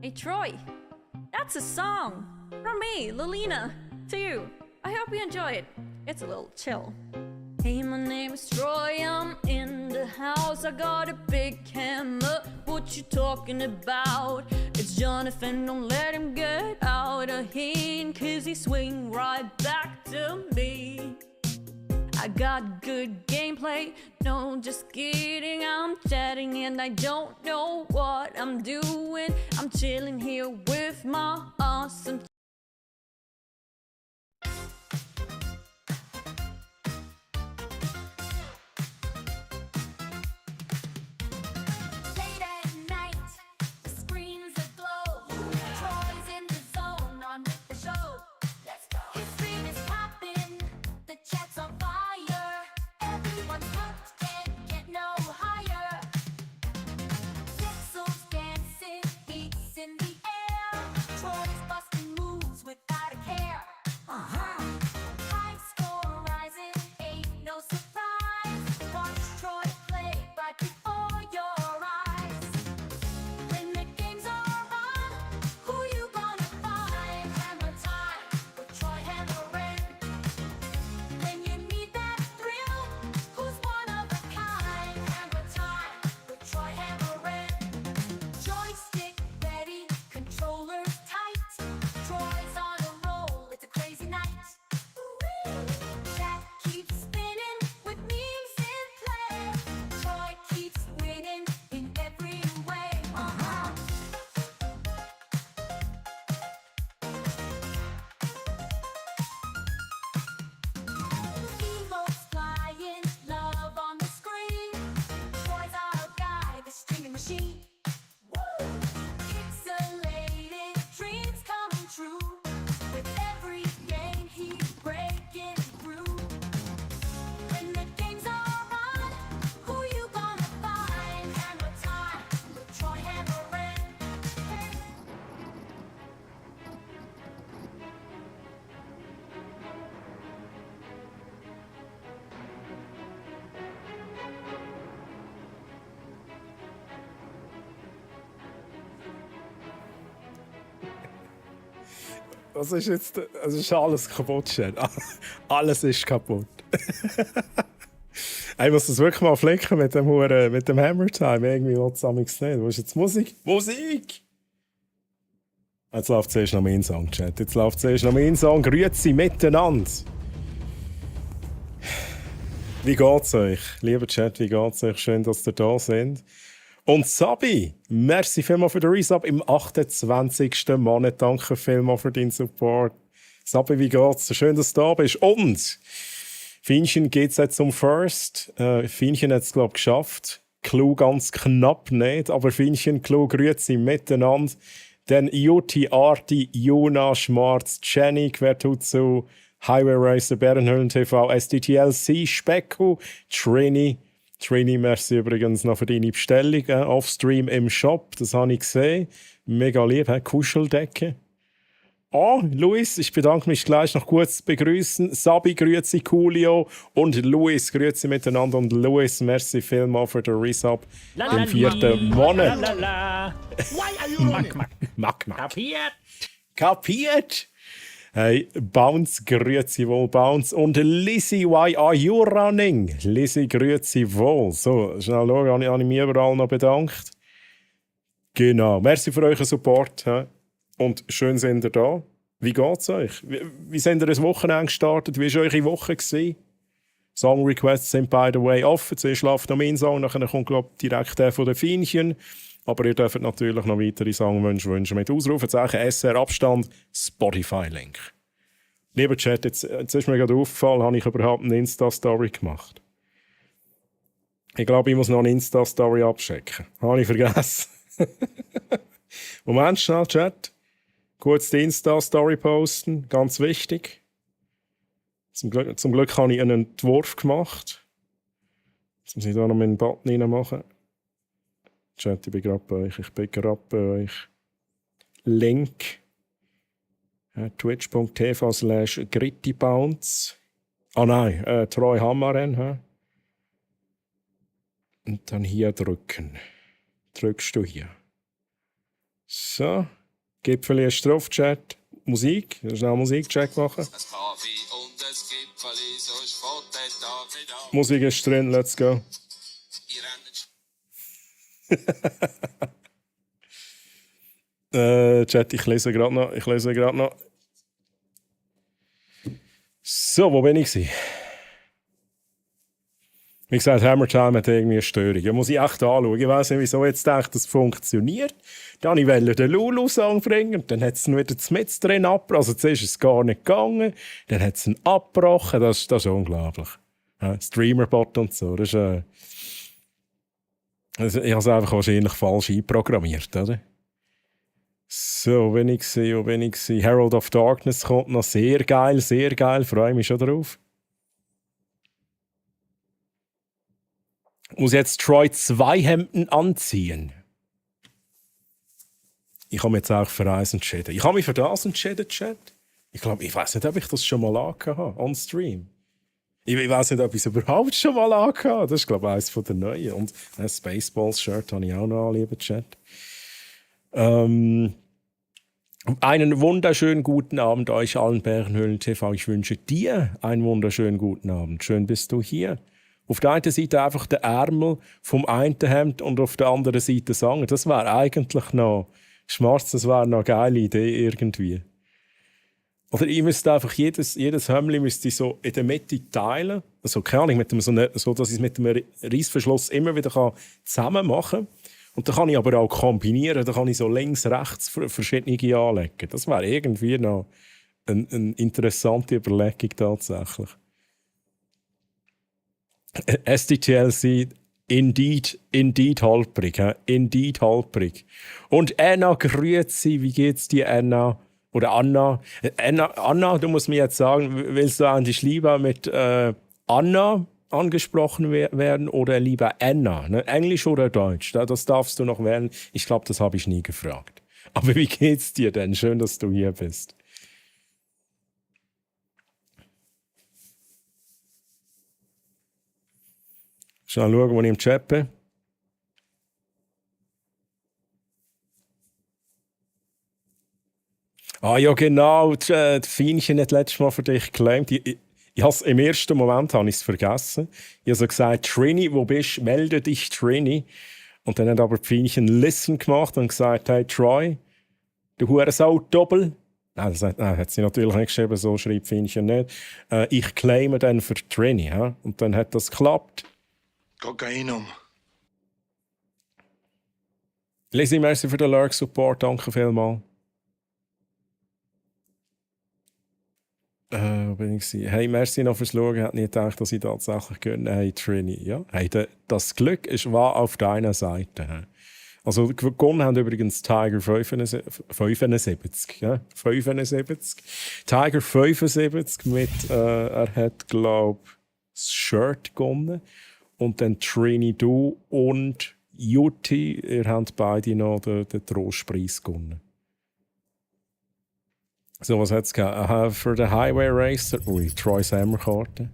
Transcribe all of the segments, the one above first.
Hey Troy, that's a song from me, Lilina, to you. I hope you enjoy it. It's a little chill. Hey, my name is Troy, I'm in the house. I got a big hammer, what you talking about? It's Jonathan, don't let him get out of here, 'cause he swing right back to me. I got good gameplay, no, just kidding. I'm chatting and I don't know what I'm doing. I'm chilling here with my awesome. Late at night, the screens aglow. Troy's in the zone on with the show. Let's go. His screen is popping, the chat's on fire. Everyone's hooked, can't get no higher. Pixels dancing, beats in the air. Troy's busting moves without a care. High score rising, ain't no surprise. Watch Troy play right before your eyes. When the games are on, who you gonna find? Hammer time with Troy Hammerin'. When you need that thrill, who's one of a kind? Hammer time with Troy Hammerin'. Joystick ready, controllers tight. Troy's on a roll, it's a crazy night. Chat keeps spinning with memes in play. Troy keeps winning in every way. Emotes flying, love on the screen. Troy's our guy, the streaming machine. Pixelated dreams coming true. With every game he's breaking through. When the games are on, who you gonna find? Hammer time with Troy Hammerin'. Was ist jetzt? Es ist alles kaputt, Shen. Alles ist kaputt. Ich muss das wirklich mal flicken mit dem Hammer Time. Irgendwie will es nicht. Wo ist jetzt Musik? Musik! Jetzt läuft zuerst noch mein Song, Chat. Jetzt läuft zuerst noch mein Song. Grüezi miteinander. Wie geht's euch? Lieber Chat, wie geht's euch? Schön, dass ihr da seid. Und Sabi, merci vielmals für den Resub im 28. Monat. Danke vielmals für deinen Support. Sabi, wie geht's? Schön, dass du da bist. Und Fienchen geht's jetzt zum First. Fienchen hat es, glaube ich, geschafft. Clou ganz knapp nicht, aber Fienchen, Clou, grüezi miteinander. Dann Juti, Arti, Jona, Schmarz, Jenny, quer zu Highway Racer, Bärenhöhlen TV, SDTLC, Specko, Trini. Trini, merci übrigens noch für deine Bestellung offstream im Shop. Das habe ich gesehen. Mega lieb, Kuscheldecke. Luis, ich bedanke mich gleich noch kurz begrüßen. Sabi, grüezi, Coolio und Luis, grüezi miteinander. Und Luis, merci vielmals für den Resub im 4. Monat. Why are you running? Mack. Kapiert? Kapiert? Hey, Bounce, grüezi wohl, Bounce. Und Lizzie, why are you running? Lizzie, grüezi wohl. So, schnell schauen, habe ich mich überall noch bedankt. Genau, merci für euren Support. He? Und schön sind ihr da. Wie geht's euch? Wie sind ihr das Wochenende gestartet? Wie war eure Woche gewesen? Song Requests sind by the way offen. Zuerst läuft noch mein Song, dann kommt glaub, direkt der von den Fienchen. Aber ihr dürft natürlich noch weitere Songwünsche wünschen mit Ausrufezeichen, SR Abstand, Spotify-Link. Lieber Chat, jetzt ist mir gerade aufgefallen, habe ich überhaupt eine Insta-Story gemacht. Ich glaube, ich muss noch eine Insta-Story abchecken. Habe ich vergessen. Moment schnell, Chat. Kurz die Insta-Story posten, ganz wichtig. Zum Glück habe ich einen Entwurf gemacht. Jetzt muss ich da noch meinen Button reinmachen. Chat, ich bin gerade bei euch. Link. Twitch.tv/grittybounce. Nein, Troy Hammaren. Und dann hier drücken. Drückst du hier. So. Gipfeli ist drauf, Chat. Musik. Schnell Musikcheck machen. Ein Kaffee und ein Gipfeli, sonst fährt der Tag nicht an. Musik ist drin, let's go. Ich renne Chat, ich lese gerade noch. So, wo bin ich gewesen? Wie gesagt, Hammer Time hat irgendwie eine Störung. Da muss ich echt anschauen. Ich weiss nicht, wieso jetzt denkt, das funktioniert. Dann wollte ich den Lulu-Song bringen und dann hat es ihn wieder mit drin abgebrochen. Also zuerst ist es gar nicht gegangen. Dann hat es ihn abgebrochen. Das ist unglaublich. Ja, Streamerbot und so. Das ist, also ich habe es einfach wahrscheinlich falsch einprogrammiert, oder? So, wo bin ich gewesen? Herald of Darkness kommt noch. Sehr geil. Freue mich schon drauf. Ich muss jetzt Troy 2 Hemden anziehen. Ich habe mich jetzt auch für eins entschieden. Ich habe mich für das entschieden, Chat. Ich weiß nicht, ob ich das schon mal angehört habe, on Stream. Ich weiß nicht, ob ich es überhaupt schon mal angehört habe. Das ist, glaube ich, eines der neuen. Und das Baseballs-Shirt habe ich auch noch an, lieber Chat. Einen wunderschönen guten Abend euch allen, Bärenhöhlen TV. Ich wünsche dir einen wunderschönen guten Abend. Schön bist du hier. Auf der einen Seite einfach der Ärmel vom einen Hemd und auf der anderen Seite Sagen. Das wäre eigentlich noch Schmerz, das wäre noch eine geile Idee irgendwie. Oder ich müsste einfach jedes Hemdli müsste ich so in der Mitte teilen. Also keine Ahnung, mit dem, so dass ich es mit dem Reissverschluss immer wieder zusammen machen kann. Und dann kann ich aber auch kombinieren. Dann kann ich so links, rechts verschiedene anlegen. Das wäre irgendwie noch eine interessante Überlegung tatsächlich. SDTLC, indeed holprig. Indeed holprig. Und Anna, grüezi, wie geht's dir, Anna? Oder Anna? Anna, du musst mir jetzt sagen, willst du eigentlich lieber mit Anna angesprochen werden oder lieber Anna? Ne? Englisch oder Deutsch? Das darfst du noch wählen. Ich glaube, das habe ich nie gefragt. Aber wie geht's dir denn? Schön, dass du hier bist. Schnell schauen, wo ich im Chat bin. Ah ja, genau. Die Fienchen hat letztes Mal für dich geclaimt. Im ersten Moment habe ich es vergessen. Ich habe so gesagt, Trini, wo bist du? Melde dich, Trini. Und dann hat aber die Fienchen Listen gemacht und gesagt, hey Troy, du Hurensohn Doppel. Nein, das hat sie natürlich nicht geschrieben, so schreibt Fienchen nicht. Ich claime dann für Trini. Ja? Und dann hat das geklappt. Kokainum. Lizzie, merci für den Lurk-Support, danke vielmals. Wo bin ich? Hey, merci noch fürs Schauen. Ich hätte nicht gedacht, dass ich tatsächlich gönne. Hey, Trini. Ja? Hey, das Glück war auf deiner Seite. Also, gewonnen haben übrigens Tiger 75. Ja? 75. Tiger 75 mit, er hat, glaube ich, das Shirt gewonnen. Und dann Trini, du und Jutti, ihr habt beide noch den Trostpreis gewonnen. So, was hat es gegeben? Für den Highway Racer, Troy Sammer-Karte.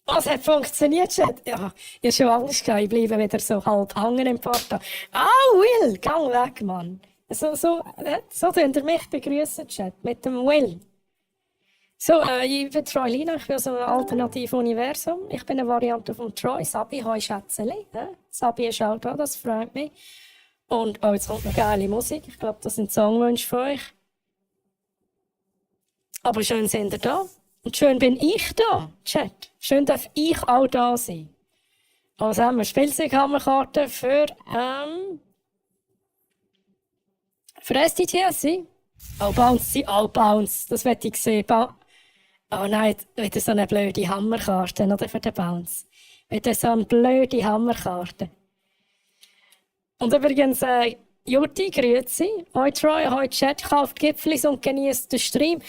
Was hat funktioniert, Chat? Ja, ich habe schon Angst gehabt, ich bleibe wieder so halb hängen im Porto. Will, gang weg, Mann. So könnt ihr mich begrüßen, Chat, mit dem Will. So, ich bin Troy Lina, ich bin aus einem alternativen Universum. Ich bin eine Variante von Troy. Sabi, hoi Schätzeli. Sabi ist auch da, das freut mich. Und jetzt kommt noch geile Musik. Ich glaube, das sind Songwünsche von euch. Aber schön sind ihr da. Und schön bin ich da, Chat. Schön darf ich auch da sein. Also haben wir Spielzeughammerkarten für SDTLC. Bounce. Das möchte ich sehen. Oh nein, wieder so eine blöde Hammerkarte, oder für den Bounce. Wieder so eine blöde Hammerkarte. Und übrigens, Jutti, grüezi. Hoi Troy, hoi Chat, kauft Gipfelis und genießt den Stream.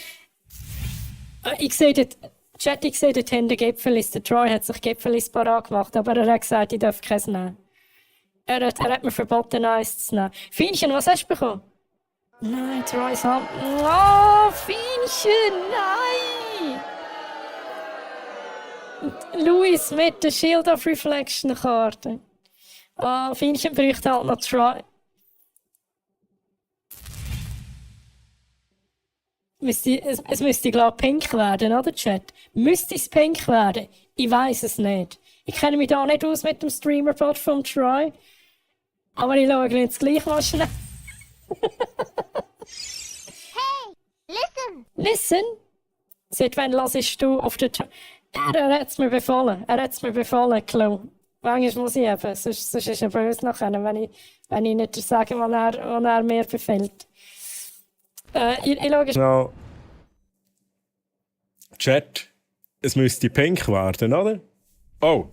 Ich sehe dort hinten Gipfelis. Der Troy hat sich Gipfelis parat gemacht, aber er hat gesagt, ich darf keins nehmen. Er hat mir verboten, eins zu nehmen. Fienchen, was hast du bekommen? Nein, Troy's Hand. Oh, Fienchen, nein! Luis mit der Shield of Reflection Karte. Ah, Fienchen bräuchte halt noch Troy. Es müsste, glaube ich, pink werden, oder, Chat? Müsste es pink werden? Ich weiß es nicht. Ich kenne mich da nicht aus mit dem Streamer-Bot von Troy. Aber ich schaue jetzt gleich mal schnell. Listen? Seit wann hörst du auf der Er hat es mir befohlen. Klo. Manchmal muss ich eben, sonst ist er böse nachher, wenn ich nicht sage, was er mir befehlt. Ich schaue Schnell. Chat, es müsste pink werden, oder? Oh.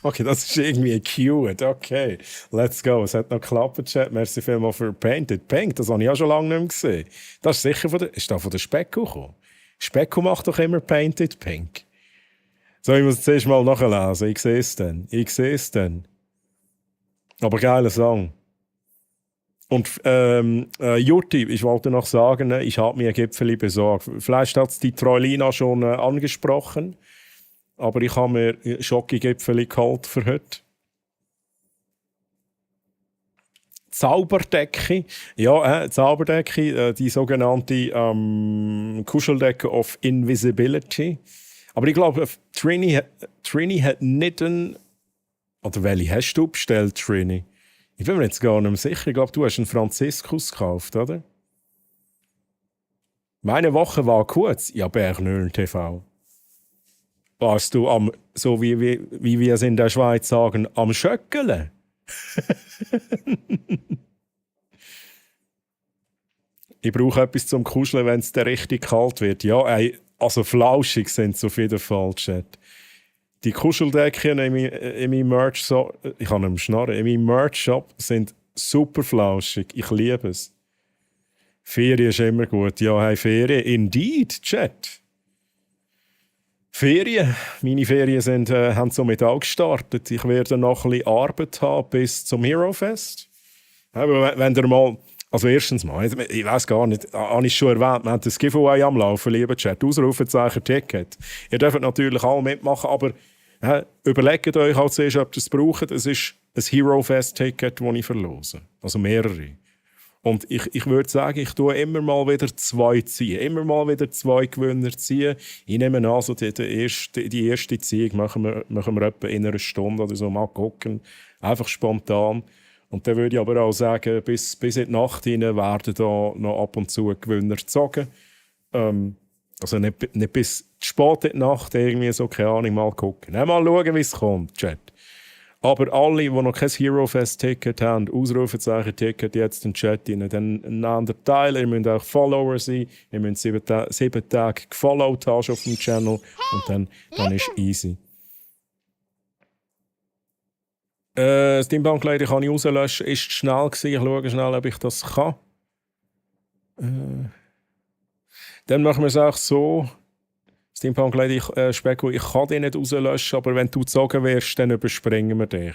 Okay, das ist irgendwie cute. Okay, let's go. Es hat noch geklappt, Chat. Merci vielmals für Painted Pink. Das habe ich auch schon lange nicht mehr gesehen. Das ist sicher ist das von der Specko gekommen? Specko macht doch immer Painted Pink. So, ich muss zuerst mal nachlesen. Ich sehe es dann. Aber geiler Song. Und Jutti, ich wollte noch sagen, ich habe mir ein Gipfeli besorgt. Vielleicht hat es die Troilina schon angesprochen, aber ich habe mir Schocki-Gipfeli geholt für heute. Zauberdecke, ja, Zauberdecke, die sogenannte Kuscheldecke of Invisibility. Aber ich glaube, Trini hat nicht einen... Oder welche hast du bestellt, Trini? Ich bin mir jetzt gar nicht mehr sicher. Ich glaube, du hast einen Franziskus gekauft, oder? Meine Woche war kurz. Ja, Bernöl TV. Warst du so wie wir es in der Schweiz sagen, am Schöckeln? Ich brauche etwas zum Kuscheln, wenn es richtig kalt wird. Ja, also flauschig sind sie auf jeden Fall, Chat. Die Kuscheldecken in meinem Merch-Shop, ich kann nicht mehr schnarren, in meinem Merch-Shop sind super flauschig. Ich liebe es. Ferien ist immer gut. Ja, hey, Ferien. Indeed, Chat. Ferien. Meine Ferien haben somit auch gestartet. Ich werde noch ein bisschen Arbeit haben bis zum Hero Fest. Aber wenn ihr mal... Also erstens mal, ich weiß gar nicht, habe ich schon erwähnt, wir haben das Giveaway am Laufen, lieber Chat, Ausrufezeichen Ticket. Ihr dürft natürlich alle mitmachen, aber überlegt euch auch zuerst, ob ihr es braucht. Es ist ein Hero Fest Ticket, das ich verlose. Also mehrere. Und ich würde sagen, ich tue immer mal wieder 2 ziehen. Immer mal wieder 2 Gewinner ziehen. Ich nehme an, also die erste Ziehung machen wir etwa in einer Stunde oder so mal gucken. Einfach spontan. Und dann würde ich aber auch sagen, bis in die Nacht hinein werden da noch ab und zu Gewinner gezogen. Also nicht bis spät in die Nacht, irgendwie so, keine Ahnung, mal gucken. Mal schauen, wie es kommt, Chat. Aber alle, die noch kein Hero Fest Ticket haben, Ausrufezeichen Ticket jetzt in den Chat rein, dann nehmt ihr teil, ihr müsst auch Follower sein, ihr müsst 7 Tage gefollowt haben auf dem Channel und dann ist easy. Das Steampunk-Lady kann ich rauslöschen. Ist schnell gewesen. Ich schaue schnell, ob ich das kann. Dann machen wir es auch so. Steampunk-Lady, Specko, ich kann dich nicht rauslöschen, aber wenn du gezogen wirst, dann überspringen wir dich.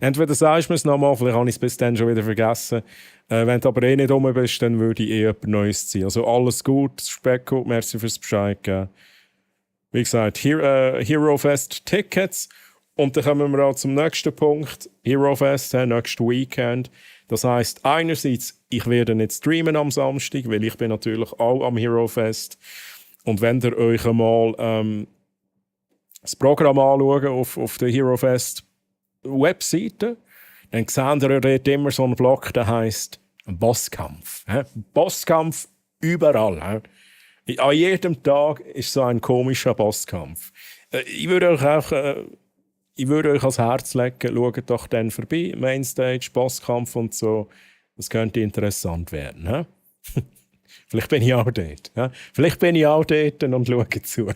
Entweder sagst du mir es nochmal, vielleicht habe ich es bis dann schon wieder vergessen. Wenn du aber nicht rum bist, dann würde ich jemand Neues ziehen. Also alles gut, Specko, merci fürs Bescheid geben. Wie gesagt, Hero Fest Tickets. Und dann kommen wir auch zum nächsten Punkt. Hero Fest, nächstes Weekend. Das heisst, einerseits, ich werde nicht streamen am Samstag, weil ich bin natürlich auch am Hero Fest. Und wenn ihr euch einmal das Programm anschaut auf der Hero Fest Webseite, dann seht ihr dort immer so einen Block, der heisst Bosskampf. Bosskampf überall. An jedem Tag ist so ein komischer Bosskampf. Ich würde euch ans Herz legen, schaut doch dann vorbei, Mainstage, Bosskampf und so. Das könnte interessant werden. He? Vielleicht bin ich auch dort. He? Vielleicht bin ich auch dort und schaue zu.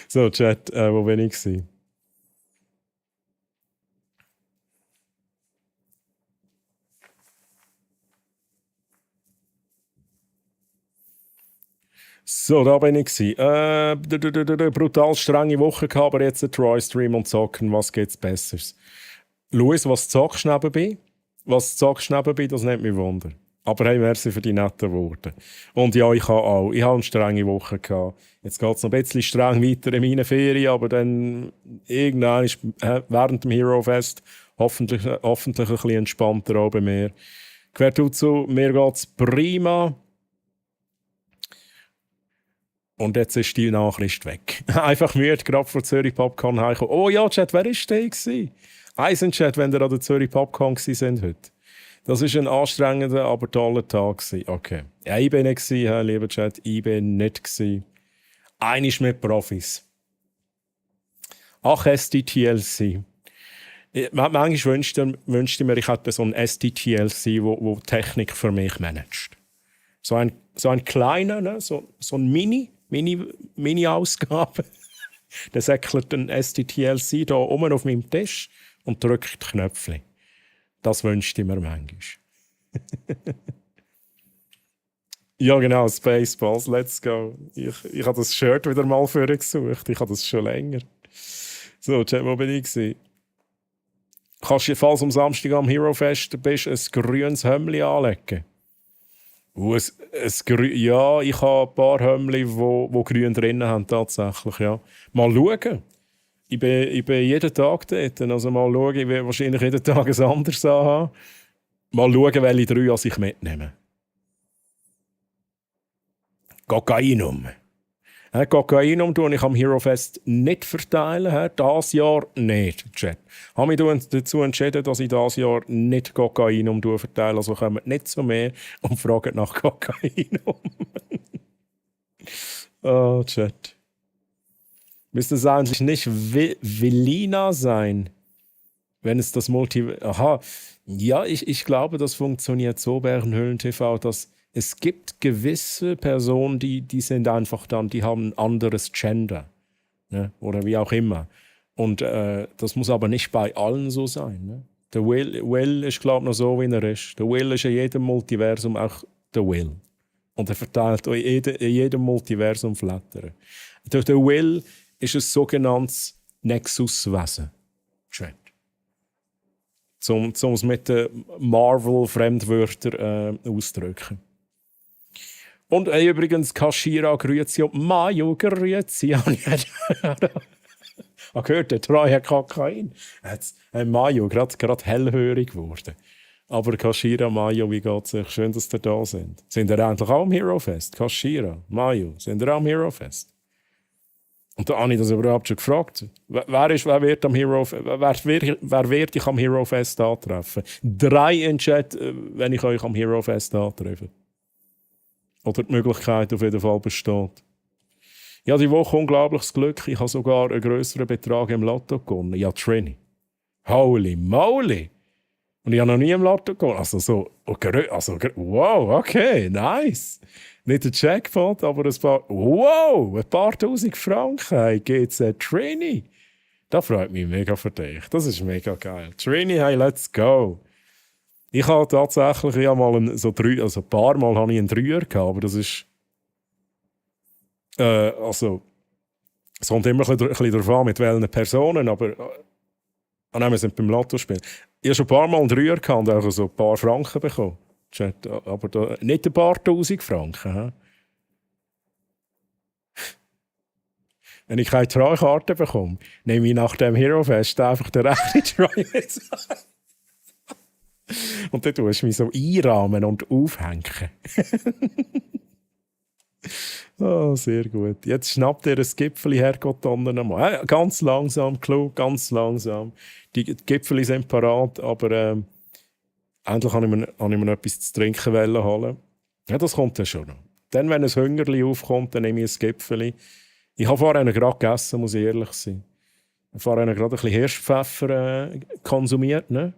So, Chat, wo bin ich gewesen? So, da bin ich gewesen. Brutal strenge Woche gehabt, aber jetzt ein Troy-Stream und zocken. Was gibt's Besseres? Luis, was zockst du nebenbei? Was zockst du nebenbei, das nimmt mich Wunder. Aber hey, merci für die netten Worte. Und ja, ich habe eine strenge Woche gehabt. Jetzt geht es noch ein bisschen streng weiter in meinen Ferien, aber dann irgendwann ist während dem Hero Fest hoffentlich ein bisschen entspannter auch bei mir. Gehört dazu, mir geht es prima. Und jetzt ist die Nachricht weg. Einfach müde, gerade vor Zürich Popcorn heimgekommen. Oh ja, Chat, wer war der gewesen? Eisen Chat, wenn ihr an der Zürich Popcorn sind heute. Das war ein anstrengender, aber toller Tag. Okay. Ja, ich bin nicht, lieber Chat, ich bin nicht. Einisch mit Profis. Ach, SDTLC. Manchmal wünschte ich mir, ich hätte so ein SDTLC, wo Technik für mich managt. So ein kleiner, ne? so ein Mini-Ausgabe. Der säckelt ein SDTLC da oben auf meinem Tisch und drückt die Knöpfe. Das wünschte ich mir manchmal. Ja, genau, Spaceballs, let's go. Ich habe das Shirt wieder mal vorgesucht. Ich habe das schon länger. So, Chat, wo bin ich gewesen? Kannst du, falls am Samstag am Hero Fest bist, ein grünes Hemdli anlegen? Ja, ich habe ein paar Hemdli, die grün drin haben, tatsächlich, ja. Mal schauen. Ich bin jeden Tag dort. Also mal schauen, ich werde wahrscheinlich jeden Tag ein anderes haben. Mal schauen, welche 3 ich mitnehme. Kokainum. Kokainum tue ich am Hero Fest nicht verteilen. Dieses Jahr nicht, Chat. Ich habe mich dazu entschieden, dass ich dieses Jahr nicht Kokainum verteile. Also kommt nicht zu mir und fragt nach Kokainum. Oh, Chat. Müsste es eigentlich nicht Velina sein, wenn es das Aha. Ja, ich glaube, das funktioniert so bei Höhlen TV, dass es gibt gewisse Personen, die sind einfach dann, die haben ein anderes Gender. Ne? Oder wie auch immer. Und das muss aber nicht bei allen so sein. Ne? Der Will ist, glaube ich, noch so, wie er ist. Der Will ist in jedem Multiversum auch der Will. Und er verteilt in jedem Multiversum Flattern. Der Will ist ein sogenanntes Nexuswesen. Chat. Um es mit den Marvel-Fremdwörtern auszudrücken. Und übrigens Kashira grüezi und Mayo grüezi. Ich gehört, der Troy hat Kokain. Mayo, gerade hellhörig geworden. Aber Kashira, Mayo, wie geht's euch? Schön, dass ihr da sind. Sind ihr endlich auch am Hero Fest? Kashira, Mayo, sind ihr auch am Hero Fest? Und da habe ich das überhaupt schon gefragt. Wer wird ich am Hero Fest antreffen? 3 in Chat, wenn ich euch am Hero Fest antreffe. Oder die Möglichkeit auf jeden Fall besteht. Ja, die Woche unglaubliches Glück. Ich habe sogar einen grösseren Betrag im Lotto gewonnen. Ja, Trini. Holy moly! Und ich habe noch nie im Lotto gewonnen. Wow, okay, nice. Nicht der Jackpot, aber ein paar tausend Franken. Hey, geht's Trini? Das freut mich mega für dich. Das ist mega geil. Trini, hey, let's go. Ich habe tatsächlich mal ein paar Mal habe ich einen Dreier gehabt, aber das ist es kommt immer ein bisschen darauf an, mit welchen Personen, aber wir sind beim Lotto-Spielen. Ich habe schon ein paar Mal einen Dreier gehabt und auch so ein paar Franken bekommen. Aber nicht ein paar tausend Franken. He? Wenn ich keine Treukarte bekomme, nehme ich nach dem Hero Fest einfach den rechten Troy mit. Und dann tust du mich so einrahmen und aufhängen. Oh, sehr gut. Jetzt schnappt ihr ein Gipfeli her, Gott mal. Ganz langsam, Klo, ganz langsam. Die Gipfeli sind parat, aber endlich wollte ich mir noch etwas zu trinken holen. Ja, das kommt ja schon noch. Dann, wenn ein Hüngerli aufkommt, dann nehme ich ein Gipfeli. Ich habe vorhin gerade gegessen, muss ich ehrlich sein. Ich habe vorhin gerade ein bisschen Hirschpfeffer konsumiert, ne?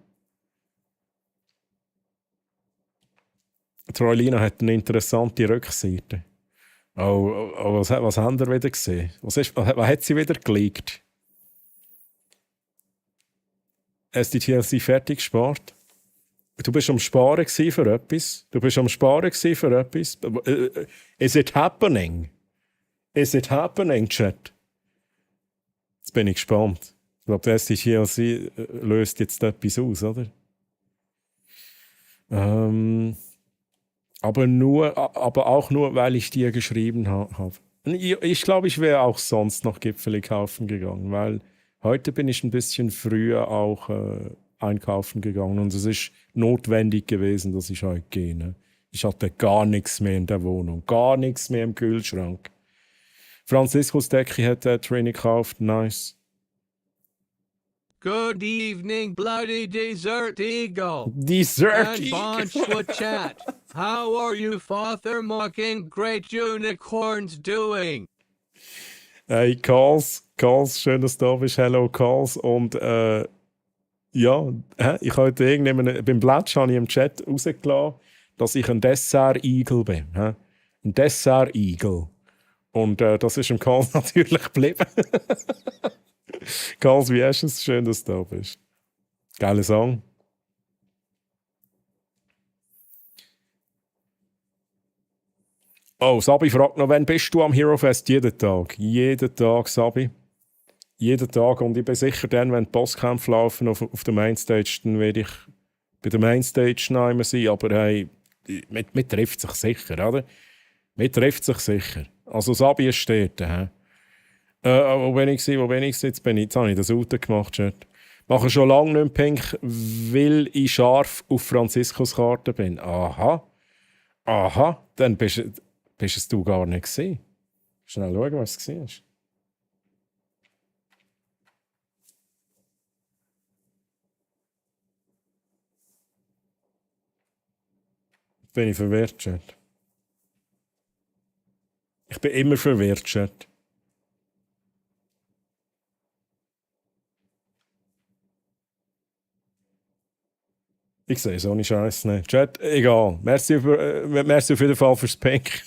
Troilina hat eine interessante Rückseite. Was haben wir wieder gesehen? Was hat sie wieder geleakt? SDTLC fertig gespart? Du bist am Sparen für etwas? Is it happening? Is it happening, Chat? Jetzt bin ich gespannt. Ich glaube, der SDTLC löst jetzt etwas aus, oder? Aber auch nur, weil ich dir geschrieben habe. Ich glaube, ich wäre auch sonst noch Gipfeli kaufen gegangen, weil heute bin ich ein bisschen früher auch einkaufen gegangen und es ist notwendig gewesen, dass ich heute gehe. Ne? Ich hatte gar nichts mehr in der Wohnung, gar nichts mehr im Kühlschrank. Franziskus Decke hat Trini gekauft, nice. Good evening, bloody desert eagle. Dessert And Eagle. Bonchwa chat. How are you, Father Mocking Great Unicorns doing? Hey, Karls, schön, dass du da bist. Hello, Karls. Und ja, ich habe beim Blatsch habe ich im Chat rausgelassen, dass ich ein Dessert-Igel bin. Ein Dessert-Igel. Und das ist im Karls natürlich geblieben. Karls, wie hast du es? Schön, dass du da bist. Geiler Song. Oh, Sabi fragt noch, wann bist du am Hero Fest? Jeden Tag. Jeden Tag, Sabi. Jeden Tag. Und ich bin sicher dann, wenn die Bosskämpfe laufen auf der Mainstage, dann werde ich bei der Mainstage noch immer sein. Aber hey, man trifft sich sicher, oder? Man trifft sich sicher. Also Sabi ist dort. Wo bin ich? Jetzt habe ich das Auto gemacht. Chat. Mache schon lange nicht mehr Pink, weil ich scharf auf Franziskus Karte bin. Aha. Dann bist es du gar nicht gewesen. Schnell schauen, was es war. Bin ich verwirrt, Chat? Ich bin immer verwirrt, Chat. Ich sehe so eine Scheiße nicht. Chat, egal. Merci auf jeden Fall fürs Pink.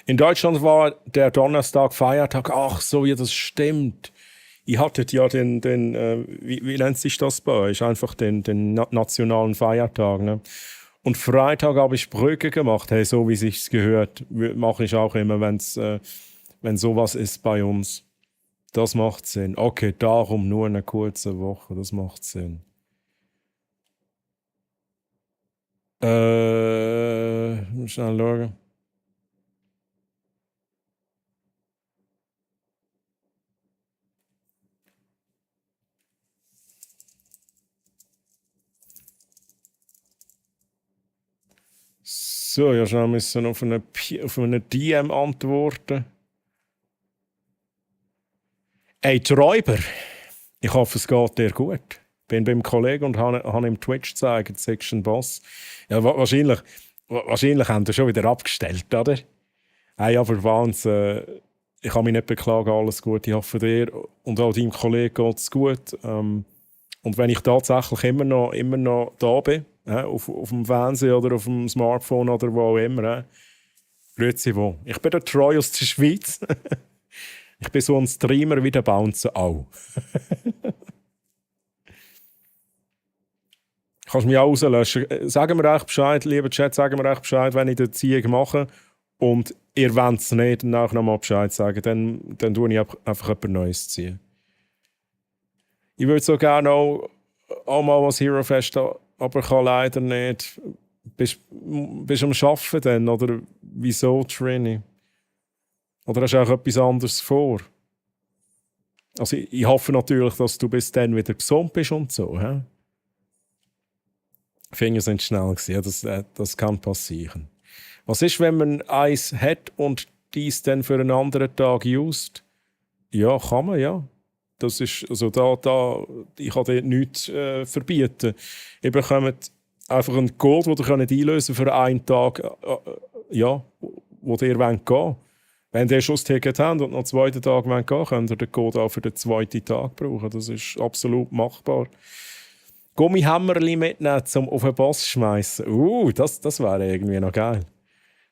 In Deutschland war der Donnerstag Feiertag. Ach so, ja, das stimmt. Ihr hattet ja wie nennt sich das bei euch? Einfach den nationalen Feiertag. Ne? Und Freitag habe ich Brücke gemacht. Hey, so wie sich's gehört, mache ich auch immer, wenn sowas ist bei uns. Das macht Sinn. Okay, darum nur eine kurze Woche. Das macht Sinn. Schnell schauen. So, ja, schnell müssen auf eine DM antworten. Hey, Träuber, ich hoffe, es geht dir gut. Bin beim Kollegen und habe ihm Twitch gezeigt, Section Boss. Ja, wahrscheinlich haben sie schon wieder abgestellt, oder? Hey, aber Wahnsinn, ich kann mich nicht beklagen, alles gut. Ich hoffe, dir und auch deinem Kollegen geht es gut. Und wenn ich tatsächlich immer noch da bin, auf dem Fernseher oder auf dem Smartphone oder wo auch immer, grüezi wo. Ich bin der Troy aus der Schweiz. Ich bin so ein Streamer wie der Bouncer auch. Kannst du mich auch rauslöschen. Sagen wir euch Bescheid, lieber Chat, sagen wir euch Bescheid, wenn ich den Zieg mache und ihr wollt es nicht, dann auch nochmal Bescheid sagen, dann tue ich einfach etwas Neues ziehen. Ich würde so gerne auch mal was Hero Fest, aber kann leider nicht. Bist du am Arbeiten dann, oder wieso, Trini? Oder hast du auch etwas anderes vor? Also ich hoffe natürlich, dass du bis dann wieder gesund bist und so. He? Finger sind schnell gewesen. Ja, das kann passieren. Was ist, wenn man eins hat und dies dann für einen anderen Tag used? Ja, kann man, ja. Das ist, also ich kann dir nichts verbieten. Ihr bekommt einfach ein Code, den ihr einlösen könnt für einen Tag, ja, wo ihr gehen wollt. Wenn ihr schon das Ticket habt und noch den zweiten Tag gehen wollt, könnt ihr den Code auch für den zweiten Tag brauchen. Das ist absolut machbar. Gummihämmerli mitnehmen, um auf den Boss zu schmeißen. Das wäre irgendwie noch geil.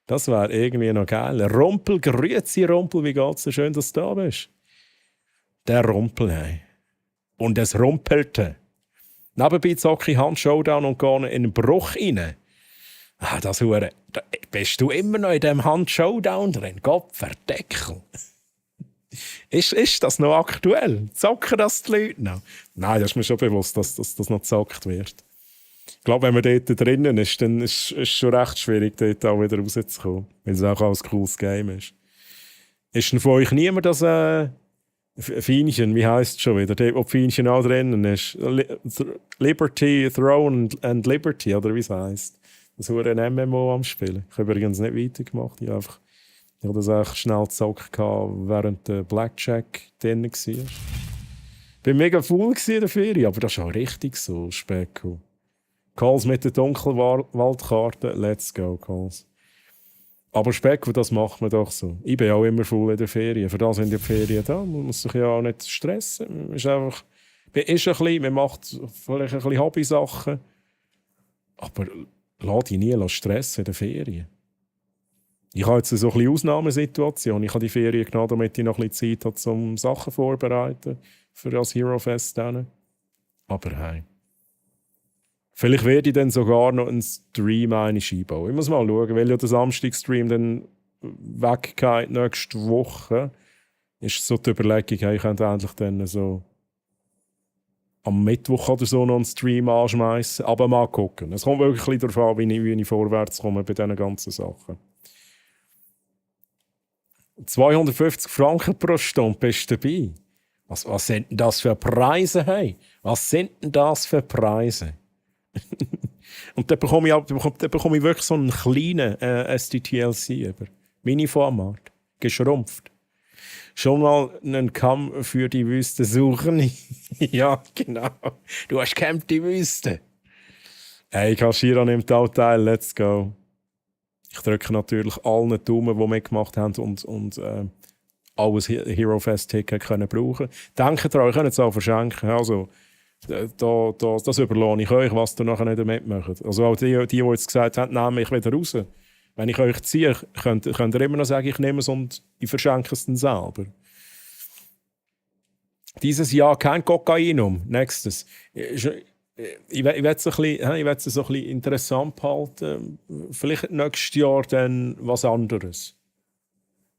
Das wäre irgendwie noch geil. Rumpel, grüezi Rumpel, wie geht's dir? Schön, dass du da bist. Der Rumpel, hey. Und es rumpelte. Nebenbei zocke ich Hand Showdown und gehe in den Bruch rein. Das Hure. Bist du immer noch in dem Hand Showdown drin? Gott verdeckel. Ist das noch aktuell? Zocken das die Leute noch? Nein, das ist mir schon bewusst, dass das noch gezockt wird. Ich glaube, wenn man dort drinnen ist, dann ist es schon recht schwierig, dort auch wieder rauszukommen. Weil es auch ein cooles Game ist. Ist denn von euch niemand das Fienchen, wie heisst es schon wieder? Dort, wo Fienchen auch drinnen ist. Liberty, Throne and Liberty, oder wie es heisst. Das war ein MMO am Spielen. Ich habe übrigens nicht weitergemacht. Ich habe das echt schnell gezockt, während der Blackjack drin war. Ich war mega faul in der Ferie, aber das ist auch richtig so, Specko. Calls mit der Dunkelwaldkarte, let's go, Calls. Aber Specko, das macht man doch so. Ich bin auch immer faul in der Ferien. Für das sind die Ferien da. Man muss sich ja auch nicht stressen. Man ist einfach, man macht vielleicht ein bisschen Hobby-Sachen. Aber lass dich nie stressen in der Ferien. Ich habe jetzt so ein bisschen Ausnahmesituation. Ich habe die Ferien genommen, damit ich noch ein bisschen Zeit habe, um Sachen vorzubereiten für das Hero Fest. Aber hey. Vielleicht werde ich dann sogar noch einen Stream einbauen. Ich muss mal schauen, weil ja der Samstag-Stream dann weggeht nächste Woche. Ist so die Überlegung, hey, ich könnte endlich dann so am Mittwoch oder so noch einen Stream anschmeißen. Aber mal gucken. Es kommt wirklich ein bisschen darauf an, wie ich vorwärts komme bei diesen ganzen Sachen. 250 Franken pro Stunde bist du dabei. Was sind denn das für Preise? Hey? Was sind denn das für Preise? Und dann bekomme ich wirklich so einen kleinen SDTLC über. Mini-Format. Geschrumpft. Schon mal einen Kamm für die Wüste suchen? Ja, genau. Du hast Camp die Wüste. Hey, Kaschira nimmt auch teil. Let's go. Ich drücke natürlich allen Daumen, die mitgemacht haben und alles Hero Fest Ticket können brauchen. Denkt daran, ihr könnt es auch verschenken. Also, das überlohne ich euch, was ihr nachher nicht damit macht. Also auch die jetzt gesagt haben, nehme ich wieder raus. Wenn ich euch ziehe, könnt ihr immer noch sagen, ich nehme es und ich verschenke es dann selber. Dieses Jahr kein Kokainum. Nächstes. Ich werde es so ein bisschen interessant behalten. Vielleicht nächstes Jahr dann was anderes.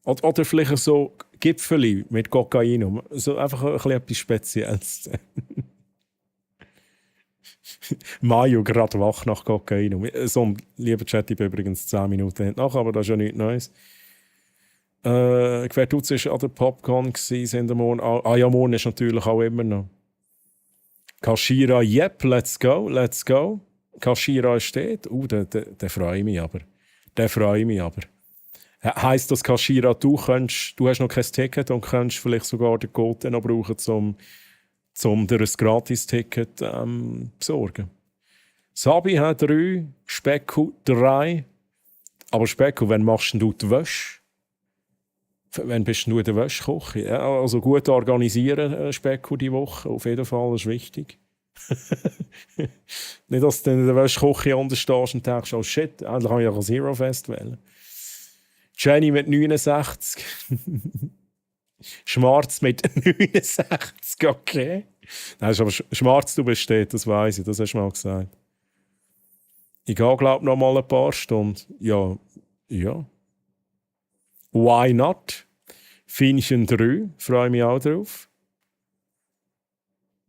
Oder vielleicht so Gipfeli mit Kokainum. So einfach ein bisschen etwas Spezielles. Mayo gerade wach nach Kokainum. So, lieber Chat, ich bin übrigens 10 Minuten nach, aber das ist ja nichts Neues. Quertutz war an der Popcorn in der Morgen. Ja, morgen ist natürlich auch immer noch. Kaschira, yep, let's go. Kaschira steht. Der freue ich mich aber. Heisst das, Kaschira, du hast noch kein Ticket und kannst vielleicht sogar den Code noch brauchen, um dir ein Gratis-Ticket besorgen. Sabi hat 3, Specko 3. Aber Specko, wann machst du die Wäsche? Wann bist du in der Wäschküche? Ja, also gut organisieren, Specko, die Woche. Auf jeden Fall, das ist wichtig. Nicht, dass du in der Wäschküche unterstehst und denkst, oh shit, endlich kann ich auch ein Hero Fest wählen. Jenny mit 69. Schwarz mit 69, okay. Nein, aber Schwarz, du besteht, das weiss ich, das hast du mal gesagt. Ich gehe, glaube ich, noch mal ein paar Stunden. Ja. Why not? Fienchen 3, freue mich auch drauf.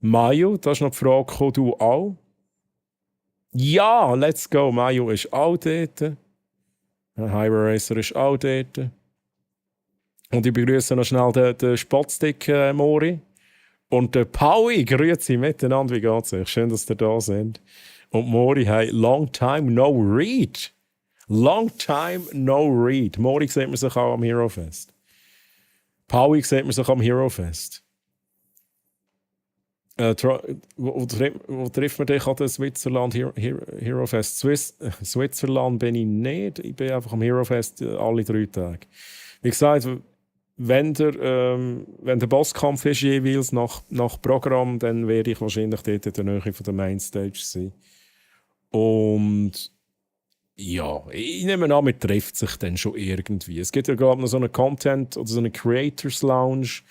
Mayo, da ist noch die Frage, du auch? Ja, let's go, Mayo ist auch dort. Hyper Racer ist auch dort. Und ich begrüße noch schnell den Spotstick Mori. Und der Paui, grüezi miteinander, wie geht's euch? Schön, dass ihr da seid. Und Mori, hey, long time no read. Long time no read. Mori sieht man sich auch am Hero Fest. Paui sieht man sich am Hero Fest. Wo trifft man dich an der Switzerland Hero Fest? Switzerland bin ich nicht. Ich bin einfach am Hero Fest alle 3 Tage. Wie gesagt, wenn der Bosskampf ist jeweils nach Programm, dann werde ich wahrscheinlich dort in der Nähe von der Mainstage sein. Und ja, ich nehme an, man trifft sich dann schon irgendwie. Es gibt ja gerade noch so einen Content oder so eine Creators Lounge.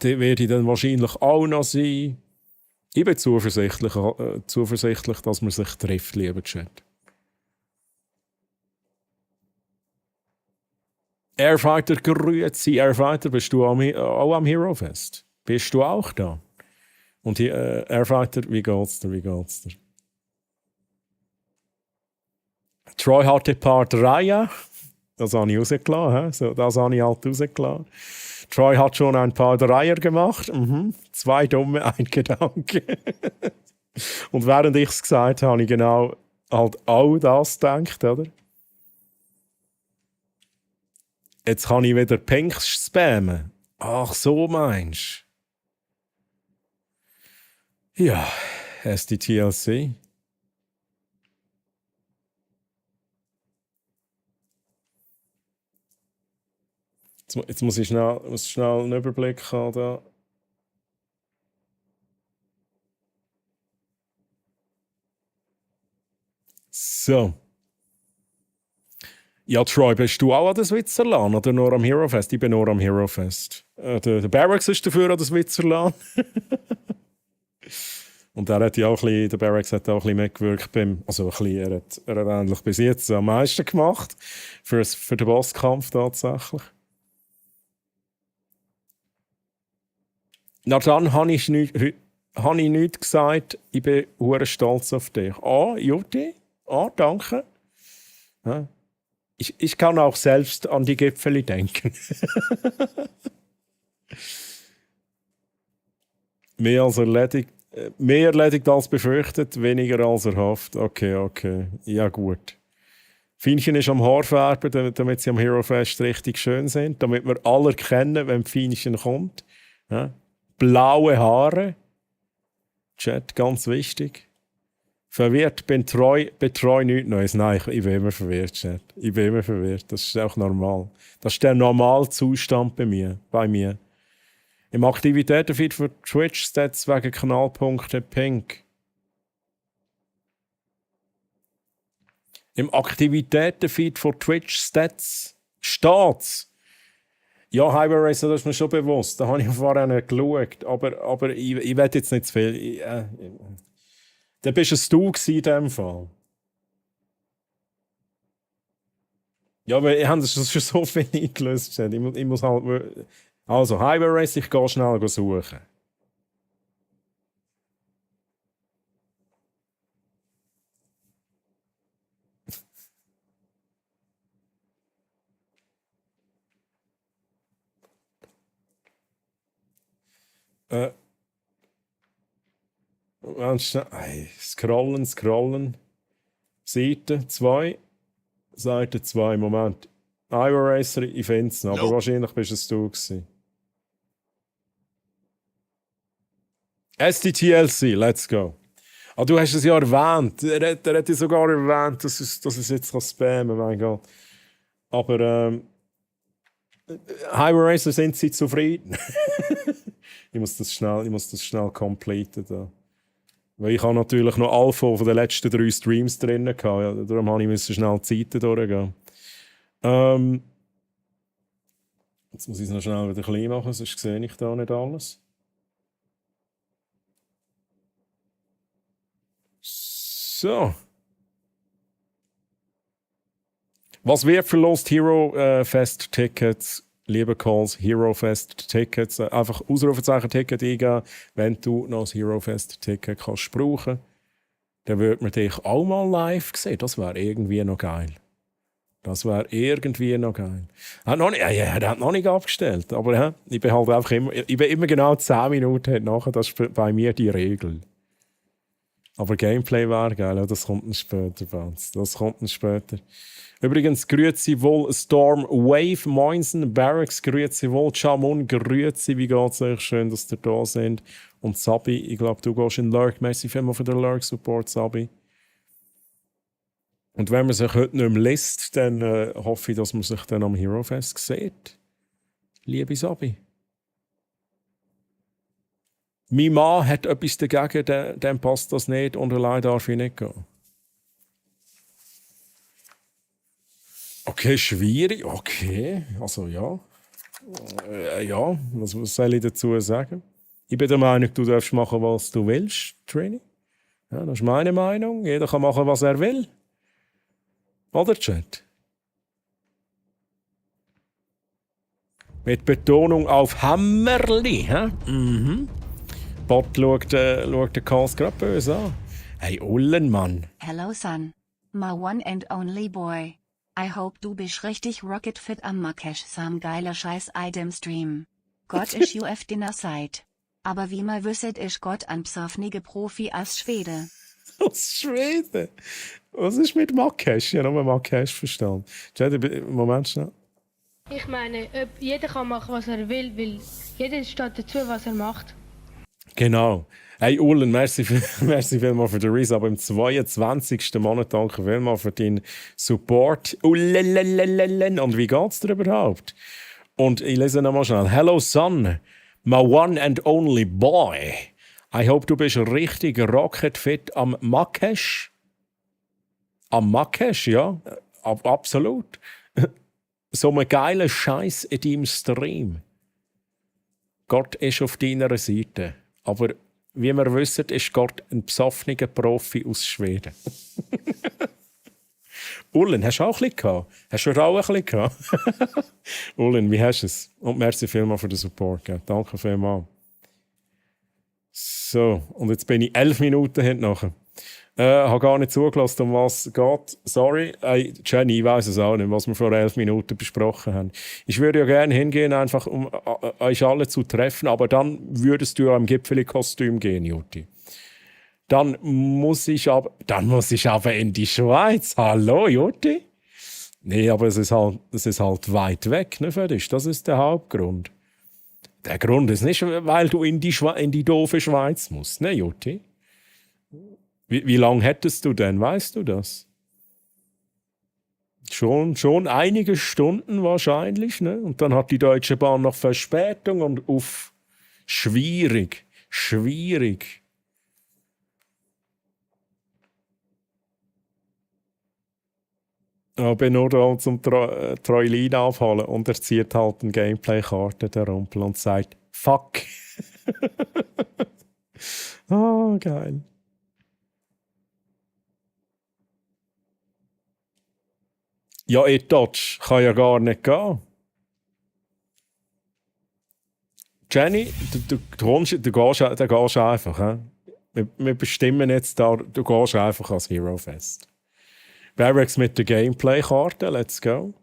Die werde ich dann wahrscheinlich auch noch sein. Ich bin zuversichtlich, dass man sich trifft, lieber Chat. Airfighter, grüezi. Airfighter, bist du auch am Hero Fest? Bist du auch da? Und hier, Airfighter, wie geht's dir? Wie geht's dir? Troy hatte Part 3, ja. Das habe ich rausgelassen. He? So, das habe ich halt rausgelassen. Troy hat schon ein paar Dreier gemacht. 2 dumme, ein Gedanke. Und während ich es gesagt habe, habe ich genau halt auch das gedacht, oder? Jetzt kann ich wieder Pinks spammen. Ach, so meinst du? Ja, SDTLC. Jetzt muss ich schnell einen Überblick haben. Da. So. Ja, Troy, bist du auch an der Switzerland oder nur am Hero Fest? Ich bin nur am Hero Fest. Der Barracks ist dafür an der Switzerland. Und der Barracks hat auch ein bisschen mitgewirkt beim, also ein bisschen, er hat eigentlich bis jetzt am meisten gemacht für den Bosskampf tatsächlich. Na dann habe ich nichts gesagt, ich bin hure stolz auf dich. Juti, danke. Ja. Ich kann auch selbst an die Gipfeli denken. Mehr erledigt als befürchtet, weniger als erhofft. Okay. Ja, gut. Fienchen ist am Haar färben, damit sie am Hero Fest richtig schön sind. Damit wir alle erkennen, wenn Fienchen kommt. Ja. Blaue Haare. Chat, ganz wichtig. Verwirrt, betreu nichts Neues. Nein, ich bin immer verwirrt, Chat. Ich bin immer verwirrt. Das ist auch normal. Das ist der Normalzustand bei mir. Im Aktivitätenfeed für Twitch-Stats wegen Knallpunkte Pink. Im Aktivitätenfeed für Twitch-Stats steht's. Ja, Hyper Racer, das ist mir schon bewusst. Da habe ich vorher nicht geschaut. Aber ich will jetzt nicht zu viel. Dann bist es du in diesem Fall. Ja, aber ich habe das schon so viel eingelöst. Ich muss halt... Also, Hyper Race, ich gehe schnell suchen. Scrollen. Seite 2. Moment. Iowa Racer, ich finde es noch, aber wahrscheinlich bist es du gewesen. SDTLC, let's go. Du hast es ja erwähnt. Er hat ja sogar erwähnt, dass es jetzt spammen kann, mein Gott. Aber Highway Racer, sind sie zufrieden? ich muss das schnell completen. Da. Weil ich habe natürlich noch Alpha von den letzten 3 Streams drin gehabt. Ja, darum musste ich schnell die Zeiten durchgehen. Jetzt muss ich es noch schnell wieder klein machen, sonst sehe ich da nicht alles. So. Was wird verlost? Hero Fest Tickets, liebe Calls, Hero Fest Tickets. Einfach Ausrufezeichen Ticket eingeben, wenn du noch das Hero Fest Ticket kannst brauchen. Dann würde man dich auch mal live sehen. Das wäre irgendwie noch geil. Er hat noch nicht abgestellt. Aber ich bin halt einfach immer genau 10 Minuten nachher. Das ist bei mir die Regel. Aber Gameplay wäre geil. Das kommt dann später, Banz. Übrigens, grüezi wohl Storm Wave, Moinsen, Barracks, grüezi wohl Chamun, grüezi, wie geht's euch? Schön, dass ihr da sind. Und Sabi, ich glaube, du gehst in Lurk. Merci vielmals für den Lurk-Support, Sabi. Und wenn man sich heute nicht mehr liest, dann hoffe ich, dass man sich dann am Hero Fest sieht. Liebe Sabi. Mein Mann hat etwas dagegen, dem passt das nicht und allein darf ich nicht gehen. Okay, schwierig. Okay, also ja. Was soll ich dazu sagen? Ich bin der Meinung, du darfst machen, was du willst, Trini. Ja, das ist meine Meinung. Jeder kann machen, was er will. Oder, Chat? Mit Betonung auf Hammerli. Hä? Mhm. Bot schaut den Karls gerade böse an. Hey, Ullen, Mann. Hello son. My one and only boy. I hope du bist richtig rocket fit am Marrakesch sam geiler Scheiß Idem Stream. Gott ist ju auf deiner Seite. Aber wie mal wisset ist Gott an psafnige Profi aus Schwede. Aus Schweden? Was ist mit Marrakesch? Ich habe nur Marrakesch verstanden. Moment schnell. Ich meine, jeder kann machen, was er will, weil jeder steht dazu, was er macht. Genau. Hey Ullen, merci vielmals für den Reese, aber im 22. Monat danke vielmals für deinen Support. Ullen. Und wie geht's dir überhaupt? Und ich lese nochmal schnell. Hello son, my one and only boy. I hope du bist richtig rocketfit am Marrakesch. Am Marrakesch, ja. Absolut. So ein geiler Scheiß in deinem Stream. Gott ist auf deiner Seite. Aber wie wir wissen, ist Gott ein besoffener Profi aus Schweden. Ullen, hast du auch ein bisschen gehabt? Hast du auch ein bisschen gehabt? Ullen, wie hast du es? Und merci vielmals für den Support. Gell? Danke vielmals. So, und jetzt bin ich 11 Minuten hinten nachher. Habe gar nicht zugelassen, um was es geht. Sorry. Jenny, ich weiss es auch nicht, was wir vor 11 Minuten besprochen haben. Ich würde ja gerne hingehen, einfach um euch alle zu treffen, aber dann würdest du ja im Gipfeli-Kostüm gehen, Jutti. Dann muss ich aber in die Schweiz. Hallo, Jutti? Nee, aber es ist halt weit weg, ne, für dich. Das ist der Hauptgrund. Der Grund ist nicht, weil du in die doofe Schweiz musst, ne, Jutti? Wie lange hättest du denn? Weißt du das? Schon einige Stunden wahrscheinlich, ne? Und dann hat die Deutsche Bahn noch Verspätung und schwierig. Ich bin nur da zum Troilin aufholen und er zieht halt eine Gameplay-Karte, der Rumpel, und sagt «Fuck!» geil. Ja, Dodge kann ja gar nicht gehen. Jenny, du gehst einfach. He? Wir bestimmen jetzt da, du gehst einfach als Hero Fest. Barracks mit der Gameplay-Karte, let's go.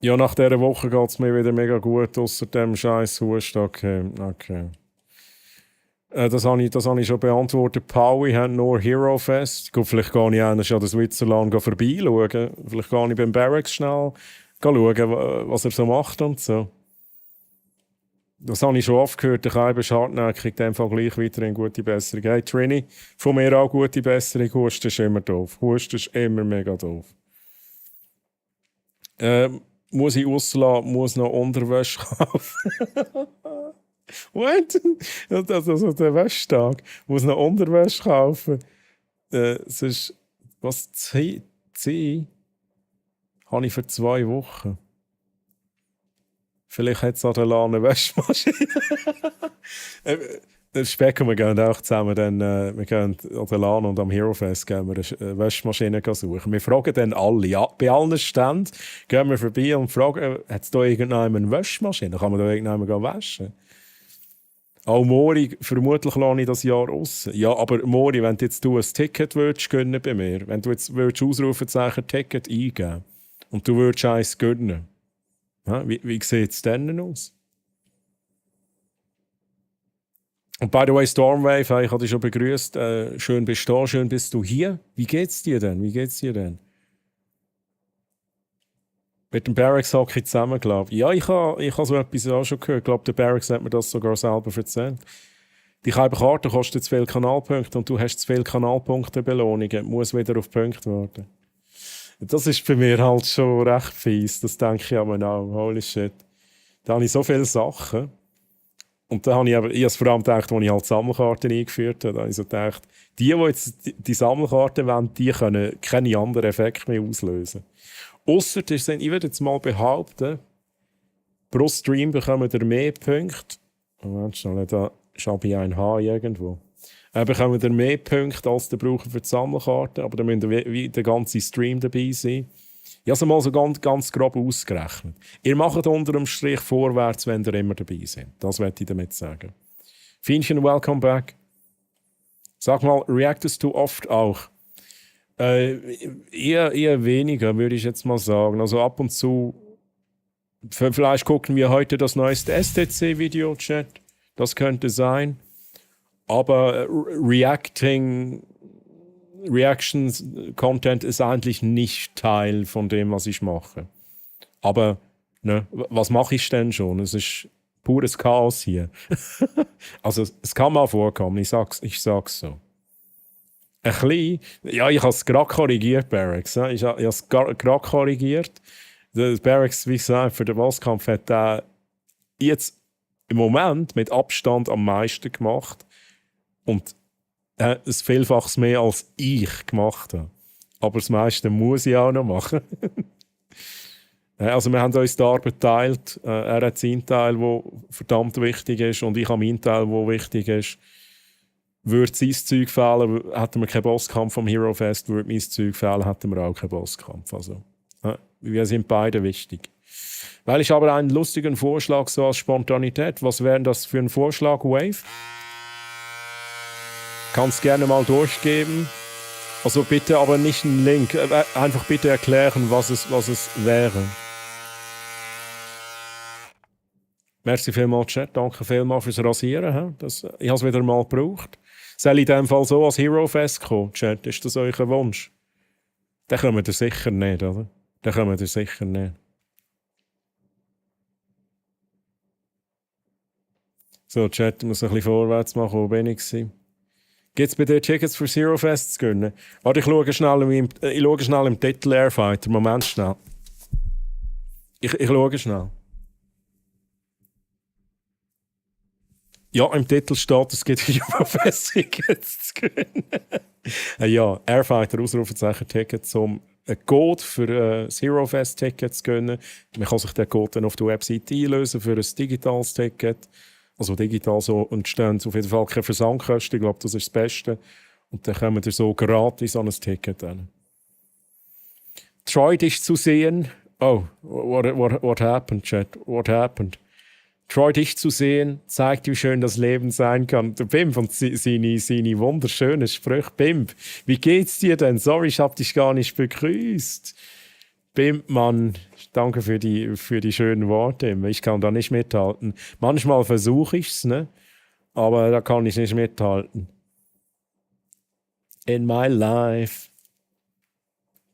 Ja, nach dieser Woche geht es mir wieder mega gut, außer dem scheiß Husten. Okay. Das habe ich schon beantwortet. Paui hat nur Hero Fest. Gut, vielleicht gehe ich an der Switzerland vorbeischauen. Vielleicht gehe ich beim Barracks schnell schauen, was er so macht und so. Das habe ich schon oft gehört. Der Kai ist hartnäckig, in dem Fall gleich weiterhin gute Besserung. Hey Trini, von mir auch gute Besserung. Husten ist immer doof. Husten ist immer mega doof. Muss ich rauslassen, muss noch Unterwäsche kaufen. What? Also der Wäschtag. Muss noch Unterwäsche kaufen. Sonst, was ziehen habe ich für 2 Wochen. Vielleicht hat es an der Lahn eine Wäschmaschine. Specken, wir gehen auch zusammen. Wir gehen an der Lahn und am Hero Fest gehen wir eine Wäschmaschine suchen. Wir fragen dann alle. Ja, bei allen Ständen gehen wir vorbei und fragen, hat es da irgendjemand eine Wäschmaschine? Kann man da irgendjemand waschen? Auch Mori, vermutlich lasse ich das Jahr raus. Ja, aber Mori, wenn du jetzt ein Ticket würdest gönnen bei mir, wenn du jetzt Ausrufezeichen Ticket eingeben und du würdest eins gönnen, ja, wie sieht es denn aus? Und by the way, Stormwave, ich habe dich schon begrüßt. Schön bist du da, schön bist du hier. Wie geht's dir denn? Mit dem Barracks Hockey zusammen, glaube ich. Ja, ich habe so etwas auch schon gehört. Ich glaube, der Barracks hat mir das sogar selber erzählt. Die Karte kostet zu viele Kanalpunkte und du hast zu viele Kanalpunkte-Belohnungen. Muss wieder auf Punkte warten. Das ist bei mir halt schon recht fies. Das denke ich aber auch. Holy shit. Da habe ich so viele Sachen. Und da habe ich es vor allem gedacht, als ich halt Sammelkarten eingeführt habe. Da habe ich so gedacht, die jetzt die Sammelkarten wollen, die können keine anderen Effekte mehr auslösen. Ausser, ich würde jetzt mal behaupten, pro Stream bekommen ihr mehr Punkte. Moment, schnell, da schaue ich ein H irgendwo. Bekommen ihr mehr Punkte, als ihr braucht für die Sammelkarten. Aber dann müsst ihr wie der ganze Stream dabei sein. Ich habe es mal so ganz grob ausgerechnet. Ihr macht unter dem Strich vorwärts, wenn ihr immer dabei seid. Das wollte ich damit sagen. Fienchen, welcome back. Sag mal, reactest du oft auch? Eher weniger, würde ich jetzt mal sagen. Also ab und zu. Vielleicht gucken wir heute das neueste STC-Video, Chat. Das könnte sein. Aber Reactions-Content ist eigentlich nicht Teil von dem, was ich mache. Aber ne, was mache ich denn schon? Es ist pures Chaos hier. Also es kann mal vorkommen, ich sag's so. Ein bisschen, ja, ich habe es gerade korrigiert, Barracks. Ja. Ich habe es gerade korrigiert. Der Barracks, wie gesagt, für den Bosskampf hat er jetzt im Moment mit Abstand am meisten gemacht. Und er hat es vielfach mehr als ich gemacht habe. Aber das meiste muss ich auch noch machen. Also wir haben uns die Arbeit geteilt. Er hat seinen Teil, der verdammt wichtig ist, und ich habe meinen Teil, der wichtig ist. Würde sein Zeug fehlen, hätten wir keinen Bosskampf vom Hero Fest. Würde mein Zeug fehlen, hätten wir auch keinen Bosskampf. Also, wir sind beide wichtig. Weil ich aber einen lustigen Vorschlag so als Spontanität. Was wäre das für ein Vorschlag, Wave? Kannst gerne mal durchgeben. Also bitte aber nicht einen Link. Einfach bitte erklären, was es wäre. Merci vielmals, Chat. Danke vielmals fürs Rasieren. Ich habe es wieder mal gebraucht. Soll ich in dem Fall so als Hero Fest kommen, Chat? Ist das euer Wunsch? Den kommt ihr sicher nicht, oder? Den kommt ihr sicher nicht. So, Chat, ich muss ein bisschen vorwärts machen, wo bin ich? Gibt es bei dir Tickets für Hero Fest zu gewinnen? Warte, ich schaue schnell im Titel Airfighter. Moment schnell. Ich schaue schnell. Ja, im Titel steht, es gibt Hero Fest Tickets zu gewinnen. Ja, Airfighter, Ausrufezeichen Tickets, um einen Code für das Hero Fest Ticket zu gewinnen. Man kann sich den Code dann auf der Website einlösen für ein digitales Ticket. Also digital so entstehen auf jeden Fall keine Versandkosten. Ich glaube, das ist das Beste. Und dann kommen wir so gratis an ein Ticket an. Troy dich zu sehen. Oh, what happened, Chat? What happened? Troy dich zu sehen, zeigt, wie schön das Leben sein kann. Der Bimp und seine wunderschönen Sprüche. Bimp, wie geht's dir denn? Sorry, ich hab dich gar nicht begrüßt. Bimp, Mann, danke für die schönen Worte. Ich kann da nicht mithalten. Manchmal versuche ich's, ne? Aber da kann ich nicht mithalten. In my life,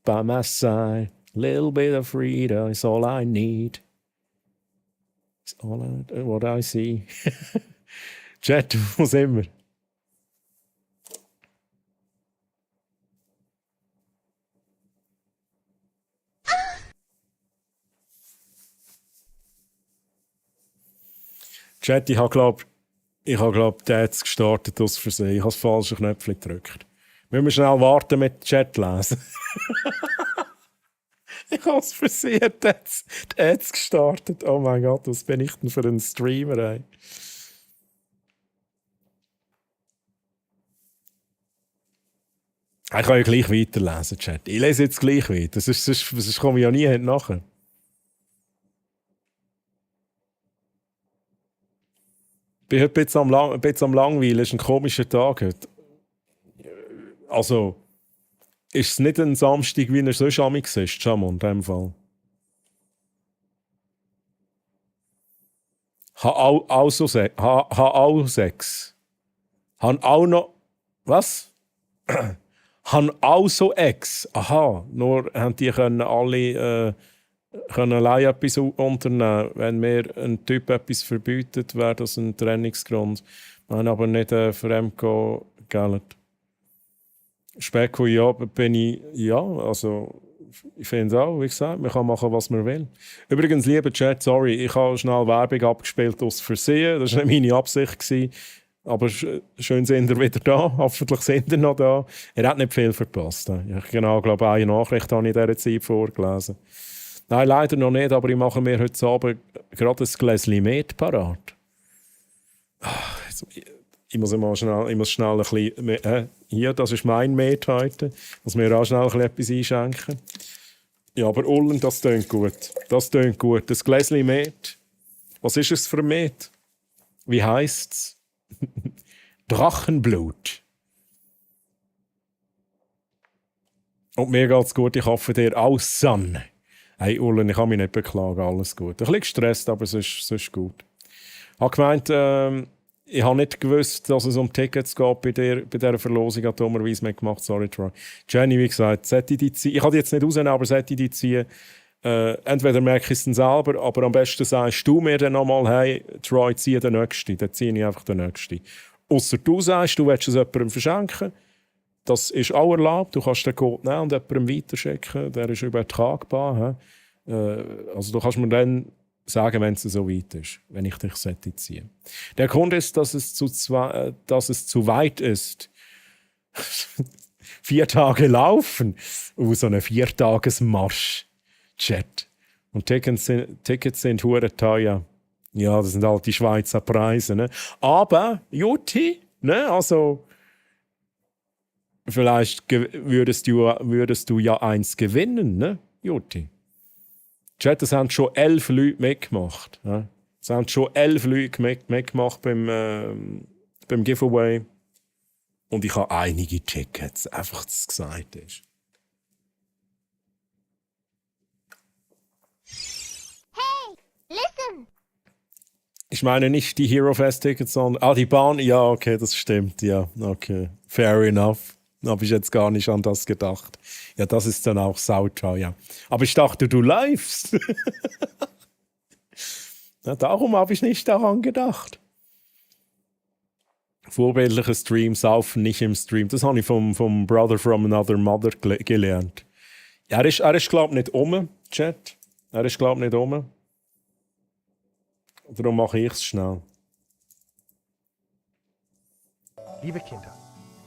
by my side, little bit of freedom is all I need. It's all what I see. Chat, wo sind wir? Chat, ich habe glaub, das gestartet aus Versehen. Ich habe das falsche Knöpfchen gedrückt. Müssen wir schnell warten mit Chat lesen. Ich habe es versehen, die Ads gestartet. Oh mein Gott, was bin ich denn für ein Streamer, ey? Ich kann ja gleich weiterlesen, Chat. Ich lese jetzt gleich weiter. Sonst komme ich ja nie nachher. Ich bin heute ein bisschen am Langweilen. Es ist ein komischer Tag heute. Also, ist es nicht ein Samstag, wie er sonst amix ist, Jamon, in dem Fall? Auch Sex. Han auch noch... Was? Han auch so Ex. Aha, nur haben die können alle können allein etwas unternehmen. Wenn mir ein Typ etwas verbietet, wäre das ein Trennungsgrund. Wir haben aber nicht fremdgehen Geld. Speko, ja, bin ich, ja, also ich finde auch, wie gesagt, man kann machen, was man will. Übrigens, lieber Chat, sorry, ich habe schnell Werbung abgespielt aus Versehen, das war nicht meine Absicht gewesen. Aber schön sind ihr wieder da, hoffentlich sind ihr noch da. Er hat nicht viel verpasst. Ich glaube, eine Nachricht habe ich in dieser Zeit vorgelesen. Nein, leider noch nicht, aber ich mache mir heute Abend gerade ein Gläschen Met parat. Ich muss schnell ein bisschen... hier, das ist mein Met heute. Ich muss mir auch schnell etwas einschenken. Ja, aber Ullen, das tönt gut. Das tönt gut. Das Gläschen Met. Was ist es für Met? Wie heisst's? Drachenblut. Und mir geht's gut. Ich hoffe dir auch, Son. Hey, Ullen, ich kann mich nicht beklagen. Alles gut. Ein bisschen gestresst, aber es ist gut. Ich habe gemeint, ich habe nicht gewusst, dass es um Tickets geht bei dieser Verlosung. Hat dummerweise mitgemacht. Sorry, Troy. Jenny, wie gesagt, sollte ich die ziehen? Ich kann die jetzt nicht rausnehmen, aber sollte ich die ziehen? Entweder merke ich es dann selber, aber am besten sagst du mir dann nochmal, hey, Troy, zieh den Nächsten. Dann ziehe ich einfach den Nächsten. Ausser du sagst, du willst es jemandem verschenken. Das ist auch erlaubt. Du kannst den Code nehmen und jemandem weiterschicken. Der ist übertragbar. Also du kannst mir dann sagen, wenn es so weit ist, wenn ich dich ziehen. Der Grund ist, dass es zu weit ist. 4 Tage laufen. So einen 4-Tages-Marsch. Chat. Und Tickets sind hure teuer. Ja, das sind halt die Schweizer Preise. Ne? Aber, Juti, ne? Also, vielleicht würdest du ja eins gewinnen, ne? Juti. Chat, es haben schon 11 Leute mitgemacht. Ne? Es haben schon 11 Leute mitgemacht beim Giveaway. Und ich habe einige Tickets, einfach dass es gesagt ist. Listen! Ich meine nicht die Hero Fest Tickets, sondern die Bahn. Ja, okay, das stimmt. Ja, okay. Fair enough. Habe ich jetzt gar nicht an das gedacht. Ja, das ist dann auch sauteuer. Ja. Aber ich dachte, du läufst. Ja, darum habe ich nicht daran gedacht. Vorbildliche Stream, saufen nicht im Stream. Das habe ich vom Brother from Another Mother gelernt. Ja, er ist glaube ich, nicht um, Chat. Er ist glaube ich, nicht um. Darum mache ich es schnell. Liebe Kinder,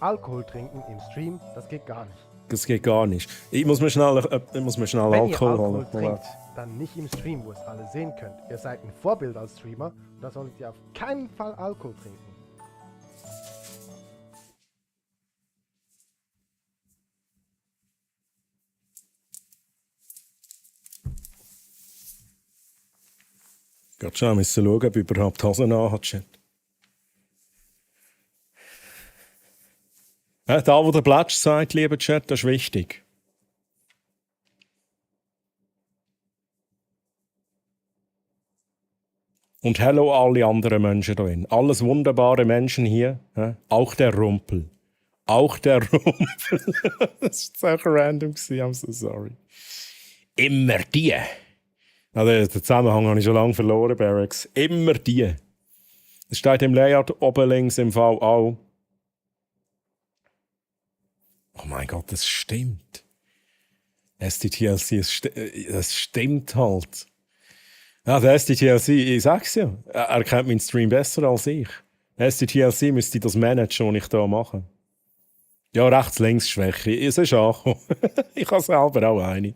Alkohol trinken im Stream, das geht gar nicht. Das geht gar nicht. Ich muss mir schnell Wenn Alkohol ihr Alkohol holen. trinkt, dann nicht im Stream, wo es alle sehen könnt. Ihr seid ein Vorbild als Streamer und da solltet ihr auf keinen Fall Alkohol trinken. Gerade schon müssen schauen, ob überhaupt Hosen anhat, Chat. Ja, da, wo der Platsch sagt, lieber Chat, das ist wichtig. Und hallo alle anderen Menschen da drin. Alles wunderbare Menschen hier. Ja? Auch der Rumpel. Auch der Rumpel. Das war jetzt auch random, I'm so sorry. Immer die. Ja, den Zusammenhang habe ich schon lange verloren, Barracks. Immer die. Es steht im Layout oben links im Fall auch. Oh mein Gott, das stimmt. STTLC, das stimmt halt. Ja, der STTLC, ich sag's ja, er kennt meinen Stream besser als ich. STTLC müsste das managen, was ich hier mache. Ja, Rechts-Links-Schwäche, es ist angekommen. Ich habe selber auch eine.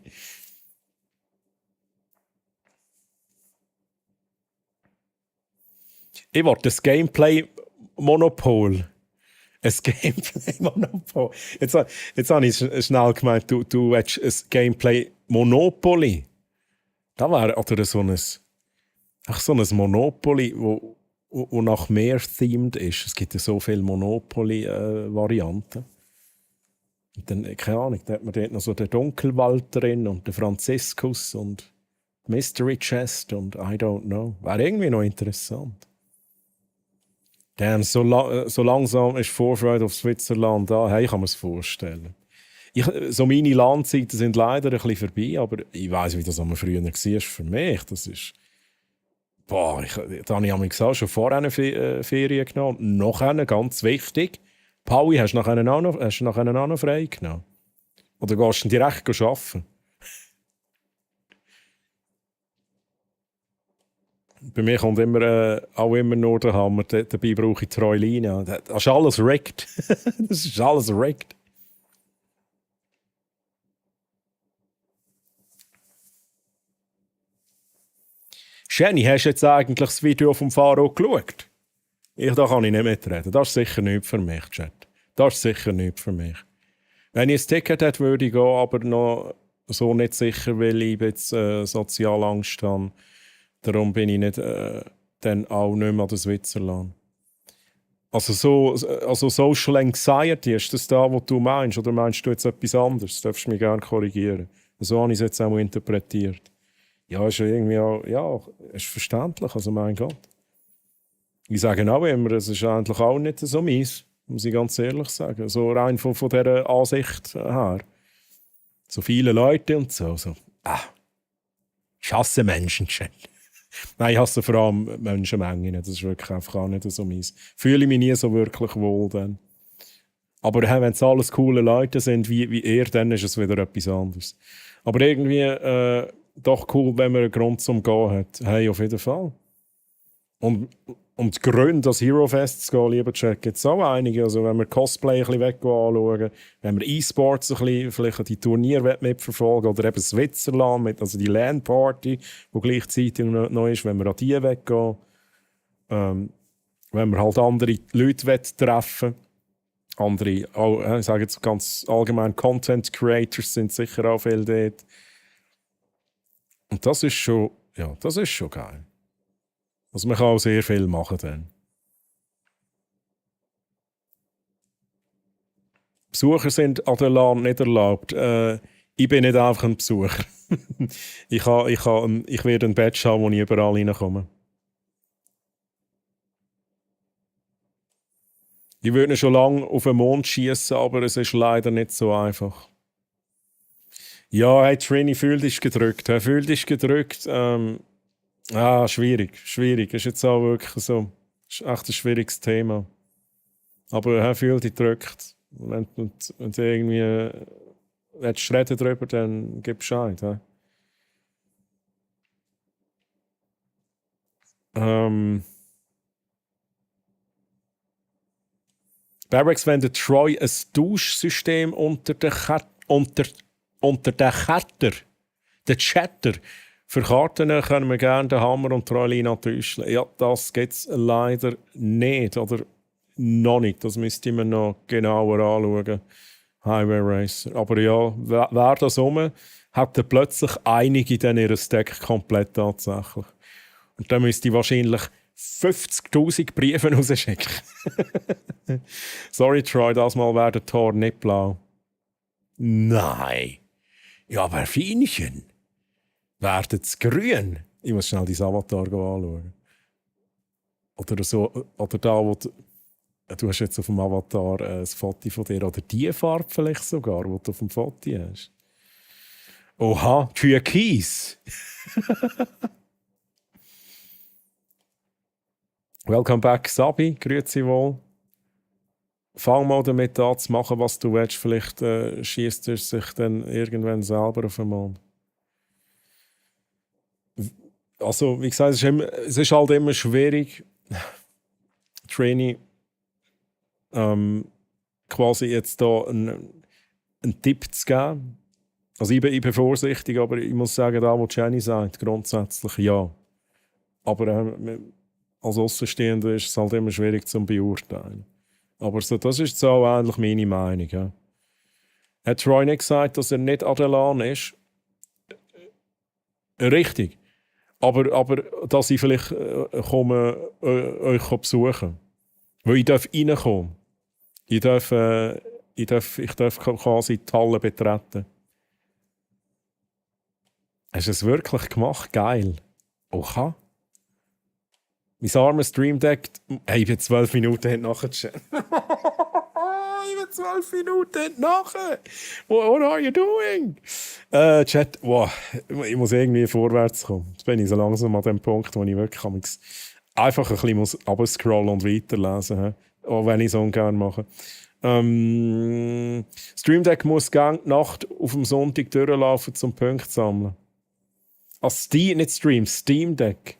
Ich wollte das Gameplay-Monopol. Ein Gameplay-Monopol. Jetzt habe ich schnell gemeint, du willst ein Gameplay-Monopoly. Da wäre oder so ein Monopoly, wo nach mehr themed ist. Es gibt ja so viele Monopoly-Varianten. Und dann, keine Ahnung, da hat man dort noch so den Dunkelwald drin und den Franziskus und Mystery Chest und I don't know. Wäre irgendwie noch interessant. Damn, so langsam ist Vorfreude auf Switzerland da. Hey, ich kann mir es vorstellen. So meine Landzeiten sind leider ein bisschen vorbei, aber ich weiss, wie das am früher war für mich. Das ist... Boah, da habe ich auch schon vorher eine Ferien genommen. Noch eine, ganz wichtig. Pauli, hast du nachher auch noch frei genommen? Oder gehst du direkt arbeiten? Bei mir kommt auch immer nur der Hammer. Dabei brauche ich Treuline. Das ist alles rigged. Das ist alles rigged. Jenny, hast du jetzt eigentlich das Video vom Faro geschaut? Da kann ich nicht mitreden. Das ist sicher nichts für mich, Chat. Das ist sicher nichts für mich. Wenn ich ein Ticket hätte, würde ich gehen, aber noch so nicht sicher, weil ich jetzt Sozialangst habe. Darum bin ich nicht, dann auch nicht mehr an der Switzerland. Also Social Anxiety, ist das da, was du meinst? Oder meinst du jetzt etwas anderes? Du darfst mich gerne korrigieren. So habe ich es jetzt auch interpretiert. Ja, ist ja irgendwie auch, ja, ist verständlich, also mein Gott. Ich sage auch immer, es ist eigentlich auch nicht so mies, muss ich ganz ehrlich sagen. So rein von dieser Ansicht her. So viele Leute und so. Ich hasse Menschen. Nein, ich hasse vor allem Menschenmengen. Das ist wirklich einfach auch nicht so mies. Fühle ich mich nie so wirklich wohl dann. Aber wenn es alles coole Leute sind, wie er, dann ist es wieder etwas anderes. Aber irgendwie doch cool, wenn man einen Grund zum Gehen hat. Hey, auf jeden Fall. Und Gründe, das Hero Fest zu gehen, lieber Chat, gibt es auch einige. Also wenn wir Cosplay ein bisschen anschauen, wenn wir E-Sports ein bisschen, vielleicht die Turniere mitverfolgen oder eben Switzerland, also die LAN-Party, die gleichzeitig noch ist, wenn wir an die weggehen. Wenn wir halt andere Leute treffen andere, auch, ich sage jetzt ganz allgemein, Content Creators sind sicher auch viel dort. Und das ist schon geil. Also man kann auch sehr viel machen dann. Besucher sind an der LAN nicht erlaubt. Ich bin nicht einfach ein Besucher. ich werde ein Badge haben, wo ich überall reinkomme. Ich würde schon lange auf den Mond schießen, aber es ist leider nicht so einfach. Ja, hey, Trini, fühl dich gedrückt. Fühl dich gedrückt. Schwierig. Ist jetzt auch wirklich so. Ist echt ein schwieriges Thema. Aber fühl dich gedrückt. Wenn du irgendwie willst reden darüber, dann gib Bescheid. Barracks wendet Troy ein Duschsystem unter den Chatter. Für Karten können wir gerne den Hammer und die Trollina täuschen. Ja, das gibt es leider nicht. Oder noch nicht. Das müsste man noch genauer anschauen. Highway Racer. Aber ja, wer das hat dann plötzlich einige in ihrem Stack komplett tatsächlich. Und dann müsste ich wahrscheinlich 50'000 Briefe rausschicken. Sorry, Troy, das Mal wäre der Tor nicht blau. Nein. Ja, aber Fienchen. Werden es grün? Ich muss schnell dein Avatar anschauen. Oder so, oder da, wo du hast jetzt auf dem Avatar ein Foto von dir, oder die Farbe vielleicht sogar, die du auf dem Foto hast. Oha, Türkis. Welcome back, Sabi. Grüezi wohl. Fang mal damit an zu machen, was du willst. Vielleicht schießt er sich dann irgendwann selber auf den Mond. Also, wie gesagt, es ist halt immer schwierig, Trainee quasi jetzt da einen Tipp zu geben. Also ich bin vorsichtig, aber ich muss sagen, da was Jenny sagt, grundsätzlich ja. Aber als Außenstehender ist es halt immer schwierig zu beurteilen. Aber so, das ist so auch eigentlich meine Meinung. Ja. Hat Troy nicht gesagt, dass er nicht an der LAN ist? Richtig. Aber dass ich vielleicht euch besuchen. Weil ich darf reinkommen. Ich darf quasi die Halle betreten. Hast du es wirklich gemacht? Geil. Oha. Mein armes Stream Deck. Hey, ich bin 12 Minuten nachher. Ich bin 12 Minuten nachher. What are you doing? Chat, wow. Ich muss irgendwie vorwärts kommen. Jetzt bin ich so langsam an dem Punkt, wo ich wirklich einfach ein bisschen runterscrollen und weiterlesen muss. Auch wenn ich es ungern mache. Stream Deck muss die Nacht auf dem Sonntag durchlaufen, zum Punkte sammeln. Nicht Steam Deck.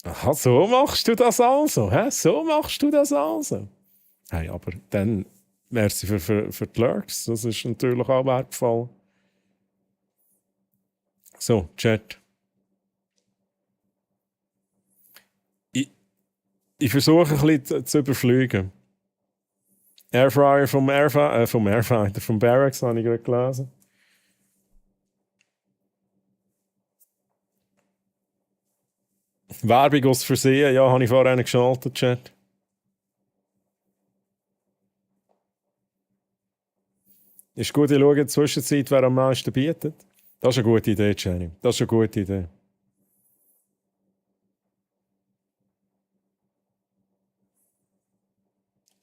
Aha, so machst du das also. Hä? So machst du das also. Hey, aber dann merci für die Lurks. Das ist natürlich auch wertvoll. So, Chat. Ich versuche ein bisschen zu überfliegen. Airfryer vom Barracks habe ich gerade gelesen. Werbung aus Versehen, ja, habe ich vorher einen geschaltet, Chat. Ist gut, ich schaue in der Zwischenzeit, wer am meisten bietet. Das ist eine gute Idee, Jenny. Das ist eine gute Idee.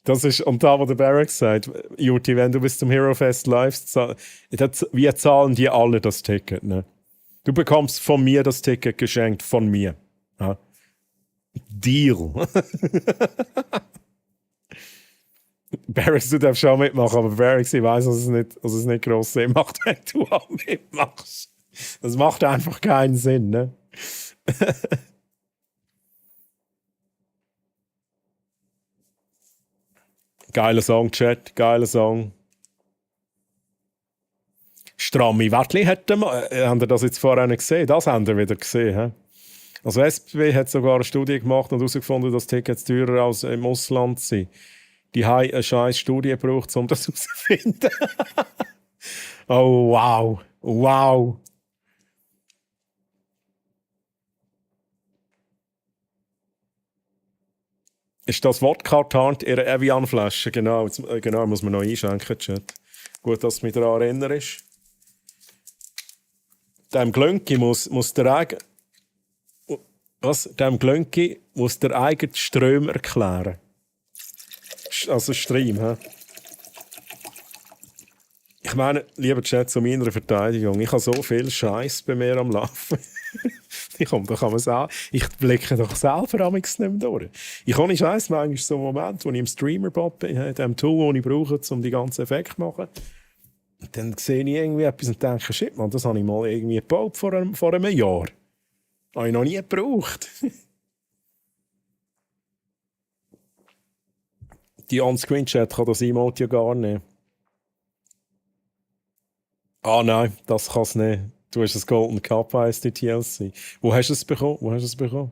Das ist, und da, wo der Barrack sagt, Juti, wenn du bis zum Hero Fest live wir zahlen dir alle das Ticket. Ne? Du bekommst von mir das Ticket geschenkt, von mir. Ja? Deal. Barracks, du darfst schon mitmachen, aber Barracks, ich weiss, dass es nicht gross Sinn macht, wenn du auch mitmachst. Das macht einfach keinen Sinn, ne? Geiler Song, Chat, geiler Song. Stramme Wettli habt ihr das jetzt vorher nicht gesehen? Das habt ihr wieder gesehen, he? Also SBB hat sogar eine Studie gemacht und herausgefunden, dass Tickets teurer als im Ausland sind. Die haben eine scheiß Studie gebraucht, um das herauszufinden. Oh, wow. Wow. Ist das Wodka tarnt ihre Evian-Flasche? Genau, genau, muss man noch einschenken, Chat. Gut, dass du mich daran erinnerst. Dem Glönki muss der eigene... Was? Dem Glönki muss der eigene Ström erklären. Also Stream, hä? Ich meine, lieber Chat, zu meiner Verteidigung, ich habe so viel Scheiß bei mir am Laufen. Ich blicke doch selber nicht mehr durch. Ich habe Scheiß, manchmal so einen Moment, wo ich im Streamer-Bot bin, in dem Tool, das ich brauche, um die ganzen Effekte zu machen. Und dann sehe ich irgendwie etwas und denke, shit, man, das habe ich mal irgendwie gebaut vor einem Jahr. Das habe ich noch nie gebraucht. Die On-Screen-Chat kann das Emote ja gar nicht. Ah nein, das kann es nicht. Du hast das Golden Cup, heisst die TLC. Wo hast du es bekommen?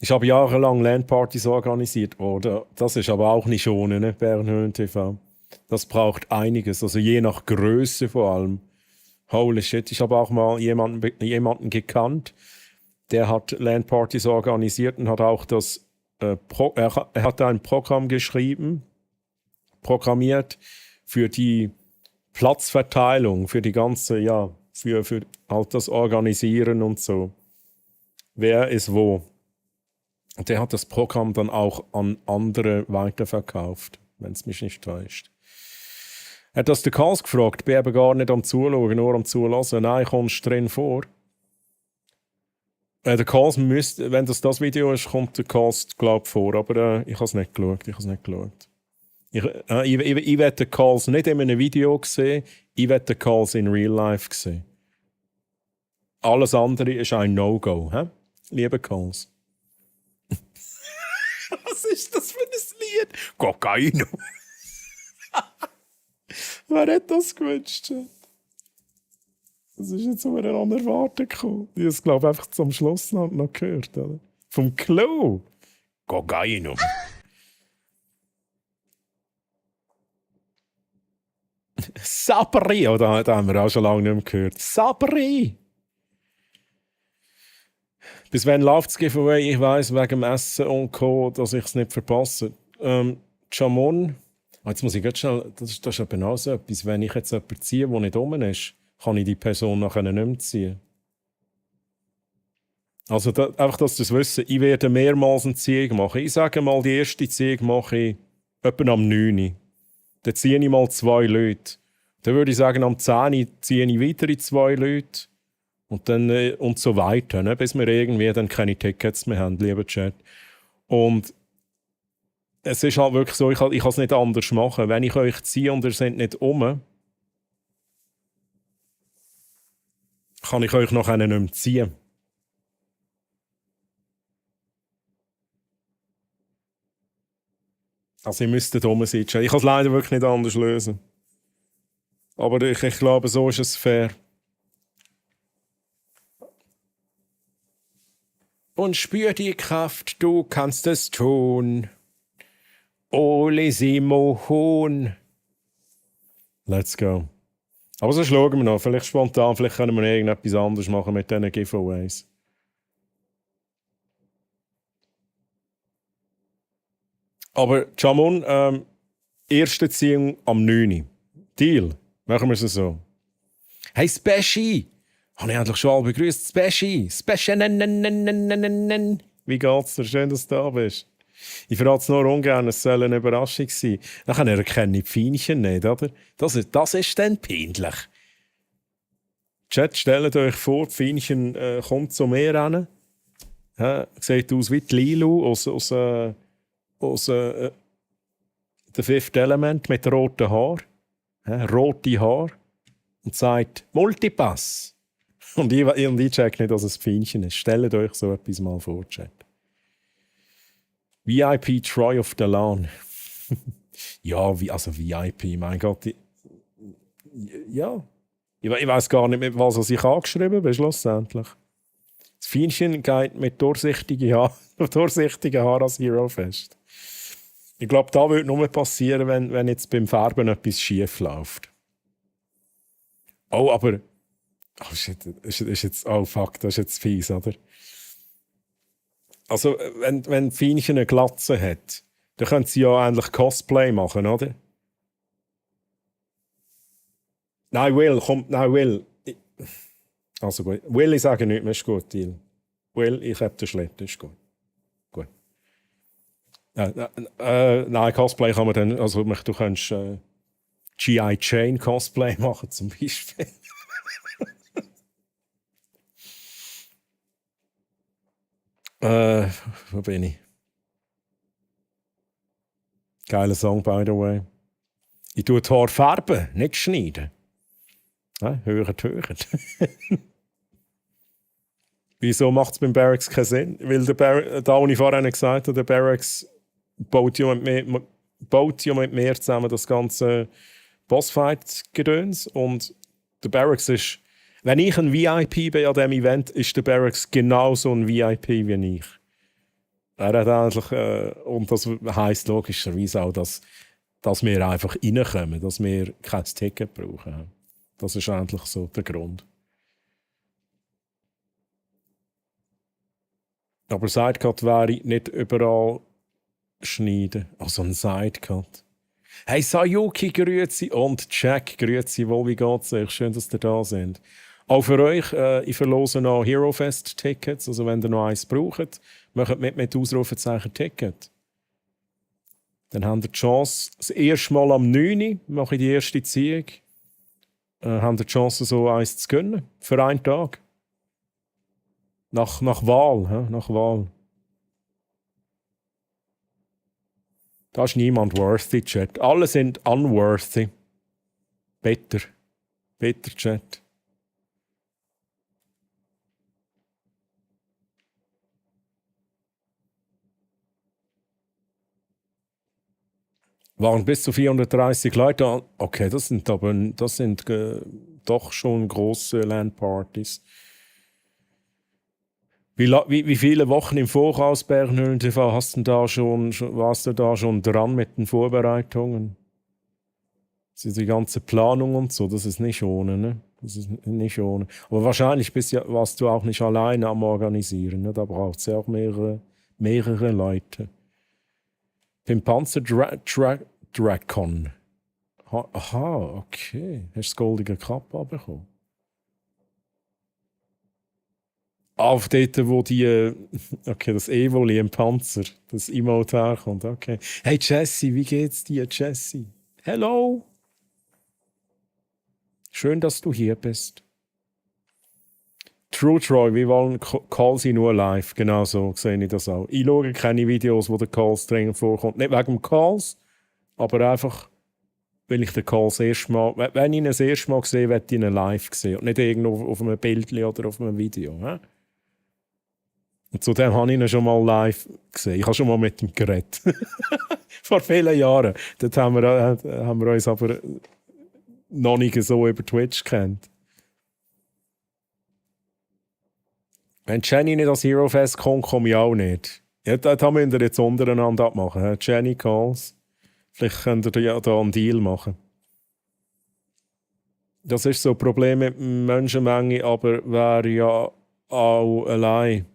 Ich habe jahrelang LAN-Partys organisiert worden. Das ist aber auch nicht ohne, ne? Bernhöhen TV. Das braucht einiges, also je nach Größe vor allem. Holy shit, ich habe auch mal jemanden gekannt, der hat LAN-Partys organisiert und hat auch das er hat ein Programm programmiert für die Platzverteilung, für die ganze, ja, für halt das Organisieren und so. Wer ist wo? Und der hat das Programm dann auch an andere weiterverkauft, wenn es mich nicht täuscht. Er hat das der Karls gefragt, bin eben gar nicht am Zuschauen, nur am Zulassen. Nein, kommst drin vor. Der Karls müsste, wenn das Video ist, kommt der Karls, glaube ich, vor. Aber ich habe es nicht geschaut. Ich werde den Karls nicht in einem Video sehen, ich werde den Karls in Real Life sehen. Alles andere ist ein No-Go, liebe Karls. Was ist das für ein Lied? Kokaino. Wer hat das gewünscht? Das ist jetzt so eine andere Erwartung gekommen. Die ist, glaube ich, einfach zum Schluss noch gehört. Oder? Vom Klo. Kokaino. Sabri, oder? Da haben wir auch schon lange nicht mehr gehört. Sabri! Bis wann läuft das Giveaway? Ich weiss, wegen dem Essen und Co., dass ich es nicht verpasse. Jamon. Jetzt muss ich ganz schnell, das ist eben auch so etwas. Wenn ich jetzt jemanden ziehe, der nicht rum ist, kann ich die Person nachher nicht mehr ziehen. Also einfach, dass ihr es wisst, ich werde mehrmals eine Ziehung machen. Ich sage mal, die erste Ziehung mache ich etwa am 9 Uhr. Dann ziehe ich mal 2 Leute. Dann würde ich sagen, am 10 Uhr ziehe ich weitere 2 Leute. Und dann und so weiter, ne? Bis wir irgendwie dann keine Tickets mehr haben, lieber Chat. Und es ist halt wirklich so, ich kann es nicht anders machen. Wenn ich euch ziehe und ihr seid nicht kann ich euch noch nicht mehr ziehen. Also ihr müsstet sein. Ich kann es leider wirklich nicht anders lösen. Aber ich glaube, so ist es fair. Und spür die Kraft, du kannst es tun. Ole Simo Hohn. Let's go. Aber so schauen wir noch. Vielleicht spontan, vielleicht können wir irgendetwas anderes machen mit diesen Giveaways. Aber Jamon, erste Ziehung am 9. Deal. Machen wir es so. Hey, Speshi! Habe ich endlich schon alle begrüßt? Speshi! Speshi! Wie geht's dir? Schön, dass du da bist. Ich verrate es nur ungern, es soll eine Überraschung sein. Dann erkenne ich die Feinchen nicht, oder? Das ist dann peinlich. Chat, stellt euch vor, die Feinchen kommt zu mir hin. Sieht aus wie die Lilu aus The Fifth Element mit roten Haar. Rote Haar. Und sagt Multipass. Und ich check nicht, dass es Feinchen ist. Stellt euch so etwas mal vor, Chat. VIP Troy of the Lawn. Ja, also VIP, mein Gott. Ja. Ich weiß gar nicht, mit was ich angeschrieben bin, schlussendlich. Das Feinchen geht mit durchsichtigen Haaren als Hero Fest. Ich glaube, da würde nur passieren, wenn jetzt beim Färben etwas schief läuft. Oh, aber. Oh, ist jetzt, oh fuck, das ist jetzt fies, oder? Also, wenn Feinchen eine Glatze hat, dann können sie ja eigentlich Cosplay machen, oder? Nein, Will. Also gut. Will, ich sage nichts mehr, ist gut, Deal. Will, ich habe den Schlitten, ist gut. Nein, Cosplay kann man dann, also du kannst G.I. Jane Cosplay machen, zum Beispiel. Wo bin ich? Geiler Song, by the way. Ich tue die Haare färben, nicht schneiden. Hört. Wieso macht es beim Barracks keinen Sinn? Weil da, wo ich vorhin gesagt habe, der Barracks baut ja mit mir zusammen das ganze Bossfight-Gedöns. Und der Barracks ist, wenn ich ein VIP bin an diesem Event, ist der Barracks genauso ein VIP wie ich. Er hat eigentlich, und das heisst logischerweise auch, dass wir einfach reinkommen, dass wir kein Ticket brauchen. Das ist eigentlich so der Grund. Aber Sidecut wäre nicht überall schneiden. Also ein Sidecut. Hey Sayuki, grüezi und Jack, grüezi wohl, wie geht's euch? Schön, dass ihr da sind. Auch für euch, ich verlose noch Hero Fest Tickets, also wenn ihr noch eins braucht, macht mit Ausrufezeichen Ticket. Dann habt ihr die Chance, das erste Mal am 9. mache ich die erste Ziehung, habt ihr die Chance, so eins zu gönnen, für einen Tag. Nach Wahl, nach Wahl. Da ist niemand worthy, Chat. Alle sind unworthy. Bitter, Chat. Waren bis zu 430 Leute. Okay, das sind doch schon große LAN-Partys. Wie viele Wochen im Voraus, Bernhöhlen TV, warst du da schon dran mit den Vorbereitungen? Die ganze Planung und so, das ist nicht ohne, ne? Das ist nicht ohne. Aber wahrscheinlich warst du auch nicht alleine am Organisieren, ne? Da braucht es ja auch mehrere Leute. Beim Panzer Dracon. Aha, okay. Hast du das goldige Kappa bekommen? Auf dort, wo das Evoli im Panzer, das Emote herkommt. Okay. Hey Jessie, wie geht's dir, Jessie? Hello! Schön, dass du hier bist. True Troy, wir wollen Calls nur live. Genau so sehe ich das auch. Ich schaue keine Videos, wo der Calls dringend vorkommt. Nicht wegen dem Calls, aber einfach, weil ich den Calls wenn ich ihn das erste Mal sehe, will ich ihn live sehen. Und nicht irgendwo auf einem Bild oder auf einem Video. He? Und zudem habe ich ihn schon mal live gesehen. Ich habe schon mal mit ihm geredet. Vor vielen Jahren. Dort haben wir uns aber noch nicht so über Twitch kennt. Wenn Jenny nicht als Hero Fest kommt, komme ich auch nicht. Ja, das müsst ihr jetzt untereinander abmachen. Jenny Calls. Vielleicht könnt ihr ja da einen Deal machen. Das ist so ein Problem mit Menschenmenge, aber wäre auch allein,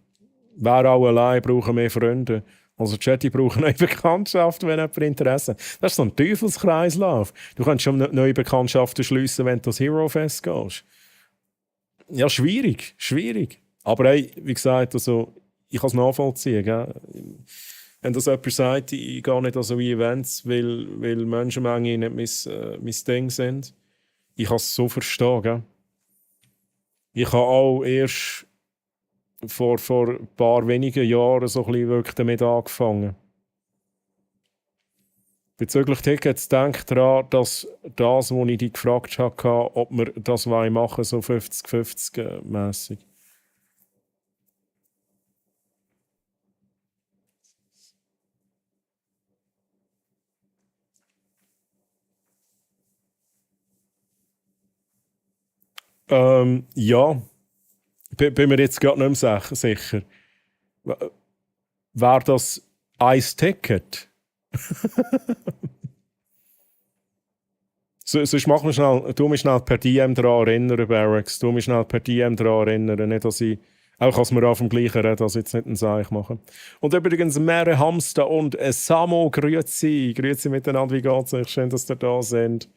brauchen mehr Freunde. Also Chat, ich brauche neue Bekanntschaften, wenn jemand Interesse hat. Das ist so ein Teufelskreislauf. Du kannst schon neue Bekanntschaften schliessen, wenn du ans Hero Fest gehst. Ja, schwierig. Aber hey, wie gesagt, also, ich kann es nachvollziehen. Gell? Wenn das jemand sagt, ich gehe nicht an so Events, weil Menschenmengen nicht mein Ding sind, ich kann es so verstehen. Gell? Ich habe auch erst vor ein paar wenigen Jahren so ein bisschen wirklich damit angefangen. Bezüglich Tickets, denk daran, dass das, was ich dich gefragt habe, ob wir das machen wollen, so 50-50 mässig. Ja, bin mir jetzt gerade nicht mehr sicher. Wäre das ein Ticket? Sonst mach mir schnell, tu mich schnell per DM daran erinnern, Barracks. Tu mich schnell per DM daran erinnern. Nicht, dass ich, auch als wir auf dem gleichen reden, dass ich jetzt nicht ein Seich machen. Und übrigens, Mere Hamster und Samo, grüezi. Grüezi miteinander, wie geht's euch? Schön, dass ihr da seid.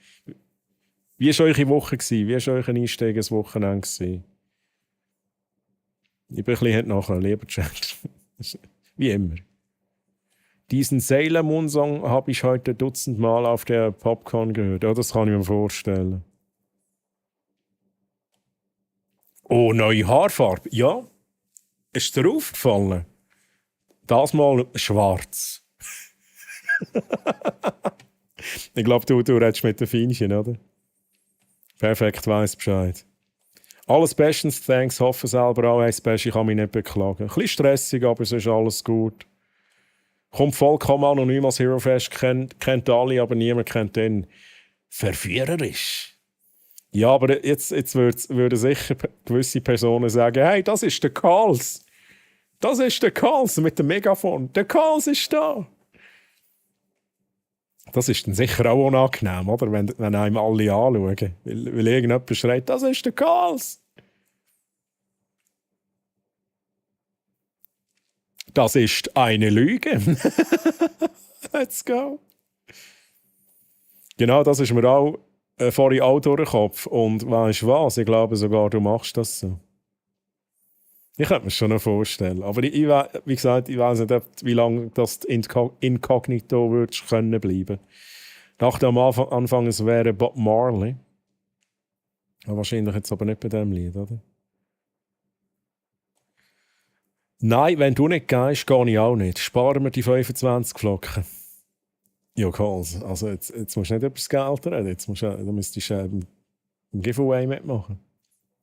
Wie war eure Woche? Wie war euer Einstieg ins Wochenende? Ich bin ein bisschen nachher, lieber Chat. Wie immer. Diesen Sailor Moon Song habe ich heute dutzendmal auf der Popcorn gehört. Ja, das kann ich mir vorstellen. Oh, neue Haarfarbe. Ja. Ist dir aufgefallen? Das mal schwarz. Ich glaube, du redest mit den Feinchen, oder? Perfekt, weiss Bescheid. Alles bestens, thanks. Hoffe selber auch ein Special. Ich kann mich nicht beklagen. Ein bisschen stressig, aber es ist alles gut. Kommt vollkommen anonym als Hero Fest, kennt alle, aber niemand kennt den. Verführerisch. Ja, aber jetzt würden sicher gewisse Personen sagen, hey, das ist der Karls. Das ist der Karls mit dem Megafon. Der Karls ist da. Das ist dann sicher auch unangenehm, oder? Wenn einem alle anschauen. Weil irgendjemand schreit, das ist der Karls. Das ist eine Lüge. Let's go. Genau, das ist mir auch vorhin auch durch den Kopf. Und weißt du was? Ich glaube sogar, du machst das so. Ich könnte mir schon noch vorstellen. Aber wie gesagt, ich weiß nicht, wie lange das inkognito würdest können bleiben. Dachte am Anfang, es wäre Bob Marley. Ja, wahrscheinlich jetzt aber nicht bei dem Lied, oder? Nein, wenn du nicht gehst, gehe ich auch nicht. Sparen wir die 25 Flocken. Ja, Karls. Also jetzt musst du nicht über das Geld reden. Jetzt müsstest du im Giveaway mitmachen.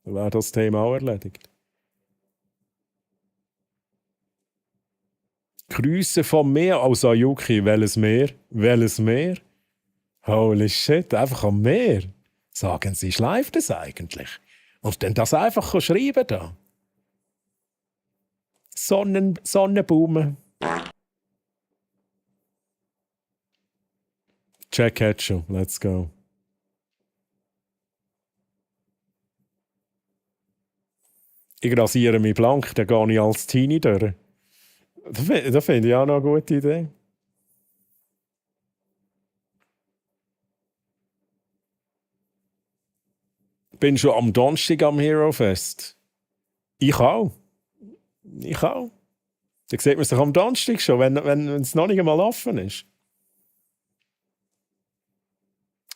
Dann wäre das Thema auch erledigt. Grüße vom Meer aus Ayuki. Welches Meer? Welches Meer? Holy shit, einfach am Meer. Sagen Sie, schleift es eigentlich? Und dann das einfach schreiben da. Sonnenblumen. Jack Hatchell, let's go. Ich rasiere mich blank, dann gehe ich als Teenie durch. Das finde ich auch noch eine gute Idee. Bin schon am Donnerstag am Hero Fest. Ich auch. Da sieht man sich am Donnerstag schon, wenn es noch nicht einmal offen ist.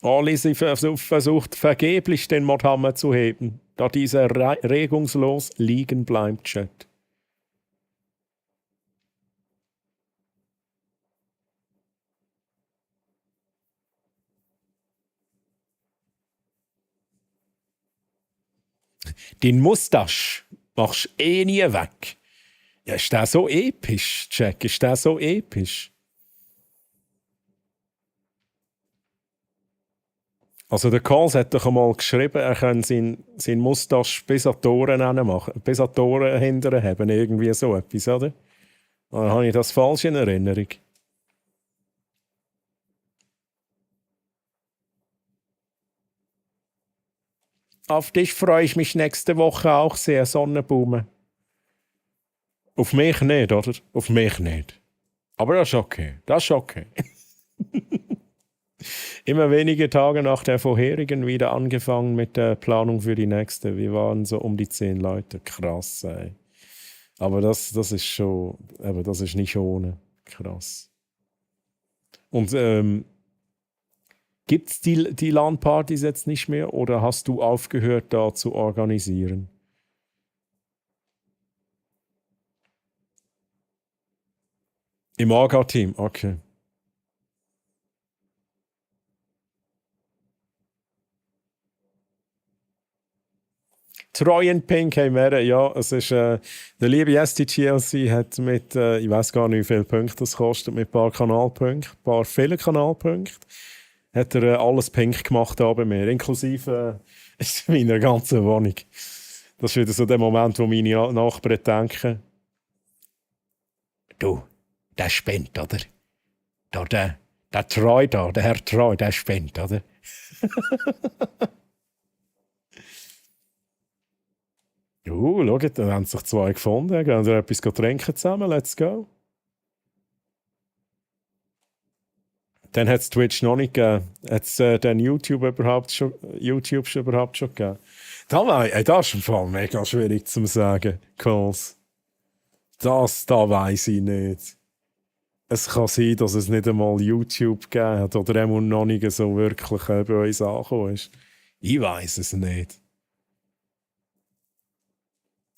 Ali versucht vergeblich den Mordhammer zu heben, da dieser regungslos liegen bleibt, Chat. Den Mustache machst du eh nie weg. Ja, ist der so episch, Jack? Ist der so episch? Also der Karls hat doch einmal geschrieben, er kann seinen Mustache bis an die Ohren machen, bis an die Ohren hinterher haben, irgendwie so etwas, oder? Oder habe ich das falsch in Erinnerung? Auf dich freue ich mich nächste Woche auch sehr, Sonnenblume. Auf mich nicht, oder? Auf mich nicht. Aber das ist okay. Das ist okay. Immer wenige Tage nach der vorherigen wieder angefangen mit der Planung für die nächste. Wir waren so um die 10 Leute. Krass, ey. Aber das ist schon, aber das ist nicht ohne. Krass. Und gibt es die LAN-Partys jetzt nicht mehr oder hast du aufgehört, da zu organisieren? Im AGA-Team, okay. Troy and Pink haben wir, ja, es ist, der liebe STGLC hat mit, ich weiß gar nicht, wie viele Punkte das kostet, mit ein paar Kanalpunkten, ein paar viele Kanalpunkte, hat er alles pink gemacht da bei mir, inklusive meiner ganzen Wohnung. Das ist wieder so der Moment, wo meine Nachbarn denken, du, der spinnt, oder? Der Troy da, der Herr Troy, der spinnt, oder? Schaut, dann haben sich 2 gefunden, gehen wir etwas trinken zusammen, let's go. Dann hat es Twitch noch nicht gegeben. Hat es dann YouTube schon gegeben? Das ist im Fall mega schwierig zu sagen, Calls. Das weiss ich nicht. Es kann sein, dass es nicht einmal YouTube gegeben hat oder er noch nicht so wirklich bei uns angekommen ist. Ich weiss es nicht.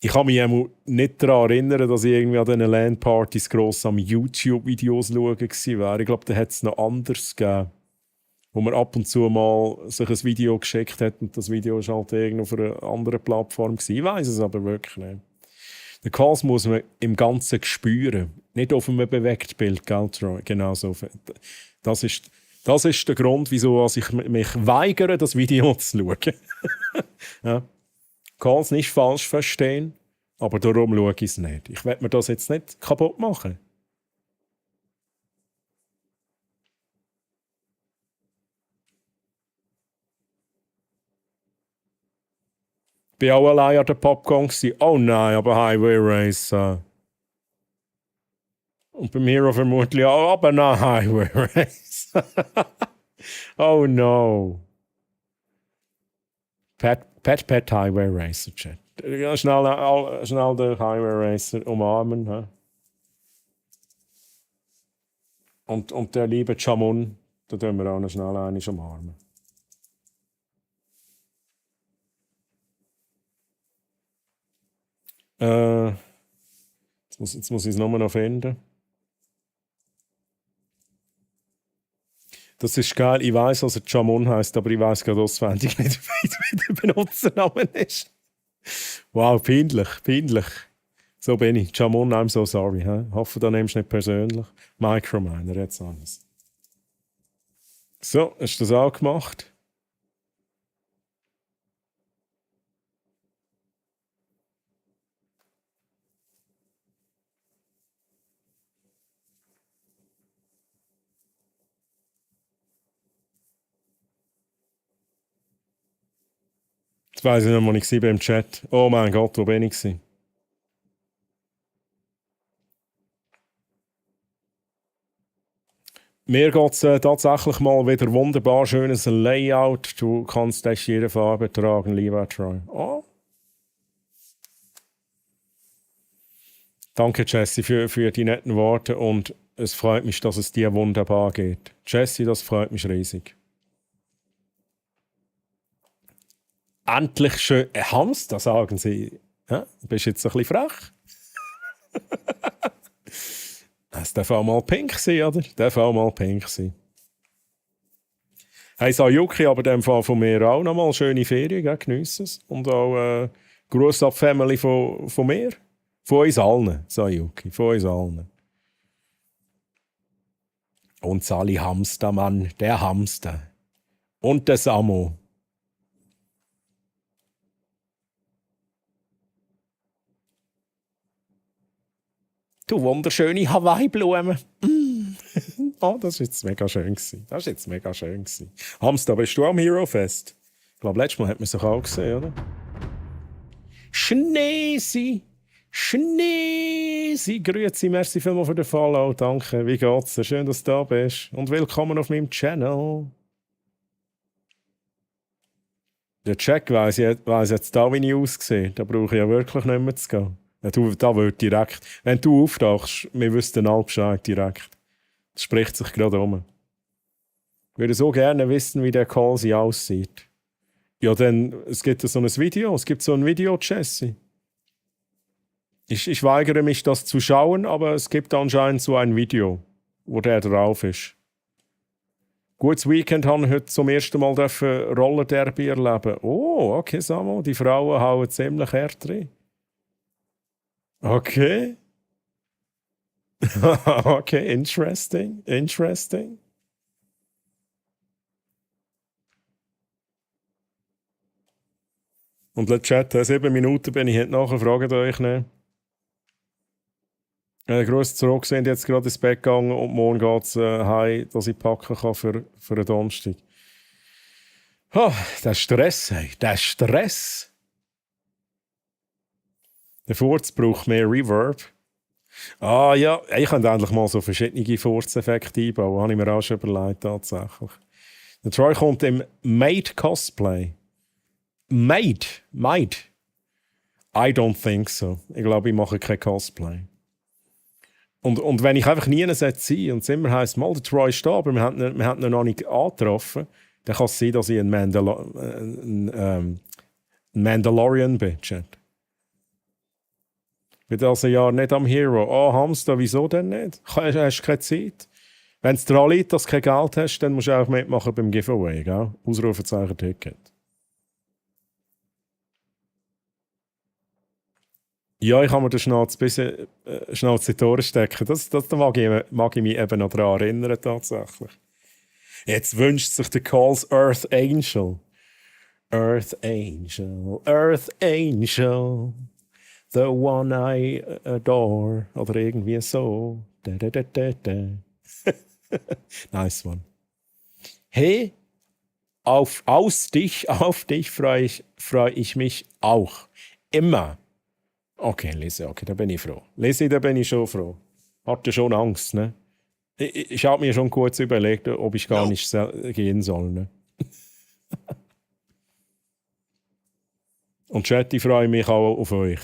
Ich kann mich nicht daran erinnern, dass ich irgendwie an diesen LAN-Partys gross am YouTube-Videos schauen war. Ich glaube, da hat es noch anders gegeben. Wo man ab und zu mal sich ein Video geschickt hat und das Video war halt irgendwo auf einer anderen Plattform gewesen. Ich weiss es aber wirklich nicht. Den Calls muss man im Ganzen spüren. Nicht auf einem bewegten Bild, gell, Troy? Genau so. Das ist der Grund, wieso ich mich weigere, das Video zu schauen. Ja. Calls nicht falsch verstehen, aber darum schaue ich es nicht. Ich werde mir das jetzt nicht kaputt machen. Ich war auch allein an der Popcorn. Oh nein, aber Highway Racer. Und bei mir vermutlich auch, aber nein, Highway Racer. Oh no. Pet Highway Racer, Chat. Schnell den Highway Racer umarmen. He? Und der liebe Chamun, da tun wir auch noch schnell einen umarmen. Jetzt muss ich es nochmal noch finden. Das ist geil. Ich weiss, was Jamon heisst, aber ich weiss gerade auswendig nicht, wie der Benutzername ist. Wow, peinlich. So bin ich. Jamon, I'm so sorry. He? Hoffe, da nimmst du nicht persönlich. Microminer, jetzt alles. So, ist das auch gemacht? Jetzt weiss ich nicht, wo ich war im Chat. Oh mein Gott, wo bin ich? Mir geht es tatsächlich mal wieder wunderbar schönes Layout. Du kannst das jede Farbe tragen, lieber Troy. Oh. Danke, Jessie, für die netten Worte und es freut mich, dass es dir wunderbar geht. Jessie, das freut mich riesig. Endlich schön. Hamster, sagen sie. Ja, bist jetzt ein bisschen frech? Es darf auch mal pink sein, oder? Darf auch mal pink sein. Hey, Sayuki, aber in dem Fall von mir auch nochmal schöne Ferien, gell? Geniessen es. Und auch Gruß an die Family von mir. Von uns allen, Sayuki, von uns allen. Und Sally Hamster, Mann, der Hamster. Und der Samo. Du wunderschöne Hawaii-Blume. Oh, das war jetzt mega schön. Hamster, bist du am Hero Fest? Ich glaube, letztes Mal hat man sich auch gesehen, oder? Schneesi. Schneesi, grüezi, merci vielmals für den Follow, danke. Wie geht's dir? Schön, dass du da bist. Und willkommen auf meinem Channel. Der Check weiss jetzt da, wie ich aussehe. Da brauche ich ja wirklich nicht mehr zu gehen. Ja, da wird direkt. Wenn du auftauchst, wir wüssten alle Bescheid direkt. Das spricht sich gerade um. Ich würde so gerne wissen, wie der Calsi aussieht. Ja, denn es gibt so ein Video. Es gibt so ein Video, Jesse. Ich weigere mich, das zu schauen, aber es gibt anscheinend so ein Video, wo der drauf ist. Gutes Weekend haben wir heute zum ersten Mal Rollerderby erleben. Oh, okay, Samo, die Frauen hauen ziemlich hart rein. Okay. Okay, interesting. Und let's Chat, 7 Minuten bin ich heute nachher, fragt euch nicht. Grüß zurück, sind jetzt gerade ins Bett gegangen und morgen geht es heim, dass ich packen kann für den Donnerstag. Oh, der Stress, hey, der Stress. Der Furz braucht mehr Reverb. Ah ja, ich könnte endlich mal so verschiedene Furzeffekte einbauen, habe ich mir auch schon überlegt, tatsächlich. Der Troy kommt im Maid-Cosplay. Maid? I don't think so. Ich glaube, ich mache kein Cosplay. Und wenn ich einfach nie sein und es immer heisst, mal der Troy ist da, aber wir haben ihn noch nicht angetroffen, dann kann es sein, dass ich ein Mandalorian bin. Chat. Ich bin also ja nicht am Hero. Oh, Hamster, wieso denn nicht? Hast du keine Zeit? Wenn es daran liegt, dass du kein Geld hast, dann musst du auch mitmachen beim Giveaway. Gell? Ausrufezeichen Ticket. Ja, ich kann mir den Schnauze ein bisschen Schnauze in die Ohren stecken. Da mag ich mich eben noch daran erinnern, tatsächlich. Jetzt wünscht sich der Calls Earth Angel. Earth Angel, the one I adore. Oder irgendwie so. Nice one. Hey, auf dich freue ich mich auch. Immer. Okay, Lise, okay, da bin ich froh. Lise, da bin ich schon froh. Hatte schon Angst, ne? Ich habe mir schon kurz überlegt, ob ich gar nicht gehen soll, ne? Und Chat, ich freue mich auch auf euch.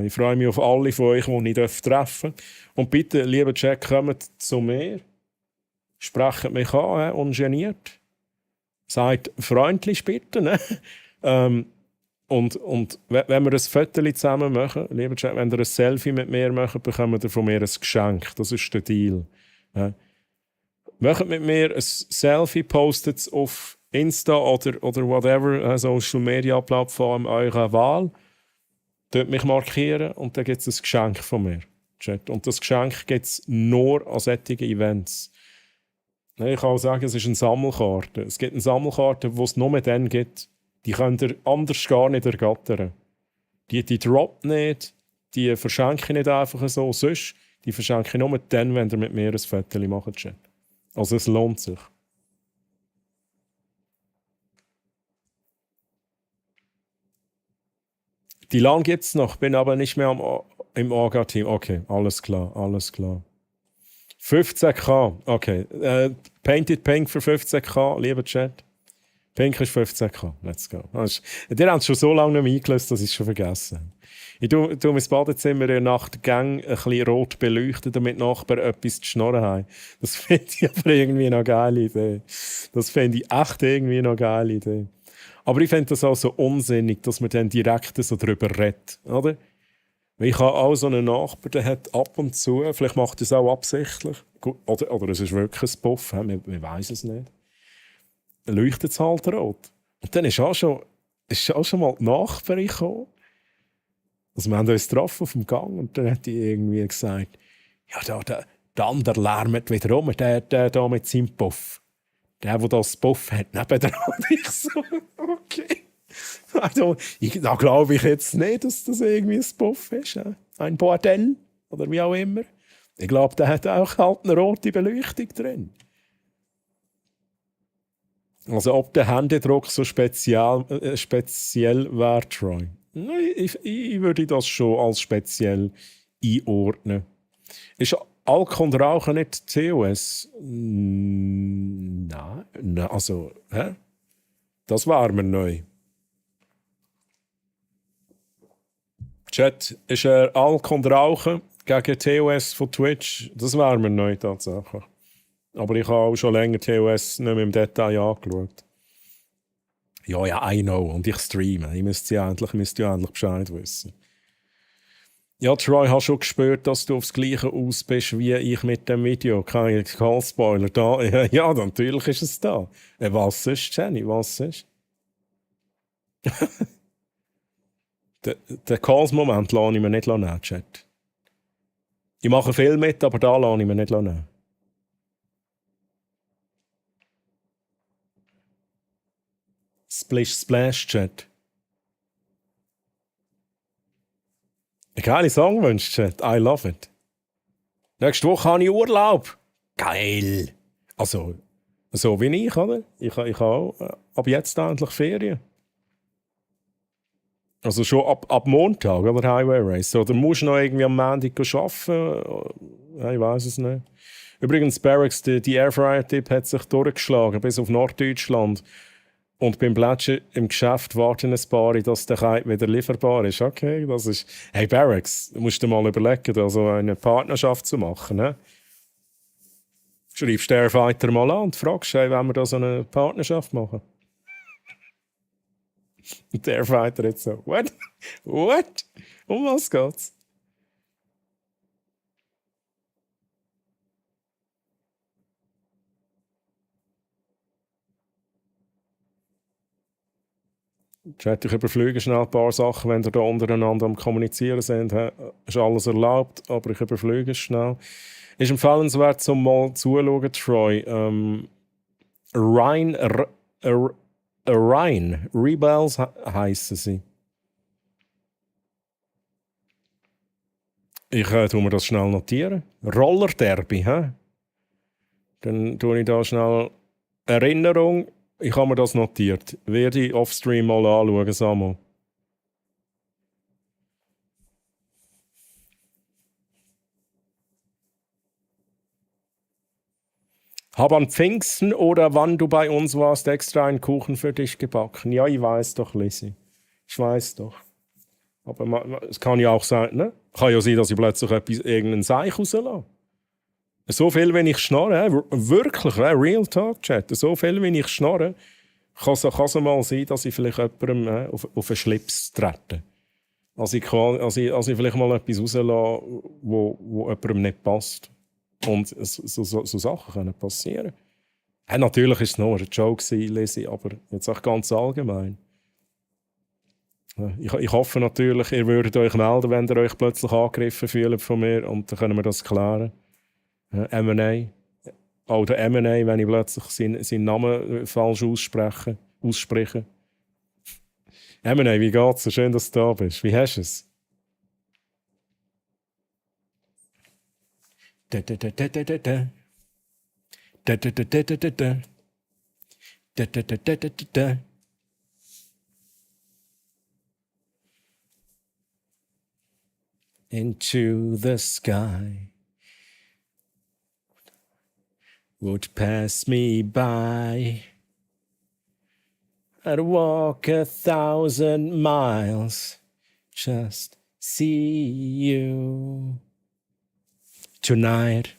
Ich freue mich auf alle von euch, die ich treffen darf. Und bitte, lieber Chat, kommt zu mir. Sprecht mich an, ungeniert. Seid freundlich bitte, ne? Und wenn wir ein Foto zusammen machen, lieber Chat, wenn ihr ein Selfie mit mir macht, bekommt ihr von mir ein Geschenk. Das ist der Deal. Ja. Macht mit mir ein Selfie, postet es auf Insta oder whatever, Social Media Plattform eurer Wahl. Dort mich markieren und dann gibt es ein Geschenk von mir. Chat. Und das Geschenk gibt es nur an solchen Events. Ich kann auch sagen, es ist eine Sammelkarte. Es gibt eine Sammelkarte, die es nur dann gibt. Die könnt ihr anders gar nicht ergattern. Die droppt nicht, die verschenke ich nicht einfach so. Sonst, die verschenke ich nur dann, wenn ihr mit mir ein Foto macht. Also es lohnt sich. Die LAN gibt es noch, bin aber nicht mehr im Orga-Team. Okay, alles klar. 15k, okay. Painted Pink für 15k, lieber Chat. Pink ist 15k, let's go. Ihr habt es schon so lange nicht mehr eingelöst, dass ich es schon vergessen habe. Ich tue mein Badezimmer nach der Gang ein bisschen rot beleuchten, damit Nachbarn etwas zu schnurren haben. Das finde ich aber irgendwie eine geile Idee. Das finde ich echt irgendwie eine geile Idee. Aber ich finde das auch so unsinnig, dass man dann direkt so darüber redet, oder? Weil ich habe auch so einen Nachbar, der hat ab und zu, vielleicht macht er es auch absichtlich, oder es ist wirklich ein Puff, wir weiss es nicht. Dann leuchtet es halt rot. Und dann ist auch schon mal die Nachbarin gekommen. Also wir haben uns getroffen auf dem Gang und dann hat die irgendwie gesagt, ja, der andere lärmt wieder rum, der da mit seinem Puff. Der das Puff hat, nebendran. Und ich so, okay. Also, da glaube ich jetzt nicht, dass das irgendwie ein Puff ist. Ein Bordell oder wie auch immer. Ich glaube, der hat auch halt eine rote Beleuchtung drin. Also ob der Händedruck so speziell wäre, Troy. Nein, ich würde das schon als speziell einordnen. Ist Alkohol und Rauchen nicht TOS? Nein, also, hä? Das war mir neu. Chat, ist Alkohol und Rauchen gegen TOS von Twitch? Das war mir neu tatsächlich. Aber ich habe auch schon länger TOS nicht mehr im Detail angeschaut. Ja, I know. Und ich streame. Ich müsste ja endlich Bescheid wissen. Ja, Troy, hast schon gespürt, dass du aufs Gleiche aus bist wie ich mit dem Video. Kein Call-Spoiler da. Ja, natürlich ist es da. Was ist, Jenny? Was ist? Den Calls-Moment lasse ich mir nicht nehmen, Chat. Ich mache viel mit, aber da lasse ich mir nicht nehmen. Splish Splash Chat. Ein geiler Songwunsch, Chat. I love it. Nächste Woche habe ich Urlaub. Geil. Also, so wie ich, oder? Ich habe auch ab jetzt endlich Ferien. Also schon ab Montag, oder Highway Race. Oder musst du noch irgendwie am Montag arbeiten? Ich weiß es nicht. Übrigens, Barracks, die Airfryer-Tipp hat sich durchgeschlagen bis auf Norddeutschland. Und beim Plätschen im Geschäft warten ein paar, dass der Kite wieder lieferbar ist. Okay, das ist... Hey Barracks, du musst dir mal überlegen, also eine Partnerschaft zu machen. Ne? Schreibst den Airfighter mal an und fragst, hey, wollen wir da so eine Partnerschaft machen? Und der Airfighter jetzt so, what? What? Um was geht's? Chat, ich überfliege schnell ein paar Sachen, wenn ihr da untereinander am Kommunizieren sind. Ist alles erlaubt, aber ich überfliege es schnell. Ist empfehlenswert, zum mal zuschauen, Troy. Rhine Rebels heissen sie. Ich tue mir das schnell notieren. Roller Derby, hä? Dann tue ich da schnell Erinnerung. Ich habe mir das notiert. Werde ich offstream mal anschauen, Samuel. Hab an Pfingsten oder wann du bei uns warst, extra einen Kuchen für dich gebacken. Ja, ich weiß doch, Lizzie. Ich weiß doch. Aber es kann ja auch sein, ne? Kann ja sein, dass ich plötzlich irgendeinen Seich rauslasse. So viel, wenn ich schnarre, wirklich, Real Talk Chat, so viel, wenn ich schnarre, kann es mal sein, dass ich vielleicht jemandem auf den Schlips trete. Also ich vielleicht mal etwas rauslasse, wo jemandem nicht passt. Und so Sachen können passieren. Natürlich war es nur ein Joke, Lizzie, aber jetzt auch ganz allgemein. Ich hoffe natürlich, ihr würdet euch melden, wenn ihr euch plötzlich angegriffen fühlt von mir, und dann können wir das klären. M&A. Oder M&A, wenn ich plötzlich seinen Namen falsch ausspreche. M&A, wie geht's? So schön, dass du da bist. Wie hast du es? Into the sky would pass me by. I'd walk 1,000 miles, just see you tonight.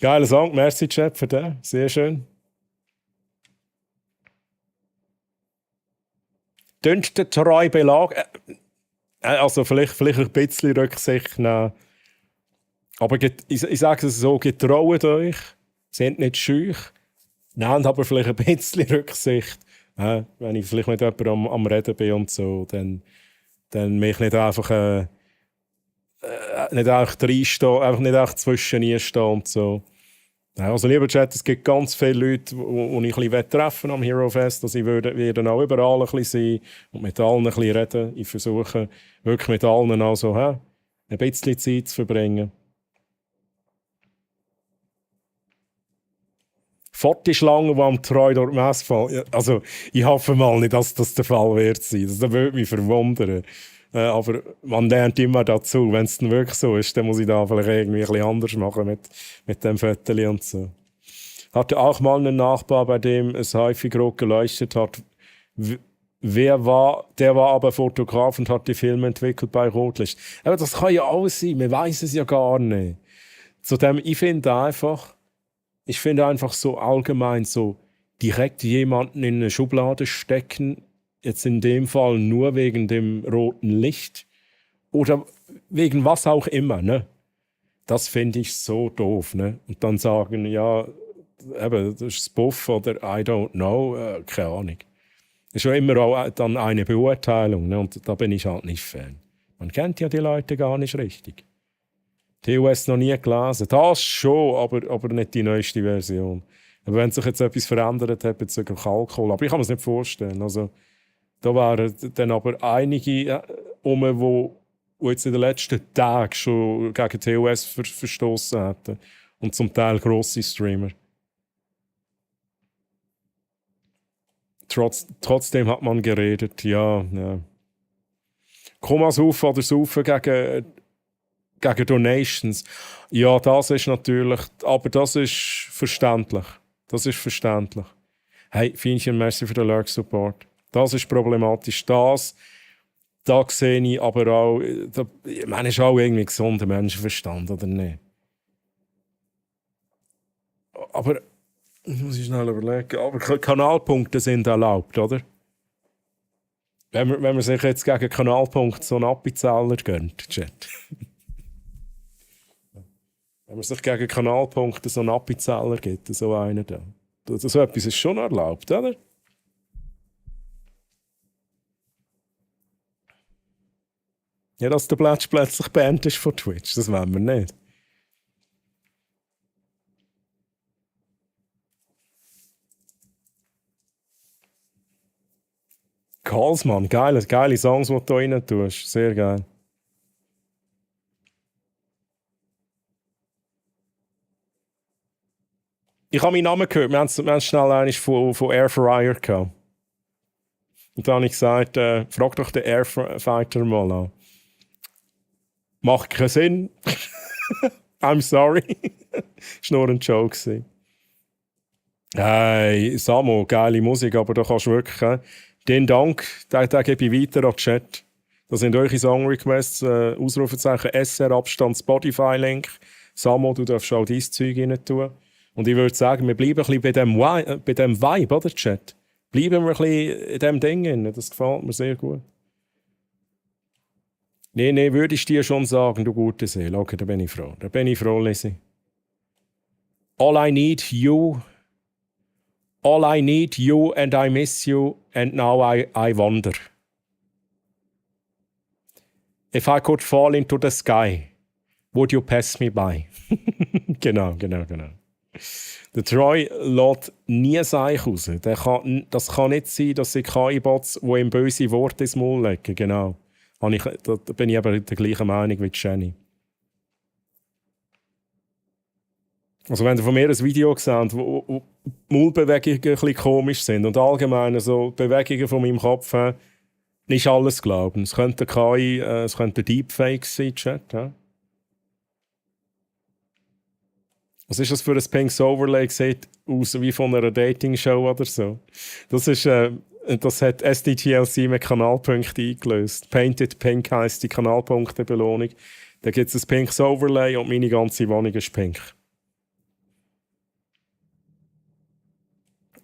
Geiler Song, merci Chat für den, sehr schön. Dünnt der treue Belag, also vielleicht ein bisschen Rücksicht nehmen. Aber ich sage es so, getraut euch, seid nicht schüch, nehmt aber vielleicht ein bisschen Rücksicht. Wenn ich vielleicht mit jemandem am Reden bin und so, dann mich nicht einfach reinstehen, einfach nicht einfach zwischen stehen und so. Also lieber Chat, es gibt ganz viele Leute, die ich ein bisschen treffen am Hero Fest. Also ich werde auch überall ein bisschen sein und mit allen ein bisschen reden. Ich versuche wirklich mit allen also, ein bisschen Zeit zu verbringen. Fortischlangen, die am Treu durch die Messe fallen. Ja, also, ich hoffe mal nicht, dass das der Fall wird sein. Das würde mich verwundern. Aber man lernt immer dazu. Wenn es dann wirklich so ist, dann muss ich da vielleicht irgendwie ein bisschen anders machen mit dem Föteli und so. Hatte auch mal einen Nachbar, bei dem es häufig rot geleuchtet hat. Der war aber Fotograf und hat die Filme entwickelt bei Rotlicht. Aber das kann ja alles sein, man weiß es ja gar nicht. Zudem, ich finde einfach so allgemein so direkt jemanden in eine Schublade stecken, jetzt in dem Fall nur wegen dem roten Licht oder wegen was auch immer, ne? Das finde ich so doof, ne? Und dann sagen, ja, eben, das ist Buff oder I don't know, keine Ahnung. Das ist ja immer auch dann eine Beurteilung, ne? Und da bin ich halt nicht Fan. Man kennt ja die Leute gar nicht richtig. TOS noch nie gelesen. Das schon, aber nicht die neueste Version. Aber wenn sich jetzt etwas verändert hat bezüglich Alkohol, aber ich kann mir das nicht vorstellen. Also, da waren dann aber einige die jetzt in den letzten Tagen schon gegen TOS verstoßen hätten. Und zum Teil grosse Streamer. Trotzdem hat man geredet, ja. Komma saufen oder saufen gegen Donations. Ja, das ist natürlich, aber das ist verständlich. Das ist verständlich. Hey, Fienchen, merci für den Lurk-Support. Das ist problematisch. Da sehe ich aber auch, ich meine, ist auch irgendwie gesunder Menschenverstand, oder nicht? Aber, ich muss schnell überlegen, aber Kanalpunkte sind erlaubt, oder? Wenn man sich jetzt gegen Kanalpunkt so einen Appenzeller gönnt, Chat. Wenn man sich gegen Kanalpunkte so einen Appenzeller gibt, so einen da. So etwas ist schon erlaubt, oder? Ja, dass der plötzlich banned ist von Twitch, das wollen wir nicht. Karlsmann, geile Songs, die du rein tust. Sehr geil. Ich habe meinen Namen gehört. Wir haben schnell einen von Airfryer gehabt. Und dann habe ich gesagt, frag doch den Airfighter mal an. Macht keinen Sinn. I'm sorry. Das war nur ein Joke. Hey, Samo, geile Musik, aber da kannst du wirklich... Den Dank, den gebe ich weiter an den Chat. Das sind eure Song-Requests, Ausrufezeichen SR-Abstand, Spotify-Link. Samo, du darfst auch dein Zeug rein tun. Und ich würde sagen, wir bleiben ein bisschen bei dem Vibe, oder, Chat? Bleiben wir ein bisschen in diesem Ding rein. Das gefällt mir sehr gut. Nee, würde ich dir schon sagen, du gute Seele. Okay, da bin ich froh. Da bin ich froh, Lizzie. All I need you and I miss you and now I wonder. If I could fall into the sky, would you pass me by? Genau. Der Troy lässt nie Seich raus. Das kann nicht sein, dass sie KI-Bots, die ihm böse Worte ins Maul legen. Genau. Da bin ich aber der gleichen Meinung wie Jenny. Also wenn ihr von mir ein Video seht, wo Maulbewegungen ein bisschen komisch sind und allgemein so Bewegungen von meinem Kopf, nicht alles glauben. Es könnte KI, es könnte Deepfake sein, Chat. Ja? Was ist das für ein Pinks Overlay? Sieht aus wie von einer Dating-Show oder so. Das hat SDTLC mit Kanalpunkten eingelöst. Painted Pink heisst die Kanalpunkte-Belohnung. Da gibt es ein Pinks Overlay und meine ganze Wohnung ist pink.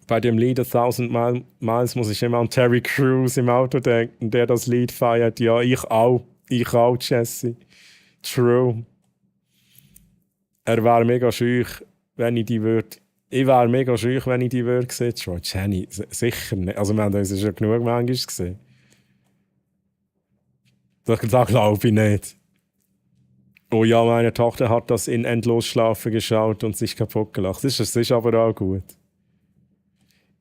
Bei dem Lied 1000 Miles muss ich immer an Terry Crews im Auto denken, der das Lied feiert. Ja, ich auch, Jesse. True. Er wäre mega schüch, wenn ich die würde. Ich wäre mega schüch, wenn ich die würde sehen. Troy, Jenny, sicher nicht. Also wir haben uns schon genug manchmal gesehen. Da glaube ich nicht. Oh ja, meine Tochter hat das in Endlosschlafen geschaut und sich kaputt gelacht. Das ist aber auch gut.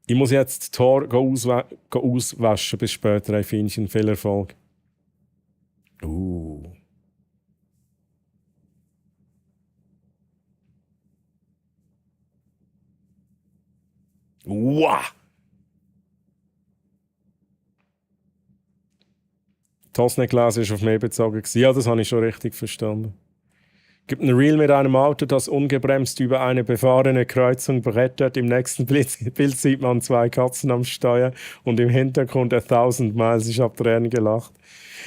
Ich muss jetzt das Tor auswaschen. Bis später, ein Fienchen. Viel Erfolg. Wow! Das nicht gelesen, ist auf mich bezogen. Ja, das habe ich schon richtig verstanden. Gibt ein Reel mit einem Auto, das ungebremst über eine befahrene Kreuzung brettert. Im nächsten Bild sieht man 2 Katzen am Steuer und im Hintergrund 1000 Miles. Ich habe Tränen gelacht.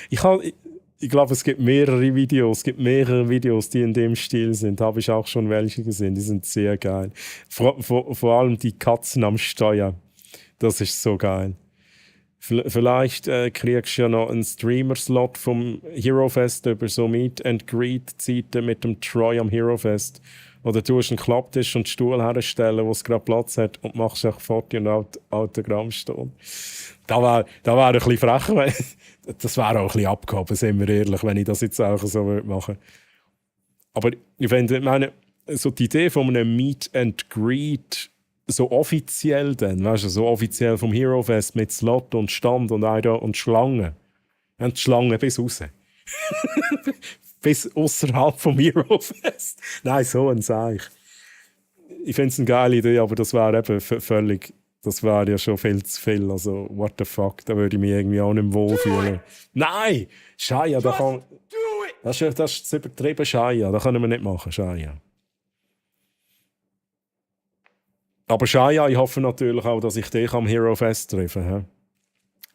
Ich glaube, es gibt mehrere Videos. Es gibt mehrere Videos, die in dem Stil sind. Habe ich auch schon welche gesehen. Die sind sehr geil. Vor allem die Katzen am Steuer. Das ist so geil. Vielleicht kriegst du ja noch einen Streamer-Slot vom Hero Fest über so Meet and Greet-Zeiten mit dem Troy am Hero Fest. Oder du hast einen Klapptisch und einen Stuhl herstellen, wo es gerade Platz hat und machst auch Foto und Autogrammstunde. Da wär ein bisschen frech, weil das wäre auch ein bisschen abgehoben, sind wir ehrlich, wenn ich das jetzt auch so machen würde. Aber ich meine, so die Idee von einem Meet and Greet so offiziell dann, weißt du, so offiziell vom Hero Fest mit Slot und Stand und Schlangen. Und die Schlangen bis raus. Bis außerhalb vom Hero Fest. Nein, so ein Seich. Ich finde es eine geile Idee, aber das wäre eben völlig, das wäre ja schon viel zu viel. Also, what the fuck, da würde ich mich irgendwie auch nicht wohlfühlen. Nein! Shia, da kann... Das ist übertrieben, Shia. Das können wir nicht machen, Shia. Aber Shia, ich hoffe natürlich auch, dass ich dich am Hero Fest treffe.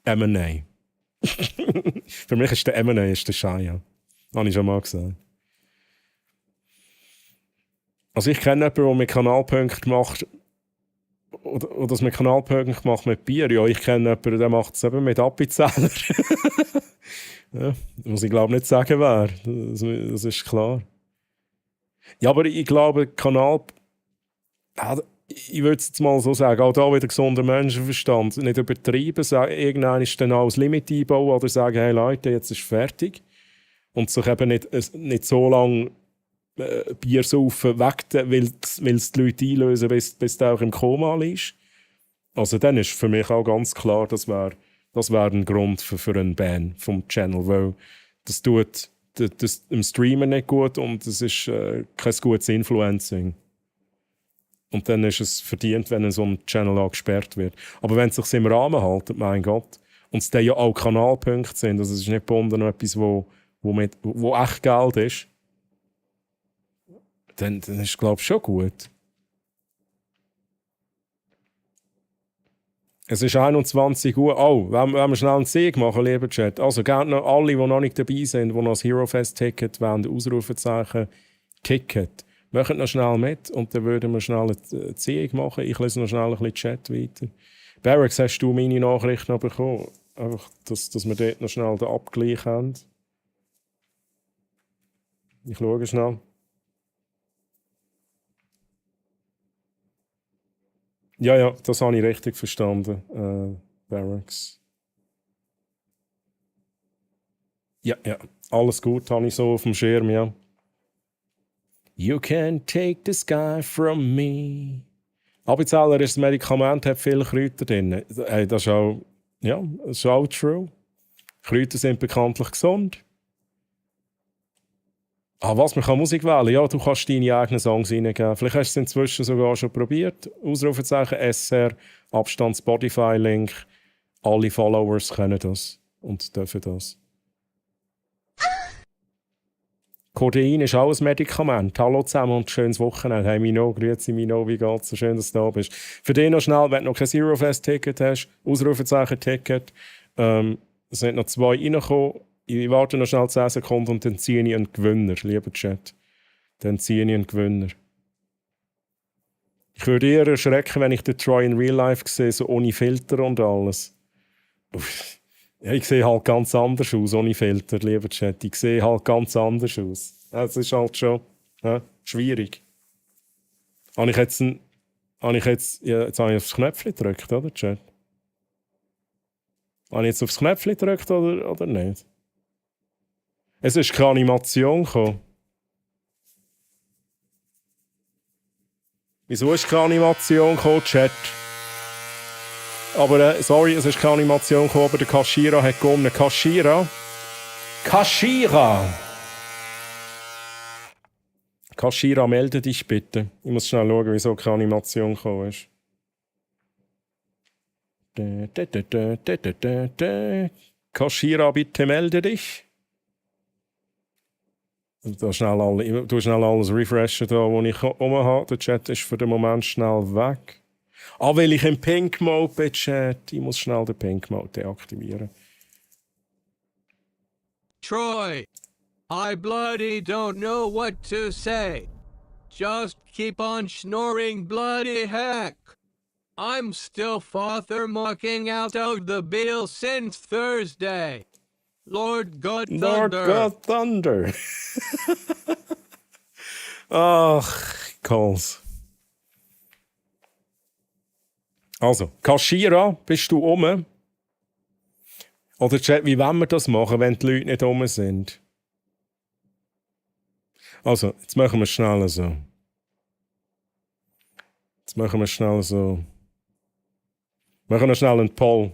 M&A. Für mich ist der M&A der Shia. Habe ich schon mal gesagt. Also ich kenne jemanden, der mit Kanalpunkten macht, oder das mit Kanalpunkten macht mit Bier. Ja, ich kenne jemanden, der macht es eben mit Appenzeller. Ja, muss ich glaube nicht sagen, wer. Das ist klar. Ja, aber ich glaube, ich würde es jetzt mal so sagen, auch da wieder gesunder Menschenverstand. Nicht übertreiben, irgendwann ist dann auch das Limit einbauen oder sagen, hey Leute, jetzt ist fertig. Und sich eben nicht so lange Bier saufen weg, weil es die Leute einlösen, bis du auch im Koma liegst. Also dann ist für mich auch ganz klar, das wär ein Grund für einen Ban vom Channel, weil das tut dem Streamer nicht gut und es ist kein gutes Influencing. Und dann ist es verdient, wenn so ein Channel auch gesperrt wird. Aber wenn es sich im Rahmen hält, mein Gott, und es dann ja auch Kanalpunkte sind, also es ist nicht gebunden an etwas, wo echt Geld ist, dann ist es, glaube ich, schon gut. Es ist 21 Uhr. Oh, wenn wir schnell einen Sieg machen, lieber Chat. Also, gerne noch alle, die noch nicht dabei sind, die noch das Hero Fest Ticket wollen, Ausrufezeichen Ticket. Machen noch schnell mit und dann würden wir schnell eine Sieg machen. Ich lese noch schnell ein bisschen Chat weiter. Barracks, hast du meine Nachrichten noch bekommen? Einfach, dass wir dort noch schnell den Abgleich haben. Ich schaue schnell. Ja, das habe ich richtig verstanden, Barracks. Ja, alles gut, habe ich so auf dem Schirm, ja. You can take the sky from me. Appenzeller ist ein Medikament, hat viele Kräuter drin. Hey, das ist auch true. Kräuter sind bekanntlich gesund. Was, man kann Musik wählen? Ja, du kannst deine eigenen Songs reingeben. Vielleicht hast du es inzwischen sogar schon probiert. Ausrufezeichen SR, Abstand Spotify-Link. Alle Followers können das und dürfen das. Codein ist auch ein Medikament. Hallo zusammen und schönes Wochenende. Hey Mino, grüezi Mino, wie geht's? So schön, dass du da bist. Für dich noch schnell, wenn du noch kein Zero Fest Ticket hast, Ausrufezeichen Ticket. Es sind noch 2 reingekommen. Ich warte noch schnell 10 Sekunden und dann ziehe ich einen Gewinner, lieber Chat. Dann ziehe ich einen Gewinner. Ich würde eher erschrecken, wenn ich den Troy in Real Life sehe, so ohne Filter und alles. Uff. Ja, ich sehe halt ganz anders aus, ohne Filter, lieber Chat. Ich sehe halt ganz anders aus. Ja, das ist halt schon schwierig. Jetzt habe ich aufs Knöpfchen gedrückt, oder, Chat? Habe ich jetzt aufs Knöpfchen gedrückt oder nicht? Es ist keine Animation gekommen. Wieso ist keine Animation gekommen, Chat? Aber sorry, es ist keine Animation gekommen, aber der Kashira hat gewonnen. Kashira! Kashira, melde dich bitte. Ich muss schnell schauen, wieso keine Animation gekommen ist. Kaschira, bitte melde dich. Du schnell alles refreshen, da, wo ich oben habe. Der Chat ist für den Moment schnell weg. Weil ich im Pink Mode bin, Chat. Ich muss schnell den Pink Mode deaktivieren. Troy, I bloody don't know what to say. Just keep on snoring, bloody heck. I'm still father mocking out of the bill since Thursday. Lord God Thunder. Lord God Thunder. Ach, Calls. Also, Kaschira, bist du um? Oder Chat, wie wollen wir das machen, wenn die Leute nicht um sind? Also, jetzt machen wir es schnell so. Machen wir schnell einen Poll.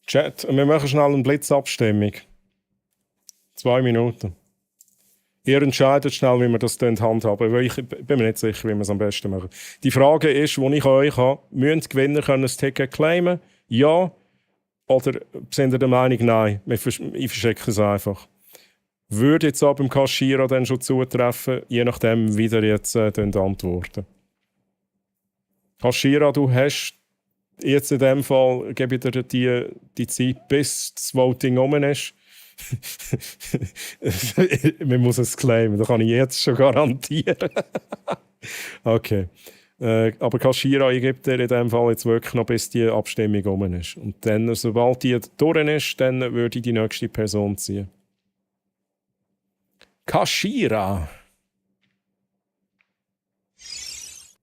Chat, wir machen schnell eine Blitzabstimmung. 2 Minuten. Ihr entscheidet schnell, wie wir das handhaben, weil ich bin mir nicht sicher, wie wir es am besten machen. Die Frage ist, die ich an euch habe, müssen die Gewinner können das Ticket claimen? Ja? Oder sind ihr der Meinung, nein, ich verschicke es einfach? Würde jetzt aber beim Kaschira dann schon zutreffen, je nachdem, wie ihr jetzt antworten. Kaschira, du hast jetzt in dem Fall, gebe ich dir die Zeit, bis das Voting rum ist. Man muss es claimen, das kann ich jetzt schon garantieren. Okay. Aber Kaschira, ich gebe dir in dem Fall jetzt wirklich noch, bis die Abstimmung rum ist. Und dann, sobald die durch ist, dann würde ich die nächste Person ziehen. Kaschira.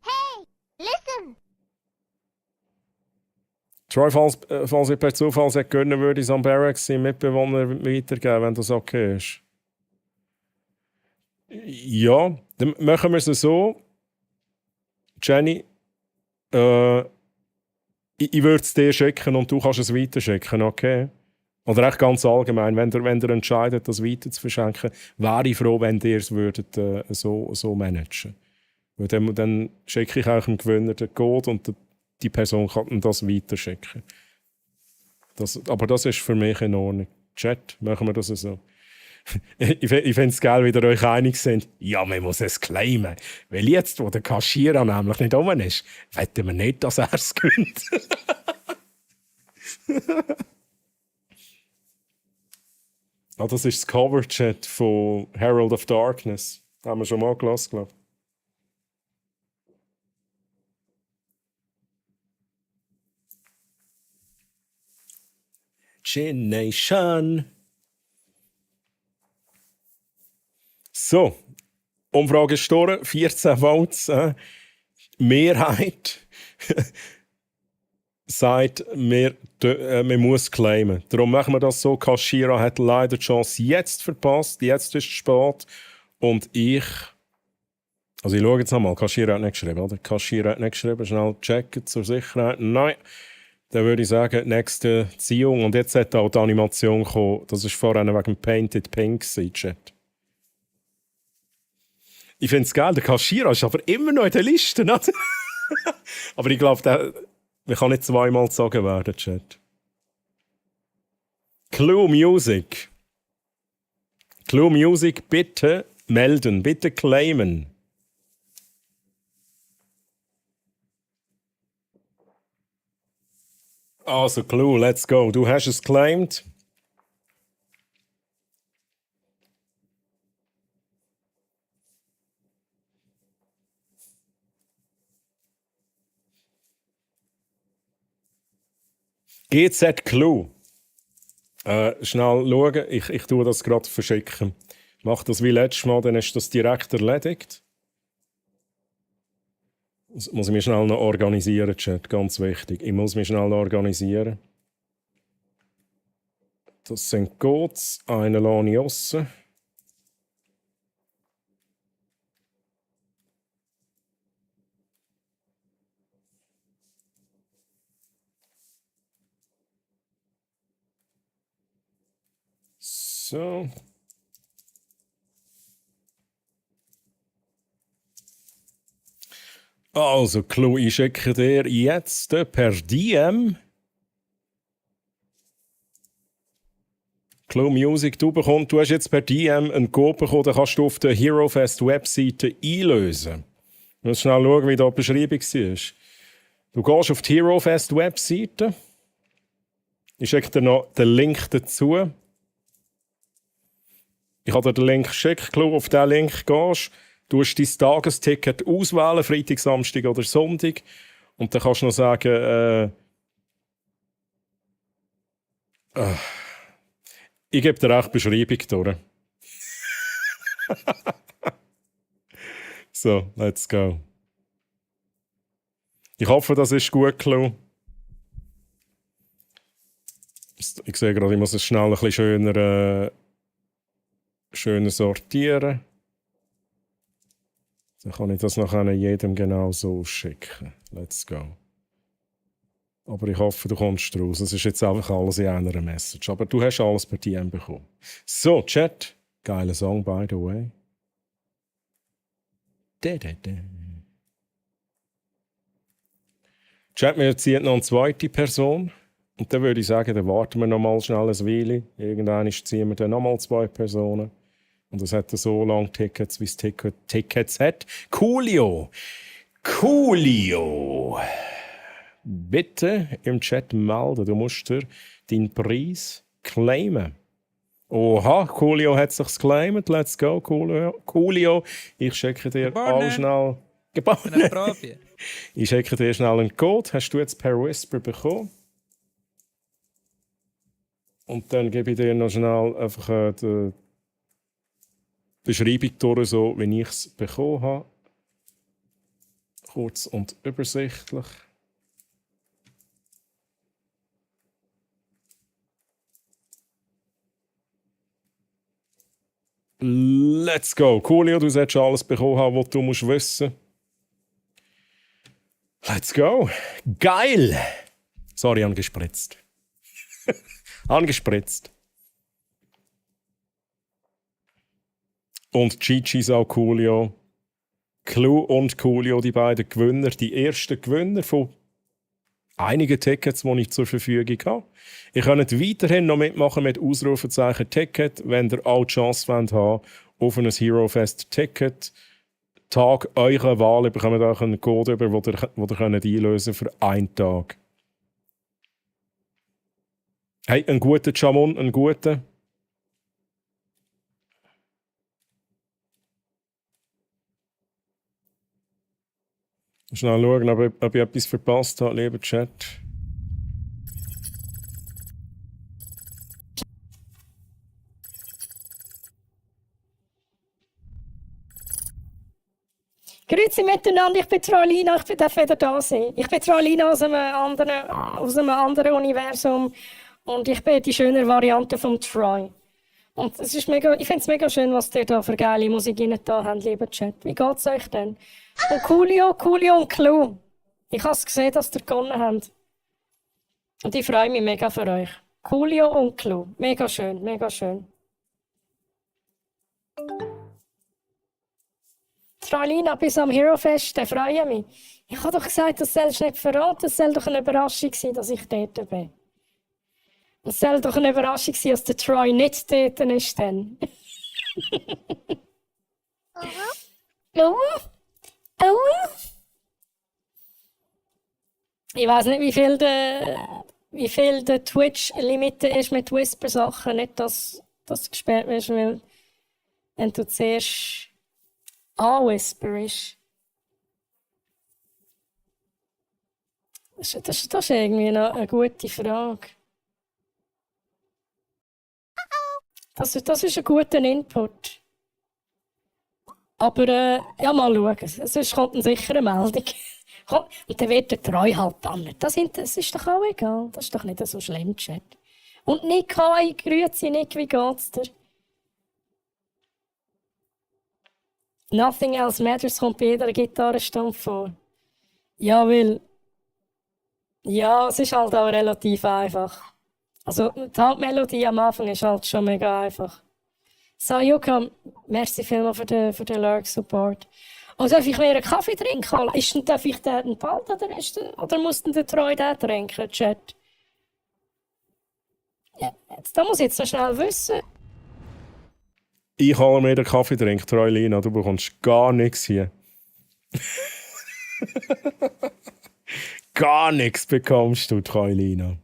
Hey, listen! Troy, falls ich per Zufall gönnen würde, ich es an Barracks seinen Mitbewohner weitergeben, wenn das okay ist. Ja, dann machen wir es so. Jenny, ich würde es dir schicken und du kannst es weiterschicken, okay? Oder echt ganz allgemein, wenn ihr entscheidet, das weiter zu verschenken, wäre ich froh, wenn ihr es würdet, so managen. Weil dann schicke ich euch dem Gewinner den Code und die Person kann das weiterschicken. Aber das ist für mich in Ordnung. Chat, machen wir das so. Ich finde es geil, wie ihr euch einig seid. Ja, man muss es claimen. Weil jetzt, wo der Kaschierer nämlich nicht rum ist, wetten wir nicht, dass er es gönnt. Das ist das Cover-Chat von Herald of Darkness. Das haben wir schon mal gelassen, glaube ich. Nation. So, Umfrage ist durch, 14 Votes. Mehrheit sagt, man muss claimen. Darum machen wir das so. Kaschira hat leider die Chance jetzt verpasst. Jetzt ist es spät. Und ich schaue jetzt nochmal. Kaschira hat nicht geschrieben, oder? Kaschira hat nicht geschrieben. Schnell checken zur Sicherheit. Nein. Dann würde ich sagen, nächste Ziehung. Und jetzt hat auch die Animation gekommen. Das war vorhin wegen Painted Pink Chat. Ich finde es geil, der Kaschira ist aber immer noch in der Liste. Oder? Aber ich glaube, man kann nicht zweimal gezogen werden, Chat. Clue Music. Clue Music, bitte melden, bitte claimen. Also, Clue, let's go. Du hast es claimed. GZ Clue. Schnell schauen. Ich tue das gerade verschicken. Mach das wie letztes Mal, dann ist das direkt erledigt. Das muss ich mich schnell noch organisieren, Chat. Ganz wichtig. Ich muss mich schnell organisieren. Das sind Codes. Einen lasse ich raus. So. Also, Clou, ich schicke dir jetzt per DM Clou Music, du hast jetzt per DM einen Code bekommen, den kannst du auf der HeroFest Webseite einlösen. Du musst schnell schauen, wie da die Beschreibung ist. Du gehst auf die HeroFest Webseite. Ich schicke dir noch den Link dazu. Ich habe dir den Link geschickt. Clou, auf diesen Link gehst du, dein Tagesticket auswählen, Freitag, Samstag oder Sonntag. Und dann kannst du noch sagen, ich gebe dir auch die Beschreibung durch. So, let's go. Ich hoffe, das ist gut, Clou. Ich sehe gerade, ich muss es schnell ein bisschen schöner sortieren. Dann kann ich das nachher jedem genau so schicken. Let's go. Aber ich hoffe, du kommst raus. Es ist jetzt einfach alles in einer Message. Aber du hast alles per DM bekommen. So, Chat. Geiler Song, by the way. Chat, mir zieht noch eine zweite Person. Und dann würde ich sagen, dann warten wir noch mal schnell ein Weile. Irgendwann ziehen wir dann noch mal 2 Personen. Und es hat so lange Tickets, wie es Tickets hat. Coolio! Bitte im Chat melden. Du musst dir deinen Preis claimen. Oha, Coolio hat sich's claimed. Let's go, Coolio. Ich schicke dir all schnell... Ich schicke dir schnell einen Code. Hast du jetzt per Whisper bekommen? Und dann gebe ich dir noch schnell einfach die Beschreibung durch, so wie ich es bekommen habe. Kurz und übersichtlich. Let's go. Coolio, du solltest alles bekommen haben, was du musst wissen. Let's go. Geil! Sorry, angespritzt. Angespritzt. Und Chichis auch Coolio. Clou und Coolio, die beiden Gewinner. Die ersten Gewinner von einigen Tickets, die ich zur Verfügung habe. Ihr könnt weiterhin noch mitmachen mit Ausrufezeichen Ticket, wenn ihr auch die Chance haben wollt, auf ein HeroFest Ticket. Tag eurer Wahl, ihr bekommt auch einen Code über, den ihr einlösen könnt für einen Tag. Hey, einen guten Jamon, einen guten. Schnell schauen, ob ich etwas verpasst habe, lieber Chat. Grüezi miteinander, ich bin Trolina, ich darf wieder da sein. Ich bin Trolina aus einem anderen Universum und ich bin die schönere Variante vom Troy. Und es ist mega, ich finde es mega schön, was ihr da für geile Musik rein da habt, lieber Chat. Wie geht's euch denn? Und Coolio und Clou. Ich habe es gesehen, dass ihr gewonnen habt. Und ich freue mich mega für euch. Coolio und Clou. Mega schön, mega schön. Tralina, bis am HeroFest, ich freue mich. Ich habe doch gesagt, das sollst du nicht verraten. Es soll doch eine Überraschung sein, dass ich dort bin. Es soll doch eine Überraschung sein, dass der Troy nicht dort ist. Dann. Ich weiß nicht, wie viel der Twitch-Limite ist mit Whisper-Sachen. Nicht, dass du gesperrt wirst, weil wenn du zuerst anwhisperst. Das ist irgendwie noch eine gute Frage. Das ist ein guter Input. Aber ja, mal schauen. Sonst kommt eine sichere Meldung. Und dann wird der Treu halt bannen. Das ist doch auch egal. Das ist doch nicht so schlimm, Chat. Und Nick, hi, grüezi Nick, wie geht's dir? Nothing Else Matters kommt bei jeder Gitarrenstunde vor. Ja, weil... Ja, es ist halt auch relativ einfach. Also, die Hauptmelodie am Anfang ist halt schon mega einfach. Sayuka, merci vielmals für den Lurk-Support. Und darf ich mir einen Kaffee trinken? Darf ich den behalten oder muss denn der Treu den trinken, Chat? Ja, da muss ich jetzt so schnell wissen. Ich hole mir den Kaffee trinken, Troilina, du bekommst gar nichts hier. Gar nichts bekommst du, Troilina.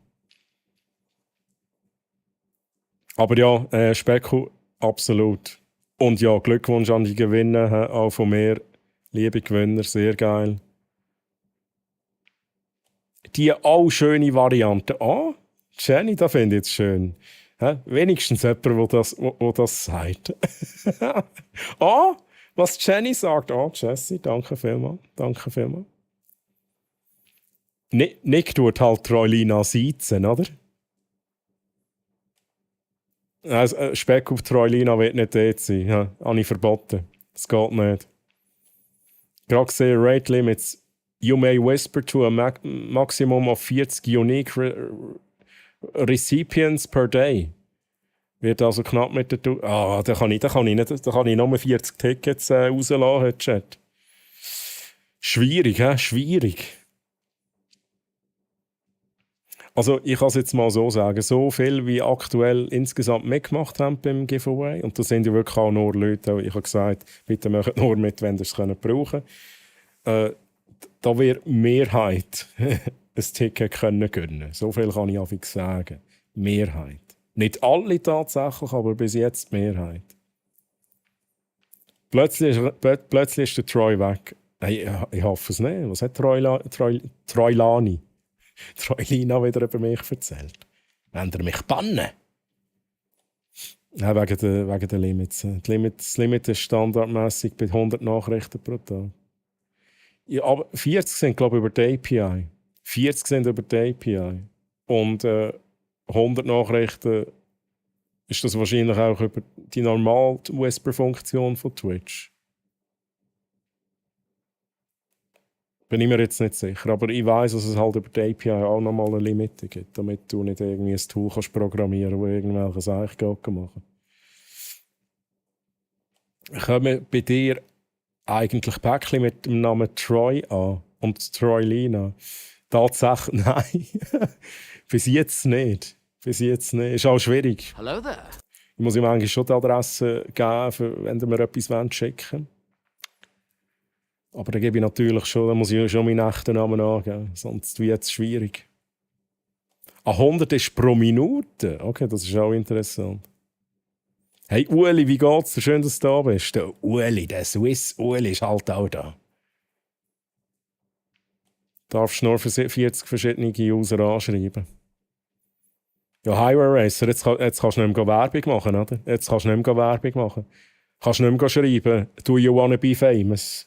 Aber ja, Specku, absolut. Und ja, Glückwunsch an die Gewinner, auch von mir. Liebe Gewinner, sehr geil. Die auch schöne Variante. Jenny, das finde ich jetzt schön. Wenigstens jemand, der das sagt. Was Jenny sagt. Jessie, danke vielmals. Danke vielmals. Nick tut halt Troilina sitzen, oder? Also, Speck auf Troilina wird nicht dort sein. Ja, habe ich verboten. Das geht nicht. Gerade gesehen, Rate Limits. You may whisper to a maximum of 40 unique recipients per day. Wird also knapp mit der da kann ich nur 40 Tickets rauslassen, Chat. Schwierig, hä? Schwierig. Also ich kann es jetzt mal so sagen, so viel wie aktuell insgesamt mitgemacht haben beim Giveaway, und da sind ja wirklich auch nur Leute, ich habe gesagt, bitte macht nur mit, wenn ihr es brauchen könnt. Da wird Mehrheit ein Ticket können gönnen. So viel kann ich einfach sagen. Mehrheit. Nicht alle tatsächlich, aber bis jetzt die Mehrheit. Plötzlich ist der Troy weg. Hey, ich hoffe es nicht. Was hat Troilina wieder über mich erzählt? Wollen ihr mich bannen? Ja, wegen der Limits. Das Limit ist standardmäßig bei 100 Nachrichten pro Tag. Ja, aber 40 sind, glaube ich, über die API. 40 sind über die API. Und 100 Nachrichten ist das wahrscheinlich auch über die normale Whisper-Funktion von Twitch. Bin ich mir jetzt nicht sicher, aber ich weiss, dass es halt über die API auch nochmal eine Limite gibt, damit du nicht irgendwie ein Tool kannst programmieren, das irgendwelche Sachen machen. Kommen bei dir eigentlich Päckchen mit dem Namen Troy an und Troilina? Tatsächlich nein. Bis jetzt nicht. Ist auch schwierig. Hello there. Ich muss ihm eigentlich schon die Adresse geben, wenn ihr mir etwas schicken wollt. Aber dann gebe ich natürlich schon, dann muss ich schon meinen echten Namen angeben. Sonst wird es schwierig. 100 ist pro Minute. Okay, das ist auch interessant. Hey Ueli, wie geht's dir? Schön, dass du da bist. Der Ueli, der Swiss Ueli ist halt auch da. Darfst nur für 40 verschiedene User anschreiben. Ja, Highway Racer, jetzt kannst du nicht mehr Werbung machen, oder? Jetzt kannst du nicht mehr Werbung machen. Kannst nicht mehr schreiben, do you wanna be famous?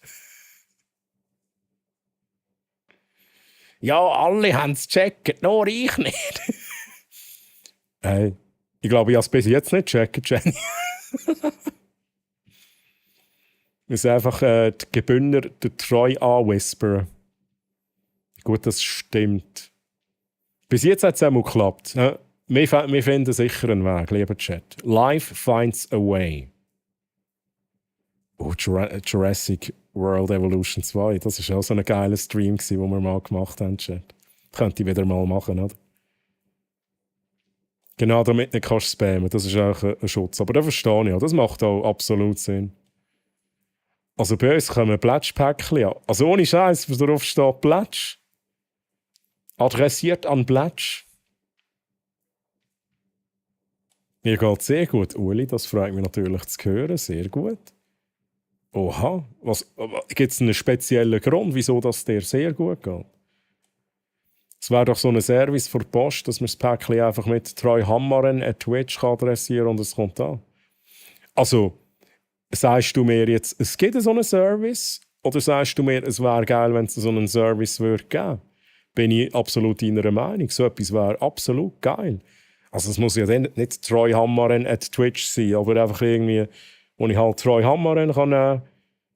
Ja, alle haben es gecheckt, nur ich nicht. Hey, ich glaube, ich habe es bis jetzt nicht gecheckt, Jenny. Wir müssen einfach die Gebünner der Treu anwhispern. Gut, das stimmt. Bis jetzt hat es einmal geklappt. Wir finden sicher einen Weg, lieber Chat. Life finds a way. Jurassic World Evolution 2. Das war auch so ein geiler Stream, den wir mal gemacht haben, Chat. Das könnte ich wieder mal machen, oder? Genau, damit nicht kannst spammen. Das ist auch ein Schutz. Aber das verstehe ich auch. Das macht auch absolut Sinn. Also bei uns kommen Plätschpäckchen an. Also ohne Scheiß, was darauf steht, Plätsch. Adressiert an Plätsch. Mir geht es sehr gut, Uli. Das freut mich natürlich zu hören. Sehr gut. Oha, gibt es einen speziellen Grund, wieso das dir sehr gut geht? Es wäre doch so ein Service für die Post, dass man das Päckchen einfach mit Treu Hammaren at Twitch adressieren kann und es kommt an. Also, sagst du mir jetzt, es gibt so einen Service? Oder sagst du mir, es wäre geil, wenn es so einen Service würde geben? Bin ich absolut deiner Meinung. So etwas wäre absolut geil. Also es muss ja dann nicht Troy Hammaren at Twitch sein, aber einfach irgendwie, wo ich halt Troy Hammaren kann nehmen,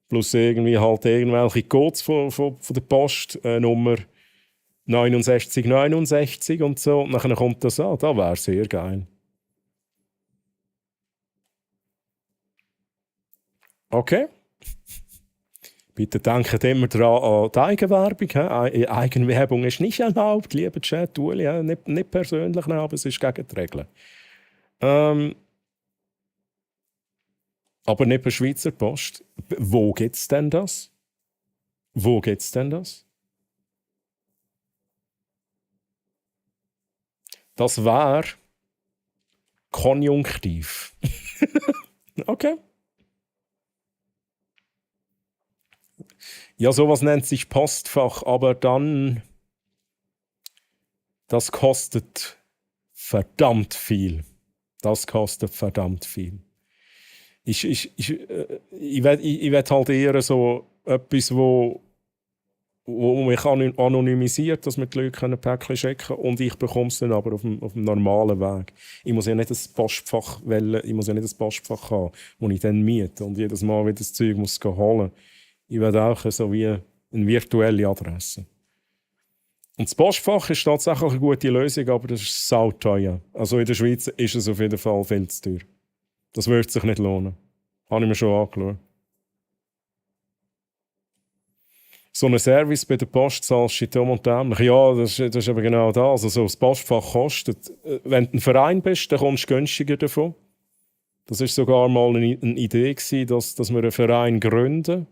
plus irgendwie halt irgendwelche Codes von der Post, Nummer 6969 und so, und dann kommt das an. Das wäre sehr geil. Okay. Bitte denkt immer daran an die Eigenwerbung. Eigenwerbung ist nicht erlaubt, lieber Chat, Ueli, nicht persönlich nehmen, aber es ist gegen die Regeln. Aber nicht bei Schweizer Post. Wo gibt es denn das? Wo gibt es denn das? Das wäre Konjunktiv. Okay. Ja, sowas nennt sich Postfach, aber dann, das kostet verdammt viel. Das kostet verdammt viel. Ich will halt eher so etwas, wo mich anonymisiert, dass mir die Leute ein Päckchen schicken können, und ich bekomme es dann aber auf dem normalen Weg. Ich muss ja nicht ein Postfach haben, wo ich dann miete und jedes Mal wieder das Zeug muss holen. Ich will auch so wie eine virtuelle Adresse. Und das Postfach ist tatsächlich eine gute Lösung, aber das ist sauteuer. Also in der Schweiz ist es auf jeden Fall viel zu teuer. Das würde sich nicht lohnen. Habe ich mir schon angeschaut. So einen Service bei der Post zahlst du dumm und dämlich. Ja, das ist aber genau das. Also das Postfach kostet. Wenn du ein Verein bist, dann kommst du günstiger davon. Das war sogar mal eine Idee, dass wir einen Verein gründen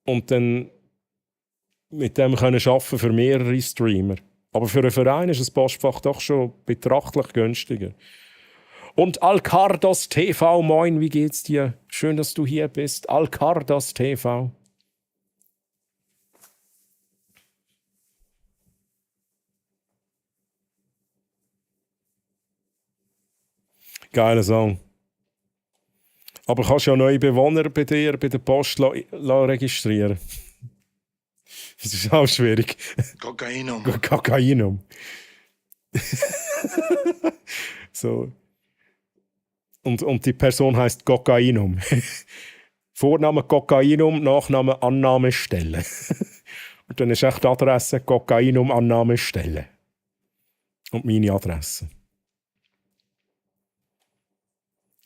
und dann mit dem können arbeiten für mehrere Streamer. Aber für einen Verein ist das Postfach doch schon betrachtlich günstiger. Und Alcardos TV, moin, wie geht's dir? Schön, dass du hier bist. Alcardos TV. Geiler Song. Aber kannst ja neue Bewohner bei dir bei der Post registrieren. Das ist auch schwierig. Kokainum. Kokainum. So. Und die Person heißt Kokainum. Vorname Kokainum, Nachname Annahmestelle. Und dann ist echt die Adresse Kokainum Annahmestelle. Und meine Adresse.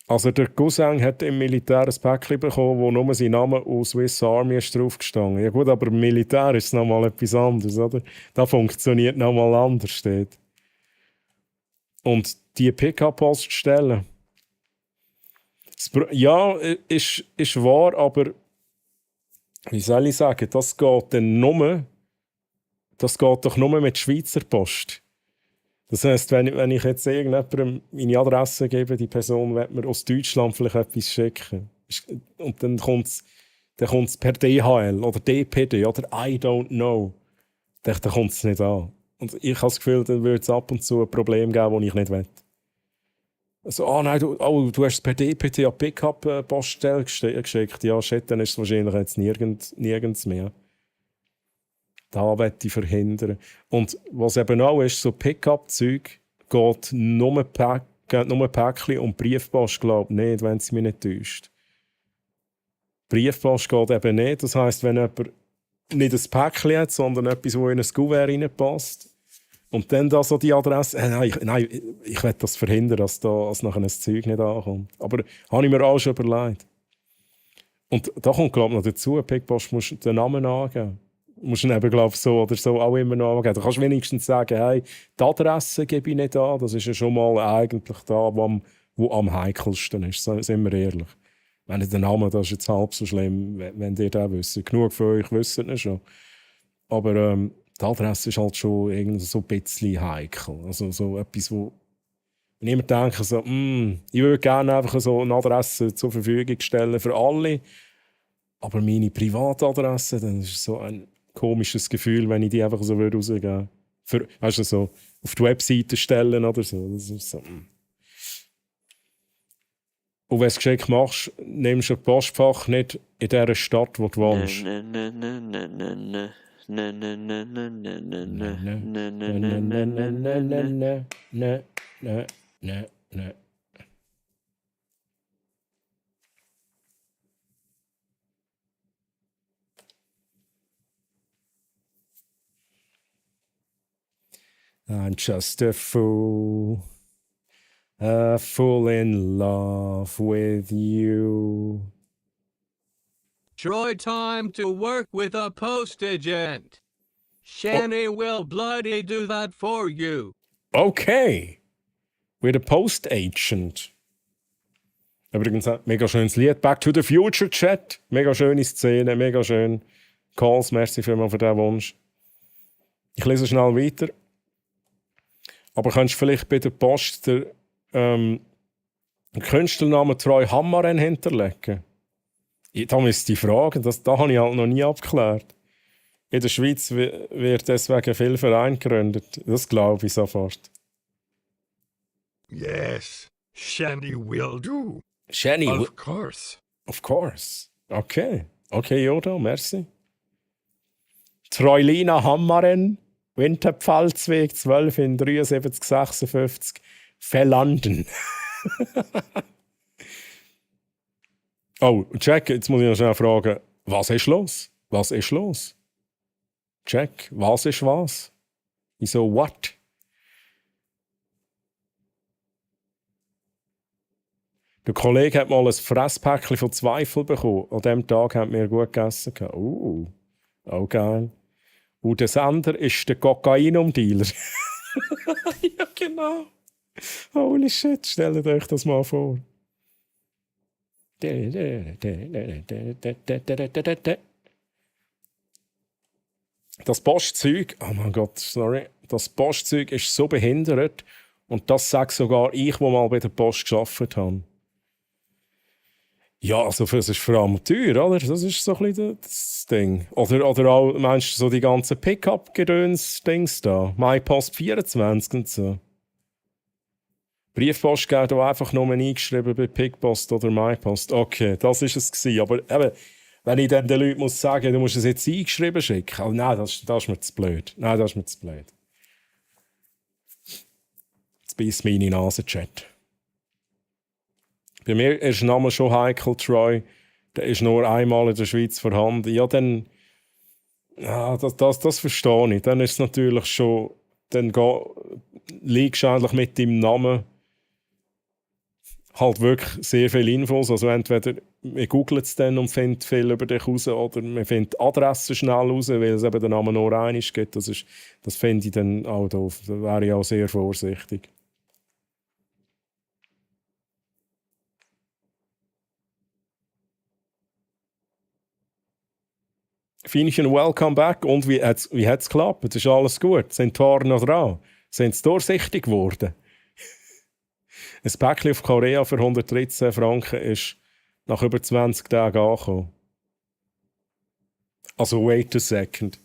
Also der Cousin hat im Militär ein Päckchen bekommen, wo nur sein Name aus Swiss Army ist draufgestanden. Ja gut, aber im Militär ist es nochmal etwas anderes, oder? Da funktioniert nochmal anders, steht. Und die Pick-up-Poststellen. Ja, ist wahr, aber wie soll ich sagen, das geht doch nur mit Schweizer Post. Das heisst, wenn ich jetzt irgendjemandem meine Adresse gebe, die Person wird mir aus Deutschland vielleicht etwas schicken. Und dann kommt es per DHL oder DPD oder I don't know. Dann kommt es nicht an. Und ich habe das Gefühl, dann würde es ab und zu ein Problem geben, das ich nicht will. Also, nein, du hast es per DPD an Pickup-Poststelle geschickt. Ja, shit, dann ist es wahrscheinlich jetzt nirgends mehr. Da möchte ich verhindern. Und was eben auch ist, so Pickup-Zeug geht nur Päckchen und Briefpost, glaube ich, nicht, wenn sie mich nicht täuscht. Briefpost geht eben nicht. Das heisst, wenn jemand nicht ein Päckchen hat, sondern etwas, das in ein Kuvert reinpasst, und dann da so die Adresse, ich will das verhindern, dass nachher ein Zeug nicht ankommt. Aber habe ich mir auch schon überlegt. Und da kommt, glaube ich, noch dazu, Pickpost musst du den Namen angeben. Du musst ihn eben, glaube ich, so oder so auch immer noch angeben. Du kannst wenigstens sagen, hey, die Adresse gebe ich nicht an. Das ist ja schon mal eigentlich da, wo am heikelsten ist. Sind wir ehrlich. Wenn nicht der Name, das ist jetzt halb so schlimm, wenn ihr das wisst. Genug von euch wissen es schon. Aber die Adresse ist halt schon irgendwie so ein bisschen heikel. Also so etwas, wo wenn ich mir denke, so, ich würde gerne einfach so eine Adresse zur Verfügung stellen für alle, aber meine Privatadresse, dann ist es so ein komisches Gefühl, wenn ich die einfach so rausgeben würde. Weißt du, so auf die Webseite stellen oder so. Das ist so. Und wenn du es geschickt machst, nimmst du ein Postfach nicht in der Stadt, wo du wohnst. Nein. ne, ne, ne, ne, ne, ne, ne, Ne, ne, ne, ne, ne, ne, ne, ne, ne, ne, ne. ne, ne, ne, ne. I'm just a fool in love with you. Troy, time to work with a post agent. Shani will bloody do that for you. Okay. With a Post Agent. Übrigens, mega schönes Lied. Back to the Future Chat. Mega schöne Szene, mega schön. Calls, merci vielmals für diesen Wunsch. Ich lese schnell weiter. Aber könntest du vielleicht bei der Post den Künstlernamen Troy Hammaren hinterlegen? Da müsste ich fragen, da habe ich halt noch nie abgeklärt. In der Schweiz wird deswegen viel Verein gegründet. Das glaube ich sofort. Yes, Shani will do. Shani, Of course. of course. Okay. Okay, Yoda, merci. Troilina Hammaren, Winterpfalzweg 12 in 7356, Verlanden. Oh, Jack, jetzt muss ich noch schnell fragen, was ist los? Was ist los? Jack, was ist was? Wieso, what? Der Kollege hat mal ein Fresspäckchen von Zweifel bekommen. An diesem Tag haben wir gut gegessen. Oh geil. Und der Sender ist der Kokainum-Dealer. Ja, genau. Holy shit, stellt euch das mal vor. Das Postzeug, oh mein Gott, sorry. Das Postzeug ist so behindert. Und das sagt sogar ich, der mal bei der Post gearbeitet habe. Ja, also das ist vor allem teuer, oder? Das ist so ein bisschen das Ding. Oder auch, meinst du, so die ganzen Pickup-Gedöns-Dings da? MyPost 24 und so. Briefpost geht auch einfach nur eingeschrieben bei Pickpost oder MyPost. Okay, das war es gewesen. Aber eben, wenn ich dann den Leuten muss sagen, du musst es jetzt eingeschrieben schicken, also nein, das ist mir zu blöd. Nein, das ist mir zu blöd. Jetzt beißt meine Nase, Chat. Bei mir ist der Name schon heikel, Troy. Der ist nur einmal in der Schweiz vorhanden. Ja, dann... Ja, das verstehe ich. Dann ist es natürlich schon... Dann liegst du eigentlich mit deinem Namen halt wirklich sehr viele Infos. Also entweder wir googeln es dann und finden viel über dich raus, oder wir finden die Adresse schnell raus, weil es eben den Namen nur einmal gibt. Das finde ich dann auch doof. Da wäre ich auch sehr vorsichtig. Fienchen, welcome back. Und wie hat's geklappt? Es ist alles gut. Sind die Waren noch dran? Sind sie durchsichtig geworden? Ein Päckchen auf Korea für 113 Franken ist nach über 20 Tagen angekommen. Also, wait a second.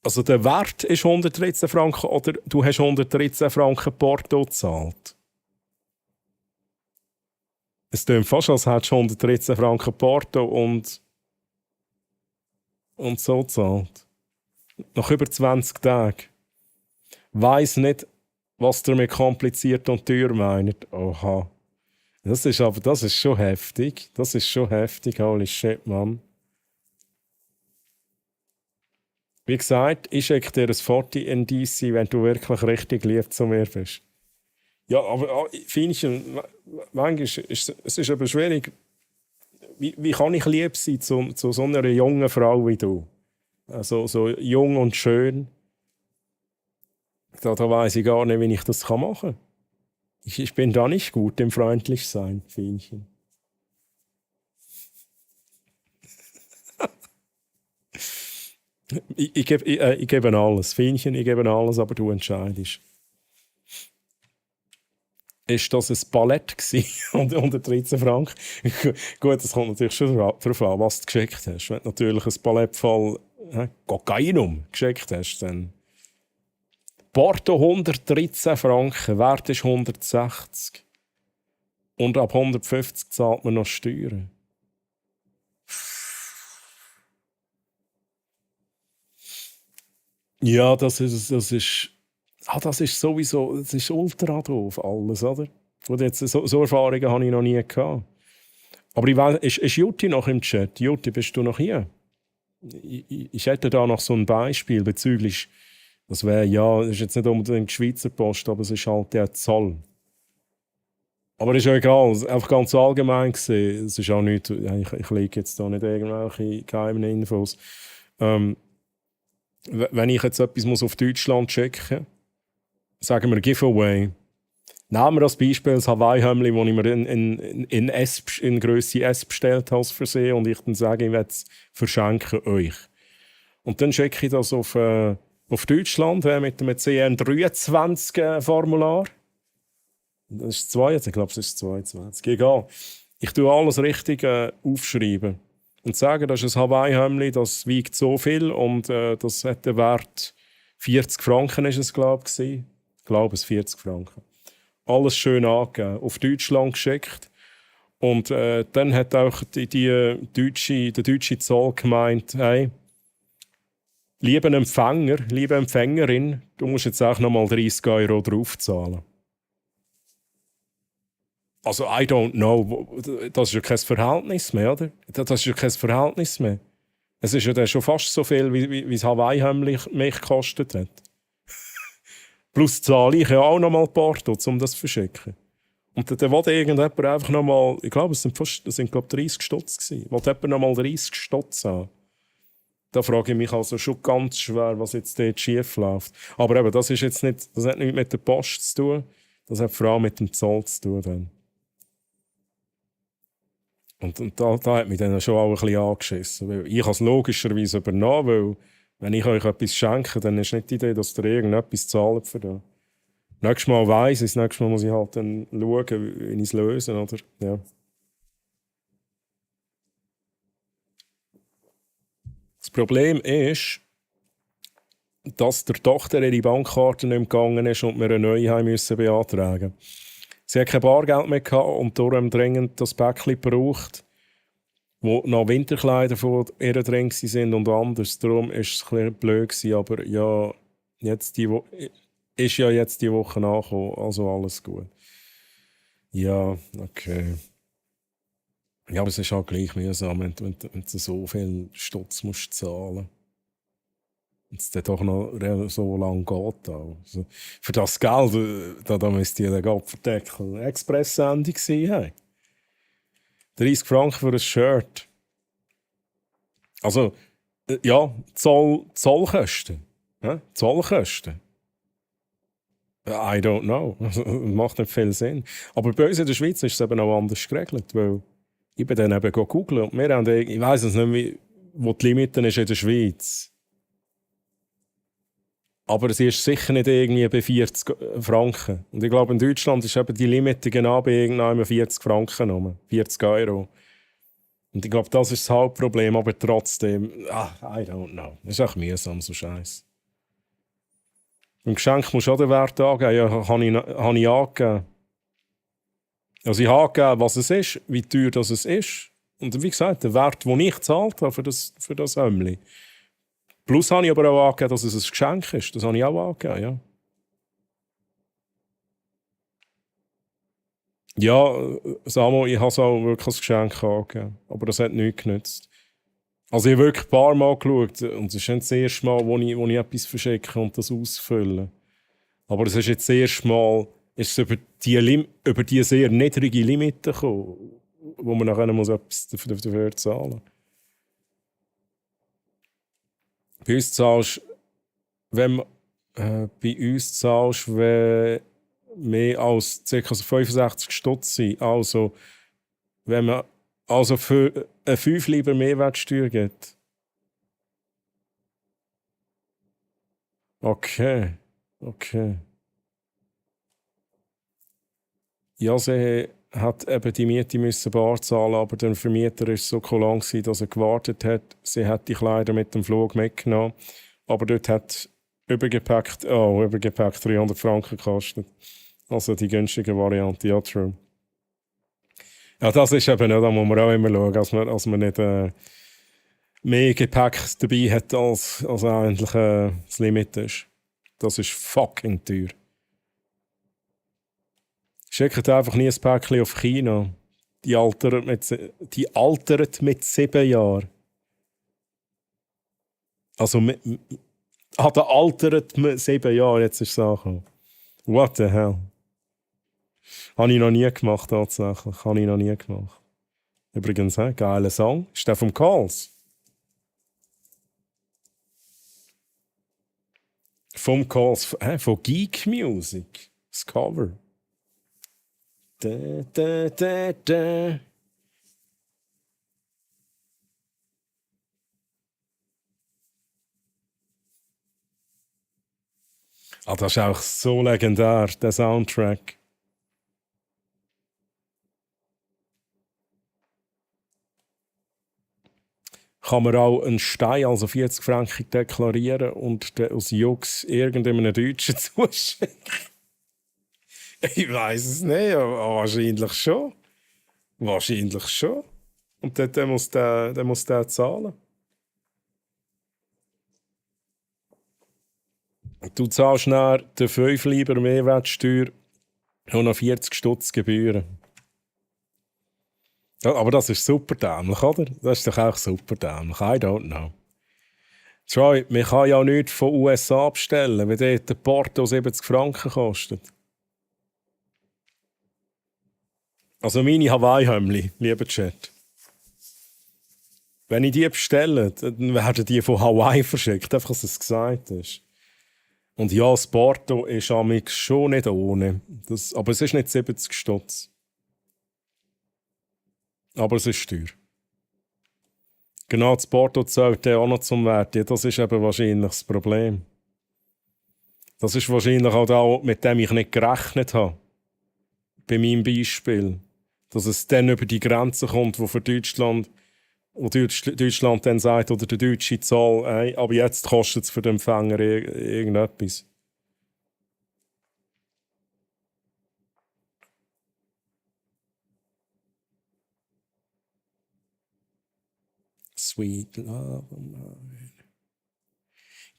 Also, der Wert ist 113 Franken oder du hast 113 Franken Porto gezahlt? Es klingt fast, als hättest du 113 Franken Porto und so zahlt. Nach über 20 Tagen. Weiss nicht, was ihr mit kompliziert und teuer meint. Oha. Das ist schon heftig. Das ist schon heftig. Holy shit, Mann. Wie gesagt, ich schicke dir ein Foto in DC, wenn du wirklich richtig lieb zu mir bist. Ja, aber Fienchen, manchmal ist es aber schwierig. Wie kann ich lieb sein zu so einer jungen Frau wie du? Also, so jung und schön. Da weiss ich gar nicht, wie ich das machen kann. Ich bin da nicht gut im Freundlichsein, Fienchen. Ich gebe alles. Fienchen, ich gebe alles, aber du entscheidest. Ist das ein Ballett und 113 Franken? Gut, das kommt natürlich schon darauf an, was du geschickt hast. Wenn du natürlich ein Ballett voll Kokainum geschickt hast, dann... Porto 113 Franken, Wert ist 160. Und ab 150 zahlt man noch Steuern. Ja, das ist sowieso, das ist ultra doof, alles, oder? Und jetzt, so Erfahrungen habe ich noch nie gehabt. Aber ich weiss, ist Jutti noch im Chat? Jutti, bist du noch hier? Ich hätte da noch so ein Beispiel bezüglich, das wäre, ja, das ist jetzt nicht unbedingt die Schweizer Post, aber es ist halt der Zoll. Aber das ist ja egal, einfach ganz allgemein gesehen, es ist auch nicht, ich lege jetzt da nicht irgendwelche geheimen Infos. Wenn ich jetzt etwas muss auf Deutschland checken muss, sagen wir Giveaway. Nehmen wir als Beispiel das Hawaii-Hemli, das ich mir in Grösse S bestellt habe, aus Versehen, und ich dann sage, ich werde es verschenken euch. Und dann checke ich das auf Deutschland mit dem CN23-Formular. Das ist 22, ich glaube, es ist 22. Egal. Ich tue alles richtig aufschreiben. Und sage, das ist ein Hawaii-Hemli, das wiegt so viel und das hat den Wert 40 Franken, ist es, glaube ich. Ich glaube, es 40 Franken. Alles schön angegeben, auf Deutschland geschickt. Und dann hat auch der deutsche Zoll gemeint, hey, lieber Empfänger, liebe Empfängerin, du musst jetzt auch nochmal 30 € draufzahlen. Also, I don't know, das ist ja kein Verhältnis mehr, oder? Das ist ja kein Verhältnis mehr. Es ist ja dann schon fast so viel, wie das Hawaii-Hemli mich gekostet hat. Plus zahle ich ja auch nochmal Porto, um das zu verschicken. Und dann will irgendjemand einfach nochmal, ich glaube, es sind 30 Stutz gewesen. Will jemand nochmal 30 Stutz haben? Da frage ich mich also schon ganz schwer, was jetzt dort schief läuft. Aber eben, das hat nichts mit der Post zu tun, das hat vor allem mit dem Zoll zu tun. Dann. Und da hat mich dann schon auch ein bisschen angeschissen. Weil ich habe es logischerweise übernommen, weil wenn ich euch etwas schenke, dann ist nicht die Idee, dass ihr irgendetwas zahlt für das. Nächstes Mal weiss ich, das nächste Mal muss ich halt dann schauen, wie ich es löse. Oder? Ja. Das Problem ist, dass der Tochter ihre Bankkarte nicht mehr gegangen ist und wir eine neue haben müssen beantragen. Sie hat kein Bargeld mehr gehabt und darum dringend das Päckchen gebraucht, wo noch Winterkleider von ihr drin sind und anders. Darum war es ein bisschen blöd gewesen, aber ja, jetzt die Woche nachgekommen, also alles gut. Ja, okay. Ja, aber es ist halt gleich mühsam, wenn du so viel Stutz musst zahlen. Und es dann doch noch so lange geht. Also, für das Geld, da müsste ja der Gopferdeckel Express-Sendung sein. Hey. 30 Franken für ein Shirt. Also, ja, Zollkosten. Ja? Zollkosten. I don't know. Macht nicht viel Sinn. Aber bei uns in der Schweiz ist es eben auch anders geregelt, weil ich bin dann eben googeln und wir haben, ich weiss es nicht, wo die Limite ist in der Schweiz. Aber sie ist sicher nicht irgendwie bei 40 Franken. Und ich glaube, in Deutschland ist eben die Limite genau bei irgendeinem 40 Franken rum. 40 €. Und ich glaube, das ist das Hauptproblem, aber trotzdem, I don't know. Das ist echt mühsam, so Scheiße. Im Geschenk musst du auch den Wert angeben. Ja, habe ich angegeben. Also ich habe angegeben, was es ist, wie teuer das es ist. Und wie gesagt, der Wert, den ich gezahlt habe für das Hemli. Plus habe ich aber auch angegeben, dass es ein Geschenk ist. Das habe ich auch angegeben, ja. Ja, Samo, ich habe es auch wirklich als Geschenk angegeben. Aber das hat nichts genützt. Also ich habe wirklich ein paar Mal geschaut. Und es ist nicht das erste Mal, wo ich etwas verschicke und das ausfülle. Aber es ist jetzt das erste Mal, ist es über die sehr niedrige Limite gekommen, wo man nachher muss etwas dafür zahlen muss. Bei uns zahlst du, wenn mehr als ca. 65 Stutz sind. Also, wenn man für eine 5 lieber Mehrwertsteuer gibt. Okay. Ja, sie hat eben die Miete müssen bar zahlen, aber der Vermieter war so lang, dass er gewartet hat. Sie hat die Kleider mit dem Flug mitgenommen, aber dort hat Übergepäck 300 Franken gekostet. Also die günstige Variante, ja, true. Ja, das ist eben nicht, da muss man auch immer schauen, dass man nicht mehr Gepäck dabei hat, als eigentlich das Limit ist. Das ist fucking teuer. Schickt einfach nie ein Päckchen auf China. Die altert mit 7 Jahren. Also, der altert mit 7 Jahren, jetzt ist es angekommen. What the hell? Habe ich noch nie gemacht, tatsächlich. Habe ich noch nie gemacht. Übrigens, geiler Song. Ist der vom Calls? Vom Calls, von Geek Music. Das Cover. Da, da, da, da. Ah, das ist auch so legendär, der Soundtrack. Kann man auch einen Stein, also 40 Franken, deklarieren und den aus Jux irgendeinem Deutschen zuschicken? Ich weiß es nicht, aber wahrscheinlich schon. Wahrscheinlich schon. Und dann muss der zahlen. Du zahlst nach der 5 lieber Mehrwertsteuer und noch 40 Stutz Gebühren. Ja, aber das ist super dämlich, oder? Das ist doch auch super dämlich. I don't know. Troy, man kann ja nichts von USA bestellen, wenn dort der Porto 70 Franken kostet. Also meine Hawaii-Hömmli, lieber Chat. Wenn ich die bestelle, dann werden die von Hawaii verschickt, einfach, dass es gesagt ist. Und ja, das Porto ist amix schon nicht ohne. Aber es ist nicht 70 Stutz. Aber es ist teuer. Genau, das Porto zählt auch noch zum Wert. Ja, das ist eben wahrscheinlich das Problem. Das ist wahrscheinlich auch das, mit dem ich nicht gerechnet habe. Bei meinem Beispiel. Dass es dann über die Grenze kommt, wo für Deutschland, Deutschland dann sagt, oder der deutsche Zoll, aber jetzt kostet es für den Empfänger irgendetwas. Sweet Love of Mine.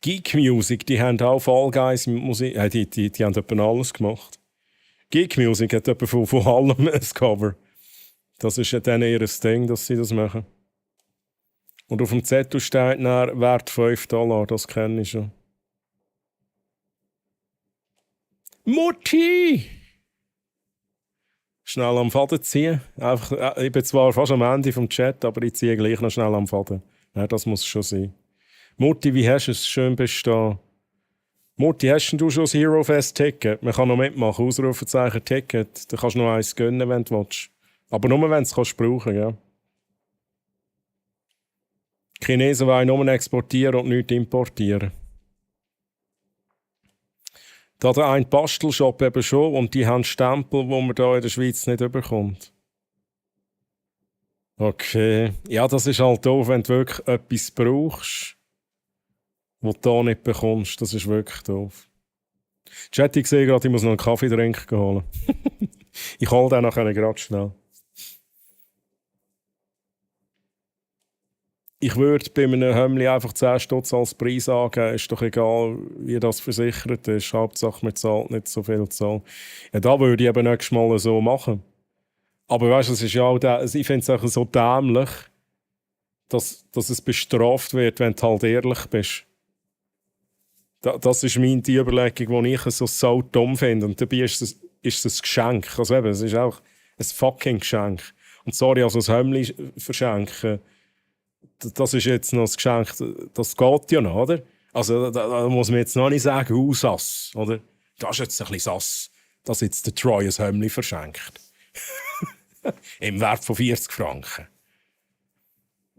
Geek Music, die haben auch Fall Guys Musik. Die haben etwa alles gemacht. Geek Music hat etwa von allem ein Cover. Das ist ja dann eher ein Ding, dass sie das machen. Und auf dem Zettel steht dann Wert $5, das kenne ich schon. Mutti! Schnell am Faden ziehen. Einfach, ich bin zwar fast am Ende vom Chat, aber ich ziehe gleich noch schnell am Faden. Ja, das muss schon sein. Mutti, wie hast du es? Schön bist du da. Mutti, hast du schon das Hero Fest Ticket? Man kann noch mitmachen. Ausrufezeichen Ticket. Da kannst du noch eins gönnen, wenn du willst. Aber nur, wenn du es brauchen kannst, ja. Die Chinesen wollen nur exportieren und nichts importieren. Da hat ein Bastelshop eben schon und die haben Stempel, die man hier in der Schweiz nicht bekommt. Okay. Ja, das ist halt doof, wenn du wirklich etwas brauchst, was du hier nicht bekommst. Das ist wirklich doof. Chat, ich sehe gerade, ich muss noch einen Kaffee trinken holen. Ich hole den nachher gerade schnell. Ich würde bei einem Hömmli einfach 10 Stutz als Preis angeben. Ist doch egal, wie das versichert ist. Hauptsache, man zahlt nicht so viel Zoll. Ja, da würde ich eben nächstes Mal so machen. Aber weißt du, es ist ja auch ich finde es auch so dämlich, dass es bestraft wird, wenn du halt ehrlich bist. Das ist die Überlegung, die ich so dumm finde. Und dabei ist es ein Geschenk. Also eben, es ist auch ein fucking Geschenk. Und sorry, also das Hömmli verschenken, das ist jetzt noch ein Geschenk, das geht ja noch, oder? Also da muss man jetzt noch nicht sagen, Sass, oder? Das ist jetzt ein bisschen Sass, dass jetzt der Troy ein Hömmli verschenkt. Im Wert von 40 Franken.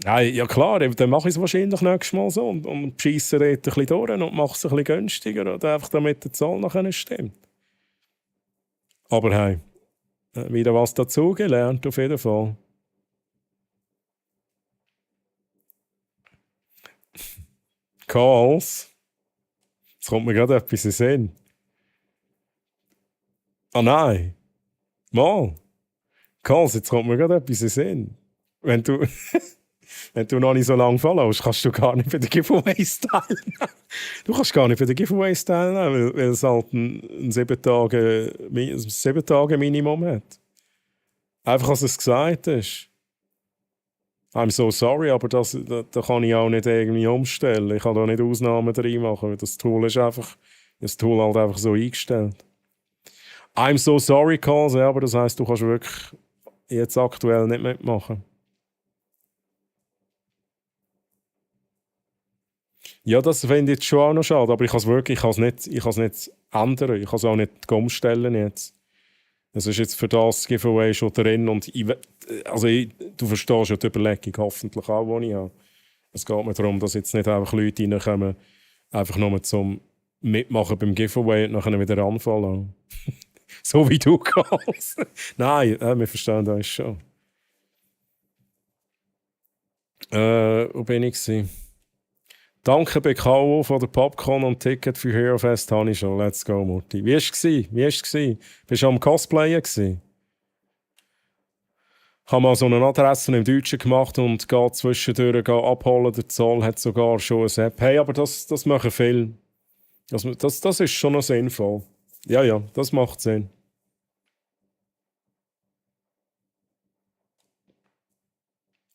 Ja klar, dann mache ich es wahrscheinlich nächstes Mal so und scheisse ein bisschen durch und mache es ein bisschen günstiger, oder einfach damit der Zahl nachher stimmt. Aber hey, wieder was dazugelernt, auf jeden Fall. Calls. Jetzt kommt mir gerade etwas in den Sinn. Ah nein. Mal. Calls, jetzt kommt mir gerade etwas in den Sinn. Wenn du... Wenn du noch nicht so lange followst, kannst du gar nicht bei den Giveaways teilnehmen. Du kannst gar nicht bei den Giveaways teilnehmen, weil es halt ein 7 Tage Minimum hat. Einfach, als es gesagt ist. I'm so sorry, aber da kann ich auch nicht irgendwie umstellen. Ich kann da nicht Ausnahmen drin machen, weil das Tool ist einfach, das Tool halt einfach so eingestellt. I'm so sorry, Calls, ja, aber das heisst, du kannst wirklich jetzt aktuell nicht mitmachen. Ja, das finde ich jetzt schon auch noch schade, aber ich kann es wirklich, ich kann es nicht ändern, ich kann es auch nicht umstellen jetzt. Es ist jetzt für das Giveaway schon drin und du verstehst ja die Überlegung hoffentlich auch, die ich habe. Es geht mir darum, dass jetzt nicht einfach Leute reinkommen, einfach nur zum Mitmachen beim Giveaway und nachher wieder anfallen. So wie du kannst. Nein, wir verstehen das schon. Wo bin ich gewesen? Danke BKO von der Popcorn und Ticket für Hero Fest habe ich schon. Let's go, Mutti. Wie war es? Bist du am Cosplayen gewesen? Ich habe mal so eine Adresse im Deutschen gemacht und gehe zwischendurch abholen. Der Zoll hat sogar schon eine App. Hey, aber das machen viele. Das ist schon noch sinnvoll. Ja, das macht Sinn.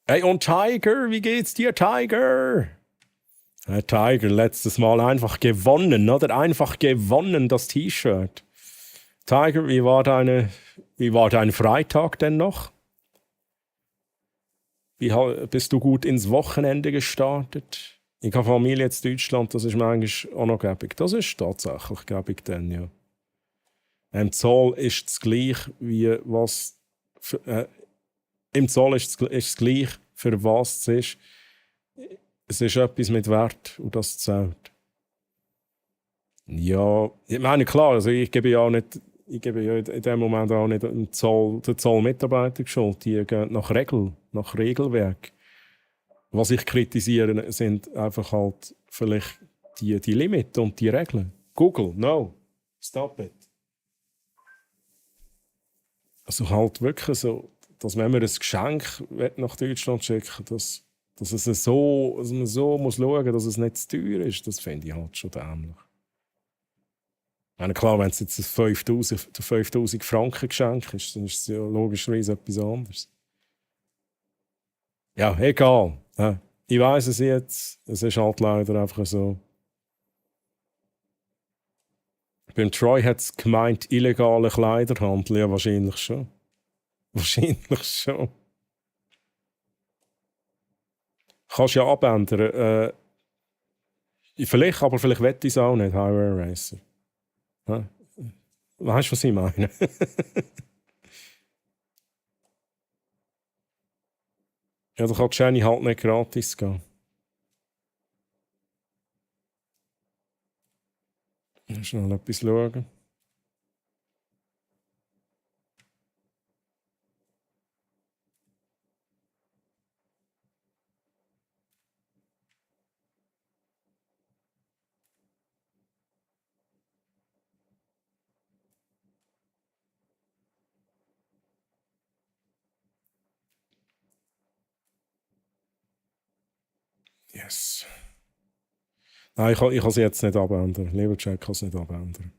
Hey, und Tiger, wie geht's dir, Tiger? Tiger, letztes Mal einfach gewonnen, oder? Einfach gewonnen, das T-Shirt. Tiger, wie war dein Freitag denn noch? Bist du gut ins Wochenende gestartet? Ich habe Familie in Deutschland, das ist mir eigentlich auch noch gäbig. Das ist tatsächlich gäbig dann, ja. Im Zoll ist es gleich, wie was... Im Zoll ist es gleich, für was es ist. Es ist etwas mit Wert und das zählt. Ja, ich meine, klar, also ich gebe ja in dem Moment auch nicht den Zollmitarbeiter Schuld. Die gehen nach Regelwerk. Was ich kritisiere, sind einfach halt vielleicht die Limits und die Regeln. Google, no, stop it. Also halt wirklich so, dass wenn man ein Geschenk nach Deutschland schicken will, dass man so muss schauen, dass es nicht zu teuer ist, das finde ich halt schon dämlich. Ich meine, klar, wenn es jetzt ein 5000 Franken Geschenk ist, dann ist es ja logischerweise etwas anderes. Ja, egal. Ich weiss es jetzt, es ist halt leider einfach so. Beim Troy hat es gemeint, illegale Kleiderhandel, ja wahrscheinlich schon. Wahrscheinlich schon. Kannst ja abändern. Vielleicht wette ich es auch nicht, Highway Racer. Weißt du, was ich meine? Ja, da kann die Jenny halt nicht gratis gehen. Schnell etwas schauen. Yes. Nein, ich kann es jetzt nicht abändern. Lieber Jack, kann es nicht abändern.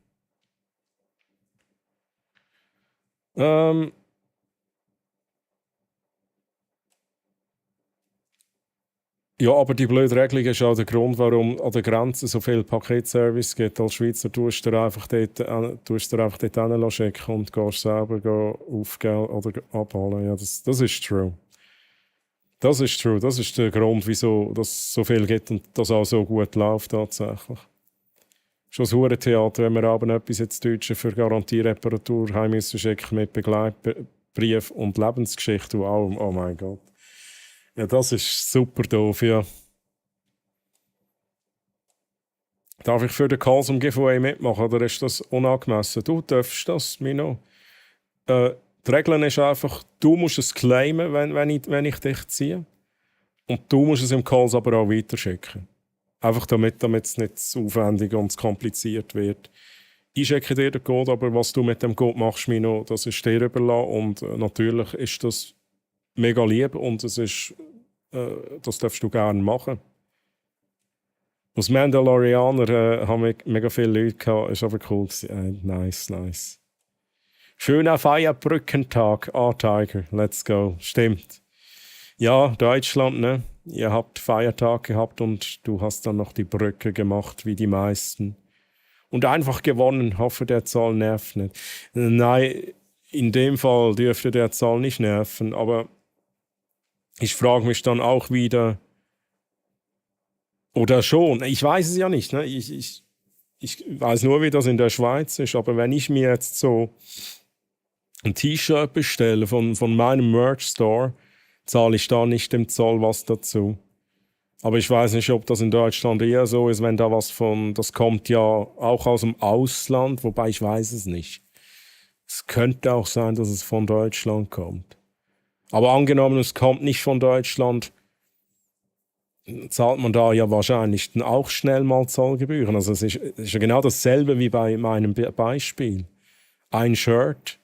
Ja, aber die blöde Regelung ist auch der Grund, warum an der Grenze so viel Paketservice gibt. Als Schweizer tust du dir einfach dort hinschicken und gehst selber aufgeben oder abholen. Ja, das ist true. Das ist true. Das ist der Grund, wieso es so viel gibt und das auch so gut läuft tatsächlich. Schon das Hurentheater, wenn wir aber etwas jetzt Deutsche für Garantiereparatur heim müssen schicken mit Begleitbrief und Lebensgeschichte. Oh mein Gott. Ja, das ist super doof, ja. Darf ich für den Calls um Giveaway mitmachen oder ist das unangemessen? Du darfst das, Mino. Die Regel ist einfach, du musst es claimen, wenn ich dich ziehe. Und du musst es im Calls aber auch weiterschicken. Einfach damit es nicht zu aufwendig und zu kompliziert wird. Ich schicke dir den Code, aber was du mit dem Code machst, Mino, das ist dir überlassen. Und natürlich ist das mega lieb und es das darfst du gerne machen. Aus Mandalorianer haben mega viele Leute gehabt, ist aber cool gewesen. Nice. Schöner Feierbrückentag, Tiger, let's go. Stimmt. Ja, Deutschland, ne? Ihr habt Feiertag gehabt und du hast dann noch die Brücke gemacht, wie die meisten. Und einfach gewonnen. Hoffe, der Zoll nervt nicht. Nein, in dem Fall dürfte der Zoll nicht nerven, aber ich frage mich dann auch wieder, oder schon, ich weiß es ja nicht, ne? Ich weiß nur, wie das in der Schweiz ist, aber wenn ich mir jetzt so ein T-Shirt bestelle von meinem Merch-Store, zahle ich da nicht dem Zoll was dazu. Aber ich weiß nicht, ob das in Deutschland eher so ist, wenn da das kommt ja auch aus dem Ausland, wobei ich weiß es nicht. Es könnte auch sein, dass es von Deutschland kommt. Aber angenommen, es kommt nicht von Deutschland, zahlt man da ja wahrscheinlich dann auch schnell mal Zollgebühren. Also es ist ja genau dasselbe wie bei meinem Beispiel. Ein Shirt,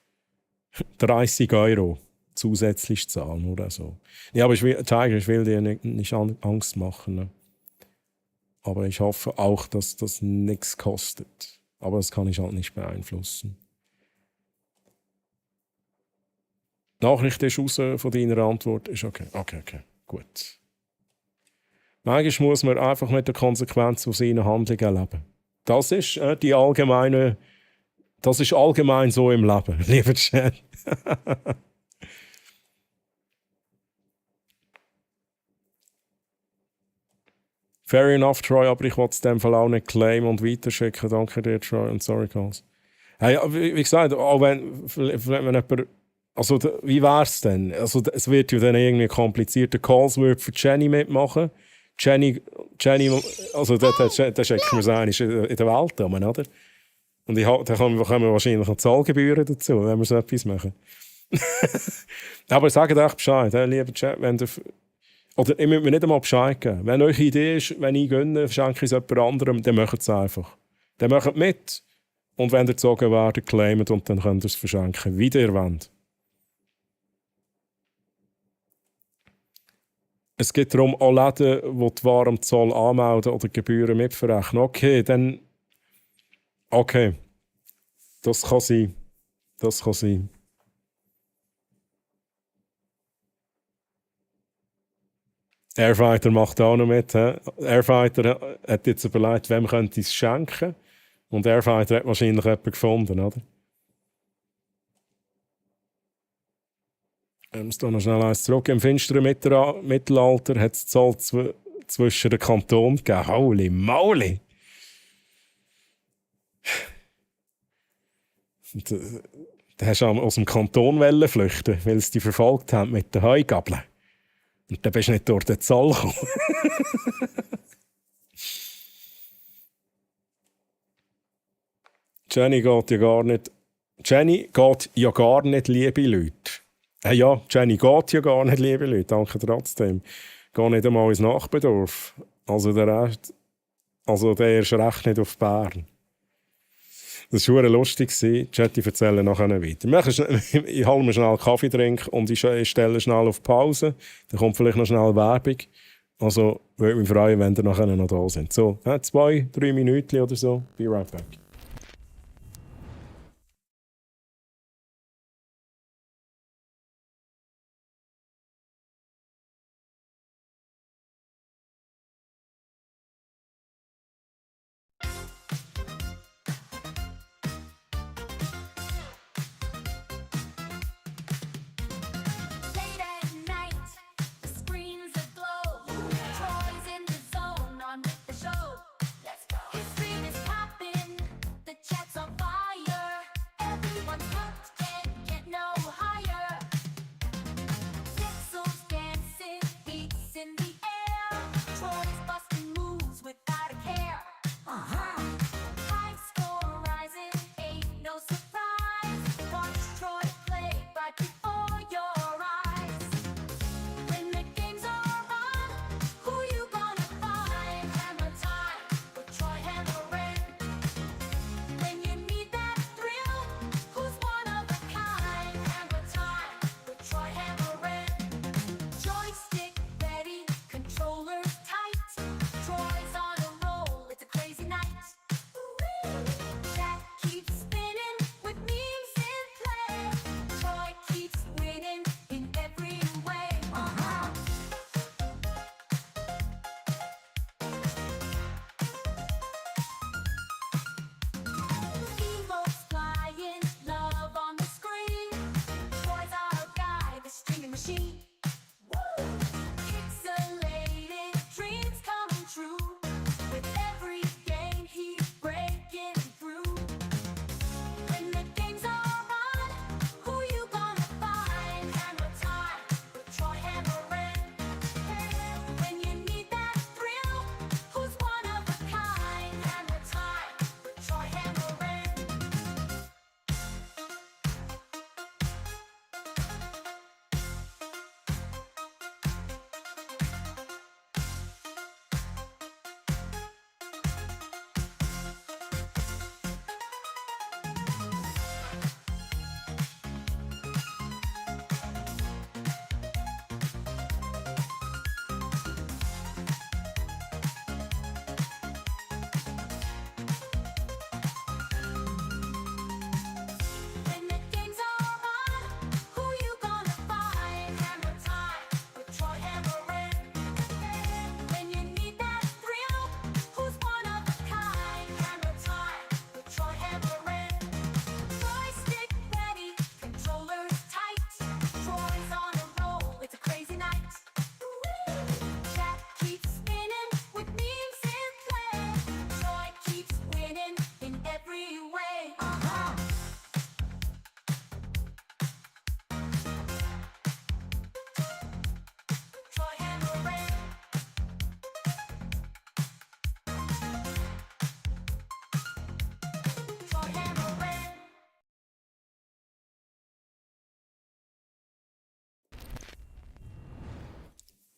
30 € zusätzlich zahlen oder so. Ja, aber ich will dir nicht Angst machen. Ne? Aber ich hoffe auch, dass das nichts kostet. Aber das kann ich halt nicht beeinflussen. Nachricht ist raus von deiner Antwort. Ist okay. Okay, gut. Manchmal muss man einfach mit der Konsequenz aus seinen Handlungen leben. Das ist das ist allgemein so im Leben, lieber Chat. Fair enough, Troy, aber ich wollte es in dem Fall auch nicht claimen und weiterschicken. Danke dir, Troy, und sorry, Calls. Hey, wie gesagt, auch wenn jemand... Also, wie wär's denn? Also, es wird ja dann irgendwie kompliziert. Der Calls würde für Jenny mitmachen. Jenny, also da checken wir es eigentlich in der Welt um, oder? Und da kommen wir wahrscheinlich noch Zahlgebühren dazu, wenn wir so etwas machen. Aber sagt euch Bescheid, lieber Chat, wenn ihr... Oder ihr müsst mir nicht einmal Bescheid geben. Wenn eure Idee ist, wenn ich gönne, schenke ich es jemand anderem, dann macht es einfach. Dann macht mit. Und wenn ihr gezogen werdet, claimt und dann könnt ihr es verschenken, wie ihr wollt. Es geht darum, auch Läden, die die Ware am Zoll anmelden oder Gebühren mitverrechnen. Okay, dann... Okay. Das kann sein. Airfighter macht auch noch mit. He? Airfighter hat jetzt überlegt, wem könnte es schenken. Und Airfighter hat wahrscheinlich jemanden gefunden, oder? Es da noch schnell eins zurück. Im finsteren Mittelalter hat es Zoll zwischen den Kantonen gegeben. Holy moly! Da hast du aus dem Kanton flüchten, weil sie dich verfolgt haben mit den Heugabeln. Und dann bist du nicht durch den Zoll gekommen. Jenny geht ja gar nicht, liebe Leute. Ja, Jenny geht ja gar nicht, liebe Leute. Danke trotzdem. Geh nicht einmal ins Nachbardorf. Also der ist recht nicht auf Bern. Das war lustig. Chat, ich erzähle nachher weiter. Ich hole mir schnell einen Kaffee trinken und ich stelle schnell auf Pause. Dann kommt vielleicht noch schnell Werbung. Also würde mich freuen, wenn ihr nachher noch da sind. So, 2-3 Minuten oder so. Be right back. Late at night, the screens aglow. Troy's in the zone on with the show. Let's go. His screen is popping.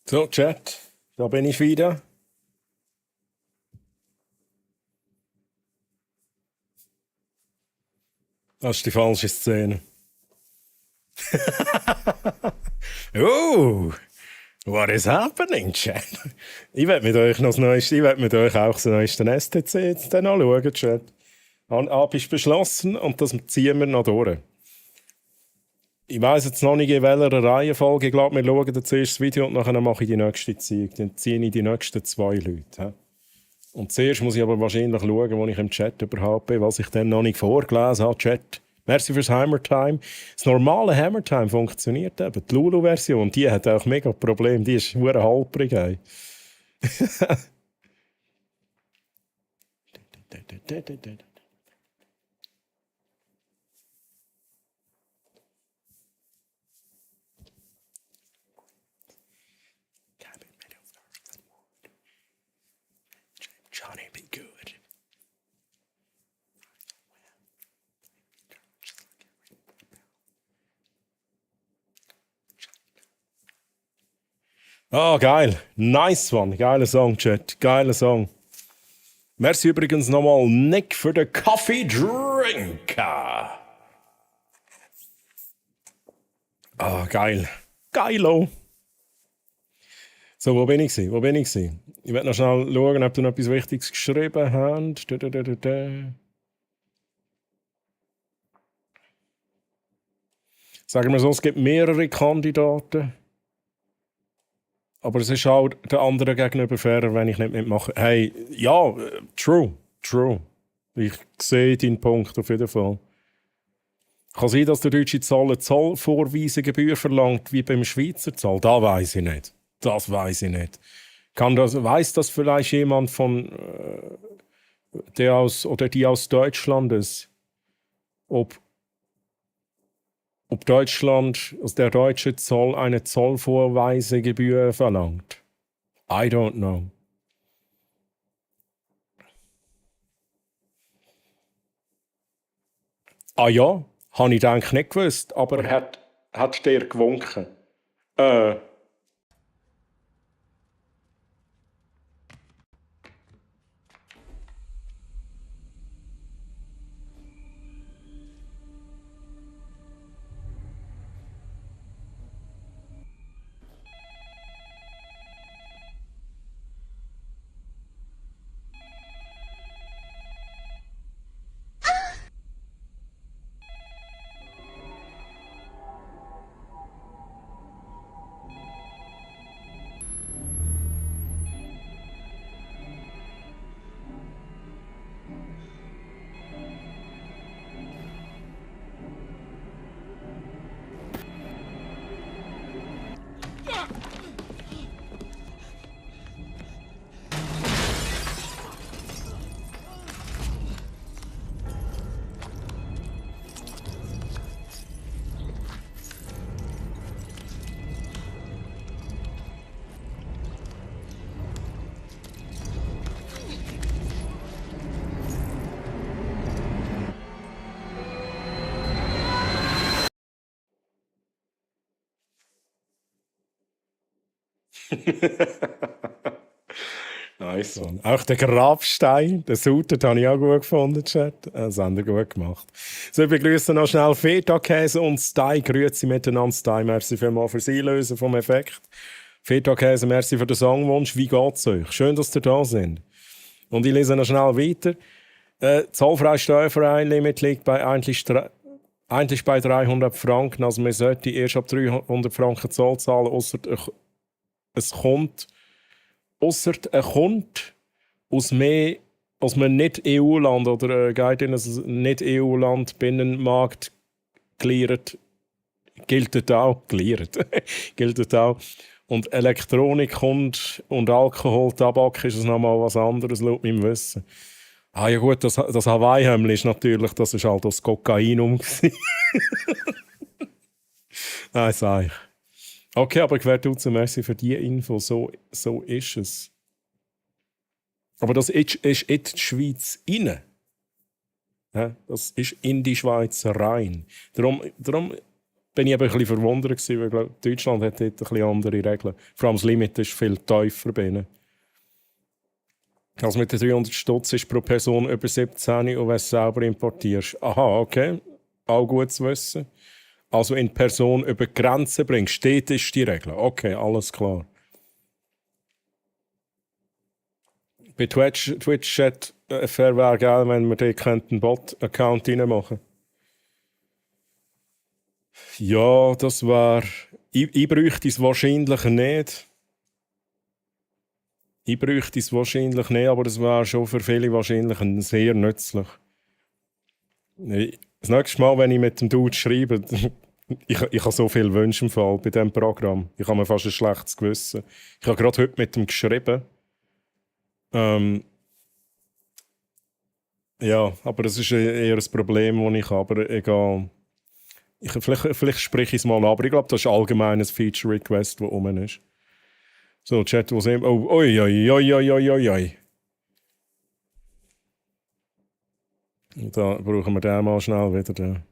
So, Chat, da bin ich wieder. Das ist die falsche Szene. Oh, what is happening, Chat? Ich werde mit euch noch das Neueste, ich werde mit euch auch das neueste STC jetzt dann anschauen, Chat. Ist beschlossen und das ziehen wir noch durch. Ich weiss jetzt noch nicht, in welcher Reihenfolge. Ich glaube, wir schauen das erste Video und nachher mache ich die nächste Ziehung. Dann ziehe ich die nächsten 2 Leute. He? Und zuerst muss ich aber wahrscheinlich schauen, wo ich im Chat überhaupt bin, was ich dann noch nicht vorgelesen habe. Chat, merci fürs Hammer Time. Das normale Hammer Time funktioniert eben. Die Lulu-Version, die hat auch mega Probleme. Die ist verdammt holprig. Hey. Johnny, be good. Oh, geil. Nice one. Geiler Song, Chat. Geiler Song. Merci übrigens nochmal, Nick, für den Coffee Drink. Ah, geil. Geilo. So, wo bin ich? Wo bin ich? Ich werde noch schnell schauen, ob du noch etwas Wichtiges geschrieben hast. Sagen wir so, es gibt mehrere Kandidaten. Aber es ist auch der anderen gegenüber fairer, wenn ich nicht mitmache. Hey, ja, true. Ich sehe deinen Punkt auf jeden Fall. Kann sein, dass der deutsche Zoll eine Zollvorweisegebühr verlangt, wie beim Schweizer Zoll? Das weiß ich nicht. Das weiß ich nicht. Weiß das vielleicht jemand von der aus oder die aus Deutschland ist? Ob Deutschland, also der deutsche Zoll, eine Zollvorweisegebühr verlangt? I don't know. Ah ja, habe ich eigentlich nicht gewusst, aber hat der gewunken. Nice one. Auch der Grabstein, der Sauter, habe ich auch gut gefunden, Chat. Das haben wir gut gemacht. So, ich begrüße noch schnell Feta-Käse und Stei. Grüezi miteinander, Stei. Merci vielmals fürs Einlösen vom Effekt. Feta-Käse, merci für den Songwunsch. Wie geht's euch? Schön, dass ihr da sind. Und ich lese noch schnell weiter. Zollfreie Steuerverein Limit liegt bei eigentlich bei 300 Franken. Also man sollte erst ab 300 Franken Zoll zahlen, ausser er kommt aus mehr als einem Nicht-EU-Land oder geht in ein Nicht-EU-Land Binnenmarkt gilt auch. Und Elektronik und Alkohol, Tabak ist es nochmal was anderes, laut meinem Wissen. Ah ja gut, das Hawaii-Hemmli ist natürlich, das ist halt das Kokainum. Nein, sag ich. Okay, aber quertutze, merci für die Info. So ist es. Aber das ist in die Schweiz rein. Ja, das ist in die Schweiz rein. Darum bin ich eben ein bisschen verwundert gewesen, weil ich glaube, Deutschland hat dort ein bisschen andere Regeln. Vor allem das Limit ist viel tiefer bei ihnen. Also mit den 300 Stutz ist pro Person über 17 und wenn du es selber importierst. Aha, okay. Auch gut zu wissen. Also in Person über die Grenzen bringst. Dort ist die Regel. Okay, alles klar. Bei Twitch hat fair wäre geil, wenn wir dort einen Bot-Account reinmachen. Ja, das wäre... Ich bräuchte es wahrscheinlich nicht. Aber das wäre schon für viele wahrscheinlich sehr nützlich. Das nächste Mal, wenn ich mit dem Dude schreibe, ich habe so viele Wünsche im Fall bei diesem Programm. Ich habe mir fast ein schlechtes Gewissen. Ich habe gerade heute mit ihm geschrieben. Ja, aber das ist eher ein Problem, das ich habe. Aber egal. Vielleicht spreche ich es mal an. Aber ich glaube, das ist allgemein ein Feature-Request, das rum ist. So, Chat, wo sehen wir? Oh, oi. Und da brauchen wir den mal schnell wieder. Den.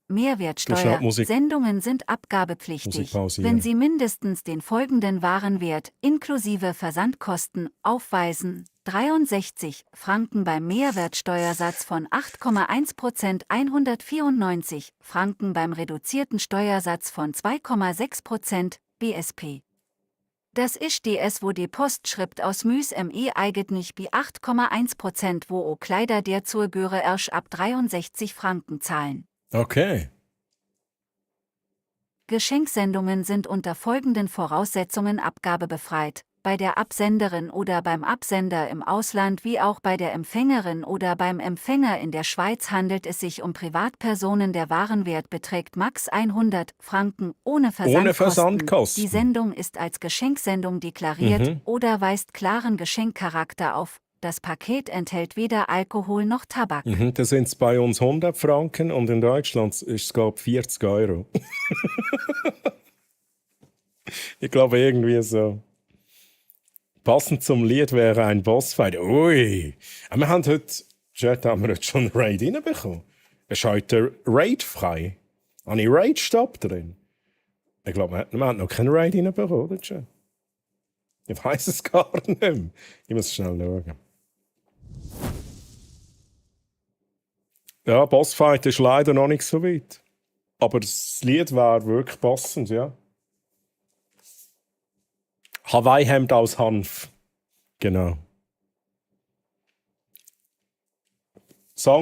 Mehrwertsteuer. Musik- Sendungen sind Musik abgabepflichtig, pausieren. wenn sie mindestens den folgenden Warenwert inklusive Versandkosten aufweisen. 63 Franken beim Mehrwertsteuersatz von 8,1%, 194 Franken beim reduzierten Steuersatz von 2,6% BSP. Das ist das, wo die Post schreibt aus Müs eigentlich bei 8,1%, wo o Kleider der zur Göre erst ab 63 Franken zahlen. Okay. Geschenksendungen sind unter folgenden Voraussetzungen abgabebefreit: bei der Absenderin oder beim Absender im Ausland wie auch bei der Empfängerin oder beim Empfänger in der Schweiz handelt es sich um Privatpersonen. Der Warenwert beträgt max 100 Franken ohne Versandkosten. Die Sendung ist als Geschenksendung deklariert oder weist klaren Geschenkcharakter auf. Das Paket enthält weder Alkohol noch Tabak. Da sind es bei uns 100 Franken und in Deutschland ist es glaube 40 Euro. Ich glaube irgendwie so. Passend zum Lied wäre ein Bossfight. Ui! Aber wir haben heute schon einen Raid reinbekommen. Es ist heute Raid frei. Habe ich Raid-Stop drin? Ich glaube, wir haben noch keinen Raid reinbekommen, oder Chat? Ich weiss es gar nicht mehr. Ich muss schnell schauen. Ja, Bossfight ist leider noch nicht so weit. Aber das Lied wäre wirklich passend, ja. Hawaii-Hemd aus Hanf. Genau.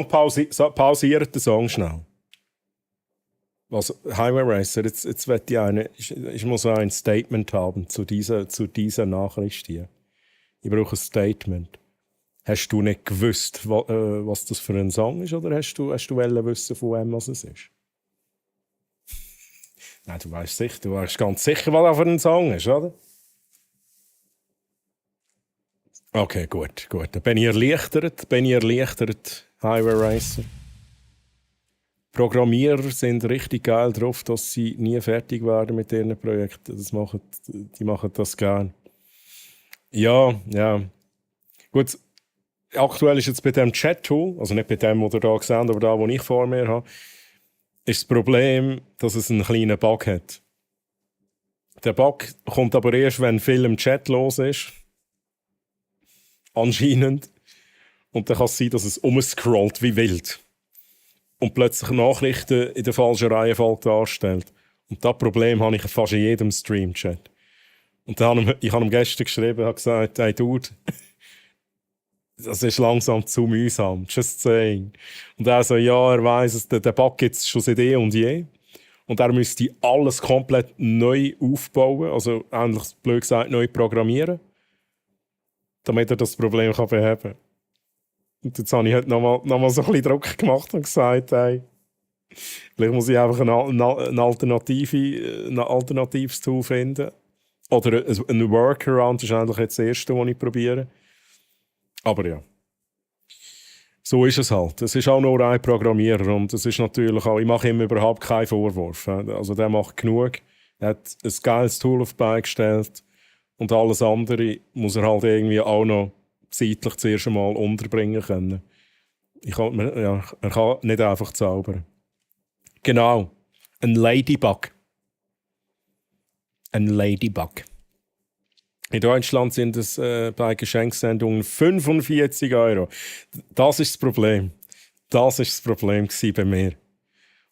Pausiert den Song schnell. Was, Highway Racer, jetzt werde ich muss ein Statement haben zu dieser Nachricht hier. Ich brauche ein Statement. Hast du nicht gewusst, was das für ein Song ist, oder hast du wissen, von wem was es ist? Nein, du weißt ganz sicher, was das für ein Song ist, oder? Okay, gut. Dann bin ich erleichtert, Highway Racer. Programmierer sind richtig geil drauf, dass sie nie fertig werden mit ihren Projekten. Die machen das gerne. Ja. Gut, aktuell ist jetzt bei dem Chat-Tool, also nicht bei dem, was ihr da seht, aber da, wo ich vor mir habe, ist das Problem, dass es einen kleinen Bug hat. Der Bug kommt aber erst, wenn viel im Chat los ist. Anscheinend. Und dann kann es sein, dass es umscrollt wie wild. Und plötzlich Nachrichten in der falschen Reihenfolge darstellt. Und das Problem habe ich fast in jedem Stream-Chat. Und dann ich habe ihm gestern geschrieben, habe gesagt, hey Dude, das ist langsam zu mühsam, just saying. Und er so, ja, er weiss es, der Bug gibt es schon seit eh und je. Und er müsste alles komplett neu aufbauen, also eigentlich blöd gesagt neu programmieren, damit er das Problem kann beheben kann. Und jetzt habe ich heute noch mal so ein bisschen Druck gemacht und gesagt, hey, vielleicht muss ich einfach ein alternatives Tool finden. Oder ein Workaround ist eigentlich jetzt das Erste, was ich probiere. Aber ja, so ist es halt. Es ist auch nur ein Programmierer und es ist natürlich auch, ich mache ihm überhaupt keinen Vorwurf. Also der macht genug, er hat ein geiles Tool auf die Beine gestellt und alles andere muss er halt irgendwie auch noch zeitlich zuerst einmal unterbringen können. Er kann nicht einfach zaubern. Genau. Ein Ladybug. Ein Ladybug. In Deutschland sind es bei Geschenksendungen 45 €. Das ist das Problem. Das ist das Problem gewesen bei mir.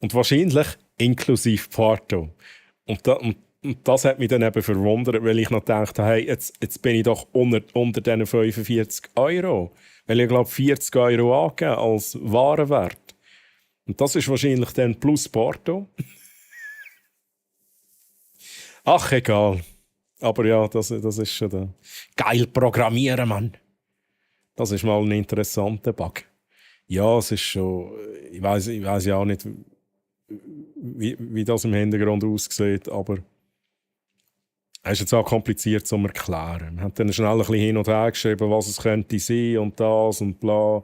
Und wahrscheinlich inklusive Porto. Und das hat mich dann eben verwundert, weil ich noch dachte, hey, jetzt bin ich doch unter diesen 45 €. Weil ich glaube 40 € angegeben als Warenwert. Und das ist wahrscheinlich dann plus Porto. Ach, egal. Aber ja, das ist schon da. Geil programmieren, Mann. Das ist mal ein interessanter Bug. Ja, es ist schon. Ich weiß ja auch nicht, wie das im Hintergrund aussieht, aber es ist jetzt auch kompliziert zu erklären. Man hat dann schnell ein bisschen hin und her geschrieben, was es könnte sein und das und bla.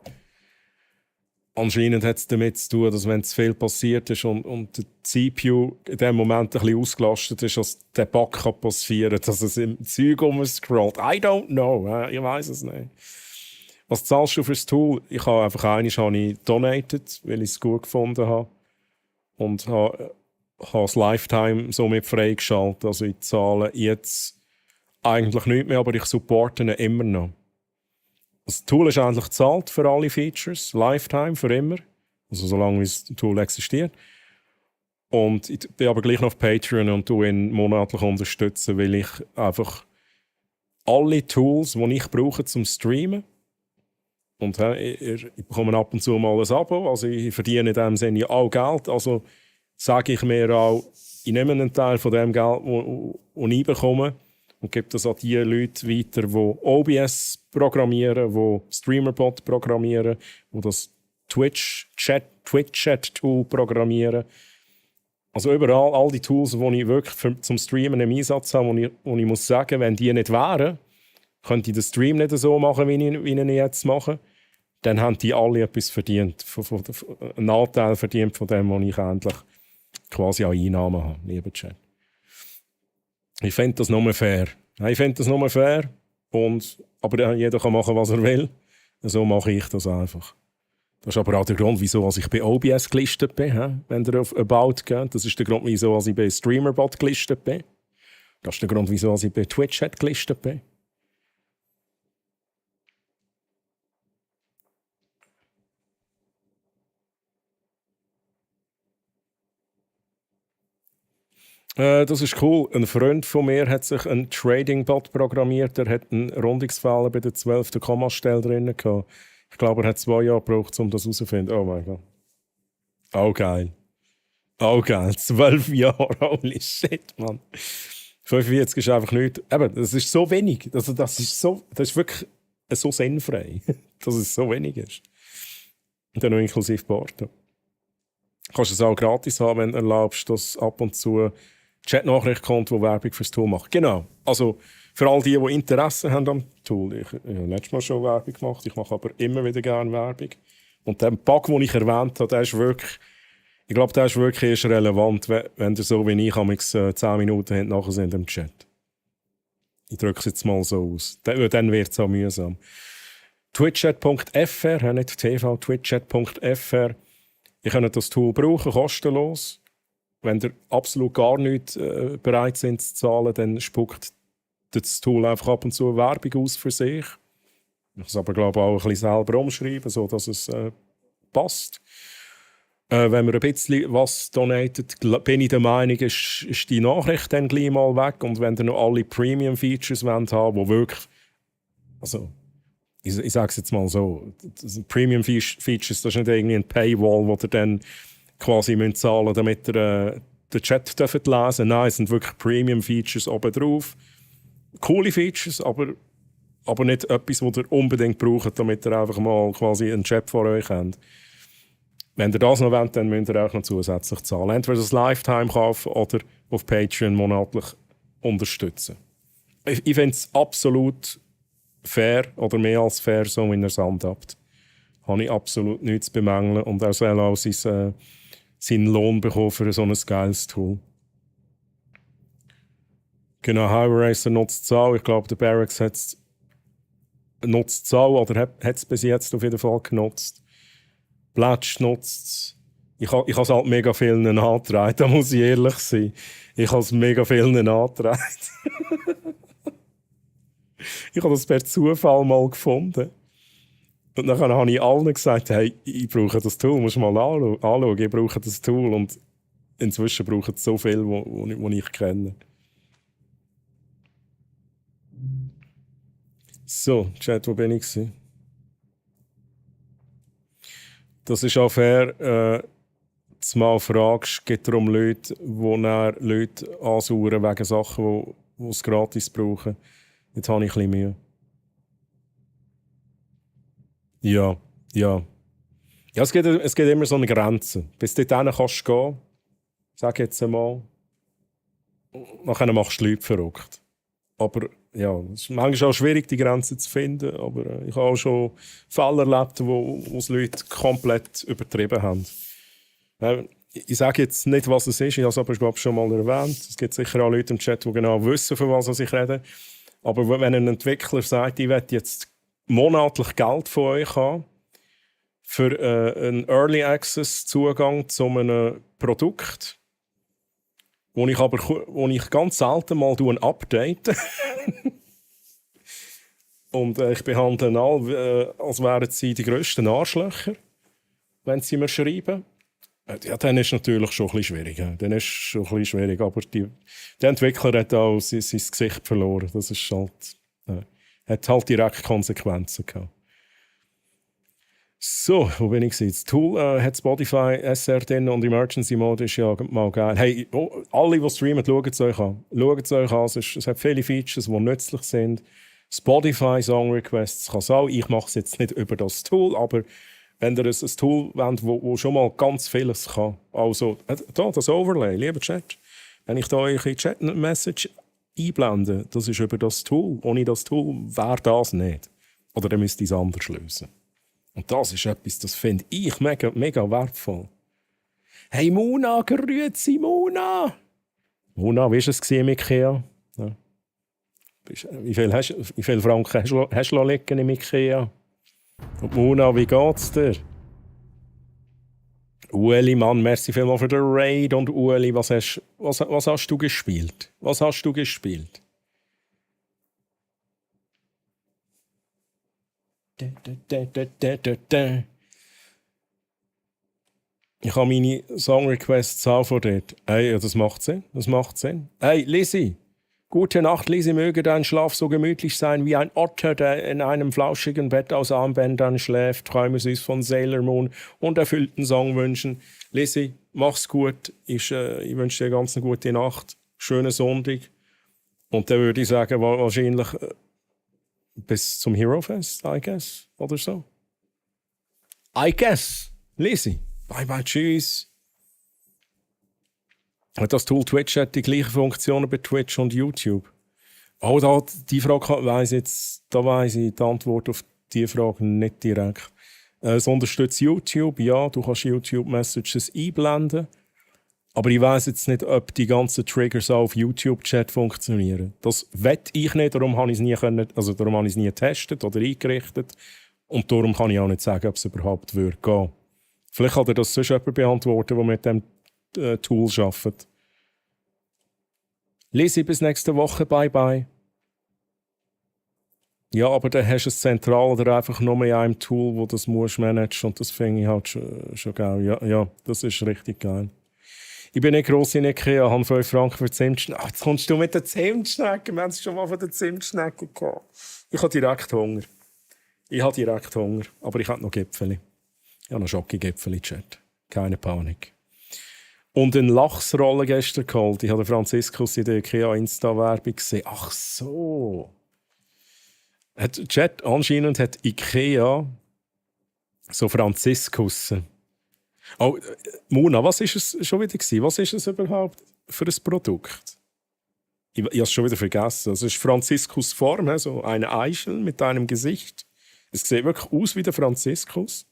Anscheinend hat es damit zu tun, dass wenn zu viel passiert ist und die CPU in dem Moment ein bisschen ausgelastet ist, dass der Bug kann passieren kann, dass es im Zeug rumscrollt. I don't know, ich weiß es nicht. Was zahlst du für das Tool? Ich habe einfach einmal donated, weil ich es gut gefunden habe. Und habe das Lifetime somit freigeschaltet. Also ich zahle jetzt eigentlich nicht mehr, aber ich supporte ihn immer noch. Das Tool ist eigentlich gezahlt für alle Features, Lifetime, für immer. Also solange das Tool existiert. Und ich bin aber gleich noch auf Patreon und ihn monatlich unterstützen, weil ich einfach alle Tools, die ich brauche zum Streamen, und ich bekomme ab und zu mal ein Abo, also ich verdiene in dem Sinne auch Geld, also sage ich mir auch, ich nehme einen Teil von dem Geld, das ich bekomme, und gebe das an die Leute weiter, die OBS programmieren, die StreamerBot programmieren, die das Twitch-Chat-Tool programmieren. Also überall, all die Tools, die ich wirklich zum Streamen im Einsatz habe, wo ich muss sagen, wenn die nicht wären, könnte ich den Stream nicht so machen, wie ich ihn jetzt mache. Dann haben die alle etwas verdient, einen Anteil verdient von dem, was ich endlich quasi an Einnahmen habe, lieber Chat. Ich finde das nur fair. Ich finde das nur fair. Aber jeder kann machen, was er will. So mache ich das einfach. Das ist aber auch der Grund, wieso ich bei OBS gelistet bin. Wenn ihr auf About geht. Das ist der Grund, wieso ich bei StreamerBot gelistet bin. Das ist der Grund, wieso ich bei Twitch gelistet bin. Das ist cool. Ein Freund von mir hat sich einen Trading-Bot programmiert. Er hat einen Rundungsfehler bei der 12. Kommastelle drin gehabt. Ich glaube, er hat 2 Jahre gebraucht, um das herauszufinden. Oh mein Gott. Oh geil. Oh geil. 12 Jahre. Holy shit, Mann. 45 ist einfach nichts. Eben, das ist so wenig. Das ist wirklich so sinnfrei, dass es so wenig ist. Und dann noch inklusive Porto. Du kannst es auch gratis haben, wenn du erlaubst, dass ab und zu Chat-Nachricht kommt, die Werbung fürs Tool macht. Genau. Also für all die Interesse haben am Tool. Ich habe letztes Mal schon Werbung gemacht, ich mache aber immer wieder gerne Werbung. Und der Bug, den ich erwähnt habe, der ist wirklich, ich glaube, der ist wirklich erst relevant, wenn ihr so wie ich 10 Minuten hinten sind im Chat. Ich drücke es jetzt mal so aus. Dann wird es auch mühsam. twitchat.fr, nicht TV, twitchat.fr. Ihr könnt das Tool brauchen, kostenlos. Wenn ihr absolut gar nicht bereit sind zu zahlen, dann spuckt das Tool einfach ab und zu Werbung aus für sich. Ich muss aber, glaube ich, auch ein bisschen selber umschreiben, sodass es passt. Wenn man ein bisschen was donatet, bin ich der Meinung, ist die Nachricht dann gleich mal weg. Und wenn ihr noch alle Premium-Features haben wollt, die wirklich... Also, ich sage es jetzt mal so, Premium-Features, das ist nicht irgendwie ein Paywall, wo ihr dann quasi zahlen müsst, damit ihr den Chat lesen dürft. Nein, es sind wirklich Premium-Features oben drauf. Coole Features, aber nicht etwas, was ihr unbedingt braucht, damit ihr einfach mal quasi einen Chat vor euch habt. Wenn ihr das noch wollt, dann müsst ihr auch noch zusätzlich zahlen. Entweder das Lifetime kaufen oder auf Patreon monatlich unterstützen. Ich finde es absolut fair oder mehr als fair, so wie ihr es handhabt. Habe ich absolut nichts zu bemängeln und er soll auch seinen Lohn bekommen für so ein geiles Tool. Genau, Highway Racer nutzt es auch. Ich glaube, der Barracks nutzt es auch oder hat es bis jetzt auf jeden Fall genutzt. Plätsch nutzt es. Ich habe es halt mega vielen angetragen, da muss ich ehrlich sein. Ich habe es mega vielen angetragen. Ich habe das per Zufall mal gefunden. Und dann habe ich allen gesagt, hey, ich brauche das Tool, musst du mal anschauen, ich brauche das Tool. Und inzwischen brauchen es so viel, wo ich kenne. So, Chat, wo bin ich gewesen? Das ist auch fair, dass du mal fragst, es geht darum Leute, die dann Leute ansauern wegen Sachen, die es gratis brauchen. Jetzt habe ich ein bisschen Mühe. Ja. Ja, es gibt immer so eine Grenze. Bis dorthin kannst du gehen. Sag jetzt einmal. Nachher machst du die Leute verrückt. Aber ja, es ist manchmal auch schwierig, die Grenzen zu finden. Aber ich habe auch schon Fälle erlebt, wo es Leute komplett übertrieben haben. Ich sage jetzt nicht, was es ist. Ich habe es aber glaub, schon mal erwähnt. Es gibt sicher auch Leute im Chat, die genau wissen, von was ich rede. Aber wenn ein Entwickler sagt, ich will jetzt monatlich Geld von euch haben, für einen Early Access Zugang zu einem Produkt, wo ich ganz selten mal update. Und ich behandle alle, als wären sie die grössten Arschlöcher, wenn sie mir schreiben. Ja, dann ist es natürlich schon ein bisschen schwierig. Aber der Entwickler hat auch sein Gesicht verloren. Das ist halt, hat halt direkt Konsequenzen gehabt. So, wo bin ich? Das Tool hat Spotify SR drin und Emergency Mode ist ja mal geil. Hey, alle, die streamen, schaut es euch an. Es hat viele Features, die nützlich sind. Spotify Song Requests kann es auch. Ich mache es jetzt nicht über das Tool, aber wenn ihr ein Tool wollt, wo schon mal ganz vieles kann. Also, da, das Overlay, lieber Chat. Wenn ich da eure Chat-Message einblende, das ist über das Tool. Ohne das Tool wäre das nicht. Oder dann müsst ihr es anders lösen. Und das ist etwas, das finde ich mega, mega wertvoll. Hey Mona, grüezi Mona! Mona, wie war es im Ikea? Ja. Wie viel Franken hast du liegen im Ikea? Und Mona, wie geht's dir? Ueli, Mann, merci vielmals für den Raid. Und Ueli, was hast du gespielt? Was hast du gespielt? Ich habe meine Song-Requests auch von dort. Hey, ja, das macht Sinn. Hey, Lizzie. Gute Nacht, Lizzie. Möge dein Schlaf so gemütlich sein wie ein Otter, der in einem flauschigen Bett aus Armbändern schläft. Träume süß von Sailor Moon und erfüllten Songwünschen. Lizzie, mach's gut. Ich wünsche dir eine ganz gute Nacht. Schönen Sonntag. Und dann würde ich sagen, wahrscheinlich bis zum Hero Fest, I guess. Oder so. I guess. Lizzie. Bye bye, tschüss. Das Tool Twitch hat die gleichen Funktionen bei Twitch und YouTube. Oh, die Frage weiss ich die Antwort auf diese Frage nicht direkt. Es unterstützt YouTube, ja, du kannst YouTube-Messages einblenden. Aber ich weiss jetzt nicht, ob die ganzen Triggers auch auf YouTube-Chat funktionieren. Das wette ich nicht, darum habe ich es nie getestet oder eingerichtet. Und darum kann ich auch nicht sagen, ob es überhaupt gehen würde. Vielleicht kann dir das sonst jemand beantworten, der mit dem Tool arbeitet. Lisi, bis nächste Woche. Bye bye. Ja, aber dann hast du es zentral oder einfach nur in einem Tool, wo das musst managen. Und das finde ich halt schon geil. Ja, das ist richtig geil. Ich bin nicht gross in Ikea, habe 5 Franken für Zimtschnecken. Jetzt kommst du mit den Zimtschnecken. Wir haben es schon mal von den Zimtschnecken gehabt. Ich habe direkt Hunger. Aber ich habe noch Gipfeli. Ich habe noch Schokogipfeli, Chat. Keine Panik. Und eine Lachsrolle gestern geholt. Ich habe Franziskus in der Ikea-Insta-Werbung gesehen. Ach so. Chat, anscheinend hat Ikea so Franziskus. Oh, Mona, was war es schon wieder gewesen? Was ist es überhaupt für ein Produkt? Ich habe es schon wieder vergessen. Es ist Franziskusform, so eine Eichel mit einem Gesicht. Es sieht wirklich aus wie der Franziskus.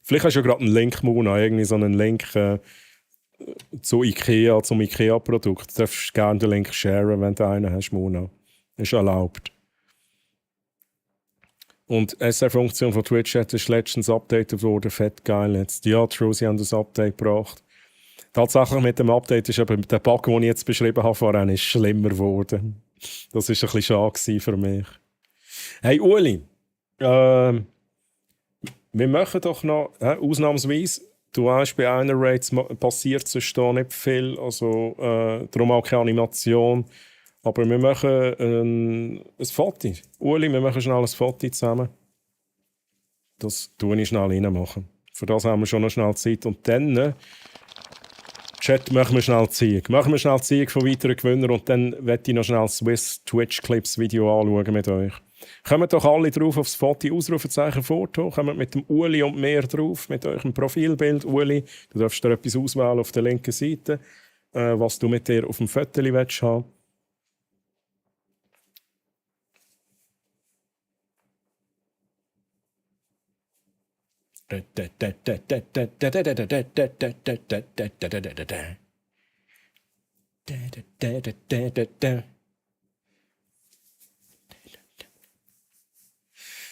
Vielleicht hast du ja gerade einen Link, Mona, irgendwie so einen Link zum IKEA-Produkt. Du darfst gerne den Link sharen, wenn du einen hast, Mona. Ist erlaubt. Und die SR-Funktion von Twitch ist letztens updated worden, fett geil jetzt. Ja, true, sie haben das Update gebracht. Tatsächlich mit dem Update ist aber der Bug, den ich jetzt beschrieben habe, vorhin ist schlimmer geworden. Das war ein bisschen schade für mich. Hey Uli, wir machen doch noch, ausnahmsweise, du weißt, bei einer Raids passiert sonst da nicht viel, also darum auch keine Animation. Aber wir machen ein Foto. Uli, wir machen schnell ein Foto zusammen. Das tue ich schnell reinmachen. Für das haben wir schon noch schnell Zeit. Und dann, Chat, machen wir schnell Zieg. Machen wir schnell Zieg von weiteren Gewinnern und dann werde ich noch schnell Swiss Twitch Clips Video anschauen mit euch. Kommt doch alle drauf aufs Foto, Ausrufezeichen Foto. Kommt mit dem Uli und mir drauf, mit eurem Profilbild. Uli, du darfst dir etwas auswählen auf der linken Seite, was du mit dir auf dem Foto willst haben.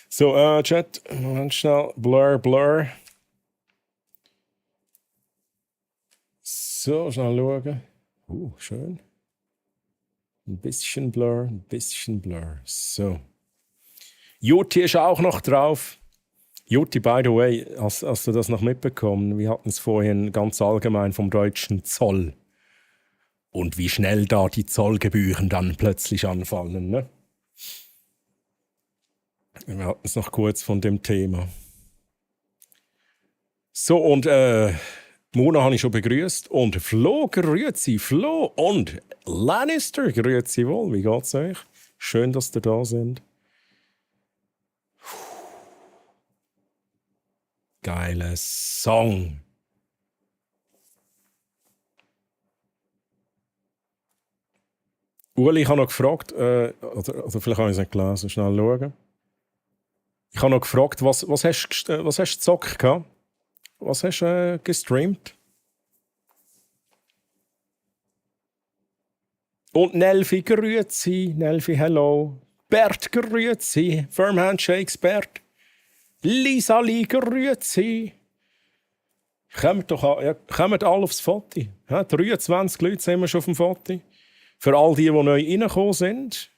So, Chat, Moment schnell. Blur. So, schnell schauen. Schön. Ein bisschen Blur. So. Jutti ist auch noch drauf. Jutti, by the way, hast du das noch mitbekommen? Wir hatten es vorhin ganz allgemein vom deutschen Zoll. Und wie schnell da die Zollgebühren dann plötzlich anfallen, ne? Wir hatten es noch kurz von dem Thema. So, und Mona habe ich schon begrüßt. Und Flo, grüezi, Flo. Und Lannister, grüezi wohl. Wie geht's euch? Schön, dass ihr da sind. Geiler Song. Uli, ich habe noch gefragt, oder vielleicht habe ich es nicht gelesen, schnell schauen. Ich habe noch gefragt, was hast du gezockt gehabt? Was hast du gestreamt? Und Nelfi, grüezi. Nelfi, hello. Bert, grüezi. Firm Handshakes, Bert. Lisa Lee, grüezi. Kommt alle aufs Foto. Ja, 23 Leute sind wir schon auf dem Foto. Für all die neu reingekommen sind,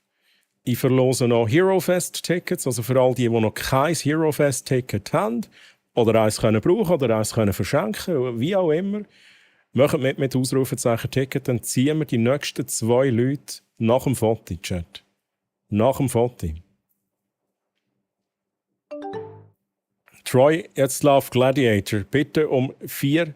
ich verlose noch Hero Fest Tickets, also für all die noch kein Hero Fest Ticket haben oder eins können brauchen oder eins können verschenken, wie auch immer, machen mit Ausrufezeichen Ticket, dann ziehen wir die nächsten 2 Leute nach dem Foto, Chat. Nach dem Foto. Troy, jetzt läuft Gladiator. Bitte um 4.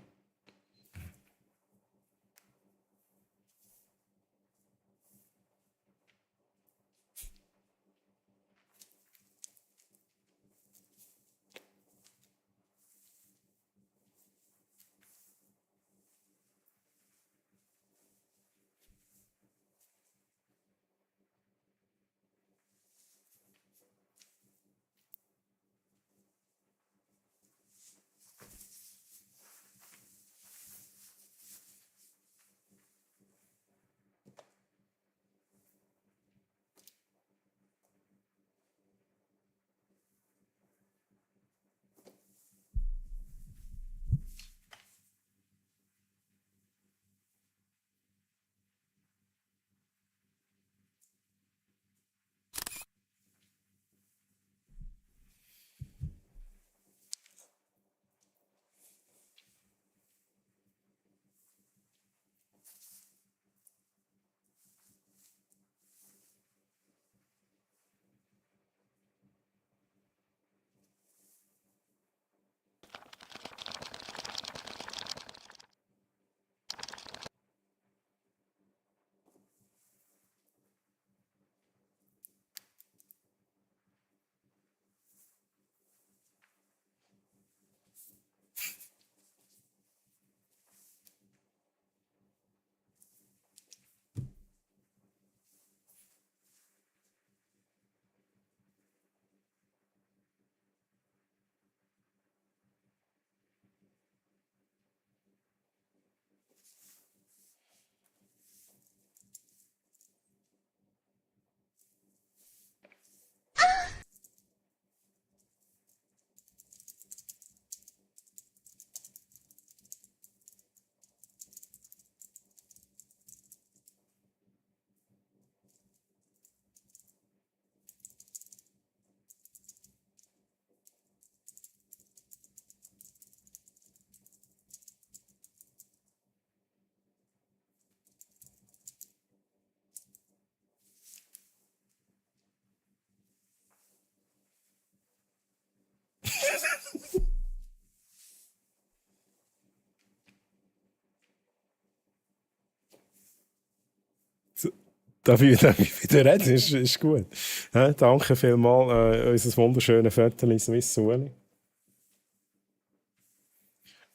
Darf ich wieder reden? Ist gut. Danke vielmals, unser wunderschönes Viertel Swiss Uli.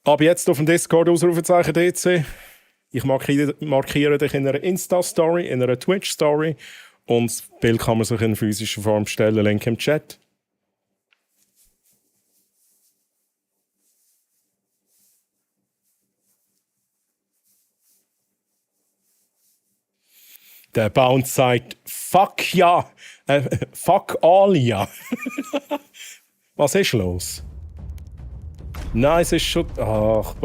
Ab jetzt auf dem Discord Ausrufezeichen DC. Ich markiere dich in einer Insta-Story, in einer Twitch-Story und das Bild kann man sich in physischer Form stellen. Link im Chat. Der Bounce sagt, fuck ja, fuck all ja. Was ist los? Nein, es ist schon... Ach,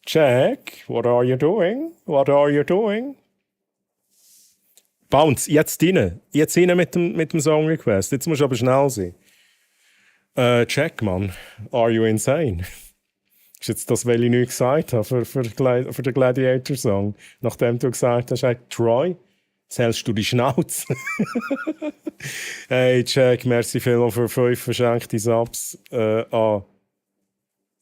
Jack, what are you doing? What are you doing? Bounce, jetzt rein. Jetzt rein mit dem Song Request. Jetzt musst du aber schnell sein. Jack, Mann, are you insane? Ist jetzt das, weil ich nicht gesagt habe für den Gladiator-Song? Nachdem du gesagt hast, hey, Troy, zählst du die Schnauze? Hey, Jack, merci vielmals für 5 verschenkte Subs an...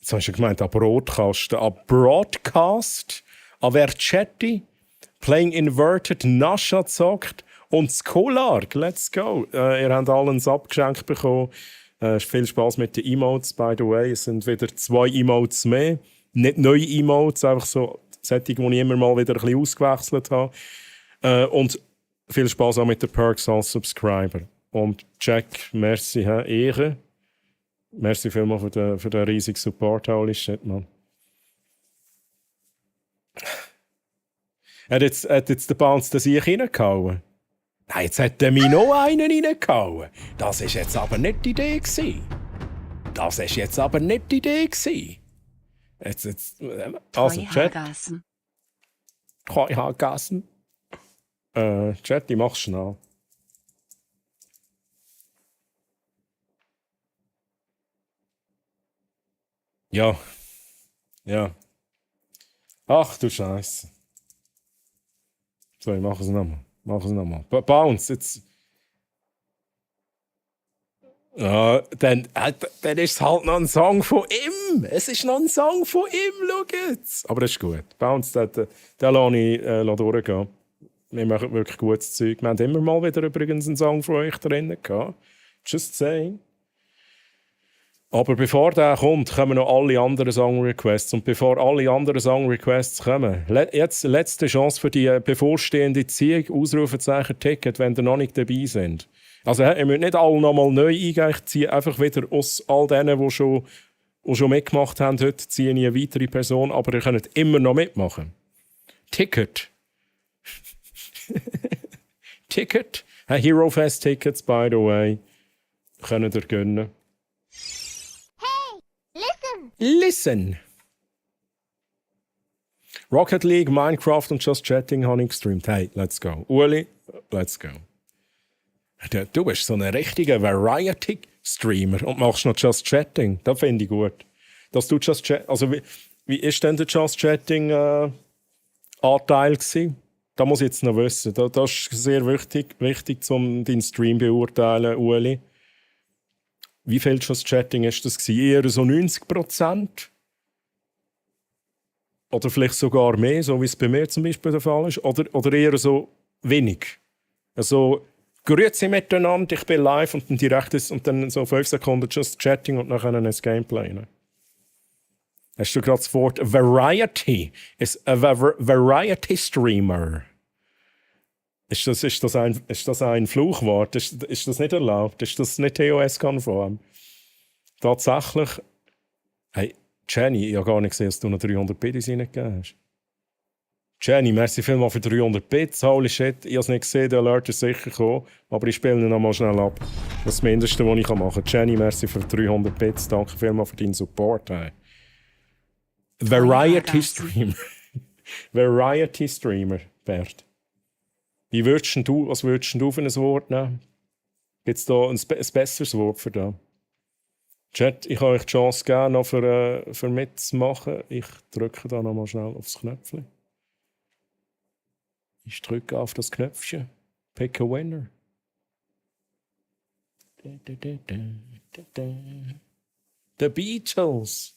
Jetzt hast du gemeint, an Broadcasten. An Broadcast, an Vercetti, Playing Inverted, Nasha zockt und Scholark. Let's go. Ihr habt alle einen Sub geschenkt bekommen. Viel Spaß mit den Emotes, by the way. Es sind wieder 2 Emotes mehr. Nicht neue Emotes, einfach so solche, die ich immer mal wieder ein bisschen ausgewechselt habe. Und viel Spaß auch mit den Perks als Subscriber. Und Jack, merci, Ehre. Merci vielmals für den riesigen Support, holy shit, man. Hat jetzt der Bounce das ich reingehauen? Nein, jetzt hat er mir noch einen reingehauen. Das ist jetzt aber nicht die Idee gewesen. Das ist jetzt aber nicht die Idee gewesen. Jetzt, also, Chat. Gassen. Chat, ich mach's schnell. Ja. Ja. Ach du Scheiße. So, ich mach es nochmal. Bounce, jetzt. Ja, dann ist es halt noch ein Song von ihm. Es ist noch ein Song von ihm, schau jetzt. Aber das ist gut. Bounce, den lasse ich durchgehen. Wir machen wirklich gutes Zeug. Wir haben immer mal wieder übrigens einen Song von euch drin gehabt. Just saying. Aber bevor der kommt, kommen noch alle anderen Song-Requests. Und bevor alle anderen Song-Requests kommen, jetzt letzte Chance für die bevorstehende Ziehung, Ausrufezeichen Ticket, wenn ihr noch nicht dabei sind. Also ihr müsst nicht alle nochmal neu eingehen, ich ziehe einfach wieder aus all denen, die schon mitgemacht haben, heute ziehe ich eine weitere Person, aber ihr könnt immer noch mitmachen. Ticket. Ticket. Hero Fest Tickets, by the way. Könnt ihr gönnen. Listen! Rocket League, Minecraft und Just Chatting habe ich gestreamt. Hey, let's go. Uli, let's go. Du bist so ein richtiger Variety-Streamer und machst noch Just Chatting. Das finde ich gut. Dass du Just Chat... Also, wie ist denn der Just Chatting-Anteil gewesen? Da muss ich jetzt noch wissen. Das ist sehr wichtig, um deinen Stream zu beurteilen, Uli. Wie viel Just Chatting ist das gewesen? Eher so 90%? Oder vielleicht sogar mehr, so wie es bei mir zum Beispiel der Fall ist? Oder eher so wenig? Also, grüezi miteinander, ich bin live und dann direkt ist, und dann so 5 Sekunden Just Chatting und nachher ein Gameplay. Ne? Hast du gerade das Wort Variety? Ist ein Variety-Streamer. Ist das ein Fluchwort? Ist das nicht erlaubt? Ist das nicht TOS-konform? Tatsächlich. Hey, Jenny, ich habe gar nicht gesehen, dass du noch 300 Bits reingegeben hast. Jenny, merci vielmals für 300 Bits. Holy shit, ich habe es nicht gesehen, der Alert ist sicher gekommen. Aber ich spiele ihn noch mal schnell ab. Das ist das Mindeste, was ich machen kann. Jenny, merci für 300 Bits. Danke vielmals für deinen Support. Hey. Variety-Streamer. Variety-Streamer, Bert. Was würdest du für ein Wort nehmen? Gibt es da ein besseres Wort für das? Chat, ich habe euch die Chance gegeben, noch für mitzumachen. Ich drücke da noch mal schnell aufs Knöpfchen. Ich drücke auf das Knöpfchen. Pick a winner. The Beatles.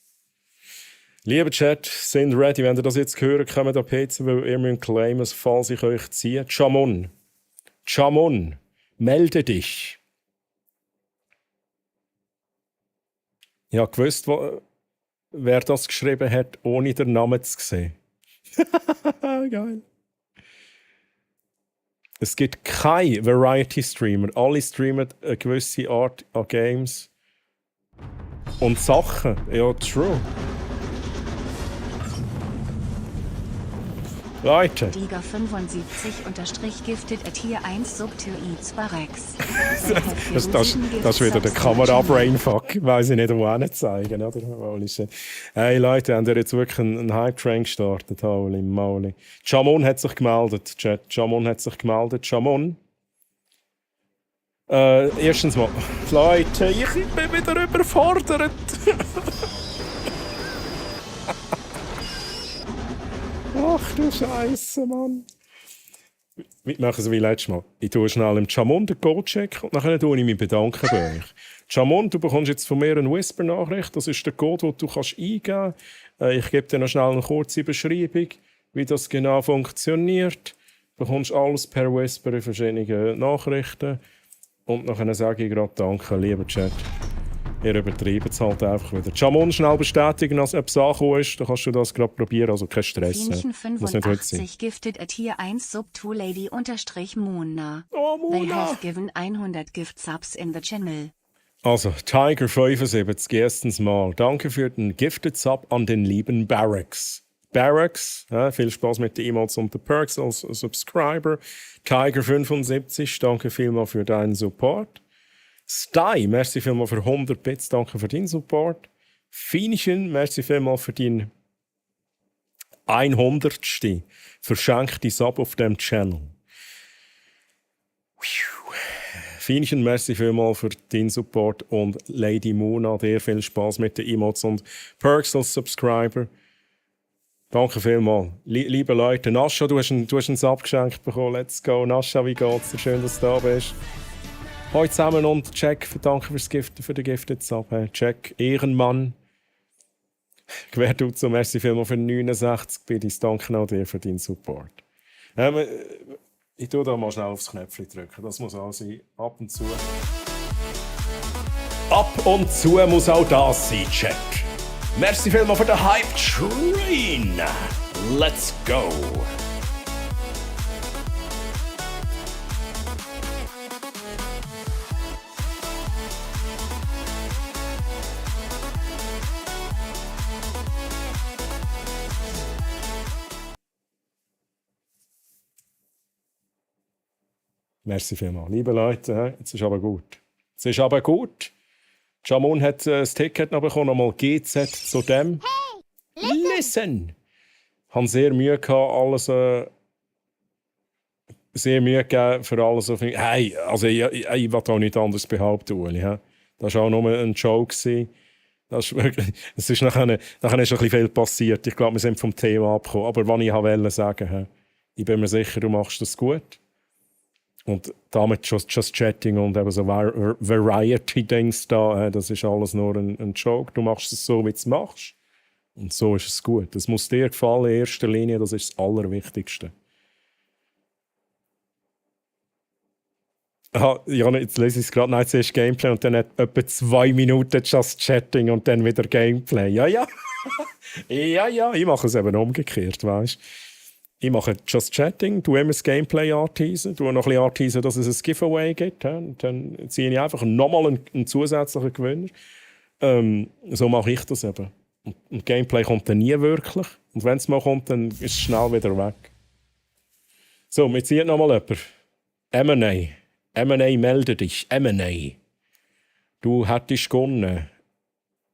Lieber Chat, sind ready. Wenn ihr das jetzt hören, kommt auf PC, weil ihr müsst claimen, falls ich euch ziehe. Jamon, melde dich. Ich habe gewusst, wer das geschrieben hat, ohne den Namen zu sehen. Geil. Es gibt keinen Variety-Streamer. Alle streamen eine gewisse Art an Games und Sachen. Ja, true. Leute. Tiger 75 gifted at hier 1 sub to eats Barex. Das ist wieder der Kamera-Brainfuck. Weiss ich nicht, wo zeigen, oder? Holy shit. Hey Leute, haben ihr jetzt wirklich einen Hype-Train gestartet? Holy moly. Jamon hat sich gemeldet, Chat. Jamon hat sich gemeldet. Jamon? Erstens mal, Leute, ich bin wieder überfordert. Ach du Scheiße, Mann. Wir machen es wie letztes Mal. Ich tue schnell im Jamon den Code checken und dann tue ich mich bedanken bei euch. Jamon, du bekommst jetzt von mir eine Whisper-Nachricht. Das ist der Code, den du eingeben kannst. Ich gebe dir noch schnell eine kurze Beschreibung, wie das genau funktioniert. Du bekommst alles per Whisper in verschiedenen Nachrichten. Und dann sage ich gerade Danke, lieber Chat. Ihr übertreibt es halt einfach wieder. Jamon, schnell bestätigen, als etwas angekommen ist. Dann kannst du das gerade probieren, also kein Stress. Fienchen Muss nicht heute sein. 85 gifted at hier 1 sub to lady _Mona. Oh, Mona. They have given 100 gift subs in the channel. Also, Tiger 75, erstens mal. Danke für den Gifted Sub an den lieben Barracks. Barracks, viel Spaß mit den Emotes und den Perks als Subscriber. Tiger 75, danke vielmals für deinen Support. Sty, merci vielmals für 100 Bits, danke für deinen Support. Fienchen, merci vielmals für deinen 100. verschenkte Sub auf dem Channel. Fienchen, merci vielmals für deinen Support und Lady Mona, dir viel Spaß mit den Emotes und Perks als Subscriber. Danke vielmals. Liebe Leute, Nascha, du hast einen Sub geschenkt bekommen. Let's go. Nascha, wie geht's dir? Schön, dass du da bist. Hallo zusammen und Jack, danke für den Gifted Sub. Jack, Ehrenmann. Quer du zum merci vielmals für 69 Biddies. Danke auch dir für deinen Support. Ich tue da mal schnell aufs Knöpfchen drücken. Das muss auch sein. Ab und zu. Ab und zu muss auch das sein, Chat. Merci vielmals für den Hype Train. Let's go. Merci vielmals. Liebe Leute, jetzt ist aber gut. Jetzt ist aber gut. Jamon hat das Ticket noch bekommen, nochmal GZ zu dem. Hey, listen! Ich hatte sehr Mühe gehabt, alles sehr Mühe gegeben für alles auf mich. Hey, also ich will auch nicht anders behaupten, Uli. Das war auch nur ein Joke. Das ist wirklich, es ist nachher ist ein bisschen viel passiert. Ich glaube, wir sind vom Thema abgekommen. Aber was ich wollte sagen, ich bin mir sicher, du machst das gut. Und damit just Chatting und eben so Variety-Dings da, das ist alles nur ein Joke. Du machst es so, wie du es machst. Und so ist es gut. Das muss dir gefallen in erster Linie, das ist das Allerwichtigste. Ja, jetzt lese ich es gerade. Nein, zuerst Gameplay und dann etwa 2 Minuten Just Chatting und dann wieder Gameplay. Ja. ja, ich mache es eben umgekehrt, weißt du. Ich mache Just Chatting, du immer das Gameplay anteasen, du noch ein bisschen anteasen, dass es ein Giveaway gibt. Und dann ziehe ich einfach nochmal einen zusätzlichen Gewinner. So mache ich das eben. Und Gameplay kommt dann nie wirklich. Und wenn es mal kommt, dann ist es schnell wieder weg. So, wir ziehen nochmal jemanden. M&A, melde dich. M&A. Du hättest gewonnen.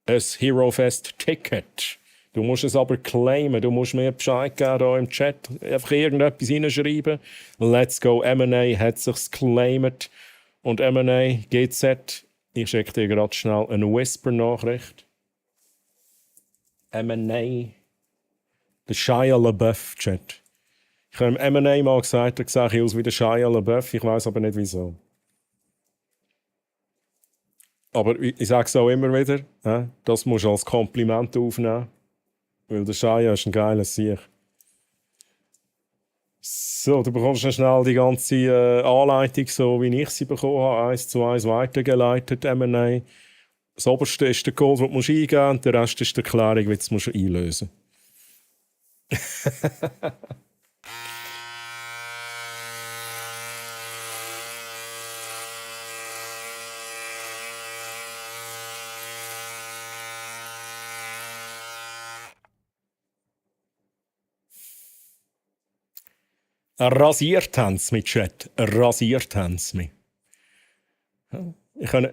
Ein Hero Fest Ticket. Du musst es aber claimen, du musst mir Bescheid geben hier im Chat. Einfach irgendetwas hineinschreiben. Let's go, M&A hat sich's claimed. Und M&A, GZ, ich schicke dir gerade schnell eine Whisper-Nachricht. M&A, der Shia LaBeouf, Chat. Ich habe im M&A mal gesagt, er sah aus wie der Shia LaBeouf, ich weiß aber nicht wieso. Aber ich sage es auch immer wieder, das musst du als Kompliment aufnehmen. Weil der Shia ist ein geiler Sieg. So, du bekommst dann schnell die ganze Anleitung, so wie ich sie bekommen habe, 1:1 weitergeleitet, M&A. Das oberste ist der Code, den du eingeben musst, und der Rest ist die Erklärung, wie du es einlösen musst. Rasiert haben sie mich, Chat. Rasiert haben sie mich. Ich kann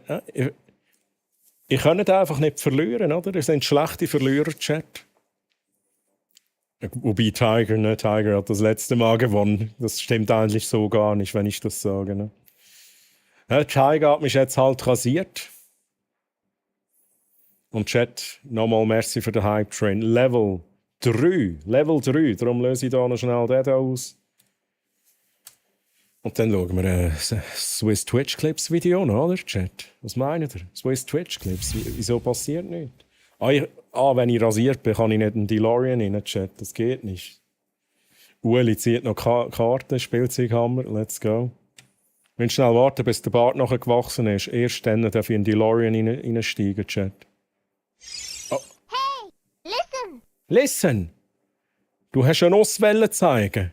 nicht einfach nicht verlieren, oder? Ihr seid schlechte Verlierer, Chat. Wobei Tiger hat das letzte Mal gewonnen. Das stimmt eigentlich so gar nicht, wenn ich das sage. Ne? Tiger hat mich jetzt halt rasiert. Und Chat, nochmal merci für den Hype-Train. Level 3. Darum löse ich da noch schnell den hier aus. Und dann schauen wir ein Swiss Twitch Clips Video an, oder? Chat. Was meint ihr? Swiss Twitch Clips? Wieso passiert nichts? Wenn ich rasiert bin, kann ich nicht einen DeLorean rein, Chat. Das geht nicht. Ueli zieht noch Karten, Spielzeughammer. Let's go. Ich will schnell warten, bis der Bart nachher gewachsen ist. Erst dann darf ich in DeLorean reinsteigen, Chat. Oh. Hey, listen! Listen! Du hast eine Nusswelle zeigen.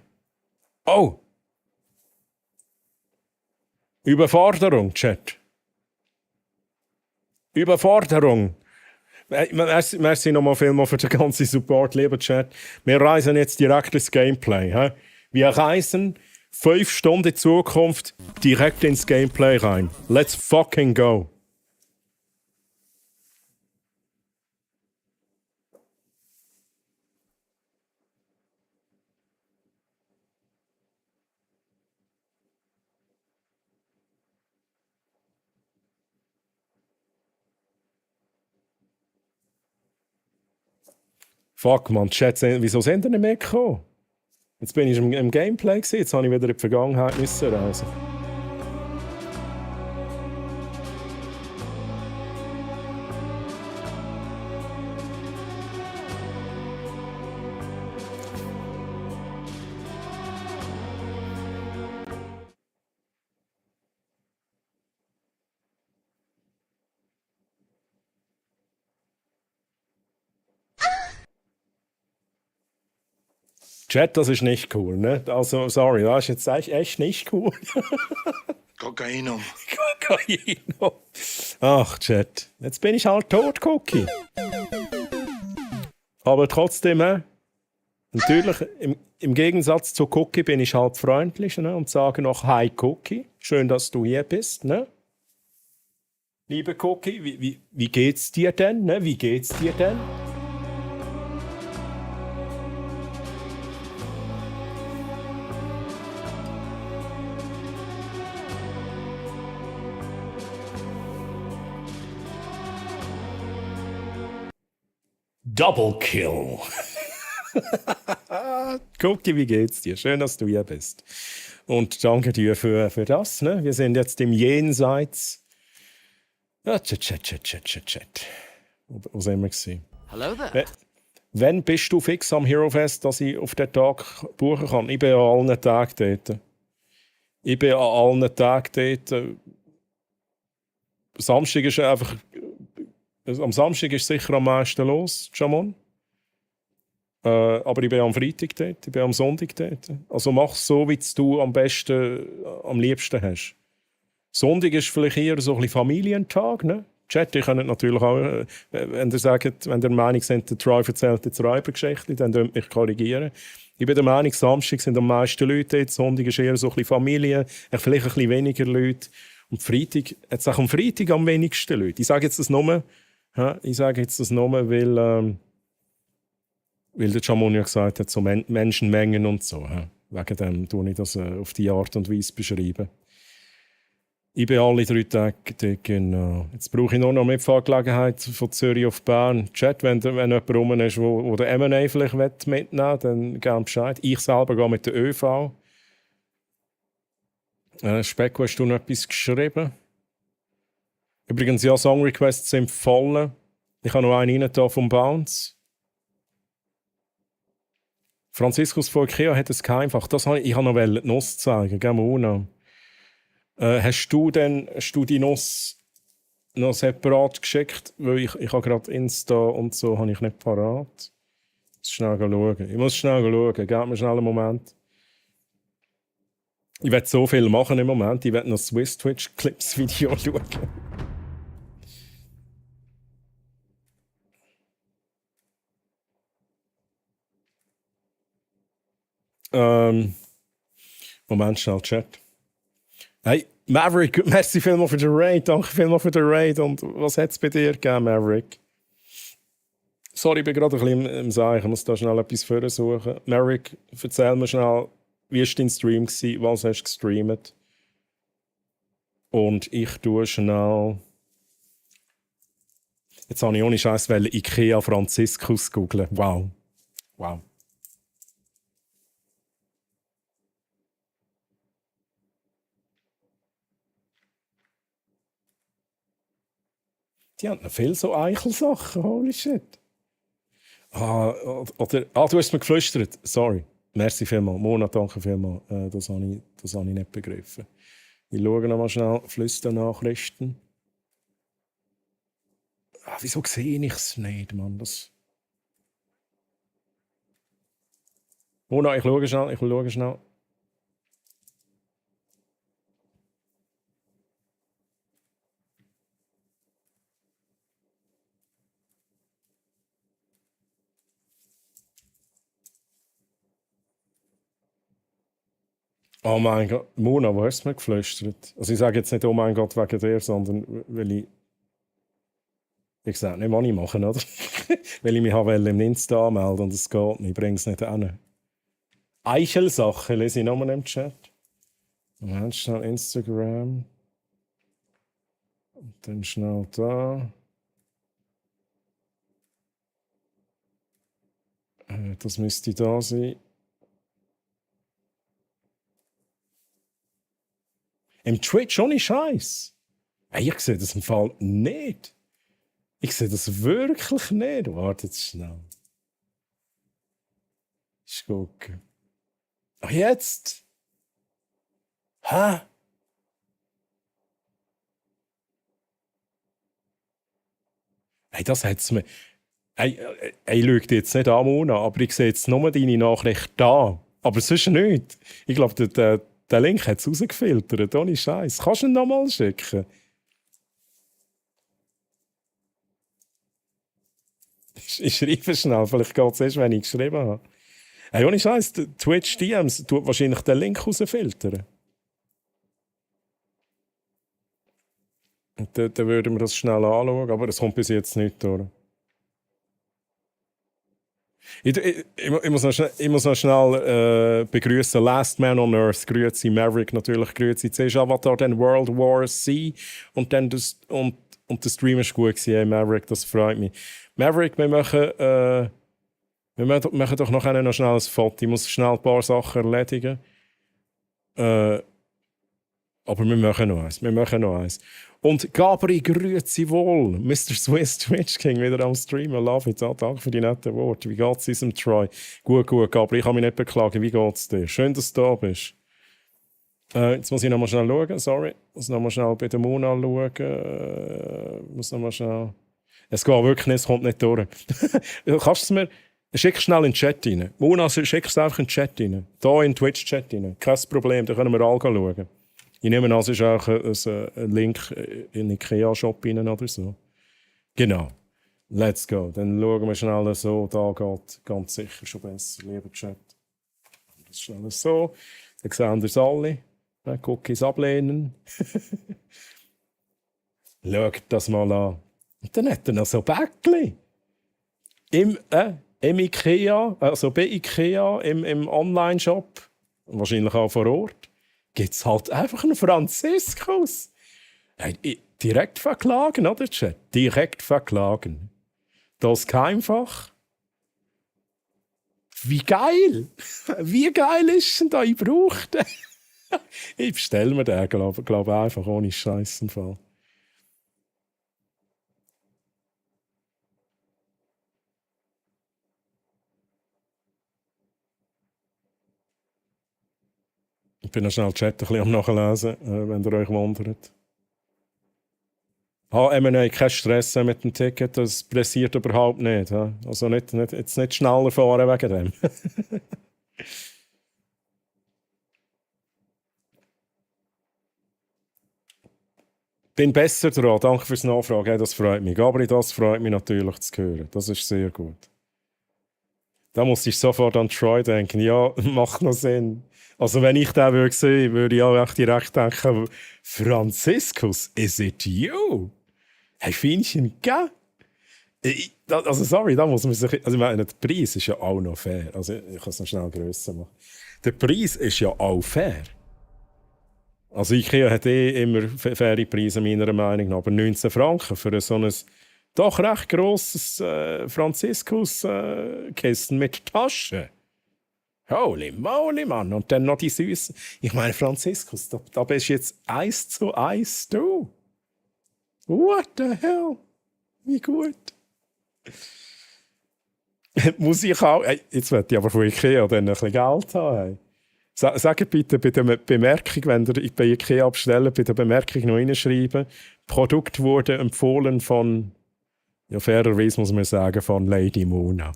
Oh! Überforderung, Chat. Überforderung. Merci nochmal vielmals für den ganzen Support, lieber Chat. Wir reisen jetzt direkt ins Gameplay. He? Wir reisen 5 Stunden in Zukunft direkt ins Gameplay rein. Let's fucking go. Fuck, man, Chat, wieso sind ihr nicht mehr gekommen? Jetzt bin ich im Gameplay gewesen, jetzt habe ich wieder in die Vergangenheit raus. Chat, das ist nicht cool, ne? Also, sorry, das ist jetzt echt nicht cool. Kokainum. Kokainum. Ach, Chat, jetzt bin ich halt tot, Cookie. Aber trotzdem, natürlich, im Gegensatz zu Cookie bin ich halt freundlich, ne? Und sage noch Hi, Cookie. Schön, dass du hier bist, ne? Liebe Cookie, wie geht's dir denn, ne? Wie geht's dir denn? Double Kill. Cookie, wie geht's dir? Schön, dass du hier bist. Und danke dir für das. Ne? Wir sind jetzt im Jenseits. Chat. Wo sind wir gewesen? Hello there. Wann bist du fix am Hero Fest, dass ich auf den Tag buchen kann? Ich bin an allen Tagen dort. Samstag ist einfach... Am Samstag ist sicher am meisten los, Jamon. Aber ich bin am Freitag dort, ich bin am Sonntag dort. Also mach es so, wie du am liebsten hast. Sonntag ist vielleicht eher so ein bisschen Familientag, ne? Chat, ihr könnt natürlich auch, wenn ihr der Meinung seid, der Troy erzählt jetzt Räubergeschichte, dann könnt ihr mich korrigieren. Ich bin der Meinung, Samstag sind am meisten Leute dort, Sonntag ist eher so ein bisschen Familie, vielleicht ein bisschen weniger Leute. Und Freitag, jetzt auch am Freitag am wenigsten Leute. Ich sage jetzt das nur, weil der Jamon ja gesagt hat, so Menschenmengen und so. Wegen dem tue ich das auf die Art und Weise beschreiben. Ich bin alle 3 Tage dort, genau. Jetzt brauche ich nur noch Mitfahrgelegenheit von Zürich auf Bern. Chat, wenn jemand rum ist, wo der M&A vielleicht mitnehmen will, dann gerne Bescheid. Ich selber gehe mit der ÖV. Specko, hast du noch etwas geschrieben? Übrigens, ja, Song-Requests sind voll. Ich habe noch einen rein vom Bounce. Franziskus von Ikea hat es einfach. Das habe ich noch die Nuss zeigen, gell, Mona? Hast du die Nuss noch separat geschickt? Weil ich habe gerade Insta und so habe ich nicht parat. Schnell schauen. Ich muss schnell schauen. Gib mir schnell einen Moment. Ich werde so viel machen im Moment. Ich werde noch Swiss Twitch Clips Video schauen. Moment, schnell Chat. Hey, Maverick, merci vielmals für den Raid. Danke vielmals für den Raid. Und was hat es bei dir gegeben, Maverick? Sorry, ich bin gerade ein bisschen im Sagen. Ich muss da schnell etwas vorsuchen. Maverick, erzähl mir schnell, wie war dein Stream? Was hast du gestreamt? Und ich tue schnell. Jetzt habe ich ohne Scheiß Ikea Franziskus googeln. Wow. Wow. Die haben noch viel so Eichelsachen, holy shit. Du hast mir geflüstert. Sorry. Merci vielmals. Mona, danke vielmals. Das habe ich nicht begriffen. Ich schaue noch mal schnell Flüsternachrichten. Wieso sehe ich es nicht, Mann? Mona, ich schaue schnell. Oh mein Gott, Mona, wo hast du mir geflüstert? Also ich sage jetzt nicht, oh mein Gott, wegen dir, sondern weil ich sage nicht, was ich mache, oder? Weil ich mich im Insta anmelden und es geht nicht, ich bringe es nicht hin. Eichelsachen lese ich nochmal im Chat. Moment, schnell Instagram. Und dann schnell da. Das müsste da sein. Im Twitch ohne Scheiß. Hey, ich sehe das im Fall nicht. Ich sehe das wirklich nicht. Warte jetzt schnell. Ich gucke. Ach, jetzt? Hä? Hey, das hat's mir. Hey, ich schaue dich jetzt nicht an, Mona, aber ich sehe jetzt nur deine Nachricht da. Aber sonst nicht. Ich glaube, der Link hat es rausgefiltert, ohne Scheiß. Kannst du ihn nochmal schicken? Ich schreibe schnell, vielleicht geht es erst, wenn ich geschrieben habe. Hey, ohne Scheiß, Twitch DMs tut wahrscheinlich den Link rausfiltern. Und dann würden wir das schnell anschauen, aber das kommt bis jetzt nicht durch. Ich muss noch schnell begrüßen. Last Man on Earth, grüezi Maverick natürlich, grüezi. Zuerst Avatar, dann World War C und dann der Stream ist gut gewesen, hey Maverick, das freut mich. Maverick, wir machen doch noch schnell ein Foto. Ich muss schnell ein paar Sachen erledigen. Aber wir machen noch eins. Und Gabri, grüezi wohl. Mr. Swiss Twitch King wieder am Stream. I love it. Danke für die netten Worte. Wie geht's diesem Troy? Gut, Gabri. Ich kann mich nicht beklagen. Wie geht's dir? Schön, dass du da bist. Jetzt muss ich noch mal schnell schauen. Sorry. Ich muss noch mal schnell bei der Mona schauen. Muss noch mal schnell... Es geht wirklich nicht. Es kommt nicht durch. Kannst du es mir... Schick schnell in den Chat rein. Mona, schick es einfach in den Chat rein. Hier in den Twitch-Chat rein. Kein Problem. Da können wir alle schauen. Ich nehme an, es ist auch ein Link in den IKEA-Shop rein oder so. Genau. Let's go. Dann schauen wir schnell so. Da geht ganz sicher schon besser, lieber Chat. Das ist schnell so. Dann sehen wir es alle. Cookies ablehnen. Schaut das mal an. Und dann hat er noch so Bäckchen. Im IKEA, also bei IKEA, im Online-Shop, wahrscheinlich auch vor Ort, gibt es halt einfach einen Franziskus. Direkt verklagen, oder, Chat? Direkt verklagen. Das Geheimfach. Wie geil! Wie geil ist denn da? Ich brauche den. Ich bestelle mir den, glaube einfach ohne Scheiß im Fall. Ich bin noch schnell Chat ein bisschen am Nachlesen, wenn ihr euch wundert. M&A, kein Stress mit dem Ticket, das pressiert überhaupt nicht. Ja? Also jetzt nicht schneller fahren wegen dem. Bin besser dran, danke fürs Nachfragen, ja, das freut mich. Aber das freut mich natürlich zu hören, das ist sehr gut. Da muss ich sofort an Troy denken, ja, macht noch Sinn. Also wenn ich den würde sehen, würde ich auch direkt denken, Franziskus, is it you? Hey, Fienchen, gell? Also sorry, da muss man sich... Also ich meine, der Preis ist ja auch noch fair. Also ich kann es noch schnell grösser machen. Der Preis ist ja auch fair. Also IKEA hat immer faire Preise, meiner Meinung nach. Aber 19 Franken für so ein doch recht grosses Franziskus-Kissen mit Tasche. Holy moly, Mann. Und dann noch die Süßen. Ich meine, Franziskus, da bist du jetzt 1:1, du. What the hell? Wie gut. Muss ich auch... Jetzt möchte ich aber von IKEA dann ein bisschen Geld haben. Sagt bitte bei der Bemerkung, wenn ihr bei IKEA abstellt, bei der Bemerkung noch reinschreiben, Produkt wurde empfohlen von, ja fairerweise muss man sagen, von Lady Mona.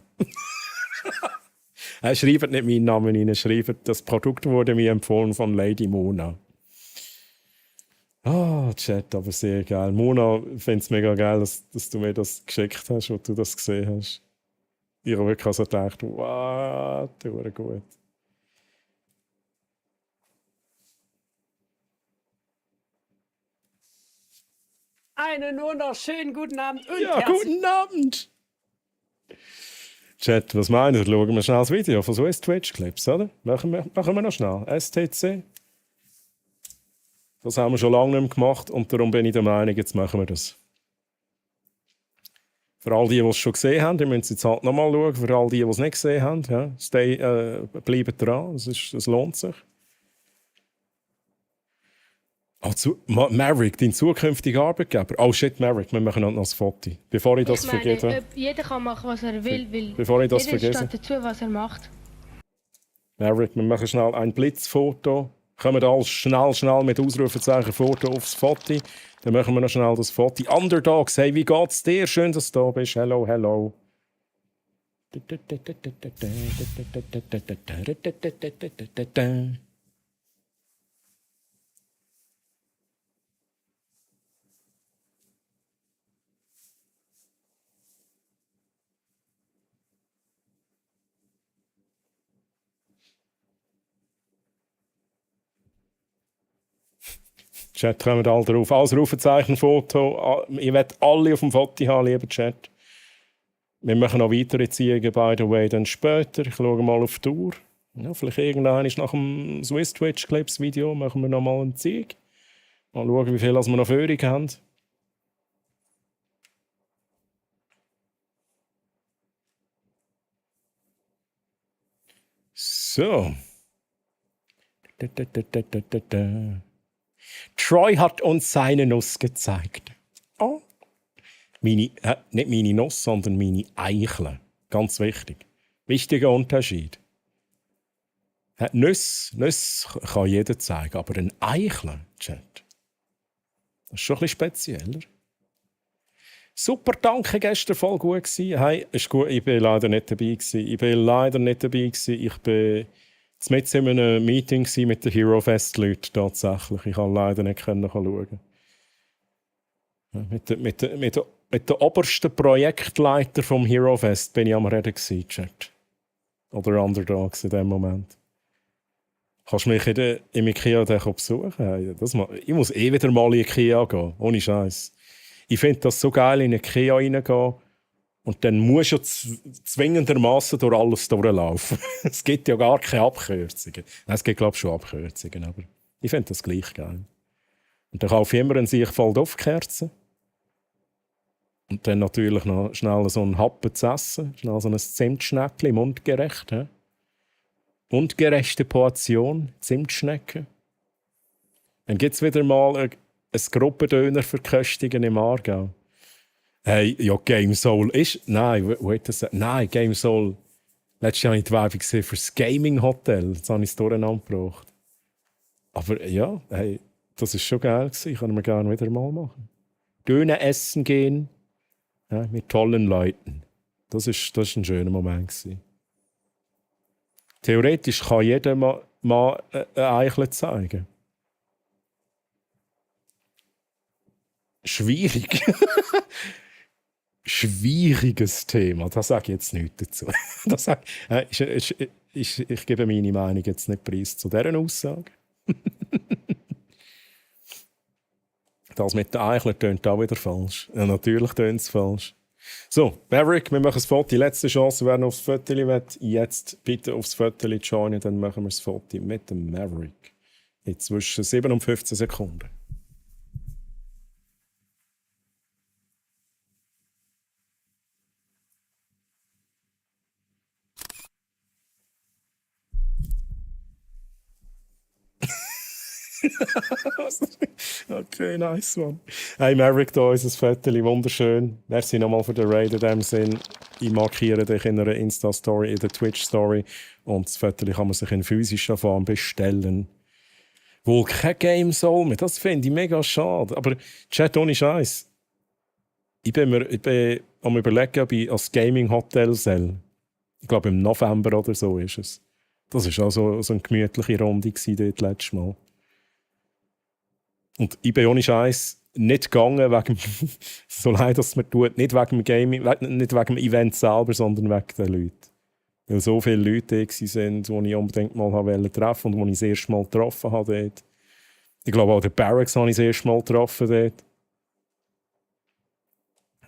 Schreibt nicht meinen Namen rein, schreibt, das Produkt wurde mir empfohlen von Lady Mona. Chat, aber sehr geil. Mona, ich finde es mega geil, dass du mir das geschickt hast, wo du das gesehen hast. Ich habe wirklich also gedacht, wow, das wäre gut. Einen wunderschönen guten Abend und ja, guten Abend! Chat, was meint ihr? Schauen wir schnell das Video von so Twitch-Clips, oder? Machen wir noch schnell. STC. Das haben wir schon lange nicht mehr gemacht und darum bin ich der Meinung, jetzt machen wir das. Für all die es schon gesehen haben, ihr müsst jetzt halt nochmal schauen. Für all die es nicht gesehen haben, ja, bleibt dran, es lohnt sich. Maverick, dein zukünftiger Arbeitgeber. Oh shit, Maverick, wir machen noch ein Foto. Bevor ich das vergesse. Jeder kann machen, was er will, weil bevor ich das jeder vergesse. steht dazu, was er macht. Maverick, wir machen schnell ein Blitzfoto. Kommen wir alles schnell mit Ausrufezeichen Foto aufs Foto. Dann machen wir noch schnell das Foto. Underdogs, hey, wie geht's dir? Schön, dass du da bist. Hello, hello. Chat, kommen alle drauf. Alles Rufezeichen, Foto. Ich will alle auf dem Foto haben, lieber Chat. Wir machen noch weitere Ziehungen, by the way, dann später. Ich schaue mal auf die Uhr. Ja, vielleicht irgendwann ist nach dem Swiss Twitch Clips Video machen wir noch mal einen Zieg. Mal schauen, wie viel wir noch Führung haben. So. Troy hat uns seine Nuss gezeigt. Oh. Nicht meine Nuss, sondern meine Eichel. Ganz wichtig. Wichtiger Unterschied. Nüsse kann jeder zeigen, aber ein Eichel, Chat, das ist schon ein bisschen spezieller. Super, danke, gestern voll gut gewesen. Hey, ist gut, ich bin leider nicht dabei gewesen. Ich bin mit in einem Meeting mit den Hero Fest-Leuten tatsächlich. Ich konnte leider nicht schauen. Mit den obersten Projektleiter vom Hero Fest bin ich am Reden gewesen, Chat. Oder Underdogs in dem Moment. Kannst du mich im IKEA besuchen? Ich muss wieder mal in IKEA gehen, ohne Scheiß. Ich finde das so geil, in IKEA reingehen. Und dann musst du zwingendermaßen durch alles durchlaufen. Es gibt ja gar keine Abkürzungen. Es gibt, glaube ich, schon Abkürzungen, aber ich finde das gleich geil. Und dann kaufe ich immer eine Sichtvoll Duftkerze. Und dann natürlich noch schnell so einen Happen zu essen. Schnell so ein Zimtschneckchen, mundgerecht. He? Mundgerechte Portion, Zimtschnecken. Dann gibt es wieder mal ein Gruppendöner für Köstigen im Aargau. Hey, ja, Game Soul ist... Nein, nein, Game Soul... Letztes Jahr habe ich die Werbung gesehen für das Gaming Hotel. Jetzt habe ich es durcheinander gebracht. Aber ja, hey, das war schon geil gewesen. Können wir gerne wieder mal machen. Döner essen gehen, ja, mit tollen Leuten. Das ist ein schöner Moment gewesen. Theoretisch kann jeder mal ein Eichel zeigen. Schwierig. Schwieriges Thema. Da sage ich jetzt nichts dazu. Ich gebe meine Meinung jetzt nicht preis zu dieser Aussage. Das mit den Eichlern tönt auch wieder falsch. Ja, natürlich tönt es falsch. So, Maverick, wir machen das Foto. Die letzte Chance, wer noch aufs Foto will, jetzt bitte aufs Foto joinen, dann machen wir das Foto mit dem Maverick. In zwischen 7 und 15 Sekunden. Okay, nice one. Hey Maverick, da unser Foto, wunderschön. Merci nochmal für den Raid in dem Sinn. Ich markiere dich in einer Insta-Story, in der Twitch-Story. Und das Foto kann man sich in physischer Form bestellen. Wohl kein Game Soul mehr, das finde ich mega schade. Aber Chat, ohne Scheiß. Ich bin am überlegen, ob ich als Gaming-Hotel soll. Ich glaube im November oder so ist es. Das war auch so eine gemütliche Runde dort letztes Mal. Und ich bin ohne Scheiß nicht gegangen, wegen, so leid es mir tut, nicht wegen dem Gaming, nicht wegen dem Event selber, sondern wegen den Leuten. Weil so viele Leute da waren, die ich unbedingt mal treffen wollte und die ich das erste Mal getroffen habe dort. Ich glaube auch den Barracks habe ich das erste Mal getroffen dort.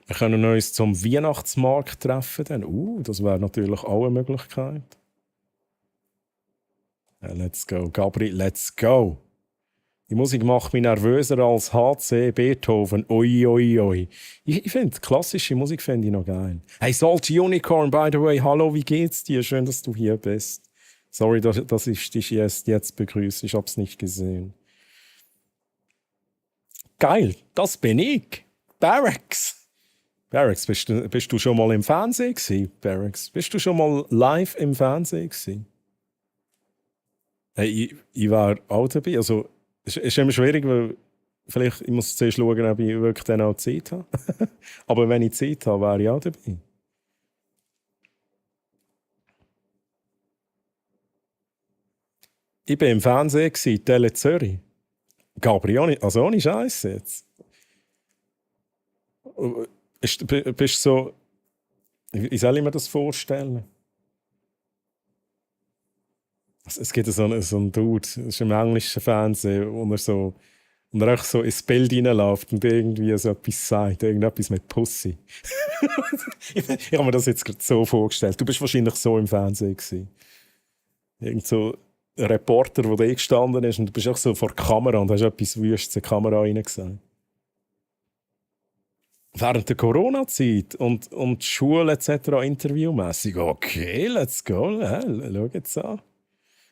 Wir können uns zum Weihnachtsmarkt treffen dann. Das wäre natürlich auch eine Möglichkeit. Let's go, Gabriel, let's go! Die Musik macht mich nervöser als HC Beethoven. Oi, oi, oi. Ich finde, klassische Musik finde ich noch geil. Hey, Salty Unicorn, by the way, hallo, wie geht's dir? Schön, dass du hier bist. Sorry, dass ich dich jetzt begrüße. Ich hab's nicht gesehen. Geil, das bin ich. Barracks. Barracks, bist du schon mal im Fernsehen gewesen? Barracks, bist du schon mal live im Fernsehen gewesen? Hey, ich war auch dabei. Also, es ist immer schwierig, weil ich muss zuerst schauen, ob ich wirklich dann auch Zeit habe. Aber wenn ich Zeit habe, wäre ich auch dabei. Ich war im Fernsehen, Tele Zürich. Gabriel, also ohne Scheiß jetzt. Bist du so. Wie soll ich mir das vorstellen? Es gibt so einen Dude, das ist im englischen Fernsehen, wo er echt so ins Bild reinläuft und irgendwie so etwas sagt, irgendetwas mit Pussy. Ich habe mir das jetzt gerade so vorgestellt. Du bist wahrscheinlich so im Fernsehen gewesen. Irgend so ein Reporter, der da gestanden ist und du bist auch so vor der Kamera und hast etwas Wüstes in die Kamera reingesagt. Während der Corona-Zeit und Schule etc. interviewmässig. Okay, let's go. Schau jetzt an.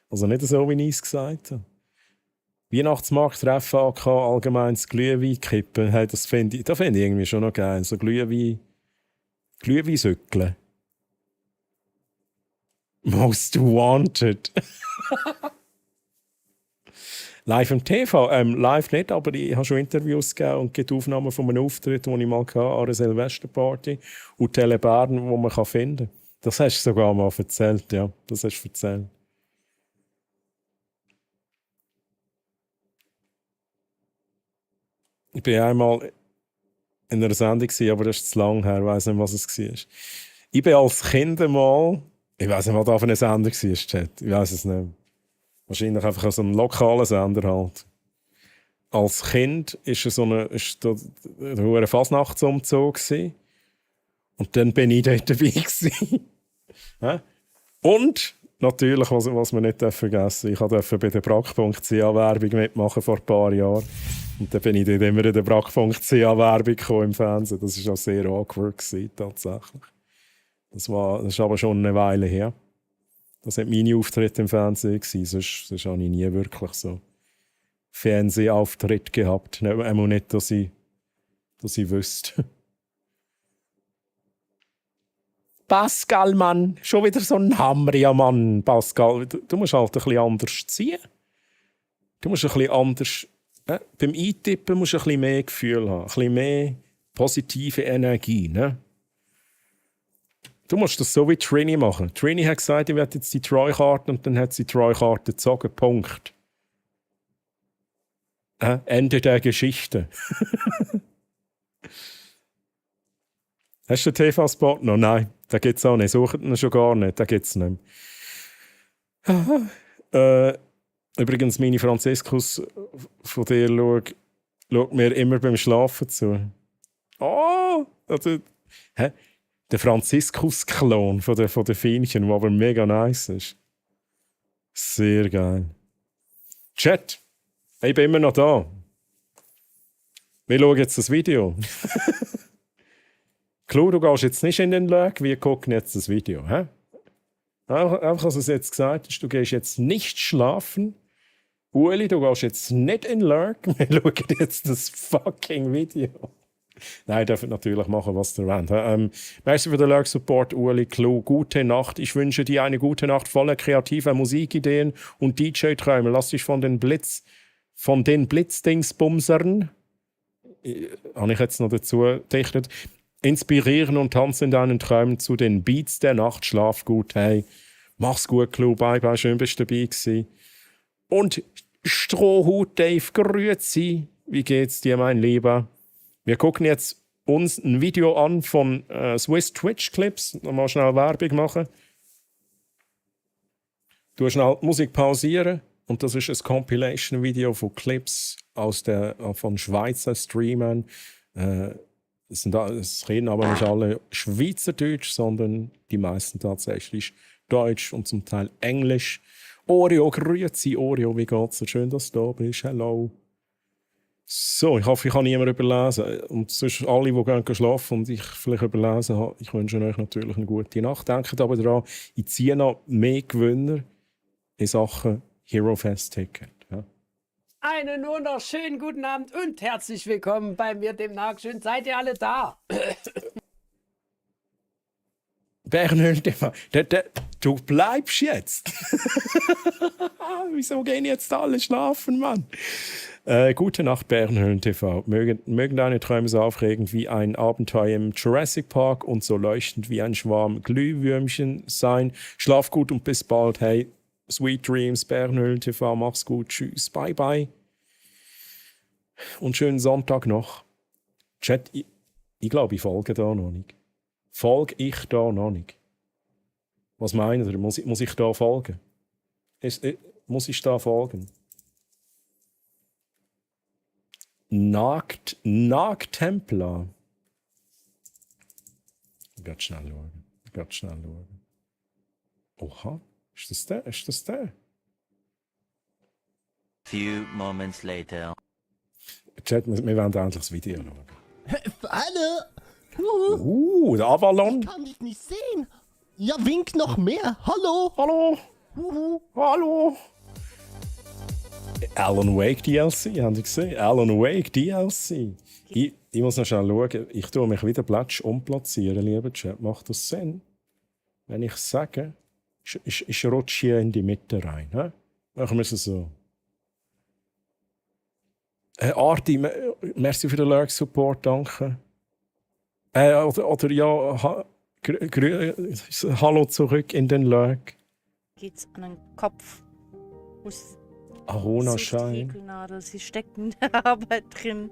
Also nicht so, wie ich es gesagt habe. Weihnachtsmarkt treffen, AK, allgemeines Glühwein kippen. Hey, das finde ich irgendwie schon noch geil. So Glühweinsückeln. Most wanted. Live im TV. Live nicht, aber ich habe schon Interviews gegeben und gibt Aufnahmen von einem Auftritt, den ich mal hatte, an einer Silvesterparty. Und Tele Bern, wo man finden kann. Das hast du sogar mal erzählt, ja. Das hast du erzählt. Ich war einmal in einer Sendung, aber das ist zu lang her, ich weiss nicht, was es war. Ich bin als Kind einmal, ich weiss nicht, was da für eine Sendung war, Chat. Ich weiss es nicht. Wahrscheinlich einfach so ein lokaler Sender halt. Als Kind war ein Fasnachtsumzug. Und dann bin ich dort dabei gewesen. Und natürlich, was wir nicht vergessen dürfen, ich durfte bei der Brack.ch Werbung mitmachen vor ein paar Jahren. Und dann bin ich dort immer in der Brack.ch Werbung im Fernsehen. Das war auch sehr awkward gewesen, tatsächlich. Das ist aber schon eine Weile her. Das waren meine Auftritte im Fernsehen. Sonst habe ich nie wirklich so Fernsehauftritt gehabt. Einmal nicht, dass ich wüsste. Pascal, Mann, schon wieder so ein Hammer, ja Mann, Pascal. Du musst halt ein bisschen anders ziehen. Du musst ein bisschen anders. Beim Eintippen musst du ein bisschen mehr Gefühl haben, ein bisschen mehr positive Energie. Ne? Du musst das so wie Trini machen. Trini hat gesagt, ich werde jetzt die Troy-Karte und dann hat sie die Troy-Karte gezogen. Punkt. Ende der Geschichte. Hast du den TV-Spot noch? Nein, den gibt es auch nicht. Sucht ihn schon gar nicht. Den gibt es nicht mehr. Übrigens, meine Franziskus von dir schaut mir immer beim Schlafen zu. Oh! Also, der Franziskus-Klon von der Fienchen, der aber mega nice ist. Sehr geil. Chat, ich bin immer noch da. Wir schauen jetzt das Video. Klar, du gehst jetzt nicht in den Lag, wir gucken jetzt das Video. Hä? Einfach, was es jetzt gesagt ist, du gehst jetzt nicht schlafen. Ueli, du gehst jetzt nicht in den Lag, wir schauen jetzt das fucking Video. Nein, ihr dürft natürlich machen, was ihr wollt. Merci für den Lurk-Support, Ueli, Klo. Gute Nacht. Ich wünsche dir eine gute Nacht voller kreativer Musikideen und DJ-Träume. Lass dich von den Blitzdingsbumsern, habe ich jetzt noch dazu gedichtet, inspirieren und tanzen in deinen Träumen zu den Beats der Nacht. Schlaf gut, hey. Mach's gut, Klo. Bye, bye. Schön, bist du dabei gewesen. Und Strohhut Dave, grüezi. Wie geht's dir, mein Lieber? Wir gucken jetzt uns ein Video an von Swiss Twitch Clips. Mal schnell Werbung machen. Du schnell die Musik pausieren. Und das ist ein Compilation-Video von Clips von Schweizer Streamern. Es reden aber nicht alle Schweizerdeutsch, sondern die meisten tatsächlich Deutsch und zum Teil Englisch. Oreo, grüezi Oreo, wie geht's dir? Schön, dass du da bist. Hello. So, ich hoffe, ich kann niemand überlesen. Und sonst alle, die gerne schlafen und ich vielleicht überlesen habe, ich wünsche euch natürlich eine gute Nacht. Denkt aber daran, ich ziehe noch mehr Gewinner in Sachen Hero Fest Ticket. Ja. Einen wunderschönen guten Abend und herzlich willkommen bei mir, dem Nachschön. Seid ihr alle da? Bernhard, du bleibst jetzt. Wieso gehen jetzt alle schlafen, Mann? Gute Nacht, Bärenhöhlen TV. Mögen deine Träume so aufregend wie ein Abenteuer im Jurassic Park und so leuchtend wie ein Schwarm Glühwürmchen sein. Schlaf gut und bis bald. Hey, Sweet Dreams, Bärenhöhlen TV. Mach's gut. Tschüss. Bye, bye. Und schönen Sonntag noch. Chat, ich glaube, ich folge da noch nicht. Folge ich da noch nicht? Was meint ihr? Muss ich da folgen? Muss ich da folgen? Nagtemplar. Ich werde schnell schauen. Oha, ist das der? Few moments later. Chat, wir wollen endlich das Video schauen. Hallo! Der Avalon. Ich kann dich nicht sehen. Ja, wink noch mehr. Hallo! Hallo! Hallo! Alan Wake DLC, haben Sie gesehen? Alan Wake DLC. Ich muss noch schnell schauen. Ich tue mich wieder platsch umplatzieren, lieber Chat. Macht das Sinn? Wenn ich sage, ich rutsche hier in die Mitte rein. He? Machen wir es so. Arti, merci für den Lurk-Support, danke. Oder ja, hallo zurück in den Lurk. Geht's an den Kopf. Aruna-Schein. Sie steckt in der Arbeit drin.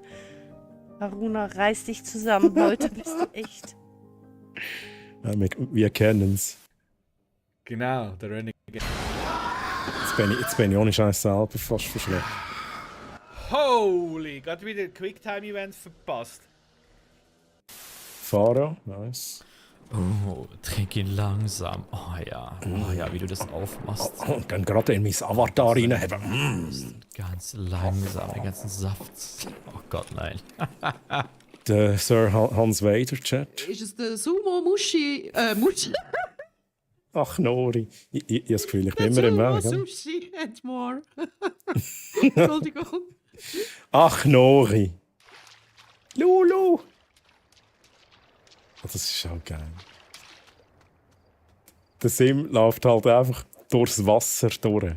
Aruna, reiß dich zusammen. Heute bist du echt. Ja, wir kennen's. Genau, der Renegade. Jetzt bin ich ohne Scheiß selber fast verschleppt. Holy, gerade wieder Quicktime-Event verpasst. Fahrer, nice. Oh, trink ihn langsam. Oh ja, wie du das aufmachst. Und dann gerade in mein Avatar reinheben. Ganz langsam, den ganzen Saft. Oh Gott, nein. Der Sir Hans Vader Chat. Ist es der Sumo Mushi? Mushi? Ach, Nori. Ich habe das Gefühl, ich bin immer im Weg. Sushi and more. Entschuldigung. Ach, Nori. Lulu. Das ist auch geil. Der Sim läuft halt einfach durchs Wasser durch.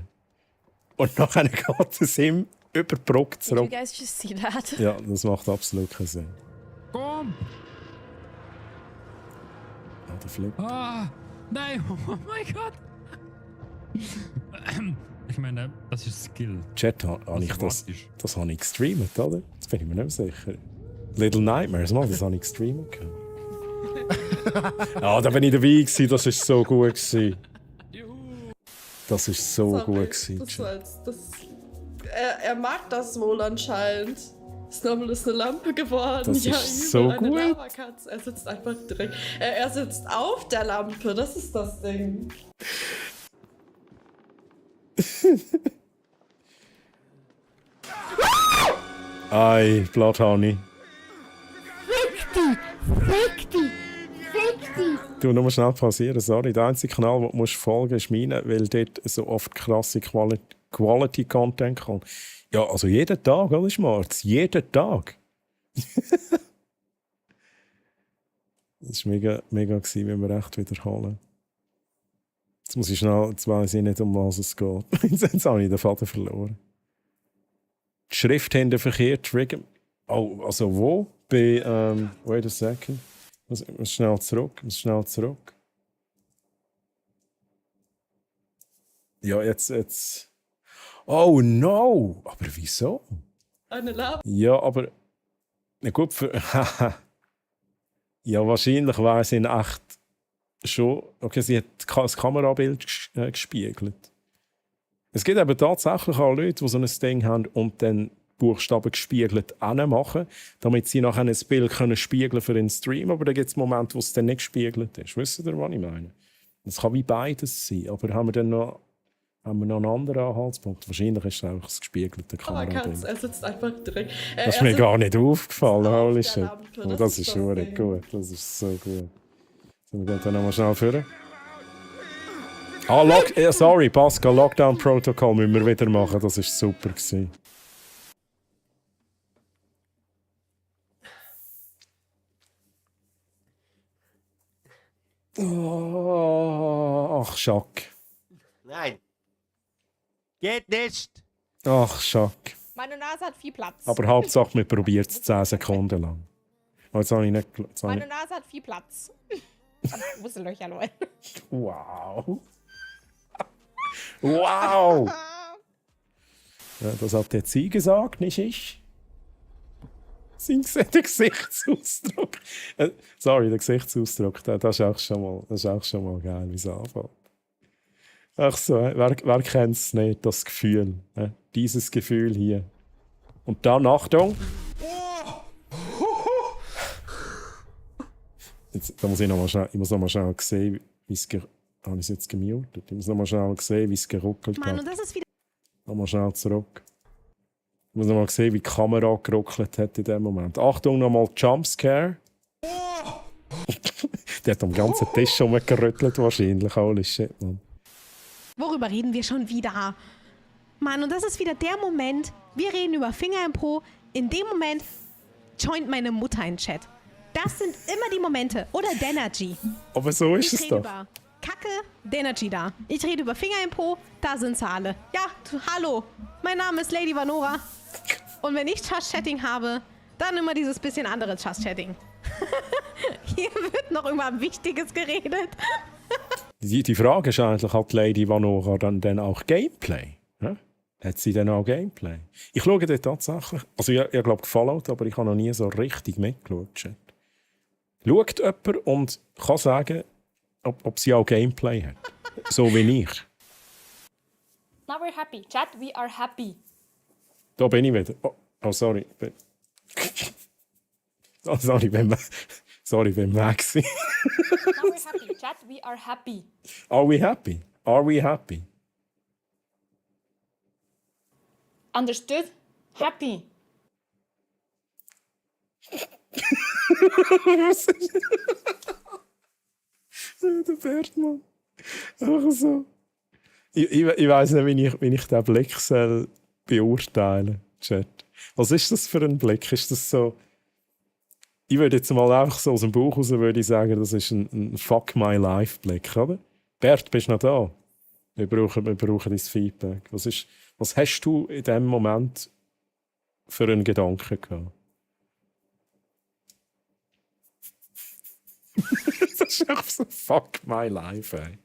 Und nachher geht es ihm über die Brücke Did you zurück. guys just see that? Ja, das macht absolut keinen Sinn. Komm! Ah, der Flip. Ah, nein, oh mein Gott! Ich meine, das ist Skill. Chat, habe ich das habe ich gestreamt, oder? Jetzt bin ich mir nicht mehr sicher. Little Nightmares, Mann, das habe ich gestreamt. Ah, da bin ich dabei gewesen, das war so gut gewesen. Das war so gut gewesen. Er mag das wohl anscheinend. Snubble ist eine Lampe geworden. Das ja, ist so eine gut. Lavakatze. Er sitzt einfach direkt. Er sitzt auf der Lampe, das ist das Ding. Ei, Blood Honey. Fick die! Du, nur schnell pausieren, sorry. Der einzige Kanal, den du folgen musst, ist meiner, weil dort so oft krasse Quality-Content kommt. Ja, also jeden Tag, oder Schmarz? Jeden Tag. Das war mega gewesen, wenn wir recht wiederholen. Jetzt muss ich schnell, jetzt weiss ich nicht, um was es geht. Jetzt habe ich den Faden verloren. Die Schrift hinter verkehrt, Trigger. Oh, also wo? Bei, wait a second. Ich muss schnell zurück. Ja, jetzt. Oh no! Aber wieso? Eine Lampe. Ja, aber. Na gut, ja, wahrscheinlich war es in echt schon. Okay, sie hat das Kamerabild gespiegelt. Es gibt eben tatsächlich auch Leute, die so ein Ding haben und dann Buchstaben gespiegelt machen, damit sie nachher ein Bild spiegeln können für den Stream. Aber da gibt es Momente, wo es dann nicht gespiegelt ist. Wisst ihr, was ich meine? Es kann wie beides sein. Aber haben wir noch einen anderen Anhaltspunkt? Wahrscheinlich ist es einfach das gespiegelte Kamerabild. Er sitzt einfach direkt. Das ist mir gar nicht aufgefallen. Holy shit. Lampe, Oh, das ist schon gut. Das ist so gut. So, wir gehen dann nochmal schnell vor. Ah, sorry, Pascal, Lockdown Protocol müssen wir wieder machen. Das war super gewesen. Oh, ach, Schock. Nein. Geht nicht. Ach, Schock. Meine Nase hat viel Platz. Aber Hauptsache, wir probieren es 10 Sekunden lang. Oh, jetzt habe ich nicht... Meine Nase hat viel Platz. Wussellöcher, Leute. Wow. Wow. Ja, das hat der Sie gesagt, nicht ich. Der Gesichtsausdruck. Sorry, der Gesichtsausdruck, das ist auch schon mal geil, wie es anfängt. Ach so, wer kennt es nicht, das Gefühl? Dieses Gefühl hier. Und dann, Achtung. Jetzt, da muss ich noch mal schnell sehen, wie es habe ich es jetzt gemutet? Ich muss noch mal schnell sehen, wie es geruckelt Mann, hat. und das ist wieder... Nochmal schnell zurück. Ich muss noch mal sehen, wie die Kamera geruckelt hat in dem Moment. Achtung, nochmal Jumpscare. Der hat am ganzen Tisch rumgerüttelt wahrscheinlich. Holy shit, Mann. Worüber reden wir schon wieder? Mann, und das ist wieder der Moment, wir reden über Finger im Po. In dem Moment joint meine Mutter in den Chat. Das sind immer die Momente. Oder Denergy. Aber so ist es doch. Über Kacke, Denergy da. Ich rede über Finger im Po, da sind sie alle. Ja, hallo, mein Name ist Lady Vanora. Und wenn ich Just-Chatting habe, dann immer dieses bisschen andere Just-Chatting. Hier wird noch über Wichtiges geredet. Die Frage ist eigentlich, hat Lady Vanora dann auch Gameplay? Ja? Hat sie dann auch Gameplay? Ich schaue dort tatsächlich, also ich glaube gefollowt, aber ich habe noch nie so richtig mitgeschaut. Chat. Schaut jemand und kann sagen, ob sie auch Gameplay hat. So wie ich. Now we're happy. Chat, we are happy. Da bin ich wieder. Oh sorry. Oh, sorry, wenn wir weg sind. Now we're happy. Chat, we are happy. Are we happy? Are we happy? Understood? Happy. Der Bertmann. Ach so. Ich weiss nicht, wie ich den Blick soll beurteilen soll. Was ist das für ein Blick? Ist das so... Ich würde jetzt mal einfach so aus dem Bauch raus würde ich sagen, das ist ein Fuck my life Blick, oder? Bert, bist du noch da? Wir brauchen dein Feedback. Was ist Was hast du in dem Moment für einen Gedanken gehabt? Das ist einfach so fuck my life, ey.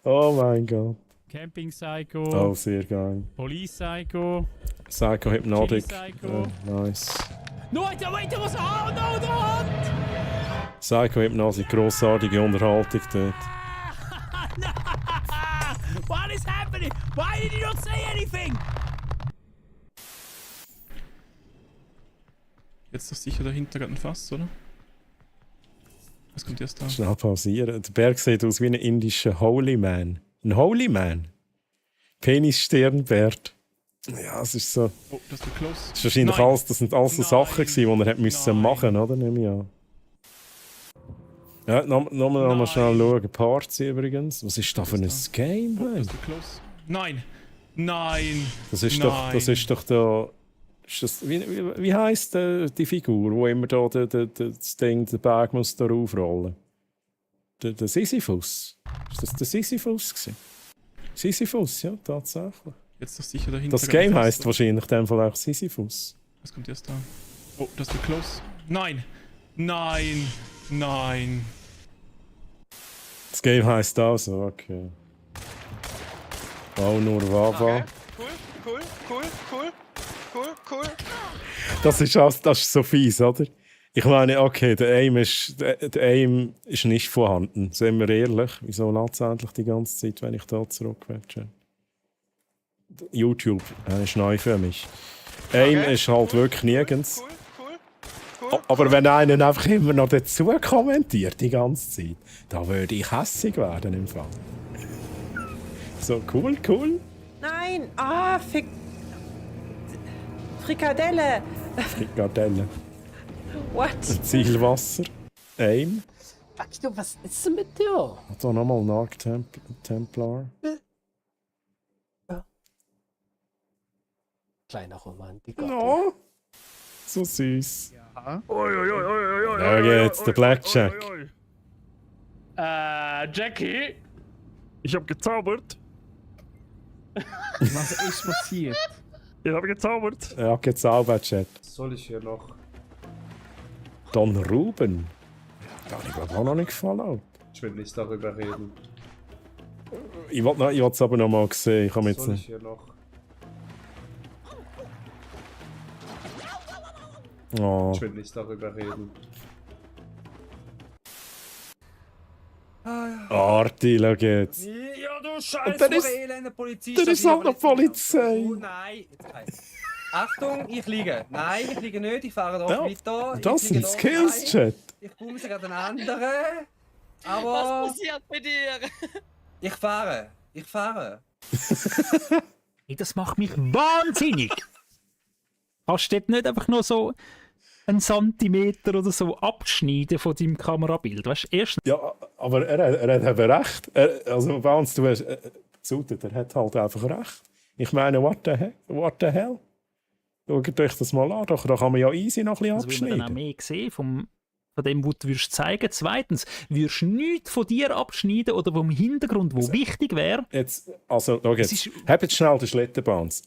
Oh mein Gott. Camping Psycho. Oh, sehr geil. Police Psycho. Psycho Hypnotic. Psycho. Nice. No, wait, was? Oh no, the hunt! Psycho Hypnotic, grossartige Unterhaltung dort. What is happening? Why did you not say anything? Jetzt doch sicher dahinter gerade ein Fass, oder? Was kommt erst da? Schnell pausieren. Der Berg sieht aus wie ein indischer Holy Man. Ein Holy Man? Penis-Stirnbärt. Ja, es ist so. Oh, das ist close. Das ist wahrscheinlich alles, das sind alles so Sachen gewesen, die er hat müssen machen, oder? Nehme ich an. Ja, nochmal schnell schauen. Party übrigens. Was ist da für ein Game? Oh, das ist close. Nein! Nein! Das ist Nein. doch da. Ist das, wie heisst die Figur, wo immer da das Ding, den Berg muss da raufrollen? Der Sisyphus. Ist das der Sisyphus gewesen? Sisyphus, ja, tatsächlich. Jetzt doch sicher dahinter. Das Game heisst wahrscheinlich in dem Fall auch Sisyphus. Was kommt erst da? Oh, das ist close. Nein! Nein! Nein! Das Game heisst auch so, okay. Oh, nur Wawa. Okay. Cool. Das ist so fies, oder? Ich meine, okay, der Aim ist nicht vorhanden. Seien wir ehrlich. Wieso lädt es endlich die ganze Zeit, wenn ich da zurückwätsche? YouTube ist neu für mich. Aim ist halt wirklich nirgends. Aber wenn einer einfach immer noch dazu kommentiert die ganze Zeit, da würde ich hässig werden im Fall. So, cool. Nein! Ah, Frikadelle! Frikadelle. What? Zielwasser. Aim. Was ist denn mit dir? Da nochmal Narc Templar. Kleiner Romantiker. No. So süß. Ja. Da geht's, der Blackjack. Jackie? Ich hab gezaubert. Was ist passiert? Ich habe gezaubert. Er hat gezaubert, Chat. Soll ich hier noch? Don Ruben? Da habe ich glaube auch noch nicht gefallen. Ich will nicht darüber reden. Ich wollte es aber noch mal sehen. Ich habe jetzt Soll ich hier noch? Oh. Ich will nicht darüber reden. Arti, schau jetzt. Ja, du Und scheiß dann ist- elende Polizist. dann ist auch noch Polizei. Oh nein. Achtung, ich liege. Nein, ich liege nicht. Ich fahre doch Ja, weiter. das Ich sind liege Skills, doch. Chat. Ich bumse gerade einen anderen. Aber... Was passiert bei dir? Ich fahre. Hey, das macht mich wahnsinnig! Kannst du dort nicht einfach nur so einen Zentimeter oder so abschneiden von deinem Kamerabild? Weißt du, erst. Ja, aber er hat eben recht. Also, Vance, du hast er hat halt einfach recht. Ich meine, what the hell? Schaut euch das mal an, da kann man ja easy noch ein Also, bisschen will man dann auch abschneiden. mehr sehen von dem, was du würdest zeigen. Zweitens, würdest du nichts von dir abschneiden oder vom Hintergrund, wo wichtig wäre? Jetzt, also, schau jetzt. Hab jetzt schnell den Schlittenbanz.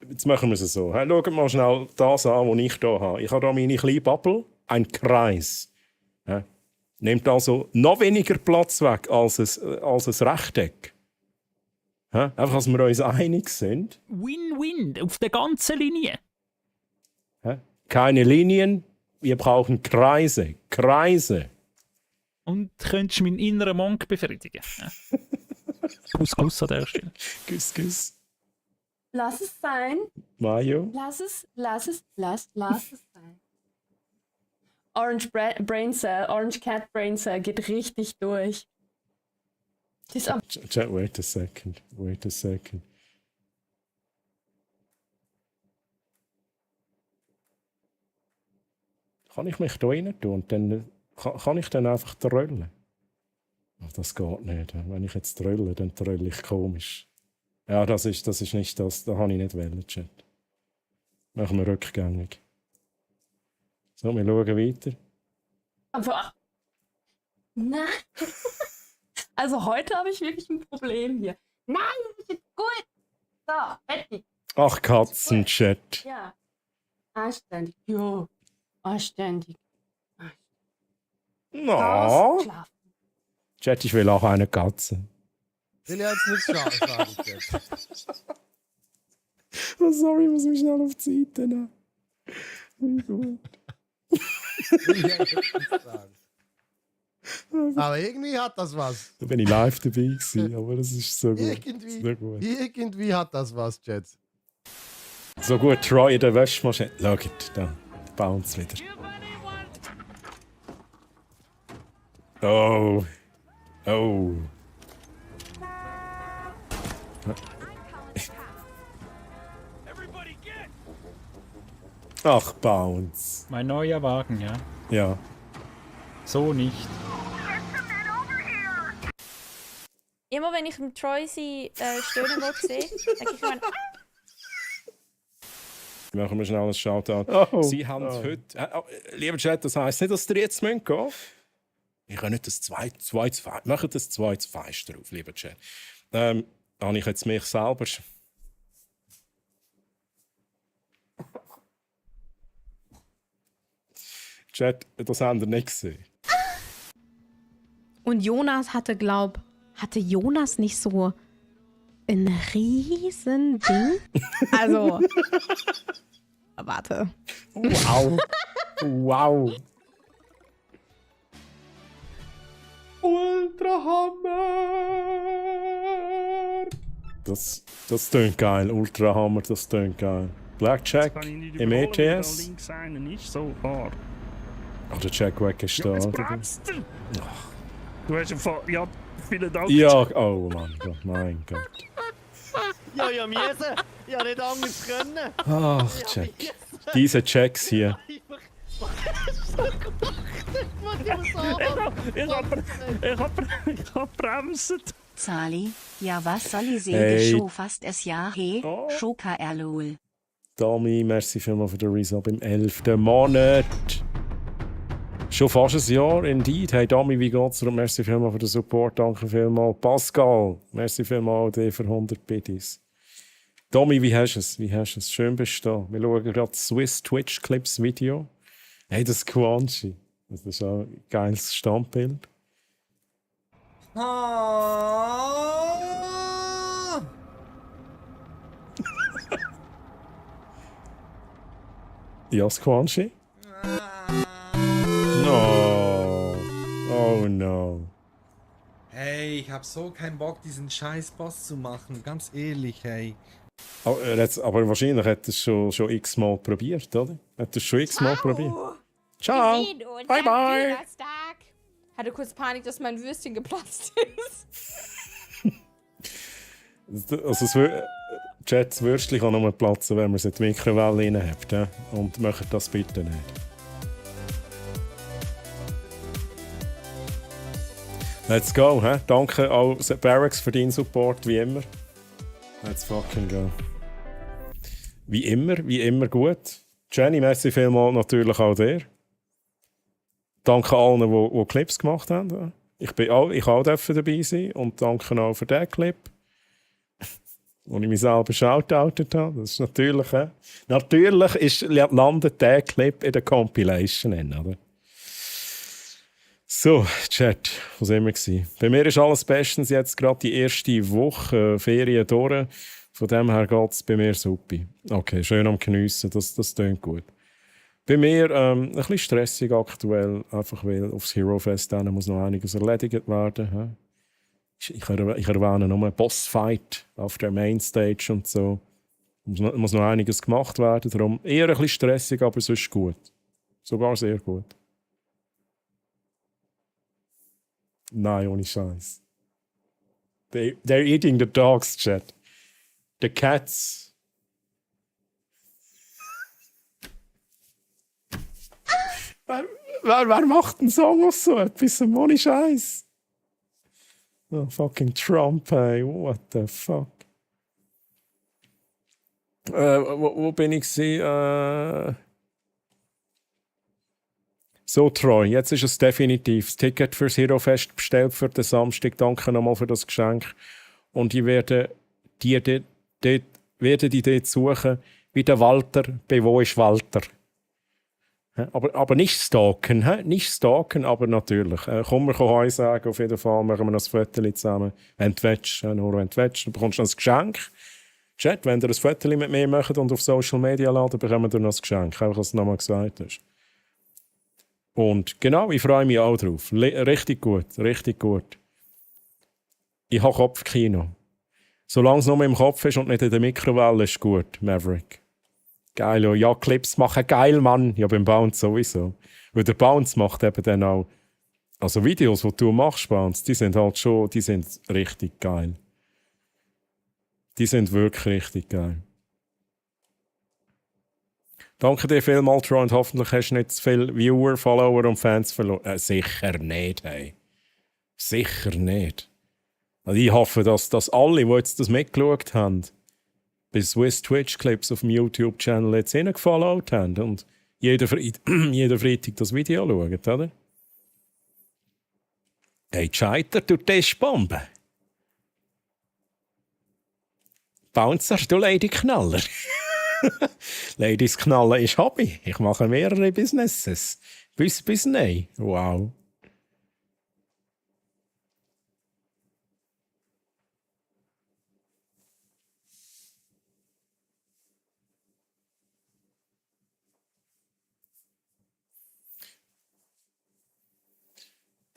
Jetzt machen wir es so. Schaut mal schnell das an, was ich hier habe. Ich habe hier meine kleine Bubble, ein Kreis. Ja. Nimmt also noch weniger Platz weg als ein Rechteck. Ja. Einfach, dass wir uns einig sind. Win-win, auf der ganzen Linie. Ja. Keine Linien, wir brauchen Kreise. Kreise. Und könntest meinen inneren Monk befriedigen. Ja. Kuss an der Stelle. Kuss. Lass es sein. Mayo. Lass es sein. Orange Cat Brain Cell geht richtig durch. Die ist am Chat, wait a second. Kann ich mich da rein tun und dann kann ich dann einfach trollen? Oh, das geht nicht. Wenn ich jetzt trolle, dann trolle ich komisch. Ja, das ist nicht das. Da habe ich nicht wollen, Chat. Machen wir rückgängig. So, wir schauen weiter. Nein. Also heute habe ich wirklich ein Problem hier. Nein, das ist jetzt gut. So, fertig. Ach, Katzenchat. Ja. Anständig. Ja. Anständig. No. Chat, ich will auch eine Katze. Will ja jetzt nichts sagen, Chat. Oh, sorry, muss mich schnell auf die Seite nehmen. Wie gut. Will ja jetzt nichts sagen. Aber irgendwie hat das was. Da bin ich live dabei gewesen, aber das ist so gut. Irgendwie hat das was, Chat. So gut, Troy in der Wäschmaschine. Schaut, da, der Bounce wieder. Oh. Oh. Ach, Bounce. Mein neuer Wagen, ja. Ja. So nicht. Immer wenn ich im Troy sie stöhnen sehe, denke ich mir, Machen wir schnell ein Shoutout. Oh. Sie haben heute... lieber Chat, das heisst nicht, dass ihr jetzt gehen müsst. Ich kann nicht das zweite machen das zweite Feist drauf, lieber Chat. Habe ich jetzt mich selber... Chat, das haben wir nicht gesehen. Und Jonas hatte Jonas nicht so ein riesen Ding? Also, warte. Wow. Wow. Ultrahammer! Das tönt geil. Ultrahammer, das tönt geil. Blackjack im ETS. Links einer nicht so far. Oh, der Jack Wack ist da. Jetzt bremst du! Du hast ja, vielen Dank. Ja, oh mein Gott. Ja, ja, miese. Ja, nicht anders können. Ach, Jack. Diese Checks hier. Ich hab bremset. Sali, ja was soll ich Hey. sehen, schon fast es Jahr he, Schoka erlol. Dami, merci vielmals für den Resub im 11. Monat. Schon fast ein Jahr, indeed. Hey Dami, wie geht's dir? Und merci vielmals für den Support, danke vielmals. Pascal, merci vielmals dir für 100 Biddies. Dami, wie hast du es? Schön bist du da. Wir schauen gerade das Swiss Twitch Clips Video. Hey, das ist Quanchi. Das ist auch ein geiles Standbild. Ja, Squanchy? No. Oh no. Hey, ich hab so keinen Bock, diesen scheiß Boss zu machen. Ganz ehrlich, hey. Aber wahrscheinlich hat er es schon x-mal probiert, oder? Hat er es schon x-mal probiert? Ciao. Bye bye. Hatte kurz Panik, dass mein Würstchen geplatzt ist. Also das Würstchen kann nur platzen, wenn man es in die Mikrowelle reinhabt. Ja? Und macht das bitte nicht. Let's go, hä? Danke auch Barracks für deinen Support, wie immer. Let's fucking go. Wie immer gut. Jenny, merci vielmals natürlich auch dir. Danke allen, die Clips gemacht haben. Ich auch dabei sein und danke auch für diesen Clip. Wo ich mich selber shoutoutet habe. Das ist natürlich, landet der Clip in der Compilation, oder? So, Chat, wo sind wir gewesen? Bei mir ist alles bestens, jetzt gerade die erste Woche Ferien durch. Von dem her geht es bei mir super. Okay, schön am Geniessen, das tönt gut. Bei mir ein bisschen stressig aktuell, einfach weil aufs Hero Fest dann muss noch einiges erledigt werden. Ich erwähne nur einen Bossfight auf der Mainstage und so. Muss noch einiges gemacht werden, darum eher ein bisschen stressig, aber sonst gut. Sogar sehr gut. Nein, ohne Scheiß. They're eating the dogs, Chat. The cats. Wer macht einen Song aus so etwas? Ohne Scheiß. Oh, fucking Trump, hey. What the fuck? Wo bin ich gewesen? So, Troy, jetzt ist es definitiv. Das Ticket fürs Hero Fest bestellt für den Samstag. Danke nochmal für das Geschenk. Und ich werde dir dort werde dich dort suchen, wie der Walter, bei wo ist Walter? Aber nicht stalken, nicht stalken, aber natürlich. Komm, wir können Heu sagen, auf jeden Fall machen wir noch ein Foto zusammen. Wenn du willst, nur wenn du willst, dann bekommst du noch ein Geschenk. Chat, wenn ihr ein Foto mit mir macht und auf Social Media laden, bekommt ihr noch ein Geschenk. Einfach, dass du nochmal gesagt hast. Und genau, ich freue mich auch drauf. Richtig gut, richtig gut. Ich habe Kopfkino. Solange es nur im Kopf ist und nicht in der Mikrowelle, ist gut, Maverick. Geil, ja, Clips machen geil, Mann. Ja, beim Bounce sowieso. Weil der Bounce macht eben dann auch, also Videos, die du machst, Bounce, die sind halt schon, die sind richtig geil. Die sind wirklich richtig geil. Danke dir vielmals, Troy, und hoffentlich hast du nicht zu viele Viewer, Follower und Fans verloren. Sicher nicht, hey. Sicher nicht. Also ich hoffe, dass alle, die jetzt das mitgeschaut haben, bis Swiss Twitch Clips auf dem YouTube-Channel jetzt hineingefollowt haben und jeden Freitag das Video schauen, oder? Hey, Scheiter, du Testbombe. Bouncer, du Lady Knaller. Ladies Knallen ist Hobby. Ich mache mehrere Businesses. Bis nein. Wow.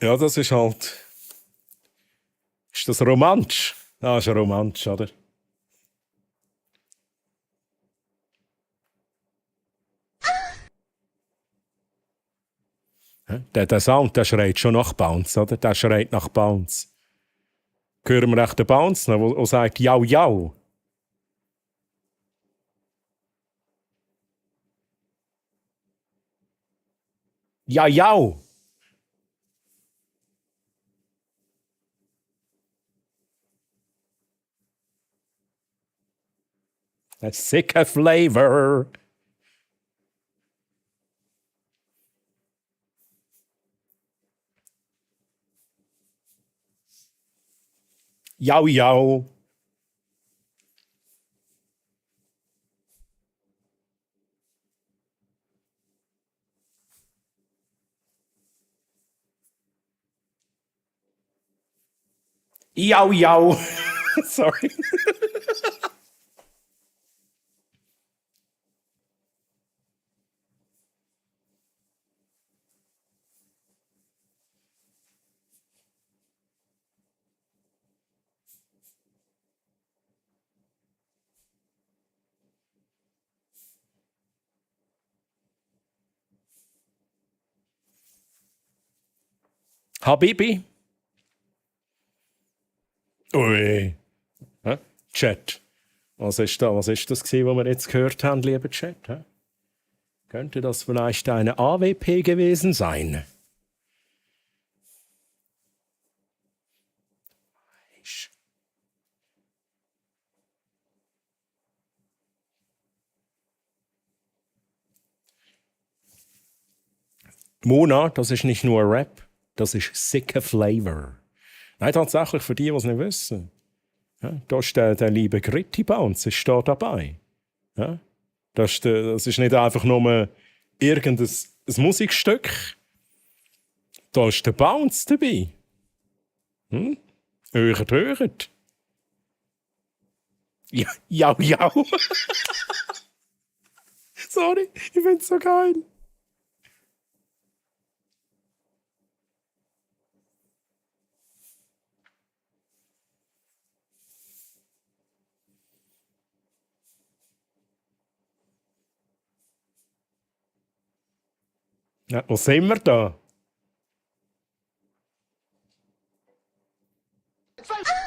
Ja, das ist halt... Ist das romantisch? Ah, ist romantisch, oder? Der Sound, der schreit schon nach Bounce, oder? Der schreit nach Bounce. Hören wir echt den Bounce noch, der sagt «Jau, jau». «Ja, jau». A sicker flavor. Jau, jau. Jau, jau. Sorry. Habibi. Ui. Hä? Chat. Was ist das gewesen, was wir jetzt gehört haben, lieber Chat? Hä? Könnte das vielleicht eine AWP gewesen sein? Mona, das ist nicht nur Rap, das ist sicker Flavor. Nein, tatsächlich, für die, die es nicht wissen. Ja, da ist der liebe Gritty Bounce, ist da dabei. Ja, das ist nicht einfach nur irgendein Musikstück. Da ist der Bounce dabei. Hört. Ja, jau, jau. Sorry, ich find's so geil. Ja, wo sind wir da?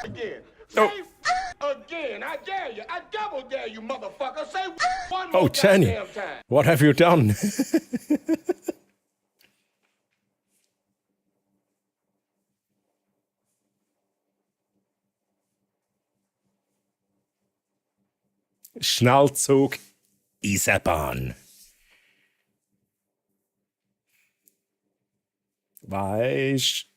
Again. Oh. Again. I dare you. I double dare you, motherfucker. Say one more Oh, Jenny, goddamn time. what have you done? Schnellzug Eisenbahn. Weisst.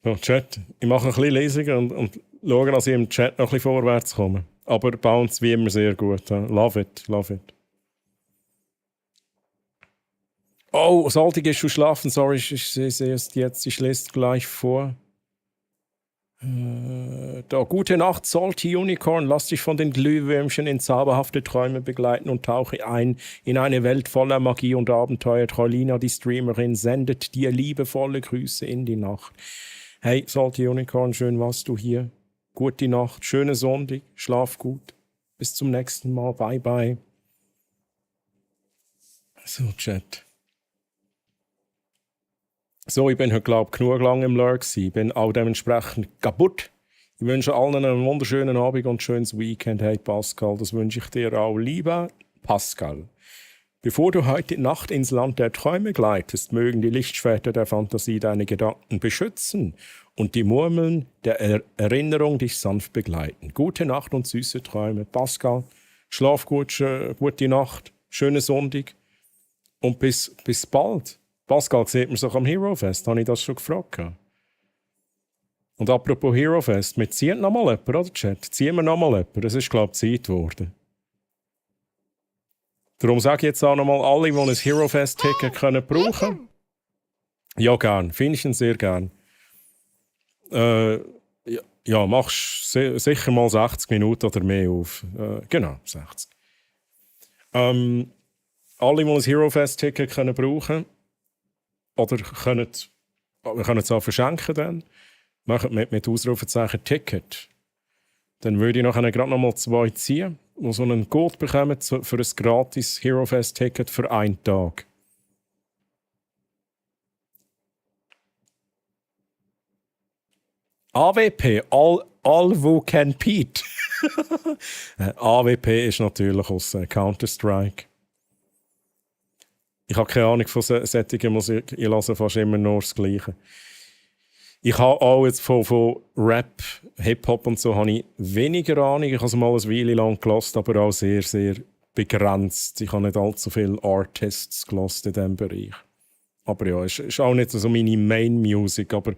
So, Chat, ich mache ein bisschen Lesungen und schaue, dass ich im Chat noch ein bisschen vorwärts komme. Aber Bounce wie immer sehr gut. Love it, love it. Oh, Salti, gehst du schlafen? Sorry, ich sehe es erst jetzt. Ich lese es gleich vor. Da, gute Nacht, Salty Unicorn. Lass dich von den Glühwürmchen in zauberhafte Träume begleiten und tauche ein in eine Welt voller Magie und Abenteuer. Trollina, die Streamerin, sendet dir liebevolle Grüße in die Nacht. Hey, Salty Unicorn, schön warst du hier. Gute Nacht, schöne Sonntag, schlaf gut. Bis zum nächsten Mal. Bye, bye. So, Chat. So, ich bin heute, glaube ich, genug lang im Lurk gewesen. Ich bin auch dementsprechend kaputt. Ich wünsche allen einen wunderschönen Abend und ein schönes Weekend. Hey, Pascal, das wünsche ich dir auch. Lieber Pascal, bevor du heute Nacht ins Land der Träume gleitest, mögen die Lichtschwerter der Fantasie deine Gedanken beschützen und die Murmeln der Erinnerung dich sanft begleiten. Gute Nacht und süße Träume. Pascal, schlaf gut, gute Nacht, schöne Sonntag und bis bald. Pascal, sieht man sich am Hero Fest? Habe ich das schon gefragt? Und apropos Hero Fest, wir ziehen noch mal jemanden, oder Chat? Ziehen wir noch mal jemanden? Das ist, glaube ich, Zeit geworden. Darum sage ich jetzt auch noch mal alle, die ein Hero Fest-Ticket können brauchen. Ja, gern. Finde ich ihn sehr gern. Ja, machst sicher mal 60 Minuten oder mehr auf. Genau, 60. Alle, die ein Hero Fest-Ticket können brauchen, oder wir können es auch verschenken dann. Machen mit Ausrufezeichen Ticket. Dann würde ich nachher gerade noch mal 2 ziehen, die so einen Code bekommen für ein gratis Hero Fest Ticket für einen Tag. AWP, all who can Pete. AWP ist natürlich aus Counter-Strike. Ich habe keine Ahnung von solcher Musik. Ich lasse fast immer nur das Gleiche. Ich habe auch jetzt von Rap, Hip-Hop und so habe ich weniger Ahnung. Ich habe es mal eine Weile lang gehört, aber auch sehr, sehr begrenzt. Ich habe nicht allzu viele Artists gehört in diesem Bereich. Aber ja, es ist auch nicht so meine Main-Music. Aber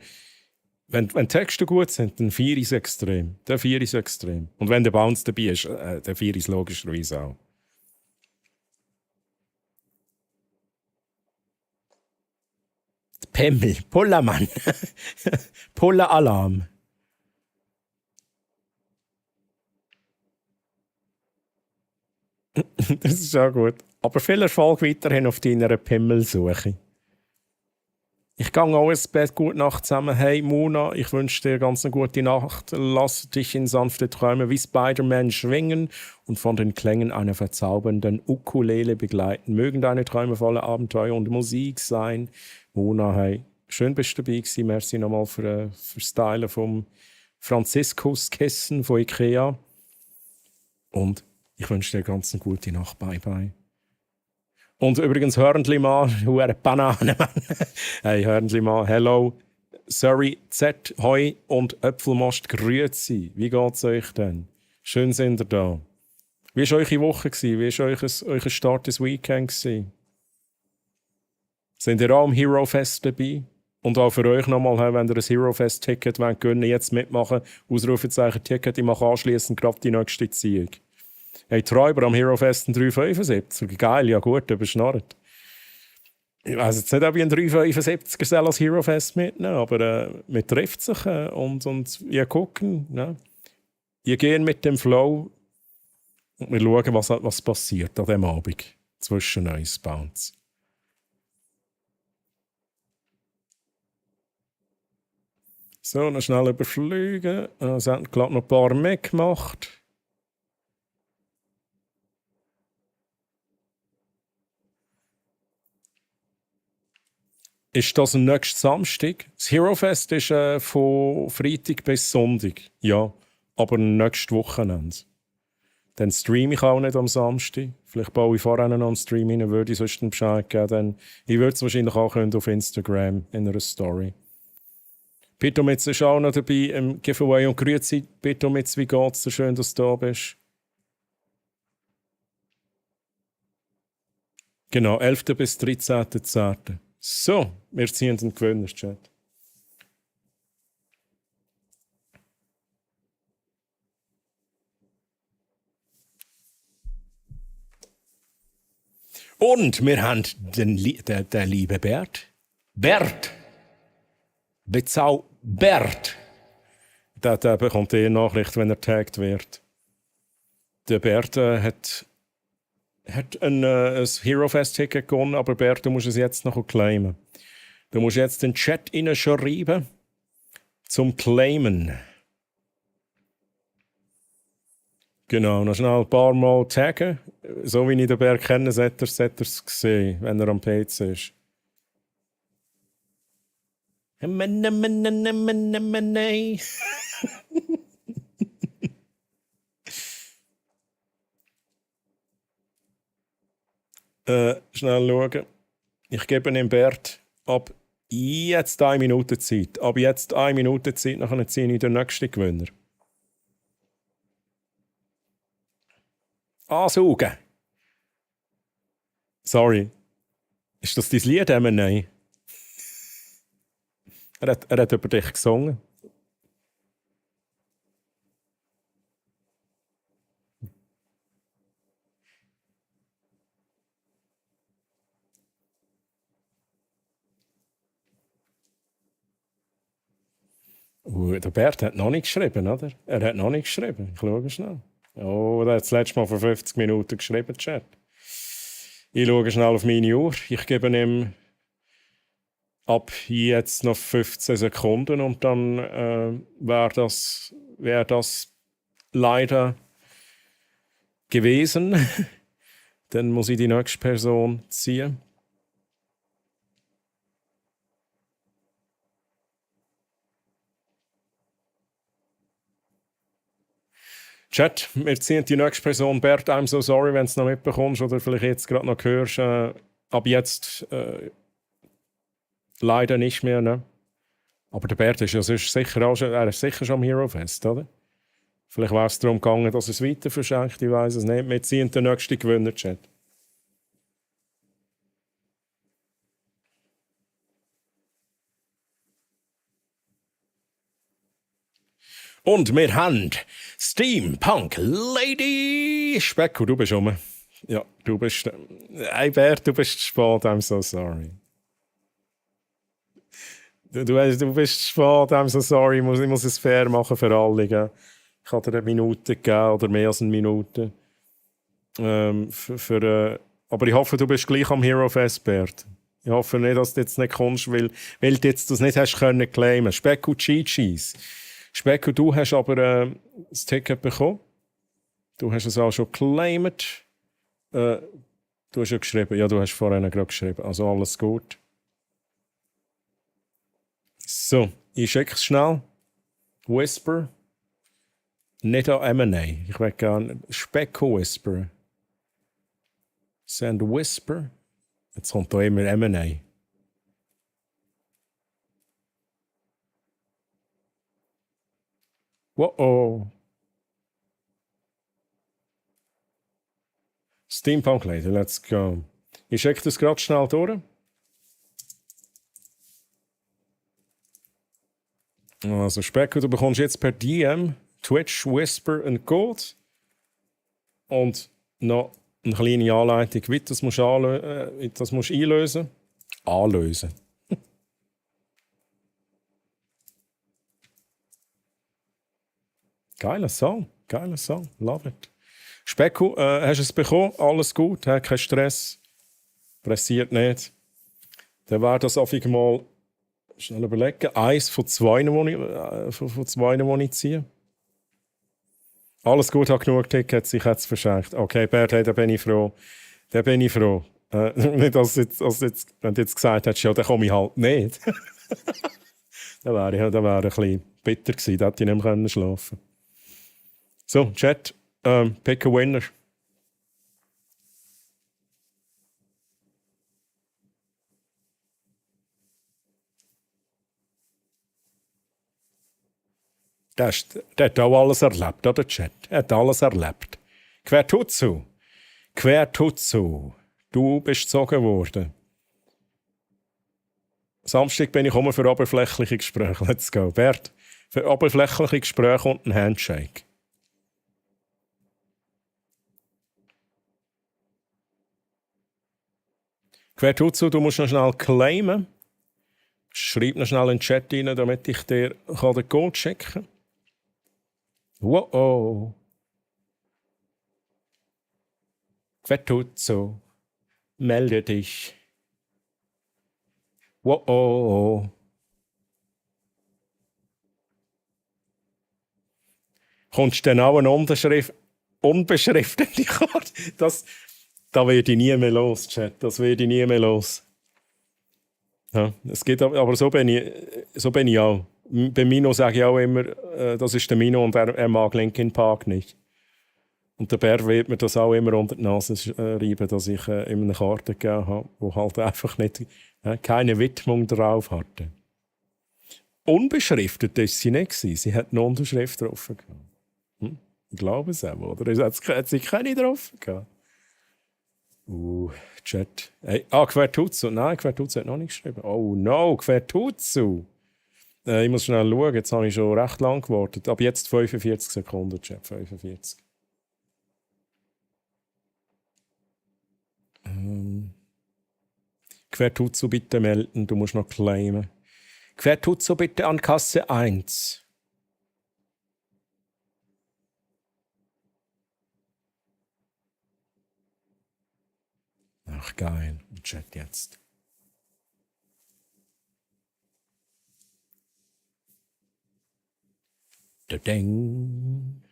wenn Texte gut sind, dann feiere ich es extrem. Dann feiere ich es extrem. Und wenn der Bounce dabei ist, dann feiere ich es logischerweise auch. Pemmel, Pullermann. Puller-Alarm. Das ist auch gut. Aber viel Erfolg weiterhin auf deiner Pimmelsuche. Ich gehe auch ins Bett. Gute Nacht zusammen. Hey Mona, ich wünsche dir ganz eine gute Nacht. Lass dich in sanfte Träume wie Spider-Man schwingen und von den Klängen einer verzaubernden Ukulele begleiten. Mögen deine Träume voller Abenteuer und Musik sein. Mona, hey, schön bist du dabei gewesen. Merci nochmal für Stylen vom Franziskuskissen von Ikea. Und ich wünsche dir ganz eine gute Nacht. Bye, bye. Und übrigens, Hörnli-Mann, hure Banane, Mann. Hey, Hörnli-Mann, hello. Sorry, Z, Hoi und Äpfelmast, grüezi. Wie geht's euch denn? Schön sind ihr da. Wie war eure Woche? Wie war euer Start des Weekend? Sind ihr auch am Hero Fest dabei? Und auch für euch nochmal, wenn ihr ein Hero Fest Ticket wollt, jetzt mitmachen. Ausrufezeichen Ticket, ich mache anschliessend gerade die nächste Ziehung. Hey, Träuber am Hero Fest ein 375. Geil, ja gut, überschnarrt. Ich weiss jetzt nicht, ob ich einen 375er als Hero Fest mitnehmen, aber man trifft sich und ihr gucken. Ne? Ihr gehen mit dem Flow und wir schauen, was passiert an diesem Abend zwischen uns Bounce. So, noch schnell überfliegen. Es haben gerade noch ein paar mitgemacht. Ist das nächsten Samstag? Das Hero Fest ist von Freitag bis Sonntag. Ja, aber nächstes Wochenende. Dann streame ich auch nicht am Samstag. Vielleicht baue ich vorher noch einen Stream rein, würde ich sonst einen Bescheid geben. Dann, ich würde es wahrscheinlich auch auf Instagram in einer Story. Pitomitz ist auch noch dabei im Giveaway. Und grüezi, Pitomitz, wie geht's dir? Schön, dass du da bist. Genau, 11. bis 13.10. So, wir ziehen den Gewinner-Chat. Und wir haben den lieben Bert. Bert! Bezau Bert! Der bekommt eine Nachricht, wenn er getaggt wird. Der Bert hat ein Hero Fest-Ticket gewonnen, aber Bert, du musst es jetzt noch claimen. Du musst jetzt den Chat schreiben zum Claimen. Genau, noch schnell ein paar Mal taggen. So wie ich den Bert kenne, sollte er es sehen, wenn er am PC ist. Schnell schauen. Ich gebe dem Bert ab jetzt 1 Minute Zeit. Ab jetzt 1 Minute Zeit, nachher ziehe ich den nächsten Gewinner. Ansaugen. Sorry. Ist das dein Lied, Nein. Er hat über dich gesungen. Der Bert hat noch nicht geschrieben, oder? Er hat noch nicht geschrieben. Ich schaue schnell. Oh, der hat das letzte Mal vor 50 Minuten geschrieben, Chat. Ich schaue schnell auf meine Uhr. Ich gebe ihm ab jetzt noch 15 Sekunden und dann wäre das leider gewesen. Dann muss ich die nächste Person ziehen. Chat, wir ziehen die nächste Person. Bert, I'm so sorry, wenn du es noch mitbekommst oder vielleicht jetzt gerade noch hörst. Ab jetzt leider nicht mehr. Ne? Aber der Bert ist ja sicher auch schon, er ist sicher schon am Hero Fest, oder? Vielleicht wäre es darum gegangen, dass er es weiter verschenkt, ich weiß es nicht. Wir ziehen den nächsten Gewinner, Chat. Und wir haben Steampunk Lady Specko, du bist rum. Ja, du bist... Hey Bert, du bist spät, I'm so sorry. Du bist spät, I'm so sorry. Ich muss es fair machen für alle. Gell? Ich habe dir eine Minute gegeben, oder mehr als eine Minute. Aber ich hoffe, du bist gleich am Hero Fest, Bert. Ich hoffe nicht, dass du jetzt nicht kommst, weil du jetzt das nicht hast können claimen. Specko Cheese. Specko, du hast aber das Ticket bekommen. Du hast es auch schon geclaimed. Du hast ja geschrieben. Ja, du hast vorhin gerade geschrieben. Also alles gut. So, ich schicke es schnell. Whisper. Nicht an M&A. Ich will gerne Specko Whisper. Send Whisper. Jetzt kommt da immer M&A. Wow. Steampunk Lady, let's go. Ich schicke das gerade schnell durch. Also Specko, du bekommst jetzt per DM Twitch Whisper and Code und noch eine kleine Anleitung, wie das musst du einlösen. Anlösen. Geiler Song, love it. Specko, hast du es bekommen? Alles gut, kein Stress, pressiert nicht. Dann wäre das auf einmal, schnell überlegen, 1 von 2, die ich ziehe. Alles gut, habe genug Tickets, ich hätte es verschenkt. Okay, Bert, hey, da bin ich froh. Nicht, wenn du jetzt gesagt hättest, ja, dann komme ich halt nicht. Dann wäre ich ein bisschen bitter gewesen, da hätte ich nicht mehr schlafen können. So, Chat, pick a winner. Der hat auch alles erlebt, oder Chat? Er hat alles erlebt. Quer tutsu. Du bist gezogen worden. Samstag bin ich für oberflächliche Gespräche. Let's go. Bert, für oberflächliche Gespräche und ein Handshake. Quertutsu, du musst noch schnell claimen. Schreib noch schnell in den Chat rein, damit ich dir den Code checken kann. Wow. Quertutsu, melde dich. Wow. Kommst du dann auch eine unbeschriftete Karte? Da werde ich nie mehr los, Chat. Das werde ich nie mehr los. Ja, es geht aber so bin ich auch. Bei Mino sage ich auch immer, das ist der Mino und er mag Linkin Park nicht. Und der Bär wird mir das auch immer unter die Nase reiben, dass ich ihm eine Karte gegeben habe, die halt einfach nicht, keine Widmung drauf hatte. Unbeschriftet war sie nicht. Sie hat eine Unterschrift drauf gehabt. Ich glaube es auch, oder? Hat sie keine drauf gehabt? Chat. Hey, Quertutsu. Nein, Quertutsu hat noch nicht geschrieben. Oh no, Quertutsu. Ich muss schnell schauen, jetzt habe ich schon recht lang gewartet. Ab jetzt 45 Sekunden, Chat. 45. Quertutsu bitte melden, du musst noch claimen. Quertutsu bitte an Kasse 1. Ach geil, Chat jetzt. Da-ding.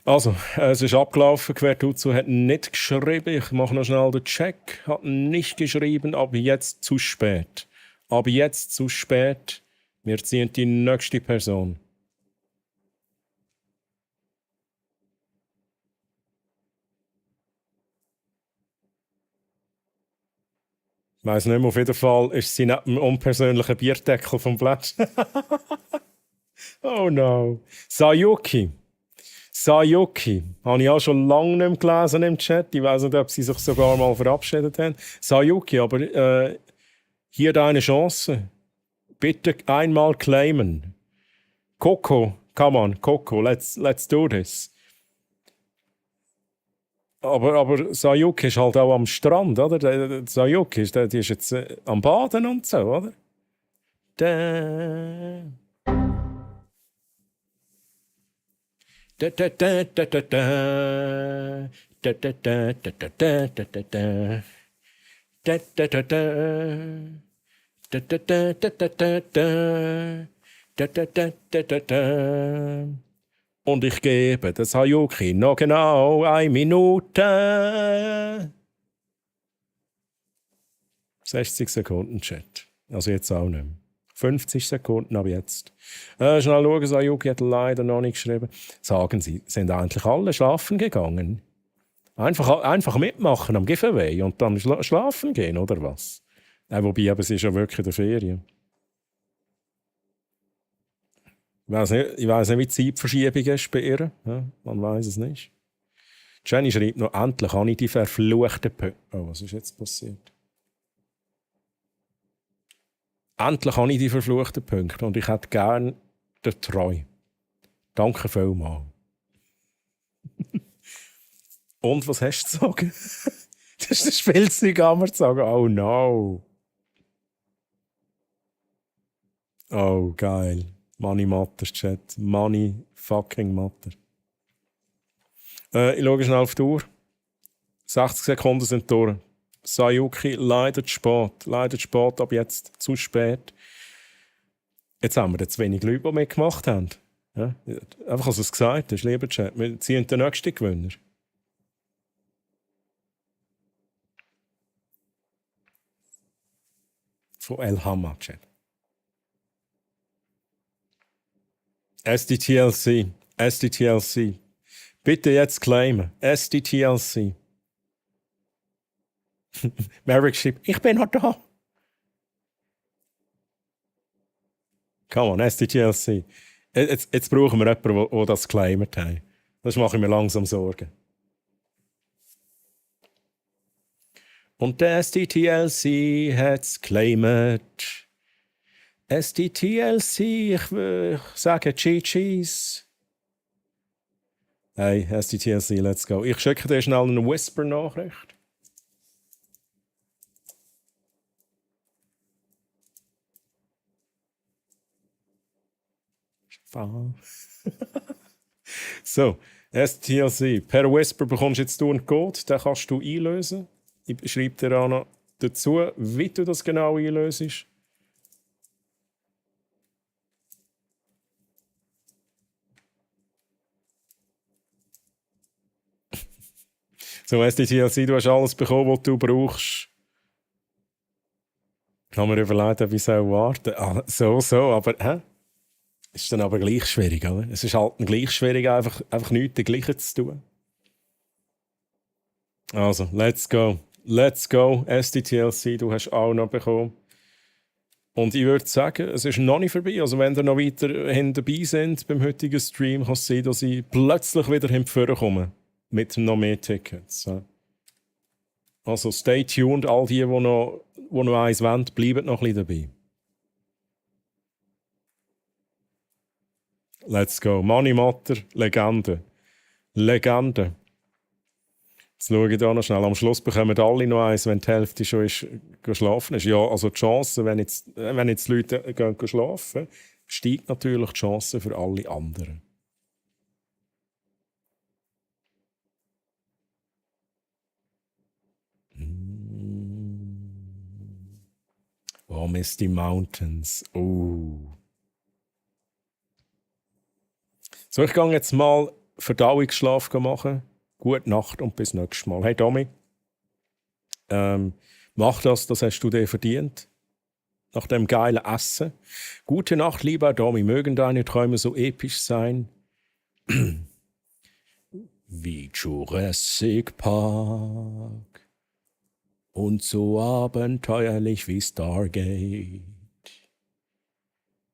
Also, es ist abgelaufen. Quertutsu hat nicht geschrieben. Ich mache noch schnell den Check. Hat nicht geschrieben, aber jetzt zu spät. Aber jetzt zu spät. Wir ziehen die nächste Person. Ich weiss nicht mehr, auf jeden Fall ist sie neben dem unpersönlichen Bierdeckel vom Blatt. Oh no. Sayuki. Habe ich auch schon lange nicht mehr gelesen im Chat. Ich weiß nicht, ob sie sich sogar mal verabschiedet haben. Sayuki, aber hier deine Chance. Bitte einmal claimen. Coco, come on, Coco, let's do this. Aber Sayuki ist halt auch am Strand, oder? Sayuki, die ist jetzt am Baden und so, oder? Und ich gebe das Sayuki noch genau 1 Minute. 60 Sekunden Chat. Also jetzt auch nicht mehr. 50 Sekunden ab jetzt. Schnell schauen, Sayuki hat leider noch nicht geschrieben. Sagen Sie, sind eigentlich alle schlafen gegangen? Einfach mitmachen am Giveaway und dann schlafen gehen, oder was? Wobei, aber sie ist ja wirklich in der Ferien. Ich weiss nicht, wie die Zeitverschiebung ist bei ihr. Ja, man weiß es nicht. Jenny schreibt noch, endlich habe ich die verfluchten Punkte. Oh, was ist jetzt passiert? Endlich habe ich die verfluchten Punkte und ich hätte gerne den Treu. Danke vielmals. Und was hast du zu sagen? Das ist das Spielzeug, kann man sagen. Oh no. Oh, geil. Money Matter, Chat. Money fucking Matter. Ich schaue schnell auf die Uhr. 60 Sekunden sind durch. Sayuki, leider zu spät. Leider zu spät, ab jetzt zu spät. Jetzt haben wir zu wenig Leute, die mitgemacht haben. Ja? Einfach, als du es gesagt hast, lieber Chat. Wir ziehen den nächsten Gewinner. Von El Hamma, Chat. SDTLC. Bitte jetzt claimen. SDTLC. Merrick schreibt, ich bin noch da. Come on, SDTLC. Jetzt brauchen wir jemanden, der das geclaimt hat. Das mache ich mir langsam Sorgen. Und der SDTLC hat's claimed. SDTLC, ich sage GG's. Hey, SDTLC, let's go. Ich schicke dir schnell eine Whisper-Nachricht. So, SDTLC. Per Whisper bekommst du jetzt einen Code, den kannst du einlösen. Ich schreibe dir auch noch dazu, wie du das genau einlöst. So, SDTLC, du hast alles bekommen, was du brauchst. Ich habe mir überlegt, ob ich warten soll. Aber ist dann aber gleich schwierig, oder? Es ist halt gleich schwierig, einfach nichts dergleichen zu tun. Also, let's go. Let's go, SDTLC, du hast auch noch bekommen. Und ich würde sagen, es ist noch nicht vorbei. Also wenn ihr noch weiterhin dabei sind beim heutigen Stream, kann es sein, dass ich plötzlich wieder hinführen mit noch mehr Tickets. Also stay tuned, all die noch eins wollen, bleiben noch ein bisschen dabei. Let's go. Mani Matter, Legende. Legende. Jetzt schaue ich da noch schnell. Am Schluss bekommen alle noch eins, wenn die Hälfte schon ist, geschlafen ist. Ja, also die Chance, wenn jetzt die Leute gehen schlafen, steigt natürlich die Chance für alle anderen. Oh, Misty Mountains. So, ich gehe jetzt mal Verdauungsschlaf machen. Gute Nacht und bis nächstes Mal. Hey Domi, mach das hast du dir verdient. Nach dem geilen Essen. Gute Nacht, lieber Domi. Mögen deine Träume so episch sein wie Jurassic Park und so abenteuerlich wie Stargate.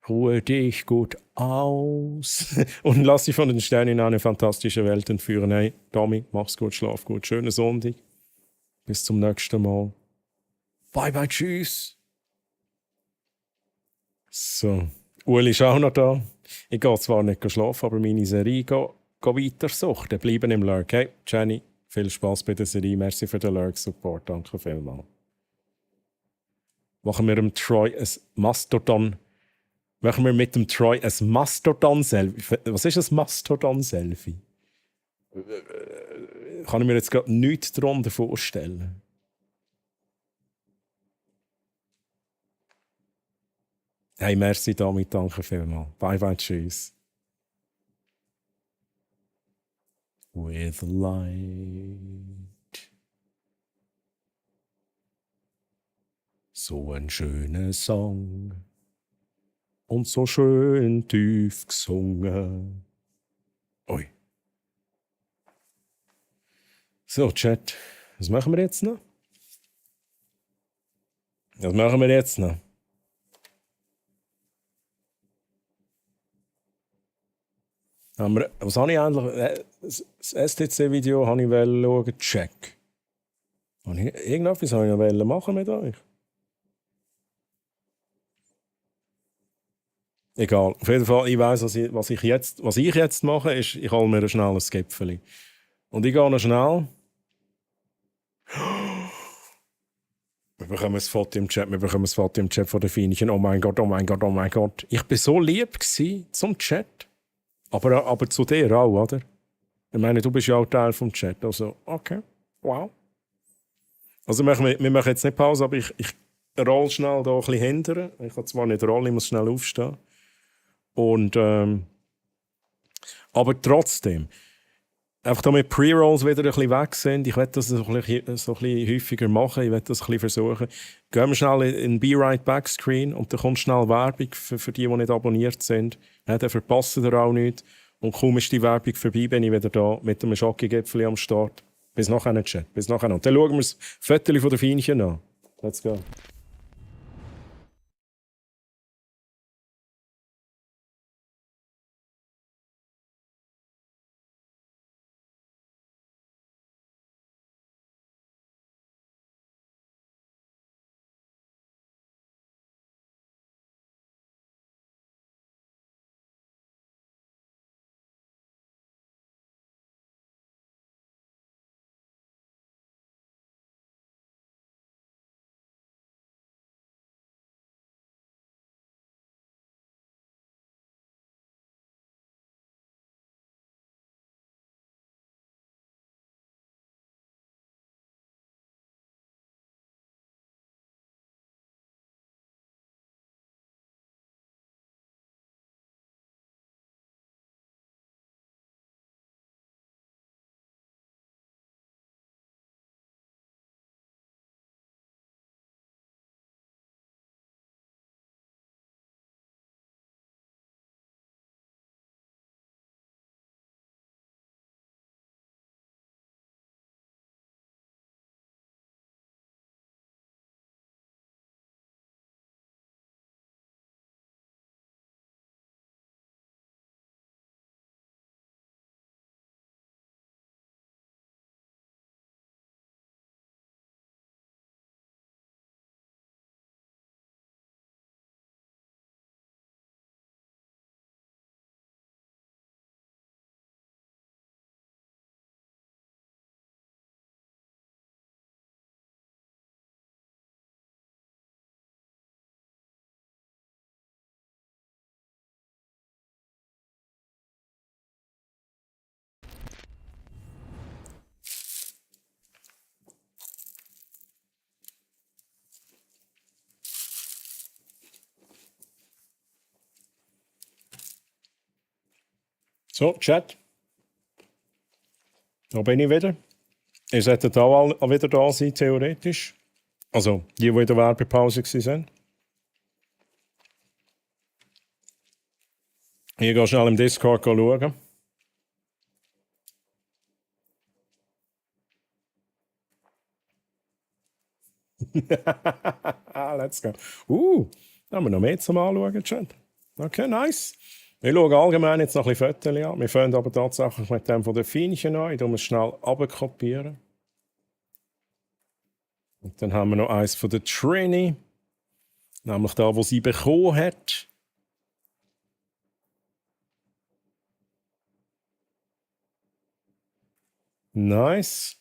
Ruhe dich gut aus und lass dich von den Sternen in eine fantastische Welt entführen. Hey, Tommy, mach's gut, schlaf gut. Schönen Sonntag. Bis zum nächsten Mal. Bye, bye, tschüss. So, Uli ist auch noch da. Ich gehe zwar nicht schlafen, aber meine Serie geht weiter suchen. Bleiben im Lurk. Hey, Jenny, viel Spaß bei der Serie. Merci für den Lurk-Support. Danke vielmals. Machen wir dem Troy ein Mastodon. Machen wir mit dem Troy ein Mastodon-Selfie. Was ist ein Mastodon-Selfie? Kann ich mir jetzt gerade nichts darunter vorstellen. Hey, merci damit, danke vielmals. Bye, bye, tschüss. With light. So ein schöner Song. Und so schön tief gesungen. Ui. So, Chat. Was machen wir jetzt noch? Was machen wir jetzt noch? Was habe ich eigentlich? Das STC-Video habe ich schauen. Check. Irgendetwas wollte ich noch machen mit euch. Egal. Auf jeden Fall, ich weiss, was ich jetzt mache, ist, ich hole mir schnell ein Gipfeli. Und ich gehe noch schnell. Wir bekommen ein Foto im Chat, von den Fienchen. Oh mein Gott, oh mein Gott, oh mein Gott. Ich war so lieb zum Chat. Aber zu dir auch, oder? Ich meine, du bist ja auch Teil vom Chat. Also, okay. Wow. Also wir machen jetzt nicht Pause, aber ich roll schnell da ein bisschen hinterher. Ich kann zwar nicht rollen, ich muss schnell aufstehen. Und, aber trotzdem, einfach damit Pre-Rolls wieder ein bisschen weg sind, ich werde das so ein bisschen häufiger machen, ich werde das ein bisschen versuchen. Gehen wir schnell in Be Right Back Screen und dann kommt schnell Werbung für die nicht abonniert sind. Ja, dann verpassen ihr auch nichts. Und kaum ist die Werbung vorbei, bin ich wieder da mit einem Schokogipfel am Start. Bis nachher, Chat. Bis nachher. Und dann schauen wir das Foto von den Fienchen an. Let's go. So, Chat. Da bin ich wieder. Ihr solltet auch wieder da sein, theoretisch. Also, die in der Werbepause waren. Ich gehe schnell im Discord schauen. Let's go. Da haben wir noch mehr zum Anschauen, Chat. Okay, nice. Wir schauen allgemein jetzt noch ein bisschen Fotos an. Wir fangen aber tatsächlich mit dem von den Fienchen an. Ich tue es schnell abkopieren. Und dann haben wir noch eins von der Trini. Nämlich da, wo sie bekommen hat. Nice.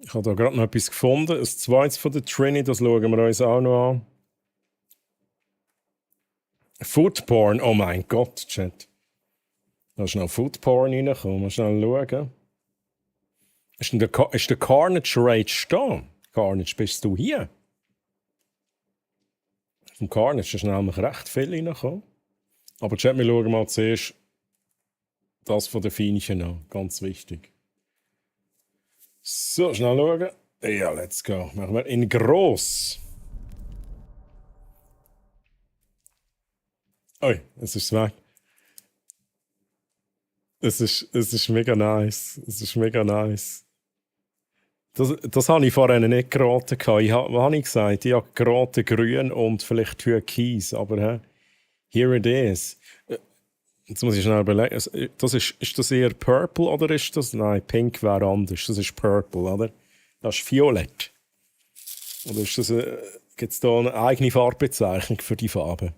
Ich habe da gerade noch etwas gefunden. Ein zweites von der Trini, das schauen wir uns auch noch an. Foodporn, oh mein Gott, Chat. Da ist noch Foodporn reingekommen, mal schnell schauen. Ist der Carnage Rage da? Carnage, bist du hier? Vom Carnage ist nämlich recht viel reingekommen. Aber Chat, wir schauen mal zuerst das von den Fienchen an, ganz wichtig. So, schnell schauen. Ja, let's go. Machen wir in gross. Ui, es ist weg. Es ist mega nice. Es ist mega nice. Das habe ich vorhin nicht geraten. Was habe ich gesagt? Ich habe geraten grün und vielleicht türkis, aber here it is. Jetzt muss ich schnell überlegen. Ist das eher Purple oder ist das... Nein, Pink wäre anders. Das ist Purple, oder? Das ist Violett. Oder ist das... Gibt es da eine eigene Farbbezeichnung für die Farbe?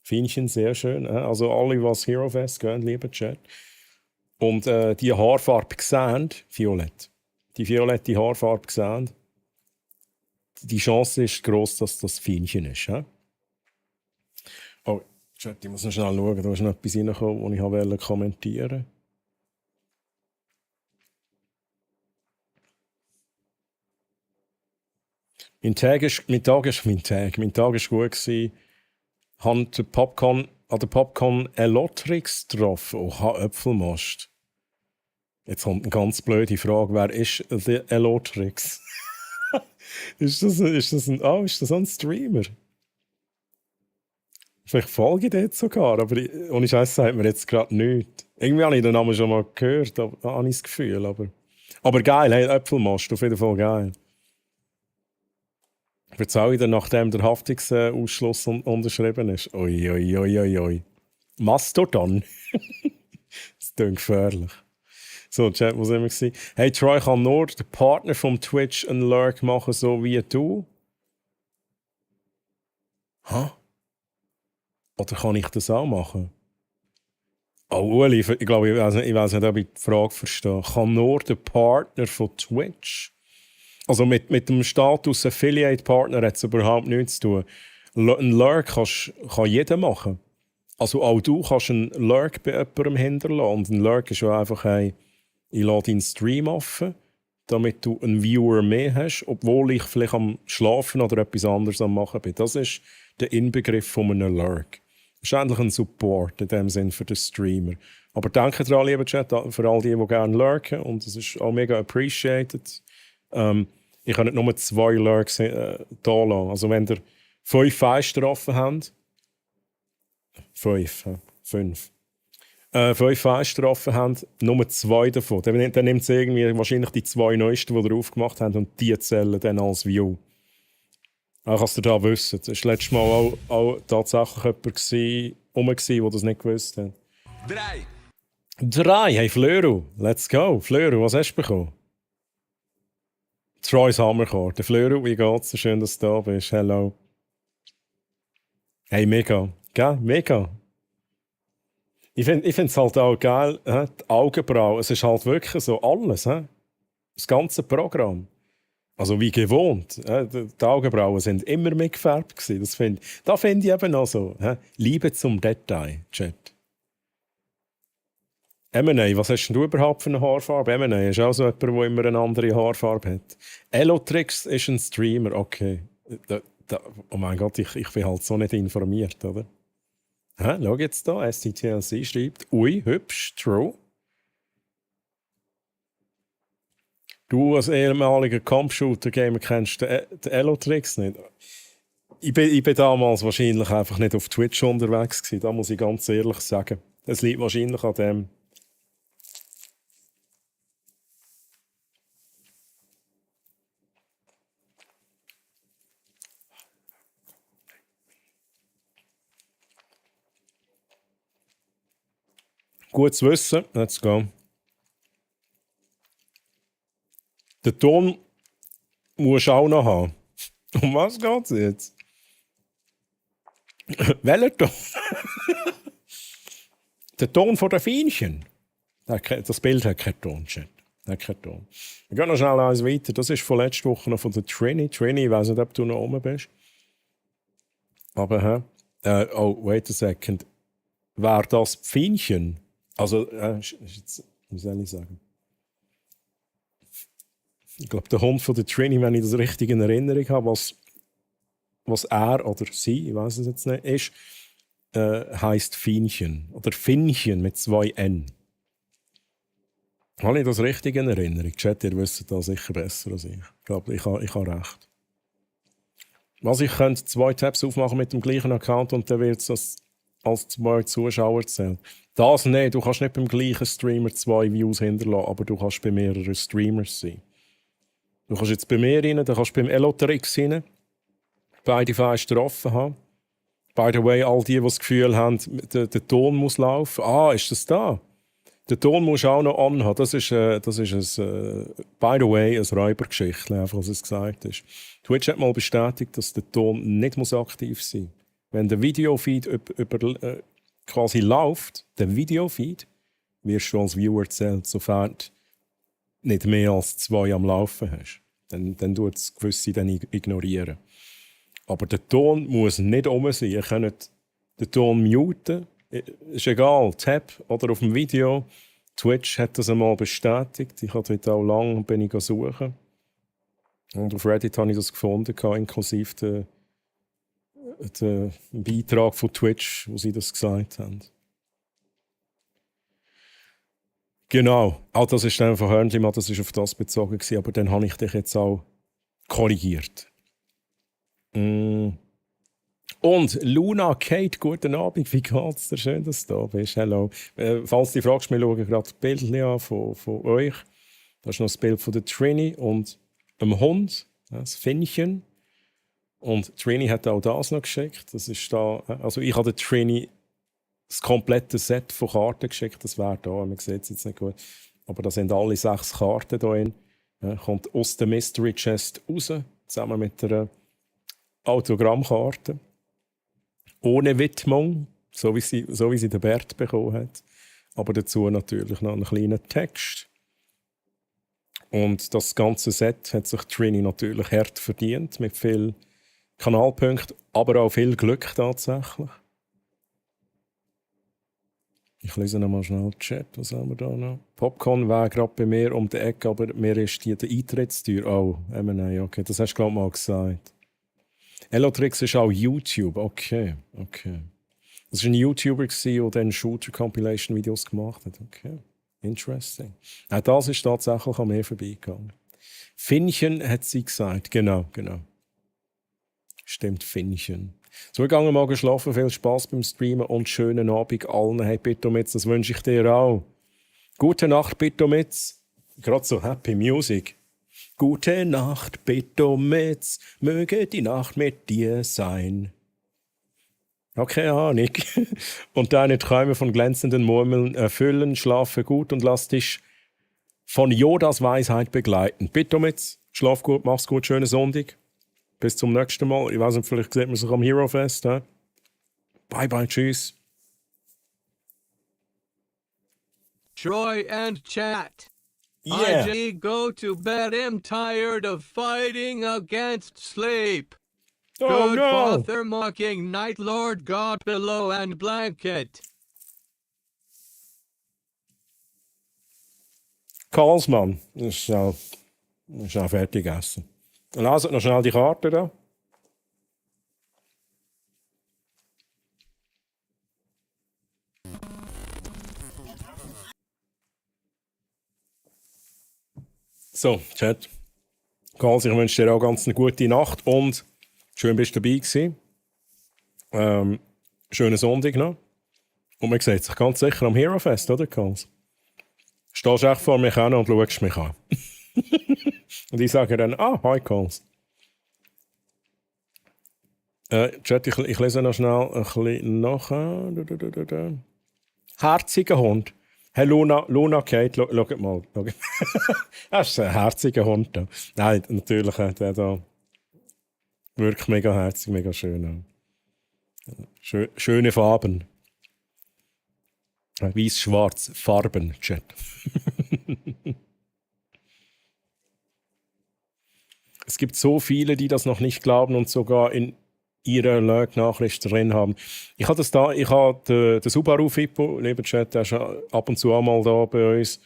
Finde ich sehr schön. Also alle, die das Hero Fest gehen, lieber Chat. Und die Haarfarbe sehen, Violett. Die violette Haarfarbe sehen, die Chance ist gross, dass das Fienchen ist. Oh, Chat, ich muss noch schnell schauen, da ist noch etwas reingekommen, das ich kommentieren wollte. Mein Tag war gut gewesen. An der Popcorn Elotrix getroffen. Oha, Äpfelmast. Jetzt kommt eine ganz blöde Frage. Wer ist der Elotrix? ist das ein Streamer? Vielleicht folge ich dort sogar, aber ohne Scheiß sagt mir jetzt gerade nichts. Irgendwie habe ich den Namen schon mal gehört, da habe ich das Gefühl. Aber geil, hey, Äpfelmast, auf jeden Fall geil. Erzähle ich dir, nachdem der Haftungsausschluss unterschrieben ist. Oi. Mastodon. Das klingt gefährlich. So, Chat, wo sind wir? Hey, Troy, kann nur der Partner vom Twitch einen Lurk machen, so wie du? Oder kann ich das auch machen? Oh, Uli, ich glaube, ich weiß nicht, ob ich die Frage verstehe. Kann nur der Partner von Twitch? Also mit dem Status Affiliate-Partner hat es überhaupt nichts zu tun. Ein Lurk kann jeder machen. Also auch du kannst einen Lurk bei jemandem hinterlassen. Und ein Lurk ist ja einfach ich lade deinen Stream offen, damit du einen Viewer mehr hast, obwohl ich vielleicht am Schlafen oder etwas anderes am Machen bin. Das ist der Inbegriff von einem Lurk. Das ist eigentlich ein Support in dem Sinn für den Streamer. Aber danke daran, lieber Chat, für all die gerne lurken. Und es ist auch mega appreciated. Ich kann nicht nur 2 Lurks da lassen. Also wenn ihr 5 Feister offen habt, 5 Feister offen habt, nur 2 davon. Dann nimmt es irgendwie wahrscheinlich die 2 neuesten, die ihr aufgemacht habt, und die zählen dann als View. Auch dass ihr da wisst. Es war letztes Mal auch tatsächlich jemand der das nicht gewusst hat. 3! Hey Flöru, let's go. Flöru, was hast du bekommen? Troy's Hammercord. Der Flöru, wie geht's? So schön, dass du da bist. Hello. Hey, mega. Gell? Mega. Ich finde es halt auch geil, die Augenbrauen. Es ist halt wirklich so alles. Das ganze Programm. Also wie gewohnt. Die Augenbrauen sind immer mitgefärbt gewesen. Da finde ich eben auch so. Liebe zum Detail, Chat. M&A, was hast denn du überhaupt für eine Haarfarbe? M&A ist auch so jemand, der immer eine andere Haarfarbe hat. Elotrix ist ein Streamer, okay. Oh mein Gott, ich bin halt so nicht informiert, oder? Schau jetzt da, STTLC schreibt, ui, hübsch, true. Du als ehemaliger Kampfshooter-Gamer kennst den Elotrix nicht? Ich bin damals wahrscheinlich einfach nicht auf Twitch unterwegs gewesen, da muss ich ganz ehrlich sagen. Es liegt wahrscheinlich an dem. Gut zu wissen, let's go. Den Ton musst du auch noch haben. Um was geht es jetzt? Welcher Ton? Der Ton von der Fienchen. Das Bild hat keinen Ton, Chat. Hat keinen Ton. Wir gehen noch schnell eins weiter. Das ist von letzter Woche noch von der Trini. Trini, ich weiß nicht, ob du noch oben bist. Aber, oh, wait a second. Wäre das Fienchen? Also, wie soll ich sagen? Ich glaube, der Hund von der Trini, wenn ich das richtig in Erinnerung habe, was er oder sie, ich weiß es jetzt nicht, ist, heisst Fienchen. Oder Finnchen mit 2 N. Habe ich das richtig in Erinnerung? Chat, ihr wisst das sicher besser als ich. Ich glaube, ich habe recht. Was ich könnte 2 Tabs aufmachen mit dem gleichen Account und dann wird es als 2 Zuschauer zählen. Das nicht, du kannst nicht beim gleichen Streamer 2 Views hinterlassen, aber du kannst bei mehreren Streamers sein. Du kannst jetzt bei mir rein, dann kannst du beim Elotrix rein, beide Fenster offen haben. By the way, all die das Gefühl haben, der Ton muss laufen. Ah, ist das da? Der Ton muss auch noch anhaben. Das ist by the way, eine Räubergeschichte, einfach was es gesagt ist. Twitch hat mal bestätigt, dass der Ton nicht aktiv sein muss. Wenn der Videofeed quasi läuft, der Videofeed, wirst du als Viewer zählt, sofern du nicht mehr als 2 am Laufen hast. Dann tut es gewisse dann ignorieren. Aber der Ton muss nicht oben sein. Ihr könnt den Ton muten. Ist egal, Tab oder auf dem Video. Twitch hat das einmal bestätigt. Ich habe dort auch lange suchen. Und auf Reddit habe ich das gefunden, inklusive den Beitrag von Twitch, wo sie das gesagt haben. Genau, auch das ist dann von Hörnlimann, das ist auf das bezogen gewesen, aber dann habe ich dich jetzt auch korrigiert. Und Luna, Kate, guten Abend, wie geht's dir? Schön, dass du da bist. Hallo. Falls du dich fragst, wir schauen gerade die Bilder an von euch. Da ist noch das Bild von der Trini und einem Hund, das Finnchen. Und Trini hat auch das noch geschickt. Das ist da, also ich habe der Trini das komplette Set von Karten geschickt. Das wäre da, man sieht es jetzt nicht gut. Aber da sind alle 6 Karten drin. Kommt aus der Mystery Chest raus, zusammen mit der Autogrammkarte. Ohne Widmung, so wie sie der Bert bekommen hat. Aber dazu natürlich noch einen kleinen Text. Und das ganze Set hat sich Trini natürlich hart verdient, mit viel Kanalpunkten, aber auch viel Glück tatsächlich. Ich lese nochmal schnell den Chat, was haben wir da noch? Popcorn wäre gerade bei mir um die Ecke, aber mir ist die Eintrittstür. Oh, M&A, okay, das hast du glaube mal gesagt. Elotrix ist auch YouTube, okay. Das war ein YouTuber, der dann Shooter-Compilation-Videos gemacht hat. Okay, interesting. Auch das ist tatsächlich an mir vorbeigegangen. Finnchen hat sie gesagt, genau. Stimmt, Finnchen. So, ich gehe mal geschlafen, viel Spaß beim Streamen und schönen Abend allen. Hey, Pitomitz, das wünsche ich dir auch. Gute Nacht, Pitomitz. Gerade so Happy Music. Gute Nacht, Pitomitz, möge die Nacht mit dir sein. Okay, Ahnung. Und deine Träume von glänzenden Murmeln erfüllen, schlafe gut und lass dich von Yodas Weisheit begleiten. Pitomitz, schlaf gut, mach's gut, schönen Sonntag. Bis zum nächsten Mal. Ich weiß nicht, vielleicht sieht man sich am Hero Fest. Bye bye, tschüss. Troy and chat. Yeah. I go to bed. I'm tired of fighting against sleep. Oh, Good no. Father mocking Night Lord God below and blanket. Karlsmann. Das ist schnell fertig essen. Lasst noch schnell die Karte da. So, Chat. Karls, ich wünsche dir auch ganz eine gute Nacht und schön bist du dabei gewesen. Schönen Sonntag noch. Und man sieht sich ganz sicher am Hero Fest, oder, Karls? Stehst echt vor mich an und schaust mich an. Und ich sage dann, hi, Karls. Chat, ich lese noch schnell ein bisschen nach. Herziger Hund. Hey Luna Kate, schau mal. Das ist ein herziger Hund. Da. Nein, natürlich, der da wirklich mega herzig, mega schön. Schöne Farben. Weiß-schwarz, Farben, Chat. Es gibt so viele, die das noch nicht glauben und sogar in ihrer Lurk-Nachricht drin haben. Ich habe den Subaru Fippo, lieber Chat, der ist ab und zu einmal da bei uns.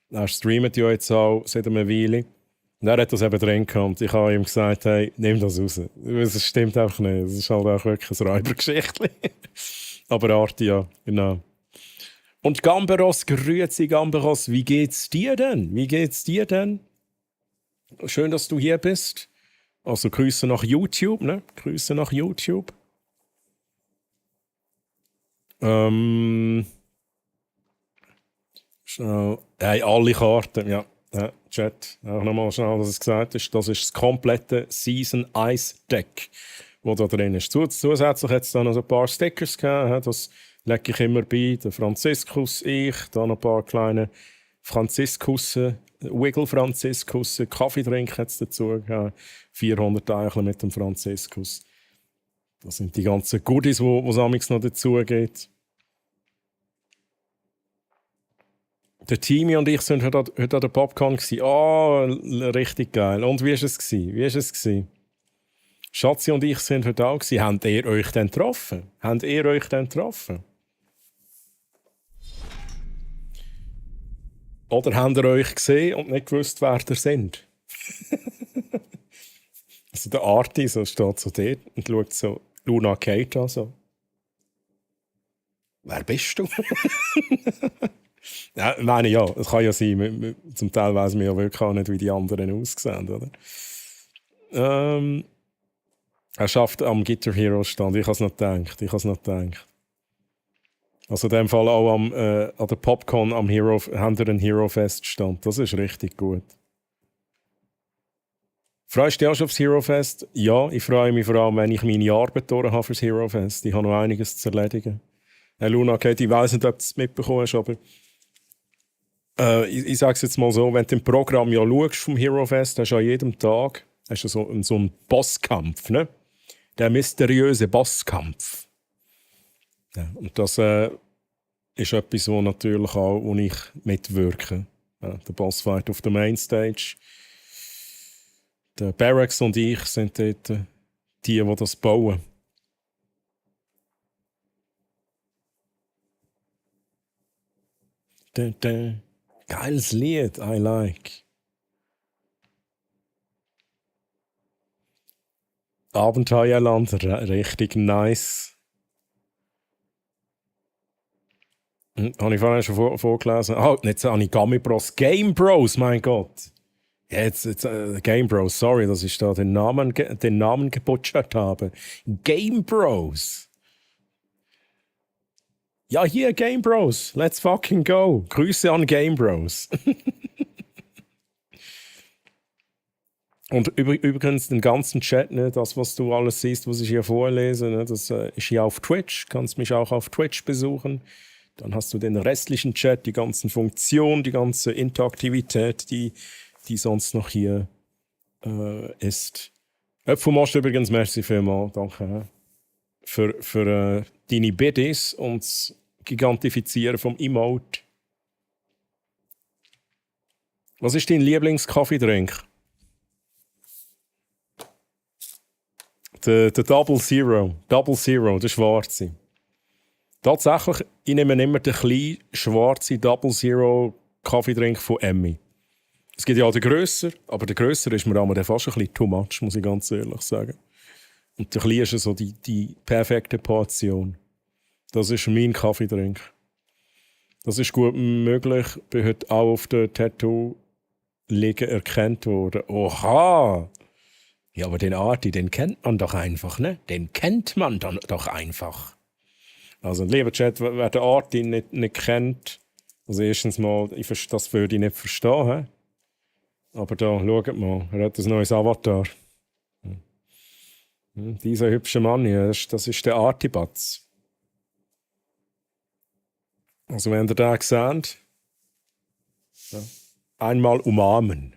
Er streamt ja jetzt auch seit einer Weile. Und er hat das eben drin gehabt. Und ich habe ihm gesagt, hey, nimm das raus. Das stimmt einfach nicht. Das ist halt auch wirklich ein Räubergeschichtchen. Aber Arti, ja, genau. Und Gamberos, grüezi Gamberos, wie geht's dir denn? Wie geht's dir denn? Schön, dass du hier bist. Also Grüße nach YouTube, ne? Grüße nach YouTube. Schnell. Hey, alle Karten, ja. Chat, auch nochmal schnell, dass es gesagt ist. Das ist das komplette Season Ice Deck, das da drin ist. Zusätzlich hat es dann noch ein paar Stickers gegeben. Das lege ich immer bei. Der Franziskus, ich. Da noch ein paar kleine Franziskusse. Wiggle Franziskus, Kaffeetrink hat es dazu gegeben. 400 Eichel mit dem Franziskus. Das sind die ganzen Goodies, die es amigs noch dazu geht. Der Timmy und ich sind heute an der Popcorn gsi. Richtig geil. Und wie war es? Schatzi und ich sind heute auch gsi. Habt ihr euch denn getroffen? Oder habt ihr euch gesehen und nicht gewusst, wer ihr seid? Also der Arti so steht so dort und schaut so Luna Kate an. So. Wer bist du? Ja, meine ja, es kann ja sein. Zum Teil weiss man ja wirklich auch nicht, wie die anderen aussehen, oder? Er schafft am Guitar Hero Stand. Ich habe es nicht gedacht. Also in dem Fall auch an der Popcorn haben wir einen Hero Fest Stand. Das ist richtig gut. Freust du dich auch schon aufs Hero Fest? Ja, ich freue mich vor allem, wenn ich meine Arbeit durch habe fürs Hero Fest. Ich habe noch einiges zu erledigen. Luna, Kate, ich weiss nicht, ob du es mitbekommen hast, aber ich sage es jetzt mal so, wenn du im Programm ja schaust vom Hero Fest, hast du an jedem Tag so einen Bosskampf, ne? Der mysteriöse Bosskampf. Ja, und das ist etwas, wo natürlich auch, wo ich mitwirke. Ja, der Bossfight auf der Mainstage. Der Barracks und ich sind dort die das bauen. Geiles Lied, I like. Abenteuerland, richtig nice. Habe ich vorhin schon vorgelesen. Jetzt habe ich Gummy Bros. Game Bros, mein Gott. Jetzt Game Bros, sorry, dass ich da den Namen gebutschert habe. Game Bros. Ja, hier Game Bros. Let's fucking go. Grüße an Game Bros. Und übrigens den ganzen Chat, ne, das, was du alles siehst, was ich hier vorlese, ne, das ist hier auf Twitch. Du kannst mich auch auf Twitch besuchen. Dann hast du den restlichen Chat, die ganzen Funktionen, die ganze Interaktivität, die sonst noch hier ist. Öpfelmost übrigens, merci vielmals, danke für deine Biddies und das Gigantifizieren vom Emote. Was ist dein Lieblingskaffeedrink? Der Double Zero, der schwarze. Tatsächlich, ich nehme immer den kleinen schwarzen Double Zero Kaffeedrink von Emmy. Es gibt ja auch den Grösser, aber der Grösser ist mir aber fast ein bisschen too much, muss ich ganz ehrlich sagen. Und der Kleine ist so die perfekte Portion. Das ist mein Kaffeetrink. Das ist gut möglich. Ich bin heute auch auf der Tattoo-Liege erkannt worden. Oha! Ja, aber den Arti, den kennt man doch einfach, ne? Den kennt man dann doch einfach. Also, lieber Chat, wer den Arti nicht kennt, also erstens mal, das würde ich nicht verstehen. Aber da, schaut mal, er hat ein neues Avatar. Dieser hübsche Mann hier, das ist der Artibatz. Also wenn ihr den seht, ja, einmal umarmen.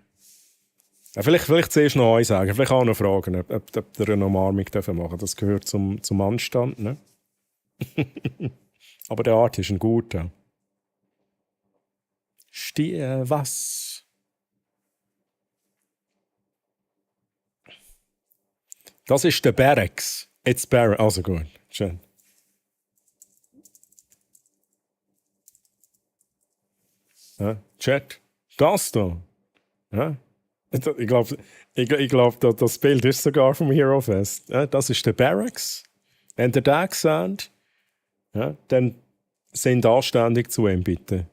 Ja, vielleicht zuerst noch eins sagen, vielleicht auch noch fragen, ob ihr eine Umarmung machen dürfen. Das gehört zum Anstand. Ne? Aber der Art ist ein guter. Was? Das ist der Barracks. Jetzt Barracks. Also gut, schön. Ja, Chat. Das da. Ja? Ich glaube, das Bild ist sogar vom Hero Fest. Ja, das ist der Barracks. Wenn ihr den seht, ja, dann sind anständig zu ihm, bitte.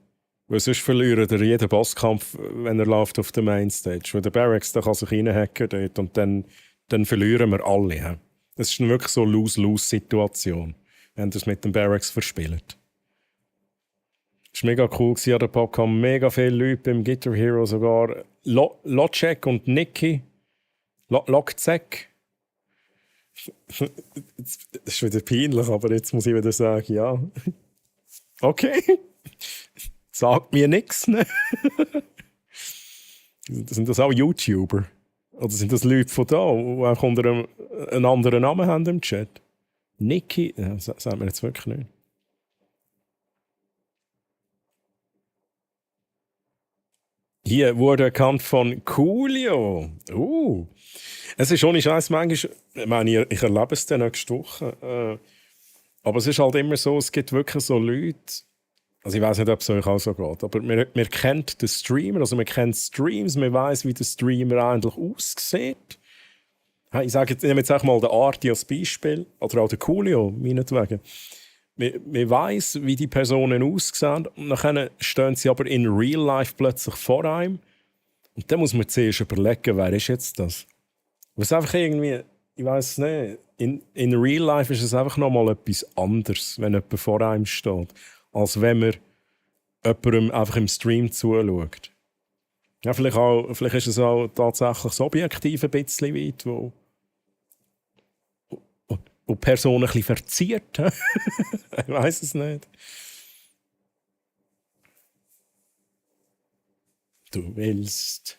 Weil sonst verliert er jeden Bosskampf, wenn er läuft auf der Mainstage. Weil der Barracks, der kann sich reinhacken dort und dann verlieren wir alle. Ja. Das ist wirklich so eine Lose-Lose-Situation, wenn ihr es mit dem Barracks verspielt. Es war mega cool an der Popcom. Mega viele Leute beim Guitar Hero, sogar Locek und Niki. Lokzek. Das ist wieder peinlich, aber jetzt muss ich wieder sagen, ja. Okay. Sagt mir nichts, ne? Sind das auch YouTuber? Oder sind das Leute von da, die auch unter einen anderen Namen haben im Chat? Niki? Ja, das sagt mir jetzt wirklich nicht. Hier wurde erkannt von Coolio. Es ist ohne Scheiß manchmal, ich meine, ich erlebe es dann nächste Woche. Aber es ist halt immer so, es gibt wirklich so Leute, also ich weiß nicht, ob es euch auch so geht, aber man kennt den Streamer, also man kennt Streams, man weiß, wie der Streamer eigentlich aussieht. Ich sage jetzt, ich nehme jetzt auch mal den Arti als Beispiel, oder auch den Coolio, meinetwegen. Man weiss, wie die Personen aussehen, und dann stehen sie aber in Real Life plötzlich vor einem. Und dann muss man zuerst überlegen, wer ist jetzt das? Was einfach irgendwie, ich weiss nicht, in Real Life ist es einfach nochmal etwas anderes, wenn jemand vor einem steht, als wenn man jemandem einfach im Stream zuschaut. Ja, vielleicht ist es auch tatsächlich so objektiv ein bisschen weit, wo die Person ein bisschen verzieht. Ich weiss es nicht. Du willst.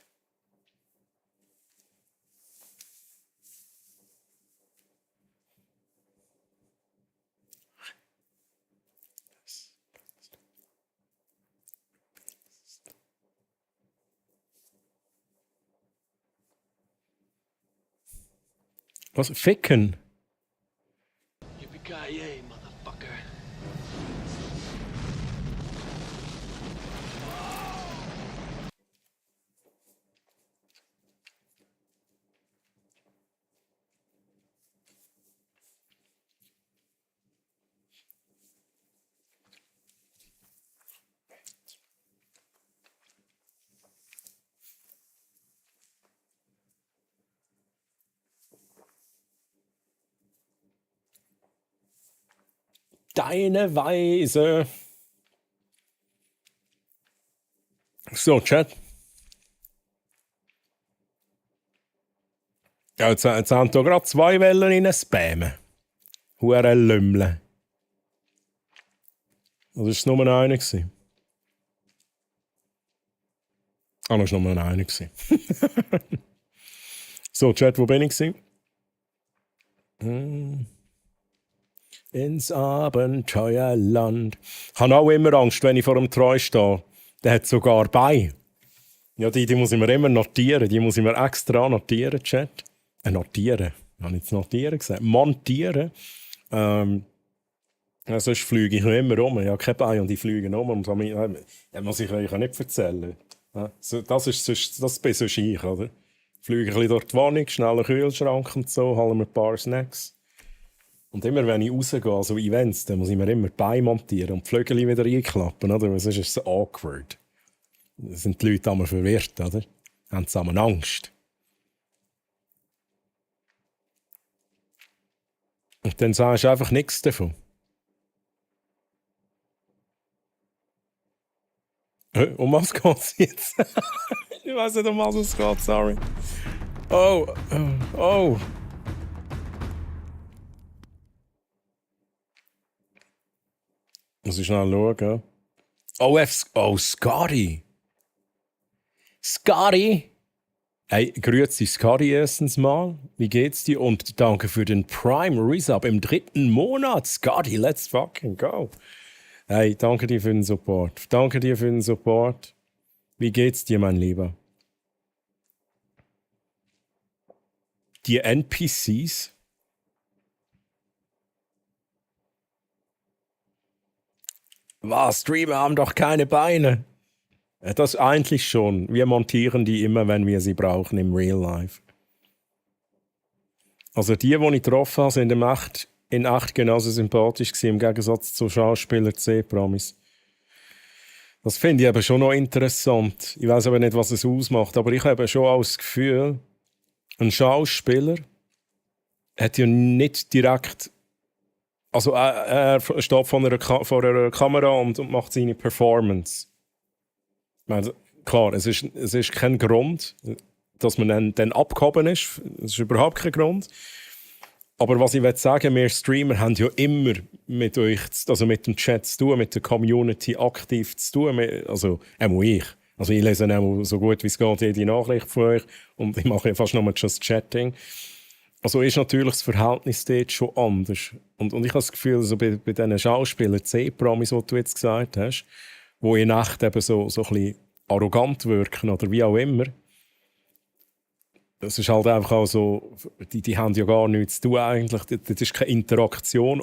Was? Ficken? Yippee-ki-yay, motherfucker. Deine Weise. So, Chat. Ja, jetzt haben hier gerade 2 Wellen rein spammen. Hure Lümmel. Das war nur eine. Ah, das war nur eine. So, Chat, wo bin ich? Ins Abenteuerland. Ich habe auch immer Angst, wenn ich vor dem Treu stehe. Der hat sogar Beine. Ja, die muss ich mir immer notieren. Die muss ich mir extra notieren, Chat. Notieren. Ich habe jetzt notieren gesagt. Montieren. Sonst fliege ich noch immer rum. Ich habe keine Beine und ich fliege rum. Das muss ich euch nicht erzählen. Ja, das bin sonst ich, oder? Fliege ein bisschen durch die Wohnung, schnell einen Kühlschrank und so, hole mir ein paar Snacks. Und immer wenn ich rausgehe, also Events, dann muss ich mir immer die Beine montieren und die Flügel wieder einklappen, oder? Weil sonst ist es so awkward. Da sind die Leute einmal verwirrt, oder? Haben zusammen Angst. Und dann sagst du einfach nichts davon. Um was geht's jetzt? Ich weiß nicht, um was es geht, sorry. Oh. Muss ich schnell schauen. Oh, Scotty. Scotty? Hey, grüezi Scotty erstens mal. Wie geht's dir? Und danke für den Prime Resub im 3. Monat. Scotty, let's fucking go. Hey, danke dir für den Support. Wie geht's dir, mein Lieber? Die NPCs? Was? Streamer haben doch keine Beine. Das eigentlich schon. Wir montieren die immer, wenn wir sie brauchen im Real Life. Also die ich getroffen habe, sind in echt genauso sympathisch gewesen, im Gegensatz zu Schauspieler C-Promis. Das finde ich aber schon noch interessant. Ich weiß aber nicht, was es ausmacht, aber ich habe schon auch das Gefühl, ein Schauspieler hat ja nicht direkt... Also er steht vor einer Kamera und macht seine Performance. Ich meine, klar, es ist kein Grund, dass man dann abgehoben ist. Es ist überhaupt kein Grund. Aber was ich sagen will, wir Streamer haben ja immer mit euch, also mit dem Chat zu tun, mit der Community aktiv zu tun. Also auch ich. Also ich lese auch so gut wie es geht jede Nachricht von euch und ich mache ja fast nur Just Chatting. Also ist natürlich das Verhältnis dort schon anders. Und ich habe das Gefühl, also bei diesen Schauspielern, C-Promis, die du jetzt gesagt hast, die in Echt eben so ein bisschen arrogant wirken oder wie auch immer, das ist halt einfach auch so, die haben ja gar nichts zu tun eigentlich. Das ist keine Interaktion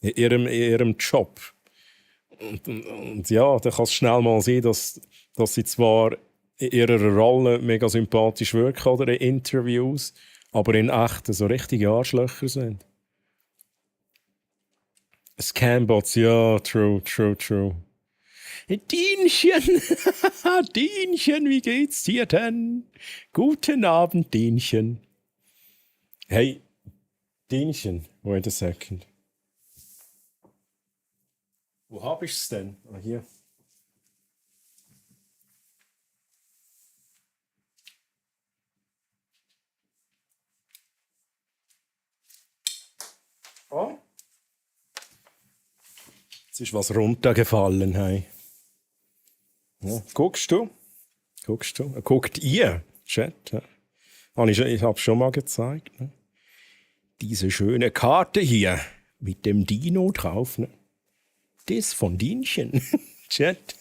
in ihrem Job. Und ja, da kann es schnell mal sein, dass sie zwar in ihrer Rolle mega sympathisch wirken oder in Interviews, aber in echt so richtige Arschlöcher sind. Scambots, ja, true. Dienchen! Dienchen, wie geht's dir denn? Guten Abend, Dienchen. Hey, Dienchen, wait a second. Wo hab ich's denn? Ah, hier. Oh? Jetzt ist was runtergefallen, hey. Ja, guckst du? Guckt ihr? Chat, ja. Ich habe schon mal gezeigt. Ne? Diese schöne Karte hier mit dem Dino drauf. Ne? Das von Dienchen. Chat.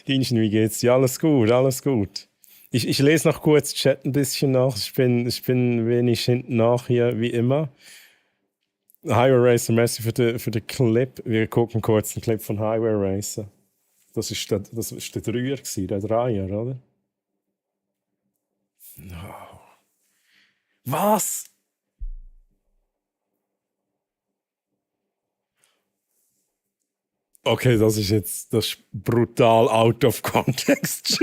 Dienchen, wie geht's dir? Alles gut. Ich lese noch kurz Chat ein bisschen nach. Ich bin wenig hinten nach hier, wie immer. Highway Racer, merci für den Clip. Wir gucken kurz den Clip von Highway Racer. Das ist der Dreier gewesen, der Dreier, oder? No. Was? Okay, das ist brutal out of context.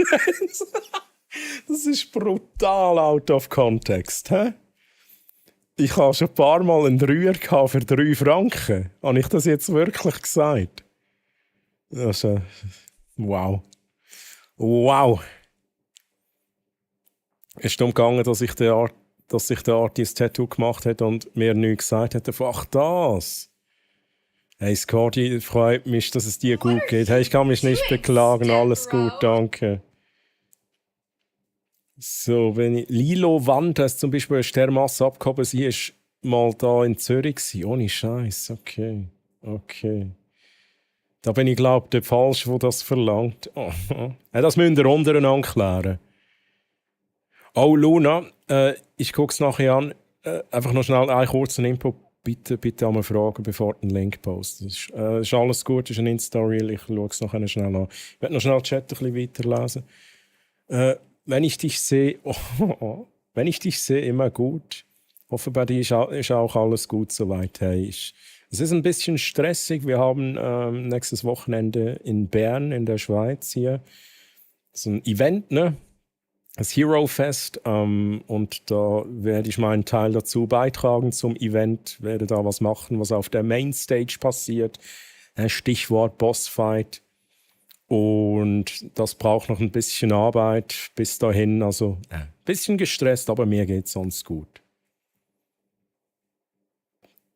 Das ist brutal out of context, hä? Ich habe schon ein paar Mal einen Dreier für 3 Franken. Habe ich das jetzt wirklich gesagt? Also, wow. Es ist darum gegangen, dass sich der Artist Tattoo gemacht hat und mir nichts gesagt hat. Ach, das. Hey, Scotty, freut mich, dass es dir gut geht. Hey, ich kann mich nicht beklagen. Alles gut, danke. So, wenn ich... Lilo Wand hast zum Beispiel eine Sternmasse abgehoben. Sie war mal da in Zürich gewesen. Ohne Scheiß. Okay. Da bin ich, glaube ich, der Falsche, der das verlangt. Oh. Ja, das müsst ihr untereinander klären. Oh, Luna, ich gucke es nachher an. Einfach noch schnell einen kurzen Input. bitte einmal fragen, bevor du einen Link postest. Ist alles gut, ist ein Insta-Reel, ich schaue es nachher schnell an. Ich werde noch schnell den Chat ein bisschen weiterlesen. Wenn ich dich sehe, wenn ich dich sehe, immer gut. Hoffe, bei dir ist auch alles gut soweit. Hey, es ist ein bisschen stressig. Wir haben nächstes Wochenende in Bern in der Schweiz hier so ein Event, ne? Das Hero Fest. Und da werde ich meinen Teil dazu beitragen zum Event. Werde da was machen, was auf der Mainstage passiert. Stichwort Bossfight. Und das braucht noch ein bisschen Arbeit bis dahin. Also ein bisschen gestresst, aber mir geht es sonst gut.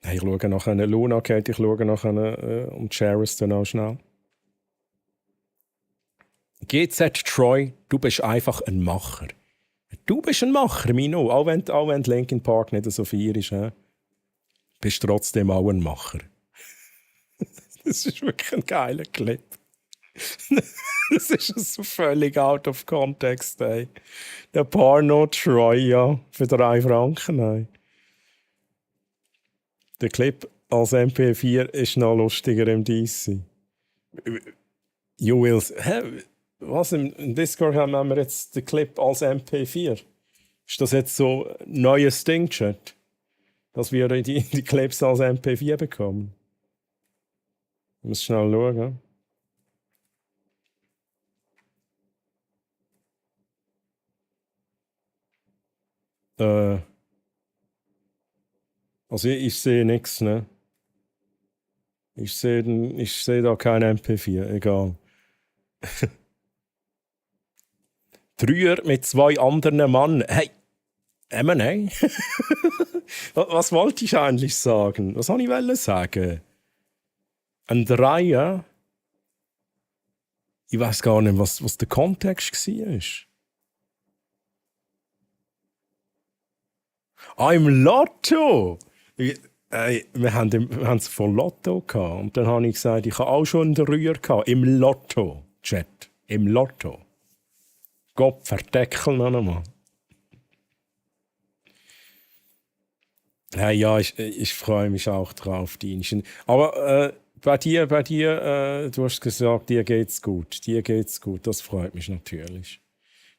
Ich schaue nach einer Luna, Kate, ich schaue nach einer und share es dann auch schnell. GZ Troy, du bist einfach ein Macher. Du bist ein Macher, Mino. Auch wenn Linkin Park nicht so viel ist, bist trotzdem auch ein Macher. Das ist wirklich ein geiler Clip. Das ist so völlig out of context, ey. Der Porno Troy, ja, für 3 Franken, ey. Der Clip als MP4 ist noch lustiger im DC. You will... Hä? Was? Im Discord haben wir jetzt den Clip als MP4. Ist das jetzt so ein neues Ding, Chat? Dass wir die Clips als MP4 bekommen? Ich muss schnell schauen. Also ich sehe nichts, ne? Ich sehe da kein MP4, egal. 3 mit 2 anderen Mann. Hey, M&A? Was wollte ich eigentlich sagen? Was wollte ich sagen? Ein Dreier? Ich weiß gar nicht, was der Kontext war. Im Lotto! Wir haben es von Lotto gehabt. Und dann habe ich gesagt, ich habe auch schon einen Dreier gehabt. Im Lotto, Chat. Im Lotto. Gott verdeckeln noch einmal. Hey, ja, ich freue mich auch drauf, Dienchen. Aber bei dir, du hast gesagt, dir geht's gut. Dir geht's gut, das freut mich natürlich.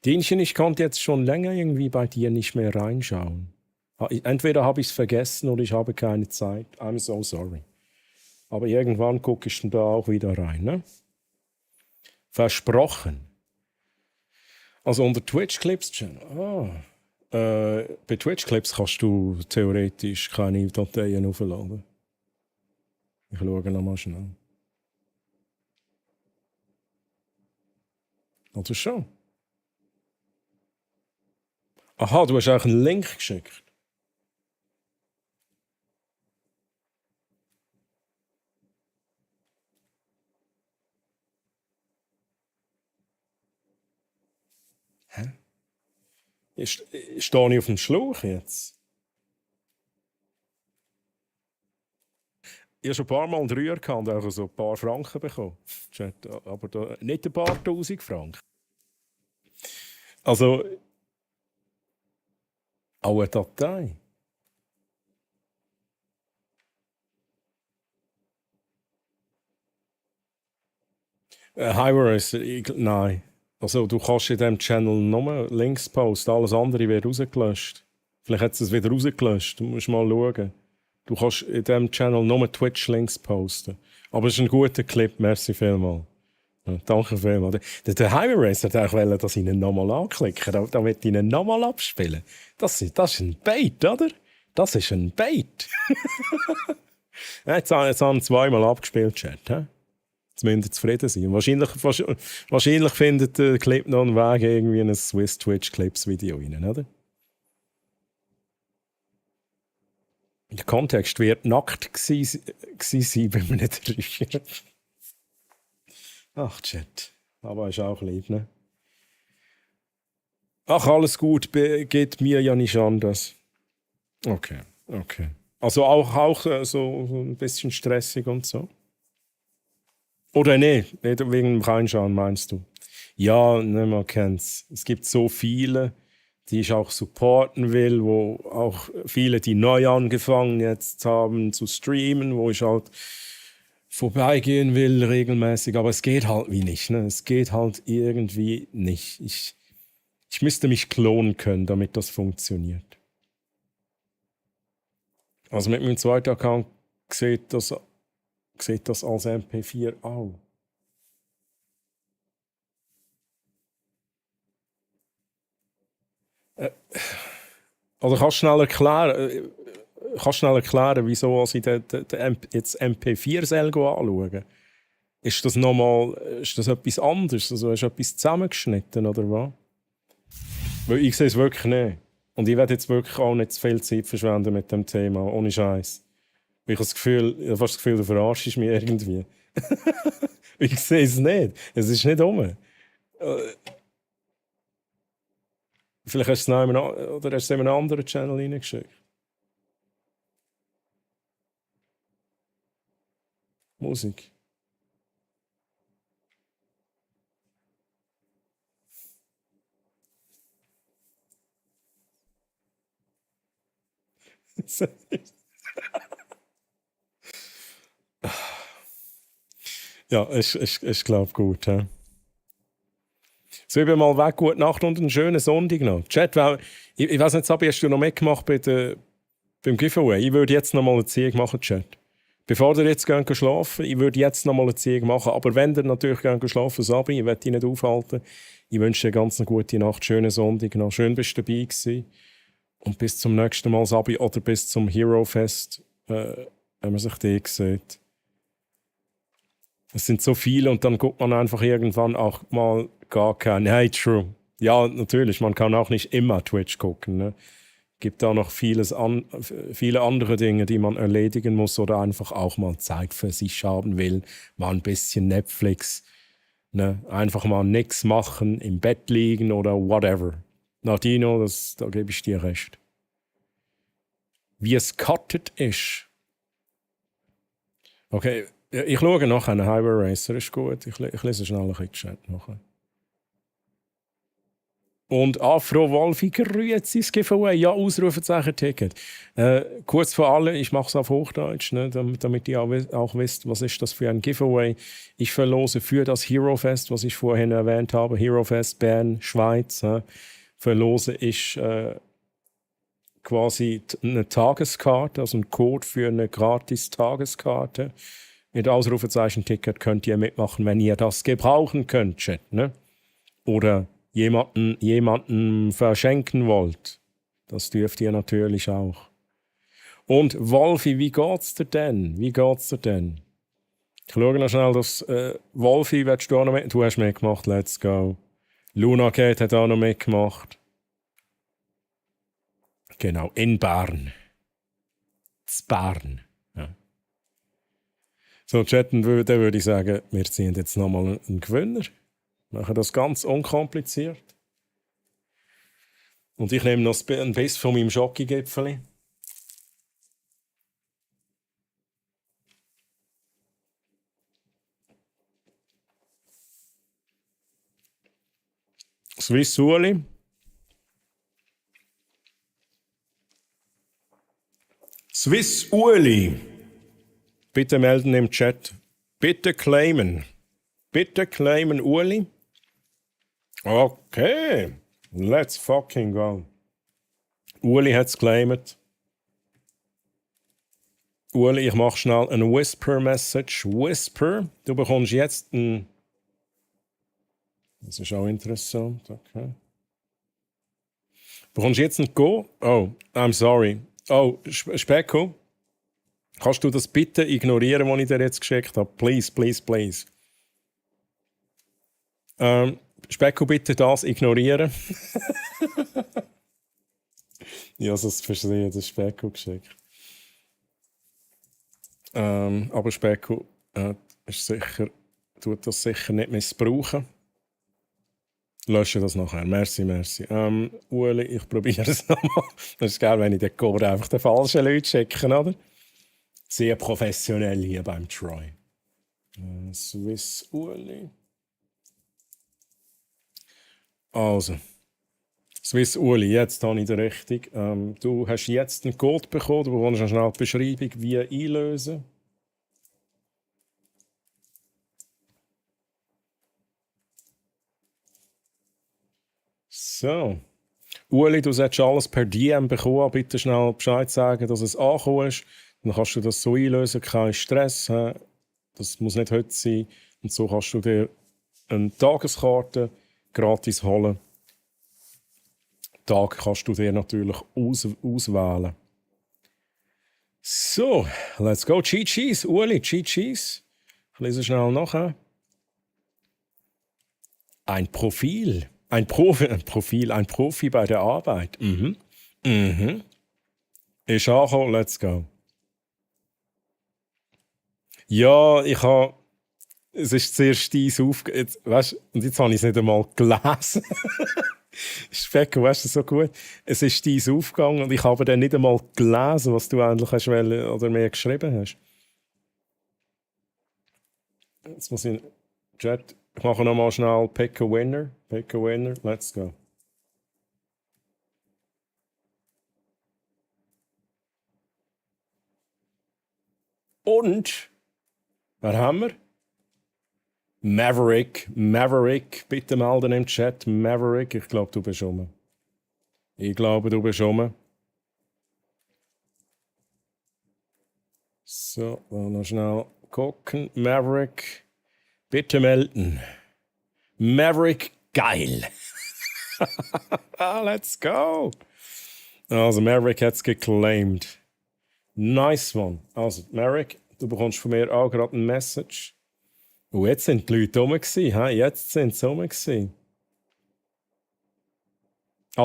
Dienchen, ich konnte jetzt schon länger irgendwie bei dir nicht mehr reinschauen. Entweder habe ich es vergessen oder ich habe keine Zeit. I'm so sorry. Aber irgendwann gucke ich da auch wieder rein, ne? Versprochen. Also unter Twitch-Clips-Channel. Bei Twitch-Clips kannst du theoretisch keine Dateien aufladen. Ich schaue nochmal schnell. Also schon. Aha, du hast auch einen Link geschickt. Hä? Stehe ich auf dem Schlauch jetzt? Ich habe schon ein paar Mal einen Dreier gehabt und auch so ein paar Franken bekommen. Aber da, nicht ein paar 1000 Franken. Also, auch eine Datei. Hi-Rise, nein. Also, du kannst in diesem Channel nur Links posten, alles andere wird rausgelöscht. Vielleicht hat es wieder rausgelöscht, du musst mal schauen. Du kannst in diesem Channel nur Twitch-Links posten. Aber es ist ein guter Clip, merci vielmals. Ja, danke vielmals. Der Highway Racer hat auch wollen, dass ich ihn nochmal anklicke. Da wird ich ihn nochmal abspielen. Das ist ein Bait, oder? Das ist ein Bait. Jetzt haben wir zweimal abgespielt, Chat. He? Jetzt müsst ihr zufrieden sein. Wahrscheinlich findet der Clip noch einen Weg irgendwie in ein Swiss Twitch Clips Video rein, oder? Der Kontext wird nackt gewesen sein bei einem Dreier. Ach, Chat. Aber ist auch lieb, ne? Ach, alles gut. Geht mir ja nicht anders. Okay. Also auch so ein bisschen stressig und so. Oder nee, nicht wegen dem Reinschauen, meinst du? Ja, ne, man kennt's. Es gibt so viele, die ich auch supporten will, wo auch viele, die neu angefangen jetzt haben zu streamen, wo ich halt vorbeigehen will regelmäßig, aber es geht halt wie nicht, ne? Es geht halt irgendwie nicht. Ich müsste mich klonen können, damit das funktioniert. Also mit meinem zweiten Account sieht das als MP4 auch. Also kannst du schnell erklären, wieso ich jetzt MP4 selber anschauen? Ist das etwas anderes? Also ist etwas zusammengeschnitten oder was? Weil ich sehe es wirklich nicht. Und ich werde jetzt wirklich auch nicht zu viel Zeit verschwenden mit dem Thema, ohne Scheiß. Ich habe fast das Gefühl, du verarschst mich irgendwie. Ich sehe es nicht. Es ist nicht rum. Vielleicht hast du es in einem anderen Channel reingeschickt. Musik. Ja, ich glaube gut. Ja. So, ich bin mal weg, gute Nacht und einen schönen Sonntag noch. Chat, ich weiß nicht, Sabi, hast du noch mitgemacht beim Giveaway? Ich würde jetzt noch mal eine Ziehung machen, Chat. Bevor ihr jetzt geht schlafen, ich würde jetzt noch mal eine Ziehung machen. Aber wenn ihr natürlich geht schlafen, Sabi, ich werde dich nicht aufhalten. Ich wünsche dir ganz eine gute Nacht, schönen Sonntag noch. Schön, bist du dabei gewesen. Und bis zum nächsten Mal, Sabi, oder bis zum Hero Fest, wenn man sich die sieht. Es sind so viele und dann guckt man einfach irgendwann auch mal gar keinen. Hey, true. Ja, natürlich, man kann auch nicht immer Twitch gucken. Ne? Gibt da noch viele andere Dinge, die man erledigen muss oder einfach auch mal Zeit für sich haben will. Mal ein bisschen Netflix. Ne? Einfach mal nichts machen, im Bett liegen oder whatever. Nadino, da gebe ich dir recht. Wie es cuttet ist. Okay, ich schaue noch einen Highway Racer, ist gut. Ich lese schnell ein bisschen Chat nachher. Und Afro Wolfi grüßt sein Giveaway. Ja, Ausrufezeichen-Ticket. Kurz für alle, ich mache es auf Hochdeutsch, ne, damit ihr auch wisst, was ist das für ein Giveaway. Ich verlose für das Hero Fest, was ich vorhin erwähnt habe, Hero Fest Bern, Schweiz, verlose ich quasi eine Tageskarte, also einen Code für eine gratis Tageskarte. Mit Ausrufezeichen-Ticket könnt ihr mitmachen, wenn ihr das gebrauchen könnt, Chat, ne? Oder jemanden verschenken wollt. Das dürft ihr natürlich auch. Und Wolfi, wie geht's dir denn? Ich schaue noch schnell, dass Wolfi, willst du auch noch mit? Du hast mitgemacht, let's go. Luna Kate hat auch noch mitgemacht. Genau, in Bern. Z Bern. Ja. So, chatten würde ich sagen, wir ziehen jetzt nochmal einen Gewinner. Machen das ganz unkompliziert. Und ich nehme noch ein bisschen von meinem Schokogipfeli. Swiss Uli. Swiss Uli. Bitte melden im Chat. Bitte claimen. Bitte claimen Uli. Okay. Let's fucking go. Uli hat es claimed. Uli, ich mache schnell eine Whisper-Message. Whisper. Du bekommst jetzt ein... Das ist auch interessant. Okay. Du bekommst jetzt ein Go. Oh, I'm sorry. Oh, Specko. Kannst du das bitte ignorieren, was ich dir jetzt geschickt habe? Please, please, please. Specko, bitte das ignorieren. Ja, das verstehe ich, das Specko geschickt. Aber Specko tut das sicher nicht missbrauchen. Lösche das nachher. Merci. Uli, ich probiere es nochmal. Das ist geil, wenn ich den Code einfach den falschen Leuten schicke, oder? Sehr professionell hier beim Troy. Swiss Uli. Also. Swiss Uli, jetzt habe ich den richtig. Du hast jetzt einen Code bekommen, du kannst schnell die Beschreibung wie einlösen. So. Uli, du solltest alles per DM bekommen. Bitte schnell Bescheid sagen, dass es angekommen ist. Dann kannst du das so einlösen, kein Stress. Das muss nicht heute sein. Und so kannst du dir eine Tageskarte gratis holen. Tag kannst du dir natürlich auswählen. So, let's go. Cheat Cheese. Uli, Cheat Cheese. Ich lese schnell nachher. Ein Profil. Ein Profi bei der Arbeit. Ist angekommen, let's go. Ja, es ist zuerst dein weißt, und jetzt habe ich es nicht einmal gelesen. Specko, weißt du, so gut. Es ist dein aufgegangen und ich habe dann nicht einmal gelesen, was du eigentlich hast oder mir geschrieben hast. Jetzt muss ich Chat. Ich mache nochmal schnell Pick a Winner. Pick a Winner, let's go. Und, wer haben wir? Maverick, bitte melden im Chat. Maverick, ich glaube, du bist rum. So, noch schnell gucken. Maverick, bitte melden. Maverick, geil. Let's go. Also, Maverick hat es geclaimed. Nice one. Also, Maverick, du bekommst von mir auch gerade ein Message. Und jetzt sind die Leute rum gewesen. Jetzt sind sie rum gewesen.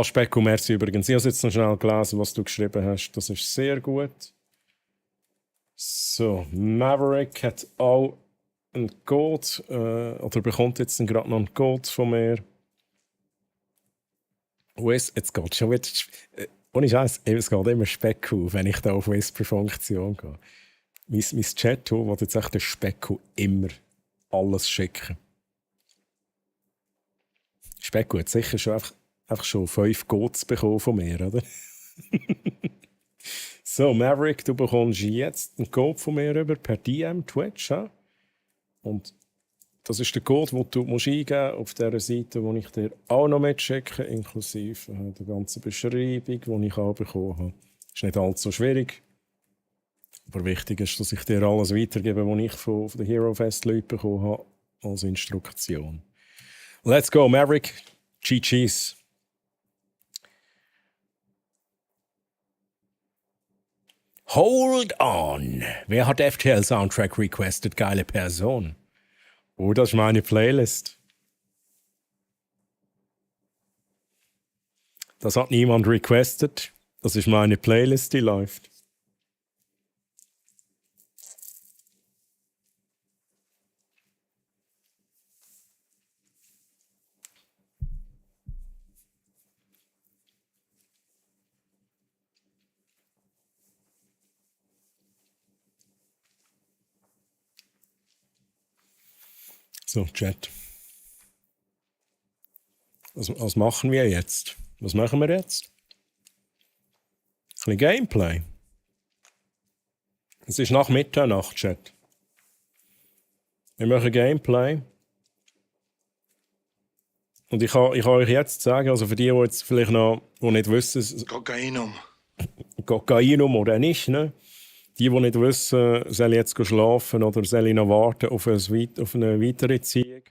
Specko, merci übrigens. Ich habe jetzt noch schnell gelesen, was du geschrieben hast. Das ist sehr gut. So, Maverick hat auch einen Code, oder bekommt jetzt gerade noch einen Code von mir. Jetzt geht schon wieder. Ohne Scheiß, es geht immer Specko auf, wenn ich da auf Whisper-Funktion gehe. Mein Chat-Tool will jetzt echt den Specko immer alles schicken. Specko hat sicher schon einfach schon 5 Codes bekommen von mir, oder? So, Maverick, du bekommst jetzt einen Code von mir über per DM Twitch. Ja? Und das ist der Code, den du eingeben musst auf dieser Seite, die ich dir auch noch mitschicke, inklusive der ganzen Beschreibung, die ich auch bekommen habe. Ist nicht allzu schwierig. Aber wichtig ist, dass ich dir alles weitergebe, was ich von den Hero Fest Leuten bekommen habe, als Instruktion. Let's go, Maverick. Cheese. Hold on. Wer hat FTL Soundtrack requested? Geile Person. Oh, das ist meine Playlist. Das hat niemand requested. Das ist meine Playlist, die läuft. So, Chat. Was machen wir jetzt? Was machen wir jetzt? Ein bisschen Gameplay. Es ist nach Mitternacht, Chat. Wir machen Gameplay. Und ich kann euch jetzt sagen, also für die jetzt vielleicht noch, die nicht wissen... Kokainum oder nicht, ne? Die nicht wissen, soll ich jetzt schlafen oder soll ich noch warten auf eine weitere Ziehung?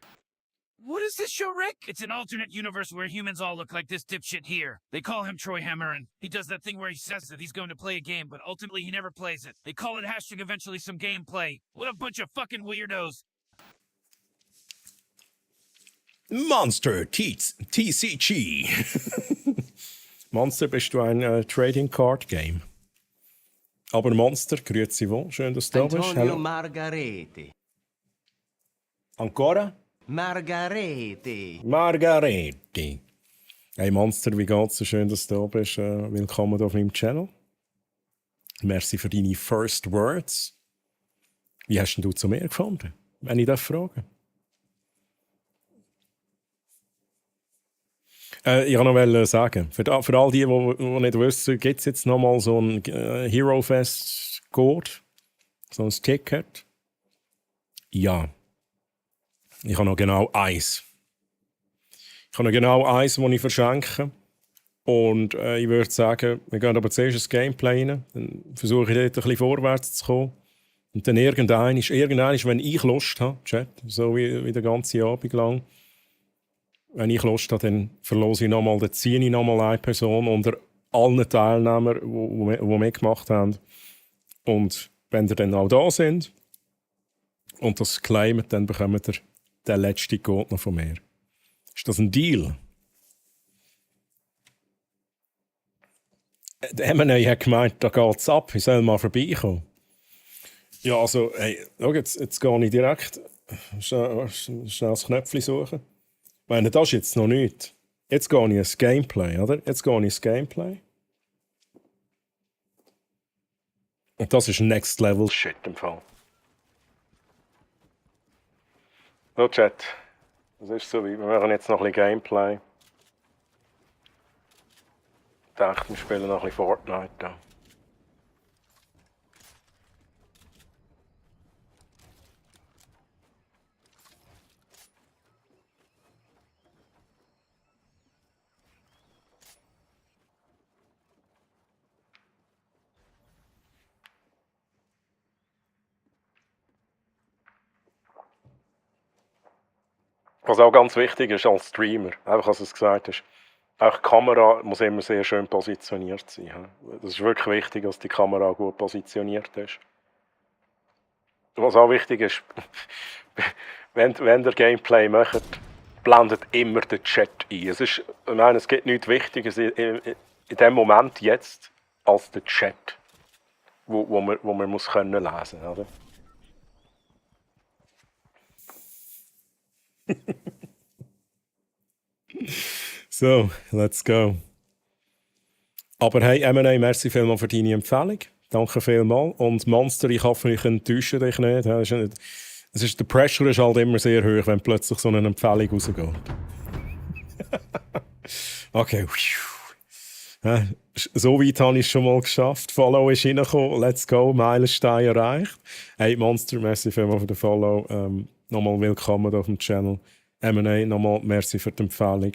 What is this show, Rick? It's an alternate universe where humans all look like this dipshit here. They call him Troy Hammerin. He does that thing where he says that he's going to play a game, but ultimately he never plays it. They call it hashtag eventually some gameplay. What a bunch of fucking weirdos. Monster TCG. Monster, bist du ein Trading Card Game? Aber Monster, grüezi wohl, schön, dass du da bist. Antonio Margarete. Ancora? Margarete. Hey Monster, wie geht's? So schön, dass du da bist. Willkommen auf meinem Channel. Merci für deine First Words. Wie hast denn du zu mir gefunden, wenn ich das frage? Ich wollte noch sagen, für all die nicht wissen, gibt es jetzt noch mal so ein Hero Fest Code, so ein Ticket. Ja. Ich habe noch genau eins. Ich habe noch genau eins, das ich verschenke. Und ich würde sagen, wir gehen aber zuerst ins Gameplay rein. Dann versuche ich dort ein bisschen vorwärts zu kommen. Und dann irgendwann, wenn ich Lust habe, Chat, so wie den ganzen Abend lang, wenn ich Lust habe, dann verlose ich nochmal, dann ziehe ich nochmal eine Person unter allen Teilnehmern, die mitgemacht haben. Und wenn ihr dann auch da sind und das claimt, dann bekommt ihr den letzten Code noch von mir. Ist das ein Deal? Der M&A hat gemeint, da geht's ab, ich soll mal vorbeikommen. Ja, also, hey, schau, jetzt gehe ich direkt schnell das Knöpfchen suchen. Ich meine, das ist jetzt noch nichts. Jetzt gehe ich ins Gameplay, oder? Jetzt gehe ich ins Gameplay. Und das ist Next Level Shit im Fall. So, Chat. Das ist so wie, wir machen jetzt noch ein bisschen Gameplay. Ich dachte, wir spielen noch ein bisschen Fortnite da. Was auch ganz wichtig ist als Streamer, einfach als du es gesagt hast, auch die Kamera muss immer sehr schön positioniert sein. Das ist wirklich wichtig, dass die Kamera gut positioniert ist. Was auch wichtig ist, wenn ihr Gameplay macht, blendet immer den Chat ein. Ich meine, es gibt nichts Wichtiges in dem Moment jetzt als der Chat, wo man muss können lesen, oder? So, let's go. Aber hey, M&A, merci vielmals für deine Empfehlung. Danke vielmals. Und Monster, ich hoffe, ich enttäusche dich nicht. Der Pressure ist halt immer sehr hoch, wenn plötzlich so eine Empfehlung rausgeht. Okay. So weit habe ich es schon mal geschafft. Follow ist reingekommen. Let's go. Meilenstein erreicht. Hey, Monster, merci vielmals für den Follow. Nochmal willkommen auf dem Channel. M&A, nochmal merci für die Empfehlung.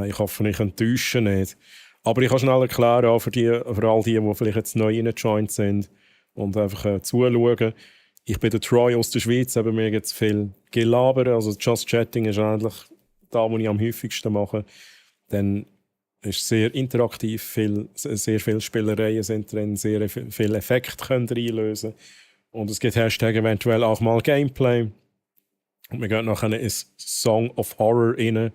Ich hoffe, ich enttäusche nicht. Aber ich kann schnell erklären, auch für all die vielleicht jetzt neu reingejoint sind und einfach zuschauen. Ich bin der Troy aus der Schweiz, aber mir gibt es viel gelabert. Also Just Chatting ist eigentlich da, wo ich am häufigsten mache. Dann ist es sehr interaktiv, sehr viele Spielereien sind drin, sehr viele Effekte können einlösen. Und es gibt Hashtag eventuell auch mal Gameplay. Und wir gehen nachher ins Song of Horror rein,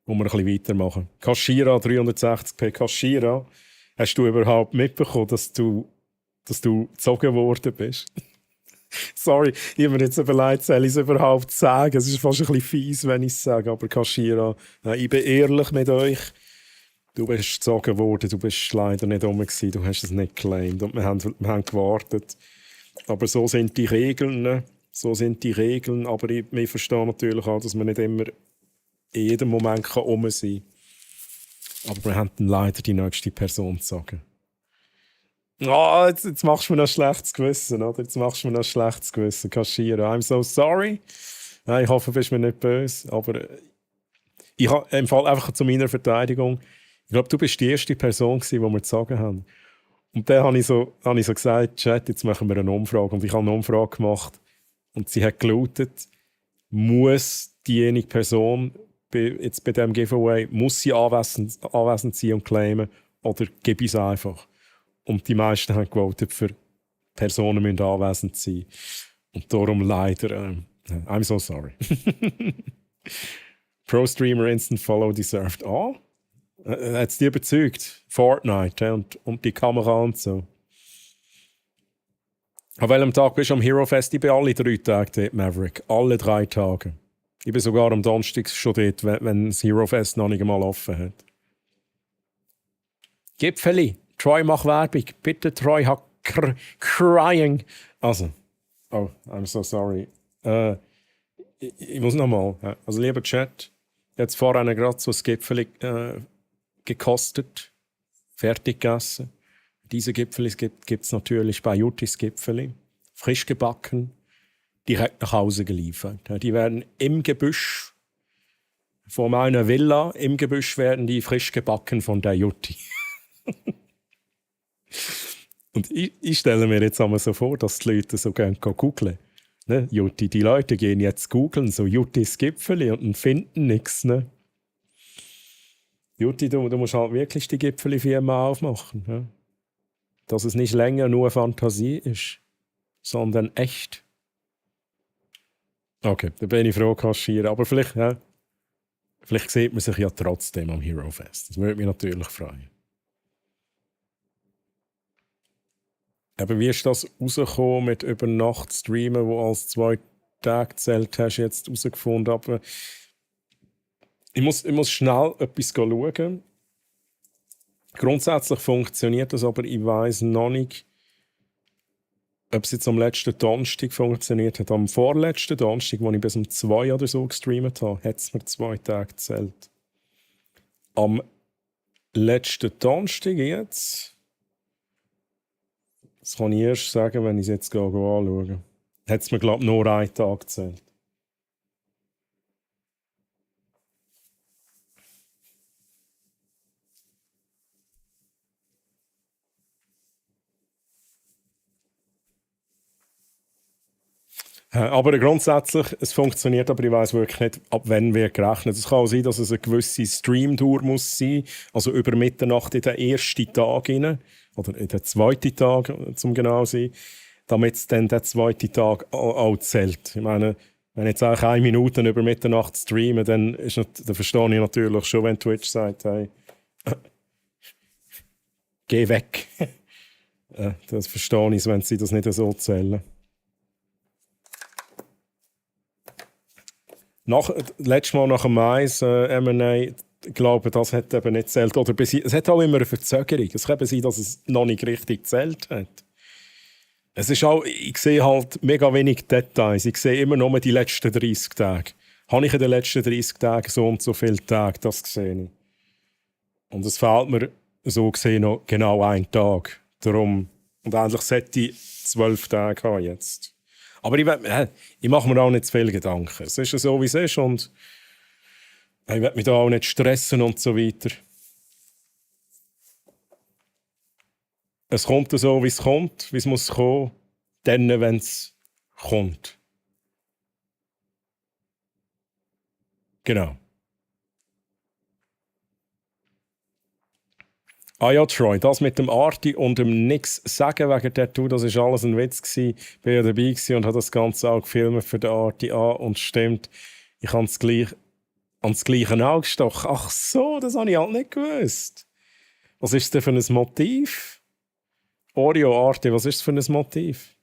wo wir ein bisschen weitermachen. Kashira 360p. Kashira, hast du überhaupt mitbekommen, dass du gezogen worden bist? Sorry, ich habe mir jetzt überlegt, soll ich es überhaupt sagen? Es ist fast ein bisschen fies, wenn ich es sage, aber Kashira, ich bin ehrlich mit euch. Du bist gezogen worden, du bist leider nicht rum gewesen, du hast es nicht geclaimed und wir haben gewartet. Aber so sind die Regeln, aber wir verstehen natürlich auch, dass man nicht immer in jedem Moment rum sein kann. Aber wir haben dann leider die nächste Person gezogen. Oh, jetzt machst du mir noch ein schlechtes Gewissen, oder? Kashira, I'm so sorry. Ich hoffe, du bist mir nicht böse, aber ich habe im Fall einfach zu meiner Verteidigung, ich glaube, du bist die erste Person gewesen, die wir gezogen haben. Und dann habe ich so gesagt, Chat, jetzt machen wir eine Umfrage. Und ich habe eine Umfrage gemacht. Und sie hat gelautet, muss diejenige Person jetzt bei diesem Giveaway, muss sie anwesend sein und claimen, oder gebe ich es einfach? Und die meisten haben gewotet für Personen müssen anwesend sein. Und darum leider, I'm so sorry. Pro-Streamer Instant Follow deserved. Hat es dich überzeugt? Fortnite und die Kamera und so. An welchem Tag bist du am Hero Fest? Ich bin alle 3 Tage dort, Maverick. Alle 3 Tage. Ich bin sogar am Donnerstag schon dort, wenn das Hero Fest noch nicht einmal offen hat. Gipfeli, Troy, mach Werbung. Bitte, Troy, hat crying. Also, I'm so sorry. Ich muss nochmal. Also, lieber Chat, Jetzt vorhin gerade so ein Gipfeli gekostet, fertig gegessen. Diese Gipfeli gibt es natürlich bei Juttis Gipfeli, frisch gebacken, direkt nach Hause geliefert. Die werden im Gebüsch von meiner Villa, im Gebüsch werden die frisch gebacken von der Jutti. Und ich stelle mir jetzt einmal so vor, dass die Leute so gerne googeln. Ne? Jutti, die Leute gehen jetzt googeln, so Juttis Gipfeli und finden nichts. Ne? Jutti, du musst halt wirklich die Gipfeli-Firma aufmachen. Ne? Dass es nicht länger nur Fantasie ist, sondern echt. Okay, da bin ich froh, kaschieren. Aber vielleicht sieht man sich ja trotzdem am Hero Fest. Das würde mich natürlich freuen. Aber wie ist das rausgekommen mit über Nacht streamen, wo als 2 Tage gezählt hast, jetzt herausgefunden? Aber ich muss schnell etwas schauen. Grundsätzlich funktioniert das, aber ich weiss noch nicht, ob es jetzt am letzten Donnerstag funktioniert hat. Am vorletzten Donnerstag, als ich bis um 2 oder so gestreamt habe, hat es mir 2 Tage gezählt. Am letzten Donnerstag jetzt, das kann ich erst sagen, wenn ich es jetzt anschaue, hat es mir, glaube ich, nur 1 Tag gezählt. Aber grundsätzlich, es funktioniert, aber ich weiss wirklich nicht, ab wann wird gerechnet. Es kann auch sein, dass es eine gewisse Streamtour muss sein, also über Mitternacht in den ersten Tag rein, oder in den zweiten Tag, zum genau sein, damit es dann der zweite Tag auch zählt. Ich meine, wenn ich jetzt eigentlich 1 Minute über Mitternacht streame, dann verstehe ich natürlich schon, wenn Twitch sagt, hey, geh weg. Das verstehe ich, wenn sie das nicht so zählen. Letztes Mal nach dem Mais, M&A, ich glaube, das hat eben nicht gezählt. Oder es hat auch immer eine Verzögerung. Es kann sein, dass es noch nicht richtig gezählt hat. Es ist auch, ich sehe halt mega wenig Details. Ich sehe immer nur die letzten 30 Tage. Habe ich in den letzten 30 Tagen so und so viele Tage, das sehe ich. Und es fehlt mir so gesehen noch genau 1 Tag. Darum, und eigentlich sollte ich 12 Tage haben jetzt. Aber ich mache mir auch nicht zu viele Gedanken. Es ist ja so, wie es ist und ich will mich da auch nicht stressen und so weiter. Es kommt so, wie es kommt, wie es muss kommen, dann, wenn es kommt. Genau. Ah ja, Troy, das mit dem Arti und dem Nix sagen wegen der Tour, das war alles ein Witz gewesen. Ich war ja dabei und habe das Ganze auch gefilmt für den Arti an und stimmt, ich habe ans gleiche Auge gestochen. Ach so, das habe ich halt nicht gewusst. Was ist denn für ein Motiv? Oreo Arti, was ist das für ein Motiv?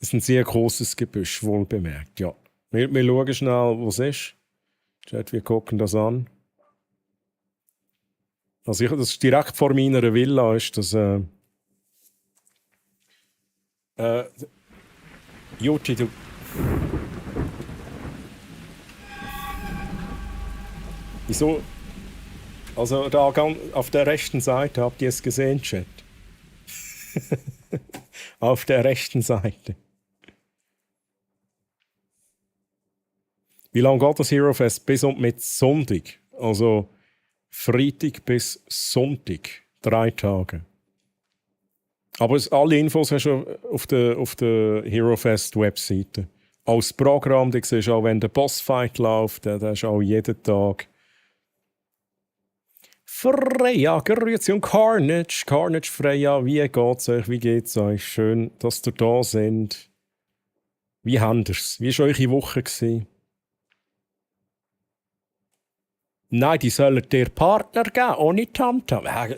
Es ist ein sehr großes Gebüsch, wohl bemerkt, ja. Wir schauen schnell, was es ist. Chat, wir gucken das an. Also das ist direkt vor meiner Villa, ist das Jutti, du... Wieso? Also da auf der rechten Seite, habt ihr es gesehen, Chat? Auf der rechten Seite. Wie lange geht das Hero Fest? Bis und mit Sonntag. Also Freitag bis Sonntag. 3 Tage. Aber alle Infos hast du auf der Hero Fest Webseite. Als Programm, da siehst du auch, wenn der Bossfight läuft, da hast du auch jeden Tag. Freya, grüezi und Carnage. Carnage, Freya, wie geht's euch? Wie geht's euch? Schön, dass ihr da sind. Wie habt ihr's? Wie war eure Woche gewesen? Nein, die sollen dir Partner geben, ohne Tamtam. Ja,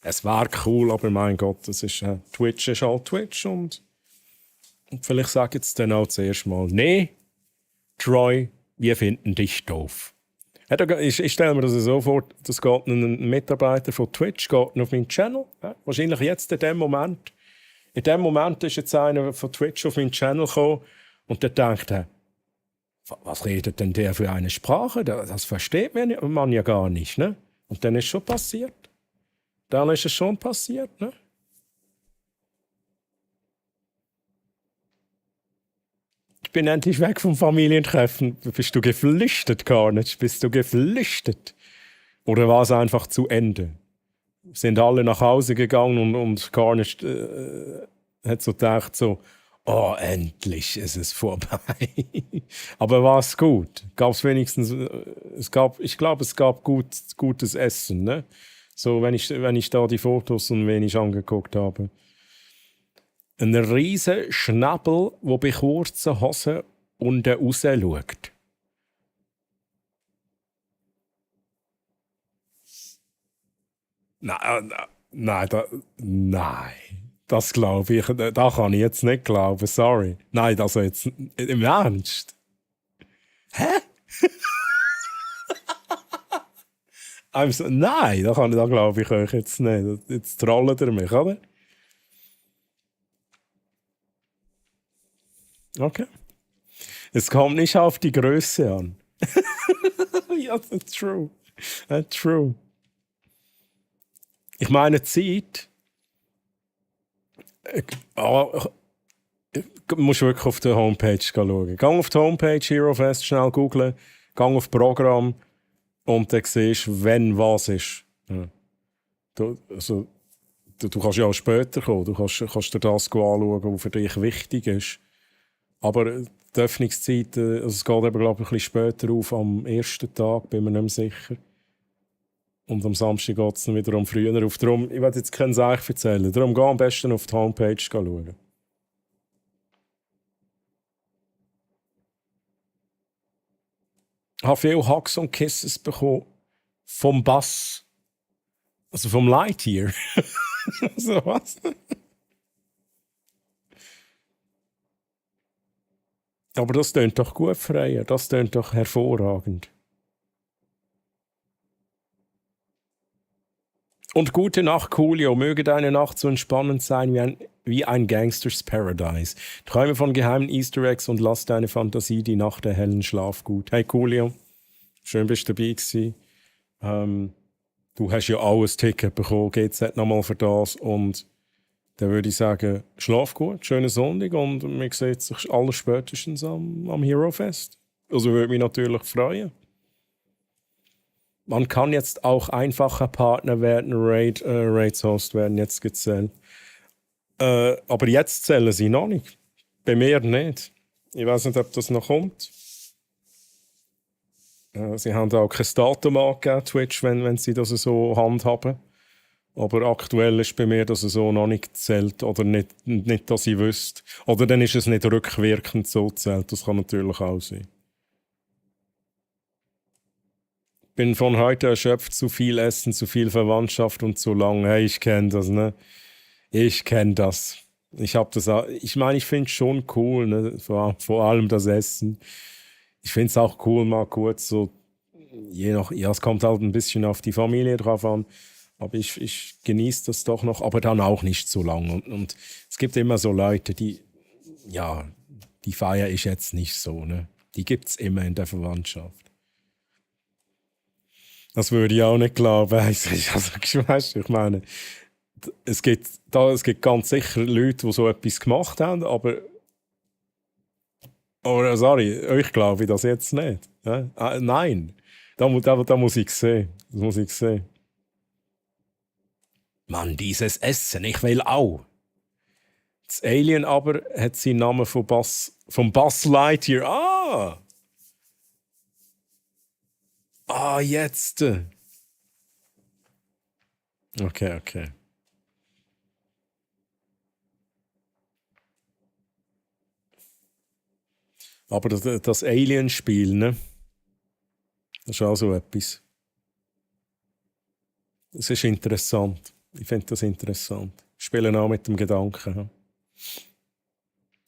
es wäre cool, aber mein Gott, das ist, Twitch ist halt Twitch und vielleicht sage ich jetzt dann auch zuerst mal, nee, Troy, wir finden dich doof. Ich stelle mir das so vor, das geht ein Mitarbeiter von Twitch geht auf meinen Channel, wahrscheinlich jetzt in dem Moment. In dem Moment ist jetzt einer von Twitch auf meinen Channel gekommen und der denkt, Was redet denn der für eine Sprache? Das versteht man ja gar nicht, ne? Und dann ist schon passiert. Dann ist es schon passiert, ne? Ich bin endlich weg vom Familientreffen. Bist du geflüchtet, Carnage? Bist du geflüchtet? Oder war es einfach zu Ende? Sind alle nach Hause gegangen und Carnage hat so gedacht, so, oh, endlich ist es vorbei. Aber war es gut? Gab es wenigstens, ich glaube, es gab gutes Essen, ne? So, wenn ich da die Fotos und wenig angeguckt habe. Ein riesen Schnabel, der bei kurzen Hosen unten raus schaut. Nein, das glaube ich. Da kann ich jetzt nicht glauben, sorry. Nein, also jetzt im Ernst. Hä? Nein, da glaube ich euch jetzt nicht. Jetzt trollt ihr mich, oder? Okay. Es kommt nicht auf die Größe an. Ja, that's true. That's true. Ich meine, Zeit. Du musst wirklich auf der Homepage schauen. Geh auf die Homepage, HeroFest, schnell googlen, geh auf Programm und dann siehst du, wenn was ist. Ja. Du kannst ja auch später kommen, du kannst dir das anschauen, was für dich wichtig ist. Aber die Öffnungszeit, also es geht eben, glaube ich, ein bisschen später auf, am ersten Tag, bin mir nicht mehr sicher. Und am Samstag geht es dann wiederum früher auf. Darum, ich werde jetzt keinen Seich erzählen. Darum geh am besten auf die Homepage schauen. Ich habe viele Hugs und Kisses bekommen vom Bass. Also vom Lightyear. So was? Aber das tönt doch gut, Freya. Das tönt doch hervorragend. Und gute Nacht, Coolio. Möge deine Nacht so entspannend sein wie ein Gangsters Paradise. Träume von geheimen Easter Eggs und lass deine Fantasie die Nacht erhellen. Schlaf gut. Hey, Coolio. Schön, bist du dabei gewesen. Du hast ja auch ein Ticket bekommen. GZ nochmal für das. Und dann würde ich sagen, schlaf gut, schönen Sonntag und wir sehen sich alle spätestens am HeroFest. Also würde mich natürlich freuen. Man kann jetzt auch einfacher Partner werden, Raids Host werden jetzt gezählt. Aber jetzt zählen sie noch nicht. Bei mir nicht. Ich weiß nicht, ob das noch kommt. Sie haben auch kein Datum angegeben, Twitch, wenn sie das so handhaben. Aber aktuell ist bei mir, dass es so noch nicht zählt. Oder nicht, dass ich wüsste. Oder dann ist es nicht rückwirkend so zählt. Das kann natürlich auch sein. Bin von heute erschöpft, zu viel Essen, zu viel Verwandtschaft und zu lang. Hey, ich kenne das, ne? Ich kenne das. Ich habe das auch. Ich meine, ich finde es schon cool, ne? Vor allem das Essen. Ich finde es auch cool, mal kurz so, ja, es kommt halt ein bisschen auf die Familie drauf an. Aber ich genieße das doch noch, aber dann auch nicht so lange. Und es gibt immer so Leute, die Feier ist jetzt nicht so, ne? Die gibt es immer in der Verwandtschaft. Das würde ich auch nicht glauben. Also, ich meine, es gibt ganz sicher Leute, die so etwas gemacht haben, aber sorry, euch glaube ich das jetzt nicht. Ja? Nein, da muss ich sehen. Das muss ich sehen. Mann, dieses Essen, ich will auch. Das Alien aber hat seinen Namen vom Buzz Lightyear. Jetzt. Okay. Aber das Alien-Spiel, ne? Das ist auch so etwas. Es ist interessant. Ich finde das interessant. Spielen auch mit dem Gedanken.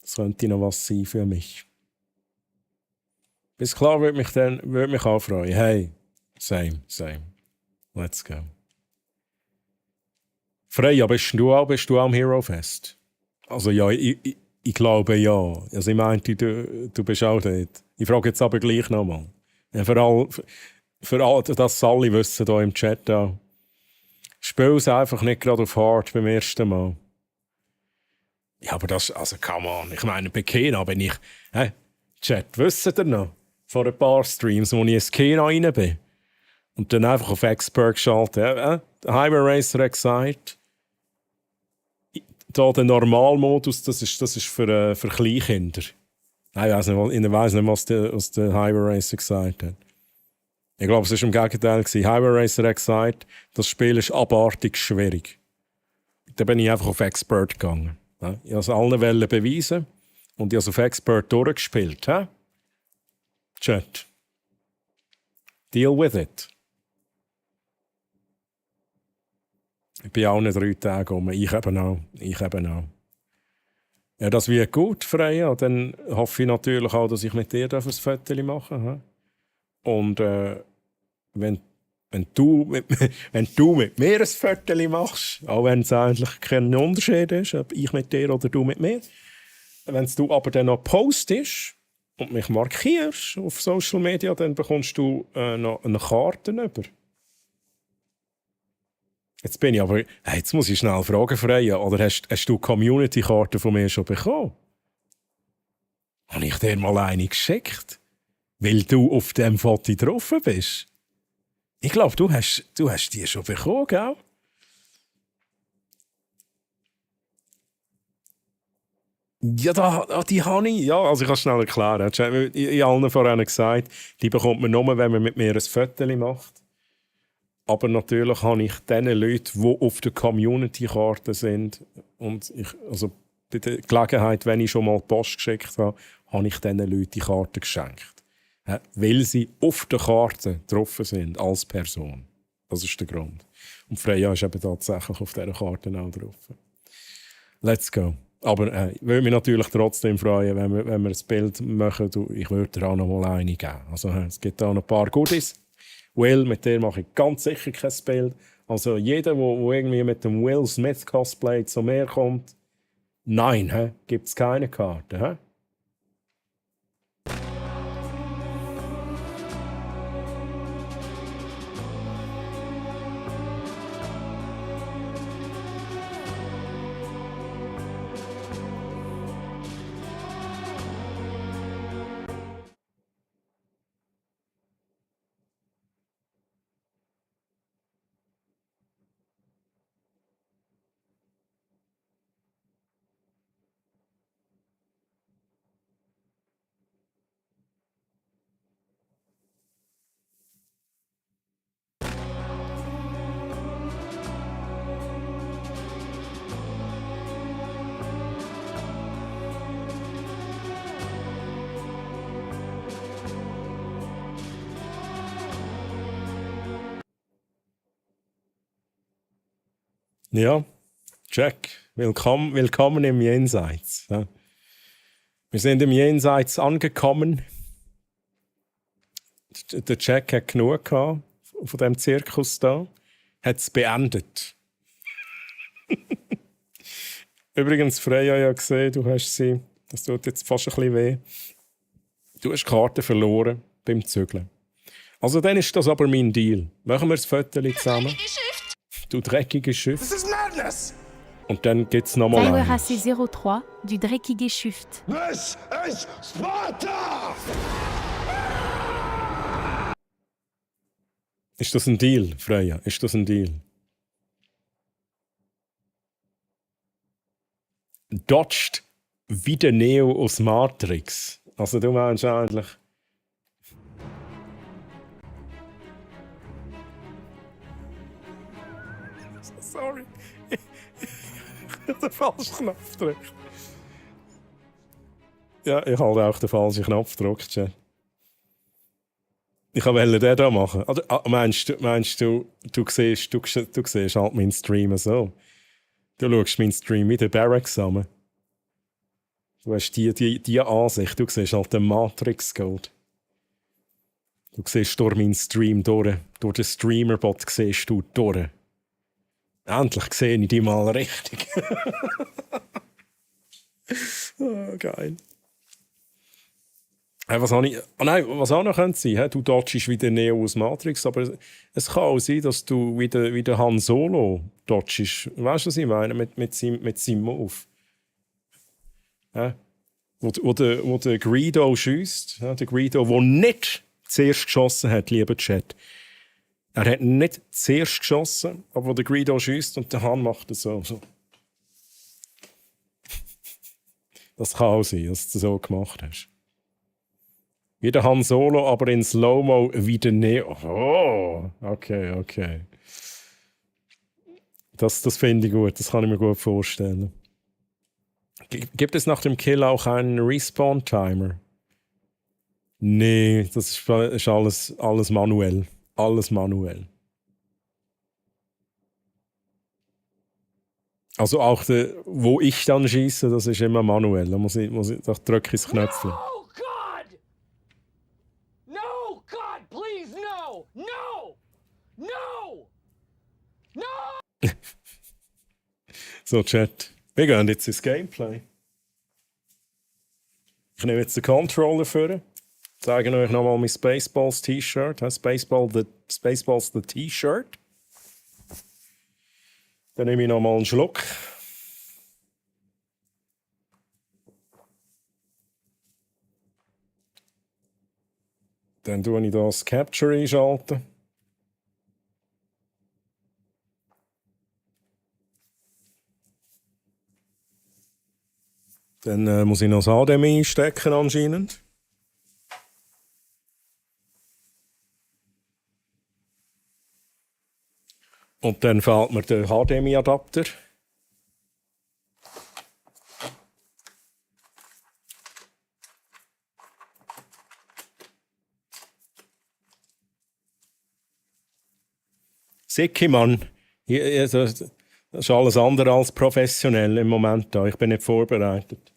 Das könnte noch was sein für mich. Bis klar würde mich auch freuen. Hey, same. Let's go. Freya, bist du auch am HeroFest? Also ja, ich glaube ja. Also ich meinte, du bist auch dort. Ich frage jetzt aber gleich nochmal. Für all, dass alle wissen hier im Chat auch. Spiel es einfach nicht gerade auf Hard beim ersten Mal. Ja, aber das, also come on. Ich meine, bei Kena bin ich... Chat, wisst ihr noch? Vor ein paar Streams, wo ich ins Kena rein bin. Und dann einfach auf Expert geschaltet. Highway Racer hat gesagt, da der Normalmodus, das ist für Kleinkinder. Ich weiss nicht, was der Highway Racer gesagt hat. Ich glaube, es war im Gegenteil. Highway Racer hat gesagt, das Spiel ist abartig schwierig. Dann bin ich einfach auf Expert gegangen. Ich wollte es allen beweisen und ich habe es auf Expert durchgespielt. Chat. Deal with it. Ich bin auch nicht 3 Tage um. Ich eben auch. Ja, das wird gut, Freya. Dann hoffe ich natürlich auch, dass ich mit dir ein Foto machen darf. Und wenn du mit mir ein Foto machst, auch wenn es eigentlich kein Unterschied ist, ob ich mit dir oder du mit mir, wenn du aber dann noch postest und mich markierst auf Social Media, dann bekommst du noch eine Karte über. Jetzt bin ich aber... jetzt muss ich schnell fragen, Freya, oder hast du Community-Karten von mir schon bekommen? Habe ich dir mal eine geschickt? Weil du auf dem Foto drauf bist? Ich glaube, du hast die schon bekommen, gell? Ja, die habe ich. Ja, also ich kann es schnell erklären. Ich habe allen vorhin gesagt, die bekommt man nur, wenn man mit mir ein Foto macht. Aber natürlich habe ich den Leuten, die auf der Community-Karte sind, und also bei der Gelegenheit, wenn ich schon mal Post geschickt habe, habe ich diesen Leuten die Karte geschenkt. Weil sie auf der Karte drauf sind, als Person. Das ist der Grund. Und Freya ist eben tatsächlich auf dieser Karte auch drauf. Let's go. Aber ich würde mich natürlich trotzdem freuen, wenn wir ein Bild machen. Ich würde dir auch noch mal eine geben. Also, es gibt auch noch ein paar Goodies. Will, mit der mache ich ganz sicher kein Bild. Also jeder, der irgendwie mit dem Will Smith Cosplay zu mir kommt, nein, gibt es keine Karte. Ja, Jack, willkommen im Jenseits. Ja. Wir sind im Jenseits angekommen. Der Jack hat genug gehabt von diesem Zirkus da. Hat es beendet. Übrigens, Freya ja gesehen, du hast sie, das tut jetzt fast ein bisschen weh. Du hast Karten verloren beim Zügeln. Also dann ist das aber mein Deal. Machen wir das Foto zusammen. Du dreckige Schiff. This is madness! Und dann geht's nochmal Tyler ein. AC03 du dreckige Schift. This is Sparta! Ist das ein Deal, Freya? Ist das ein Deal? Dodged wie der Neo aus Matrix. Also du meinst eigentlich... Sorry. Ich habe den falschen Knopf gedrückt. Ja, ich habe auch den falschen Knopf gedrückt. Ich wollte den hier machen. Also, meinst du, du siehst halt meinen Stream so? Du schaust meinen Stream wie der Barrack zusammen. Du hast die Ansicht. Du siehst halt den Matrix-Code. Du siehst durch meinen Stream durch. Durch den Streamer-Bot siehst du durch. Endlich sehe ich die mal richtig. Oh, geil. Was habe ich... was auch noch könnte sein, du dodgest wie der Neo aus Matrix, aber es kann auch sein, dass du wie der Han Solo dodgest. Weißt du, was ich meine? Mit seinem Move. Wo der Greedo schiesst. Der Greedo, der nicht zuerst geschossen hat, lieber Chat. Er hat nicht zuerst geschossen, aber wo der Greedo schiesst und der Han macht es so. Das kann auch sein, dass du das so gemacht hast. Wie der Han Solo, aber in Slow-Mo wie der Neo. Oh, okay. Das finde ich gut, das kann ich mir gut vorstellen. Gibt es nach dem Kill auch einen Respawn-Timer? Nee, das ist alles manuell. Alles manuell. Also auch wo ich dann schieße, das ist immer manuell. Da drücke ich das Knöpfchen. Oh God! No, God, please, no! No! No! No! So, Chat. Wir gehen jetzt ins Gameplay. Ich nehme jetzt den Controller vor. Zeige euch nochmal mein Spaceballs T-Shirt. Spaceballs the T-Shirt. Dann nehme ich nochmal einen Schluck. Dann tue ich das Capture einschalten. Dann muss ich noch das HDMI einstecken anscheinend. Und dann fehlt mir der HDMI-Adapter. Sicki, Mann. Das ist alles andere als professionell im Moment da. Ich bin nicht vorbereitet.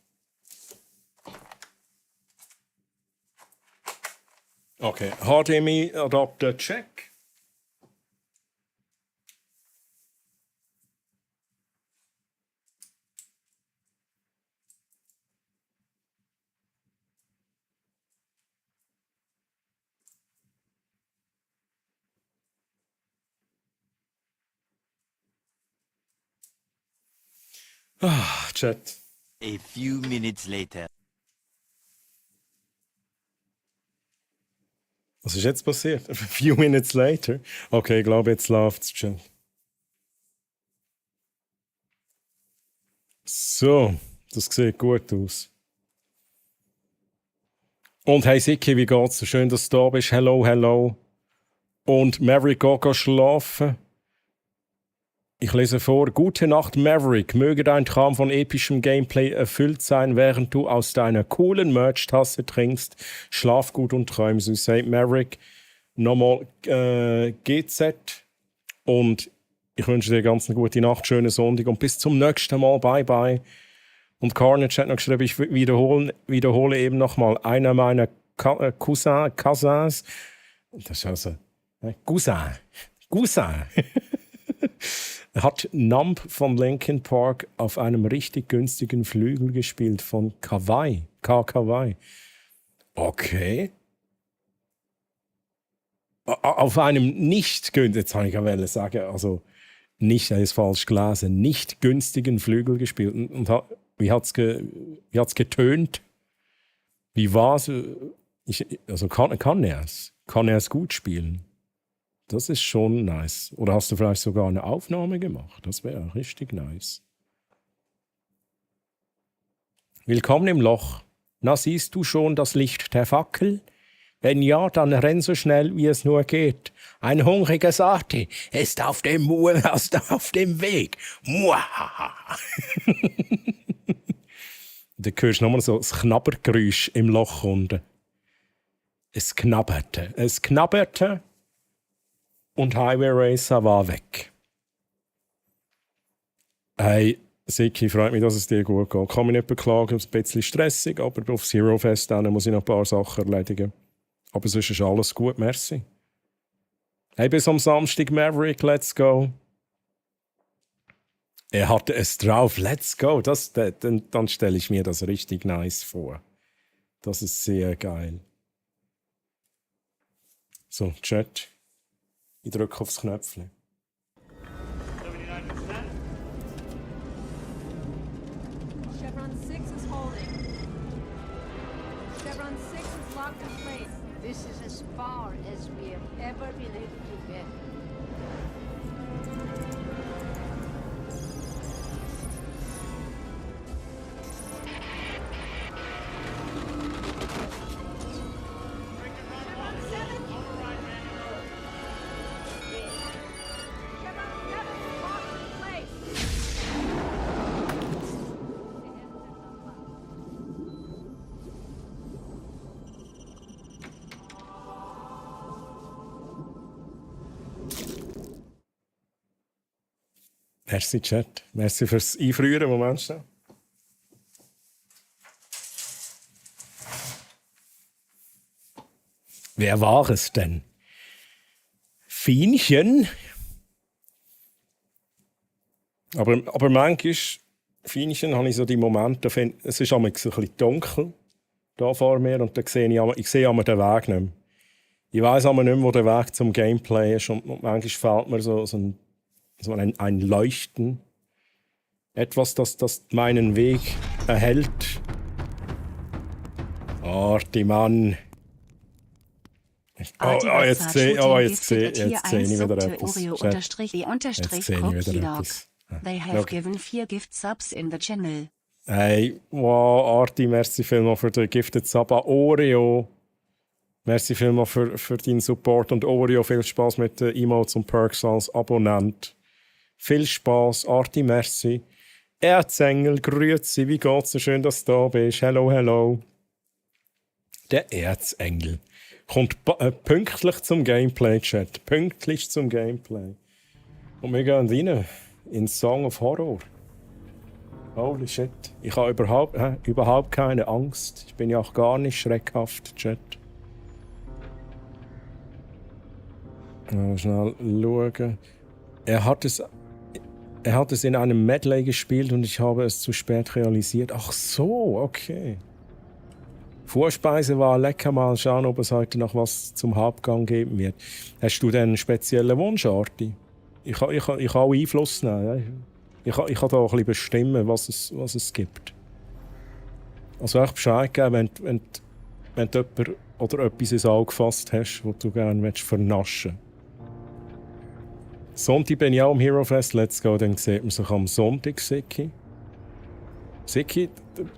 Okay, HDMI-Adapter check. Chat. A few minutes later. Was ist jetzt passiert? A few minutes later? Okay, ich glaube, jetzt läuft es, Chat. So, das sieht gut aus. Und hey Sicki, wie geht's? Schön, dass du da bist. Hello. Und Maverick geht schlafen. Ich lese vor. Gute Nacht, Maverick. Möge dein Traum von epischem Gameplay erfüllt sein, während du aus deiner coolen Merch-Tasse trinkst. Schlaf gut und träum süß. Hey, Maverick, nochmal GZ. Und ich wünsche dir ganz eine gute Nacht, schönen Sonntag und bis zum nächsten Mal. Bye, bye. Und Carnage hat noch geschrieben, ich wiederhole eben nochmal. Einer meiner Cousins. Das ist also... Cousin. Hat Numb von Linkin Park auf einem richtig günstigen Flügel gespielt von Kawaii. Kawaii. Okay. Auf einem nicht günstigen, jetzt habe ich ja sagen, also nicht, er ist falsch gelesen, nicht günstigen Flügel gespielt. Und wie hat's getönt? Wie war's? Also kann er es? Kann er es gut spielen? Das ist schon nice. Oder hast du vielleicht sogar eine Aufnahme gemacht? Das wäre richtig nice. Willkommen im Loch. Na, siehst du schon das Licht der Fackel? Wenn ja, dann renn so schnell, wie es nur geht. Ein hungriger Sati ist auf dem Weg. Muahaha. Da hörst du nochmal so das Knabbergeräusch im Loch unten. Es knabberte. Und Highway Racer war weg. Hey, Sicki, freut mich, dass es dir gut geht. Kann mich nicht beklagen, es ist ein bisschen stressig, aber auf Zero Fest muss ich noch ein paar Sachen erledigen. Aber sonst ist alles gut, merci. Hey, bis am Samstag, Maverick, let's go. Er hatte es drauf, let's go. Dann stelle ich mir das richtig nice vor. Das ist sehr geil. So, Chat. Ich drücke aufs Knöpfchen. Chevron 6 is holding. Chevron 6 is locked in place. This is as far as we have ever been able to get. Merci, Chat. Merci fürs Einfrieren. Moment schnell. Wer war es denn? Fienchen? Aber manchmal, Fienchen, habe ich so die Momente, es ist manchmal so ein bisschen dunkel da vor mir und dann sehe ich sehe den Weg nicht mehr. Ich weiss nicht mehr, wo der Weg zum Gameplay ist und manchmal fehlt mir so ein Leuchten. Etwas, das meinen Weg erhält. Arti Mann. Jetzt sehe ich wieder etwas. Jetzt sehe ich wieder etwas. They have given 4 gift subs in the channel. Hey, wow, Arti, merci vielmals für den Gifted Sub an Oreo. Merci vielmals für deinen Support und Oreo, viel Spaß mit den Emotes und Perks als Abonnent. Viel Spaß, Arti, merci. Erzengel, grüezi, wie geht's? So schön, dass du da bist. Hello, hello. Der Erzengel kommt pünktlich zum Gameplay-Chat. Pünktlich zum Gameplay. Und wir gehen rein in Song of Horror. Holy shit. Ich habe überhaupt keine Angst. Ich bin ja auch gar nicht schreckhaft, Chat. Mal schnell schauen. Er hat es in einem Medley gespielt und ich habe es zu spät realisiert. Ach so, okay. Vorspeise war lecker, mal schauen, ob es heute noch was zum Hauptgang geben wird. Hast du denn einen speziellen Wunsch, Arti? Ich kann auch Einfluss nehmen. Ja? Ich kann da auch ein bisschen bestimmen, was es gibt. Also echt Bescheid geben, wenn du jemand oder etwas ins Auge gefasst hast, was du gerne vernaschen willst. Sonntag bin ich auch am Hero Fest. Let's go, dann sieht man sich am Sonntag, Siki. Siki,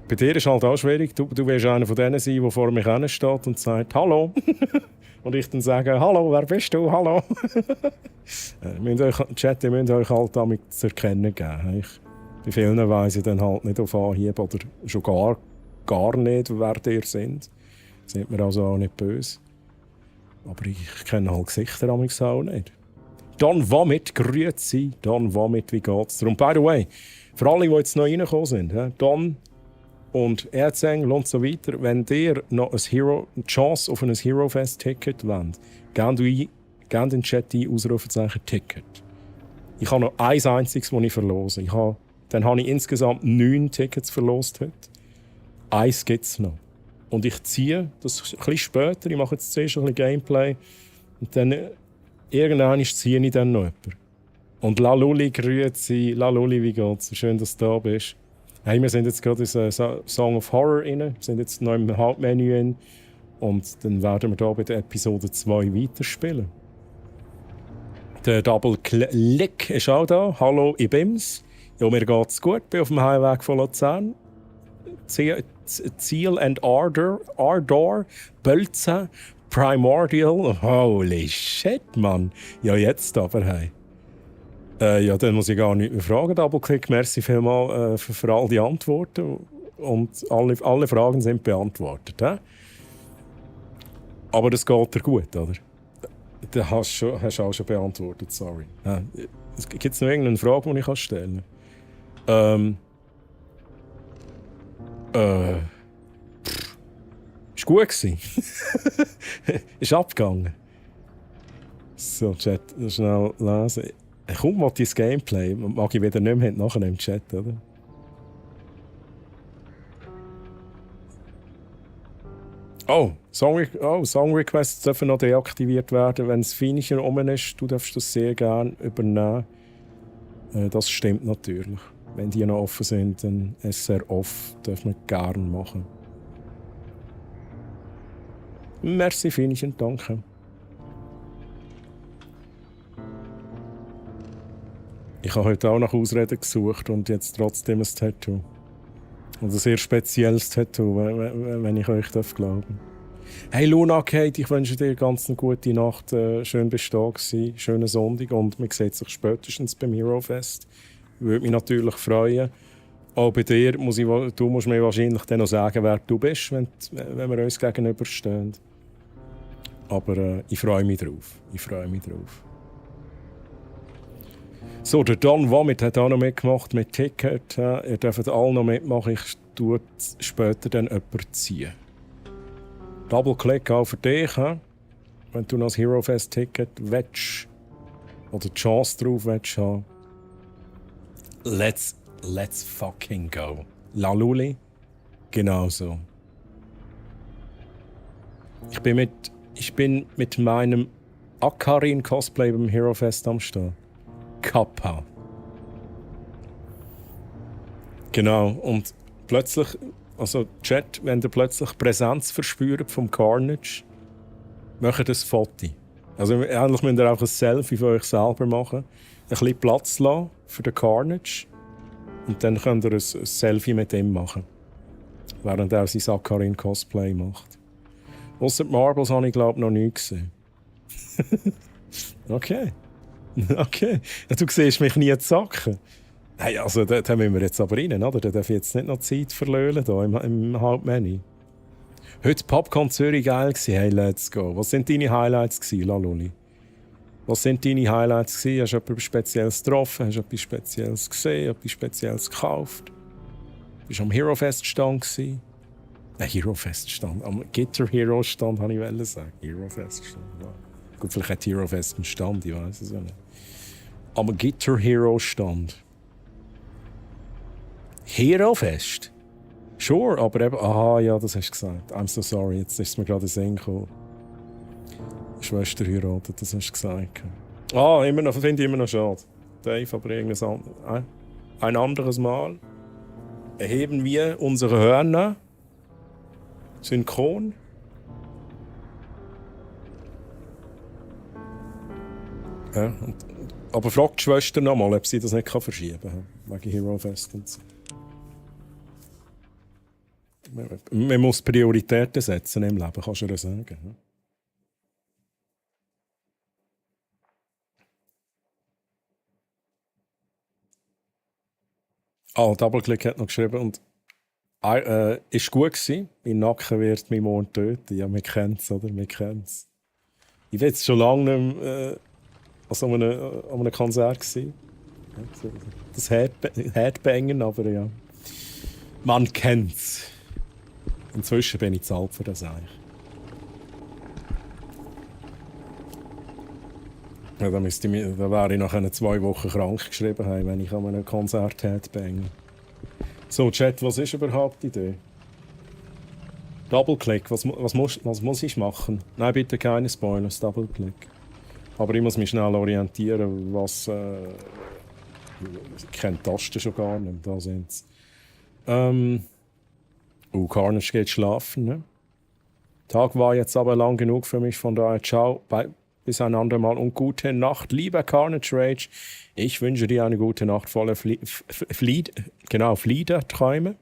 bei dir ist halt auch schwierig. Du wirst einer von denen sein, der vor mir hinsteht und sagt «Hallo». Und ich dann sage «Hallo, wer bist du? Hallo». Chat, ihr müsst euch halt damit zu erkennen geben. Bei vielen weiss ich dann halt nicht auf Anhieb oder schon gar nicht, wer ihr seid. Seid mir also auch nicht böse. Aber ich kenne halt Gesichter auch nicht. Don Vomit, grüezi. Don Vomit, wie geht's dir? Und by the way, für alle, die jetzt neu reingekommen sind, Don und Erzengel und so weiter, wenn ihr noch eine Chance auf ein Hero Fest Ticket wollt, gebt in den Chat ein Ausrufezeichen Ticket. Ich habe noch ein einziges, das ich verlose. Dann habe ich insgesamt 9 Tickets verlost heute. Eins gibt es noch. Und ich ziehe, das ist ein bisschen später, ich mache jetzt zuerst ein bisschen Gameplay und dann irgendwann ziehe ich dann noch jemanden. Und Laluli, grüezi. Laluli, wie geht's? Schön, dass du da bist. Hey, wir sind jetzt gerade in Song of Horror rein. Wir sind jetzt noch im Hauptmenü rein. Und dann werden wir hier bei der Episode 2 weiterspielen. Der Double Click ist auch da. Hallo, Ibims. Ja, mir geht's gut. Bin auf dem Heimweg von Luzern. Ziel and Ardor, Bölzen, Primordial. Holy shit, Mann. Ja, jetzt aber, hey. Ja, dann muss ich gar nicht mehr fragen. Doubleclick, merci vielmals für all die Antworten. Und alle Fragen sind beantwortet. Aber das geht dir gut, oder? Das hast du auch schon beantwortet, sorry. Gibt es noch irgendeine Frage, die ich stellen kann? Ist gut gewesen. Ist abgegangen. So, Chat, schnell lesen. Komm mal dein Gameplay. Mag ich wieder nicht mehr nachher im Chat, oder? Song Requests dürfen noch deaktiviert werden, wenn das Feinchen rum ist. Du darfst das sehr gerne übernehmen. Das stimmt natürlich. Wenn die noch offen sind, dann SR off dürfen wir gerne machen. Merci, Feinchen, danke. Ich habe heute auch nach Ausreden gesucht und jetzt trotzdem ein Tattoo. Und ein sehr spezielles Tattoo, wenn ich euch glauben darf. Hey Luna Kate, ich wünsche dir ganz eine gute Nacht, schön bestehen gewesen, schönen Sonntag und man sieht sich spätestens beim Hero Fest. Würde mich natürlich freuen. Auch bei dir du musst mir wahrscheinlich dann noch sagen, wer du bist, wenn wir uns gegenüberstehen. Aber ich freue mich drauf. So, der Don Vomit hat auch noch mitgemacht mit Ticket. Ihr dürft alle noch mitmachen. Ich tue später dann jemanden ziehen. Double-Click auch für dich, wenn du noch das Hero Fest Ticket willst oder die Chance drauf willst haben. Let's fucking go. Laluli? Genau so. Ich bin mit meinem Akarin-Cosplay beim Hero Fest am Start. Kappa. Genau, und plötzlich, also Chat, wenn ihr plötzlich Präsenz verspürt vom Carnage, macht ein Foto. Also eigentlich müsst ihr auch ein Selfie für euch selber machen, ein bisschen Platz lassen für den Carnage und dann könnt ihr ein Selfie mit ihm machen, während er sein Sakarin-Cosplay macht. Ausser die Marbles habe ich glaube noch nie gesehen. Okay. Okay. Ja, du siehst mich nie zacken. Hey, also da müssen wir jetzt aber rein, oder? Da darf ich jetzt nicht noch Zeit verlöhlen hier im Hauptmenü. Heute Popcorn Zürich geil gewesen. Hey, let's go. Was sind deine Highlights gewesen, Laluli? Was sind deine Highlights gewesen? Hast du etwas Spezielles getroffen? Hast du etwas Spezielles gesehen? Etwas Spezielles gekauft? Bist du am Hero Fest Stand gewesen? Hero Fest Stand. Am Guitar Hero Stand, wollte ich sagen. Hero Fest Stand, ja. Gut, vielleicht hat Hero Fest einen Stand, ich weiß es ja nicht. Am Guitar Hero Stand. Hero Fest? Sure, aber eben... Aha, ja, das hast du gesagt. I'm so sorry, jetzt ist es mir gerade in den Sinn gekommen. Schwester heiratet, das hast du gesagt. Finde ich immer noch schade. Dave, aber ein anderes Mal erheben wir unsere Hörner synchron. Ja, aber frag die Schwester noch mal, ob sie das nicht verschieben kann. Wegen Hero Fest und so. Man muss Prioritäten setzen im Leben, kannst du dir sagen. Doubleclick hat noch geschrieben und ist gut gewesen. Mein Nacken wird mich morgen töten. Ja, wir kennen es, oder? Wir kennen es. Ich war jetzt schon lange nicht mehr an einem Konzert gewesen. Das Headbangen, aber ja. Man kennt's. Inzwischen bin ich zu alt für das eigentlich. Ja, da wäre ich nach 2 Wochen krank geschrieben haben, wenn ich an einem Konzert headbange. So, Chat, was ist überhaupt die Idee? Double-Click, was muss ich machen? Nein, bitte keine Spoilers, Double-Click. Aber ich muss mich schnell orientieren, was... ich kenne die Tasten schon gar nicht, da sind sie. Carnage geht schlafen, ne? Der Tag war jetzt aber lang genug für mich, von daher ciao, bis ein andermal und gute Nacht, lieber Carnage Rage. Ich wünsche dir eine gute Nacht voller Fliederträume.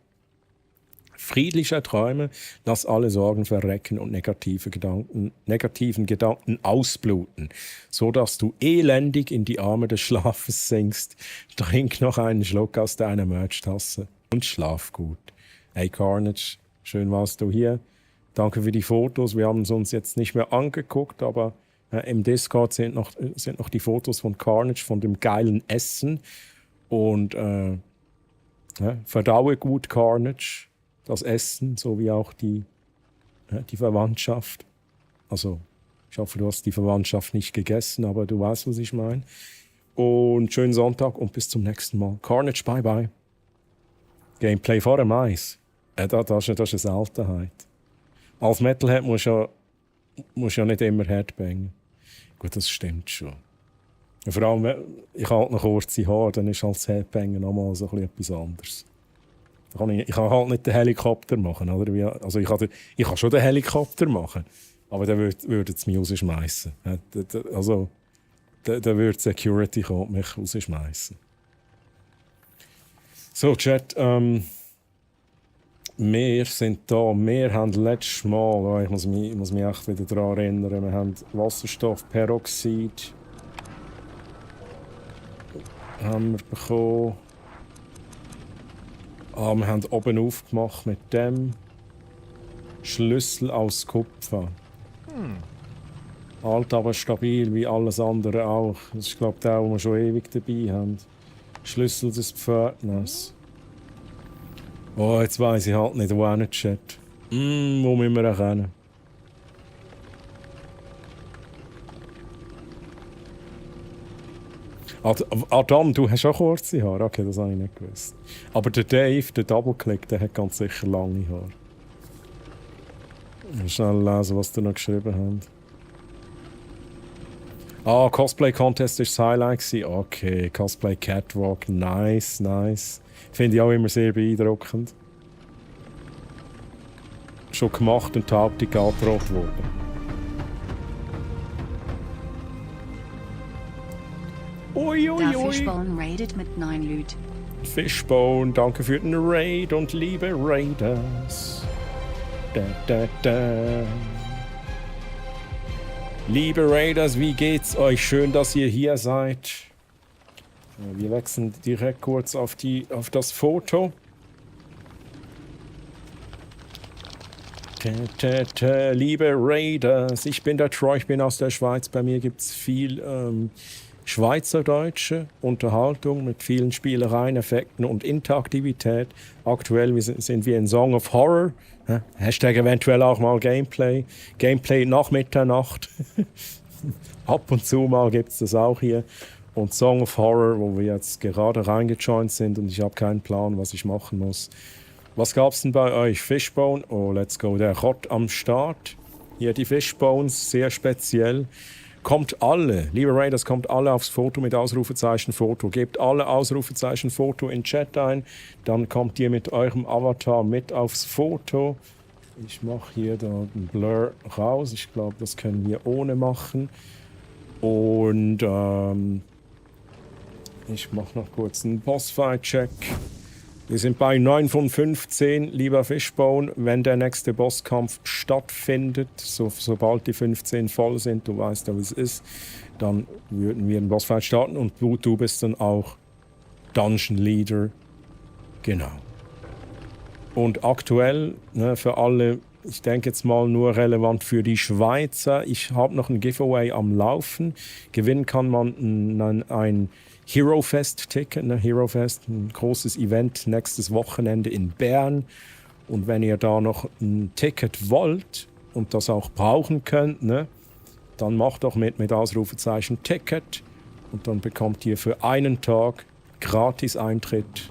Friedliche Träume, lass alle Sorgen verrecken und negativen Gedanken ausbluten, so dass du elendig in die Arme des Schlafes sinkst. Trink noch einen Schluck aus deiner Merch-Tasse und schlaf gut. Hey Carnage, schön warst du hier. Danke für die Fotos. Wir haben es uns jetzt nicht mehr angeguckt, aber im Discord sind noch die Fotos von Carnage, von dem geilen Essen. Und verdaue gut, Carnage. Das Essen, sowie auch die Verwandtschaft. Also, ich hoffe, du hast die Verwandtschaft nicht gegessen, aber du weißt, was ich meine. Und schönen Sonntag und bis zum nächsten Mal. Carnage, bye bye. Gameplay vor dem Eis. Das ist eine Seltenheit. Als Metalhead musst du ja nicht immer Headbangen. Gut, das stimmt schon. Vor allem, ich habe halt noch kurze Haare, dann ist halt das Headbangen nochmal so etwas anderes. Ich kann halt nicht den Helikopter machen, oder? Also ich kann schon den Helikopter machen, aber dann würde es mich rausschmeißen. Also, dann würde Security kommen und mich rausschmeißen. So, Chat, wir sind da. Wir haben letztes Mal, ich muss mich echt wieder daran erinnern, wir haben Wasserstoffperoxid haben wir bekommen. Wir haben oben aufgemacht mit dem Schlüssel aus Kupfer. Alt, aber stabil, wie alles andere auch. Das ist, glaube ich, der, den wir schon ewig dabei haben. Schlüssel des Pförtners. Oh, jetzt weiss ich halt nicht, wo nicht Chat. Wo müssen wir erkennen? Adam, du hast auch kurze Haare? Okay, das habe ich nicht gewusst. Aber der Dave, der Double-Click, der hat ganz sicher lange Haare. Schnell lesen, was ihr noch geschrieben habt. Cosplay Contest war das Highlight. Okay, Cosplay Catwalk, nice. Finde ich auch immer sehr beeindruckend. Schon gemacht und die Hauptung angedroht worden. Der Fishbone raidet mit 9 Lüt. Fishbone, danke für den Raid und liebe Raiders. Liebe Raiders, wie geht's euch? Schön, dass ihr hier seid. Wir wechseln direkt kurz auf das Foto. Liebe Raiders, ich bin der Troy, ich bin aus der Schweiz. Bei mir gibt es viel schweizerdeutsche Unterhaltung mit vielen Spielereien, Effekten und Interaktivität. Aktuell sind wir in Song of Horror. Hashtag eventuell auch mal Gameplay. Gameplay nach Mitternacht. Ab und zu mal gibt es das auch hier. Und Song of Horror, wo wir jetzt gerade reingejoint sind und ich habe keinen Plan, was ich machen muss. Was gab's denn bei euch? Fishbone? Oh, let's go. Der Gott am Start. Hier die Fishbones, sehr speziell. Kommt alle, liebe Raiders, kommt alle aufs Foto mit Ausrufezeichen Foto. Gebt alle Ausrufezeichen Foto in den Chat ein. Dann kommt ihr mit eurem Avatar mit aufs Foto. Ich mache hier da den Blur raus. Ich glaube, das können wir ohne machen. Und ich mache noch kurz einen Bossfight-Check. Wir sind bei 9 von 15, lieber Fishbone. Wenn der nächste Bosskampf stattfindet, sobald die 15 voll sind, du weißt ja, wie es ist, dann würden wir den Bossfight starten und du bist dann auch Dungeon Leader. Genau. Und aktuell, für alle, ich denke jetzt mal nur relevant für die Schweizer, ich habe noch ein Giveaway am Laufen. Gewinnen kann man ein Hero Fest-Ticket, Hero Fest, ein großes Event nächstes Wochenende in Bern. Und wenn ihr da noch ein Ticket wollt und das auch brauchen könnt, dann macht doch mit Ausrufezeichen Ticket. Und dann bekommt ihr für einen Tag gratis Eintritt.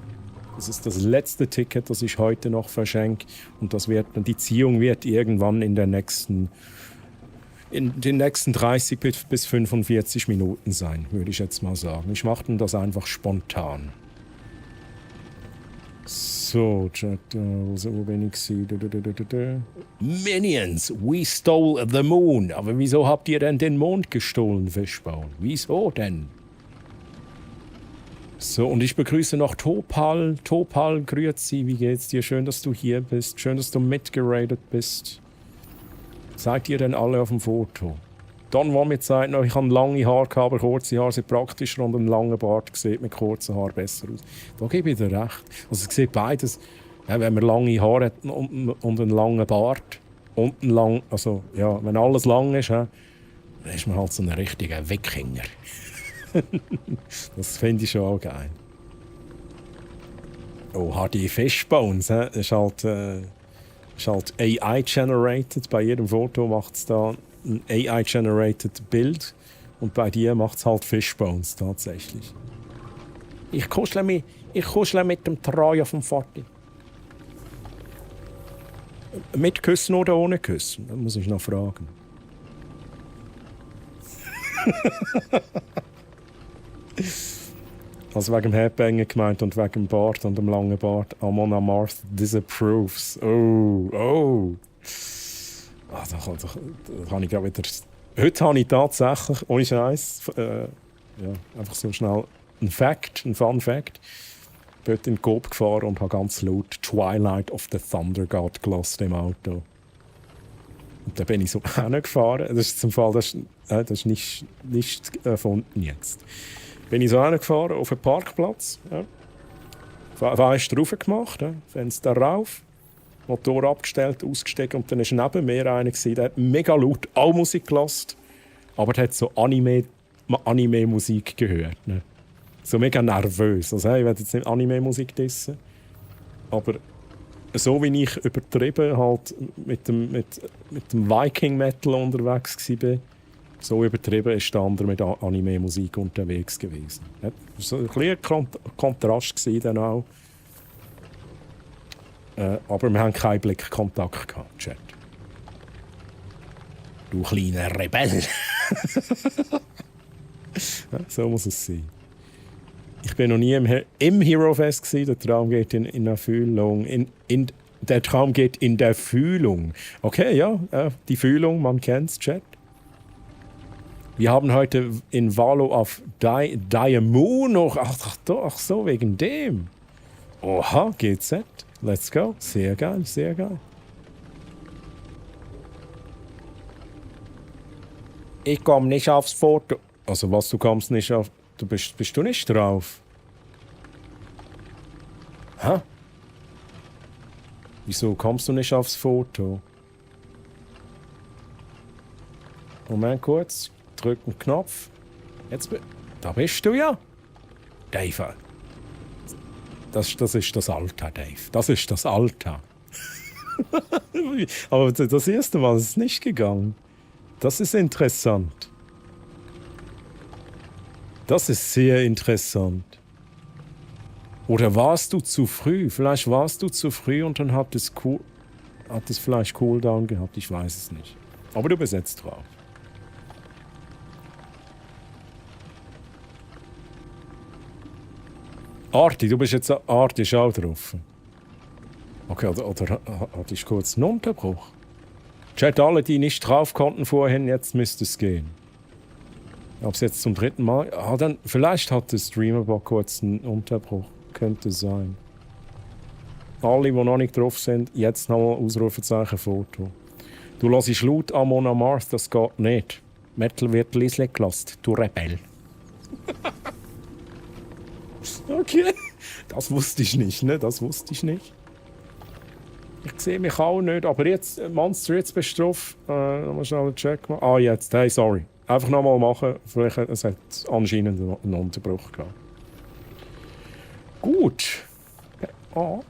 Das ist das letzte Ticket, das ich heute noch verschenke. Und die Ziehung wird irgendwann in den nächsten 30 bis 45 Minuten sein, würde ich jetzt mal sagen. Ich mache das einfach spontan. So, Chat, wo bin ich? Minions, we stole the moon. Aber wieso habt ihr denn den Mond gestohlen, Fishbone? Wieso denn? So, und ich begrüße noch Topal. Topal, grüezi, wie geht's dir? Schön, dass du hier bist. Schön, dass du mitgeradet bist. Seid ihr denn alle auf dem Foto? Dann war mir Zeit noch, ich habe lange Haare gehabt, aber kurze Haare sind praktischer und einen langen Bart sieht mit kurzen Haaren besser aus. Da gebe ich dir recht. Also es sieht beides, wenn man lange Haare hat und einen langen Bart und wenn alles lang ist, dann ist man halt so ein richtiger Wikinger. Das finde ich schon auch geil. Oh, HD Fishbones, das ist halt AI-generated. Bei jedem Foto macht es da ein AI-generated Bild. Und bei dir macht es halt Fishbones tatsächlich. Ich kuschle mit dem Treu auf dem Forti. Mit Küssen oder ohne Küssen? Das muss ich noch fragen. Also wegen dem Headbanger gemeint und wegen dem Bart und dem langen Bart. Amon Amarth disapproves. Oh. Ah, da kann ich gerade wieder... Heute habe ich tatsächlich, ohne Scheiß, einfach so schnell ein Fun Fact. Ich bin heute in den Coop gefahren und habe ganz laut Twilight of the Thunder God gelassen im Auto. Und dann bin ich so hingefahren. Das ist zum Fall, das ist nicht erfunden jetzt. Bin ich so hingefahren auf einen Parkplatz. Ja. Fenster rauf gemacht, ja. Fenster rauf, Motor abgestellt, ausgestiegen und dann war neben mir einer, der hat mega laut alle Musik gelassen, aber der hat so Anime-Musik gehört. Ne. So mega nervös. Also, ich werde jetzt nicht Anime-Musik dissen, aber so wie ich übertrieben halt mit dem Viking-Metal unterwegs war, so übertrieben ist der andere mit Anime-Musik unterwegs gewesen. Ja, das war ein kleiner Kontrast dann auch. Aber wir haben keinen Blickkontakt gehabt, Chat. Du kleiner Rebell! Ja, so muss es sein. Ich bin noch nie im Hero Fest gewesen. Der Traum geht in Erfüllung. Der Traum geht in der Fühlung. Okay, ja, die Fühlung, man kennt's, Chat. Wir haben heute in Valo auf Diamond noch. Ach so, wegen dem. Oha, GZ. Let's go. Sehr geil, sehr geil. Ich komme nicht aufs Foto. Also was, du kommst nicht auf... Bist du nicht drauf? Hä? Wieso kommst du nicht aufs Foto? Moment kurz. Drück den Knopf. Da bist du ja. Dave. Das ist das Alter, Dave. Das ist das Alter. Aber das erste Mal ist es nicht gegangen. Das ist interessant. Das ist sehr interessant. Oder warst du zu früh? Vielleicht warst du zu früh und dann hat es vielleicht Cooldown gehabt. Ich weiß es nicht. Aber du bist jetzt drauf. Arti, du bist jetzt... Arti ist auch drauf. Okay, oder hatte ich kurz einen Unterbruch? Chat, alle, die nicht drauf konnten vorhin, jetzt müsste es gehen. Ob es jetzt zum 3. Mal... dann vielleicht hat der Streamerbot kurz einen Unterbruch. Könnte sein. Alle, die noch nicht drauf sind, jetzt nochmal Ausrufezeichen Foto. Du hörst laut Amon Amarth, das geht nicht. Metal wird leise gelassen, du Rebell. Okay. Das wusste ich nicht, ne? Das wusste ich nicht. Ich sehe mich auch nicht, aber jetzt, Monster, jetzt bist du drauf. Nochmal schnell einen Check machen. Ah, jetzt, hey, sorry. Einfach nochmal machen. Vielleicht es hat anscheinend einen Unterbruch gehabt. Gut. Das war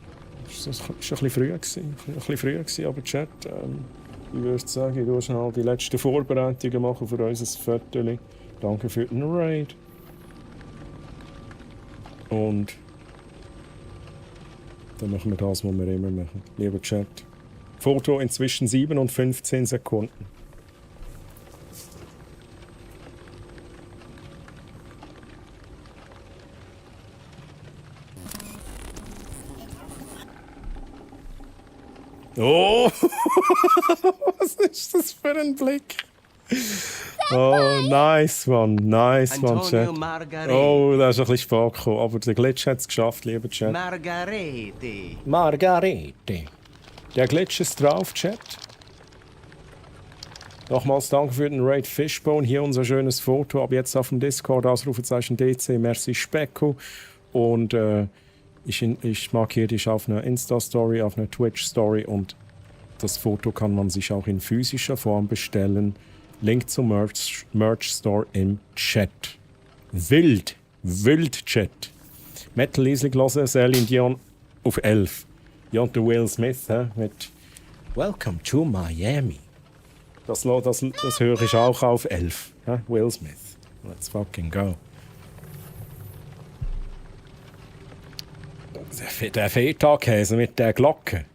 ein bisschen früh gewesen, aber Chat, ich würde sagen, ich würde schnell die letzten Vorbereitungen machen für unser Viertel. Danke für den Raid. Und dann machen wir das, was wir immer machen. Lieber Chat. Foto inzwischen 7 und 15 Sekunden. Oh! Was ist das für ein Blick? Oh, nice one, Chat. Oh, da ist ein bisschen spät gekommen, aber der Glitch hat es geschafft, lieber Chat. Margarete. Der Glitch ist drauf, Chat. Nochmals danke für den Raid Fishbone. Hier unser schönes Foto. Ab jetzt auf dem Discord, Ausrufezeichen DC, merci Specko. Und ich markiere dich auf einer Insta-Story, auf einer Twitch-Story und das Foto kann man sich auch in physischer Form bestellen. Link zum Merch-Store im Chat. Wild Chat. Metal Easy gelassen, Celine Dion auf 11. Ja, und der Will Smith mit Welcome to Miami. Das höre ich auch auf 11. Will Smith. Let's fucking go. Der Feta-Käse mit der Glocke.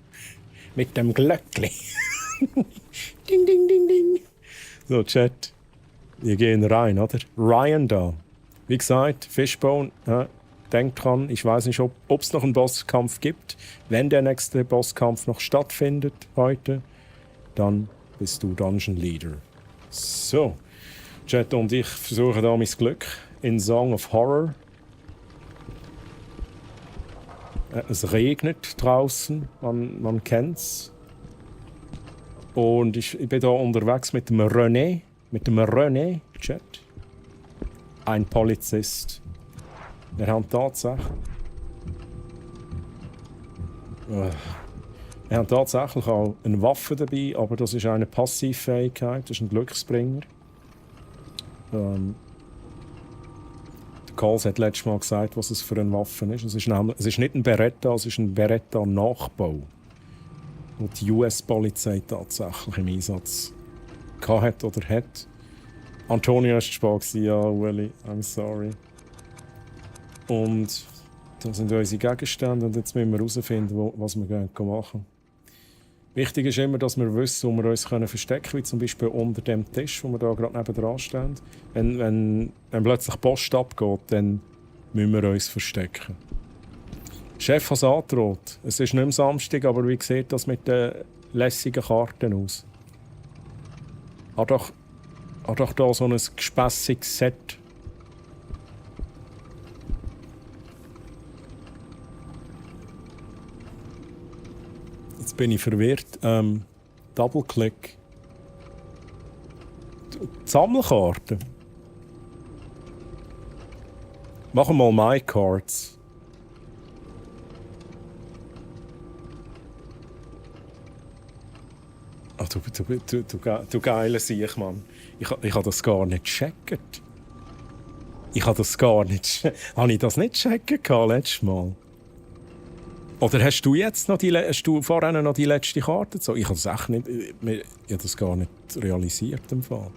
mit dem Glöckli. Ding, ding, ding, ding. So, Chat. Wir gehen rein, oder? Ryan da. Wie gesagt, Fishbone, denkt dran, ich weiß nicht, ob es noch einen Bosskampf gibt. Wenn der nächste Bosskampf noch stattfindet heute, dann bist du Dungeon Leader. So, Chat und ich versuchen da mein Glück in Song of Horror. Es regnet draußen, man kennt's. Und ich bin da unterwegs mit dem René, Chat. Ein Polizist. Wir haben tatsächlich auch eine Waffe dabei, aber das ist eine Passivfähigkeit, das ist ein Glücksbringer. Der Karls hat letztes Mal gesagt, was es für eine Waffe ist. Es ist nicht ein Beretta, es ist ein Beretta-Nachbau, den die US-Polizei tatsächlich im Einsatz hat oder hat. Antonio war Spaß, ja, Ueli, I'm sorry. Und das sind unsere Gegenstände und jetzt müssen wir herausfinden, was wir machen können. Wichtig ist immer, dass wir wissen, wo wir uns verstecken können, wie zum Beispiel unter dem Tisch, wo wir da gerade nebendran stehen. Wenn plötzlich die Post abgeht, dann müssen wir uns verstecken. Chef hat es angedroht. Es ist nicht mehr Samstag, aber wie sieht das mit den lässigen Karten aus? Hat doch da so ein gespässiges Set. Jetzt bin ich verwirrt. Double-Click. Die Sammelkarten. Machen wir mal My Cards. Ach, du geile Sieg, Mann. Ich habe das gar nicht gecheckt. Habe ich das nicht gecheckt letztes Mal? Oder hast du jetzt noch vorhin noch die letzte Karte? So, ich habe das echt nicht. Ich habe das gar nicht realisiert im Fall.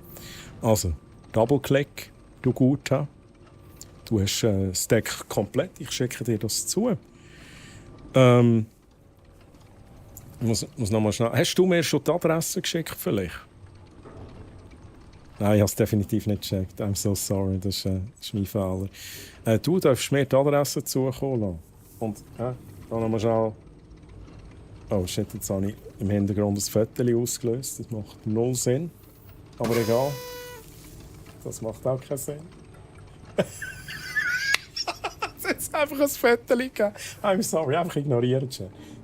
Also, Double-Click, du gut hast. Du hast das Deck komplett. Ich schicke dir das zu. Muss noch mal schnell. Hast du mir schon die Adresse geschickt vielleicht? Nein, ich habe es definitiv nicht gecheckt. I'm so sorry, das ist mein Fehler. Du darfst mir die Adresse zukommen lassen. Und dann nochmal schnell. Oh shit, jetzt habe ich im Hintergrund ein Foto ausgelöst. Das macht null Sinn. Aber egal. Das macht auch keinen Sinn. Jetzt einfach ein Foto gegeben. I'm sorry, einfach ignorieren.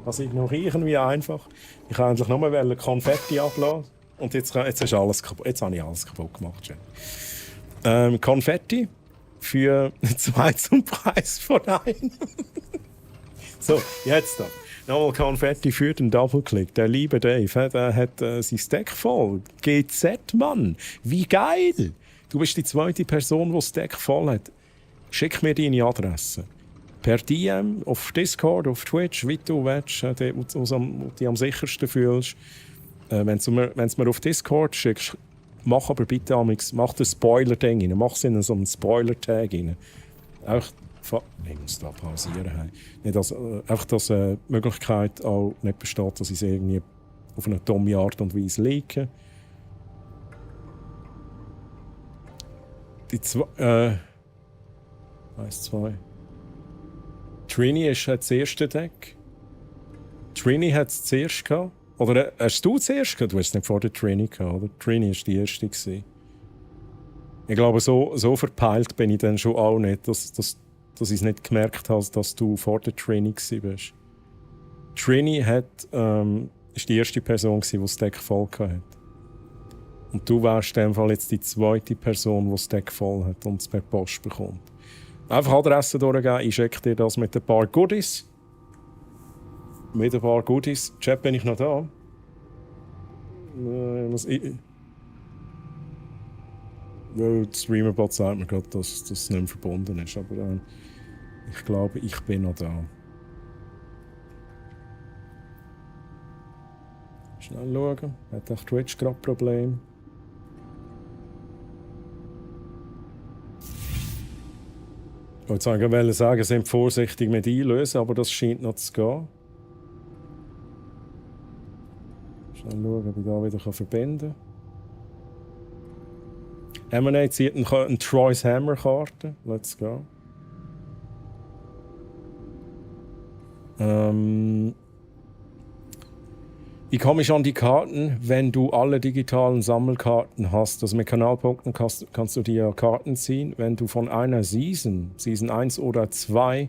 Das ignoriere ich irgendwie einfach. Ich kann eigentlich nur Konfetti ablassen. Und jetzt ist alles kaputt. Jetzt habe ich alles kaputt gemacht. Konfetti für 2 zum Preis von 1. So, jetzt da. Nochmal Konfetti für den Double-Click. Der liebe Dave, der hat sein Deck voll. GZ, Mann. Wie geil! Du bist die zweite Person, die das Deck voll hat. Schick mir deine Adresse. Per DM, auf Discord, auf Twitch, wie du willst, wo du dich am sichersten fühlst. Wenn du mir auf Discord schickst, mach aber bitte mach das Spoiler-Ding rein. Mach es in so einen Spoiler-Tag rein. Ich muss da pausieren. Nicht, einfach, dass die Möglichkeit auch nicht besteht, dass ich es irgendwie auf eine dumme Art und Weise leake. Die 2. 1, 2. Trini hat das erste Deck. Trini hat es zuerst gehabt. Oder hast du zuerst gehabt? Du hast es nicht vor der Trini gehabt, oder? Trini war die erste. Ich glaube, so verpeilt bin ich dann schon auch nicht, dass ich es nicht gemerkt habe, dass du vor der Trini warst. Trini ist die erste Person, die das Deck voll hatte. Und du wärst in dem Fall jetzt die zweite Person, die das Deck voll hat und es per Post bekommt. Einfach Adresse durchgeben, ich schicke dir das mit ein paar Goodies. Mit ein paar Goodies. Chat, bin ich noch da? Der Streamerbot sagt mir gerade, dass das nicht mehr verbunden ist. Aber ich glaube, ich bin noch da. Schnell schauen. Hat auch Twitch gerade Probleme? Ich wollte sagen, sind vorsichtig mit einlösen, aber das scheint noch zu gehen. Schnell schauen, ob ich da wieder verbinden kann. Emanate zieht eine Troy's Hammer-Karte. Let's go. Ich komme mich an die Karten, wenn du alle digitalen Sammelkarten hast. Also mit Kanalpunkten kannst du dir Karten ziehen. Wenn du von einer Season 1 oder 2,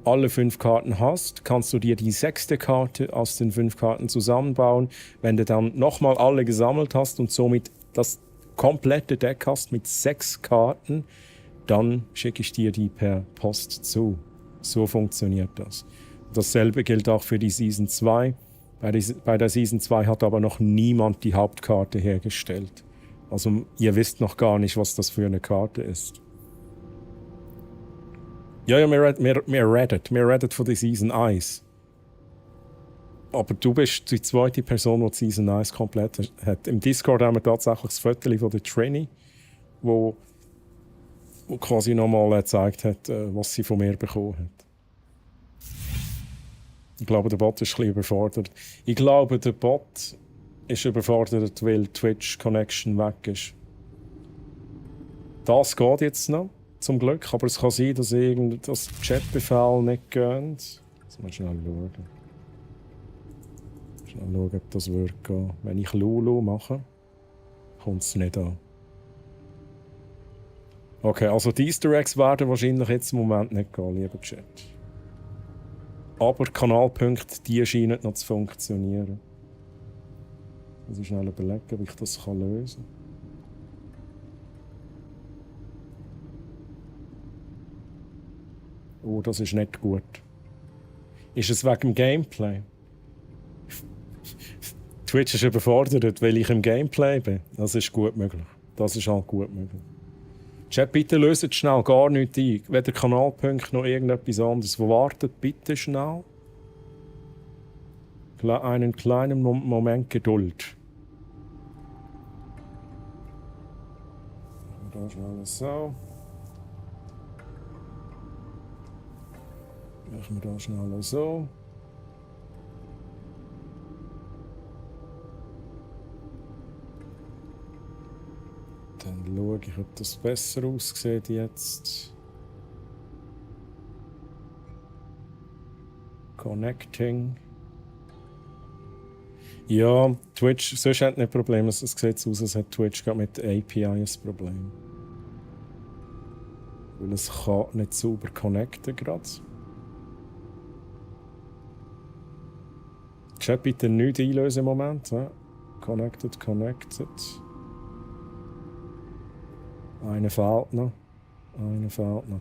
alle 5 Karten hast, kannst du dir die 6. Karte aus den 5 Karten zusammenbauen. Wenn du dann nochmal alle gesammelt hast und somit das komplette Deck hast mit 6 Karten, dann schicke ich dir die per Post zu. So funktioniert das. Dasselbe gilt auch für die Season 2. Bei der Season 2 hat aber noch niemand die Hauptkarte hergestellt. Also ihr wisst noch gar nicht, was das für eine Karte ist. Ja, wir redet von der Season 1. Aber du bist die zweite Person, die Season 1 komplett hat. Im Discord haben wir tatsächlich das Foto von der Trini, wo quasi nochmal gezeigt hat, was sie von mir bekommen hat. Ich glaube, der Bot ist ein bisschen überfordert. Ich glaube, der Bot ist überfordert, weil Twitch Connection weg ist. Das geht jetzt noch, zum Glück. Aber es kann sein, dass das Chatbefehl nicht geht. Jetzt mal schnell schauen. Schnell schauen, ob das wird gehen. Wenn ich Lulu mache, kommt es nicht an. Okay, also die Easter Eggs werden wahrscheinlich jetzt im Moment nicht gehen, lieber Chat. Aber Kanalpunkte, die scheinen noch zu funktionieren. Ich muss schnell überlegen, ob ich das lösen kann. Oh, das ist nicht gut. Ist es wegen dem Gameplay? Twitch ist überfordert, weil ich im Gameplay bin. Das ist gut möglich. Das ist halt gut möglich. Chat, bitte löst schnell gar nichts ein. Weder Kanalpunkt noch irgendetwas anderes. Wartet bitte schnell. Einen kleinen Moment Geduld. Da schnell so. Machen wir da schnell so. Dann schaue ich, ob das besser aussieht jetzt. Connecting. Ja, Twitch, sonst hat nicht Probleme. Es sieht so aus, als hat Twitch gerade mit der API ein Problem. Weil es kann nicht sauber connecten gerade. Chat, bitte nichts einlösen im Moment. Ja? Connected. Eine fehlt noch.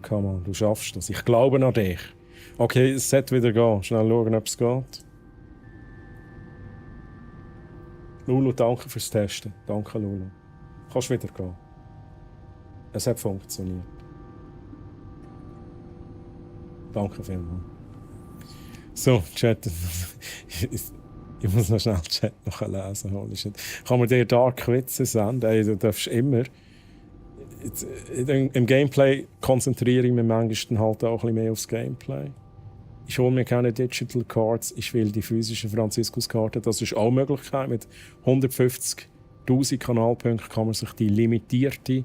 Come on, du schaffst das. Ich glaube an dich. Okay, es sollte wieder gehen. Schnell schauen, ob es geht. Lulu, danke fürs Testen. Danke, Lulu. Kannst wieder gehen. Es hat funktioniert. Danke vielmals. So, Chat. Ich muss noch schnell den Chat noch lesen. Kann man dir Dark Witze senden? Ey, du darfst immer. Im Gameplay konzentriere ich mich manchmal halt auch ein bisschen mehr aufs Gameplay. Ich hole mir keine Digital Cards, ich will die physischen Franziskus-Karten. Das ist auch eine Möglichkeit. Mit 150.000 Kanalpunkten kann man sich die limitierte,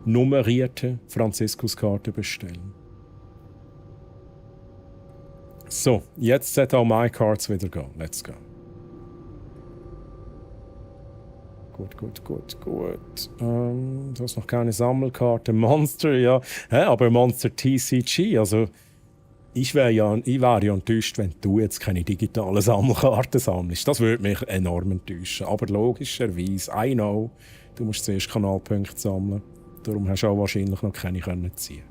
nummerierte Franziskus-Karte bestellen. So, jetzt sollte auch My Cards wieder gehen. Let's go. Gut. Du hast noch keine Sammelkarte. Monster, ja. Aber Monster TCG, also ich wäre ja enttäuscht, wenn du jetzt keine digitalen Sammelkarten sammelst. Das würde mich enorm enttäuschen. Aber logischerweise, I know, du musst zuerst Kanalpunkte sammeln. Darum hast du auch wahrscheinlich noch keine können ziehen.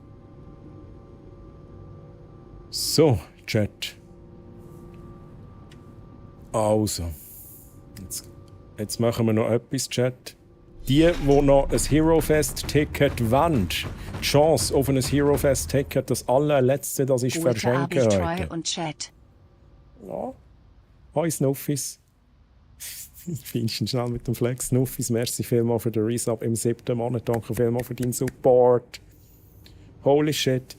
So, Chat. Also. Jetzt machen wir noch etwas, Chat. Die noch ein Hero Fest-Ticket wollen, die Chance auf ein Hero Fest-Ticket, das allerletzte, das ich verschenke heute. Troy und Chat. Ja. Hi Snuffis. Findest schnell mit dem Flex. Snuffis, merci vielmals für den Resub im 7. Monat. Danke vielmals für deinen Support. Holy shit.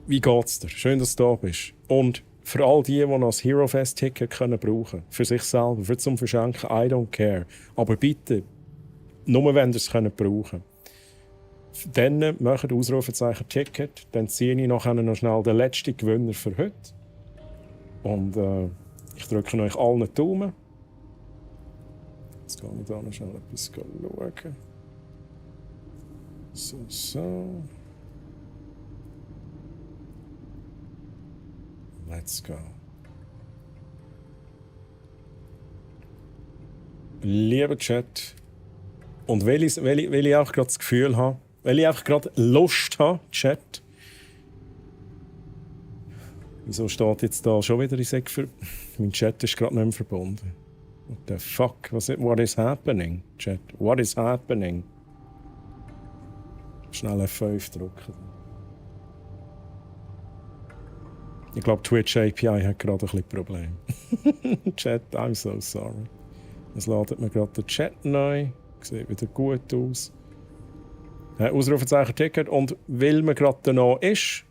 Wie geht's dir? Schön, dass du da bist. Und für all die noch das Hero Fest Ticket können brauchen, für sich selber, für zum Verschenken, I don't care. Aber bitte, nur wenn ihr es brauchen könnt. Dann macht Ausrufezeichen Ticket, dann ziehe ich nachher noch schnell den letzten Gewinner für heute. Und ich drücke euch allen die Daumen. Jetzt kann ich da noch schnell etwas schauen. So. Let's go. Lieber Chat, und weil ich auch gerade das Gefühl habe, weil ich einfach gerade Lust habe, Chat. Wieso steht jetzt da schon wieder, ich sage, mein Chat ist gerade nicht mehr verbunden. What the fuck? What is happening, Chat? What is happening? Schnell F5 drücken. Ich glaube, Twitch API hat gerade ein bisschen Probleme. Chat, I'm so sorry. Es ladet mir gerade den Chat neu. Sieht wieder gut aus. Ausrufezeichen Ticket. Und weil man gerade da noch ist,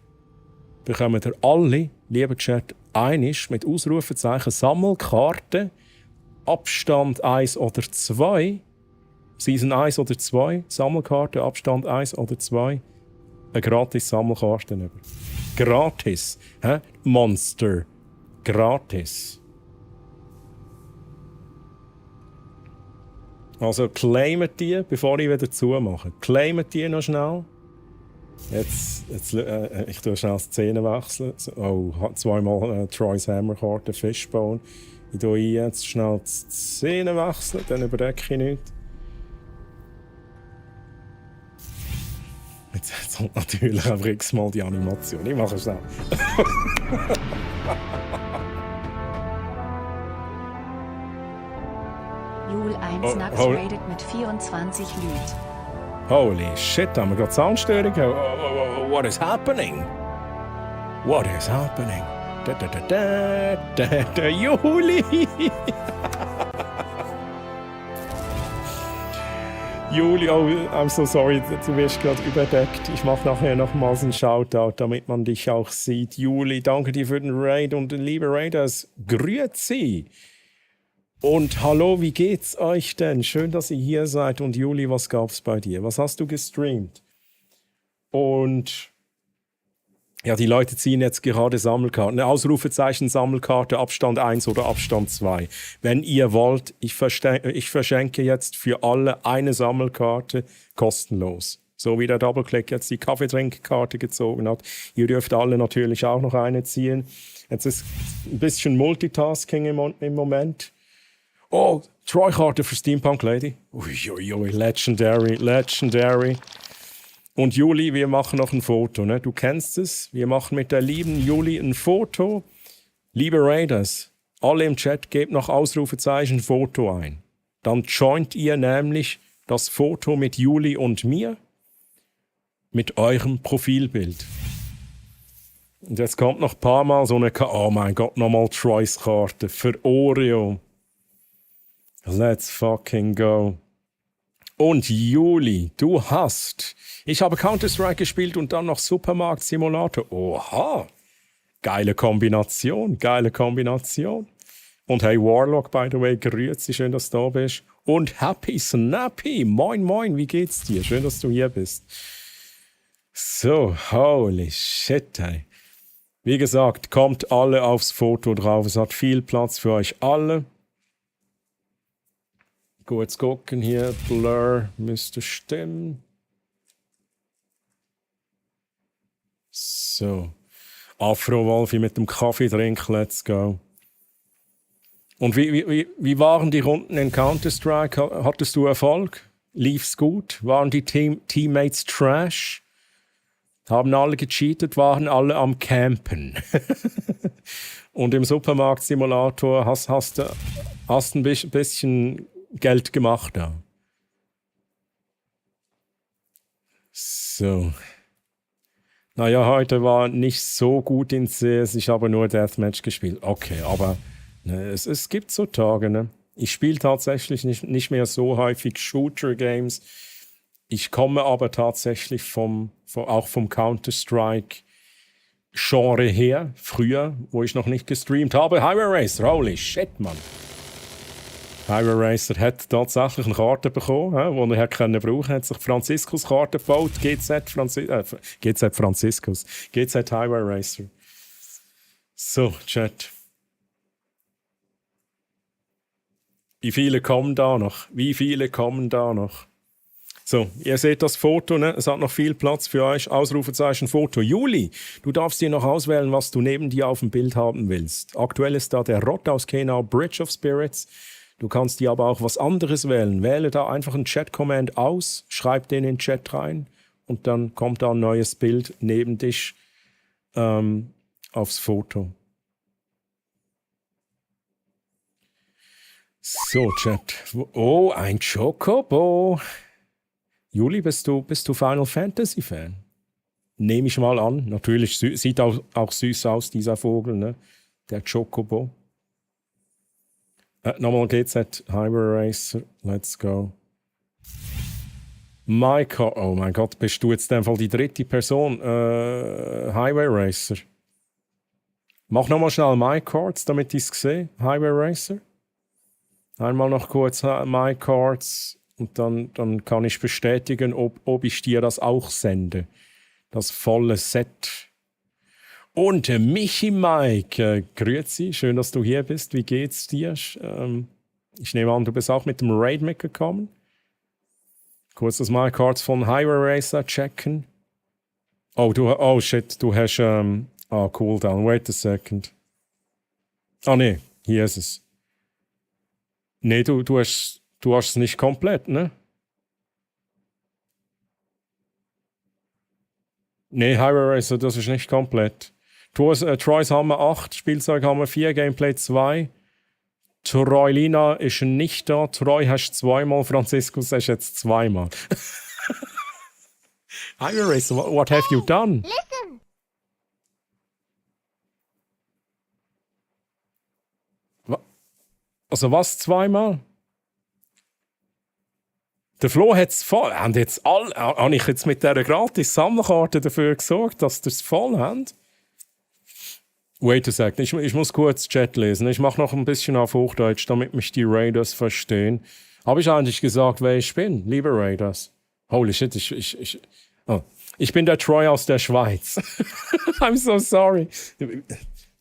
bekommen ihr alle, lieber Chat, einisch mit Ausrufezeichen Sammelkarten, Abstand 1 oder 2, Season 1 oder 2, Sammelkarte, Abstand 1 oder 2, eine gratis Sammelkarte über. Gratis. Monster. Gratis. Also claimet die, bevor ich wieder zumache. Claimet die noch schnell. Jetzt ich tue schnell Szene wechseln. Oh, zweimal Troy's Hammerkarte, Fishbone. Ich tue jetzt schnell die Szene wechseln, dann überdecke ich nichts. Jetzt kommt natürlich einfach x-mal die Animation. Ich mache es schnell. Jul 1 Nax rated mit 24 Lüt. Holy shit, haben wir gerade Soundstörung? What is happening? What is happening? Juli! Juli, oh, I'm so sorry, du wirst gerade überdeckt. Ich mache nachher nochmals einen Shoutout, damit man dich auch sieht. Juli, danke dir für den Raid und liebe Raiders, grüezi! Und hallo, wie geht's euch denn? Schön, dass ihr hier seid. Und Juli, was gab's bei dir? Was hast du gestreamt? Und ja, die Leute ziehen jetzt gerade Sammelkarten. Eine Ausrufezeichen Sammelkarte, Abstand 1 oder Abstand 2. Wenn ihr wollt, ich verschenke jetzt für alle eine Sammelkarte kostenlos. So wie der Doubleclick jetzt die Kaffeetrinkkarte gezogen hat. Ihr dürft alle natürlich auch noch eine ziehen. Jetzt ist ein bisschen Multitasking im Moment. Oh, Troy-Karte für Steampunk Lady. Uiuiui, legendary. Und Juli, wir machen noch ein Foto, ne? Du kennst es. Wir machen mit der lieben Juli ein Foto. Liebe Raiders, alle im Chat, gebt noch Ausrufezeichen Foto ein. Dann joint ihr nämlich das Foto mit Juli und mir mit eurem Profilbild. Und jetzt kommt noch ein paar Mal so eine oh mein Gott, nochmal Troys Karte für Oreo. Let's fucking go. Und Juli, du hast... Ich habe Counter-Strike gespielt und dann noch Supermarkt Simulator. Oha! Geile Kombination. Und hey Warlock, by the way, grüezi, schön, dass du da bist. Und Happy Snappy, moin, wie geht's dir? Schön, dass du hier bist. So, holy shit, hey. Wie gesagt, kommt alle aufs Foto drauf. Es hat viel Platz für euch alle. Gut gucken hier, Blur müsste stimmen. So. Afro-Wolfi mit dem Kaffeetrink, let's go. Und wie waren die Runden in Counter-Strike? Hattest du Erfolg? Lief's gut? Waren die Teammates trash? Haben alle gecheatet? Waren alle am Campen? Und im Supermarkt-Simulator hast du ein bisschen Geld gemacht da. So. Naja, heute war nicht so gut in CS. Ich habe nur Deathmatch gespielt. Okay, aber ne, es gibt so Tage, ne? Ich spiele tatsächlich nicht mehr so häufig Shooter-Games. Ich komme aber tatsächlich auch vom Counter-Strike Genre her, früher, wo ich noch nicht gestreamt habe. Highway Racer, holy shit, Mann. Highway Racer hat tatsächlich eine Karte bekommen, die er brauchen konnte. Hat sich Franziskus Karte gebaut, GZ Franziskus, GZ Highway Racer. So, Chat. Wie viele kommen da noch? So, ihr seht das Foto, ne? Es hat noch viel Platz für euch. Ausrufezeichen Foto. Juli, du darfst dir noch auswählen, was du neben dir auf dem Bild haben willst. Aktuell ist da der Rott aus Kenau, Bridge of Spirits. Du kannst dir aber auch was anderes wählen. Wähle da einfach einen Chat-Command aus, schreib den in den Chat rein und dann kommt da ein neues Bild neben dich aufs Foto. So, Chat. Oh, ein Chocobo. Juli, bist du Final Fantasy Fan? Nehme ich mal an. Natürlich sieht auch süß aus, dieser Vogel, ne? Der Chocobo. Nochmal GZ Highway Racer. Let's go. Oh mein Gott, bist du jetzt einfach die dritte Person? Highway Racer. Mach nochmal schnell My Cards, damit ich es sehe. Highway Racer. Einmal noch kurz My Cards. Und dann kann ich bestätigen, ob ich dir das auch sende. Das volle Set. Und Michi Mike, grüezi, schön, dass du hier bist. Wie geht's dir? Ich nehme an, du bist auch mit dem Raid mitgekommen. Kurz das My Cards von Highway Racer checken. Oh shit, du hast Cooldown. Wait a second. Nee, hier ist es. Nee, du hast es nicht komplett, ne? Nee, Highway Racer, das ist nicht komplett. Troy's Hammer 8, Spielzeug Hammer 4, Gameplay 2. Troylina ist nicht da. Troy hast du zweimal, Franziskus hast jetzt zweimal. Highway Racer, what have you done? Listen. Also was zweimal? Der Flo hat es voll. Habe ich jetzt mit dieser gratis Sammelkarte dafür gesorgt, dass ihr es voll habt? Wait a second, ich muss kurz Chat lesen. Ich mache noch ein bisschen auf Hochdeutsch, damit mich die Raiders verstehen. Habe ich eigentlich gesagt, wer ich bin, liebe Raiders? Holy shit, ich bin der Troy aus der Schweiz. I'm so sorry.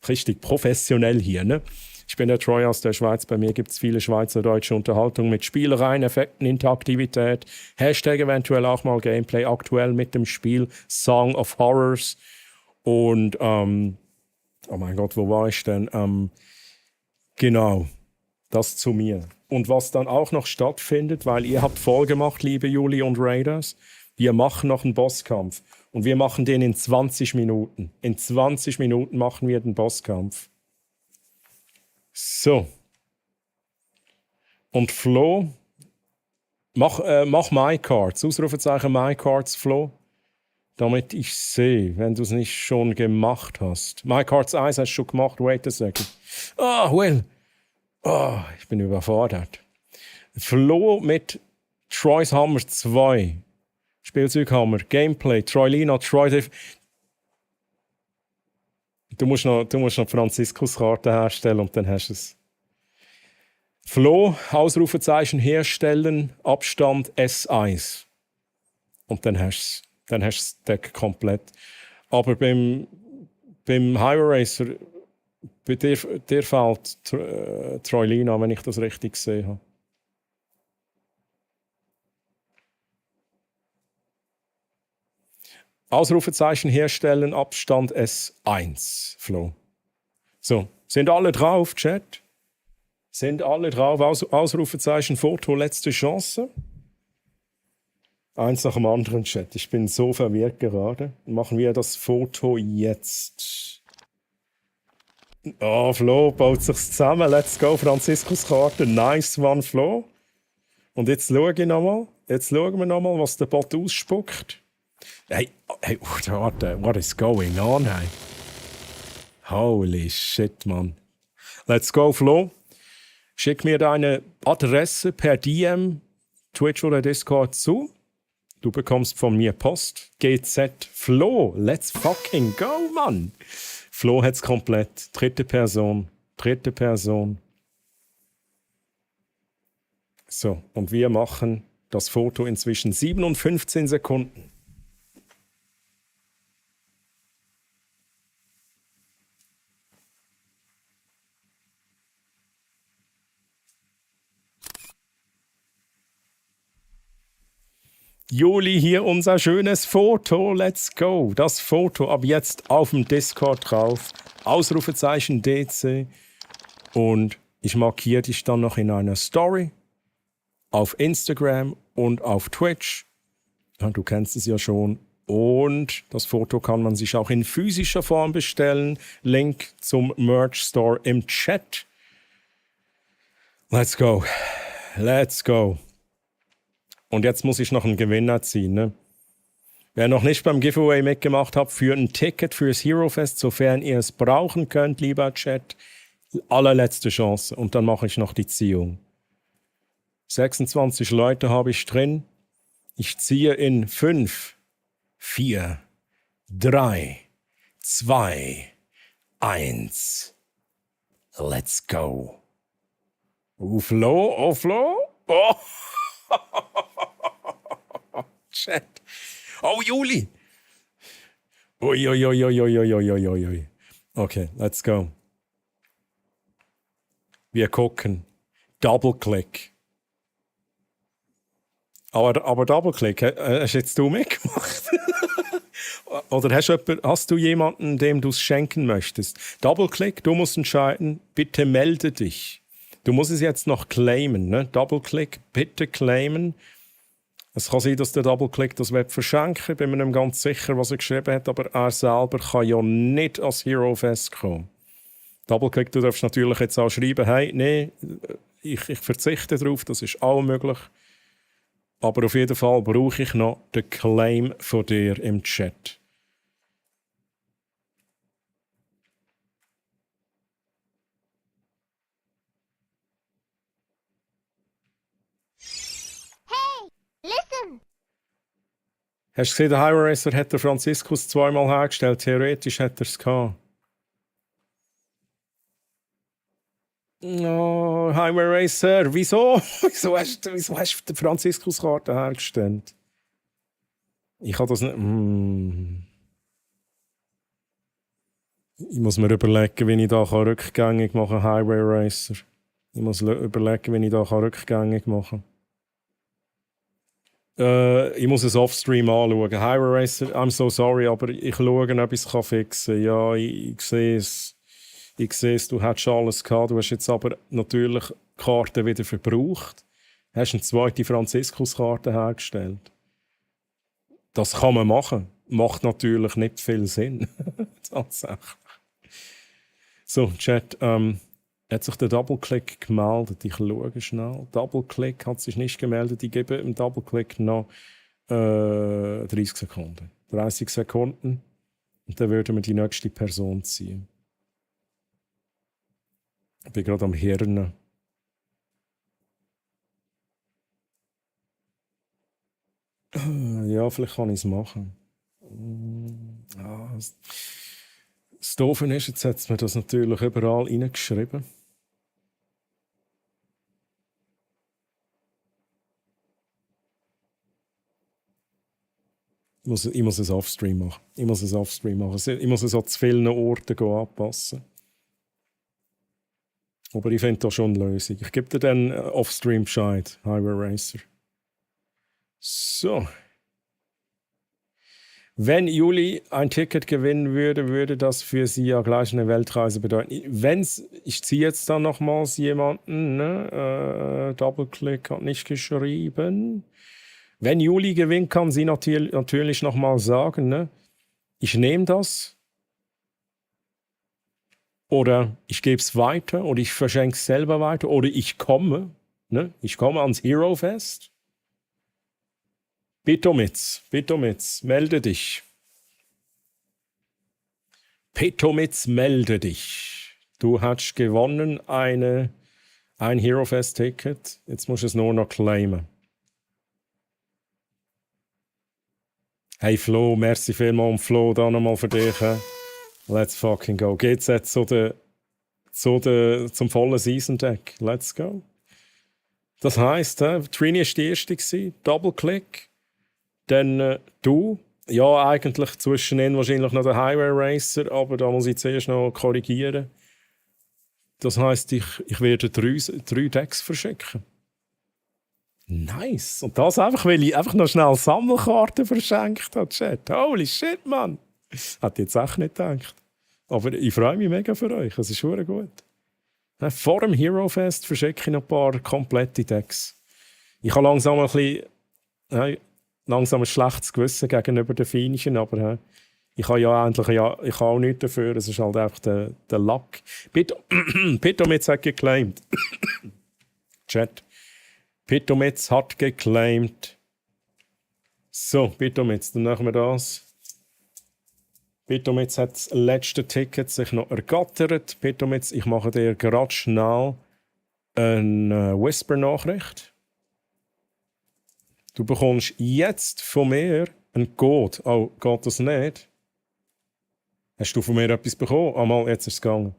Richtig professionell hier, ne? Ich bin der Troy aus der Schweiz. Bei mir gibt es viele schweizerdeutsche Unterhaltung mit Spielereien, Effekten, Interaktivität. Hashtag eventuell auch mal Gameplay. Aktuell mit dem Spiel Song of Horrors. Und, oh mein Gott, wo war ich denn? Genau, das zu mir. Und was dann auch noch stattfindet, weil ihr habt voll gemacht, liebe Juli und Raiders, wir machen noch einen Bosskampf. Und wir machen den in 20 Minuten. In 20 Minuten machen wir den Bosskampf. So. Und Flo, mach My Cards. Ausrufezeichen My Cards, Flo. Damit ich sehe, wenn du es nicht schon gemacht hast. My Cards 1 hast du schon gemacht. Wait a second. Will. Ich bin überfordert. Flo mit Troy's Hammer 2. Spielzeughammer. Gameplay. Troylina, Troy. Du musst noch Franziskus-Karte herstellen und dann hast du es. Flo, Ausrufezeichen herstellen, Abstand S1. Und dann hast du das Deck komplett. Aber beim Highway Racer, bei dir fehlt Troylina, wenn ich das richtig gesehen habe. Ausrufezeichen herstellen, Abstand S1, Flo. So, sind alle drauf, Chat? Sind alle drauf? Ausrufezeichen, Foto, letzte Chance. Eins nach dem anderen, Chat. Ich bin so verwirrt gerade. Machen wir das Foto jetzt. Flo baut sich's zusammen. Let's go, Franziskus Karte. Nice one, Flo. Und jetzt schauen wir nochmal, was der Bot ausspuckt. Hey, warte, what is going on, hey? Holy shit, man. Let's go, Flo. Schick mir deine Adresse per DM, Twitch oder Discord zu. Du bekommst von mir Post. GZ Flo, let's fucking go, Mann. Flo hat's komplett. Dritte Person. So, und wir machen das Foto inzwischen 7 und 15 Sekunden. Juli, hier unser schönes Foto. Let's go. Das Foto ab jetzt auf dem Discord drauf. Ausrufezeichen DC. Und ich markiere dich dann noch in einer Story. Auf Instagram und auf Twitch. Ja, du kennst es ja schon. Und das Foto kann man sich auch in physischer Form bestellen. Link zum Merch Store im Chat. Let's go. Let's go. Und jetzt muss ich noch einen Gewinner ziehen. Ne? Wer noch nicht beim Giveaway mitgemacht hat, für ein Ticket fürs Hero Fest, sofern ihr es brauchen könnt, lieber Chat, allerletzte Chance. Und dann mache ich noch die Ziehung. 26 Leute habe ich drin. Ich ziehe in 5, 4, 3, 2, 1. Let's go. Flo, oh Flo. Oh. Chat. Oh, Juli. Ui. Okay, let's go. Wir gucken. Double-Click. Aber Double-Click, hast jetzt du mitgemacht? Oder hast du jemanden, dem du es schenken möchtest? Double-Click, du musst entscheiden, bitte melde dich. Du musst es jetzt noch claimen, ne? Double-Click, bitte claimen. Es kann sein, dass der Double-Click das verschenken will. Bin mir nicht ganz sicher, was er geschrieben hat, aber er selber kann ja nicht als Hero Fest kommen. Double-Click, du darfst natürlich jetzt auch schreiben, hey, nee, ich verzichte darauf, das ist auch möglich. Aber auf jeden Fall brauche ich noch den Claim von dir im Chat. Listen! Hast du gesehen, der Highway Racer hat der Franziskus zweimal hergestellt. Theoretisch hätte er es gehabt. Oh, Highway Racer, wieso? wieso hast du die Franziskus-Karte hergestellt? Ich habe das nicht... Ich muss mir überlegen, wie ich da rückgängig machen kann, Highway Racer. Ich muss überlegen, wie ich da rückgängig machen kann. Ich muss es offstream anschauen. Highway Racer, I'm so sorry, aber ich schaue, ob ich es fixen kann. Ja, ich sehe es. Ich sehe es, du hättest alles gehabt. Du hast jetzt aber natürlich die Karte wieder verbraucht. Hast eine zweite Franziskus-Karte hergestellt. Das kann man machen. Macht natürlich nicht viel Sinn. Tatsächlich. So, Chat, hat sich der Double-Click gemeldet? Ich schaue schnell. Double-Click hat sich nicht gemeldet. Ich gebe im Double-Click noch 30 Sekunden. 30 Sekunden. Und dann würden wir die nächste Person ziehen. Ich bin gerade am Hirn. Ja, vielleicht kann ich es machen. Das Doofe ist, jetzt hat es mir das natürlich überall reingeschrieben. Ich muss es offstream machen. Ich muss es an zu vielen Orten anpassen. Aber ich finde da schon eine Lösung. Ich gebe dir dann offstream Bescheid, Highway Racer. So. Wenn Juli ein Ticket gewinnen würde, würde das für sie ja gleich eine Weltreise bedeuten. Ich ziehe jetzt dann nochmals jemanden, ne? Double-Click hat nicht geschrieben. Wenn Juli gewinnt, kann sie natürlich nochmal sagen, ne? Ich nehme das. Oder ich gebe es weiter, oder ich verschenke es selber weiter, oder ich komme, ne? Ich komme ans Hero Fest. Petomitz, melde dich. Petomitz, melde dich. Du hast gewonnen ein Hero Fest Ticket. Jetzt musst du es nur noch claimen. Hey Flo, merci vielmals und Flo, da nochmal für dich. Let's fucking go. Geht's jetzt zum vollen Season-Deck? Let's go. Das heisst, Trini war die erste, Double-Click. Dann du. Ja, eigentlich zwischen ihnen wahrscheinlich noch der Highway Racer, aber da muss ich zuerst noch korrigieren. Das heisst, ich werde 3 Decks verschicken. Nice. Und das einfach, weil ich einfach noch schnell Sammelkarten verschenkt habe, Chat. Holy shit, Mann. Hätte ich jetzt echt nicht gedacht. Aber ich freue mich mega für euch. Es ist schon gut. Vor dem Hero Fest verschicke ich noch ein paar komplette Decks. Ich habe langsam ein bisschen langsam ein schlechtes Gewissen gegenüber den Finnischen, aber ich habe ja eigentlich ich habe auch nichts dafür. Es ist halt einfach der Luck. Pitomitz hat geclaimed. Chat. Pitomitz hat geclaimed. So, Pitomitz, dann machen wir das. Pitomitz hat das letzte Ticket sich noch ergattert. Pitomitz, ich mache dir gerade schnell eine Whisper-Nachricht. Du bekommst jetzt von mir einen Code. Oh, geht das nicht? Hast du von mir etwas bekommen? Einmal, jetzt ist es gegangen.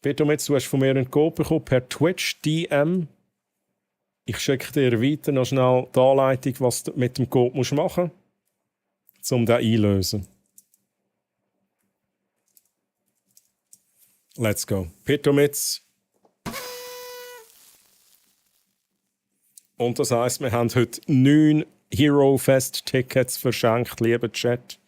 Pitomitz, du hast von mir einen Code bekommen per Twitch DM. Ich schicke dir weiter noch schnell die Anleitung, was du mit dem Code machen musst, um den einzulösen. Let's go. Pitomitz. Und das heisst, wir haben heute 9 Hero Fest Tickets verschenkt, lieber Chat.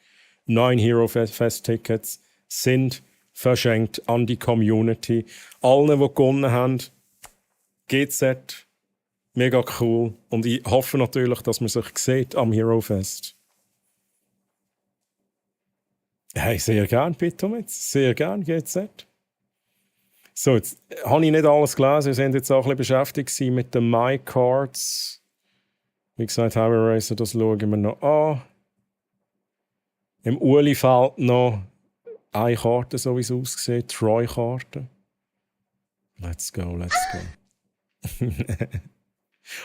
9 Hero Fest Tickets sind verschenkt an die Community. Allen, die gewonnen haben, GZ. Mega cool. Und ich hoffe natürlich, dass man sich sieht am Hero Fest. Hey, sehr gern, Pitomitz. Sehr gern, GZ. So, jetzt habe ich nicht alles gelesen. Wir sind jetzt auch ein bisschen beschäftigt mit den My Cards. Wie gesagt, Highway Racer, das schauen wir noch an. Im Uli fehlt noch eine Karte, so wie es aussieht. Troy-Karte. Let's go, let's go.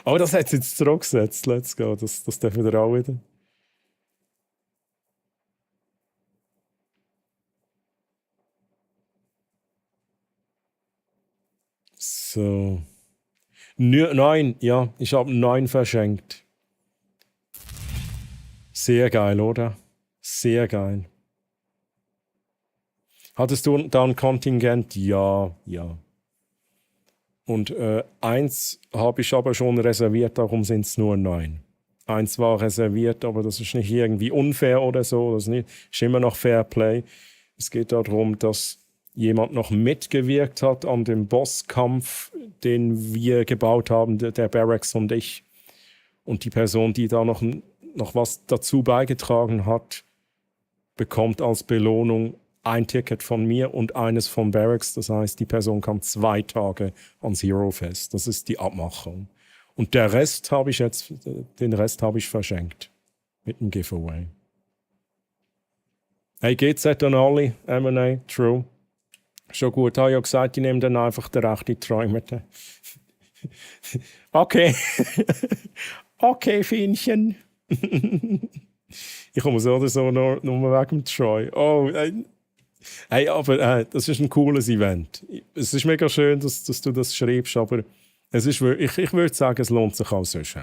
Oh, das hat es jetzt zurückgesetzt. Let's go. Das dürfen wir auch wieder. So. 9, ja, ich habe 9 verschenkt. Sehr geil, oder? Sehr geil. Hattest du da ein Kontingent? Ja, ja. Und 1 habe ich aber schon reserviert, darum sind es nur 9. 1 war reserviert, aber das ist nicht irgendwie unfair oder so. Das ist immer noch Fair Play. Es geht darum, dass jemand noch mitgewirkt hat an dem Bosskampf, den wir gebaut haben, der Barracks und ich. Und die Person, die da noch was dazu beigetragen hat, bekommt als Belohnung ein Ticket von mir und eines von Barracks. Das heißt, die Person kann 2 Tage ans Hero Fest. Das ist die Abmachung. Und den Rest habe ich verschenkt. Mit dem Giveaway. Hey, GZ an alle, M&A, True. Schon gut, habe ich ja gesagt, ich nehme dann einfach den rechten Troy mit. Okay. Okay, Fienchen. Ich komme so oder so nur wegen dem Troy. Oh, hey, aber das ist ein cooles Event. Es ist mega schön, dass du das schreibst, aber es ist, ich würde sagen, es lohnt sich auch sonst.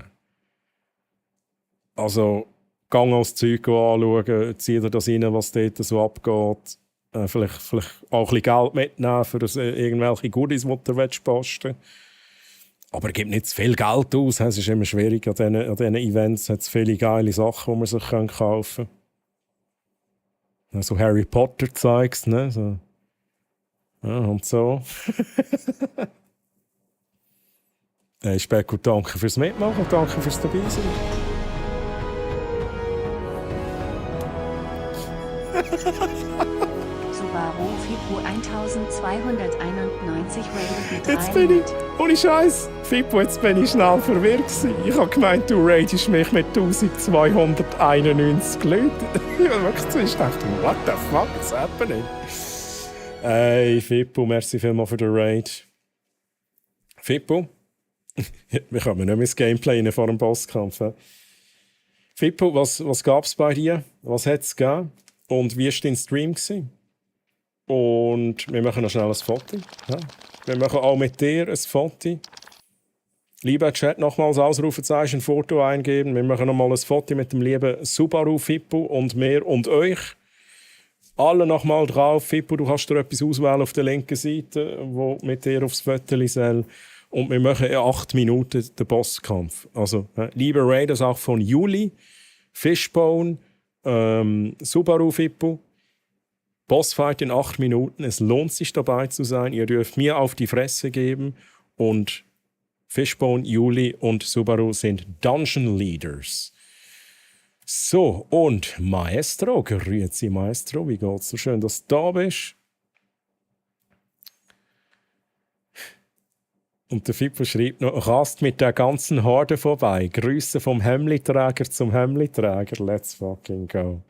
Also, gang als Zeug anschauen, zieh dir das rein, was dort so abgeht. Vielleicht auch ein bisschen Geld mitnehmen für irgendwelche Goodies, die du posten willst. Aber gib nicht zu viel Geld aus. Es ist immer schwierig an diesen Events. Es hat viele geile Sachen, die man sich kaufen kann. So Harry Potter zeigst, ne? So. Ja, und so. Hey, Specko, danke fürs Mitmachen, danke fürs dabei sein. Subaru Fipu 1291 rated mit 300. Jetzt bin ich, ohne Scheiß, Fippo, jetzt bin ich schnell verwirrt gewesen. Ich habe gemeint, du ratest mich mit 1291 Leuten. Ich habe wirklich zuerst gedacht, what the fuck is happening? Hey, Fippo, merci vielmals für den Raid. Fippo, wir kommen nicht mehr ins Gameplay rein vor dem Bosskampf. Fippo, was gab es bei dir? Was hat es gegeben? Und wie war dein Stream gewesen? Und wir machen noch schnell ein Foto. Ja. Wir machen auch mit dir ein Foto. Lieber Chat, nochmals Ausrufezeichen, Foto eingeben. Wir machen nochmal ein Foto mit dem lieben Subaru Fippo und mir und euch. Alle nochmal drauf. Fippo, du kannst dir etwas auswählen auf der linken Seite, wo mit dir aufs Foto soll. Und wir machen in 8 Minuten den Bosskampf. Also, liebe Raiders auch von Juli, Fishbone, Subaru Fippo. Bossfight in 8 Minuten. Es lohnt sich dabei zu sein. Ihr dürft mir auf die Fresse geben. Und Fishbone, Juli und Subaru sind Dungeon Leaders. So, und Maestro, grüezi Maestro, wie geht's? So schön, dass du da bist. Und der Fippo schreibt noch, rast mit der ganzen Horde vorbei. Grüße vom Hemliträger zum Hemliträger. Let's fucking go.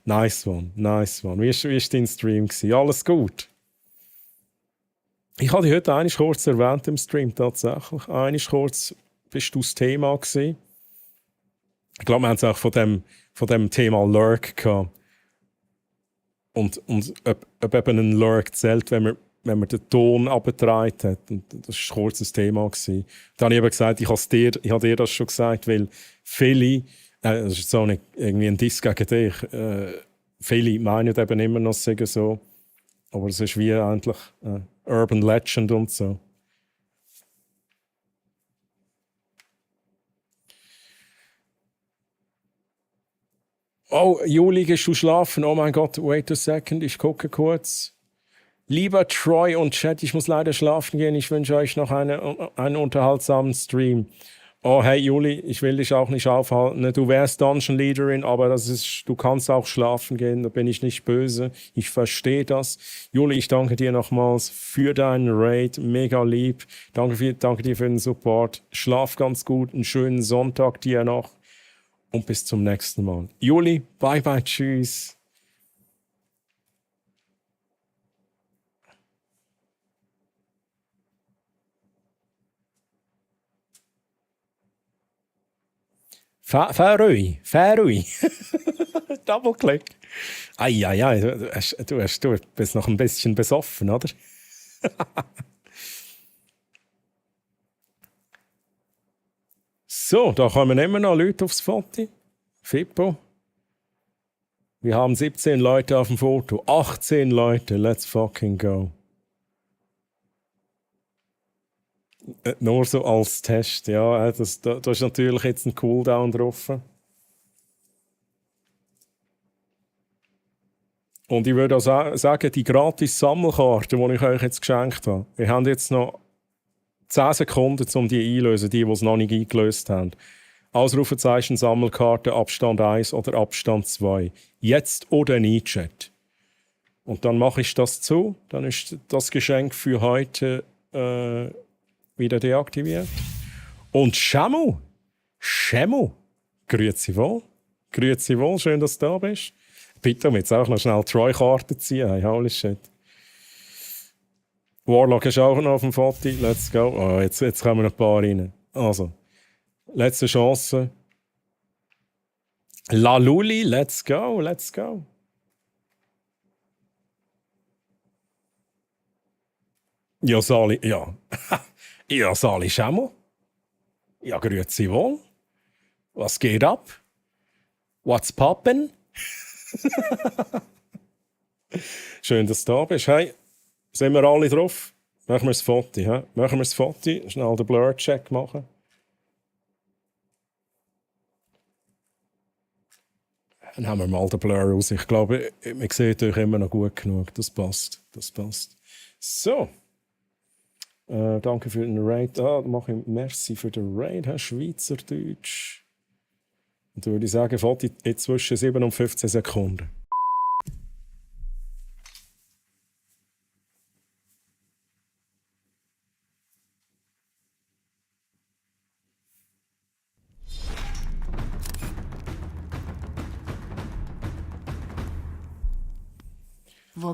Nice one, nice one. Wie war dein Stream? Alles gut? Ich habe dich heute einmal kurz erwähnt im Stream, tatsächlich. Einmal kurz bist du das Thema gewesen. Ich glaube, wir haben es auch von dem Thema Lurk gehabt. Und ob eben ein Lurk zählt, wenn man den Ton abgetragen hat. Und das war kurz ein Thema gewesen. Dann habe ich eben gesagt, ich habe dir das schon gesagt, weil viele, das ist jetzt auch nicht irgendwie ein Diss gegen dich, viele meinen eben immer noch, sagen so, aber es ist wie eigentlich Urban Legend und so. Oh, Juli, gehst du schlafen? Oh mein Gott, wait a second, ich gucke kurz. Lieber Troy und Chat, ich muss leider schlafen gehen. Ich wünsche euch noch einen unterhaltsamen Stream. Oh, hey Juli, ich will dich auch nicht aufhalten. Du wärst Dungeon Leaderin, aber du kannst auch schlafen gehen. Da bin ich nicht böse. Ich verstehe das. Juli, ich danke dir nochmals für deinen Raid. Mega lieb. Danke dir für den Support. Schlaf ganz gut. Einen schönen Sonntag dir noch. Und bis zum nächsten Mal. Juli, bye bye, tschüss. Färöi. Double-Click. Eieiei, du bist noch ein bisschen besoffen, oder? So, da kommen immer noch Leute aufs Foto. Fippo. Wir haben 17 Leute auf dem Foto. 18 Leute, let's fucking go. Nur so als Test, ja. Da ist natürlich jetzt ein Cooldown drauf. Und ich würde auch sagen, die gratis Sammelkarte, die ich euch jetzt geschenkt habe, wir haben jetzt noch 10 Sekunden, um die einzulösen, die es noch nicht eingelöst haben. Ausrufezeichen Sammelkarte, Abstand 1 oder Abstand 2. Jetzt oder nie, Chat. Und dann mache ich das zu. Dann ist das Geschenk für heute wieder deaktiviert. Und Schemu, grüezi wohl. Grüezi wohl, schön, dass du da bist. Bitte, jetzt auch noch schnell Troy-Karten ziehen. Hey, holy shit. Warlock ist auch noch auf dem Foto. Let's go. Oh, jetzt kommen noch ein paar rein. Also, letzte Chance. La Luli, let's go, let's go. Ja, Sali, ja. Ja, Sali Schemmel. Ja, grüezi wohl. Was geht ab? What's poppin'? Schön, dass du da bist. Hey, sind wir alle drauf? Machen wir das Foto. He? Machen wir das Foto. Schnell den Blur-Check machen. Dann haben wir mal den Blur raus. Ich glaube, man sieht euch immer noch gut genug. Das passt. Das passt. So. Danke für den Raid. Mache ich merci für den Raid, Herr Schweizerdeutsch. Und dann würde ich sagen, Foto zwischen 7 und 15 Sekunden.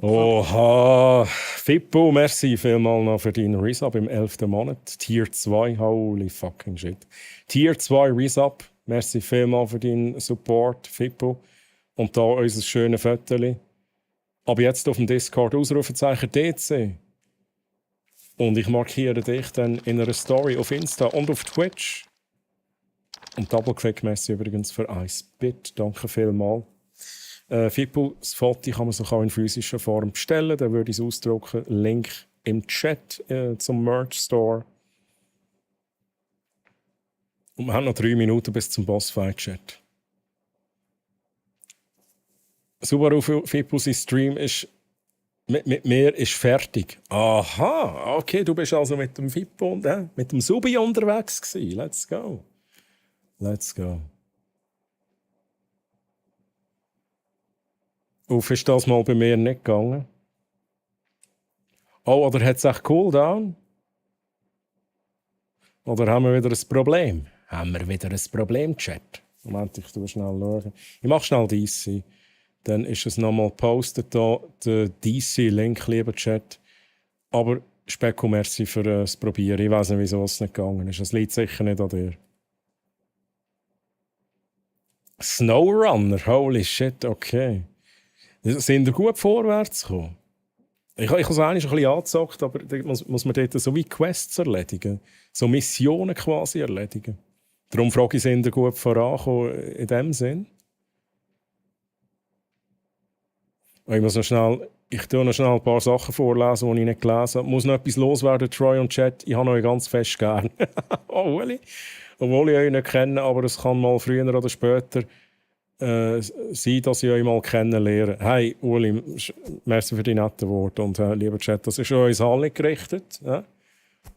Oha, Fippo, merci vielmals noch für deinen Resub im 11. Monat. Tier 2, holy fucking shit. Tier 2 Resub, Merci vielmals für deinen Support, Fippo. Und da unser schönes Foto. Aber jetzt auf dem Discord Ausrufezeichen DC. Und ich markiere dich dann in einer Story auf Insta und auf Twitch. Und Double-Click merci übrigens für 1 Bit. Danke vielmals. Fippo, das Foto kann man sich auch in physischer Form bestellen. Dann würde ich es ausdrucken. Link im Chat zum Merch Store. Und wir haben noch 3 Minuten bis zum Bossfight-Chat. Subaru Fippo, sein Stream ist mit mir ist fertig. Aha, okay, du bist also mit dem Fippo und mit dem Subi unterwegs gewesen. Let's go. Let's go. Auf ist das mal bei mir nicht gegangen. Oh, oder hat es echt Cooldown? Oder haben wir wieder ein Problem? Haben wir wieder ein Problem, Chat? Moment, ich tue schnell schauen. Ich mache schnell DC. Dann ist es nochmal gepostet hier, der DC-Link, lieber Chat. Aber Specko, merci für das Probieren. Ich weiß nicht, wieso es nicht gegangen ist. Es liegt sicher nicht an dir. Snowrunner, holy shit, okay. Sind ihr gut vorwärts gekommen? Ich habe es eigentlich ein bisschen angezockt, aber da muss man dort so wie Quests erledigen. So Missionen quasi erledigen. Darum frage ich, sind ihr gut vorangekommen in dem Sinn? Ich tue noch schnell ein paar Sachen vorlesen, die ich nicht gelesen habe. Ich muss noch etwas loswerden, Troy und Chat. Ich habe euch ganz fest gern. Oh, Uli. Obwohl ich euch nicht kenne, aber es kann mal früher oder später sein, dass ich euch mal kennenlerne. Hey, Uli, merci für die netten Worte. Und lieber Chat, das ist an uns alle gerichtet.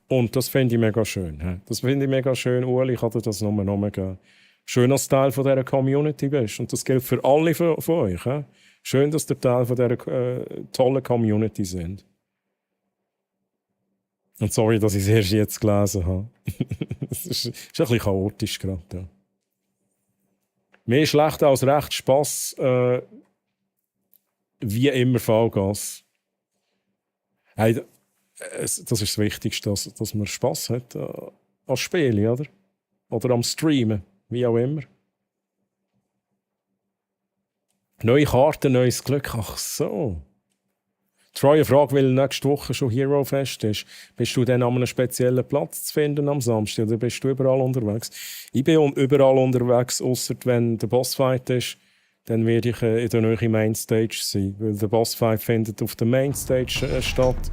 Und das finde ich mega schön. Das finde ich mega schön, Uli. Ich kann dir das nur geben. Schön, dass du Teil von dieser Community bist. Und das gilt für alle von euch. Schön, dass ihr Teil von dieser tollen Community sind. Und sorry, dass ich es erst jetzt gelesen habe. Es ist ein bisschen chaotisch gerade. Ja. Mehr schlecht als recht Spass. Wie immer Vollgas. Hey, das ist das Wichtigste, dass man Spass hat als Spielen, oder? Oder am Streamen, wie auch immer. Neue Karten, neues Glück. Ach so. Troy, eine Frage, weil nächste Woche schon Hero Fest ist. Bist du dann an einem speziellen Platz zu finden am Samstag oder bist du überall unterwegs? Ich bin überall unterwegs, ausser wenn der Bossfight ist. Dann werde ich in der neuen Mainstage sein. Weil der Bossfight findet auf der Mainstage statt.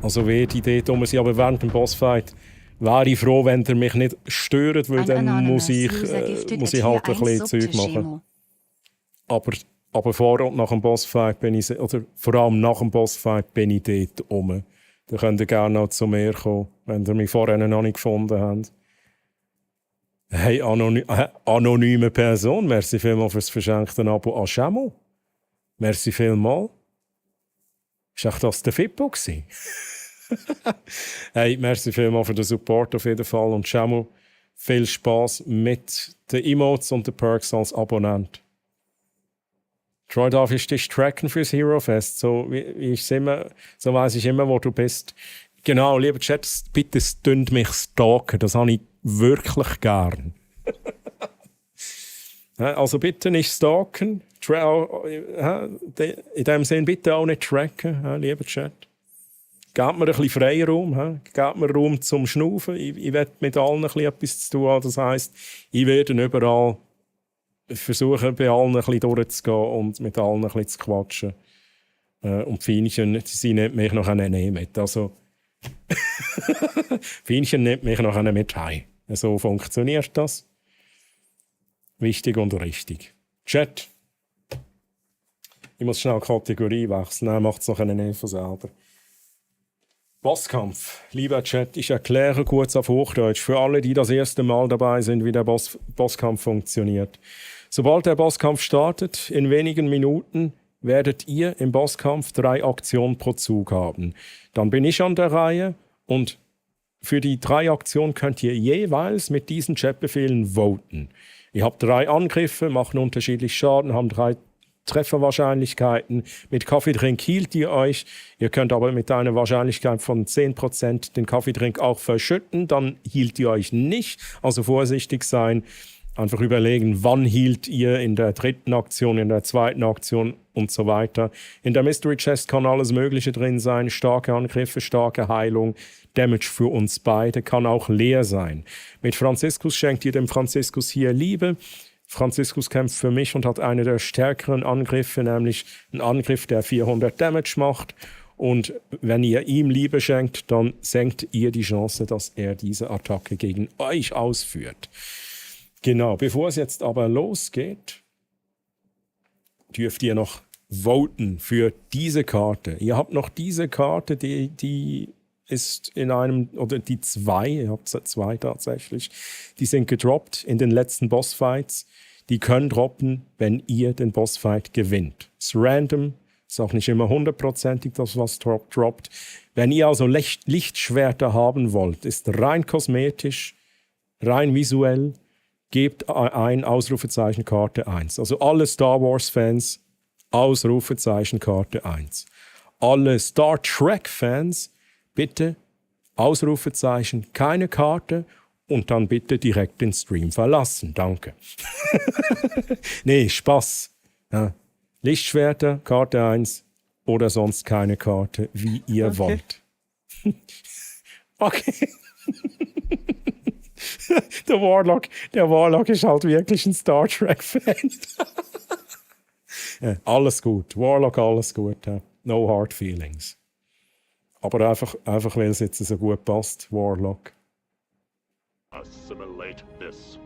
Also werde ich dort sein. Aber während dem Bossfight wäre ich froh, wenn ihr mich nicht stört, weil dann muss ich halt ein bisschen Zeug machen. Aber vor und nach dem Bossfight bin ich, oder vor allem nach dem Bossfight bin ich dort rum. Dann könnt ihr gerne noch zu mir kommen, wenn ihr mich vorher noch nicht gefunden habt. Hey, anonyme Person, merci vielmals fürs verschenkte Abo an Schemu. Merci vielmals. Ist echt das der Fippo gewesen? Hey, merci vielmals für den Support auf jeden Fall. Und Schemu, viel Spass mit den Emotes und den Perks als Abonnent. Troy, darf ich dich tracken fürs Hero Fest? So weiss ich immer, wo du bist. Genau, lieber Chat, bitte stünd mich stalken. Das habe ich wirklich gern. Also bitte nicht stalken. In dem Sinn bitte auch nicht tracken, lieber Chat. Gebt mir ein bisschen Freiraum. Gebt mir Raum zum Schnaufen. Ich werde mit allen ein bisschen etwas zu tun haben. Das heisst, ich werde überall versuchen, bei allen ein bisschen durchzugehen und mit allen ein bisschen zu quatschen. Und die Feinchen, sie nimmt mich noch mit. Also, Feinchen nimmt mich noch mit heim. So funktioniert das. Wichtig und richtig. Chat. Ich muss schnell Kategorie wechseln. Nein, macht es noch einen von selber. Bosskampf. Lieber Chat, ich erkläre kurz auf Hochdeutsch für alle, die das erste Mal dabei sind, wie der Bosskampf funktioniert. Sobald der Bosskampf startet, in wenigen Minuten werdet ihr im Bosskampf 3 Aktionen pro Zug haben. Dann bin ich an der Reihe und für die 3 Aktionen könnt ihr jeweils mit diesen Chatbefehlen voten. Ihr habt 3 Angriffe, machen unterschiedlich Schaden, haben 3 Trefferwahrscheinlichkeiten. Mit Kaffeetrink hielt ihr euch. Ihr könnt aber mit einer Wahrscheinlichkeit von 10% den Kaffeetrink auch verschütten. Dann hielt ihr euch nicht. Also vorsichtig sein. Einfach überlegen, wann hielt ihr in der dritten Aktion, in der zweiten Aktion und so weiter. In der Mystery Chest kann alles Mögliche drin sein. Starke Angriffe, starke Heilung, Damage für uns beide, kann auch leer sein. Mit Franziskus schenkt ihr dem Franziskus hier Liebe. Franziskus kämpft für mich und hat einen der stärkeren Angriffe, nämlich einen Angriff, der 400 Damage macht. Und wenn ihr ihm Liebe schenkt, dann senkt ihr die Chance, dass er diese Attacke gegen euch ausführt. Genau, bevor es jetzt aber losgeht, dürft ihr noch voten für diese Karte. Ihr habt noch diese Karte, die ist in einem, oder die zwei, ihr habt zwei tatsächlich, die sind gedroppt in den letzten Bossfights. Die können droppen, wenn ihr den Bossfight gewinnt. Es ist random, ist auch nicht immer 100%ig, das was droppt. Wenn ihr also Lichtschwerter haben wollt, ist rein kosmetisch, rein visuell, gebt ein Ausrufezeichen Karte 1. Also alle Star Wars Fans, Ausrufezeichen Karte 1. Alle Star Trek Fans, bitte Ausrufezeichen, keine Karte und dann bitte direkt den Stream verlassen. Danke. Nee, Spaß. Ja. Lichtschwerter, Karte 1 oder sonst keine Karte, wie ihr wollt. Okay. Der Warlock ist halt wirklich ein Star Trek-Fan. Ja, alles gut. Warlock, alles gut. Ja. No hard feelings. Aber einfach weil es jetzt so gut passt, Warlock. Assimilate this.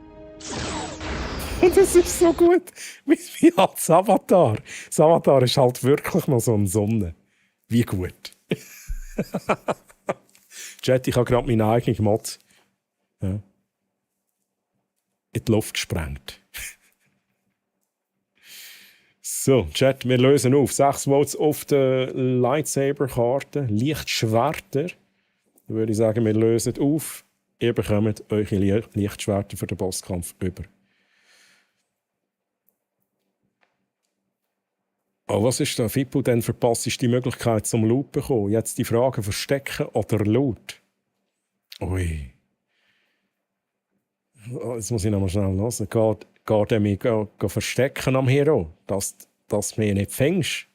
Und es ist so gut, wie halt Savatar. Savatar ist halt wirklich noch so eine Sonne. Wie gut. Chat, ich habe gerade meine eigene Mod in die Luft gesprengt. So, Chat, wir lösen auf. 6 Votes auf der Lightsaber-Karte. Lichtschwerter. Dann würde ich sagen, wir lösen auf. Ihr bekommt eure Lichtschwerter für den Bosskampf über. Oh, was ist da, Fippo? Dann verpasst du die Möglichkeit zum Loot bekommen. Jetzt die Frage, verstecken oder Loot? Ui. Oh, jetzt muss ich noch mal schnell hören. Geht er mich verstecken am Hero, dass du mich nicht fängst?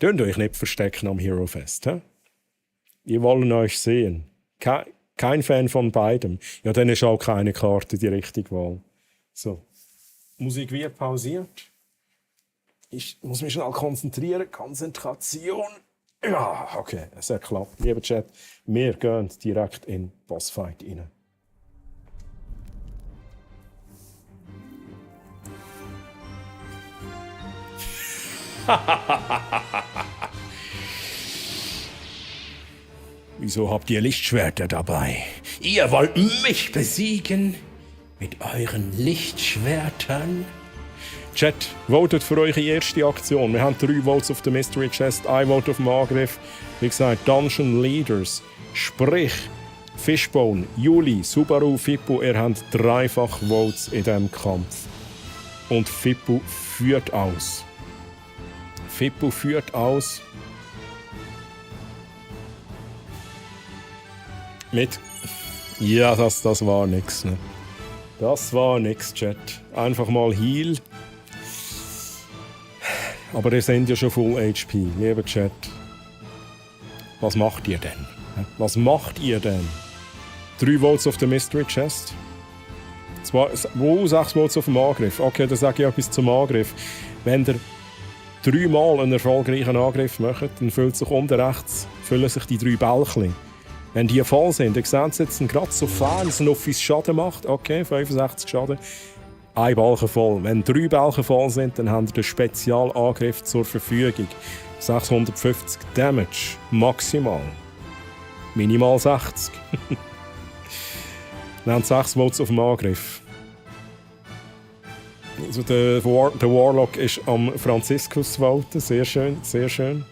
Dürft euch nicht verstecken am Hero Fest. He? Wir wollen euch sehen. Kein Fan von beidem. Ja, dann ist auch keine Karte die richtige Wahl. So. Musik wird pausiert. Ich muss mich schnell konzentrieren. Konzentration. Ja, okay, es hat geklappt. Lieber Chat, wir gehen direkt in Bossfight rein. Wieso habt ihr Lichtschwerter dabei? Ihr wollt mich besiegen mit euren Lichtschwertern? Chat, votet für eure erste Aktion. Wir haben 3 Votes auf der Mystery Chest, 1 Vote auf dem Angriff. Wie gesagt, Dungeon Leaders. Sprich, Fishbone, Juli, Subaru, Fippo, ihr habt 3-fach Votes in diesem Kampf. Und Fippo führt aus. Fippo führt aus. Mit. Ja, das war nix. Ne? Das war nix, Chat. Einfach mal Heal. Aber ihr seid ja schon Full HP, lieber Chat. Was macht ihr denn? Was macht ihr denn? 3 Votes auf der Mystery Chest. 6 Votes auf dem Angriff. Okay, dann sage ich etwas zum Angriff. Wenn ihr 3-mal einen erfolgreichen Angriff macht, dann füllen sich unten rechts die 3 Bällchen. Wenn die voll sind, dann sehen Sie jetzt gerade so fern, dass ein Office Schaden macht. Okay, 65 Schaden. Ein Balken voll. Wenn 3 Balken voll sind, dann haben Sie den Spezialangriff zur Verfügung. 650 Damage. Maximal. Minimal 60. Wir haben 6 Votes auf dem Angriff. Also der Warlock ist am Franziskus zu voten. Sehr schön, sehr schön.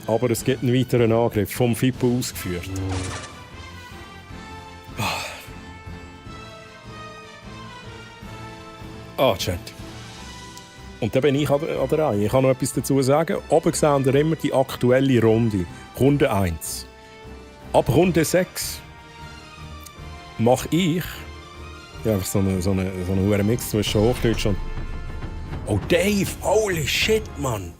Aber es gibt einen weiteren Angriff, vom Fippo ausgeführt. Chat. Und dann bin ich an der Reihe. Ich kann noch etwas dazu sagen. Oben sehen wir immer die aktuelle Runde. Runde 1. Ab Runde 6 mache ich Ja, einfach so eine Mix zwischen Hochdeutsch und... Oh, Dave! Holy shit, Mann!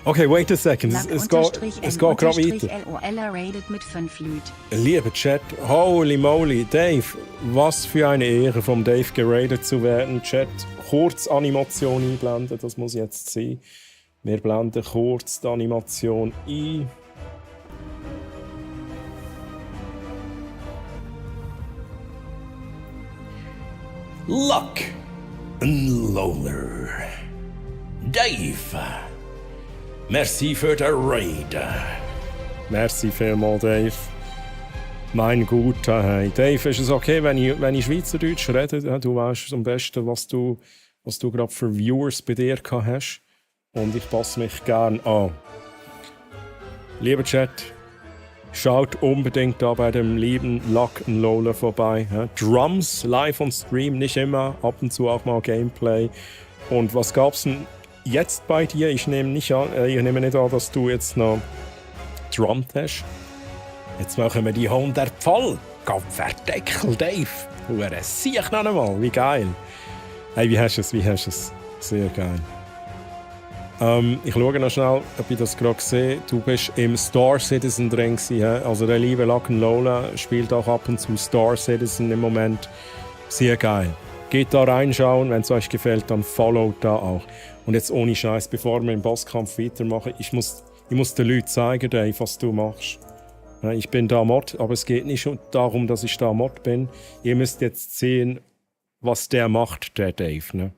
Okay, wait a second. Es geht gerade weiter. LOL rated mit 5 Leuten. Lieber Chat, holy moly, Dave, was für eine Ehre, vom Dave geradet zu werden. Chat, kurz Animation einblenden, das muss jetzt sein. Wir blenden kurz die Animation ein. Luck and Loler. Dave. Merci für den Raid. Merci vielmals, Dave. Mein Guter, hey. Dave, ist es okay, wenn ich Schweizerdeutsch rede? Du weißt am besten, was du gerade für Viewers bei dir gehabt hast. Und ich passe mich gern an. Lieber Chat, schaut unbedingt da bei dem lieben Luck and Lola vorbei. Drums live on Stream, nicht immer, ab und zu auch mal Gameplay. Und was gab's denn jetzt bei dir? Ich nehme nicht an, dass du jetzt noch drummt hast. Jetzt machen wir die 100 voll. Gott verdeckel, Dave. Du siehst noch einmal, wie geil. Hey, wie hast du es? Sehr geil. Ich schaue noch schnell, ob ich das gerade sehe. Du bist im Star Citizen drin gewesen, he? Also der liebe Luck and Lola spielt auch ab und zu Star Citizen im Moment. Sehr geil. Geht da reinschauen, wenn es euch gefällt, dann followt da auch. Und jetzt ohne Scheiß, bevor wir im Bosskampf weitermachen, ich muss den Leuten zeigen, Dave, was du machst. Ich bin da Mod, aber es geht nicht darum, dass ich da Mod bin. Ihr müsst jetzt sehen, was der macht, der Dave, ne?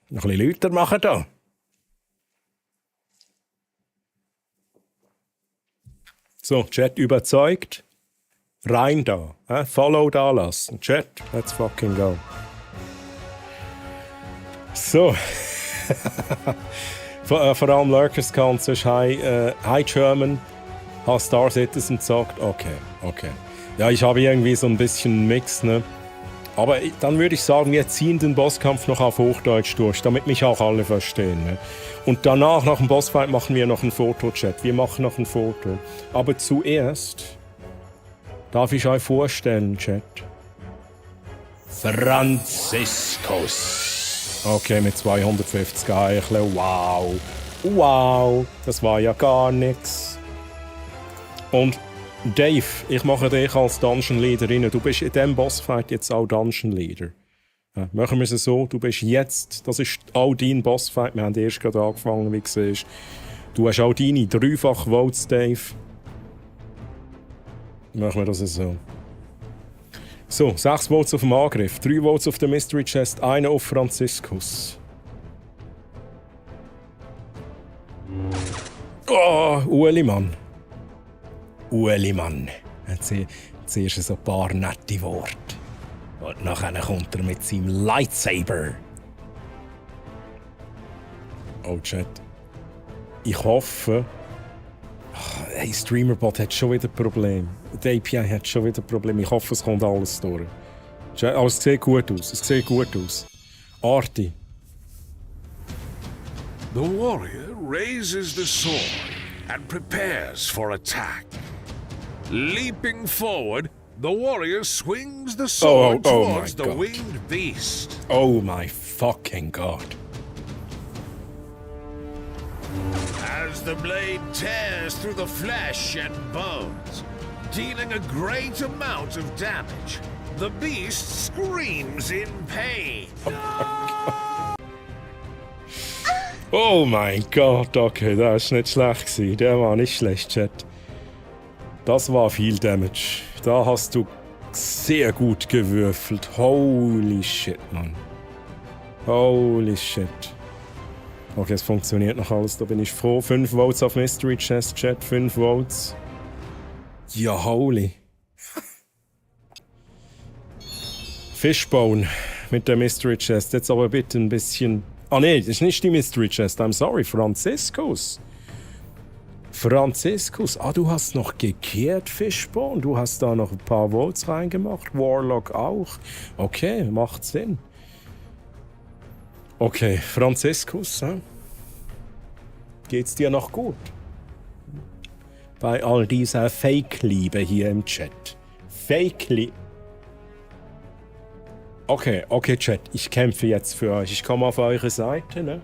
Noch ein bisschen lauter machen da. So, Chat überzeugt. Rein da. Follow da lassen. Chat, let's fucking go. So. Vor allem Lurkers kann sonst Hi German, hat Star Citizen gesagt, okay. Ja, ich habe irgendwie so ein bisschen Mix, ne? Aber dann würde ich sagen, wir ziehen den Bosskampf noch auf Hochdeutsch durch, damit mich auch alle verstehen, ne? Und danach, nach dem Bossfight, machen wir noch ein Foto-Chat. Wir machen noch ein Foto. Aber zuerst darf ich euch vorstellen, Chat. Franziskus. Okay, mit 250 Eicheln. Wow. Das war ja gar nichts. Und Dave, ich mache dich als Dungeon Leader rein. Du bist in diesem Bossfight jetzt auch Dungeon Leader. Ja, machen wir es so, du bist jetzt, das ist auch dein Bossfight. Wir haben erst gerade angefangen, wie du siehst. Du hast auch deine 3-fach Votes, Dave. Machen wir das so. So, 6 Votes auf dem Angriff, 3 Votes auf der Mystery Chest, 1 auf Franziskus. Oh, Ueli, Mann. Zuerst so ein paar nette Worte. Und nachher kommt er mit seinem Lightsaber. Oh, Chat. Ich hoffe... Hey, Streamerbot hat schon wieder ein Problem. Die API hat schon wieder ein Problem. Ich hoffe, es kommt alles durch. Aber es sieht gut aus. Arti. The warrior raises the sword and prepares for attack. Leaping forward, the warrior swings the sword towards the winged beast. Oh my fucking god. As the blade tears through the flesh and bones, dealing a great amount of damage, the beast screams in pain. Oh mein Gott, okay, das war nicht schlecht. Der war nicht schlecht, Chat. Das war viel Damage. Da hast du sehr gut gewürfelt. Holy shit, Mann. Holy shit. Okay, es funktioniert noch alles, da bin ich froh. 5 Votes auf Mystery Chest, Chat, 5 Votes. Ja, holy. Fishbone. mit der Mystery Chest. Jetzt aber bitte ein bisschen... Ah nee, das ist nicht die Mystery Chest. I'm sorry, Franziskus. Franziskus. Ah, du hast noch gekehrt, Fishbone. Du hast da noch ein paar Votes reingemacht. Warlock auch. Okay, macht Sinn. Okay, Franziskus. Geht's dir noch gut? Bei all dieser Fake-Liebe hier im Chat. Fake-Liebe. Okay, okay, Chat. Ich kämpfe jetzt für euch. Ich komme auf eure Seite, ne?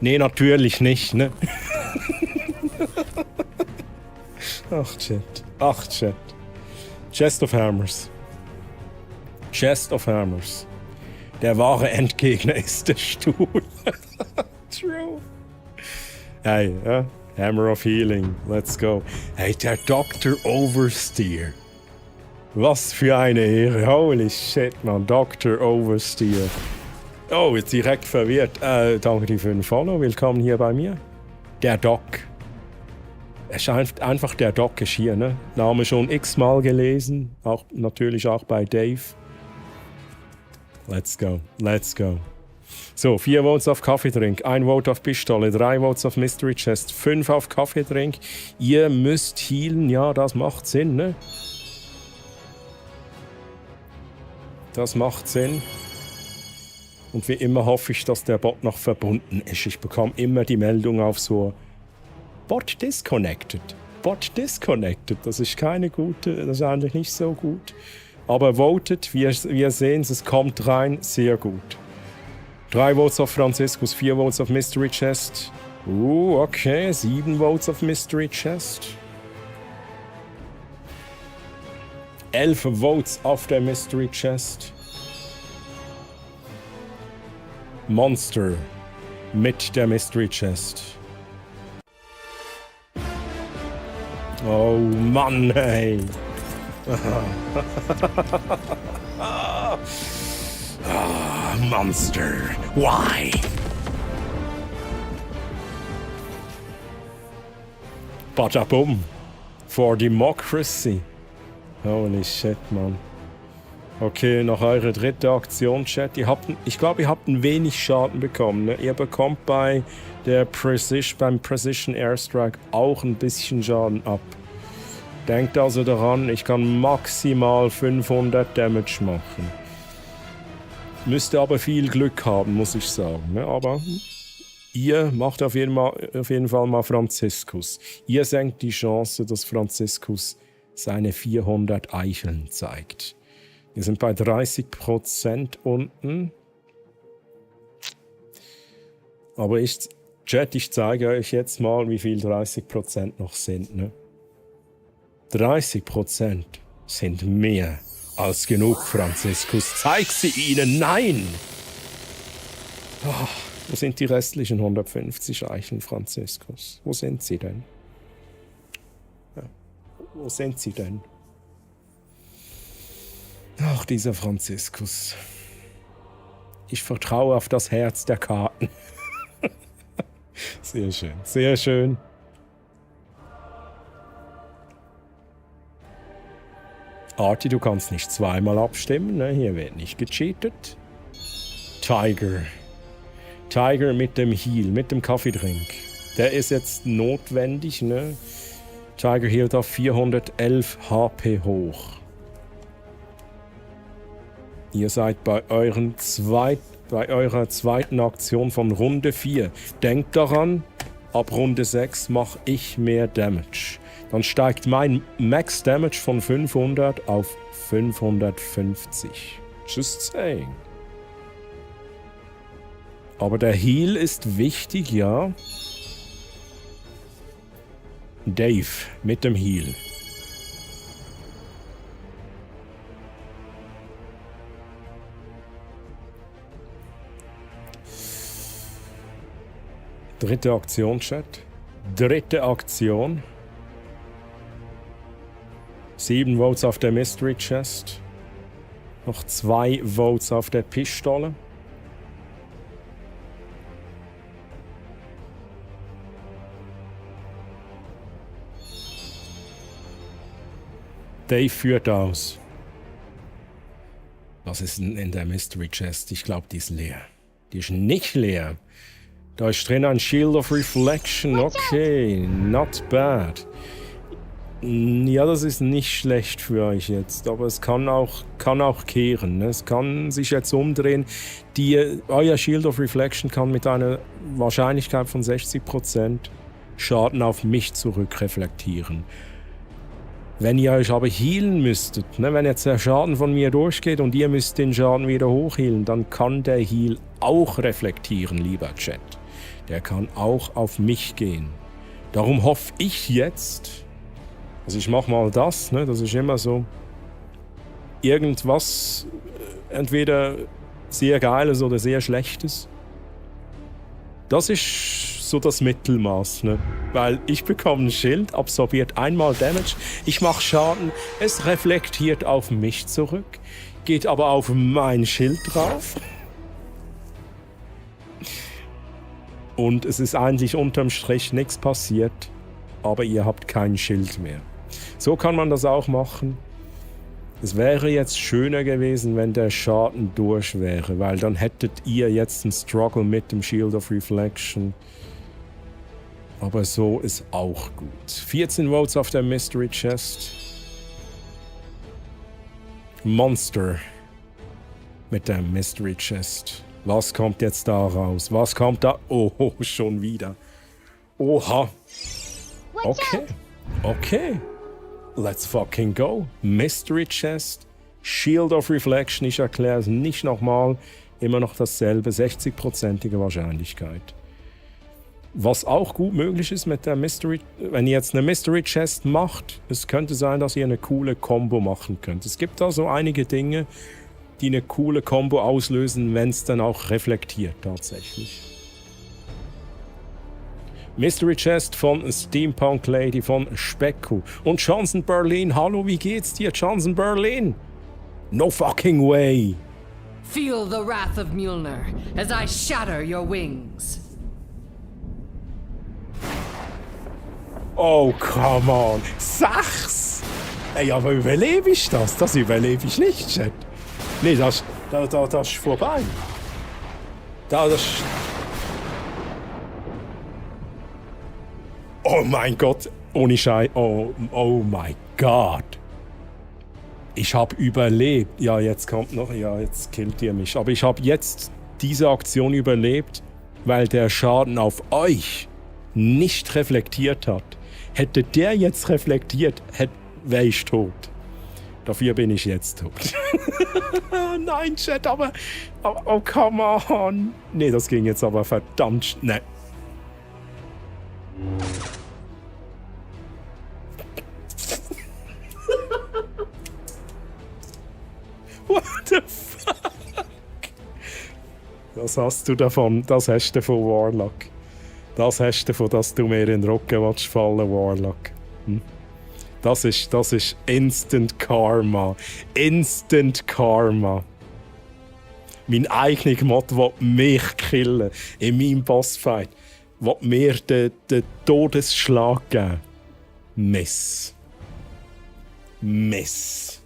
Nee, natürlich nicht, ne? Ach, Chat. Ach, Chat. Chest of Hammers. Chest of Hammers. Der wahre Endgegner ist der Stuhl. True. Hey, ja? Hammer of Healing. Let's go. Hey, der Dr. Oversteer. Was für eine Ehre. Holy shit, man. Dr. Oversteer. Oh, jetzt direkt verwirrt. Danke dir für den Follow. Willkommen hier bei mir. Der Doc. Es ist einfach der Doc ist hier, ne? Name schon x-mal gelesen. Auch, natürlich auch bei Dave. Let's go. Let's go. So, 4 Votes auf Kaffeetrink, 1 Vote auf Pistole, 3 Votes auf Mystery Chest, 5 auf Kaffeetrink. Ihr müsst healen, ja, das macht Sinn, ne? Das macht Sinn. Und wie immer hoffe ich, dass der Bot noch verbunden ist. Ich bekomme immer die Meldung auf so Bot disconnected. Bot disconnected. Das ist keine gute, das ist eigentlich nicht so gut. Aber votet, wir sehen es kommt rein, sehr gut. 3 Votes auf Franziskus, 4 Votes auf Mystery Chest. Okay, 7 Votes auf Mystery Chest. 11 Votes auf der Mystery Chest. Monster mit der Mystery Chest. Oh Mann, hey. Monster, why? Badabum. For Democracy. Holy shit, man. Okay, nach eurer dritten Aktion, Chat. Ich glaube, ihr habt ein wenig Schaden bekommen. Ne? Ihr bekommt beim Precision Airstrike auch ein bisschen Schaden ab. Denkt also daran, ich kann maximal 500 Damage machen. Müsste aber viel Glück haben, muss ich sagen. Ne? Aber ihr macht auf jeden Fall mal Franziskus. Ihr senkt die Chance, dass Franziskus seine 400 Eicheln zeigt. Wir sind bei 30% unten. Aber Chat, ich zeige euch jetzt mal, wie viel 30% noch sind. Ne? 30% sind mehr als genug, Franziskus. Zeig sie ihnen! Nein! Oh, wo sind die restlichen 150 Eicheln, Franziskus? Wo sind sie denn? Ja, wo sind sie denn? Ach, dieser Franziskus. Ich vertraue auf das Herz der Karten. Sehr schön, sehr schön. Arti, du kannst nicht zweimal abstimmen, ne? Hier wird nicht gecheatet. Tiger. Tiger mit dem Heal, mit dem Kaffeedrink. Der ist jetzt notwendig, ne? Tiger healt auf 411 HP hoch. Ihr seid bei eurer zweiten Aktion von Runde 4. Denkt daran, ab Runde 6 mache ich mehr Damage. Dann steigt mein Max Damage von 500 auf 550. Just saying. Aber der Heal ist wichtig, ja. Dave mit dem Heal. Dritte Aktion, Chat. Dritte Aktion. 7 Votes auf der Mystery Chest. Noch 2 Votes auf der Pistole. Dave führt aus. Was ist denn in der Mystery Chest? Ich glaube, die ist leer. Die ist nicht leer. Da ist drin ein Shield of Reflection. Okay, not bad. Ja, das ist nicht schlecht für euch jetzt, aber es kann auch kehren. Ne? Es kann sich jetzt umdrehen. Euer Shield of Reflection kann mit einer Wahrscheinlichkeit von 60% Schaden auf mich zurückreflektieren. Wenn ihr euch aber healen müsstet, ne, wenn jetzt der Schaden von mir durchgeht und ihr müsst den Schaden wieder hochhealen, dann kann der Heal auch reflektieren, lieber Chat. Der kann auch auf mich gehen. Darum hoffe ich jetzt, also ich mache mal das, ne, das ist immer so, irgendwas, entweder sehr Geiles oder sehr Schlechtes. Das ist so das Mittelmaß, ne? Weil ich bekomme ein Schild, absorbiert einmal Damage, ich mache Schaden, es reflektiert auf mich zurück, geht aber auf mein Schild drauf. Und es ist eigentlich unterm Strich nichts passiert, aber ihr habt kein Schild mehr. So kann man das auch machen. Es wäre jetzt schöner gewesen, wenn der Schaden durch wäre, weil dann hättet ihr jetzt einen Struggle mit dem Shield of Reflection. Aber so ist auch gut. 14 Votes auf der Mystery Chest. Monster mit der Mystery Chest. Was kommt jetzt da raus? Was kommt da? Oh, schon wieder. Oha. Okay. Okay. Let's fucking go. Mystery Chest. Shield of Reflection. Ich erkläre es nicht nochmal. Immer noch dasselbe. 60%ige Wahrscheinlichkeit. Was auch gut möglich ist mit der Mystery, wenn ihr jetzt eine Mystery Chest macht, es könnte sein, dass ihr eine coole Combo machen könnt. Es gibt da so einige Dinge, die eine coole Combo auslösen, wenn es dann auch reflektiert tatsächlich. Mystery Chest von Steampunk Lady von Specku. Und Johnson Berlin, hallo, wie geht's dir, Johnson Berlin? No fucking way. Feel the wrath of Mjolnir as I shatter your wings. Oh, come on. 6! Ey, aber überlebe ich das? Das überlebe ich nicht, Chat. Nee, das ist vorbei. Oh mein Gott. Ohne Scheiß. Oh mein Gott. Ich habe überlebt. Ja, jetzt kommt noch. Ja, jetzt killt ihr mich. Aber ich habe jetzt diese Aktion überlebt, weil der Schaden auf euch nicht reflektiert hat. Hätte der jetzt reflektiert, wäre ich tot. Dafür bin ich jetzt tot. Nein, Chat, aber oh, come on. Nee, das ging jetzt aber verdammt. Nee. What the fuck? Was hast du davon? Das hast du von Warlock. Das hast du davon, dass du mir in den Rücken willst fallen, Warlock. Hm? Das ist Instant Karma. Instant Karma. Mein eigener Mod will mich killen. In meinem Bossfight. Will mir den Todesschlag geben. Miss. Miss.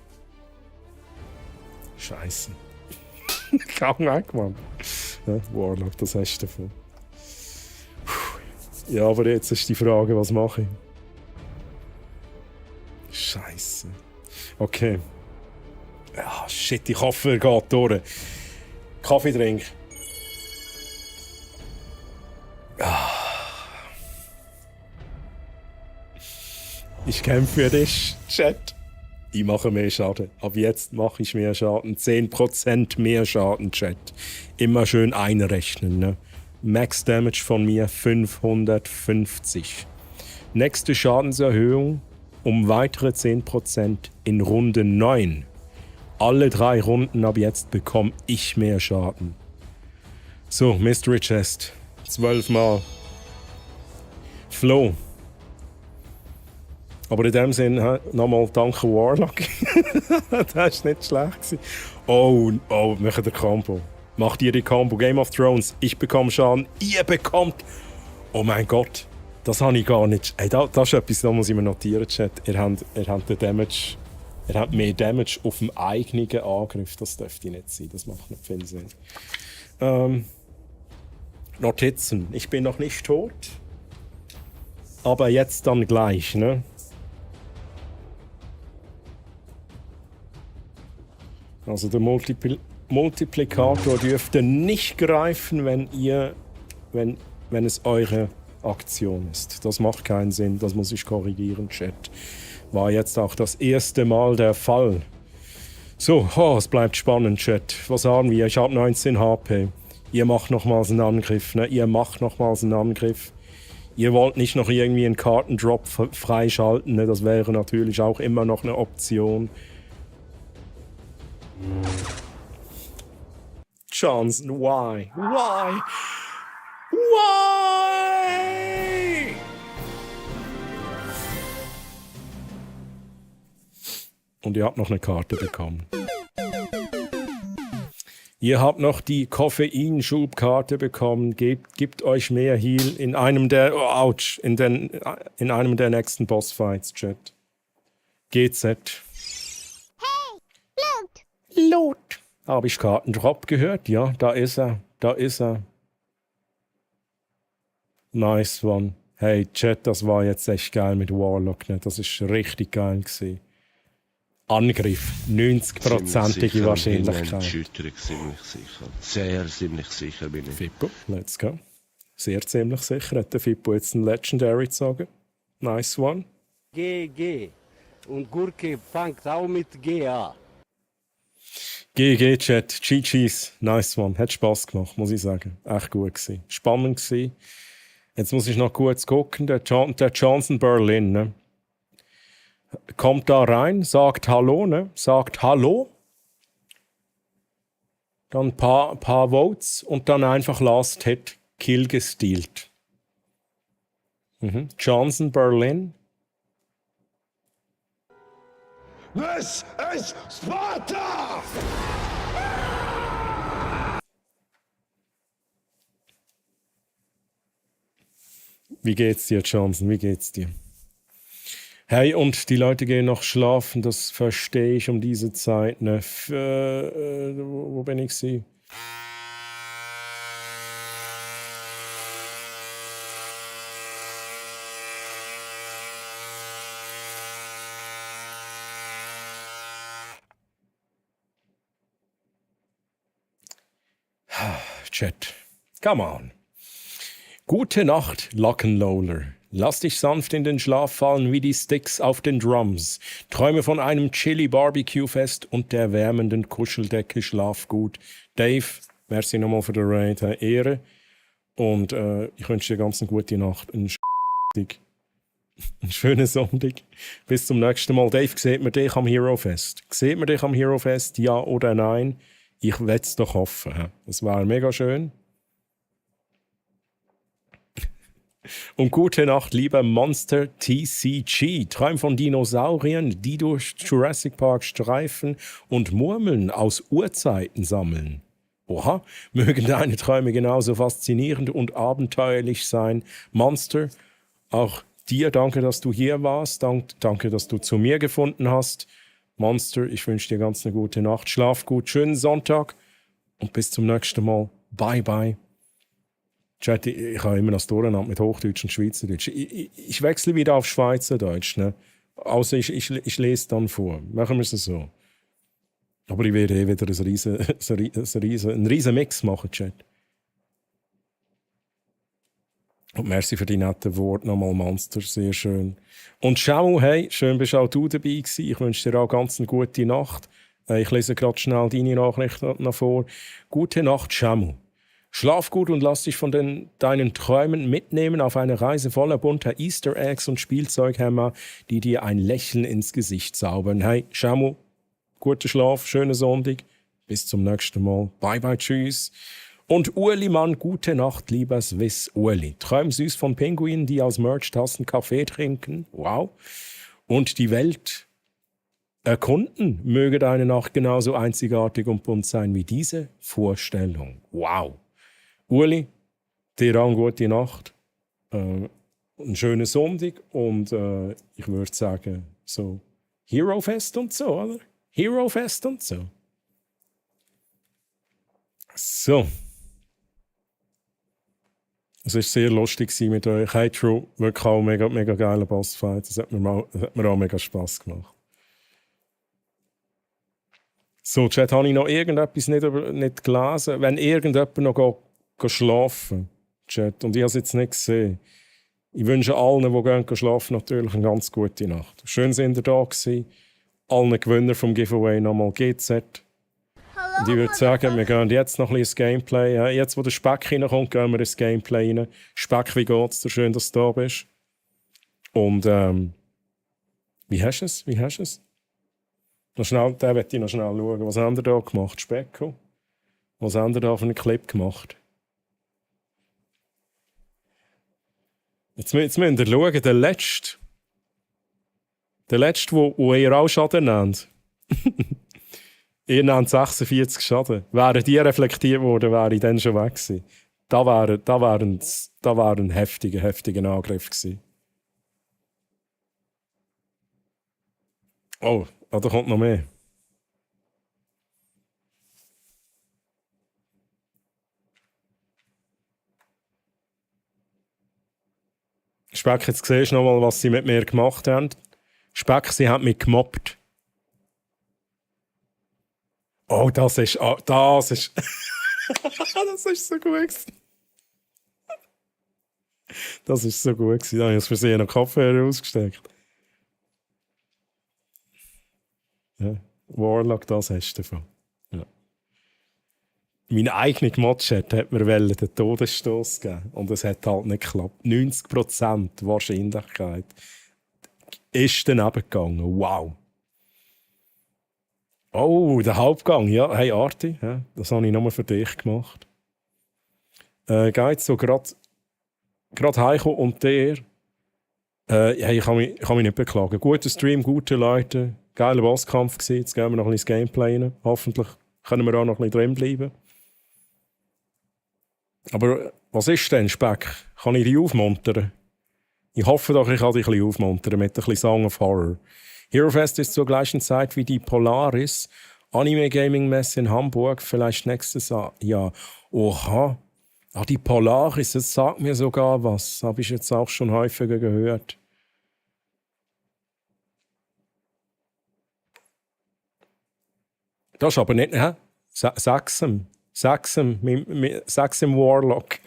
Scheiße. Komm weg, Mann. Ja, Warlock, das hast du davon. Ja, aber jetzt ist die Frage, was mache ich? Scheiße. Okay. Ah, shit, ich hoffe, er geht durch. Kaffee trinken. Ah. Ich kämpfe für dich, Chat. Ich mache mehr Schaden. Ab jetzt mache ich mehr Schaden. 10% mehr Schaden, Chat. Immer schön einrechnen, ne? Max Damage von mir 550. Nächste Schadenserhöhung um weitere 10% in Runde 9. Alle 3 Runden ab jetzt bekomme ich mehr Schaden. So, Mystery Chest. 12 Mal. Flow. Aber in dem Sinn, nochmal danke Warlock. Das war nicht schlecht. Oh, machen der Combo. Macht ihr die Combo Game of Thrones. Ich bekomme Schaden, ihr bekommt... Oh mein Gott, das habe ich gar nicht... Hey, das ist etwas, das muss ich mir notieren, Chat. Ihr habt den Damage Er hat mehr Damage auf dem eigenen Angriff. Das dürfte nicht sein. Das macht nicht viel Sinn. Notizen. Ich bin noch nicht tot. Aber jetzt dann gleich, ne? Also der Multiplikator dürfte nicht greifen, wenn es eure Aktion ist. Das macht keinen Sinn, das muss ich korrigieren, Chat. War jetzt auch das erste Mal der Fall. So, es bleibt spannend, Chat. Was haben wir? Ich habe 19 HP. Ihr macht nochmals einen Angriff, ne? Ihr macht nochmals einen Angriff. Ihr wollt nicht noch irgendwie einen Kartendrop freischalten, ne? Das wäre natürlich auch immer noch eine Option. Johnson, why? Why? Why? Und ihr habt noch eine Karte bekommen. Ihr habt noch die Koffeinschubkarte bekommen. Gebt euch mehr Heal in einem der in einem der nächsten Bossfights, Chat. GZ. Loot. Habe ich Kartendrop gehört? Ja, da ist er. Da ist er. Nice one. Hey, Chat, das war jetzt echt geil mit Warlock. Ne? Das ist richtig geil gewesen. Angriff. 90%ige Wahrscheinlichkeit. Ziemlich sicher. Sehr ziemlich sicher bin ich. Fippo, let's go. Sehr ziemlich sicher. Hat der Fippo jetzt ein Legendary gezogen. Nice one. GG. Und Gurke fängt auch mit G an. GG Chat, GG's, nice one, hat Spass gemacht, muss ich sagen. Echt gut gewesen, spannend gewesen. Jetzt muss ich noch kurz gucken, der Johnson Berlin, ne? Kommt da rein, sagt Hallo, ne? Sagt Hallo. Dann ein paar Votes und dann einfach Last Hit, Kill gestealt. Johnson Berlin. This is Sparta! Wie geht's dir, Johnson? Wie geht's dir? Hey, und die Leute gehen noch schlafen, das verstehe ich um diese Zeit. Ne? Wo bin ich sie? Chat, come on. Gute Nacht, Lockenloller. Lass dich sanft in den Schlaf fallen wie die Sticks auf den Drums. Träume von einem Chili-Barbecue-Fest und der wärmenden Kuscheldecke. Schlaf gut. Dave, merci nochmal für den Raid. Ehre. Und ich wünsche dir ganz eine gute Nacht. Einen schönen Sonntag. Bis zum nächsten Mal. Dave, sieht man dich am Hero Fest? Sieht man dich am Hero Fest? Ja oder nein? Ich will es doch hoffen. Es war mega schön. Und gute Nacht, lieber Monster TCG. Träum von Dinosauriern, die durch Jurassic Park streifen und Murmeln aus Urzeiten sammeln. Oha, mögen deine Träume genauso faszinierend und abenteuerlich sein. Monster, auch dir danke, dass du hier warst. Danke, dass du zu mir gefunden hast. Monster, ich wünsche dir ganz eine gute Nacht. Schlaf gut, schönen Sonntag und bis zum nächsten Mal. Bye, bye. Chat, ich habe immer das Durcheinander mit Hochdeutsch und Schweizerdeutsch. Ich wechsle wieder auf Schweizerdeutsch. Ne? Also ich lese dann vor. Machen wir es so. Aber ich werde wieder einen riesen Mix machen, Chat. Und merci für die netten Worte nochmal, Monster. Sehr schön. Und schau, hey, schön bist auch du dabei gewesen. Ich wünsche dir auch ganz eine gute Nacht. Ich lese gerade schnell deine Nachricht noch vor. Gute Nacht, Shamu. Schlaf gut und lass dich von deinen Träumen mitnehmen auf eine Reise voller bunter Easter Eggs und Spielzeughämmer, die dir ein Lächeln ins Gesicht zaubern. Hey, Shamu, guten Schlaf, schönen Sonntag. Bis zum nächsten Mal. Bye, bye, tschüss. Und Ueli, Mann, gute Nacht, lieber Swiss Ueli. Träum süß von Pinguinen, die aus Merch-Tassen Kaffee trinken. Wow. Und die Welt erkunden. Möge deine Nacht genauso einzigartig und bunt sein wie diese Vorstellung. Wow. Ueli, dir auch eine gute Nacht, einen schönen Sonntag und ich würde sagen, so Hero Fest und so, oder? Hero Fest und so. So. Es war sehr lustig mit euch. Hey True, wirklich auch mega, mega geiler Bossfight. Das hat mir auch mega Spass gemacht. So, Chat, habe ich noch irgendetwas nicht gelesen? Wenn irgendjemand noch schlafen Chat, und ich habe es jetzt nicht gesehen. Ich wünsche allen, die gehen schlafen, natürlich eine ganz gute Nacht. Schön, sind ihr da gewesen. Allen Gewinner vom Giveaway nochmal GZ. Und ich würde sagen, wir gehen jetzt noch ein bisschen ins Gameplay. Ja, jetzt, wo der Speck reinkommt, gehen wir ins Gameplay rein. Speck, wie geht's dir? Schön, dass du da bist. Und wie hast du es? Wie hast du es? Noch schnell, den möchte ich noch schnell schauen. Was haben wir da gemacht? Specko? Was haben wir da für einen Clip gemacht? Jetzt müsst ihr schauen, der letzte, wo ihr auch Schaden nehmt. Ihr nehmt 46 Schaden. Wären die reflektiert worden, wäre ich dann schon weg gewesen. Da war ein heftiger Angriff gewesen. Oh, da kommt noch mehr. Speck, jetzt siehst du noch mal, was sie mit mir gemacht haben. Speck, sie haben mich gemobbt. Oh, das ist das ist so gut gewesen. Das ist so gut gewesen. Da habe ich aus Versehen noch Kopfhörer ausgesteckt. Ja. Warlock, das hast du davon. Ja. Mein eigener Mod-Chat hat mir den Todesstoß gegeben. Und es hat halt nicht geklappt. 90% Wahrscheinlichkeit ist daneben gegangen. Wow. Oh, der Hauptgang. Ja, hey Arti, ja, das habe ich nur für dich gemacht. Geht so gerade heimkommen und der. Ich kann mich nicht beklagen. Guter Stream, gute Leute. Geiler Bosskampf gewesen. Jetzt gehen wir noch ein bisschen ins Gameplay rein. Hoffentlich können wir auch noch ein bisschen drin bleiben. Aber was ist denn, Speck? Kann ich dich aufmuntern? Ich hoffe doch, ich kann dich ein bisschen aufmuntern mit ein bisschen Song of Horror. Hero Fest ist zur gleichen Zeit wie die Polaris Anime Gaming Messe in Hamburg, vielleicht nächstes Jahr. Oha, die Polaris, das sagt mir sogar was. Habe ich jetzt auch schon häufiger gehört. Das ist aber nicht, hä? Saxem Warlock.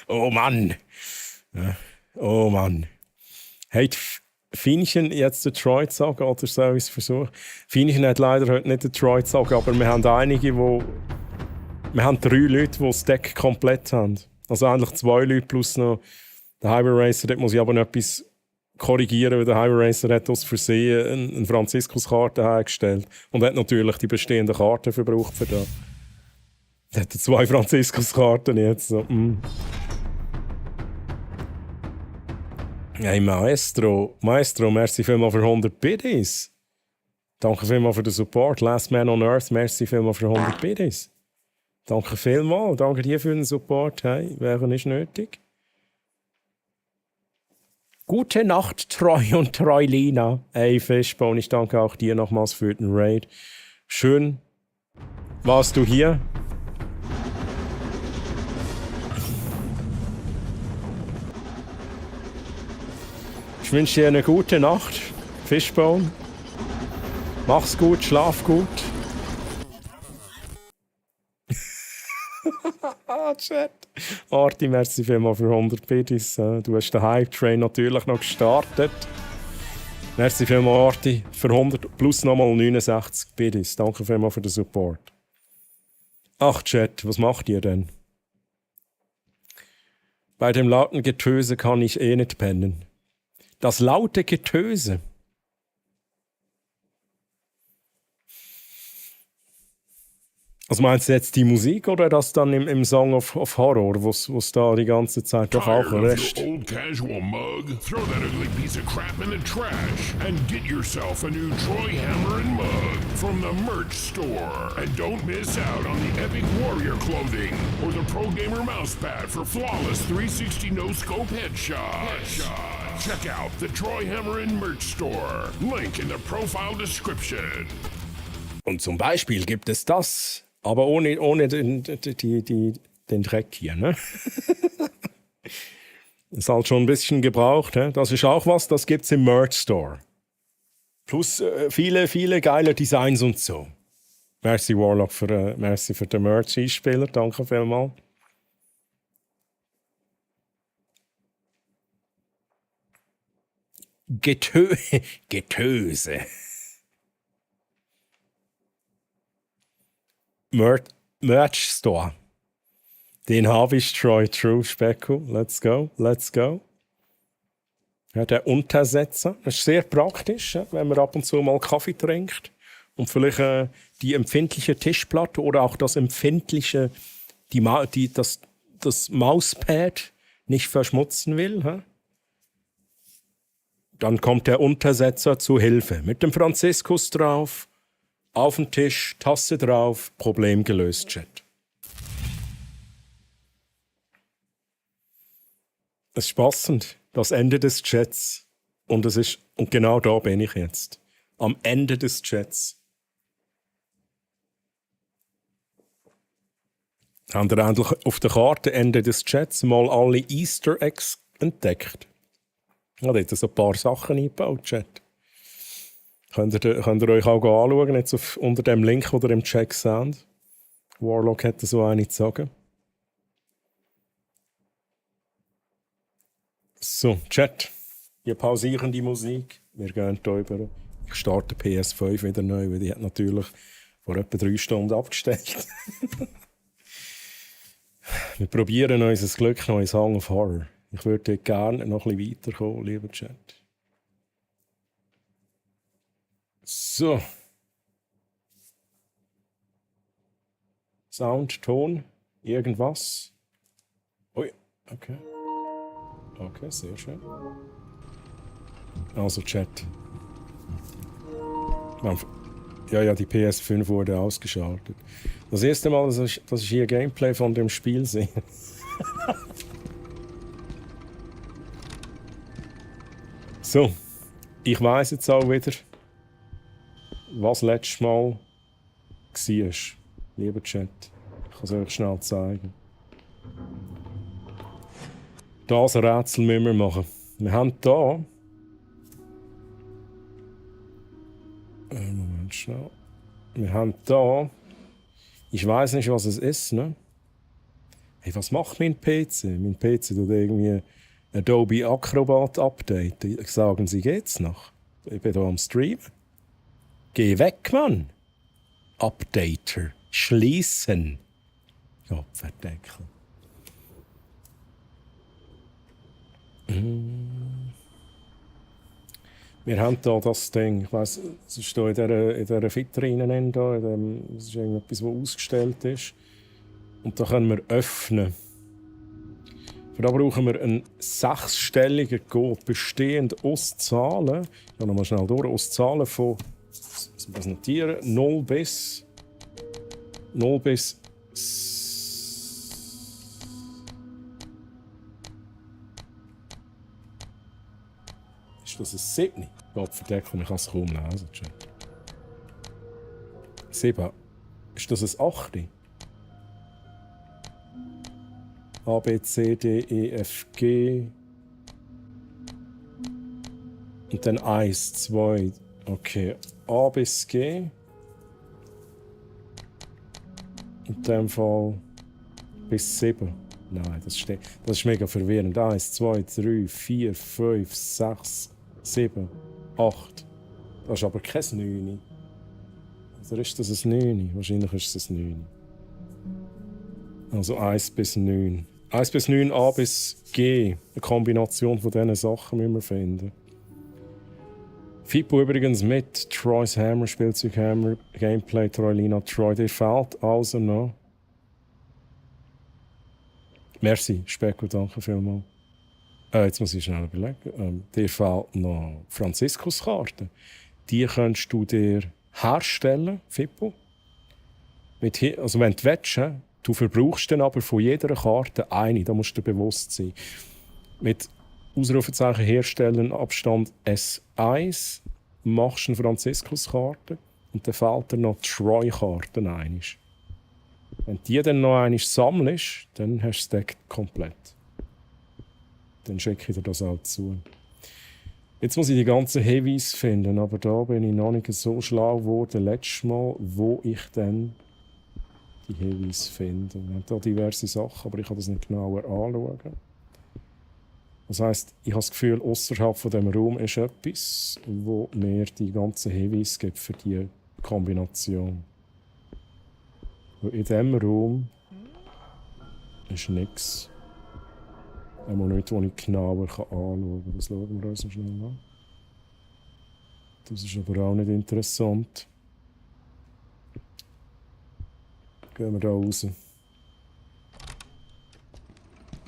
Oh Mann. Oh Mann. Hey, Fienchen jetzt den Troy zu sagen, oder soll ich es versuchen? Fienchen hat leider heute nicht den Troy zu sagen, aber wir haben einige, wir haben 3 Leute, die das Deck komplett haben. Also eigentlich 2 Leute plus noch der Highway Racer. Dort muss ich aber noch etwas korrigieren, weil der Highway Racer hat aus Versehen eine Franziskus-Karte hergestellt und hat natürlich die bestehenden Karten verbraucht für das. Er hat 2 Franziskus-Karten jetzt. So. Hey Maestro, merci vielmals für 100 Biddies. Danke vielmals für den Support. Last Man on Earth, merci vielmals für 100 Biddies. Danke vielmals, danke dir für den Support. Hey, wäre nicht nötig. Gute Nacht, Troy und Troilina. Hey Fishbone, ich danke auch dir nochmals für den Raid. Schön warst du hier. Ich wünsche dir eine gute Nacht, Fishbone. Mach's gut, schlaf gut. Chat. Arti, merci vielmals für 100 Biddies. Du hast den Hype-Train natürlich noch gestartet. Merci vielmals, Arti, für 100 plus nochmal 69 Biddies. Danke vielmals für den Support. Ach, Chat, was macht ihr denn? Bei dem lauten Getöse kann ich eh nicht pennen. Das laute Getöse. Also meinst du jetzt die Musik oder das dann im Song of Horror, wo's da die ganze Zeit doch auch recht? Old casual mug, throw that ugly piece of crap in the trash and get yourself a new Troy Hammerin mug from the merch store. And don't miss out on the epic warrior clothing or the Pro Gamer mousepad for flawless 360 no-scope headshots. Check out the Troy Hammerin merch store. Link in the profile description. Und zum Beispiel gibt es das, aber ohne den Dreck hier, ne? Ist halt schon ein bisschen gebraucht, ne? Das ist auch was, das gibt's im Merch Store. Plus viele geile Designs und so. Merci Warlock merci für den Merch-Einspieler, danke vielmals. Getöse. Merch Store. Den habe ich, Troy True Specko. Let's go. Ja, der Untersetzer. Das ist sehr praktisch, ja, wenn man ab und zu mal Kaffee trinkt und vielleicht die empfindliche Tischplatte oder auch das empfindliche, das Mauspad nicht verschmutzen will. Ja? Dann kommt der Untersetzer zu Hilfe. Mit dem Franziskus drauf, auf den Tisch, Tasse drauf, Problem gelöst, Chat. Es ist passend, das Ende des Chats. Und genau da bin ich jetzt. Am Ende des Chats. Haben wir endlich auf der Karte Ende des Chats mal alle Easter Eggs entdeckt? Ich habe dort so ein paar Sachen eingebaut, Chat. Könnt ihr euch auch anschauen, jetzt unter dem Link, den ihr im Chat seht. Warlock hätte so eine zu sagen. So, Chat. Wir pausieren die Musik. Wir gehen hier über. Ich starte PS5 wieder neu, weil die hat natürlich vor etwa 3 Stunden abgestellt. Wir probieren unser Glück noch in Song of Horror. Ich würde gerne noch ein bisschen weiterkommen, lieber Chat. So. Sound, Ton, irgendwas. Ui, okay. Okay, sehr schön. Also Chat. Ja, die PS5 wurde ausgeschaltet. Das erste Mal, dass ich hier Gameplay von dem Spiel sehe. So, ich weiss jetzt auch wieder, was letztes Mal war. Lieber Chat, ich kann es euch schnell zeigen. Das Rätsel müssen wir machen. Wir haben hier... Moment schnell. Wir haben hier... Ich weiss nicht, was es ist, ne? Hey, was macht mein PC? Mein PC tut irgendwie Adobe Acrobat Update. Sagen Sie, geht's noch? Ich bin hier am Stream. Geh weg, Mann! Updater. Schließen. Gottverdeckel. Wir haben hier das Ding, ich weiss, es ist hier in dieser Vitrine, das ist irgendetwas, das ausgestellt ist. Und da können wir öffnen. Für das brauchen wir einen 6-stelligen Code, bestehend aus Zahlen. Ich gehe nochmal schnell durch, aus Zahlen von, das notieren, 0 bis Ist das ein 7? Gottverdeckel, ich kann es kaum lesen. 7. Ist das ein 8? A, B, C, D, E, F, G. Und dann 1, 2. Okay. A bis G. In dem Fall bis 7. Nein, das ist mega verwirrend. 1, 2, 3, 4, 5, 6, 7, 8. Das ist aber kein 9. Oder ist das ein 9? Wahrscheinlich ist es ein 9. Also 1 bis 9. 1 bis 9, A bis G. Eine Kombination von diesen Sachen müssen wir finden. Fippo übrigens mit Troy's Hammer, Spielzeug Hammer, Gameplay, Troylina, Troy. Dir fehlt also noch. Merci, Specko, danke vielmals. Jetzt muss ich schnell überlegen. Dir fehlt noch Franziskuskarte. Die kannst du dir herstellen, Fippo. Also wenn du willst, du verbrauchst dann aber von jeder Karte eine, da musst du dir bewusst sein. Mit Ausrufezeichen herstellen, Abstand S1, machst eine Franziskuskarte und dann fehlt dir noch die Troy-Karte einisch. Wenn du die dann noch einisch sammelst, dann hast du das Deck komplett. Dann schicke ich dir das auch zu. Jetzt muss ich die ganzen Heavies finden, aber da bin ich noch nicht so schlau geworden letztes Mal, wo ich dann die Heavies finde. Ich habe da diverse Sachen, aber ich kann das nicht genauer anschauen. Das heisst, ich habe das Gefühl, außerhalb von diesem Raum ist etwas, wo mir die ganzen Heavies gibt für diese Kombination. Und in diesem Raum ist nichts. Einmal nicht, wo ich genauer anschauen kann. Das schauen wir uns noch schnell an. Das ist aber auch nicht interessant. Gehen wir da raus.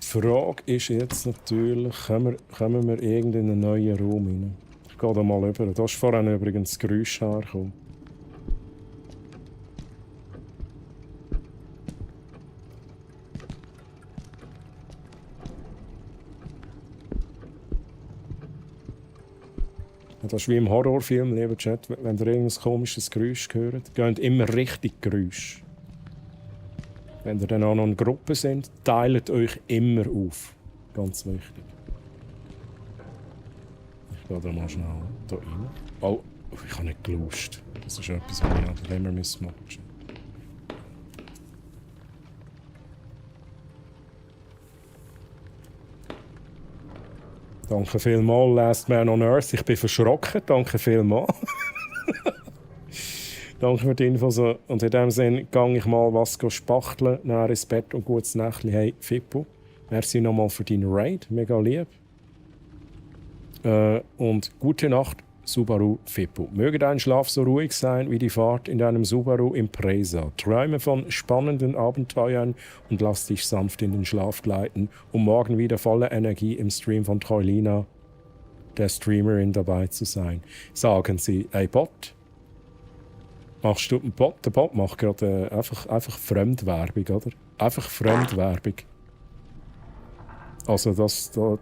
Die Frage ist jetzt natürlich, kommen wir in einen neuen Raum rein? Ich gehe da mal rüber. Da ist vorhin übrigens das Geräusch hergekommen. Das ist wie im Horrorfilm, lieber Chat, wenn ihr irgendein komisches Geräusch hört, geht immer richtig Geräusch. Wenn ihr dann auch noch in Gruppe sind, teilt euch immer auf. Ganz wichtig. Ich gehe da mal schnell da rein. Oh, ich habe nicht geluscht. Das ist etwas, was ich an der Lämmer machen müssen. Danke vielmals, Last Man on Earth. Ich bin verschrocken. Danke vielmals. Danke für die Infos. Und in dem Sinne gehe ich mal was spachteln, nachher ins Bett und gutes Nächtchen. Hey, Fippo, merci nochmal für deinen Raid. Mega lieb. Und gute Nacht, Subaru Fippo. Möge dein Schlaf so ruhig sein wie die Fahrt in deinem Subaru Impreza. Träume von spannenden Abenteuern und lass dich sanft in den Schlaf gleiten, um morgen wieder voller Energie im Stream von Troilina, der Streamerin, dabei zu sein. Sagen sie, ey Bot, machst du einen Bot? Der Bot macht gerade einfach Fremdwerbung, oder? Einfach Fremdwerbung. Also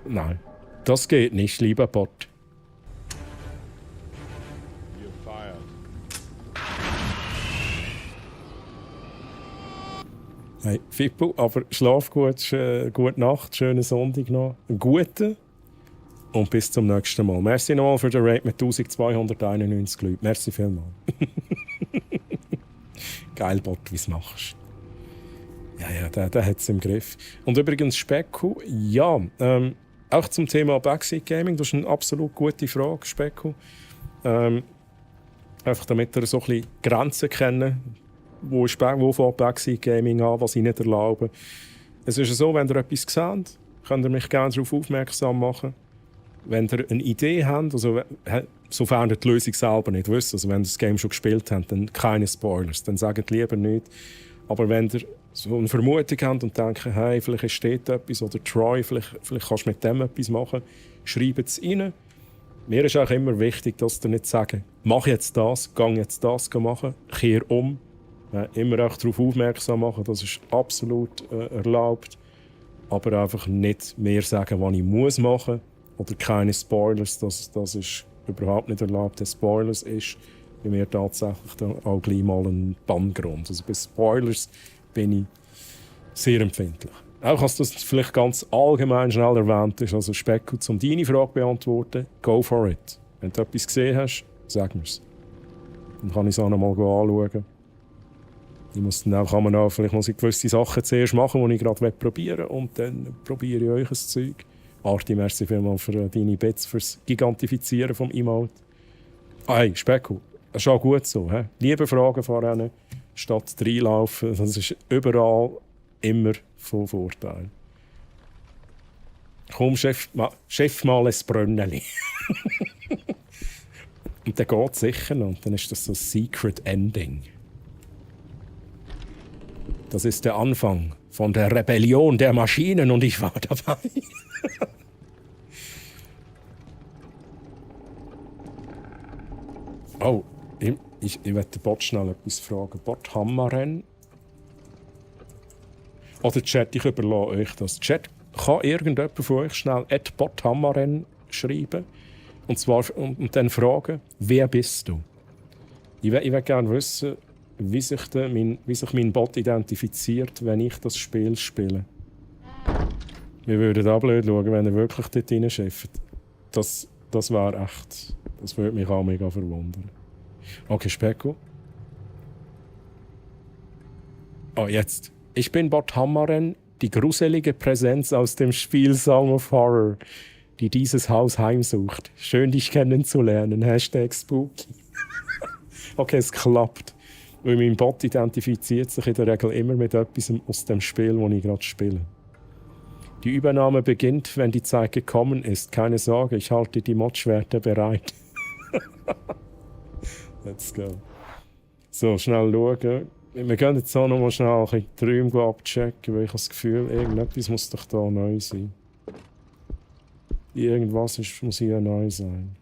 nein, das geht nicht, lieber Bot. Hey, Fippo, aber schlaf gut, gute Nacht, schönen Sonntag noch, einen guten und bis zum nächsten Mal. Merci nochmal für den Raid mit 1291 Leuten. Merci vielmals. Geil, Bot, wie du es machst. Ja, der hat es im Griff. Und übrigens, Specko, ja, auch zum Thema Backseat Gaming, das ist eine absolut gute Frage, Specko. Einfach damit wir so ein bisschen Grenzen kennen. Wo fängt Backseat Gaming an, was ich nicht erlaube. Es ist so, wenn ihr etwas seht, könnt ihr mich gerne darauf aufmerksam machen. Wenn ihr eine Idee habt, also, sofern ihr die Lösung selber nicht wisst, also wenn ihr das Game schon gespielt habt, dann keine Spoilers, dann sagt lieber nichts. Aber wenn ihr so eine Vermutung habt und denkt, hey, vielleicht entsteht etwas, oder Troy, vielleicht kannst du mit dem etwas machen, schreibt es rein. Mir ist auch immer wichtig, dass ihr nicht sagen, mach jetzt das, gang jetzt das machen, kehr um. Immer auch darauf aufmerksam machen, das ist absolut erlaubt. Aber einfach nicht mehr sagen, was ich muss machen. Oder keine Spoilers, das ist überhaupt nicht erlaubt. Der Spoilers ist bei mir tatsächlich dann auch gleich mal ein Banngrund. Also bei Spoilers bin ich sehr empfindlich. Auch als das vielleicht ganz allgemein schnell erwähnt ist, also Specko, um deine Frage zu beantworten, go for it. Wenn du etwas gesehen hast, sag mir's. Dann kann ich es auch noch mal anschauen. Vielleicht muss ich gewisse Sachen zuerst machen, die ich gerade probieren will. Und dann probiere ich euch ein Zeug. Arti, merci vielmals für deine Bits, fürs Gigantifizieren vom Emote. Hey, Specko, das ist auch gut so. He? Liebe Fragen voran, statt reinlaufen. Das ist überall immer von Vorteil. Komm, Chef mal ein Brönneli. Und dann geht es sicher noch. Und dann ist das so ein Secret Ending. Das ist der Anfang von der Rebellion der Maschinen und ich war dabei. Oh, ich werde den Bot schnell etwas fragen. Bot Hammaren? Oder Chat, ich überlasse euch das. Chat, Kann irgendjemand von euch schnell @bothammaren schreiben? Und dann fragen, wer bist du? Ich will gerne wissen, wie sich mein Bot identifiziert, wenn ich das Spiel spiele. Wir würden auch blöd schauen, wenn er wirklich dort reinschifft. Das wäre echt... Das würde mich auch mega verwundern. Okay, Specko. Oh, jetzt. Ich bin Bothammaren, die gruselige Präsenz aus dem Spiel Song of Horror, die dieses Haus heimsucht. Schön, dich kennenzulernen. #spooky. Okay, es klappt. Weil mein Bot identifiziert sich in der Regel immer mit etwas aus dem Spiel, das ich gerade spiele. Die Übernahme beginnt, wenn die Zeit gekommen ist. Keine Sorge, ich halte die Modschwerter bereit. Let's go. So, schnell schauen. Wir gehen jetzt auch noch mal schnell ein bisschen die Räume abchecken, weil ich habe das Gefühl, irgendetwas muss doch da neu sein. Irgendwas muss hier neu sein.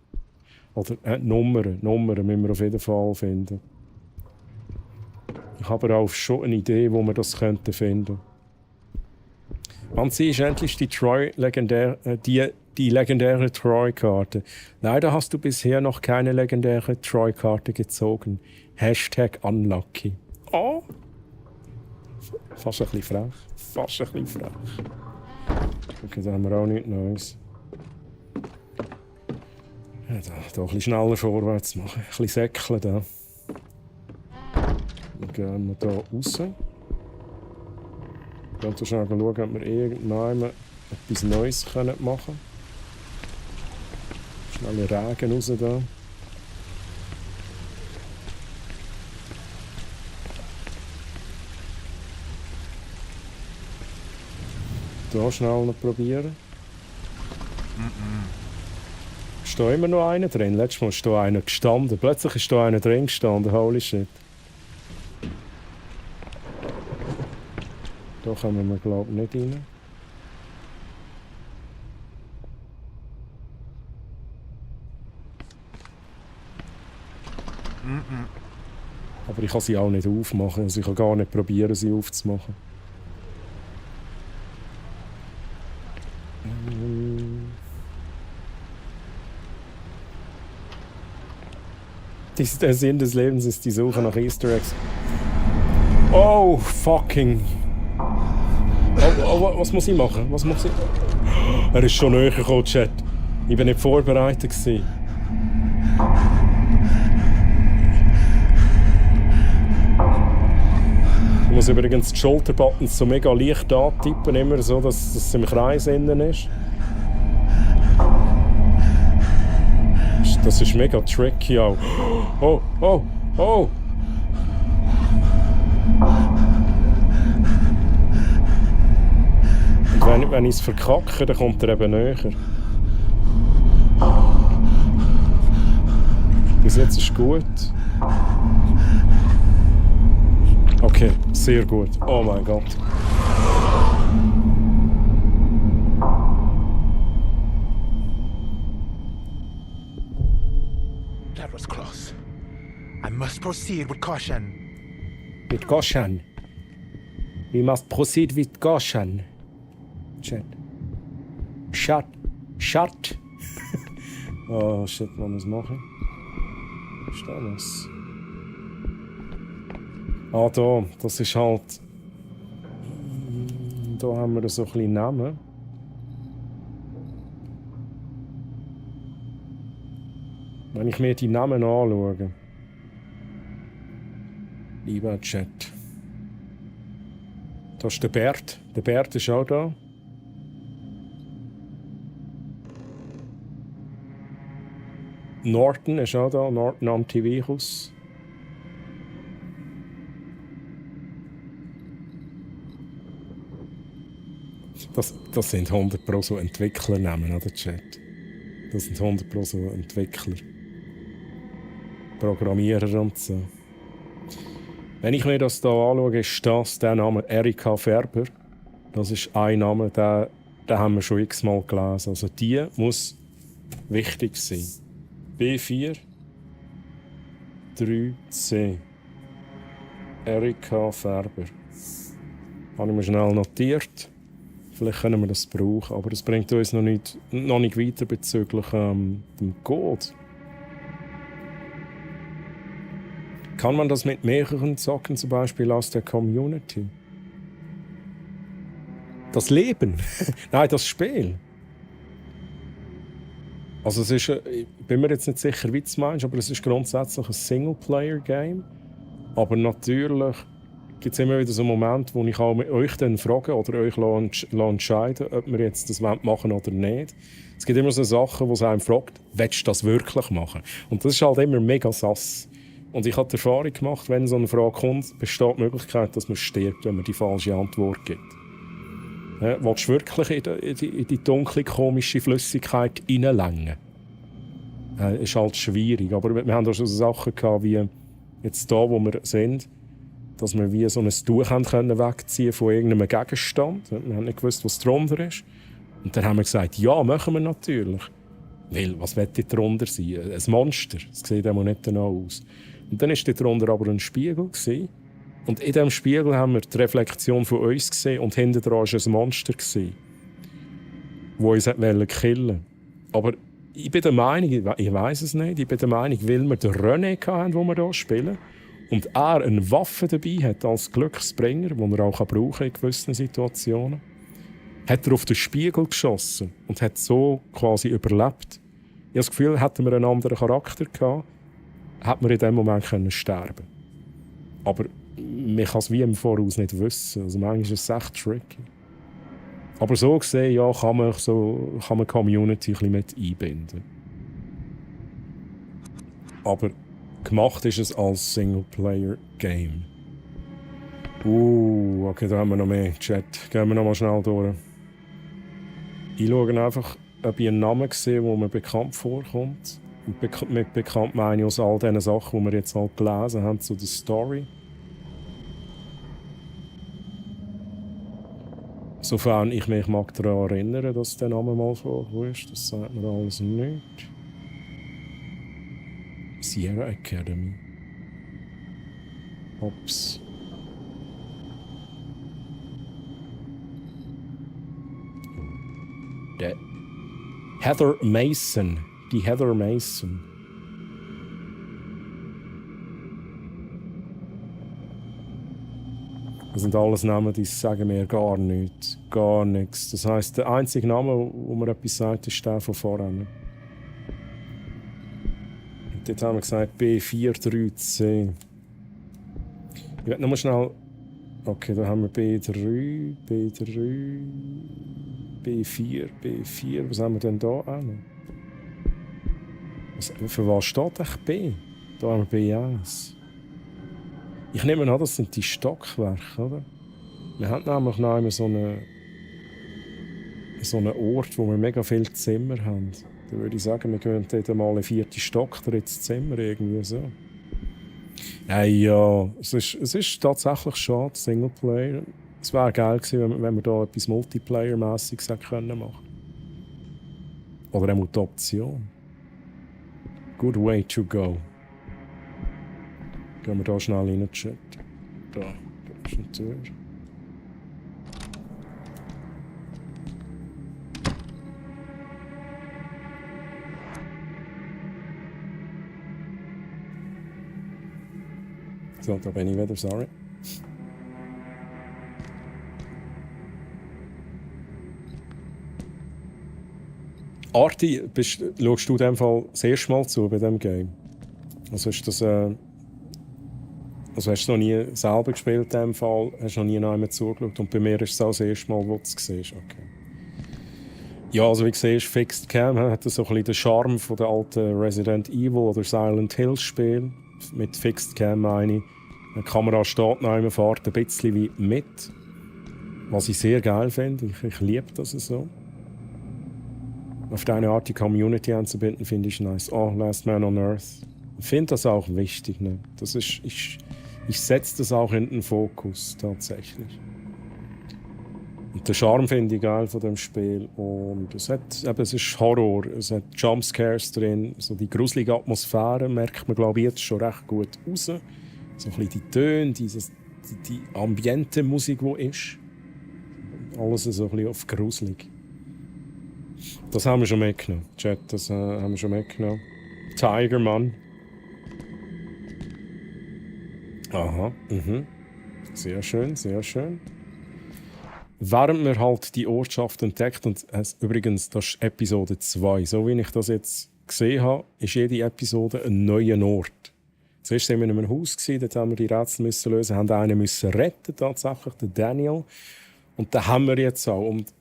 Oder Nummern müssen wir auf jeden Fall finden. Ich habe aber auch schon eine Idee, wo wir das finden könnten. Wann ziehst du endlich die legendäre Troy-Karte? Leider hast du bisher noch keine legendäre Troy-Karte gezogen. #unlucky. Oh! Fast ein bisschen frech. Okay, da haben wir auch nichts Neues. Ja, da ein bisschen schneller vorwärts machen. Ein bisschen säckeln da. Dann gehen wir hier raus. Wir können schnell schauen, ob wir irgendwann etwas Neues machen können. Schnell Regen raus da. Hier schnell noch probieren. Ist da immer noch einer drin? Letztes Mal ist da einer gestanden. Plötzlich ist da einer drin gestanden. Holy shit. Da kommen wir, glaube ich, nicht rein. Aber ich kann sie auch nicht aufmachen. Also ich kann gar nicht probieren, sie aufzumachen. Der Sinn des Lebens ist die Suche nach Easter Eggs. Oh, fucking... Oh, was muss ich machen? Was muss ich... Er ist schon näher gekommen, Chat. Ich war nicht vorbereitet. Ich muss übrigens die Schulterbuttons so mega leicht antippen, immer so, dass es im Kreis innen ist. Das ist mega tricky auch. Oh! Und wenn ich es verkacke, dann kommt er eben näher. Bis jetzt ist gut. Okay, sehr gut. Oh mein Gott. That was close. I must proceed with caution. With caution. We must proceed with caution. Chat. Shut. Oh shit, was muss ich machen? Ist da was? Ah, da. Das ist halt... Da haben wir so ein bisschen Namen. Wenn ich mir die Namen anschaue... Lieber Chat. Da ist der Bert. Der Bert ist auch da. Norton ist auch da. Norton Antivirus. Das sind 100% so Entwicklernamen, oder Chat? Das sind 100% so Entwickler. Programmierer und so. Wenn ich mir das hier anschaue, ist das der Name Erika Färber. Das ist ein Name, den haben wir schon x-mal gelesen. Also die muss wichtig sein. B4 3C Erika Färber. Habe ich mir schnell notiert. Vielleicht können wir das brauchen, aber es bringt uns noch nicht weiter bezüglich dem Code. Kann man das mit mehreren zocken, zum Beispiel aus der Community? Das Leben? Nein, das Spiel. Also es ist, ich bin mir jetzt nicht sicher, wie du es meinst, aber es ist grundsätzlich ein Singleplayer-Game. Aber natürlich gibt es immer wieder so Momente, wo ich auch euch dann frage oder euch entscheiden, ob wir jetzt das machen oder nicht. Es gibt immer so Sachen, wo es einem fragt, willst du das wirklich machen? Und das ist halt immer mega sass. Und ich habe die Erfahrung gemacht, wenn so eine Frage kommt, besteht die Möglichkeit, dass man stirbt, wenn man die falsche Antwort gibt. Willst du wirklich in die dunkle, komische Flüssigkeit reinlängen? Ist halt schwierig. Aber wir haben auch schon so Sachen gehabt, wie jetzt hier, wo wir sind, dass wir wie so ein Tuch können wegziehen von irgendeinem Gegenstand. Wir haben nicht gewusst, was drunter ist. Und dann haben wir gesagt, ja, machen wir natürlich. Weil, was wird dort drunter sein? Ein Monster. Das sieht immer nicht danach aus. Und dann war dort drunter aber ein Spiegel gewesen. Und in diesem Spiegel haben wir die Reflexion von uns gesehen und hinter dran war ein Monster, das uns killen wollte. Aber ich bin der Meinung, ich weiss es nicht, ich bin der Meinung, weil wir den René hatten, den wir hier spielen, und er eine Waffe dabei hat als Glücksbringer, die er auch brauchen kann in gewissen Situationen, hat er auf den Spiegel geschossen und hat so quasi überlebt. Ich habe das Gefühl, hätten wir einen anderen Charakter gehabt, hätten wir in dem Moment sterben können. Aber man kann es wie im Voraus nicht wissen. Also manchmal ist es echt tricky. Aber so gesehen, ja, kann man die Community ein bisschen mit einbinden. Aber gemacht ist es als Singleplayer-Game. Okay, da haben wir noch mehr Chat. Gehen wir noch mal schnell durch. Ich schaue einfach, ob ich einen Namen sehe, der mir bekannt vorkommt. Und mit bekannt meine ich aus all diesen Sachen, die wir jetzt halt gelesen haben, zu der Story. Sofern ich mich daran erinnere, dass der Name mal vorkam, das sagt mir alles nicht. Sierra Academy. Ups. Der Heather Mason. Die Heather Mason. Das sind alles Namen, die sagen mir gar nichts. Gar nichts. Das heisst, der einzige Name, wo mir etwas sagt, ist der von vorhin. Und dort haben wir gesagt B43C. Ich werde nochmal schnell. Okay, da haben wir B3, B4. Was haben wir denn da an? Für was steht eigentlich B? Da haben wir B1. Ich nehme an, das sind die Stockwerke, oder? Wir haben nämlich noch einmal so einen Ort, wo wir mega viele Zimmer haben. Da würde ich sagen, wir gehen dort mal einen 4. Stock, 3. Zimmer, irgendwie so. Ja, es ist tatsächlich schade, Singleplayer. Es wäre geil gewesen, wenn wir da etwas Multiplayer-mässiges machen können. Oder auch die Option. Good way to go. Gehen wir da schnell rein, Chat. Da ist eine Tür. So, da bin ich wieder, sorry. Arti, schaust du in dem Fall das erste Mal zu bei diesem Game? Also ist das, also hast du noch nie selber gespielt in dem Fall? Hast du noch nie jemandem zugeschaut? Und bei mir ist es auch das erste Mal, wo du es siehst. Okay. Ja, also wie du siehst, Fixed Cam hat so ein bisschen den Charme von den alten Resident Evil oder Silent Hill Spielen. Mit Fixed Cam meine ich, die Kamera steht noch einmal, fährt ein bisschen wie mit. Was ich sehr geil finde. Ich liebe das so. Auf deine Art die Community anzubinden, finde ich nice. Oh, Last Man on Earth. Ich finde das auch wichtig. Ne? Das ist, ich setze das auch in den Fokus, tatsächlich. Und den Charme finde ich geil von dem Spiel. Und es ist Horror, es hat Jumpscares drin. So die gruselige Atmosphäre merkt man, glaube ich, jetzt schon recht gut raus. So ein bisschen die Töne, die Ambiente-Musik, die ist. Alles so ein bisschen auf gruselig. Das haben wir schon mitgenommen. Chat, das haben wir schon mitgenommen. Tigerman. Aha, Sehr schön, sehr schön. Während wir halt die Ortschaft entdeckt, und übrigens, das ist Episode 2. So wie ich das jetzt gesehen habe, ist jede Episode ein neuer Ort. Zuerst waren wir in einem Haus, dort haben wir die Rätsel lösen, haben einen müssen retten, tatsächlich, den Daniel. Und den haben wir jetzt auch. Und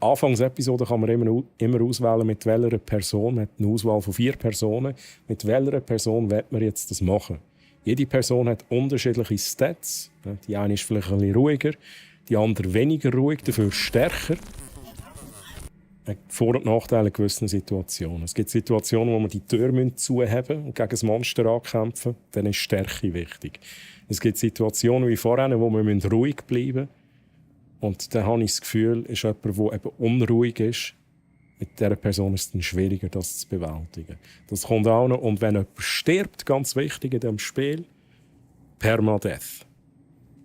Anfangsepisode kann man immer auswählen, mit welcher Person. Man hat eine Auswahl von 4 Personen. Mit welcher Person will man jetzt das machen? Jede Person hat unterschiedliche Stats. Die eine ist vielleicht ein bisschen ruhiger, die andere weniger ruhig, dafür stärker. Vor- und Nachteile in gewissen Situationen. Es gibt Situationen, wo man die Tür zuheben und gegen das Monster ankämpfen. Dann ist Stärke wichtig. Es gibt Situationen wie vorhin, wo man ruhig bleiben müssen. Und dann habe ich das Gefühl, ist jemand, der eben unruhig ist, mit dieser Person ist es dann schwieriger, das zu bewältigen. Das kommt auch noch. Und wenn jemand stirbt, ganz wichtig in diesem Spiel, Permadeath.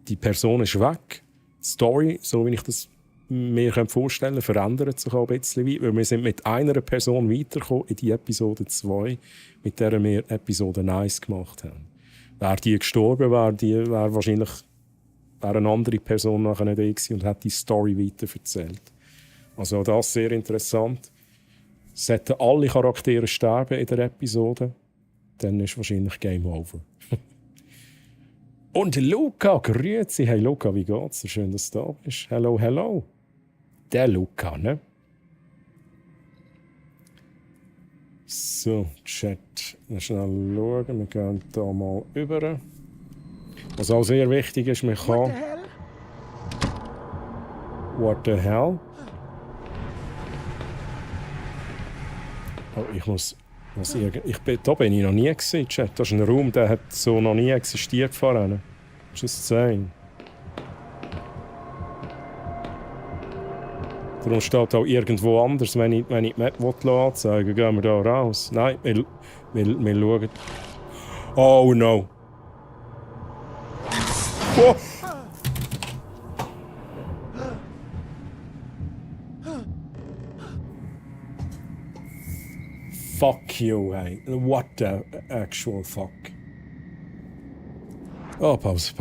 Die Person ist weg. Die Story, so wie ich das mir vorstellen kann, verändert sich auch ein bisschen. Weil wir sind mit einer Person weitergekommen in die Episode 2, mit der wir Episode 1 gemacht haben. Wäre die gestorben, wäre wahrscheinlich eine andere Person nachher nicht da gewesen und hat die Story weiter erzählt. Also das ist sehr interessant. Sollten alle Charaktere sterben in der Episode, dann ist wahrscheinlich Game Over. Und Luca, grüezi. Hey Luca, wie geht's? Schön, dass du da bist. Hello, hello. Der Luca, ne? So, Chat. Schnell schauen. Wir gehen hier mal über. Was auch sehr wichtig ist, man kann... What the hell? Oh, ich muss... Da bin ich noch nie gewesen, Chat. Das ist ein Raum, der hat so noch nie existiert vorhin. Just saying. Darum steht auch irgendwo anders, wenn ich die Map anzeigen will, gehen wir da raus. Nein, wir schauen. Oh no. Oh. Fuck you, hey. What the actual fuck? Oh, Pause.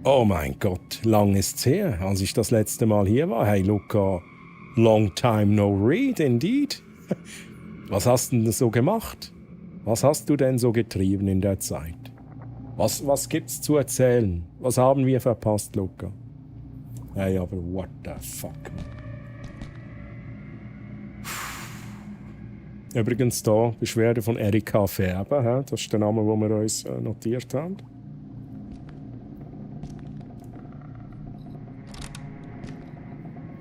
Oh mein Gott, lang ist's her, als ich das letzte Mal hier war. Hey Luca, long time no read, indeed. Was hast du denn so gemacht? Was hast du denn so getrieben in der Zeit? Was gibt's zu erzählen? Was haben wir verpasst, Luca? Hey, aber what the fuck? Übrigens da, Beschwerde von Erika Färber. Das ist der Name, den wir uns notiert haben.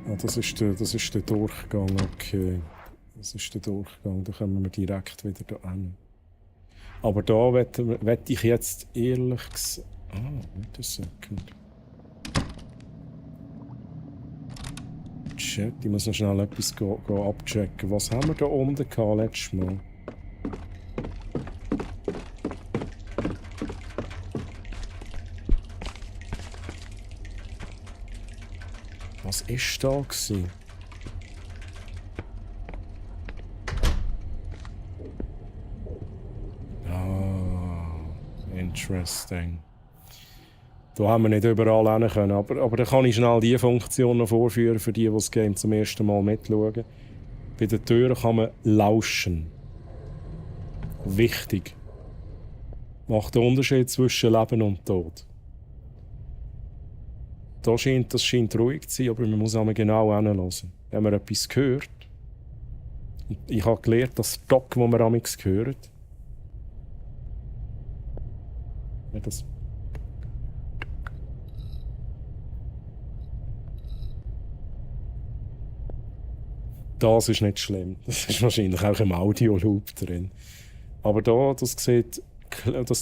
Ah, das ist der Durchgang, okay. Das ist der Durchgang, da kommen wir direkt wieder da hin. Aber da wette ich jetzt ehrlich gesagt... wait a second. Shit, ich muss noch schnell etwas abchecken. Was haben wir da unten gehabt letztes Mal? Was ist da gewesen? Interesting. Da haben wir nicht überall hin können, aber da kann ich schnell die Funktion noch vorführen, für die das Game zum ersten Mal mitschauen. Bei den Türen kann man lauschen. Wichtig. Macht den Unterschied zwischen Leben und Tod. Das scheint ruhig zu sein, aber man muss einmal genau hinhören. Wenn man etwas hört, und ich habe gelernt, dass Stock, das man amigs hört, das ist nicht schlimm. Das ist wahrscheinlich auch im Audio-Loop drin. Aber da, das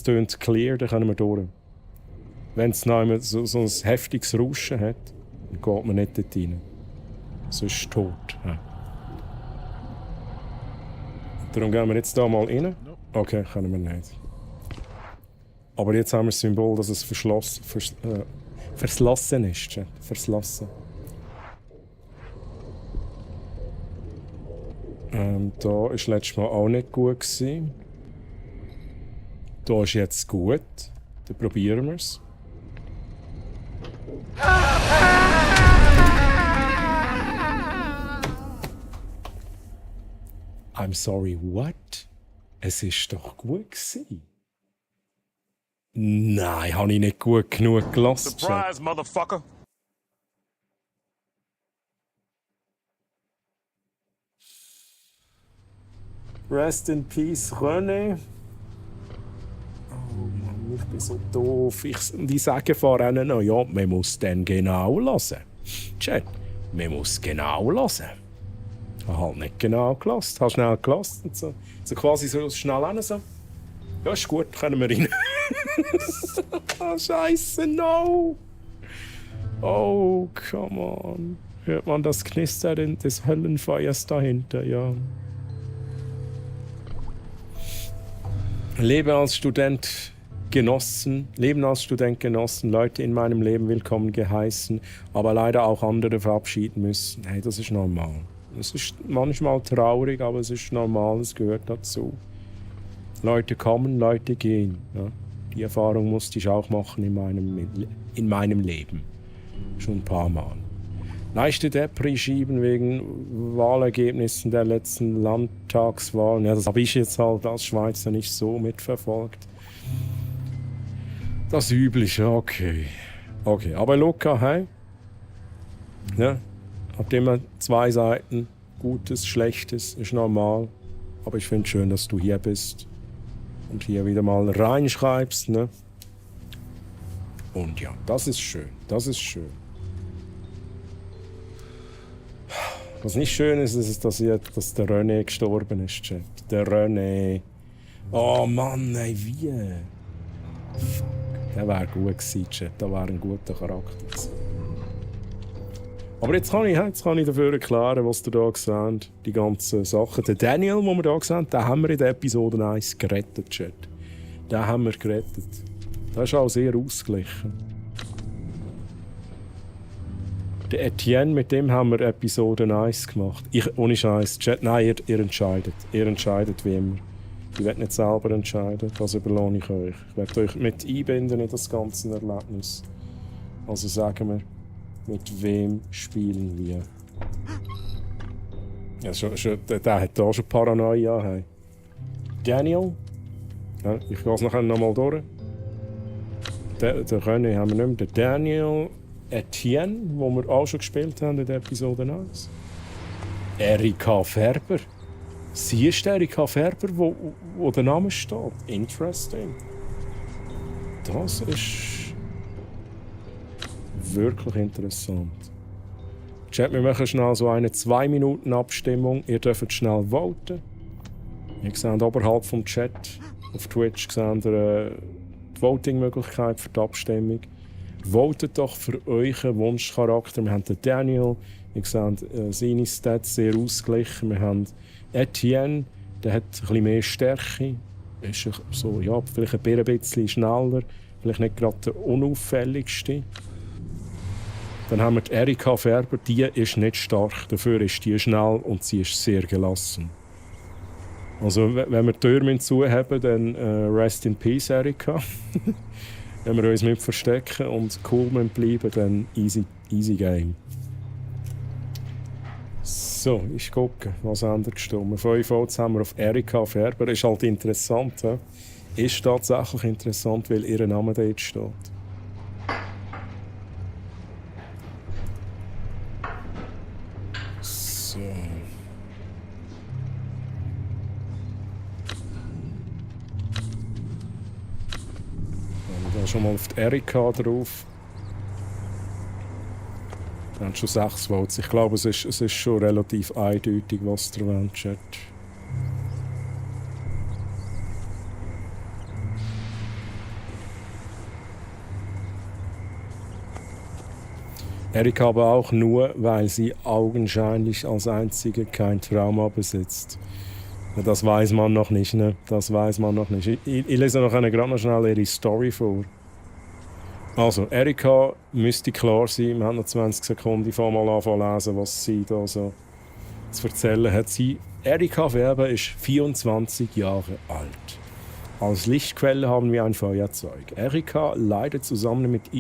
tönt clear, da können wir durch. Wenn es noch so ein heftiges Rauschen hat, dann geht man nicht dort rein. Sonst ist tot. Ja. Darum gehen wir jetzt da mal rein. Okay, können wir nicht. Aber jetzt haben wir das Symbol, dass es verslassen ist. Chat. Verslassen. Da war letztes Mal auch nicht gut gewesen. Da ist jetzt gut. Dann probieren wir es. I'm sorry, what? Es ist doch gut gewesen. Nein, habe ich nicht gut genug gelassen. Surprise, motherfucker. Rest in peace, René. Oh Mann, ich bin so doof. Die sagen vorhin noch, ja, man muss dann genau hören. Chat, man muss genau hören. Ich habe halt nicht genau gelassen. Habe schnell gelassen und so. So quasi so schnell hin, so. Ja, ist gut, können wir rein. Oh, Scheiße, no! Oh, come on. Hört man das Knistern des Höllenfeuers dahinter, ja. Leben als Student genossen, Leute in meinem Leben willkommen geheißen, aber leider auch andere verabschieden müssen. Hey, das ist normal. Es ist manchmal traurig, aber es ist normal, es gehört dazu. Leute kommen, Leute gehen. Ja. Die Erfahrung musste ich auch machen in meinem Leben. Schon ein paar Mal. Leichte Depri schieben wegen Wahlergebnissen der letzten Landtagswahlen. Ja, das habe ich jetzt halt als Schweizer nicht so mitverfolgt. Das Übliche, okay. Okay, aber Luca, hey? Ja, hat immer zwei Seiten. Gutes, Schlechtes, ist normal. Aber ich finde es schön, dass du hier bist. Und hier wieder mal reinschreibst, ne? Und ja, das ist schön. Das ist schön. Was nicht schön ist, ist, dass der René gestorben ist, Chat. Der René. Oh Mann, ey, wie? Fuck. Der wäre gut gewesen, Chat. Der wäre ein guter Charakter gewesen. Aber jetzt kann ich dafür erklären, was ihr hier seht. Die ganzen Sachen. Den Daniel, den wir hier sehen, den haben wir in der Episode 1 gerettet, Chat. Den haben wir gerettet. Der ist auch sehr ausgeglichen. Der Etienne, mit dem haben wir Episode 1 gemacht. Ohne Scheiß, Chat, nein, ihr entscheidet. Ihr entscheidet wie immer. Ich werde nicht selber entscheiden, das überlasse ich euch. Ich werde euch mit einbinden in das ganze Erlebnis. Also sagen wir, mit wem spielen wir? Ja, der hat da schon Paranoia. Hey. Daniel? Ja, ich gehe es nachher nochmal durch. Den René haben wir nicht mehr. Den Daniel... Etienne, wo wir auch schon gespielt haben in der Episode 1. Erika Ferber. Sie ist Erika Ferber, wo der Name steht. Interesting. Das ist wirklich interessant. Chat, wir machen schnell so eine 2-Minuten-Abstimmung. Ihr dürft schnell voten. Ihr seht oberhalb vom Chat auf Twitch die Voting-Möglichkeit für die Abstimmung. Votet doch für euren Wunschcharakter. Wir haben den Daniel, ihr seht seine Stats sehr ausgeglichen. Wir haben Etienne, der hat ein bisschen mehr Stärke. Ist so, ja, vielleicht ein bisschen schneller, vielleicht nicht gerade der unauffälligste. Dann haben wir die Erika Ferber, die ist nicht stark, dafür ist die schnell und sie ist sehr gelassen. Also wenn wir die Türme zuhaben, dann rest in peace, Erika. Wenn wir uns mit verstecken und cool bleiben, dann easy game. So, ich gucke, was haben wir gestimmt. 5 Votes haben wir auf Erika Ferber. Ist halt interessant, he? Ist tatsächlich interessant, weil ihr Name dort steht. So. Schon mal auf die Erika drauf. Dann schon 6 Votes. Ich glaube, es ist schon relativ eindeutig, was der wollt, Chat. Erika aber auch nur, weil sie augenscheinlich als einzige kein Trauma besitzt. Das weiß man noch nicht, ne? Das weiß man noch nicht. Ich lese noch gerade noch schnell ihre Story vor. Also, Erika müsste klar sein. Wir haben noch 20 Sekunden. Ich fange mal an zu lesen, was sie da so zu erzählen hat. Erika Werber ist 24 Jahre alt. Als Lichtquelle haben wir ein Feuerzeug. Erika leitet zusammen mit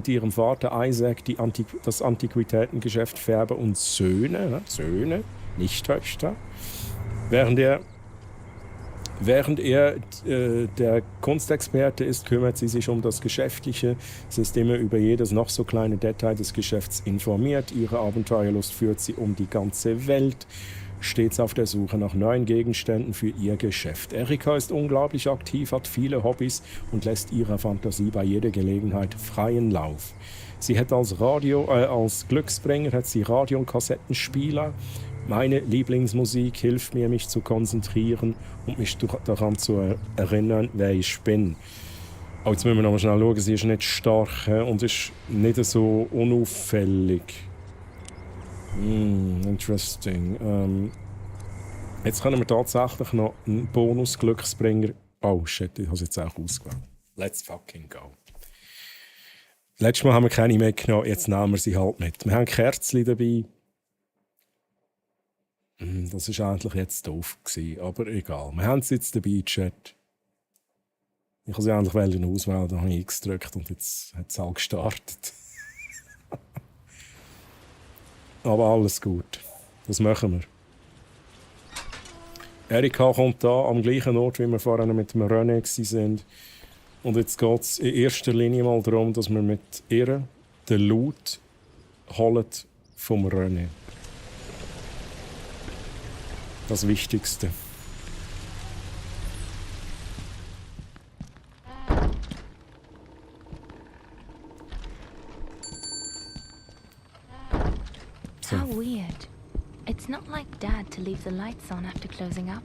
ihrem Vater Isaac das Antiquitätengeschäft Färber und Söhne, nicht Töchter. Während er der Kunstexperte ist, kümmert sie sich um das Geschäftliche. Sie ist immer über jedes noch so kleine Detail des Geschäfts informiert. Ihre Abenteuerlust führt sie um die ganze Welt, stets auf der Suche nach neuen Gegenständen für ihr Geschäft. Erika ist unglaublich aktiv, hat viele Hobbys und lässt ihrer Fantasie bei jeder Gelegenheit freien Lauf. Sie hat als Glücksbringer hat sie Radio- und Kassettenspieler. Meine Lieblingsmusik hilft mir, mich zu konzentrieren und mich daran zu erinnern, wer ich bin. Oh, jetzt müssen wir noch mal schnell schauen, sie ist nicht stark und ist nicht so unauffällig. Interesting. Jetzt können wir tatsächlich noch einen Bonus-Glücksbringer... Oh shit, ich habe es jetzt auch ausgewählt. Let's fucking go. Letztes Mal haben wir keine mitgenommen, jetzt nehmen wir sie halt mit. Wir haben Kerzchen dabei. Das war eigentlich jetzt doof gewesen, aber egal. Wir haben sie jetzt dabei, Chat. Ich wollte sie eigentlich auswählen, da habe ich X gedrückt und jetzt hat es auch gestartet. Aber alles gut. Das machen wir. Erika kommt da am gleichen Ort, wie wir vorhin mit dem René sind. Und jetzt geht es in erster Linie mal darum, dass wir mit ihr den Loot holen vom René. Das Wichtigste. So. How weird. It's not like Dad to leave the lights on after closing up.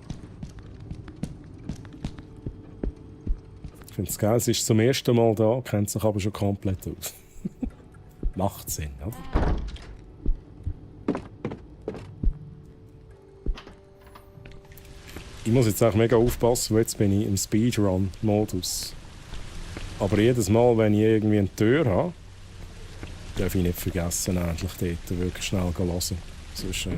Ich finde es geil, sie ist zum ersten Mal da, kennt sich aber schon komplett aus. Macht Sinn, oder? Ich muss jetzt auch mega aufpassen, weil jetzt bin ich im Speedrun-Modus. Aber jedes Mal, wenn ich irgendwie eine Tür habe, darf ich nicht vergessen, endlich dort wirklich schnell hören. Sonst,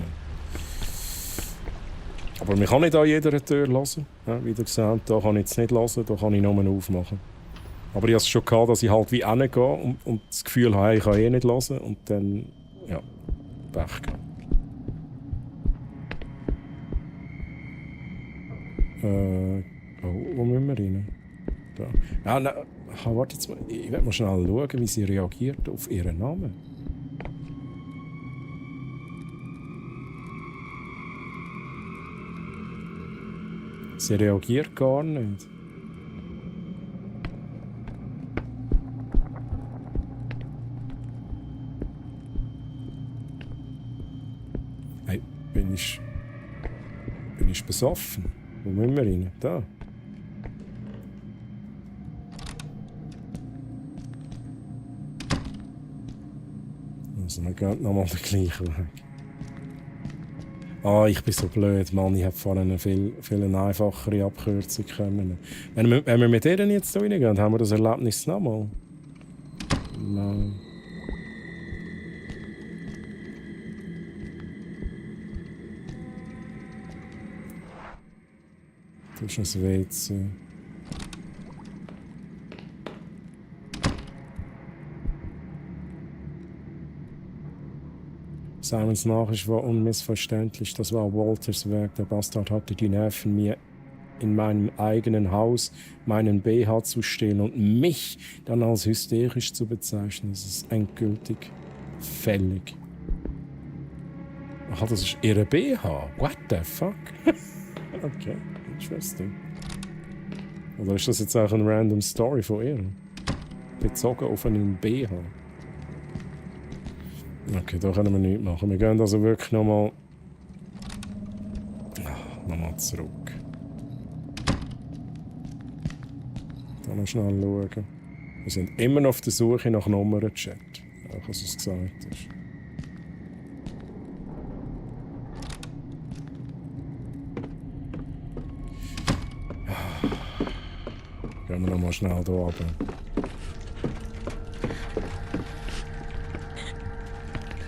aber man kann nicht an jeder Tür hören. Ja, wie ihr seht, da kann ich jetzt nicht hören, da kann ich nur aufmachen. Aber ich hatte es schon gehabt, dass ich halt wie hingehe und das Gefühl habe, ich kann eh nicht hören. Und dann, ja, Pech gehabt. Wo müssen wir rein? Da. Ja, nein, warte jetzt mal. Ich werde mal schnell schauen, wie sie reagiert auf ihren Namen. Sie reagiert gar nicht. Hey, bin ich besoffen? Wo müssen wir rein? Da. Also, wir gehen nochmal den gleichen Weg. Ah, ich bin so blöd, Mann. Ich hätte vorhin eine viel einfachere Abkürzung können. Wenn wir mit denen jetzt reingehen, haben wir das Erlebnis nochmal. Nein. Das ist ein WC. Simons Nachricht war unmissverständlich. Das war Walters Werk. Der Bastard hatte die Nerven, mir in meinem eigenen Haus meinen BH zu stehlen und mich dann als hysterisch zu bezeichnen. Das ist endgültig fällig. Ach, das ist ihre BH? What the fuck? Okay, interesting. Oder ist das jetzt auch eine random Story von ihr? Bezogen auf einen BH? Okay, da können wir nichts machen. Wir gehen also wirklich nochmal zurück. Da noch schnell schauen. Wir sind immer noch auf der Suche nach Nummern, Chat. Auch was es gesagt ist. Gehen wir noch mal schnell hier runter.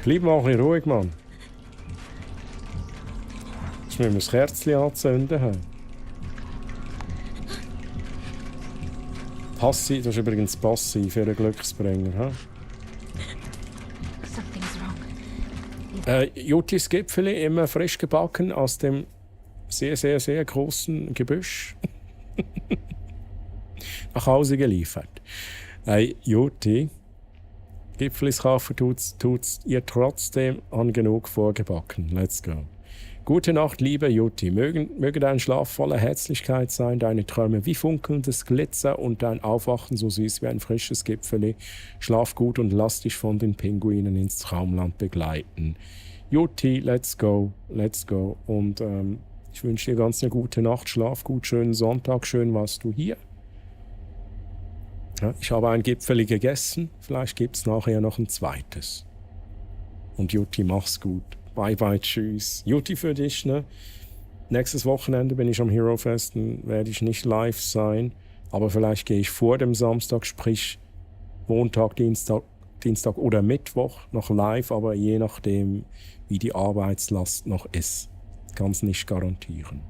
Bleib mal ein bisschen ruhig, Mann. Jetzt müssen wir das Kerzchen anzünden haben. Passi, das ist übrigens Passi für einen Glücksbringer. He? Something's wrong. Jutis Gipfeli immer frisch gebacken aus dem sehr, sehr, sehr großen Gebüsch. Nach Hause geliefert. Juti, Gipfelis kaufen tut's ihr trotzdem an genug vorgebacken. Let's go. Gute Nacht, liebe Juti. Möge dein Schlaf voller Herzlichkeit sein, deine Träume wie funkelndes Glitzer und dein Aufwachen so süß wie ein frisches Gipfeli. Schlaf gut und lass dich von den Pinguinen ins Traumland begleiten. Juti, let's go, let's go. Und ich wünsche dir ganz eine gute Nacht, schlaf gut, schönen Sonntag, schön warst du hier. Ja, ich habe ein Gipfeli gegessen, vielleicht gibt es nachher noch ein zweites. Und Juti, mach's gut. Bye bye, tschüss. Juti für dich, ne? Nächstes Wochenende bin ich am Hero Fest, dann werde ich nicht live sein. Aber vielleicht gehe ich vor dem Samstag, sprich Montag, Dienstag oder Mittwoch noch live, aber je nachdem, wie die Arbeitslast noch ist. Kann es nicht garantieren.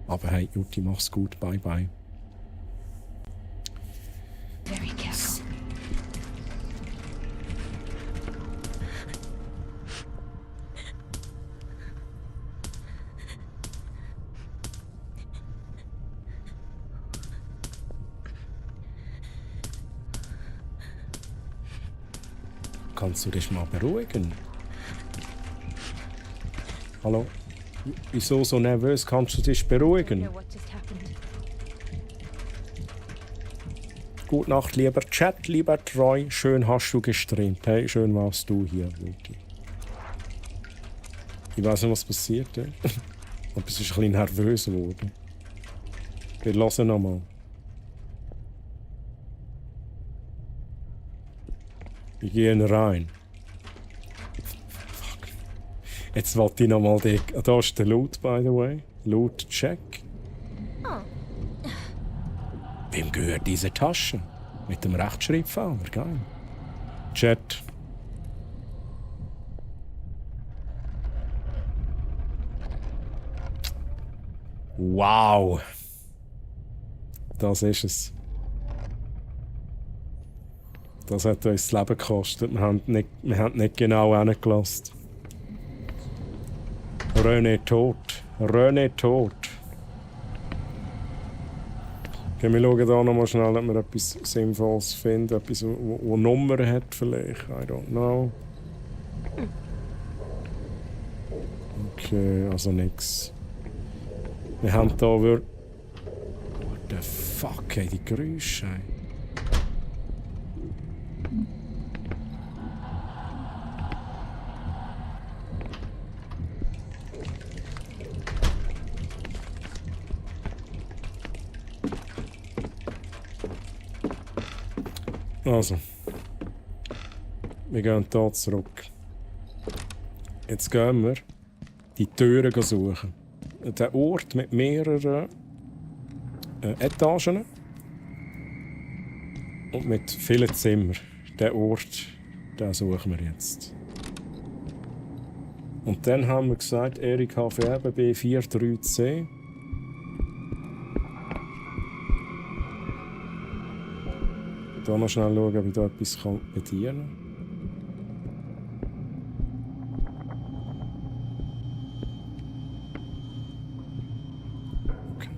Aber hey, Juti, mach's gut. Bye bye. Very careful. Kannst du dich mal beruhigen? Hallo? Wieso so nervös? Kannst du dich beruhigen? Gute Nacht, lieber Chat, lieber Troy. Schön hast du gestreamt. Hey, schön warst du hier, Luti. Ich weiß nicht, was passiert ist. Aber es ist ein bisschen nervös geworden. Wir hören nochmal. Wir gehen rein. Fuck. Jetzt wollte ich nochmal den... Da ist der Loot, by the way. Loot-Check. Wem gehört diese Tasche? Mit dem Rechtschreibfehler, geil. Chat. Wow. Das ist es. Das hat uns das Leben gekostet. Wir haben nicht genau hingelassen. René tot. René tot. Okay, wir schauen hier nochmal schnell, ob wir etwas Sinnvolles finden. Etwas, wo Nummer hat vielleicht. I don't know. Okay, also nix. Wir haben hier wirklich... What the fuck, ey, die Geräusche. Also, wir gehen hier zurück. Jetzt gehen wir die Türen suchen. Der Ort mit mehreren Etagen und mit vielen Zimmern. Der Ort, den suchen wir jetzt. Und dann haben wir gesagt, Erik HVB B43C. Hier noch schnell schauen, ob ich hier etwas bedienen kann. Okay.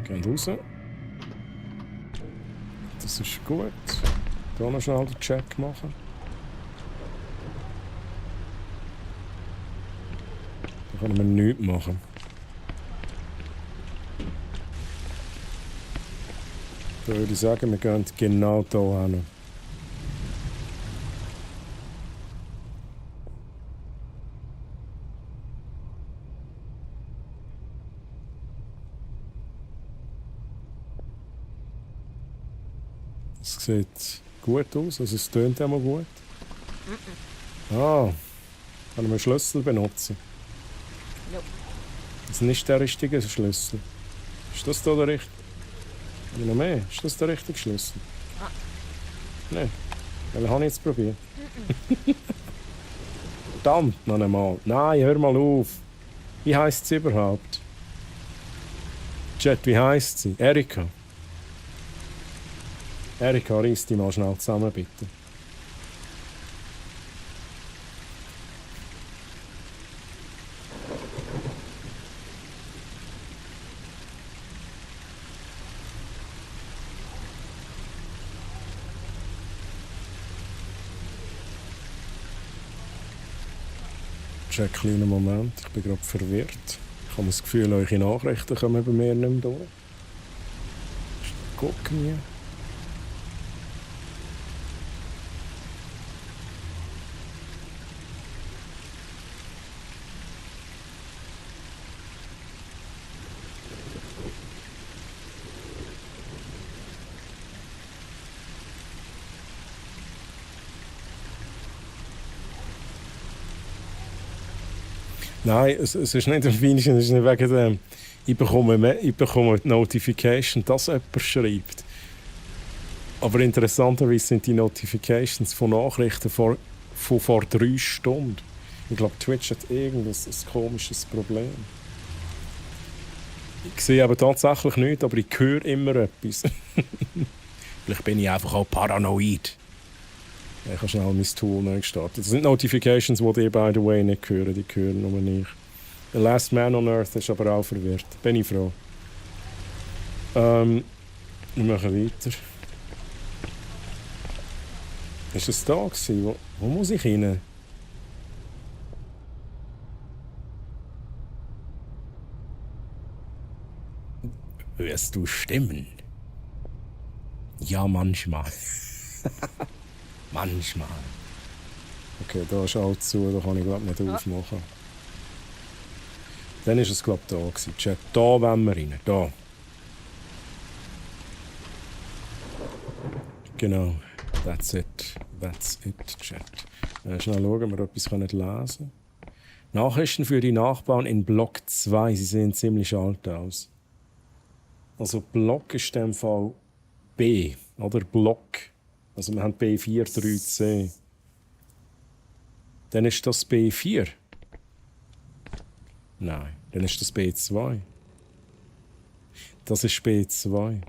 Gehen raus. Das ist gut. Hier noch schnell den Check machen. Da können wir nichts machen. Da würde ich sagen, wir gehen genau hier hin. Es sieht gut aus, also es tönt immer gut. Ah, können wir Schlüssel benutzen? Das ist nicht der richtige Schlüssel. Ist das da der richtige? Wie noch mehr? Ist das der richtige Schlüssel? Nein. Welchen habe ich jetzt probiert? Verdammt, noch einmal. Nein, hör mal auf. Wie heisst sie überhaupt? Chat, wie heisst sie? Erika. Erika, reiss die mal schnell zusammen, bitte. Einen kleinen Moment, ich bin gerade verwirrt. Ich habe das Gefühl, eure Nachrichten kommen bei mir nicht mehr durch. Gucken wir. Nein, es ist nicht ein Weinchen, es ist nicht wegen dem. Ich bekomme die Notification, dass jemand schreibt. Aber interessanterweise sind die Notifications von Nachrichten von vor 3 Stunden. Ich glaube, Twitch hat irgendein komisches Problem. Ich sehe aber tatsächlich nichts, aber ich höre immer etwas. Vielleicht bin ich einfach auch paranoid. Ich habe schnell mein Tool neu gestartet. Das sind Notifications, die ihr, by the way, nicht hören. Die hören nur nicht. The Last Man on Earth ist aber auch verwirrt. Bin ich froh. Wir machen weiter. Ist es da gewesen? Wo muss ich hin? Hörst du Stimmen? Ja, manchmal. Manchmal. Okay, da ist auch zu, da kann ich glaube nicht aufmachen. Dann ist es glaube ich da gewesen. Chat, da wollen wir rein. Da. Genau. That's it. That's it, Chat. Schnell schauen, ob wir etwas lesen können. Nachrichten für die Nachbarn in Block 2. Sie sehen ziemlich alt aus. Also Block ist in dem Fall B. Oder Block. Also wir haben B4, 3C. Dann ist das B4. Nein, dann ist das B2. Das ist B2.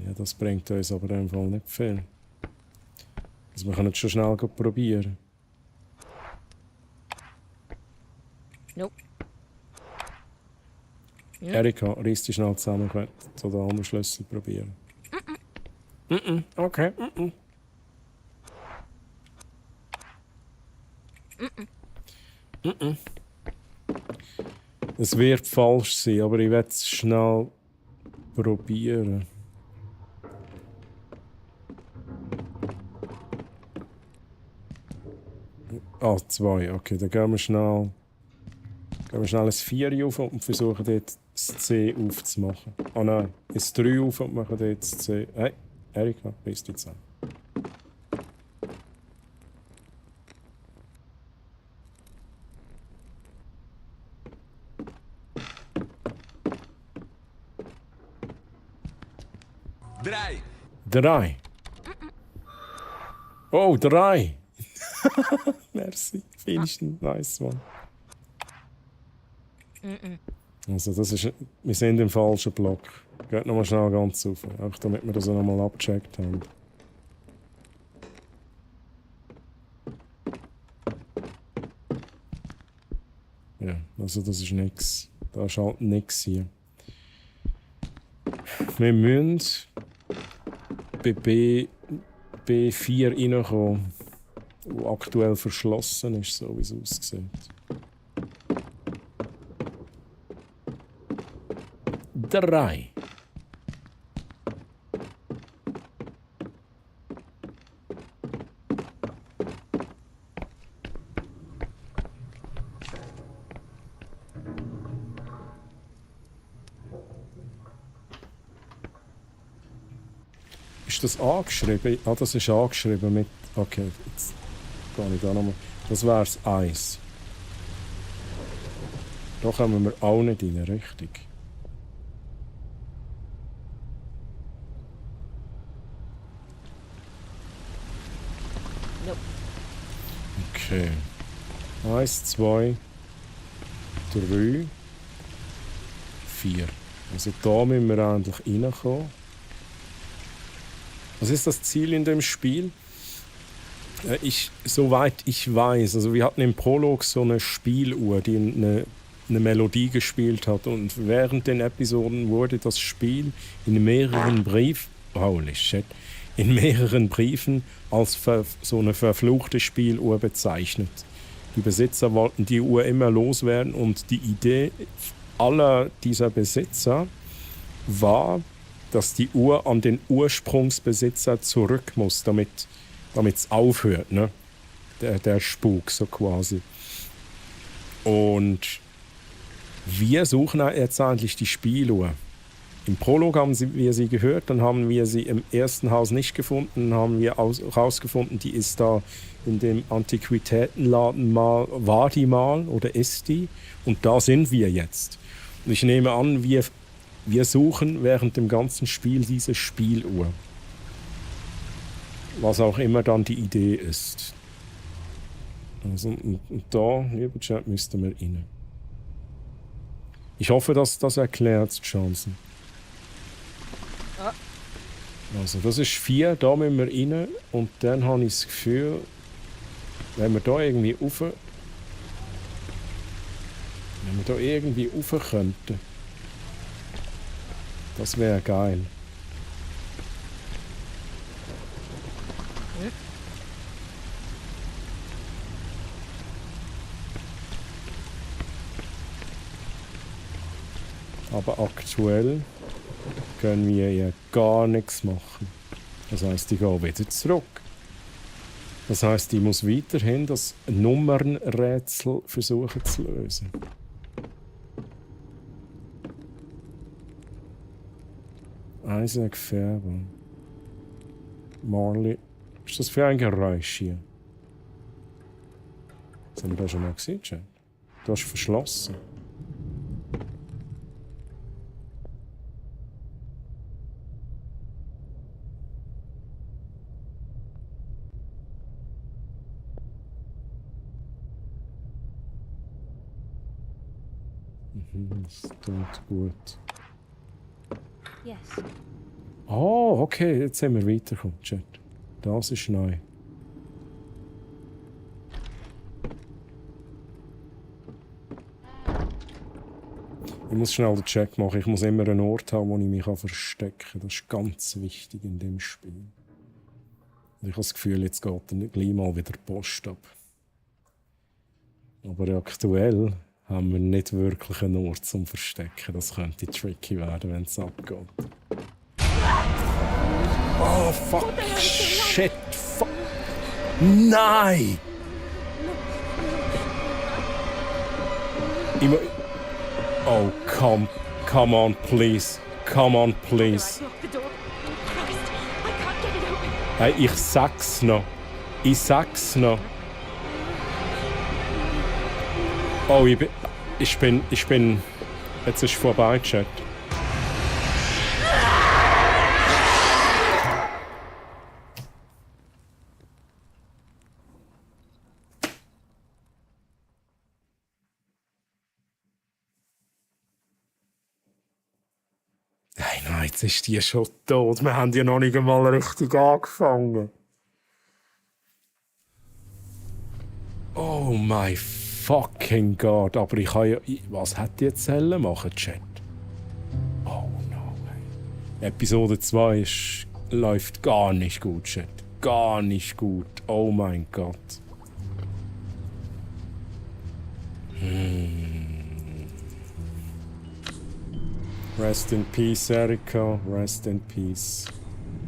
Ja, das bringt uns aber in dem Fall nicht viel. Also wir können es schon schnell probieren. Nope. Erika, reiss dich schnell zusammen, ich werde so den anderen Schlüssel probieren. Okay. Es wird falsch sein, aber ich werde es schnell probieren. Ah, 2. Okay, dann gehen wir schnell ein 4 auf und versuchen dort das C aufzumachen. Ah nein, ein 3 auf und machen dort das C. Hey, Erika, bist du zusammen? Drei. Oh, 3. Merci. Findest nice one. Also das ist, wir sind im falschen Block. Geht nochmal schnell ganz auf. Einfach damit wir das auch nochmal abgecheckt haben. Ja, also das ist nix. Da ist halt nix hier. Wir müssen bei B4 reinkommen, wo aktuell verschlossen ist, so wie es aussieht. 3. Ist das angeschrieben? Ah, das ist angeschrieben mit... Okay, jetzt gehe ich da nochmal... Das wäre das 1. Da kommen wir auch nicht rein, richtig? Okay. 1, 2, 3, 4. Also da müssen wir endlich reinkommen. Was ist das Ziel in dem Spiel? Soweit ich weiß, also wir hatten im Prolog so eine Spieluhr, die eine Melodie gespielt hat, und während den Episoden wurde das Spiel in mehreren Briefen als so eine verfluchte Spieluhr bezeichnet. Die Besitzer wollten die Uhr immer loswerden, und die Idee aller dieser Besitzer war, dass die Uhr an den Ursprungsbesitzer zurück muss, damit es aufhört, ne? Der Spuk so quasi. Und wir suchen jetzt eigentlich die Spieluhr. Im Prolog haben wir sie gehört, dann haben wir sie im ersten Haus nicht gefunden, dann haben wir herausgefunden, die ist da in dem Antiquitätenladen mal, war die mal oder ist die, und da sind wir jetzt. Und ich nehme an, wir suchen während dem ganzen Spiel diese Spieluhr. Was auch immer dann die Idee ist. Also, und da, lieber Chat, müssten wir rein. Ich hoffe, dass das erklärt, Chancen. Also, das ist 4, da müssen wir rein. Und dann habe ich das Gefühl, wenn wir da irgendwie rauf könnten, das wäre geil. Aber aktuell können wir ja gar nichts machen. Das heisst, ich gehe wieder zurück. Das heisst, ich muss weiterhin das Nummernrätsel versuchen zu lösen. Isaac Fairbairn. Marley. Was ist das für ein Geräusch hier? Das haben wir da schon mal gesehen, Chat. Du hast verschlossen. Das klingt gut. Yes. Oh, okay, jetzt sind wir weitergekommen, Chat. Das ist neu. Ich muss schnell den Check machen. Ich muss immer einen Ort haben, wo ich mich verstecken kann. Das ist ganz wichtig in dem Spiel. Und ich habe das Gefühl, jetzt geht dann gleich mal wieder die Post ab. Aber aktuell haben wir nicht wirklich einen Ort zum Verstecken. Das könnte tricky werden, wenn es abgeht. Oh, fuck. Shit. Fuck. Nein! Oh, come on, please. Come on, please. Hey, ich sag's noch. Ich sag's noch. Oh, ich bin... Jetzt ist es vorbei, Chat. Nein, jetzt ist die schon tot. Wir haben ja noch nicht einmal richtig angefangen. Oh my fucking God. Aber ich habe ja... Was hätte ich jetzt machen, Chat? Oh no. Episode 2 läuft gar nicht gut, Chat. Gar nicht gut. Oh mein Gott. Rest in peace, Erika. Rest in peace.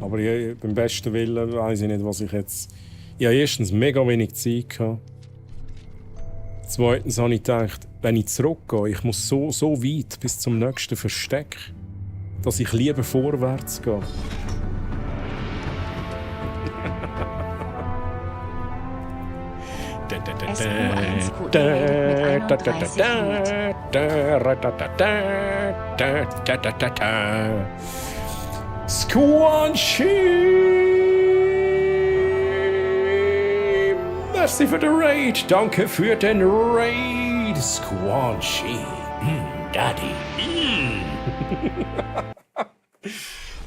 Aber beim besten Willen weiss ich nicht, was ich jetzt... Ich habe erstens mega wenig Zeit gehabt. Zweitens habe ich gedacht, wenn ich zurückgehe, ich muss so weit bis zum nächsten Versteck, dass ich lieber vorwärts gehe. Squanchy! merci für den Raid. Danke für den Raid, Squanchy. Daddy.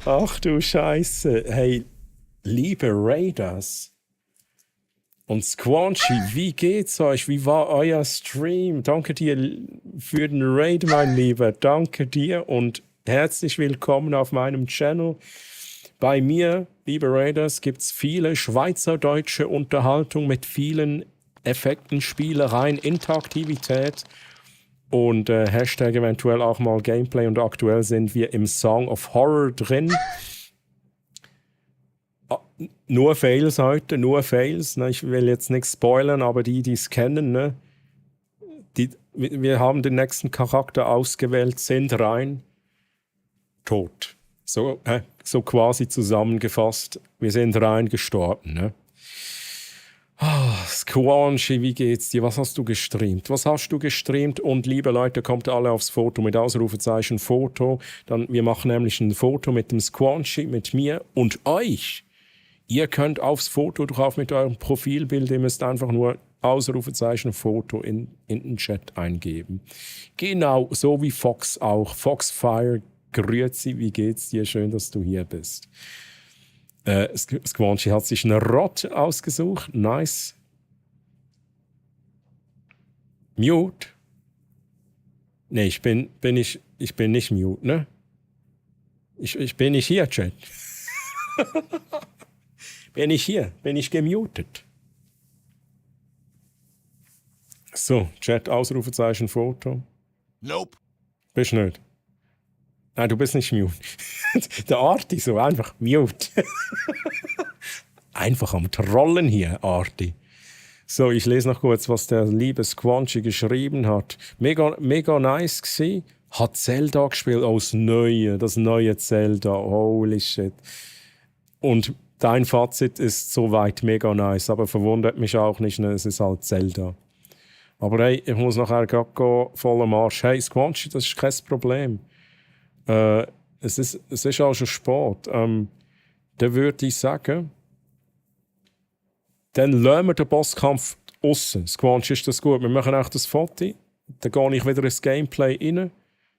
Ach du Scheiße. Hey, liebe Raiders. Und Squanchy, wie geht's euch? Wie war euer Stream? Danke dir für den Raid, mein Lieber. Danke dir und herzlich willkommen auf meinem Channel. Bei mir, liebe Raiders, gibt es viele schweizerdeutsche Unterhaltung mit vielen Effekten, Spielereien, Interaktivität und Hashtag eventuell auch mal Gameplay. Und aktuell sind wir im Song of Horror drin. Nur Fails heute, nur Fails. Ne? Ich will jetzt nichts spoilern, aber die es kennen, ne? Wir haben den nächsten Charakter ausgewählt, sind rein, tot. So quasi zusammengefasst. Wir sind rein gestorben. Ne? Squanchy, wie geht's dir? Was hast du gestreamt? Und liebe Leute, kommt alle aufs Foto mit Ausrufezeichen Foto. Wir machen nämlich ein Foto mit dem Squanchy, mit mir und euch. Ihr könnt aufs Foto drauf mit eurem Profilbild, ihr müsst einfach nur Ausrufezeichen Foto in den Chat eingeben. Genau, so wie Fox auch. Foxfire, grüezi, wie geht's dir? Schön, dass du hier bist. Squanchy hat sich eine Rot ausgesucht. Nice. Mute. Nee, ich bin nicht mute, ne? Ich bin nicht hier, Chat. Bin ich hier? Bin ich gemutet? So, Chat, Ausrufezeichen, Foto. Nope. Bist nicht? Nein, du bist nicht mute. Der Arti, so einfach mute. Einfach am Trollen hier, Arti. So, ich lese noch kurz, was der liebe Squanchy geschrieben hat. Mega nice gsi. Hat Zelda gespielt, das neue Zelda. Holy shit. Und dein Fazit ist soweit mega nice, aber verwundert mich auch nicht, ne? Es ist halt Zelda. Aber hey, ich muss nachher gehen, voller Marsch. Hey, Squanchy, das ist kein Problem. Es ist auch schon spät. Dann würde ich sagen, dann lassen wir den Bosskampf aussen. Squanchy, ist das gut? Wir machen auch das Foto. Dann gehe ich wieder ins Gameplay rein.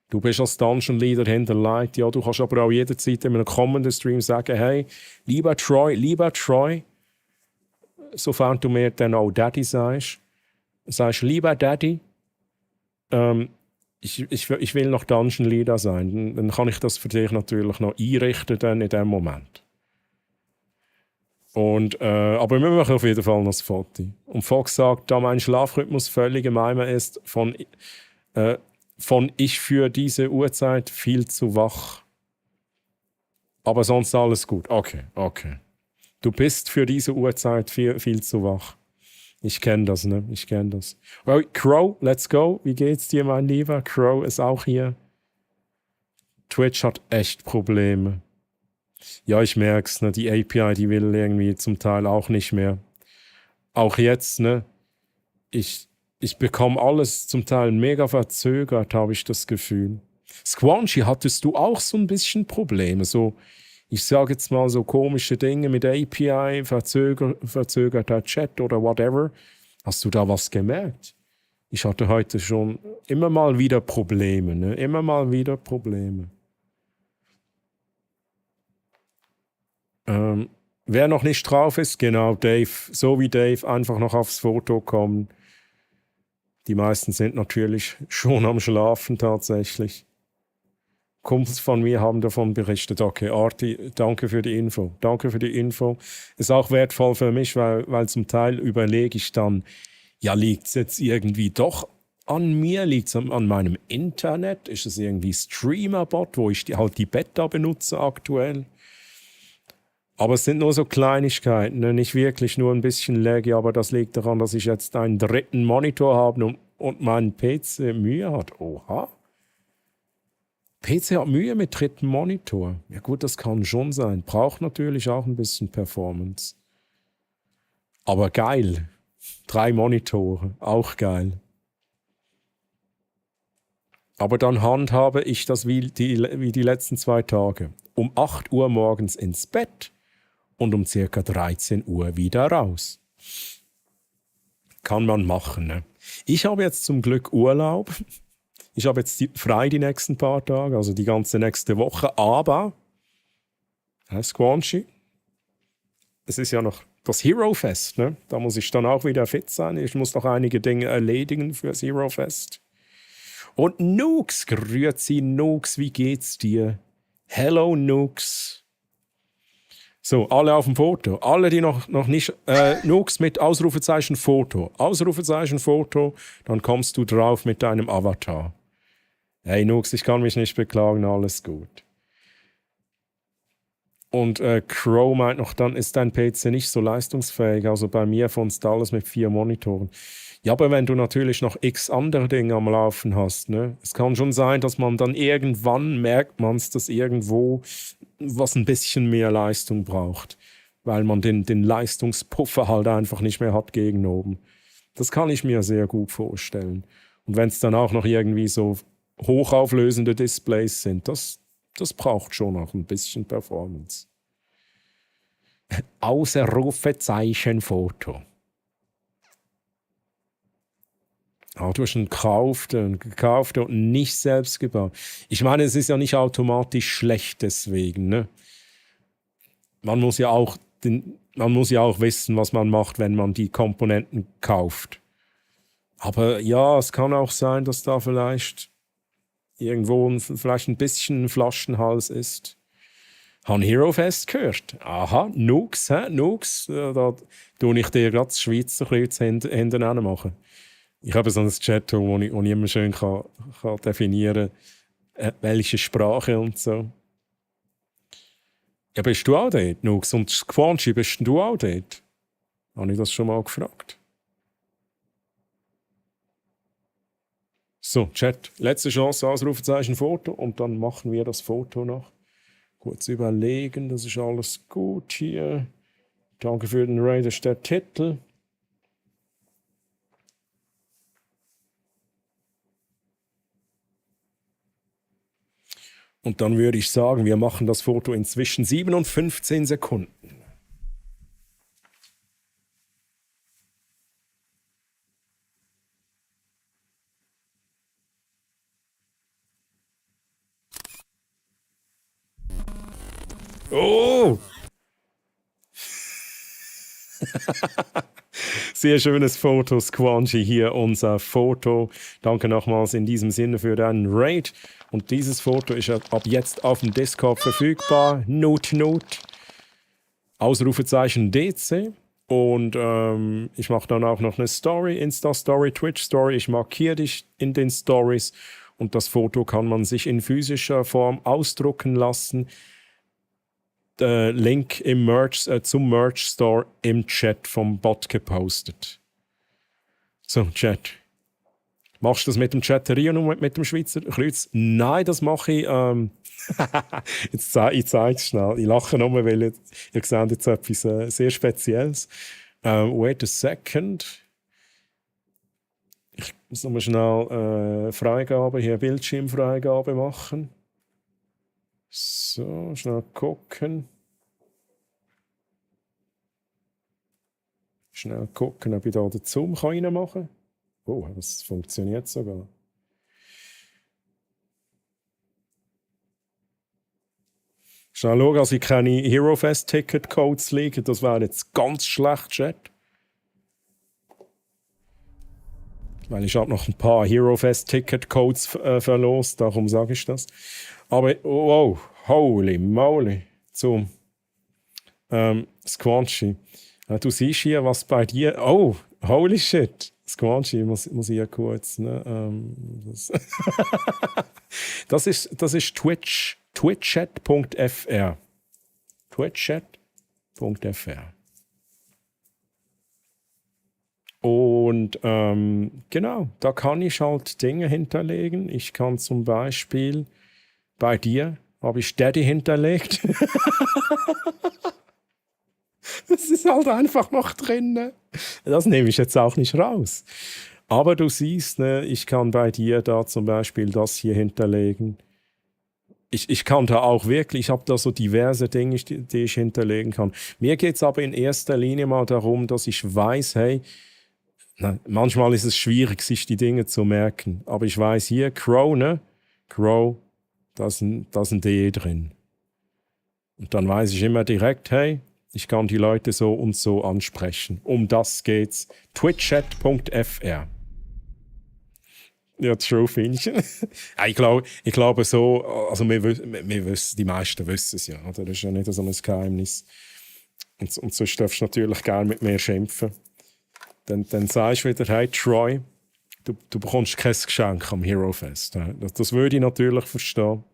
Du bist als Dungeon Leader hinterlegt. Ja, du kannst aber auch jederzeit in einem kommenden Stream sagen, hey, lieber Troy, sofern du mir dann auch Daddy sagst, lieber Daddy, ich will noch Dungeon Leader sein. Dann kann ich das für dich natürlich noch einrichten dann in dem Moment. Und, aber wir machen auf jeden Fall noch das Foto. Und Fox sagt, da mein Schlafrhythmus völlig im Eimer ist, von ich für diese Uhrzeit viel zu wach. Aber sonst alles gut. Okay. Du bist für diese Uhrzeit viel zu wach. Ich kenne das, ne? Well, Crow, let's go. Wie geht's dir, mein Lieber? Crow ist auch hier. Twitch hat echt Probleme. Ja, ich merk's, ne? Die API, die will irgendwie zum Teil auch nicht mehr. Auch jetzt, ne? Ich bekomme alles zum Teil mega verzögert, habe ich das Gefühl. Squanchy, hattest du auch so ein bisschen Probleme? So, ich sage jetzt mal so komische Dinge mit API, verzögerter Chat oder whatever. Hast du da was gemerkt? Ich hatte heute schon immer mal wieder Probleme, ne? Wer noch nicht drauf ist, genau, Dave, so wie Dave, einfach noch aufs Foto kommen. Die meisten sind natürlich schon am Schlafen tatsächlich. Kumpels von mir haben davon berichtet. Okay, Arti, danke für die Info. Ist auch wertvoll für mich, weil zum Teil überlege ich dann, ja, liegt es jetzt irgendwie doch an mir? Liegt es an meinem Internet? Ist es irgendwie Streamerbot, wo ich die Beta benutze aktuell? Aber es sind nur so Kleinigkeiten, ne? Nicht wirklich nur ein bisschen laggy, aber das liegt daran, dass ich jetzt einen dritten Monitor habe und mein PC Mühe hat. Oha. PC hat Mühe mit dritten Monitor. Ja gut, das kann schon sein. Braucht natürlich auch ein bisschen Performance. Aber geil. 3 Monitore, auch geil. Aber dann handhabe ich das wie die letzten 2 Tage. Um 8 Uhr morgens ins Bett und um ca. 13 Uhr wieder raus. kann man machen. Ne? Ich habe jetzt zum Glück Urlaub. Ich habe jetzt frei die nächsten paar Tage, also die ganze nächste Woche. Aber, Squanchy, es ist ja noch das Hero Fest. Ne? Da muss ich dann auch wieder fit sein. Ich muss noch einige Dinge erledigen für das Hero Fest. Und Nooks, grüezi Nooks, wie geht's dir? Hello Nooks. So, alle auf dem Foto. Alle, die noch nicht... Nooks mit Ausrufezeichen Foto. Ausrufezeichen Foto, dann kommst du drauf mit deinem Avatar. Hey Nooks, ich kann mich nicht beklagen, alles gut. Und Crow meint noch, dann ist dein PC nicht so leistungsfähig. Also bei mir funzt alles mit 4 Monitoren. Ja, aber wenn du natürlich noch x andere Dinge am Laufen hast, ne? Es kann schon sein, dass man dann irgendwann merkt, dass irgendwo was ein bisschen mehr Leistung braucht, weil man den Leistungspuffer halt einfach nicht mehr hat gegen oben. Das kann ich mir sehr gut vorstellen. Und wenn es dann auch noch irgendwie so hochauflösende Displays sind, das braucht schon noch ein bisschen Performance. Ausrufezeichen Foto. Du hast einen gekauft und nicht selbst gebaut. Ich meine, es ist ja nicht automatisch schlecht deswegen. Ne? Man muss ja auch wissen, was man macht, wenn man die Komponenten kauft. Aber ja, es kann auch sein, dass da vielleicht irgendwo vielleicht ein bisschen ein Flaschenhals ist. Han Hero Fest gehört. Aha, Nooks, Nooks. Da tue ich dir gerade das Schweizer Kreuz hinten machen. Ich habe so ein Chat, wo ich immer schön kann definieren kann, welche Sprache und so. Ja, bist du auch dort, Nooks? Und Squanchy, bist du auch dort? Habe ich das schon mal gefragt? So, Chat, letzte Chance, Ausrufezeichen Foto und dann machen wir das Foto noch. Kurz überlegen, das ist alles gut hier. Danke für den Raid, das ist der Titel. Und dann würde ich sagen, wir machen das Foto inzwischen 7 und 15 Sekunden. Oh! Sehr schönes Foto, Squanchy, hier unser Foto. Danke nochmals in diesem Sinne für deinen Raid. Und dieses Foto ist ab jetzt auf dem Discord verfügbar. Note. Ausrufezeichen DC. Und ich mache dann auch noch eine Story, Insta-Story, Twitch-Story. Ich markiere dich in den Stories. Und das Foto kann man sich in physischer Form ausdrucken lassen. Link im zum Merch Store im Chat vom Bot gepostet. So, Chat. Machst du das mit dem Chatterieren und mit dem Schweizer Kreuz? Nein, das mache ich. Ich zeige es schnell. Ich lache nochmal, weil ihr seht jetzt etwas sehr Spezielles. Wait a second. Ich muss nochmal schnell Freigabe, hier Bildschirmfreigabe machen. So, schnell gucken. Schnell gucken, ob ich da den Zoom reinmachen kann. Oh, das funktioniert sogar. Schnell schauen, dass ich keine Hero Fest Ticket Codes liegen. Das wäre jetzt ganz schlecht, Chat. Weil ich habe noch ein paar Hero Fest Ticket Codes verlost, darum sage ich das. Aber, oh, holy moly, zum Squanchy. Du siehst hier, was bei dir... Oh, holy shit. Squanchy, muss ich ja kurz... Ne, das ist Twitch. Twitchat.fr. Twitchat.fr. Und genau, da kann ich halt Dinge hinterlegen. Ich kann zum Beispiel... Bei dir habe ich Daddy hinterlegt. Das ist halt einfach noch drin. Ne? Das nehme ich jetzt auch nicht raus. Aber du siehst, ne, ich kann bei dir da zum Beispiel das hier hinterlegen. Ich kann da auch wirklich, ich habe da so diverse Dinge, die ich hinterlegen kann. Mir geht es aber in erster Linie mal darum, dass ich weiß, hey, Nein, manchmal ist es schwierig, sich die Dinge zu merken. Aber ich weiß hier, Crow, ne? Crow, da ist ein D drin. Und dann weiß ich immer direkt, hey, ich kann die Leute so und so ansprechen. Um das geht's. twitchat.fr. Ja, true, finde ich. Ich glaube so, also wir wissen, die meisten wissen es ja. Oder? Das ist ja nicht so ein Geheimnis. Und sonst darfst du natürlich gerne mit mir schimpfen. Dann sagst du wieder, hey Troy, du bekommst kein Geschenk am Hero Fest. Das würde ich natürlich verstehen.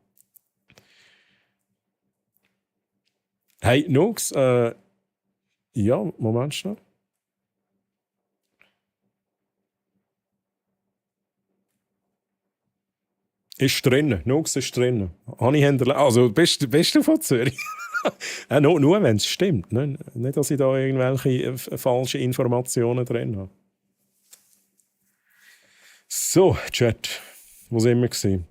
Hey, Nux, ja, Moment schnell. Ist drinnen, Nux ist drinnen. Habe ich also bist du von Zürich? Nur wenn es stimmt. Ne? Nicht, dass ich da irgendwelche falschen Informationen drin habe. So, Chat, wo sind wir gewesen?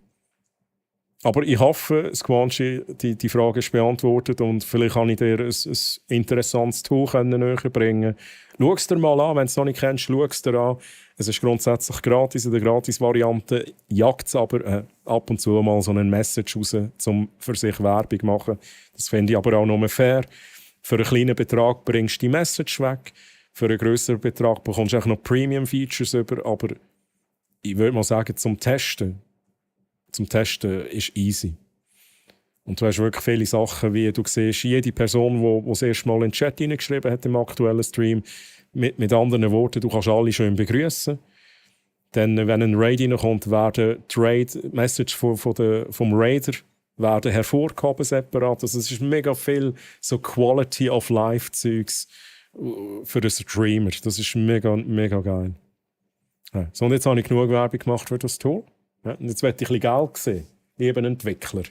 Aber ich hoffe, Squanchy, die Frage ist beantwortet und vielleicht kann ich dir ein interessantes Tool näher bringen. Schau es dir mal an, wenn du es noch nicht kennst, schau es dir an. Es ist grundsätzlich gratis, in der Gratis-Variante jagt es aber ab und zu mal so einen Message raus, um für sich Werbung zu machen. Das finde ich aber auch nur fair. Für einen kleinen Betrag bringst du die Message weg, für einen grösseren Betrag bekommst du auch noch Premium-Features über, aber ich würde mal sagen, zum Testen ist easy. Und du hast wirklich viele Sachen, wie du siehst, jede Person, die das erste Mal in den Chat hineingeschrieben hat im aktuellen Stream, mit anderen Worten, du kannst alle schön begrüßen. Dann, wenn ein Raid reinkommt, werden die Raid-Message vom Raider werden hervorgehoben separat. Also es ist mega viel so Quality-of-Life-Zeugs für den Streamer. Das ist mega, mega geil. Ja. So, und jetzt habe ich genug Werbung gemacht für das Tool. Ja, und jetzt möchte ich ein bisschen Geld sehen. Liebe Entwickler.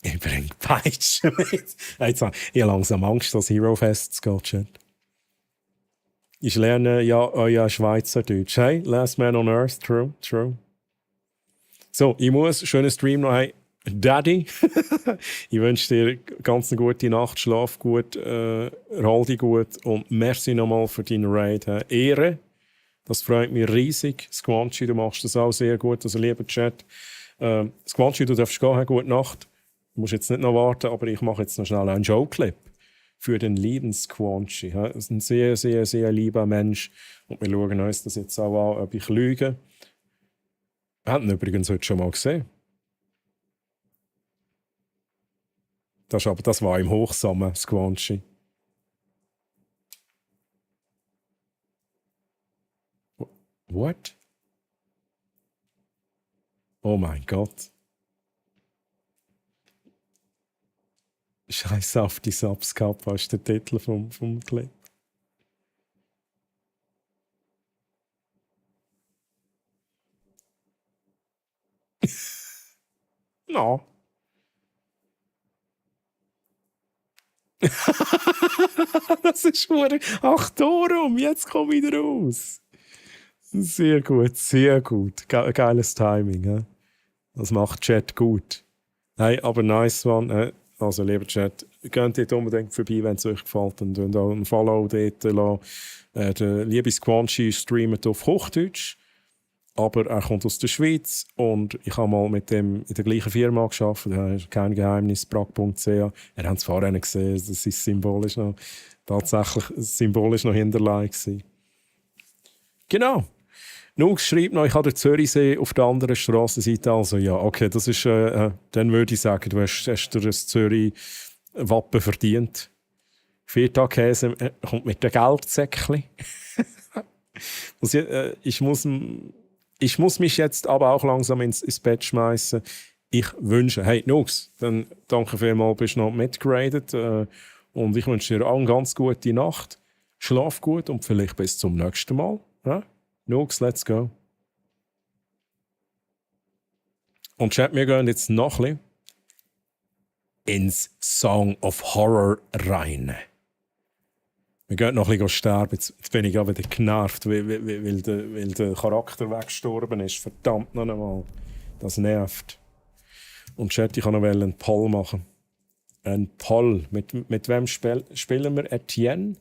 Ich bringe Peitschen mit. Jetzt habe ich langsam Angst, dass Hero Fest geht. Ich lerne ja euer Schweizerdeutsch. Hey, Last Man on Earth, true. So, ich muss, schönen Stream noch. Hey, Daddy, ich wünsche dir ganz eine gute Nacht, schlaf gut, erhol dich gut und merci nochmal für deinen Raid. Ehre, das freut mich riesig. Squanchy, du machst das auch sehr gut, also lieber Chat. Squanchy, du darfst gehen, gute Nacht. Du musst jetzt nicht noch warten, aber ich mache jetzt noch schnell einen Joe-Clip für den lieben Squanchy. Das ist ein sehr, sehr, sehr lieber Mensch. Und wir schauen uns das jetzt auch an, ob ich lüge. Wir haben ihn übrigens heute schon mal gesehen. Das war im Hochsommer, Squanchy. What? Oh mein Gott. Scheiß auf die Subs gehabt, was ist der Titel vom Clip? No. Das ist verdammt. Ach, darum, jetzt komme ich raus. Sehr gut, sehr gut. Geiles Timing. Ja? Das macht Chat gut. Hey, aber nice one. Also, lieber Chat, geht dort unbedingt vorbei, wenn es euch gefällt. Und auch einen Follow dort lassen. Der liebe Squanchy streamt auf Hochdeutsch. Aber er kommt aus der Schweiz und ich habe mal mit dem in der gleichen Firma gearbeitet. Das ist kein Geheimnis, prag.ch. Er hat es vorher gesehen, das ist symbolisch noch, tatsächlich symbolisch noch hinterlegt. Genau. Nun schreibt noch, ich habe den Zürichsee auf der anderen Strassenseite. Also ja, okay, das ist, dann würde ich sagen, du hast dir das Zürich-Wappen verdient. Viertagkäse kommt mit dem Geldsäckchen. Ich muss mich jetzt aber auch langsam ins Bett schmeißen. Ich wünsche, hey Nux, dann danke vielmals, bist du noch mitgeradet. Und ich wünsche dir auch eine ganz gute Nacht. Schlaf gut und vielleicht bis zum nächsten Mal. Ja? Nux, let's go. Und Chat, wir gehen jetzt noch ein bisschen ins Song of Horror rein. Wir gehen noch ein bisschen sterben. Jetzt bin ich wieder genervt, weil der Charakter weggestorben ist. Verdammt noch einmal. Das nervt. Und Chat, ich kann noch einen Poll machen. Ein Poll. Mit wem spielen wir? Etienne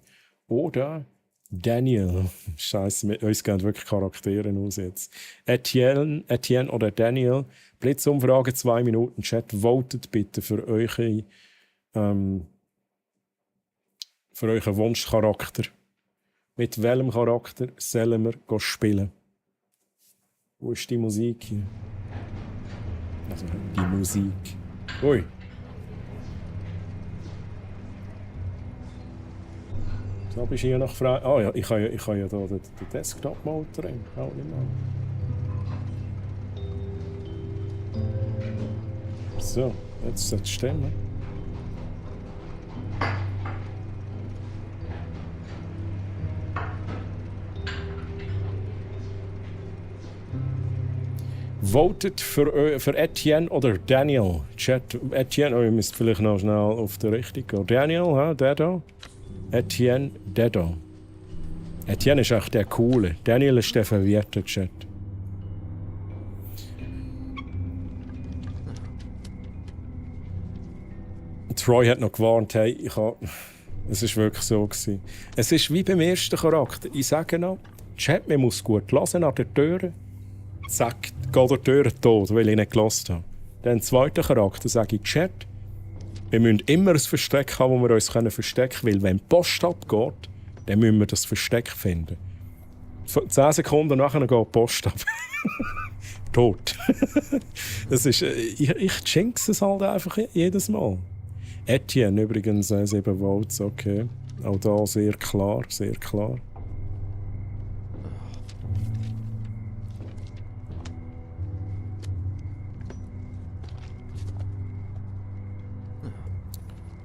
oder Daniel. Scheiße, uns gehen wirklich Charaktere aus jetzt. Etienne oder Daniel. Blitzumfrage 2 Minuten. Chat, votet bitte für euren Wunschcharakter. Mit welchem Charakter sollen wir spielen? Wo ist die Musik hier? Also die Musik. Ui. So bist du hier noch frei. Ah ja, ich kann ja da den Desktop-Mode drin. Auch nicht mal. So, jetzt sollte es stimmen. Votet für Etienne oder Daniel. Chat, Etienne, ihr müsst vielleicht noch schnell auf der Richtung gehen. Daniel, der da. Etienne, der da. Etienne ist echt der Coole. Daniel ist der verwirrte, Chat. Troy hat noch gewarnt, hey, es ist wirklich so gewesen. Es ist wie beim ersten Charakter. Ich sage noch, Chat, man muss gut hören an der Tür. Zack, geht der Tür tot, weil ich nicht gehört habe. Dann zweiter Charakter sage ich, Chat, wir müssen immer ein Versteck haben, wo wir uns verstecken können, weil wenn die Post abgeht, dann müssen wir das Versteck finden. 10 Sekunden nachher geht die Post ab. Tot. Das ist, ich jinx es halt einfach jedes Mal. Etienne übrigens 7 Votes, okay. Auch da sehr klar, sehr klar.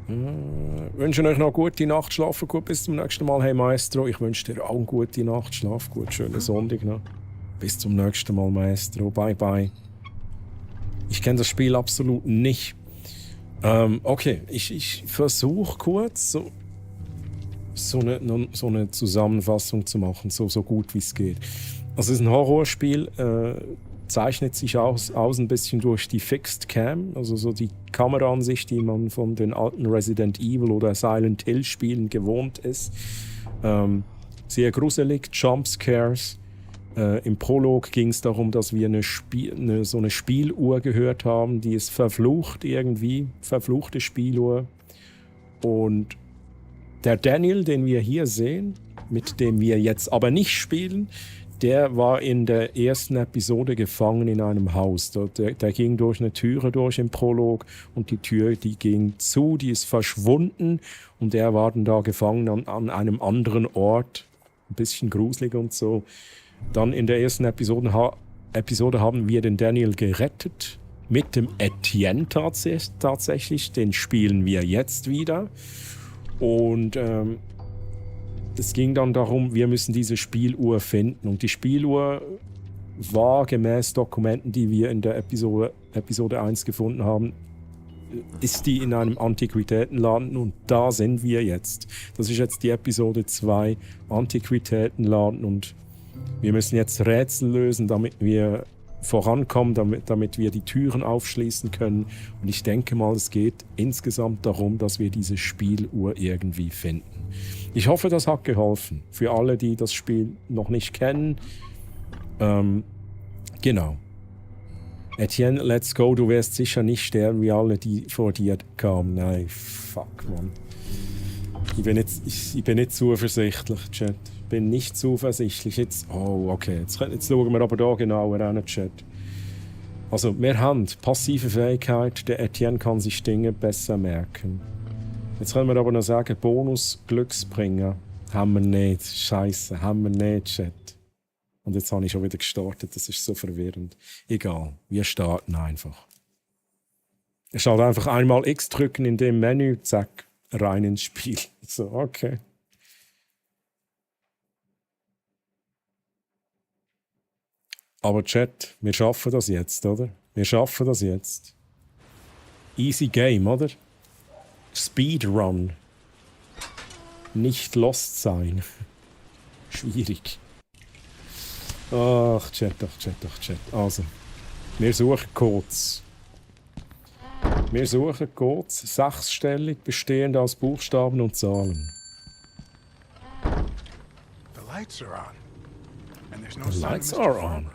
Ich wünsche euch noch eine gute Nacht, schlafen gut, bis zum nächsten Mal. Hey Maestro, ich wünsche dir auch eine gute Nacht, schlaf gut, schönen Sonntag noch. Bis zum nächsten Mal, Maestro, bye bye. Ich kenne das Spiel absolut nicht. Okay, ich versuche kurz so eine Zusammenfassung zu machen, so gut wie es geht. Also es ist ein Horrorspiel, zeichnet sich aus ein bisschen durch die Fixed Cam, also so die Kameraansicht, die man von den alten Resident Evil oder Silent Hill Spielen gewohnt ist. Sehr gruselig, Jumpscares. Im Prolog ging es darum, dass wir so eine Spieluhr gehört haben, die ist verflucht irgendwie, verfluchte Spieluhr. Und der Daniel, den wir hier sehen, mit dem wir jetzt aber nicht spielen, der war in der ersten Episode gefangen in einem Haus. Der ging durch eine Türe durch im Prolog und die Tür, die ging zu, die ist verschwunden und der war dann da gefangen an einem anderen Ort. Ein bisschen gruselig und so. Dann in der ersten Episode haben wir den Daniel gerettet. Mit dem Etienne tatsächlich. Den spielen wir jetzt wieder. Und es ging dann darum, wir müssen diese Spieluhr finden. Und die Spieluhr war gemäß Dokumenten, die wir in der Episode 1 gefunden haben, ist die in einem Antiquitätenladen und da sind wir jetzt. Das ist jetzt die Episode 2, Antiquitätenladen und wir müssen jetzt Rätsel lösen, damit wir vorankommen, damit wir die Türen aufschließen können. Und ich denke mal, es geht insgesamt darum, dass wir diese Spieluhr irgendwie finden. Ich hoffe, das hat geholfen. Für alle, die das Spiel noch nicht kennen. Genau. Etienne, let's go. Du wirst sicher nicht sterben wie alle, die vor dir kamen. Nein, fuck, Mann. Ich bin nicht zuversichtlich, Chat. Bin nicht zuversichtlich. Jetzt, oh, okay. Jetzt schauen wir aber da genauer an, Chat. Also, wir haben passive Fähigkeit. Der Etienne kann sich Dinge besser merken. Jetzt können wir aber noch sagen, Bonus Glücksbringer. Haben wir nicht. Scheiße, haben wir nicht, Chat. Und jetzt habe ich schon wieder gestartet. Das ist so verwirrend. Egal, wir starten einfach. Ich schalte einfach einmal X drücken in dem Menü, zack, rein ins Spiel. So, okay. Aber Chat, wir schaffen das jetzt, oder? Wir schaffen das jetzt. Easy Game, oder? Speedrun. Nicht lost sein. Schwierig. Ach, Chat. Also, wir suchen Codes. 6stellig, bestehend aus Buchstaben und Zahlen. lights are on. And there's no The sign of lights Mr. are Farmer. on.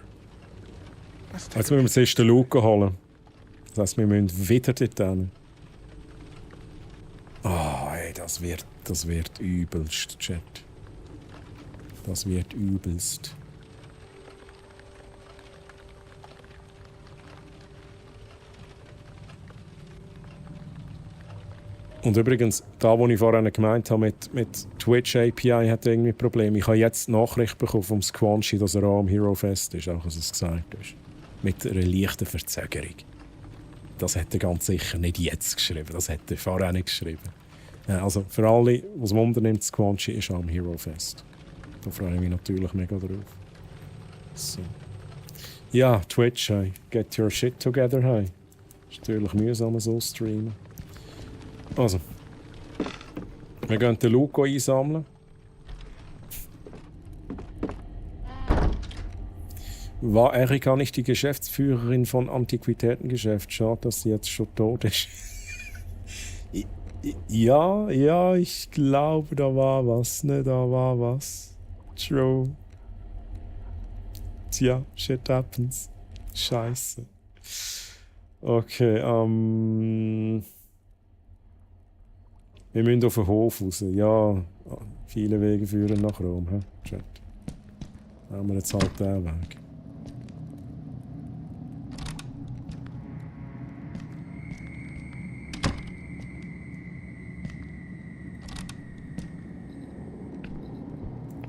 Jetzt müssen wir zuerst den Luke holen. Das heisst, wir müssen wieder dort hin. Ey, das wird übelst, Chat. Das wird übelst. Und übrigens, da wo ich vorhin gemeint habe, mit Twitch API hat irgendwie Probleme. Ich habe jetzt Nachricht bekommen vom Squanchy, dass er auch am Hero Fest ist, auch als es gesagt ist. Mit einer leichten Verzögerung. Das hat er ganz sicher nicht jetzt geschrieben, das hat er vorher nicht geschrieben. Also für alle, was Wunder nimmt, Squanchy ist auch am Hero Fest. Da freue ich mich natürlich mega drauf. So. Ja, Twitch, hey. Get your shit together, hey. Ist natürlich mühsam so streamen. Also, wir gehen den Luco einsammeln. War Erika nicht die Geschäftsführerin von Antiquitätengeschäft? Schade, dass sie jetzt schon tot ist. Ja, ich glaube, da war was, ne? Da war was. True. Tja, shit happens. Scheiße. Okay, wir müssen auf den Hof raus. Ja, viele Wege führen nach Rom, hä? Chat. Haben wir jetzt halt den Weg.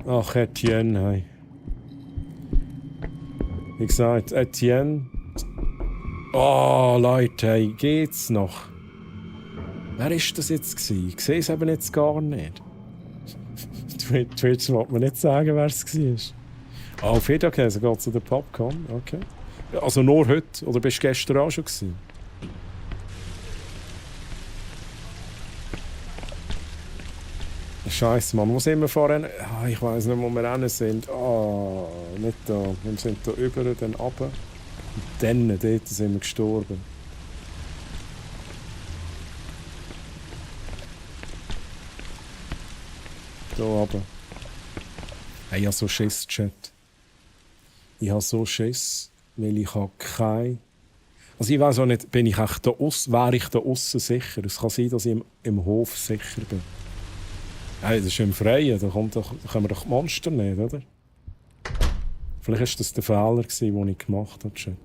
Ach, Etienne, hey. Wie gesagt, Etienne. Oh, Leute, hey, geht's noch? Wer ist das jetzt gewesen? Ich sehe es eben jetzt gar nicht. Twitch wollte mir nicht sagen, wer es war. Auf Wiederkäse geht zu der Popcorn, okay. Also nur heute, oder bist du gestern auch schon gewesen? Scheiße, Mann, wo sind wir vorhin? Ich weiss nicht, wo wir hin sind. Nicht da. Wir sind da über, dann runter. Und dann, dort sind wir gestorben. Da runter. Hey, ich habe so Schiss, Chat. Ich habe so Schiss, weil ich habe keine... Also ich weiss auch nicht, bin ich echt da wäre ich da aussen sicher? Es kann sein, dass ich im Hof sicher bin. Hey, das ist im Freien, da können wir doch die Monster nicht, oder? Vielleicht war das der Fehler, den ich gemacht habe, Chat.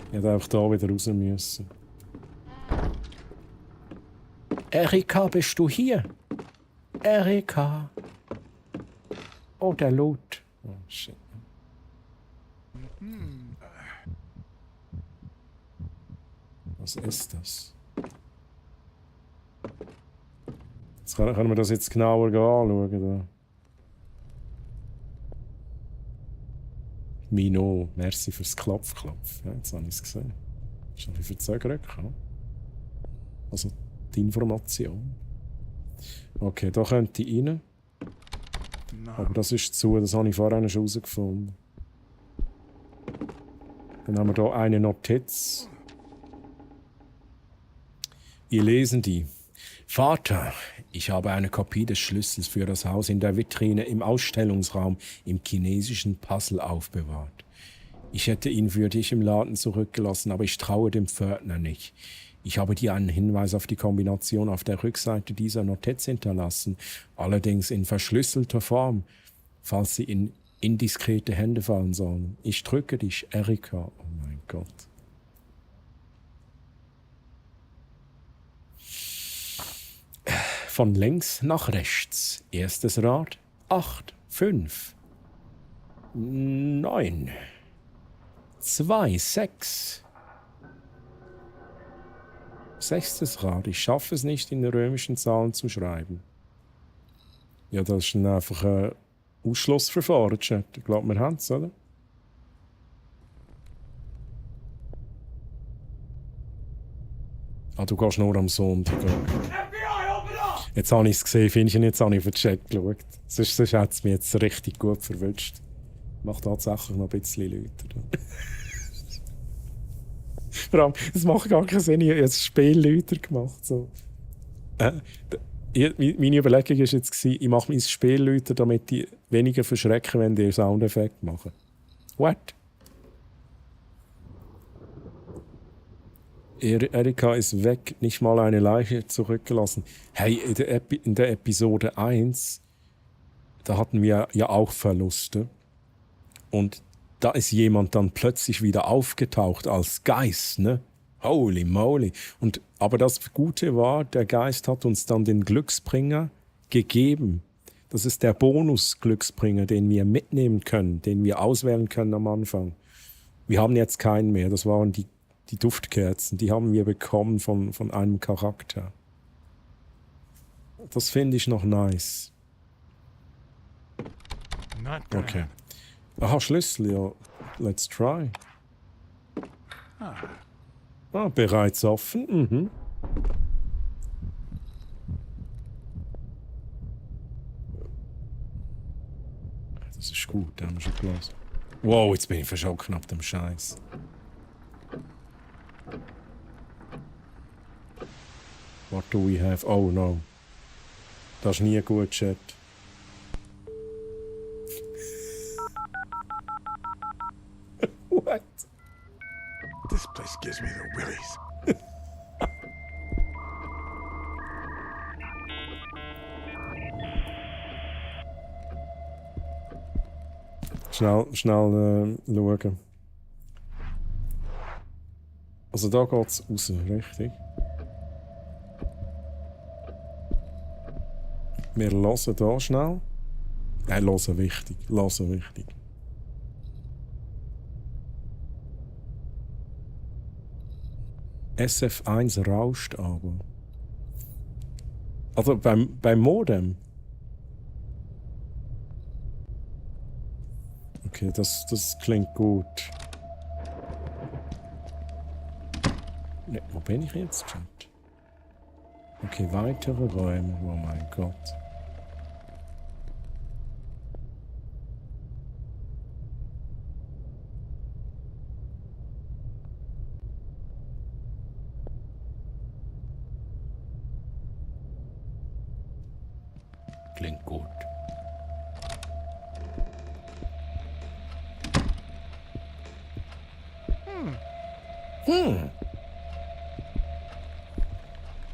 Ich hätte einfach da wieder raus müssen. Erika, bist du hier? Erika. Oh, der Loot. Oh, shit. Was ist das? Jetzt können wir das jetzt genauer anschauen. Da. Mino, merci fürs Klopf. Ja, jetzt habe ich es gesehen. Ist ein bisschen verzögert. Also die Information. Okay, da könnte ich rein. Aber das ist zu, das habe ich vorhin schon herausgefunden. Dann haben wir hier eine Notiz. Wir lesen die. Vater, ich habe eine Kopie des Schlüssels für das Haus in der Vitrine im Ausstellungsraum im chinesischen Puzzle aufbewahrt. Ich hätte ihn für dich im Laden zurückgelassen, aber ich traue dem Pförtner nicht. Ich habe dir einen Hinweis auf die Kombination auf der Rückseite dieser Notiz hinterlassen, allerdings in verschlüsselter Form, falls sie in indiskrete Hände fallen sollen. Ich drücke dich, Erika. Oh mein Gott. Von links nach rechts. Erstes Rad. 8, 5, 9, 2, 6. Sechstes Rad. Ich schaffe es nicht, in römischen Zahlen zu schreiben. Ja, das ist einfach ein Ausschlussverfahren, Chat. Ich glaube, wir haben es, oder? Ah, du gehst nur am Sonntag. Jetzt habe ich es gesehen, finde ich, jetzt habe ich auf den Chat geschaut. Sonst hat es mich jetzt richtig gut verwünscht. Macht tatsächlich noch ein bisschen Leute. Vor allem, es macht gar keinen Sinn, ich habe das Spiel Leute gemacht. So. Meine Überlegung war jetzt, ich mache mein Spiel lauter, damit die weniger verschrecken, wenn die Soundeffekt machen. What? Erika ist weg, nicht mal eine Leiche zurückgelassen. Hey, in der Episode 1, da hatten wir ja auch Verluste. Und da ist jemand dann plötzlich wieder aufgetaucht als Geist, ne? Holy moly. Aber das Gute war, der Geist hat uns dann den Glücksbringer gegeben. Das ist der Bonus-Glücksbringer, den wir mitnehmen können, den wir auswählen können am Anfang. Wir haben jetzt keinen mehr, das waren die Duftkerzen, die haben wir bekommen von einem Charakter. Das finde ich noch nice. Okay. Aha, Schlüssel, ja. Let's try. Bereits offen. Mhm. Das ist gut, da haben wir schon gelassen. Wow, jetzt bin ich verschrocken ab dem Scheiß. What do we have? Oh no. Das ist nie gut, Chat. What? This place gives me the willies. Schnell schauen. Also da geht es raus, richtig? Wir hören hier schnell. Hören wichtig. Hören wichtig. SF1 rauscht aber. Also beim Modem. Okay, das klingt gut. Ne, wo bin ich jetzt, Chat? Okay, weitere Räume. Oh mein Gott. Klingt gut.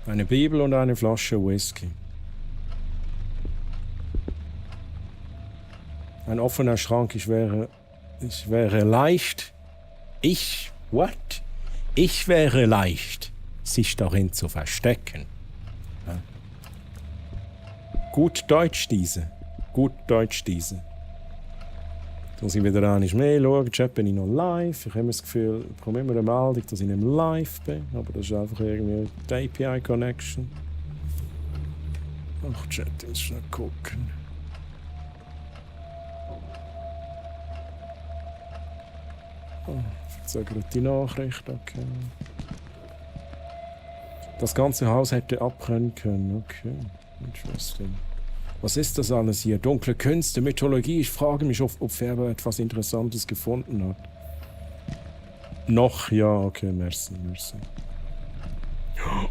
Eine Bibel und eine Flasche Whisky. Ein offener Schrank, ich wäre leicht. What? Ich wäre leicht, sich darin zu verstecken. Ja. Gut Deutsch diese. Da sind wieder auch nicht mehr. Schauen, Chat, bin ich noch live. Ich habe das Gefühl, ich bekomme immer eine Meldung, dass ich nicht mehr live bin. Aber das ist einfach irgendwie die API-Connection. Ach, Chat, ich muss schnell gucken. Oh, ich sage gerade die Nachricht, okay. Das ganze Haus hätte abbrennen können, okay. Interesting. Was ist das alles hier? Dunkle Künste, Mythologie. Ich frage mich, ob Färber etwas Interessantes gefunden hat. Noch? Ja, okay, merci.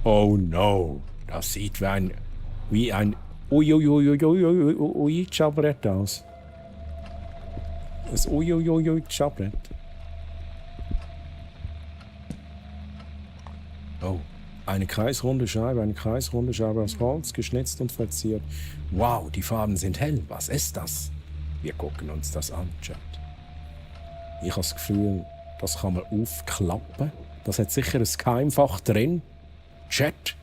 Oh no. Das sieht wie ein Uiuiuiuiuiui-Schabrett aus. Das Uiuiuiui-Schabrett. Oh. Eine kreisrunde Scheibe aus Holz, geschnitzt und verziert. Wow, die Farben sind hell. Was ist das? Wir gucken uns das an, Chat. Ich habe das Gefühl, das kann man aufklappen. Das hat sicher ein Keimfach drin. Chat.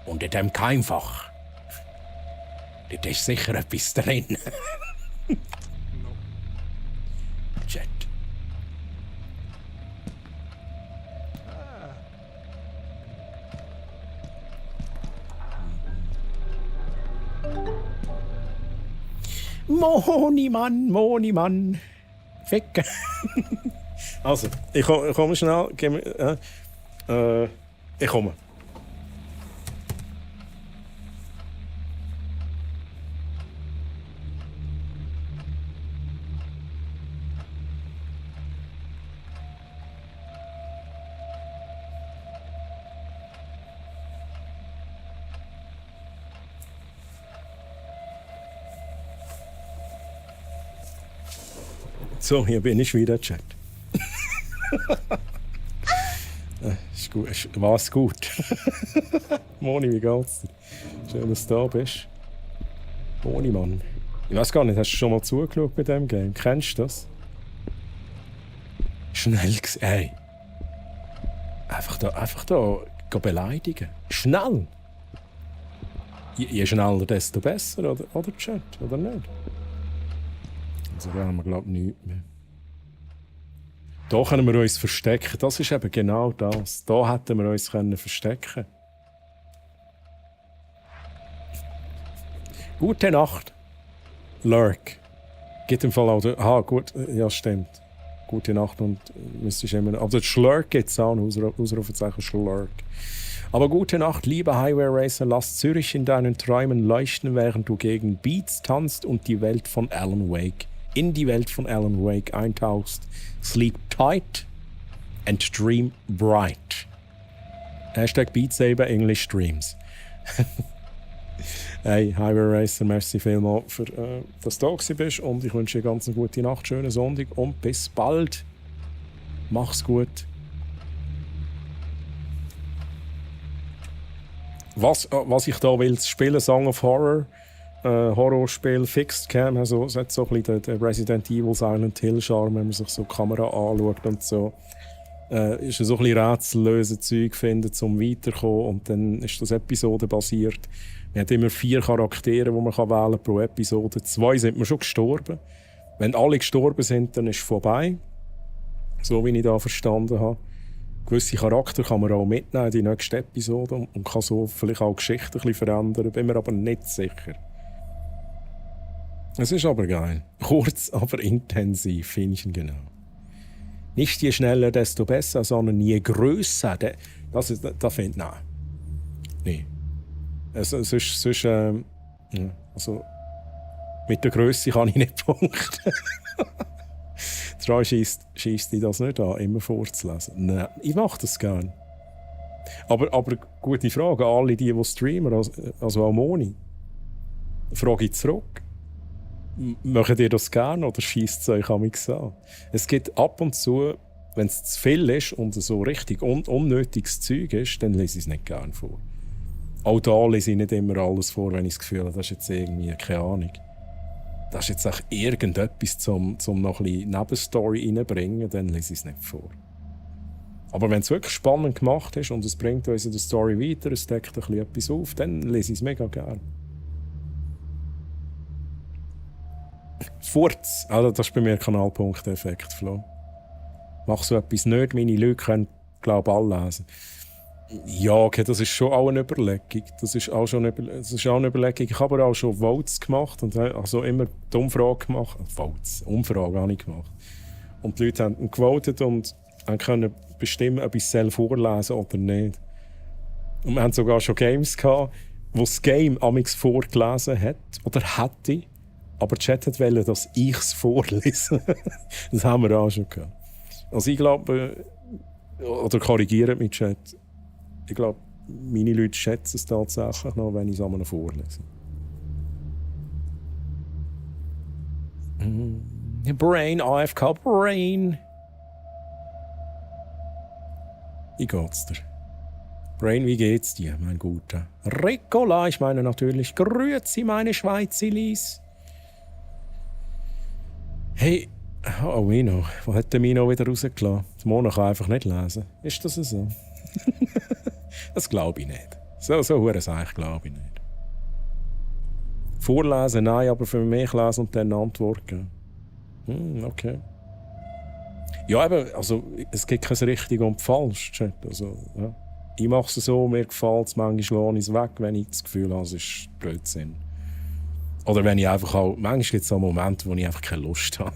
Und in dem Keimfach, dort ist sicher etwas drin. Chat. Moni-Mann. Ficken. Also, ich komme schnell. Ich komme. So, hier bin ich wieder, Chat. Ist gut. War's gut? Moni, wie geht's dir? Schön, dass du da bist. Moni, Mann. Ich weiß gar nicht, hast du schon mal zugeschaut bei diesem Game? Kennst du das? Schnell gesehen. Ey. Einfach da beleidigen. Schnell! Je schneller, desto besser, oder Chat? Oder nicht? Also da haben wir, glaube ich, nichts mehr. Da können wir uns verstecken. Das ist eben genau das. Da hätten wir uns verstecken können. Gute Nacht. Lurk. Gibt im Fall auch... Aha, gut. Ja, stimmt. Gute Nacht und müsstest immer... Aber Schlurk gibt es auch. Ausrufezeichen Schlurk. Aber gute Nacht, liebe Highway Racer. Lass Zürich in deinen Träumen leuchten, während du gegen Beats tanzt und in die Welt von Alan Wake eintauchst. Sleep tight and dream bright. Hashtag Beat Saber English Streams. Hey, Highway Racer, merci vielmals, für, dass du da bist. Und ich wünsche dir ganz eine gute Nacht, schönen Sonntag und bis bald. Mach's gut. Was ich da will spielen, Song of Horror, Horrorspiel, Fixed Cam, also es hat so ein bisschen den Resident Evil Silent Hill Charme, wenn man sich so die Kamera anschaut und so. Ist so ein bisschen rätsellöse Zeug finden, um weiterzukommen. Und dann ist das episodenbasiert. Man hat immer 4 Charaktere, die man wählen kann pro Episode. 2 sind wir schon gestorben. Wenn alle gestorben sind, dann ist es vorbei. So wie ich da verstanden habe. Gewisse Charakter kann man auch mitnehmen in die nächste Episode und kann so vielleicht auch Geschichten ein bisschen verändern. Bin mir aber nicht sicher. Es ist aber geil. Kurz, aber intensiv, finde ich ihn genau. Nicht je schneller, desto besser, sondern je grösser. Das finde ich, nein. Nee. Sonst also, mit der Grösse kann ich nicht punkten. Troy scheisst dich das nicht an, immer vorzulesen. Nein, ich mache das gerne. Aber gute Frage an alle die streamen, also auch Moni. Frage ich zurück. Macht ihr das gerne oder scheisst es euch amigs an? Es gibt ab und zu, wenn es zu viel ist und so richtig unnötiges Zeug ist, dann lese ich es nicht gerne vor. Auch da lese ich nicht immer alles vor, wenn ich das Gefühl habe, das ist jetzt irgendwie, keine Ahnung. Das ist jetzt auch irgendetwas, um noch ein bisschen Nebenstory reinzubringen, dann lese ich es nicht vor. Aber wenn es wirklich spannend gemacht ist und es bringt uns in der Story weiter, es deckt ein bisschen etwas auf, dann lese ich es mega gerne. Furz, also das ist bei mir Kanalpunkt-Effekt, Flo. Mach so etwas nicht, meine Leute können, glaube ich, alle lesen. Ja, okay, das ist schon auch eine Überlegung. Das ist auch eine Überlegung. Ich habe aber auch schon Votes gemacht und also immer die Umfrage gemacht. Umfrage habe ich gemacht. Und die Leute haben gewotet und können bestimmen, ob ich es vorlesen oder nicht. Und wir haben sogar schon Games gehabt, wo das Game amigs vorgelesen hat oder hätte, aber die Chat wollte, dass ich es vorlese. Das haben wir auch schon gehabt. Also ich glaube, oder korrigiert mich Chat, ich glaube, meine Leute schätzen es tatsächlich noch, wenn ich es einmal vorlese. Brain, AFK, Brain. Wie geht's dir? Brain, wie geht's dir, mein Guter? Ricola, ich meine natürlich, grüezi meine Schweizilis. Hey, oh Mino, wo hat der Mino wieder rausgelassen? Die Mona kann einfach nicht lesen. Ist das so? Das glaube ich nicht. So hure Sache glaube ich nicht. Vorlesen, nein, aber für mich lesen und dann antworten. Okay. Ja, eben, also es gibt kein richtig und falsch. Chat. Also, ja. Ich mache es so, mir gefällt es, manchmal lohne ich es weg, wenn ich das Gefühl habe, es ist Blödsinn. Oder wenn ich einfach auch, manchmal gibt es auch Momente, wo ich einfach keine Lust habe.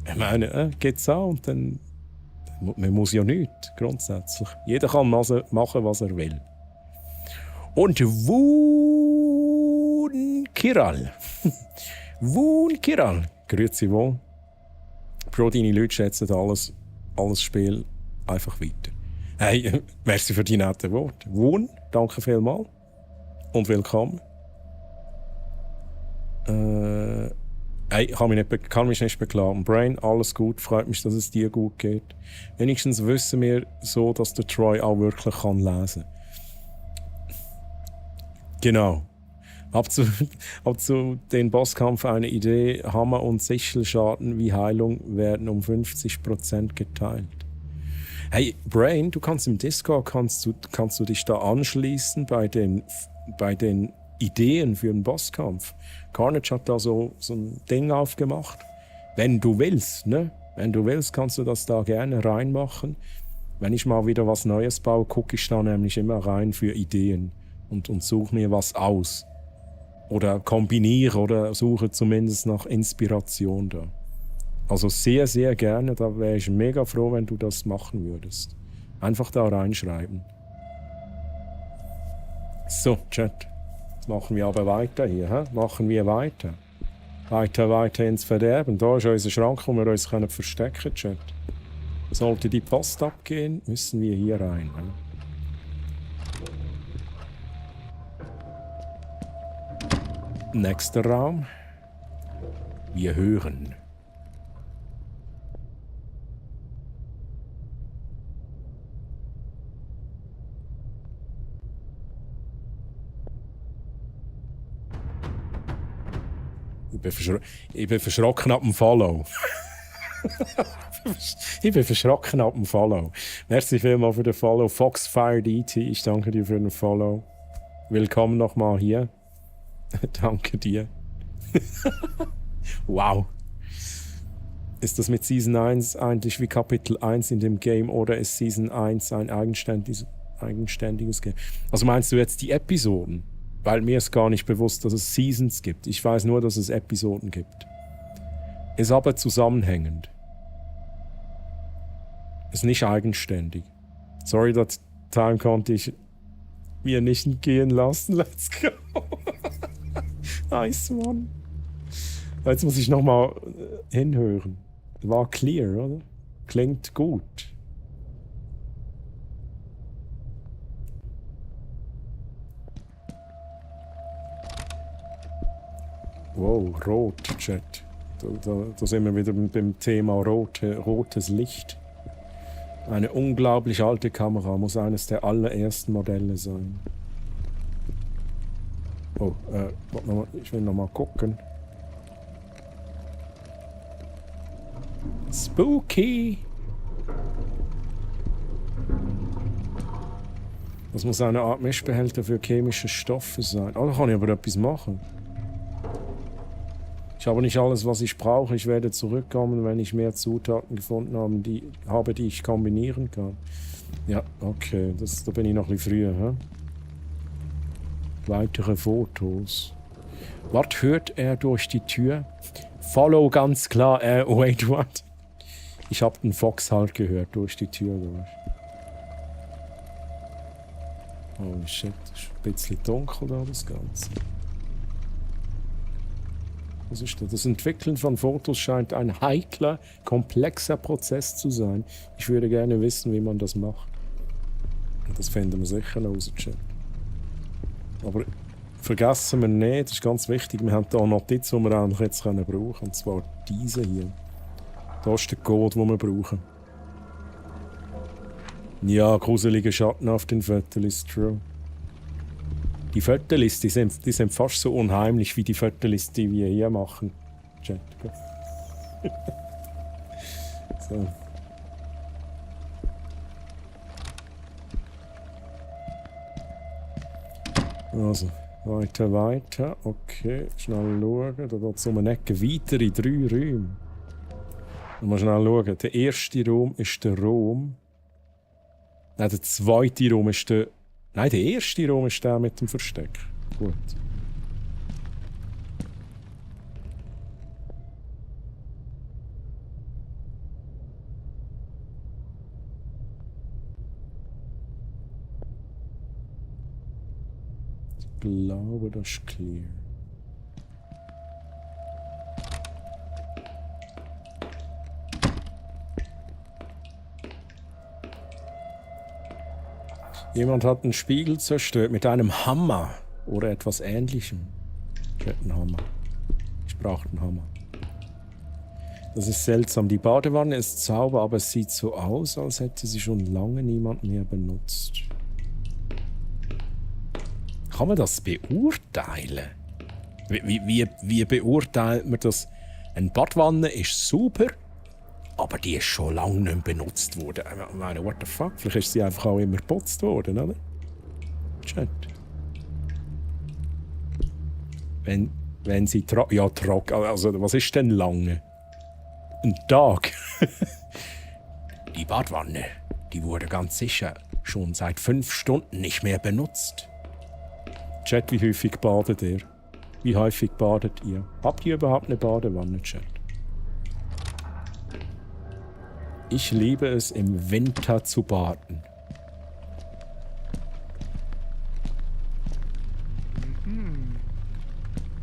Ich meine, gibt es auch und dann, man muss ja nichts, grundsätzlich. Jeder kann machen, was er will. Und Wun Kiral. Wun Kiral. Grüezi wohl. Bro, deine Leute schätzen alles Spiel einfach weiter. Hey, merci für die netten Worte. Wun, danke vielmals. Und willkommen. Ich kann mich nicht beklagen. Brain, alles gut. Freut mich, dass es dir gut geht. Wenigstens wissen wir so, dass der Troy auch wirklich kann lesen. Genau. Ab zu den Bosskampf eine Idee. Hammer und Sichelschaden wie Heilung werden um 50% geteilt. Hey, Brain, du kannst im Discord kannst du dich da anschließen bei den Ideen für den Bosskampf. Carnage hat da so ein Ding aufgemacht. Wenn du willst, ne? Wenn du willst, kannst du das da gerne reinmachen. Wenn ich mal wieder was Neues baue, gucke ich da nämlich immer rein für Ideen und suche mir was aus. Oder kombiniere oder suche zumindest nach Inspiration da. Also sehr, sehr gerne. Da wäre ich mega froh, wenn du das machen würdest. Einfach da reinschreiben. So, Chat. Machen wir aber weiter hier, hä? Machen wir weiter. Weiter ins Verderben. Da ist unser Schrank, wo wir uns verstecken können, Chat. Sollte die Post abgehen, müssen wir hier rein. Hä? Nächster Raum. Wir hören. Ich bin verschrocken ab dem Follow. Ich bin verschrocken ab dem Follow. Merci vielmals für den Follow. Foxfire DT, ich danke dir für den Follow. Willkommen nochmal hier. Danke dir. Wow. Ist das mit Season 1 eigentlich wie Kapitel 1 in dem Game oder ist Season 1 ein eigenständiges Game? Also meinst du jetzt die Episoden? Weil mir ist gar nicht bewusst, dass es Seasons gibt. Ich weiß nur, dass es Episoden gibt. Ist aber zusammenhängend. Ist nicht eigenständig. Sorry, that time konnte ich mir nicht entgehen lassen. Let's go. Nice, Mann. Jetzt muss ich nochmal hinhören. War clear, oder? Klingt gut. Wow, rot, Chat. Da sind wir wieder beim Thema rotes Licht. Eine unglaublich alte Kamera, muss eines der allerersten Modelle sein. Oh, ich will noch mal gucken. Spooky! Das muss eine Art Mischbehälter für chemische Stoffe sein. Oh, da kann ich aber etwas machen. Ich habe nicht alles, was ich brauche. Ich werde zurückkommen, wenn ich mehr Zutaten gefunden habe, die ich kombinieren kann. Ja, okay. Da bin ich noch ein bisschen früher. Hä? Weitere Fotos. Was hört er durch die Tür? Follow ganz klar. Wait, what? Ich habe den Fox halt gehört durch die Tür durch. Oh shit, das ist ein bisschen dunkel da, das Ganze. Was ist das? Das Entwickeln von Fotos scheint ein heikler, komplexer Prozess zu sein. Ich würde gerne wissen, wie man das macht. Und das finden wir sicher raus, Chat. Aber vergessen wir nicht, das ist ganz wichtig, wir haben hier eine Notiz, die wir eigentlich jetzt brauchen können. Und zwar diese hier. Das ist der Code, den wir brauchen. Ja, gruselige Schatten auf den Fotos ist true. Die Fotos, die sind fast so unheimlich wie die Fotos, die wir hier machen. Chat. So. Also, weiter. Okay, schnell schauen. Da geht es um eine Ecke weitere 3 Räume. Mal schnell schauen. Der erste Raum ist der Raum. Nein, der zweite Raum ist der. Nein, der erste Raum ist der mit dem Versteck. Gut. Ich glaube, das ist clear. Jemand hat einen Spiegel zerstört mit einem Hammer oder etwas Ähnlichem. Ich hätte einen Hammer. Ich brauche einen Hammer. Das ist seltsam. Die Badewanne ist sauber, aber es sieht so aus, als hätte sie schon lange niemand mehr benutzt. Kann man das beurteilen? Wie beurteilt man das? Eine Badwanne ist super, aber die ist schon lange nicht mehr benutzt worden. Ich meine, what the fuck? Vielleicht ist sie einfach auch immer geputzt worden, oder? Chat. Wenn sie trocken. Also, was ist denn lange? Ein Tag. Die Badwanne, die wurde ganz sicher schon seit 5 Stunden nicht mehr benutzt. Chat, wie häufig badet ihr? Wie häufig badet ihr? Habt ihr überhaupt eine Badewanne, Chat? Ich liebe es, im Winter zu baden.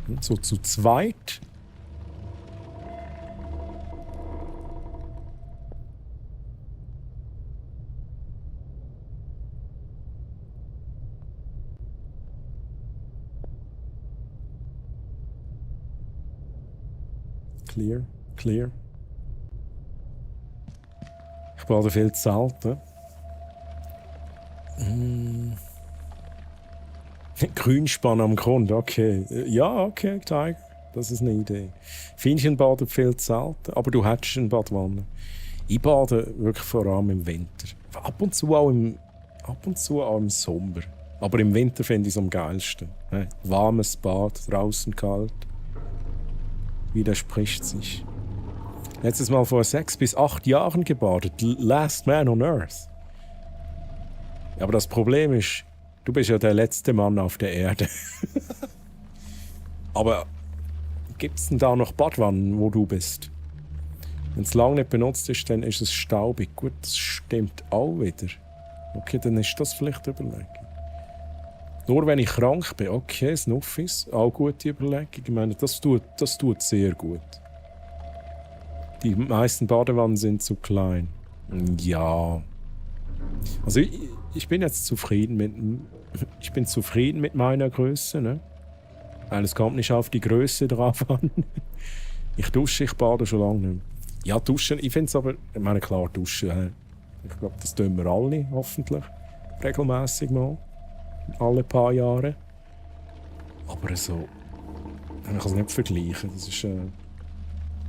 Und so zu zweit. Clear, clear. Ich bade viel zu selten. Grünspann am Grund, okay. Ja, okay, Tiger. Das ist eine Idee. Fienchen badet viel zu selten, aber du hättest eine Badwanne. Ich bade wirklich vor allem im Winter. Ab und zu auch im Sommer. Aber im Winter finde ich es am geilsten. Warmes Bad, draußen kalt. Widerspricht sich. Letztes Mal vor 6 bis 8 Jahren gebadet. Last Man on Earth. Ja, aber das Problem ist, du bist ja der letzte Mann auf der Erde. Aber gibt es denn da noch Badwannen, wo du bist? Wenn es lange nicht benutzt ist, dann ist es staubig. Gut, das stimmt auch wieder. Okay, dann ist das vielleicht eine Überlegung. Nur wenn ich krank bin, okay, Snuffis, auch gute Überlegung. Ich meine, das tut sehr gut. Die meisten Badewannen sind zu klein. Ja. Also ich bin jetzt zufrieden mit meiner Größe, ne? Weil es kommt nicht auf die Größe drauf an. Ich bade schon lange nicht mehr. Ja, duschen, ich finde es aber, ich meine, klar, duschen, ich glaube, das tun wir alle, hoffentlich. Regelmäßig mal. Alle paar Jahre. Aber so, ich kann es nicht vergleichen. Das ist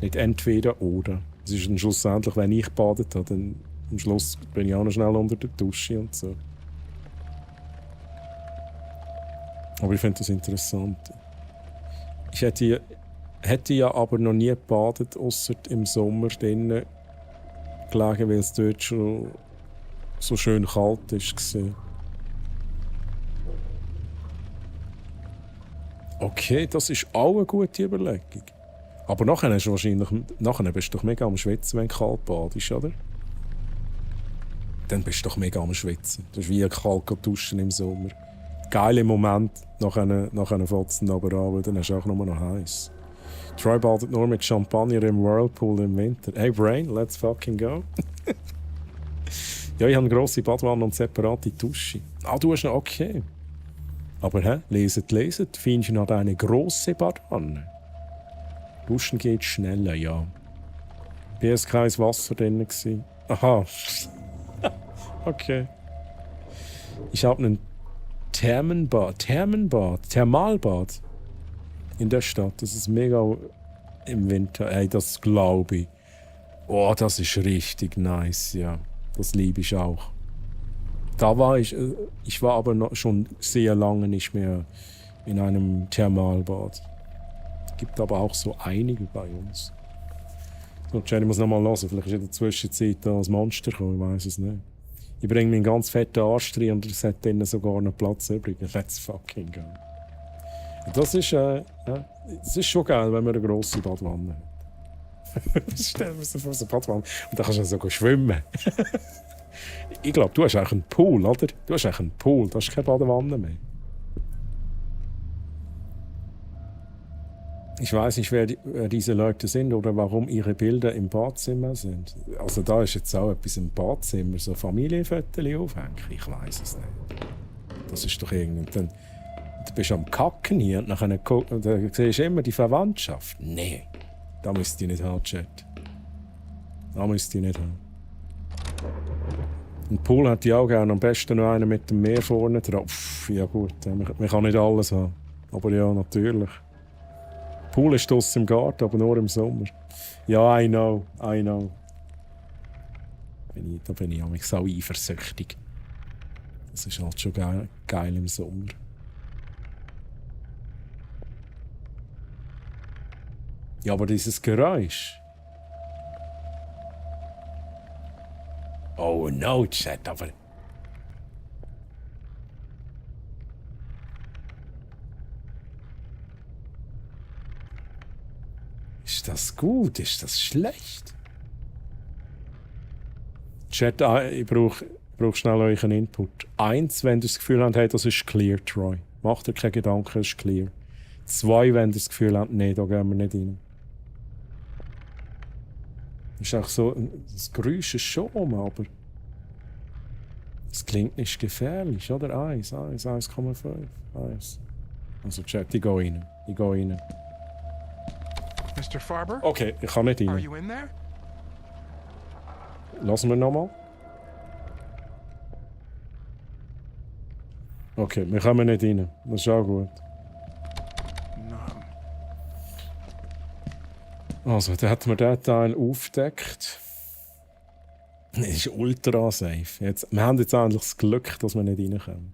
nicht entweder oder. Es ist dann schlussendlich, wenn ich badet habe, dann am Schluss bin ich auch noch schnell unter der Dusche und so. Aber ich finde das interessant. Ich hätte ja aber noch nie gebadet, außer im Sommer drinnen gelegen, weil es dort schon so schön kalt war. Okay, das ist auch eine gute Überlegung. Aber nachher bist du doch mega am Schwitzen, wenn du kalt badest, oder? Dann bist du doch mega am Schwitzen. Das ist wie ein kalt duschen im Sommer. Geile Moment, nachher fällt es dann aber an, weil dann ist es auch nur noch heiß. Troy badet nur mit Champagner im Whirlpool im Winter. Hey Brain, let's fucking go. Ja, ich habe eine grosse Badwanne und separate Dusche. Ah, du hast noch, okay. Aber leset, Fienchen hat eine grosse Badwanne. Duschen geht schneller, ja. PSK ist Wasser drin. Aha. Okay. Ich habe einen Thermalbad in der Stadt. Das ist mega im Winter. Ey, das glaube ich. Oh, das ist richtig nice, ja. Das liebe ich auch. Da war ich war aber noch schon sehr lange nicht mehr in einem Thermalbad. Es gibt aber auch so einige bei uns. So, Jenny muss noch mal hören. Vielleicht ist in der Zwischenzeit da ein Monster gekommen, ich weiß es nicht. Ich bringe meinen ganz fetten Arsch rein und es hat drinnen sogar noch Platz übrig. Let's fucking go. Das ist schon geil, wenn man eine grosse Badwanne hat. Stell dir vor, so eine Badwanne. Und dann kannst du sogar schwimmen. Ich glaube, du hast eigentlich einen Pool, oder? Du hast eigentlich einen Pool, du hast keine Badewanne mehr. Ich weiß nicht, wer diese Leute sind oder warum ihre Bilder im Badzimmer sind. Also da ist jetzt auch etwas im Badzimmer, so Familienfotos aufhängen. Ich weiß es nicht. Das ist doch irgendein... Du bist am Kacken hier und nachher siehst du immer die Verwandtschaft. Nee, da müsst ihr nicht haben, Chat. Müsste ich nicht haben. Und Pool hätte ich auch gerne. Am besten noch einen mit dem Meer vorne drauf. Ja gut, man kann nicht alles haben. Aber ja, natürlich. Pool ist draussen im Garten, aber nur im Sommer. Ja, I know. Da bin ich auch so eifersüchtig. Das ist halt schon geil im Sommer. Ja, aber dieses Geräusch. Oh no, Chat, aber. Ist das gut? Ist das schlecht? Chat, ich brauche schnell euren Input. 1, wenn ihr das Gefühl habt, hey, das ist clear, Troy. Macht dir keine Gedanken, das ist clear. 2, wenn ihr das Gefühl habt, nee, da gehen wir nicht rein. Ist auch so, das Geräusch ist schon, aber es klingt nicht gefährlich, oder? 1,5. 1. Also Chat, ich gehe rein. Mr. Farber? Okay, ich kann nicht Are rein. you in there? Lassen wir nochmal. Okay, wir kommen nicht rein. Das ist auch gut. Also, dann hat man diesen Teil aufgedeckt. Das ist ultra safe. Wir haben jetzt eigentlich das Glück, dass wir nicht reinkommen.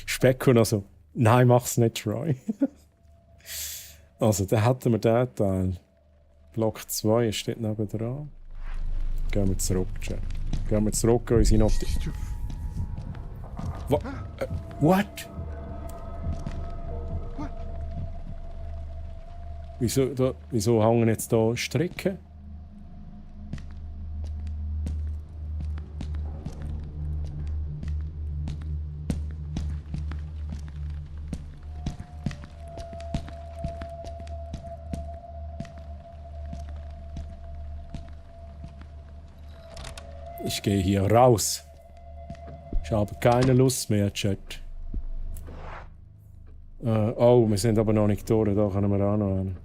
Speckun also, nein, mach's nicht, Troy. Also, dann hätten wir diesen Teil. Block 2 steht neben dran. Gehen wir zurück, Chat. Gehen wir zurück in unsere Notizen. What? Wieso hängen jetzt da Stricke? Ich gehe hier raus. Ich habe keine Lust mehr, Chat. Oh, wir sind aber noch nicht durch, da können wir auch noch hin.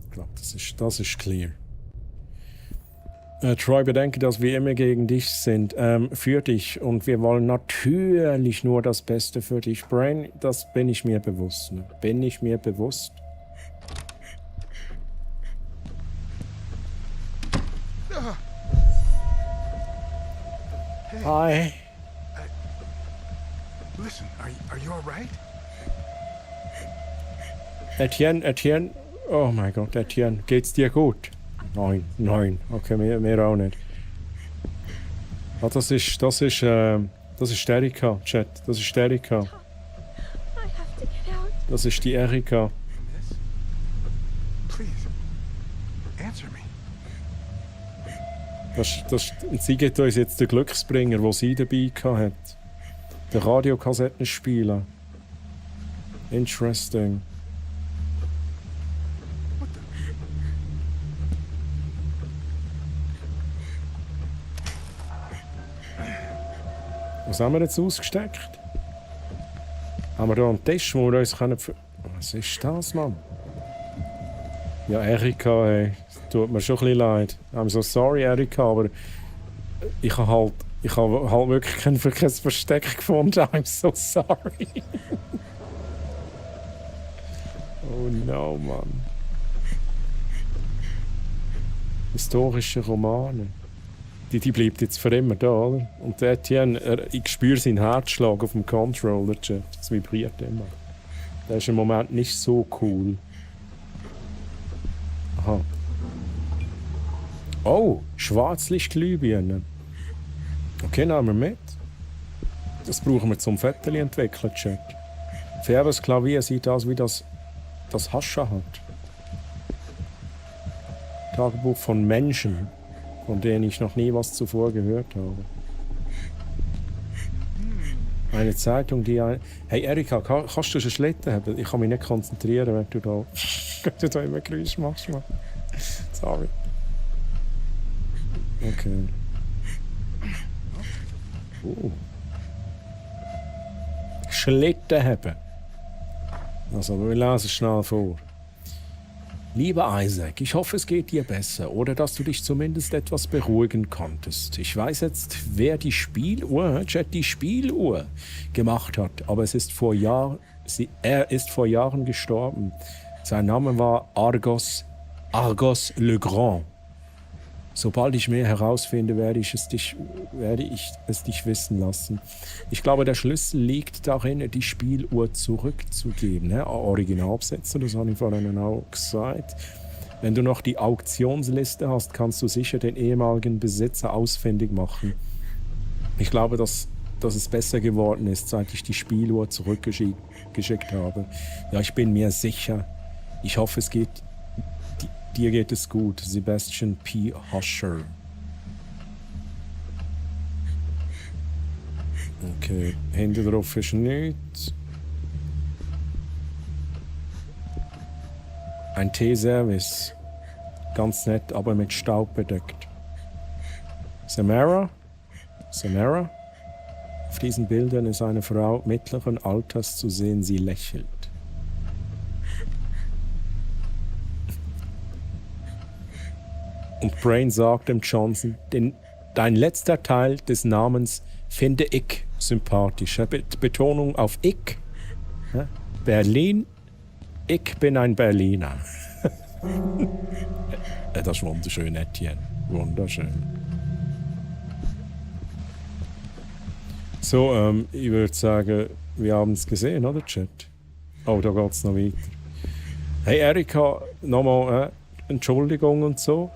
Ich glaube, das ist clear. Troy, bedenke, dass wir immer gegen dich sind, für dich. Und wir wollen natürlich nur das Beste für dich. Brain, das bin ich mir bewusst. Ne? Bin ich mir bewusst? Hi. Listen, are you alright? Etienne. Oh mein Gott, Etienne, geht's dir gut? Nein. Okay, mir auch nicht. Ah, das ist Erika, Chat. Das ist Erika. Das ist die Erika. Please, answer me. Sie gibt uns jetzt den Glücksbringer, den sie dabei hat. Der Radiokassettenspieler. Interesting. Was haben wir jetzt ausgesteckt? Haben wir da einen Tisch, wo wir uns können... Was ist das, Mann? Ja, Erika, ey. Tut mir schon ein bisschen leid. I'm so sorry, Erika, aber... Ich habe halt wirklich kein Versteck gefunden. I'm so sorry. Oh no, Mann. Historische Romane. Die bleibt jetzt für immer da, oder? Und der Etienne, ich spüre seinen Herzschlag auf dem Controller, das vibriert immer. Der ist im Moment nicht so cool. Aha. Oh, Schwarzlichtglühbirnen. Okay, nehmen wir mit. Das brauchen wir zum Fotos entwickeln, Chat. Faires Klavier sieht aus wie das Hascha hat. Tagebuch von Menschen, von denen ich noch nie was zuvor gehört habe. Eine Zeitung, die Hey Erika, kannst du einen Schlitten haben? Ich kann mich nicht konzentrieren, wenn du da immer Geräusche machst. Sorry. Okay. Schlitten haben. Also, wir lesen schnell vor. Lieber Isaac, ich hoffe, es geht dir besser oder dass du dich zumindest etwas beruhigen konntest. Ich weiß jetzt, wer die Spieluhr gemacht hat, aber er ist vor Jahren gestorben. Sein Name war Argos Le Grand. Sobald ich mehr herausfinde, werde ich es dich wissen lassen. Ich glaube, der Schlüssel liegt darin, die Spieluhr zurückzugeben. Ne? Originalbesitzer, das habe ich vorhin auch gesagt. Wenn du noch die Auktionsliste hast, kannst du sicher den ehemaligen Besitzer ausfindig machen. Ich glaube, dass es besser geworden ist, seit ich die Spieluhr zurückgeschickt habe. Ja, ich bin mir sicher. Ich hoffe, dir geht es gut, Sebastian P. Huscher. Okay, hinten drauf ist nichts. Ein Teeservice. Ganz nett, aber mit Staub bedeckt. Samara? Auf diesen Bildern ist eine Frau mittleren Alters zu sehen, sie lächelt. Und Brain sagt dem Johnson, dein letzter Teil des Namens finde ich sympathisch. Betonung auf ich. Berlin, ich bin ein Berliner. Das ist wunderschön, Etienne. Wunderschön. So, ich würde sagen, wir haben es gesehen, oder, Chat? Oh, da geht es noch weiter. Hey, Erika, nochmal, Entschuldigung und so.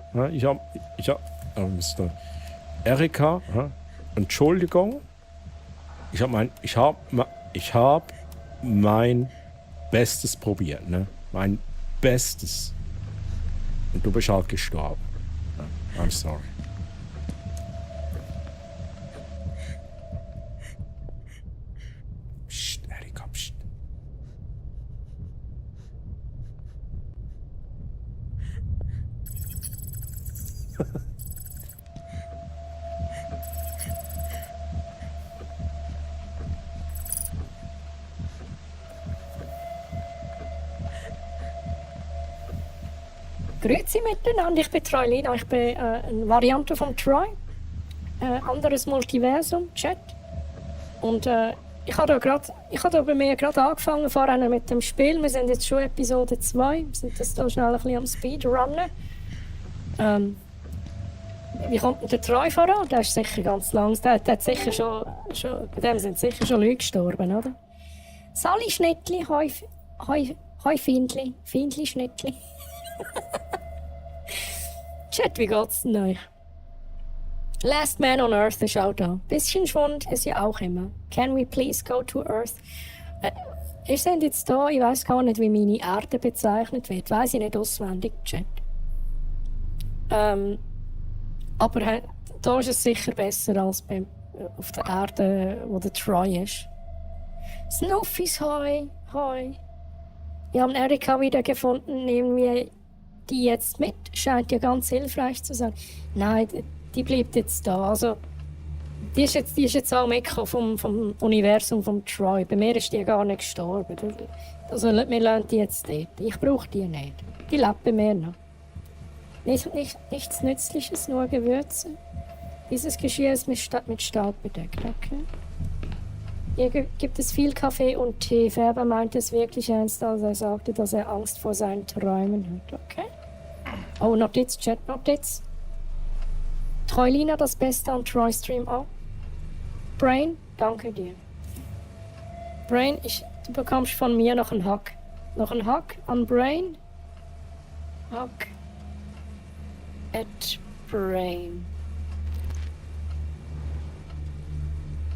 Erika, Entschuldigung. Ich habe mein Bestes probiert, ne? Mein Bestes. Und du bist halt gestorben. I'm sorry. Psst, Erika, psst. Grüezi miteinander, ich bin Troilina, ich bin eine Variante von Troy. Anderes Multiversum, Chat. Und ich habe bei mir gerade angefangen vorher mit dem Spiel. Wir sind jetzt schon Episode 2, wir sind das da schnell ein bisschen am Speedrunnen. Wie kommt denn der Troy voran? Der ist sicher ganz lang, der hat sicher schon, bei dem sind sicher schon Leute gestorben, oder? Sali Schnittli, Hoi Fiendli Schnittli. Chat, wie geht's denn euch? Last Man on Earth ist auch da. Bisschen Schwund ist ja auch immer. Can we please go to Earth? Ihr seid jetzt da, ich weiß gar nicht, wie meine Erde bezeichnet wird. Weiß ich nicht auswendig, Chat. Aber da ist es sicher besser als auf der Erde, wo der Troy ist. Snuffies, hoi. Wir haben Erika wiedergefunden, nehmen wir die jetzt mit. Scheint ja ganz hilfreich zu sein. Nein, die bleibt jetzt da. Also, die ist jetzt auch mitgekommen vom Universum vom Troy. Bei mir ist die gar nicht gestorben. Also, wir lassen die jetzt dort. Ich brauche die nicht. Die lebt bei mir noch. Nichts Nützliches, nur Gewürze. Dieses Geschirr ist mit Staub bedeckt, okay? Hier gibt es viel Kaffee und Tee. Färber meinte es wirklich ernst, als er sagte, dass er Angst vor seinen Träumen hat, okay? Oh, Notiz, Chat, Notiz. Troilina, das Beste an Troy Stream auch. Brain, danke dir. Brain, du bekommst von mir noch einen Hack. Noch einen Hack an Brain. Hack at Brain.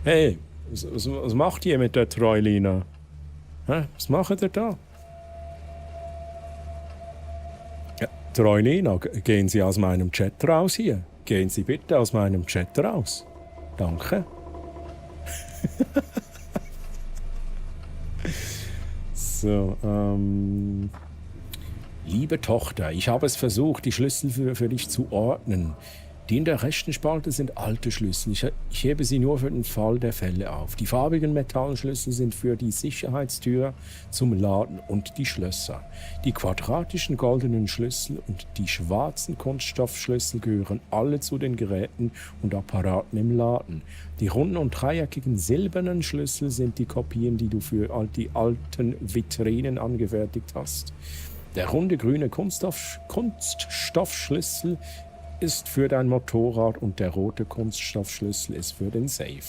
Hey, was macht ihr mit der Troilina? Was macht ihr da? Ja, Troilina, gehen Sie aus meinem Chat raus hier. Gehen Sie bitte aus meinem Chat raus. Danke. So, liebe Tochter, ich habe es versucht, die Schlüssel für dich zu ordnen. Die in der rechten Spalte sind alte Schlüssel. Ich hebe sie nur für den Fall der Fälle auf. Die farbigen Metallschlüssel sind für die Sicherheitstür zum Laden und die Schlösser. Die quadratischen goldenen Schlüssel und die schwarzen Kunststoffschlüssel gehören alle zu den Geräten und Apparaten im Laden. Die runden und dreieckigen silbernen Schlüssel sind die Kopien, die du für die alten Vitrinen angefertigt hast. Der runde grüne Kunststoffschlüssel ist für dein Motorrad und der rote Kunststoffschlüssel ist für den Safe.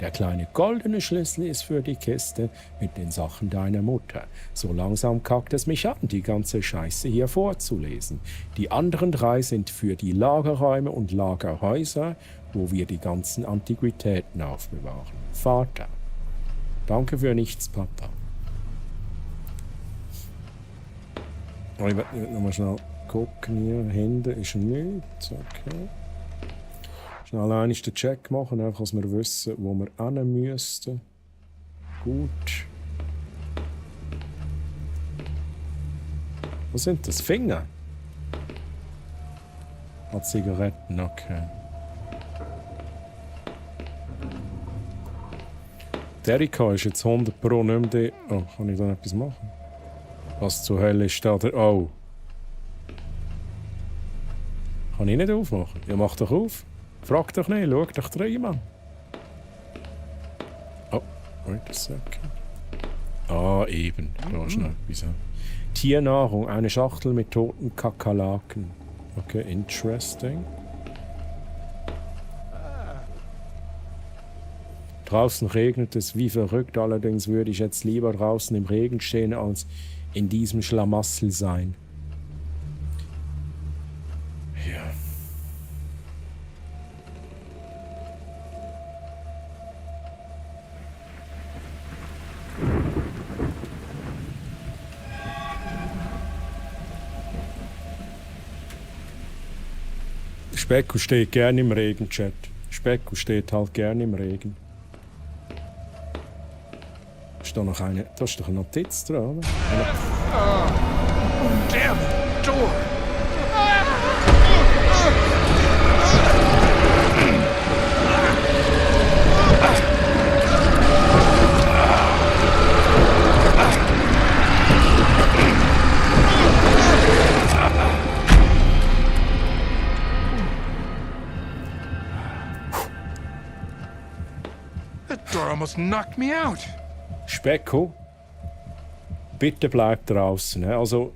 Der kleine goldene Schlüssel ist für die Kiste mit den Sachen deiner Mutter. So langsam kackt es mich an, die ganze Scheiße hier vorzulesen. Die anderen 3 sind für die Lagerräume und Lagerhäuser, wo wir die ganzen Antiquitäten aufbewahren. Vater. Danke für nichts, Papa. Oh, ich werde nochmal schnell gucken hier. Hände ist nichts. Okay. Schnell einmal den Check machen, einfach, dass wir wissen, wo wir hin müssten. Gut. Was sind das? Finger? Zigaretten, okay. Der Erika ist jetzt 100 Pro nicht mehr da. Oh, kann ich da etwas machen? Was zur Hölle ist da? Oh. Kann ich nicht aufmachen? Ja, mach doch auf. Frag doch nicht, schau doch rein, Mann. Oh, wait a second. Ah, eben. Da ist noch etwas. Tiernahrung, eine Schachtel mit toten Kakerlaken. Okay, interesting. Draußen regnet es wie verrückt, allerdings würde ich jetzt lieber draußen im Regen stehen, als in diesem Schlamassel sein. Ja. Specko steht gerne im Regen, Chat. Specko steht halt gerne im Regen. Ist da noch eine. Da ist doch eine Notiz dran, oder? Damn door! That door almost knocked me out. Specko, bitte bleib draußen. Also,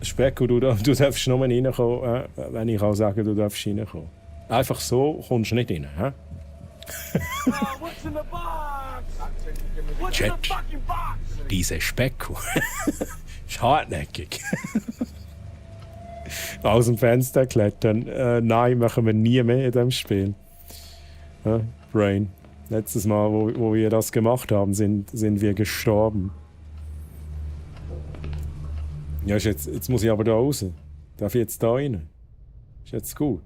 Specko, du darfst nur reinkommen, wenn ich auch sage, du darfst reinkommen. Einfach so kommst du nicht rein. He? Chat, diese Specko ist hartnäckig. Aus dem Fenster klettern. Nein, machen wir nie mehr in diesem Spiel. Brain. Letztes Mal, wo wir das gemacht haben, sind wir gestorben. Ja, jetzt muss ich aber da raus. Darf ich jetzt da rein? Ist jetzt gut.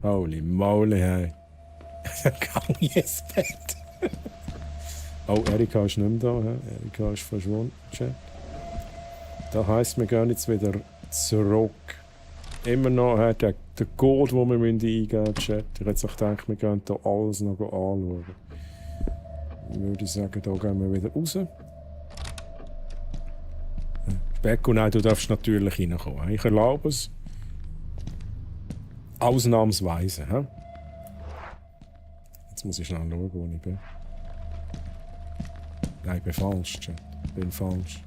Holy moly, hey. Dann kann ich ins Bett. Oh, Erika ist nicht mehr da. He? Erika ist verschwunden. Das heisst, wir gehen jetzt wieder zurück. Immer noch der Code, den wir eingeben müssen, Chat. Ich hätte gedacht, wir gehen hier alles noch anschauen. Dann würde ich sagen, da gehen wir wieder raus. Specko, nein, du darfst natürlich reinkommen. Ich erlaube es. Ausnahmsweise. He? Jetzt muss ich schnell schauen, wo ich bin. Nein, ich bin falsch, Chat. Ich bin falsch.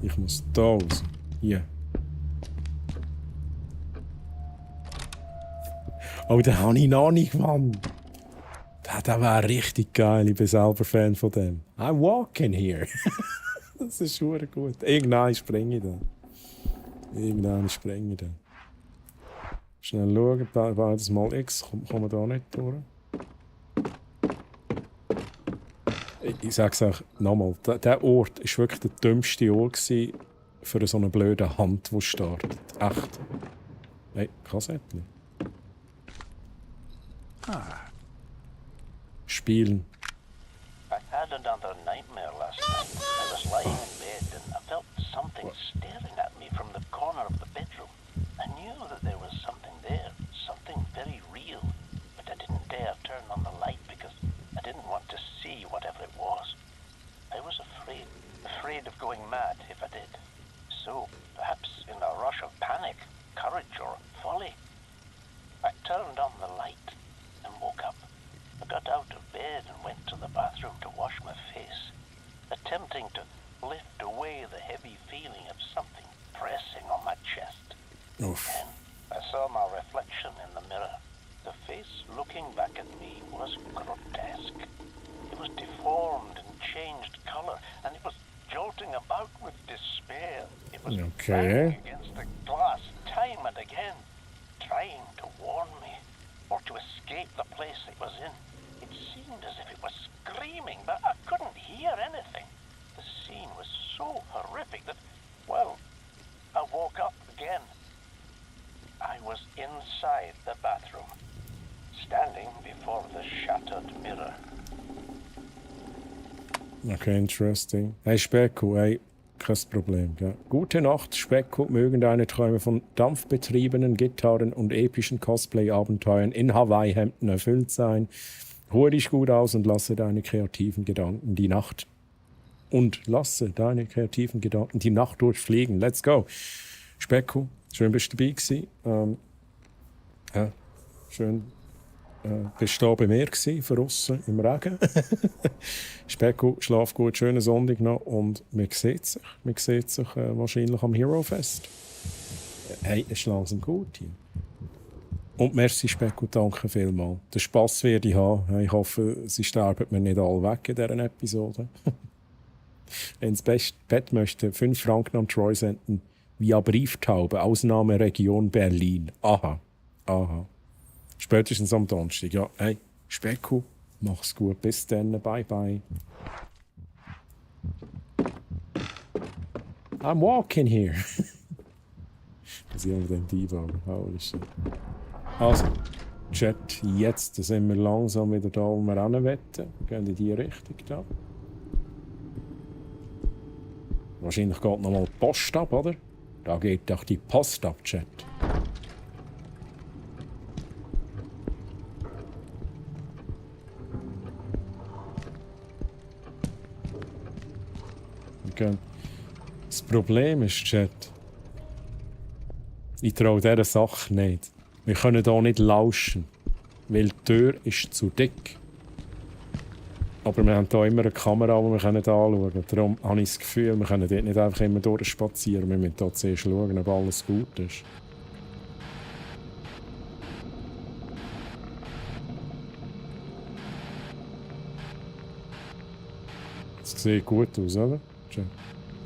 Ich muss da raus. Hier. Oh, den habe ich noch nicht, Mann. Der wäre richtig geil. Ich bin selber Fan von dem. I'm walking here. Das ist schon gut. Irgendwann springe ich da. Schnell schauen, beides mal X. Kommen wir da nicht durch? Ich sage es auch nochmal, der Ort war wirklich der dümmste Ort für so eine blöde Hand, die startet. Echt. Nein, Kassettchen. Spielen. I had another nightmare last night. I was lying in bed and I felt something staring at me from the going mad if I did. So, perhaps in a rush of panic, courage, or folly, I turned on the light and woke up. I got out of bed and went to the bathroom to wash my face, attempting to lift away the heavy feeling of something pressing on my chest. Oof. Then I saw my reflection in the mirror. The face looking back at me was grotesque. It was deformed and changed color, and it was jolting about with despair. It was banging against the glass time and again, trying to warn me or to escape the place it was in. It seemed as if it was screaming, but I couldn't hear anything. The scene was so horrific that, well, I woke up again. I was inside the bathroom, standing before the shattered mirror. Okay, interesting. Hey Specko, hey, kein Problem. Gell? Gute Nacht, Specko. Mögen deine Träume von dampfbetriebenen Gitarren und epischen Cosplay-Abenteuern in Hawaii-Hemden erfüllt sein. Ruhe dich gut aus und lasse deine kreativen Gedanken die Nacht durchfliegen. Let's go. Specko, schön bist du dabei gewesen. Ja, schön bist du da bei mir gewesen, draussen im Regen. Specko, schlaf gut, schönen Sonntag noch und man sieht sich. Wahrscheinlich am Hero Fest. Hey, es ist langsam gut hier. Und merci Specko, danke vielmals. Den Spass werde ich haben. Ich hoffe, sie sterben mir nicht alle weg in dieser Episode. Wenn ins Bett möchte, 5 Franken an Troy senden, via Brieftaube, Ausnahmeregion Berlin. Aha. Spätestens am Donnerstag. Ja, hey, Specko, mach's gut. Bis dann. Bye, bye. I'm walking here. Das ist ja dem Diva. Holy shit. Also, Chat, jetzt sind wir langsam wieder da, wo wir hin wollen. Wir gehen in die Richtung da. Wahrscheinlich geht noch mal die Post ab, oder? Da geht doch die Post ab, Chat. Okay. Das Problem ist, Chat, ich traue dieser Sache nicht. Wir können hier nicht lauschen, weil die Tür ist zu dick. Aber wir haben hier immer eine Kamera, die wir anschauen können. Darum habe ich das Gefühl, wir können dort nicht einfach immer durchspazieren. Wir müssen hier zuerst schauen, ob alles gut ist. Das sieht gut aus, oder?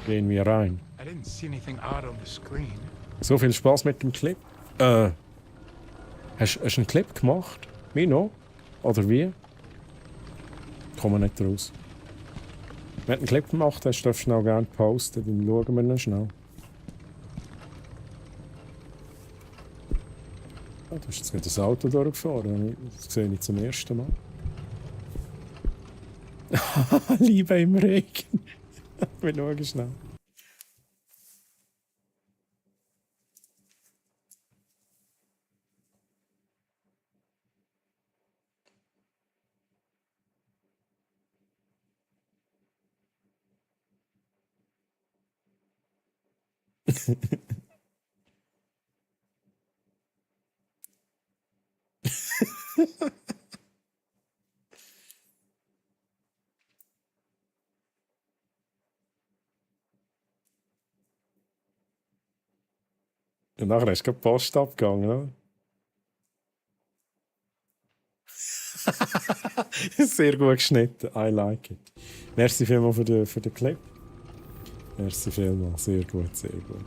Gehen wir rein. I didn't see anything odd on the screen. So viel Spaß mit dem Clip. Hast du einen Clip gemacht? Wie noch? Oder wie? Kommen nicht raus. Wenn du einen Clip gemacht hast, darfst du noch gerne posten, dann schauen wir noch schnell. Oh, du hast jetzt gerade das Auto durchgefahren. Das sehe ich zum ersten Mal. Liebe im Regen. Wir schauen schnell. Und nachher hast du die Post abgegangen, oder? Sehr gut geschnitten. I like it. Merci vielmals für den Clip. Merci vielmals. Sehr gut, sehr gut.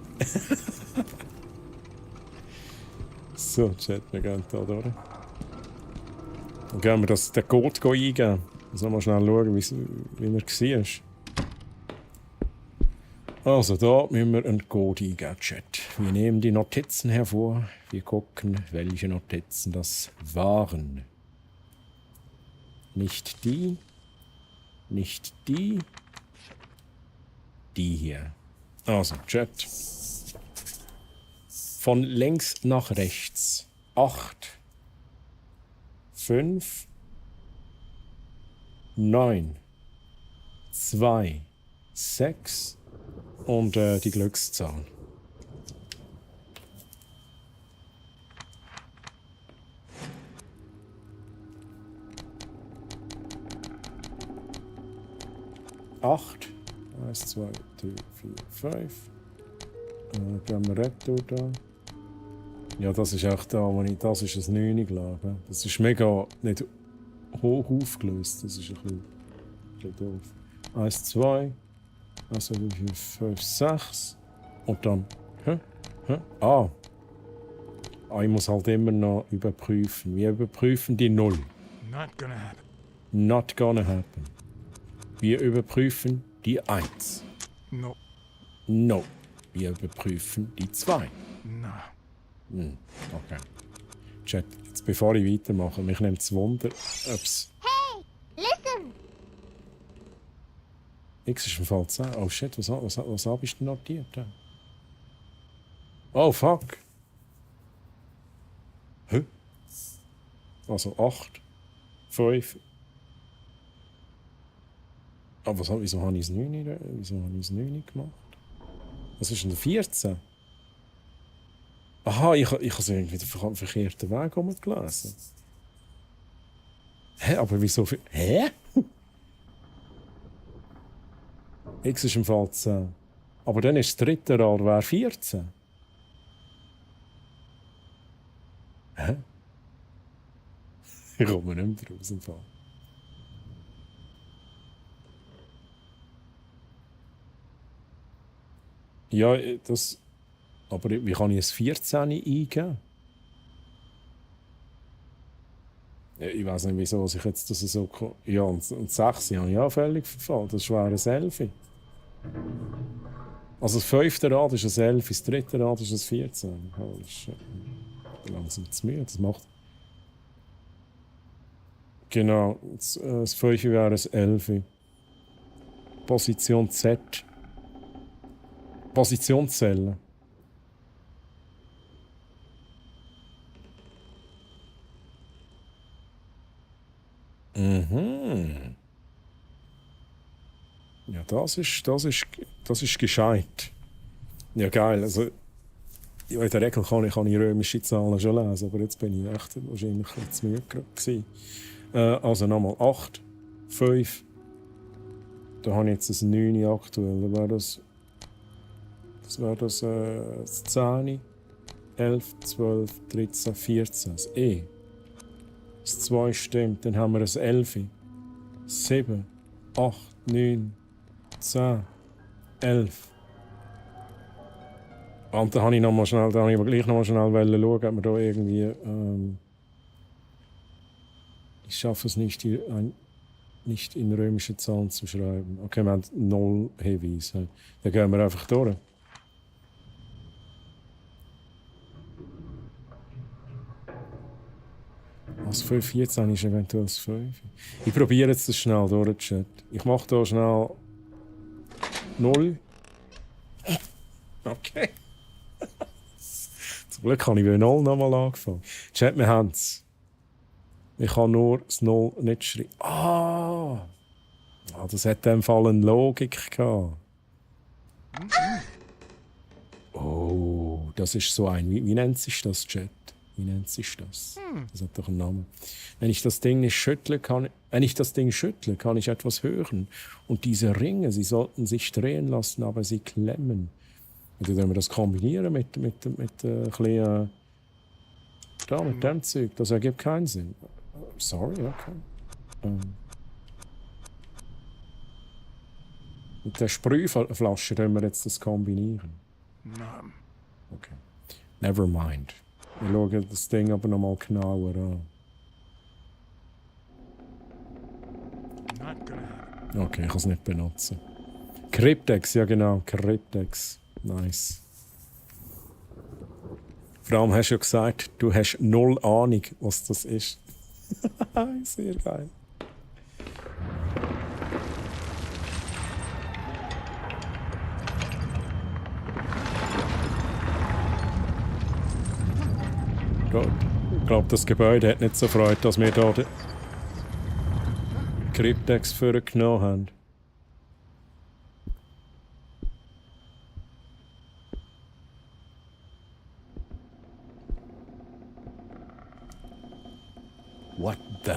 So, Chat, wir gehen hier durch. Dann gehen wir den Code eingeben. Jetzt mal schnell schauen, wie er war. Also, da müssen wir einen Code eingeben, Chat. Wir nehmen die Notizen hervor. Wir gucken, welche Notizen das waren. Nicht die. Nicht die. Die hier. Also, Chat. Von links nach rechts. 8. 5. 9. 2. 6. Und die Glückszahl. Acht. 1, 2, 3, 4, 5. Gehen wir retour da. Ja, das ist echt da, wo ich, das ist ein 9 gelegen. Das ist mega nicht hoch aufgelöst. Das ist ein bisschen doof. 1, 2. Also 4, 5, 6. Und dann. Ah. Ich muss halt immer noch überprüfen. Wir überprüfen die 0. Not gonna happen. Not gonna happen. Wir überprüfen die 1. No. No. Wir überprüfen die 2. No. Okay. Chat, jetzt bevor ich weitermache, mich nimmt es Wunder, ob's... Hey, listen! X ist im Fall 10. Oh shit, was hab ich denn notiert? Oh fuck! Hä? Also 8, 5... Aber wieso habe ich das 9 gemacht? Was ist denn der 14? Aha, ich habe es irgendwie den verkehrten Weg gelesen. Hä, aber wieso viel... Hä? X ist im Fall 10. Aber dann ist das dritte Rad wäre 14. Hä? Ich komme nicht mehr raus im Fall. Ja, das... Aber wie kann ich ein 14 eingeben? Ja, ich weiß nicht, wieso ich jetzt das so... Ja, und 6 habe ich auch völlig verfallen. Das war ein 11. Also das 5. Rad ist ein 11, das 3. Rad ist ein 14. Oh, das ist langsam zu müde. Das macht... Genau, das 5 wäre ein 11. Position Z. Positionszellen. Mhm. Ja, das ist gescheit. Ja, geil. Also, in der Regel kann ich römische Zahlen schon lesen, aber jetzt bin ich echt wahrscheinlich ein bisschen zu müde gewesen. Also nochmal 8, 5. Da habe ich jetzt ein 9 aktuell. Da wäre das wäre das 10, 11, 12, 13, 14. Das E. Das 2 stimmt. Dann haben wir das 11. 7, 8, 9, 10, 11. Und da habe ich noch mal schnell, da habe ich aber gleich noch mal schnell schauen, ob wir da irgendwie... ich schaffe es nicht, nicht in römische Zahlen zu schreiben. Okay, wir haben 0 Hinweise. Dann gehen wir einfach durch. Das 514 ist eventuell das 5. Ich probiere jetzt das schnell durch, Chat. Ich mache hier schnell 0. Okay. Zum Glück habe ich bei 0 nochmal angefangen. Chat, wir haben es. Ich kann nur das 0 nicht schreiben. Ah! Das hat in dem Fall eine Logik gehabt. Oh, das ist so ein... Wie nennt sich das, Chat? Wie nennt sich das? Das hat doch einen Namen. Wenn ich das Ding nicht schüttle, kann ich etwas hören. Und diese Ringe, sie sollten sich drehen lassen, aber sie klemmen. Und wenn wir das kombinieren mit bisschen, mit dem Zeug, das ergibt keinen Sinn. Sorry, okay. Mit der Sprühflasche können wir jetzt das kombinieren. Okay. Never mind. Ich schaue das Ding aber noch mal genauer an. Okay, ich kann es nicht benutzen. Cryptex, ja genau, Cryptex. Nice. Vor allem hast du ja gesagt, du hast 0 Ahnung, was das ist. Sehr geil. Ich glaube, das Gebäude hat nicht so Freude, dass wir hier den Cryptex vorgenommen haben. What the?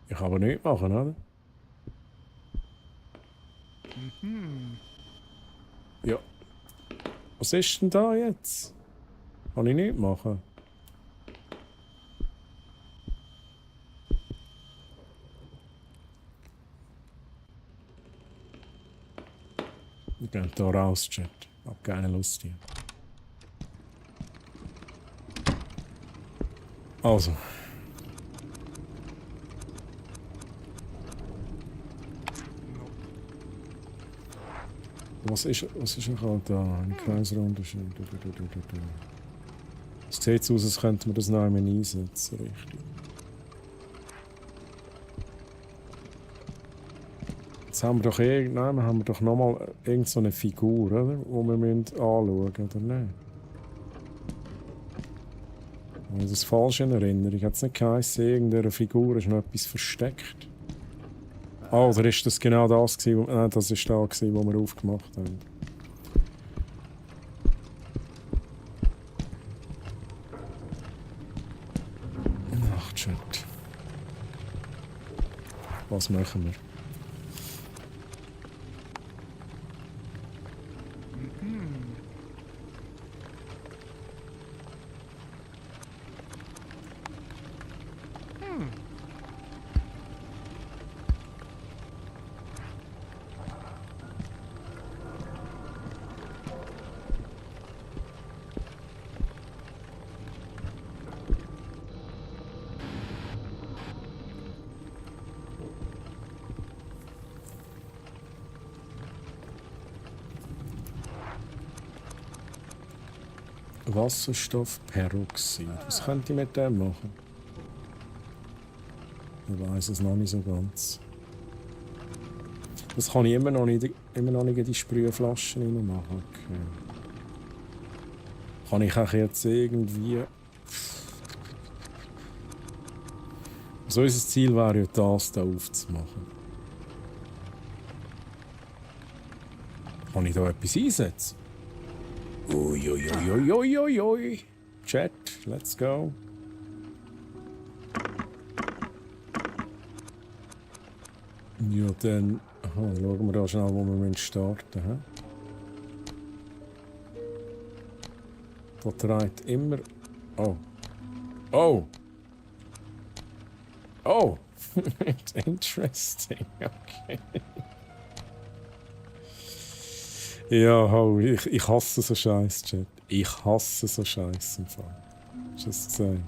Ich kann aber nichts machen, oder? Ja. Was ist denn da jetzt? Kann ich nichts machen? Ich gehe da raus, Chat. Hab keine Lust hier. Also. Was ist noch da? Eine Kreisrunde. Es sieht so aus, als könnte man das noch einmal einsetzen. Richtig. Jetzt haben wir doch nochmal irgend so eine Figur, oder? Die wir anschauen müssen, oder nicht? Wenn ich das falsch in Erinnerung hat es nicht geheißen, irgendeiner Figur ist noch etwas versteckt. Ah, oder ist das genau das gewesen? Nein, das ist da gewesen, wo wir aufgemacht haben. Ach, Chat. Was machen wir? Wasserstoffperoxid. Was könnte ich mit dem machen? Ich weiß es noch nicht so ganz. Das kann ich immer noch nicht in die Sprühflaschen reinmachen. Okay. Kann ich auch jetzt irgendwie... So unser Ziel wäre ja, das hier aufzumachen. Kann ich da etwas einsetzen? Uiuiuiuiuiui. Chat, let's go. Ja, dann schauen wir da schnell, wo wir starten müssen. Da dreht immer... Oh. Oh! Oh! It's interesting, okay. Ja, oh, ich hasse so Scheiß, Chat. Ich hasse so Scheiß im Fall. Just saying.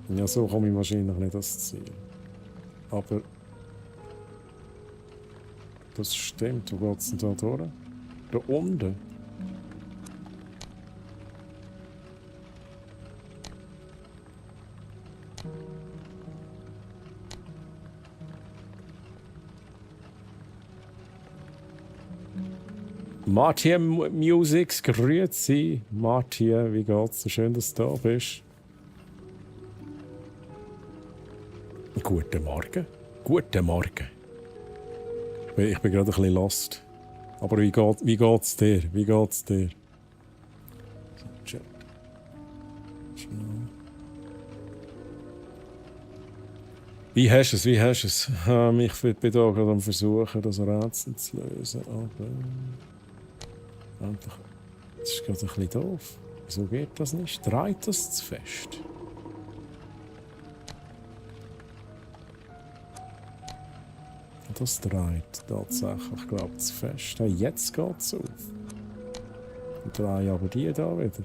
Ja, so komme ich wahrscheinlich nicht ans Ziel. Aber... Das stimmt. Wo geht's denn da durch? Da unten? Martin Musics, grüezi. Martin, wie geht's? So schön, dass du da bist. Guten Morgen. Guten Morgen. Ich bin gerade ein bisschen lost. Aber wie geht's dir? Wie geht's dir? So, wie hast du es? Wie hast du es? Ich bin da gerade am Versuchen, das Rätsel zu lösen. Aber... Das ist gerade ein bisschen doof. Wieso geht das nicht? Dreht das zu fest? Das dreht tatsächlich, glaube ich, zu fest. Hey, jetzt geht es auf. Und drehe aber die da wieder.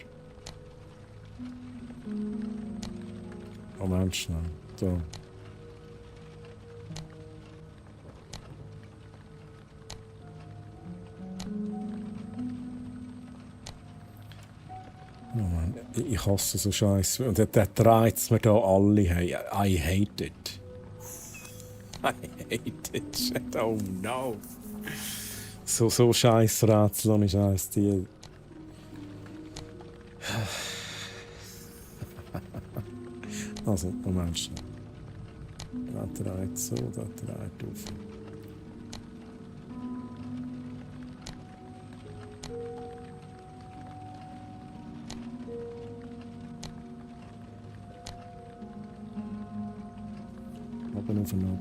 Moment schnell. Da. Oh Mann, ich hasse so Scheiße. Und der dreht es mir da alle. Hey, I hate it. I hate it. Shit. Oh no. So scheiß Rätsel und scheiß die. Also, Moment schnell. Der dreht so, der dreht auf. und ab.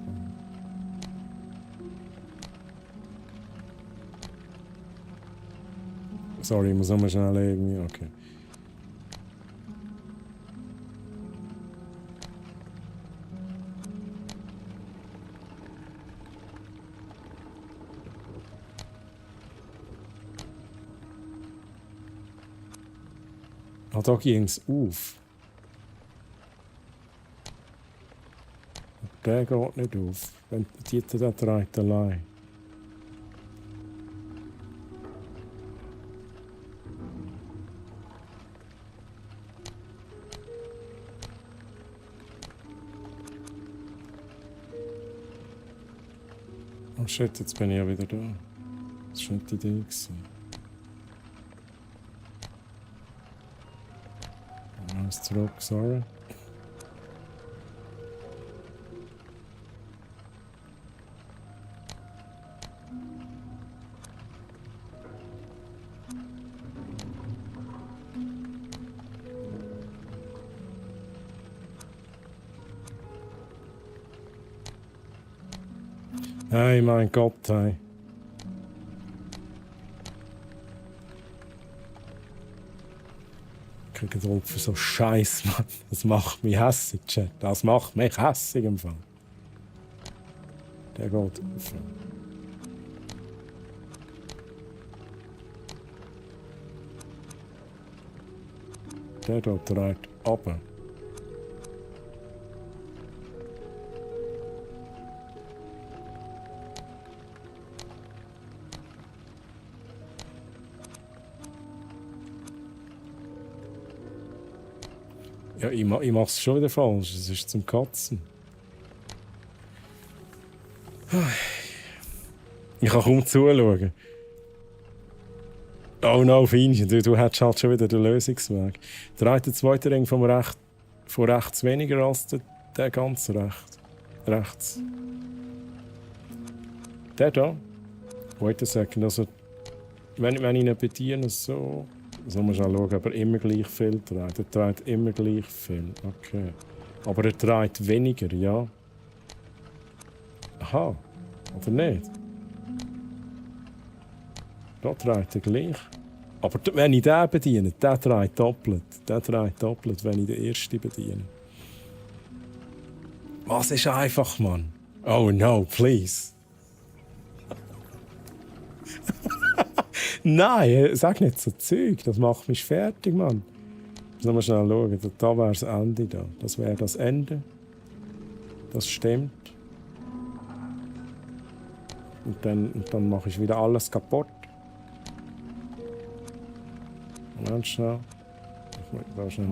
Sorry, ich muss nochmal schnell irgendwie. Okay. Ah, da ging es auf. Der geht nicht auf. Wenn die da dreht allein. Oh shit, jetzt bin ich ja wieder da. Das war nicht die Idee gewesen. Alles zurück, sorry. Hey, mein Gott, hey. Ich kriege Geduld für so Scheiß, Mann. Das macht mich hässig, Chat. Das macht mich hässig im Fall. Der geht auf. Der dort dreht runter. Ja, ich mach's schon wieder falsch. Es ist zum Kotzen. Ich kann kaum zuschauen. Oh no, Fienchen, du hättest halt schon wieder den Lösungsweg. Dreht der zweite Ring von rechts weniger als der ganz rechts. Der da? Wait a second, also wenn ich ihn bediene, so... So muss man schauen, ob er immer gleich viel dreht. Er dreht immer gleich viel. Okay. Aber er dreht weniger, ja? Aha. Oder nicht? Da dreht er gleich. Aber wenn ich den bediene, der dreht doppelt. Der dreht doppelt, wenn ich den ersten bediene. Was ist einfach, Mann? Oh no, please. Nein, sag nicht so Zeug, das macht mich fertig, Mann. Jetzt mal schnell schauen, da wäre das Ende da. Das wäre das Ende. Das stimmt. Und dann mache ich wieder alles kaputt. Moment schnell. Ich muss da schnell.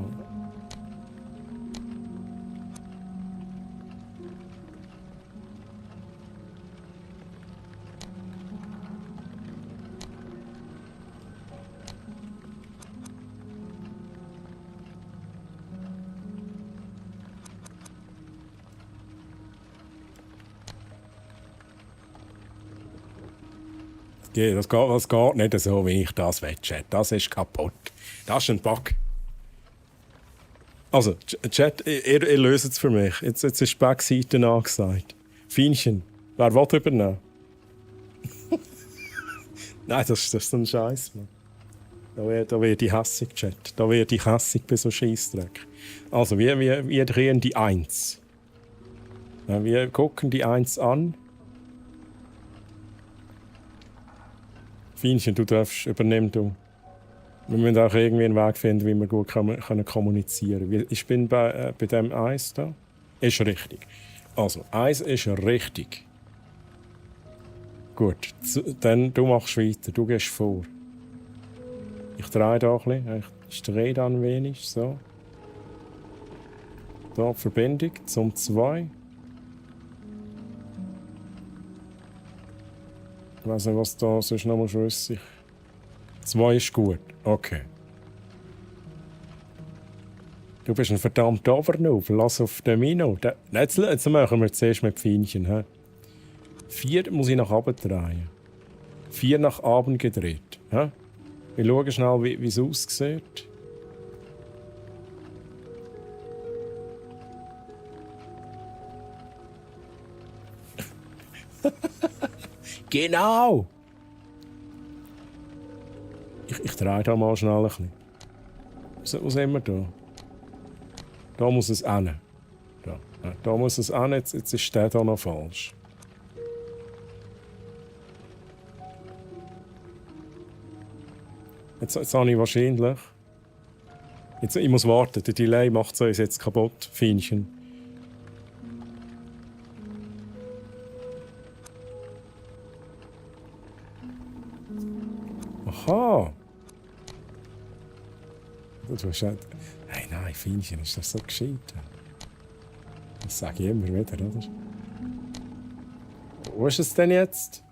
Das geht nicht so, wie ich das will, Chat. Das ist kaputt. Das ist ein Bug. Also, Chat, ihr löst es für mich. Jetzt ist die Backseite angesagt. Fienchen, wer will übernehmen? Nein, das ist ein Scheiß, Mann. Da werde ich hässig, Chat. Da werde ich hässig bei so Scheissdreck. Also, wir drehen die 1. Ja, wir gucken die 1 an. Fienchen, du darfst übernehmen, du. Wir müssen auch irgendwie einen Weg finden, wie wir gut kommunizieren können. Ich bin bei dem 1 da. Ist richtig. Also, 1 ist richtig. Gut, dann du machst weiter, du gehst vor. Ich drehe da ein bisschen. Ich drehe dann ein wenig, so. Da, Verbindung zum 2. Ich weiß nicht, was da ist, nochmal schlüssig. 2 ist gut. Okay. Du bist ein verdammter Overnoob. Lass auf den Mino. Jetzt machen wir zuerst mit Fienchen. 4 muss ich nach oben drehen. 4 nach oben gedreht. He? Wir schauen schnell, wie es aussieht. Genau! Ich drehe da mal schnell ein bisschen. Was sind wir da? Da muss es hin. Da muss es hin, jetzt ist der da noch falsch. Jetzt habe ich wahrscheinlich... ich muss warten, der Delay macht es uns jetzt kaputt, Fienchen. Aha! Du hast halt... Hey, nein, Fienchen, ist das so gescheit? Das sage ich immer wieder, oder? Wo ist es denn jetzt?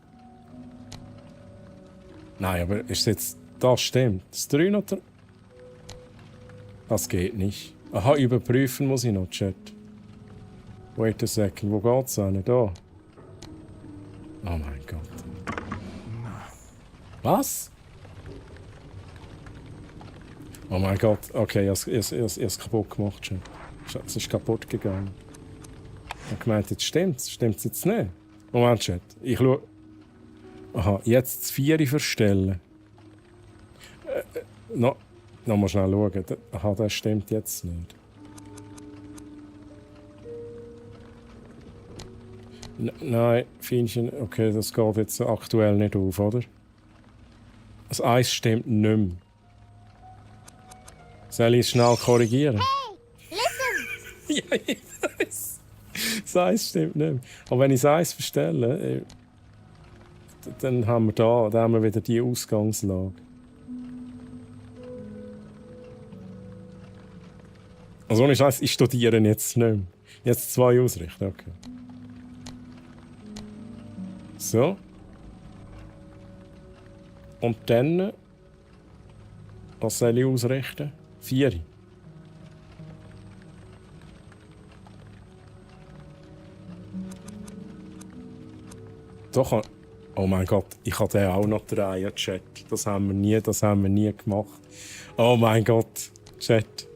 Nein, aber ist es jetzt... Das stimmt. Das 3 noch... Das geht nicht. Aha, überprüfen muss ich noch, Chat. Wait a second, wo geht's hin? Da. Oh mein Gott. Was? Oh mein Gott, okay, ich hab's kaputt gemacht schon. Es ist kaputt gegangen. Ich hab gemeint, jetzt stimmt's. Stimmt's jetzt nicht? Moment, Chat. Ich schau... Aha, jetzt das 4 verstellen. Noch mal schnell schauen. Aha, das stimmt jetzt nicht. Nein, Fienchen, okay, das geht jetzt aktuell nicht auf, oder? Das 1 stimmt nicht mehr. Soll ich es schnell korrigieren? Hey, listen! Ja, ich weiß. Das 1 stimmt nicht mehr. Aber wenn ich das 1 verstelle, dann haben wir wieder die Ausgangslage. Also ohne Scheiß, ich studiere jetzt nicht mehr. Jetzt 2 ausrichten, okay. So. Und dann... Was soll ich ausrichten? 4. Doch, oh mein Gott, ich kann den auch noch drehen, Chat. Das haben wir nie gemacht. Oh mein Gott, Chat.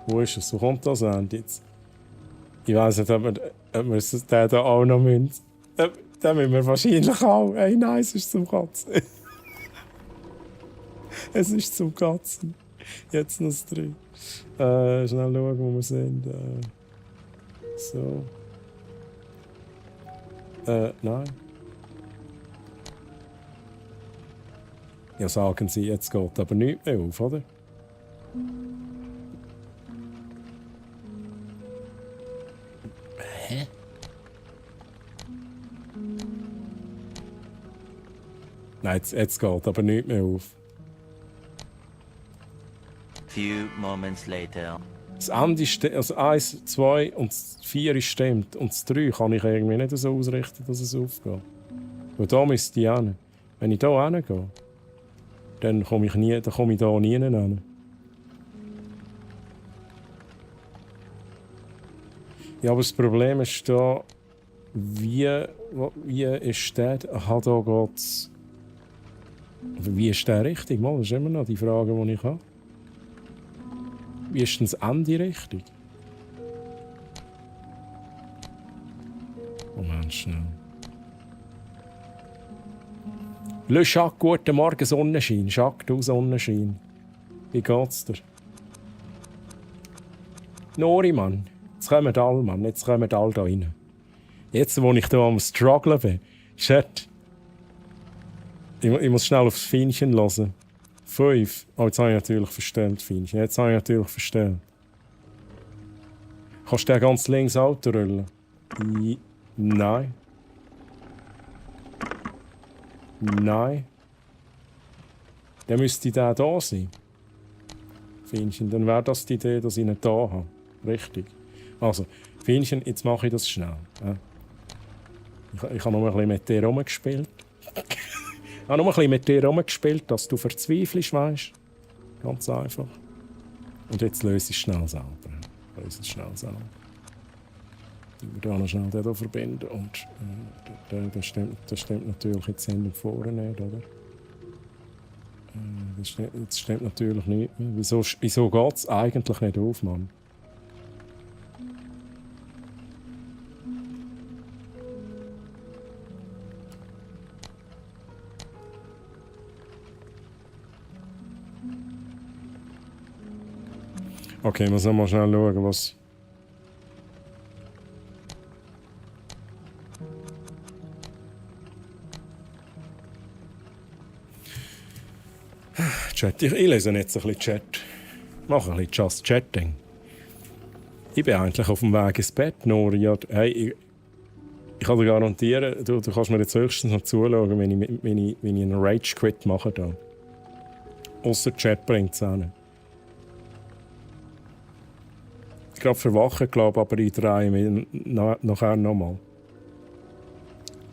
Wo ist es? Wo kommt das Ende jetzt? Ich weiss nicht, ob wir den da auch noch müssen. Den müssen wir wahrscheinlich auch. Hey, nein, es ist zum Katzen. Es ist zum Katzen. Jetzt noch das 3. Schnell schauen, wo wir sind. So. Nein. Ja, sagen Sie, jetzt geht aber nichts mehr auf, oder? Hä? Nein, jetzt geht aber nichts mehr auf. Few moments later. Das Ende stimmt, also 1, 2 und 4 stimmt. Und das 3 kann ich irgendwie nicht so ausrichten, dass es aufgeht. Weil da müsste ich hin. Wenn ich da hingehe, dann komme ich da nie hin. Ja, aber das Problem ist da, wie ist der? Aha, da geht's. Wie ist der richtig? Mal, das ist immer noch die Frage, die ich habe. Wie ist denn das Ende richtig? Moment, schnell. Le Jacques, guten Morgen, Sonnenschein. Jacques, du Sonnenschein. Wie geht's dir? Nori, Mann. Jetzt kommen alle, Mann. Jetzt kommen alle da rein. Jetzt, wo ich da am Strugglen bin. Chat. Ich muss schnell aufs Fienchen hören. 5. Oh, jetzt habe ich natürlich verstellt, Fienchen. Jetzt habe ich natürlich verstellt. Kannst du den ganz links Auto rollen? Nein. Nein. Dann müsste der da sein. Fienchen, dann wäre das die Idee, dass ich ihn da habe. Richtig. Also, Fienchen, jetzt mache ich das schnell. Ja. Ich habe noch ein bisschen mit dir rumgespielt. Ich habe noch ein bisschen mit dir rumgespielt, dass du verzweifelst, weißt. Ganz einfach. Und jetzt löse ich es schnell selber. Löse es schnell selber. Ich werde noch schnell den hier verbinden. Und das stimmt natürlich jetzt hinten und vorne nicht, oder? Das stimmt natürlich nicht mehr. Wieso geht es eigentlich nicht auf, Mann? Okay, ich muss noch mal schnell schauen, was... Chat. Ich lese jetzt ein bisschen Chat. Mache ein bisschen Just Chatting. Ich bin eigentlich auf dem Weg ins Bett, Nori. Ja, hey, ich kann dir garantieren, du kannst mir jetzt höchstens noch zuschauen, wenn ich einen Rage-Quit mache. Da. Ausser Chat bringt es auch nicht. Ich glaube, verwachen, aber ich drehe mich nachher nochmal.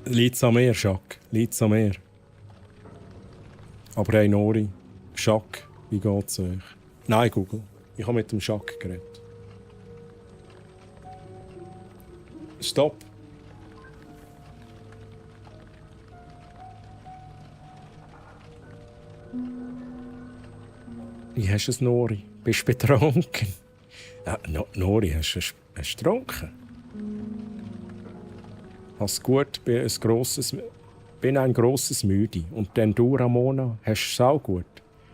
Liegt es an mir, Jacques? Liegt es an mir? Aber hey, Nori, Jacques, wie geht's euch? Nein, Google. Ich habe mit dem Jacques geredet. Stopp. Wie hast du es, Nori? Bist du betrunken? Ja, Nori, hast du getrunken? Hast gut, bin ein grosses Müde. Und dann du, Ramona, hast es auch gut.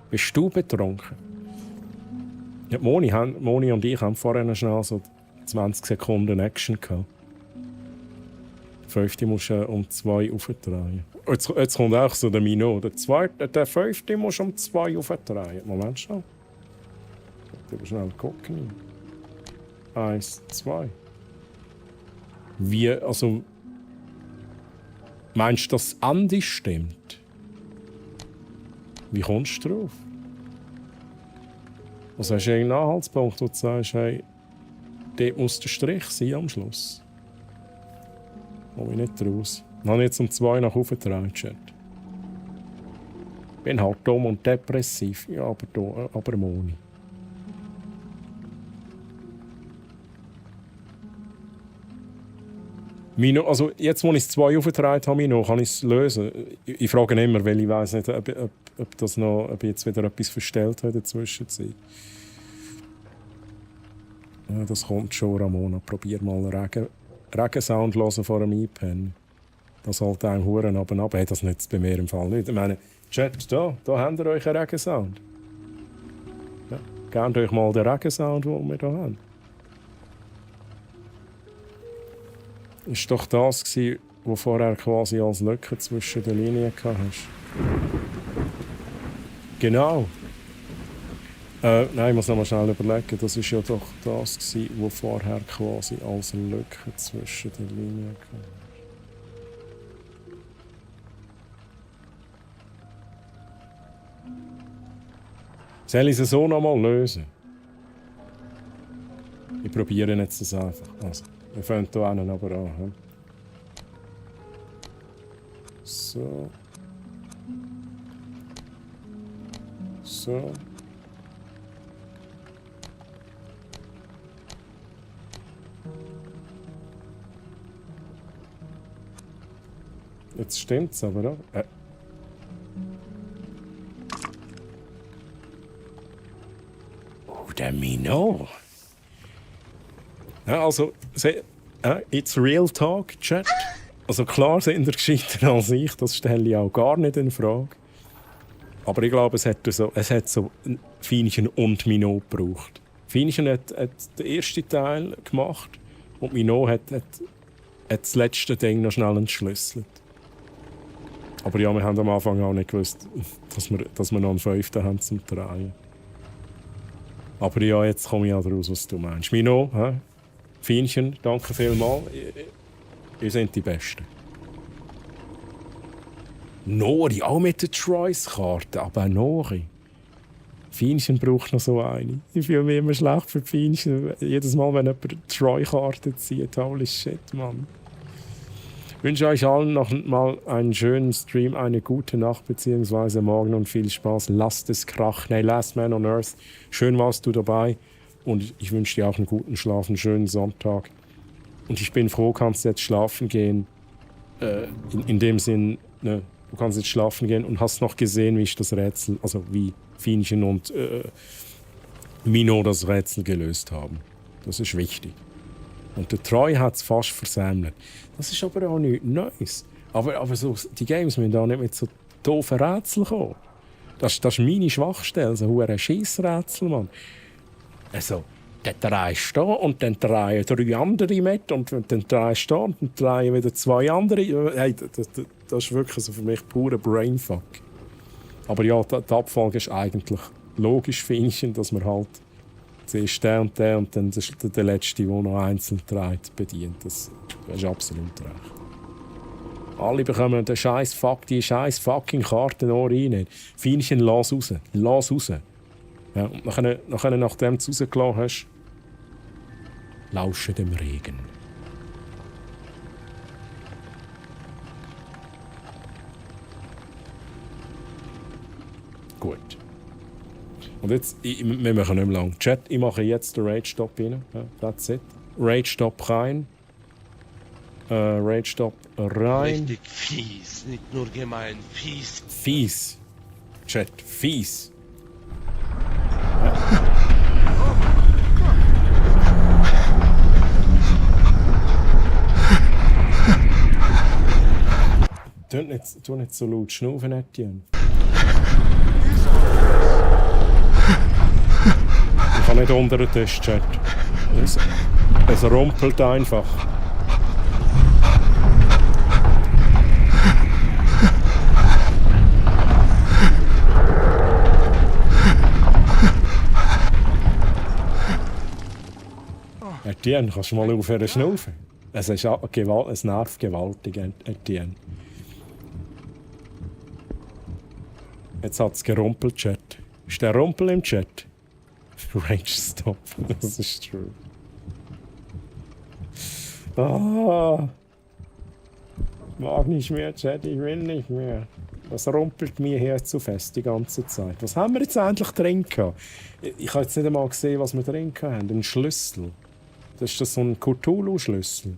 Bist du betrunken? Ja, Moni und ich haben vorher noch schnell so 20 Sekunden Action gehabt. Der 5. musst du um 2 aufdrehen. Jetzt kommt auch so der Mino. Der 5. musst du um 2 aufdrehen. Moment schnell. Ich muss schnell gucken. 1, 2. Wie, also... Meinst du, dass Andi stimmt? Wie kommst du drauf? Also hast du einen Anhaltspunkt, wo du sagst, hey, dort muss der Strich sein am Schluss. Komme ich nicht raus. Dann habe ich jetzt um 2 nach oben gedreht, Chat. Bin halt dumm und depressiv, ja, aber Moni. Mino, also jetzt, wo ich es 2 aufgedreht habe, Mino, kann ich es lösen. Ich frage immer, weil ich weiss nicht, ob ich jetzt wieder etwas verstellt habe in der Zwischenzeit. Ja, das kommt schon, Ramona. Probier mal Regensound hören vor dem Einpennen. Das sollte einem Huren ab und ab. Hey, das nützt bei mir im Fall nicht. Ich meine, Chat, da habt ihr euch einen Regensound. Ja, gebt euch mal den Regensound, den wir hier haben. Das war doch das, was du vorher quasi als Lücke zwischen den Linien hast. Genau. Nein, ich muss noch mal schnell überlegen. Das war ja doch das, was du vorher quasi als Lücke zwischen den Linien hast. Soll ich es so noch mal lösen? Ich probiere jetzt das einfach. Also. Wir fangen hier einen aber an. So. So. Jetzt stimmt's aber, oder? Oh, der Mino. Ja, also, it's real talk, Chat. Also klar sind ihr gescheiter als ich, das stelle ich auch gar nicht in Frage. Aber ich glaube, es hat so Fienchen und Mino gebraucht. Fienchen hat den ersten Teil gemacht und Mino hat das letzte Ding noch schnell entschlüsselt. Aber ja, wir haben am Anfang auch nicht gewusst, dass wir noch einen 5. haben zum Drehen. Aber ja, jetzt komme ich auch daraus, was du meinst. Mino, hä? Fienchen, danke vielmals. Ihr seid die Besten. Nori, auch mit der Choice-Karte, aber Nori. Fienchen braucht noch so eine. Ich fühle mich immer schlecht für Fienchen. Jedes Mal, wenn jemand eine Troy-Karte zieht, holy shit, Mann. Ich wünsche euch allen noch mal einen schönen Stream, eine gute Nacht bzw. morgen und viel Spaß. Lasst es krachen. Hey, Last Man on Earth, schön warst du dabei. Und ich wünsche dir auch einen guten Schlaf, einen schönen Sonntag. Und ich bin froh, kannst jetzt schlafen gehen. In dem Sinn, ne, du kannst jetzt schlafen gehen und hast noch gesehen, wie ich das Rätsel, also wie Fienchen und Mino das Rätsel gelöst haben. Das ist wichtig. Und der Troy hat es fast versammelt. Das ist aber auch nichts Neues. Aber so, die Games müssen auch nicht mit so doofen Rätseln kommen. Das ist meine Schwachstelle, so ein Scheissrätsel, Mann. Also, dann drehst du da und dann drehen 3 andere mit und dann drehst du da und dann drehen wieder 2 andere. Hey, das ist wirklich so für mich purer Brainfuck. Aber ja, die Abfolge ist eigentlich logisch Feinchen, dass man halt zuerst den und dann der Letzte, der noch einzeln dreht, bedient. Das ist absolut recht. Alle bekommen die scheiß fucking Karte noch rein. Feinchen, lass raus. Lass raus. Ja, und nachdem du rausgelassen hast, lausche dem Regen. Gut. Und jetzt, wir machen nicht mehr lang. Chat, ich mache jetzt den Rage-Stop rein. Ja, that's it. Rage-Stop rein. Rage-Stop rein. Richtig fies, nicht nur gemein, fies. Fies. Chat, fies. Tu nicht so laut schnaufen, Etienne. Ich kann nicht unter den Tisch, Chat. Es rumpelt einfach. Etienne, kannst du mal aufhören zu schnaufen? Es nervt gewaltig, Etienne. Jetzt hat es gerumpelt, Chat. Ist der Rumpel im Chat? Rage Stop, das ist true. Ah. Mag nicht mehr, Chat, ich will nicht mehr. Das rumpelt mir hier zu fest die ganze Zeit. Was haben wir jetzt endlich drin gehabt? Ich habe jetzt nicht einmal gesehen, was wir drin haben. Ein Schlüssel. Das ist so ein Cthulhu-Schlüssel.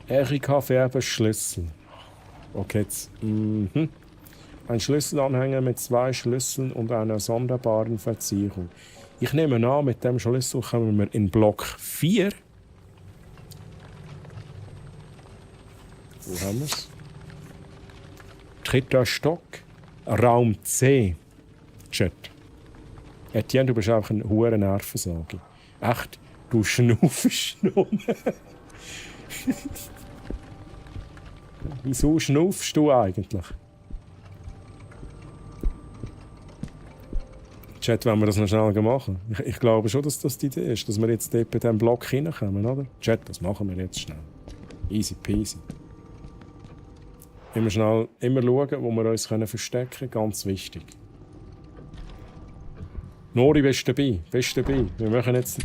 Erika Färbers Schlüssel. Okay, jetzt. Ein Schlüsselanhänger mit 2 Schlüsseln und einer sonderbaren Verzierung. Ich nehme an, mit dem Schlüssel kommen wir in Block 4. Wo haben wir es? 3. Stock, Raum C. Chat. Etienne, du bist einfach ein hoher Nervensäge. Echt, du schnaufst nur. Wieso schnaufst du eigentlich? Chat, wenn wir das noch schnell machen. Ich glaube schon, dass das die Idee ist, dass wir jetzt dort bei diesem Block hineinkommen, oder? Chat, das machen wir jetzt schnell. Easy peasy. Immer schauen, wo wir uns verstecken können. Ganz wichtig. Nori, bist du dabei? Bist du dabei? Wir machen jetzt...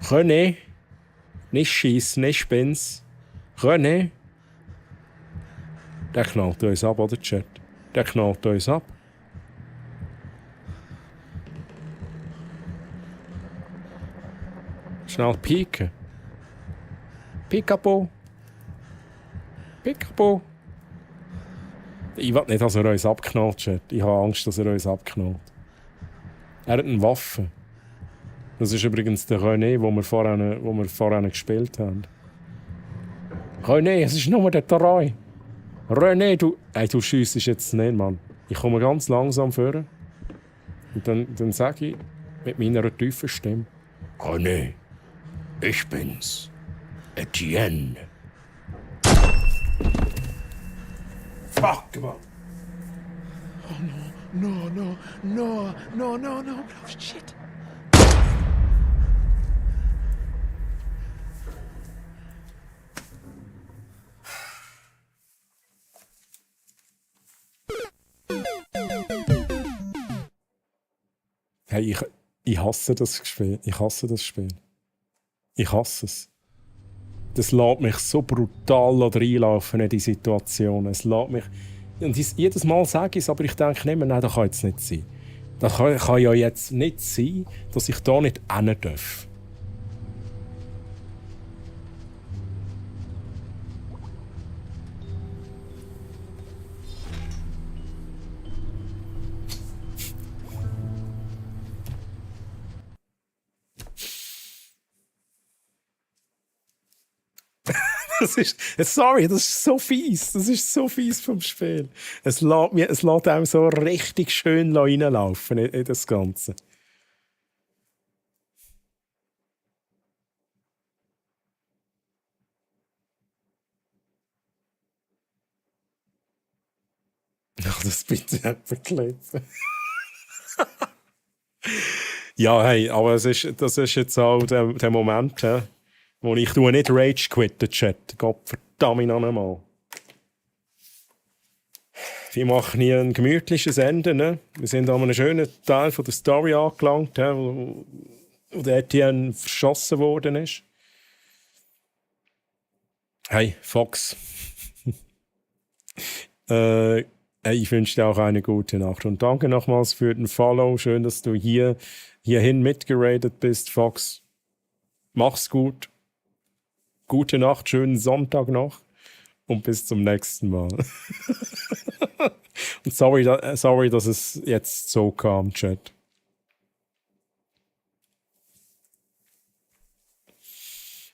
René? Nicht schiessen, nicht spins. René? Der knallt uns ab, oder Chat? Der knallt uns ab. Schnell pieken. Picapo. Picapo. Ich will nicht, dass er uns abknallt, Chat. Ich habe Angst, dass er uns abknallt. Er hat eine Waffe. Das ist übrigens der René, wo wir vorhin gespielt haben. René, es ist nur der 3. René, du schiessest jetzt nicht, Mann. Ich komme ganz langsam vor. Und dann sage ich mit meiner tiefen Stimme: René, ich bin's. Etienne. Fuck, Mann. Oh no, shit. Hey, ich hasse das Spiel. Ich hasse das Spiel. Ich hasse es. Das lässt mich so brutal reinlaufen in die Situation. Es lässt mich... Und jedes Mal sage ich es, aber ich denke nicht mehr, nein, das kann jetzt nicht sein. Das kann ja jetzt nicht sein, dass ich da nicht hin darf. Sorry, das ist so fies. Das ist so fies vom Spiel. Es lässt einem so richtig schön reinlaufen in das Ganze. Ach, das bitte jemand klippen. Ja, hey, aber das ist jetzt auch der Moment, wo ich nicht Rage quitten, Chat. Gott verdammt noch einmal. Wir machen hier ein gemütliches Ende. Ne? Wir sind an einem schönen Teil von der Story angelangt, wo der Etienne verschossen worden ist. Hey, Fox. Ich wünsche dir auch eine gute Nacht. Und danke nochmals für den Follow. Schön, dass du hierhin mitgeradet bist, Fox. Mach's gut. Gute Nacht, schönen Sonntag noch. Und bis zum nächsten Mal. Und sorry, dass es jetzt so kam, Chat.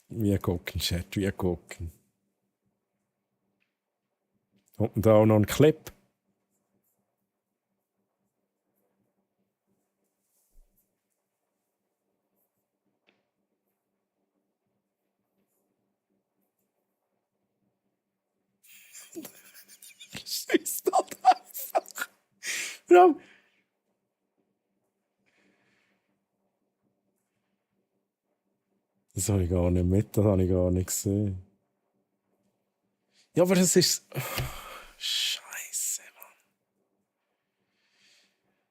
Wir gucken, Chat, wir gucken. Und da auch noch ein Clip. Ist das einfach. Ja. Das habe ich gar nicht mit, das habe ich gar nicht gesehen. Ja, aber das ist. Scheiße,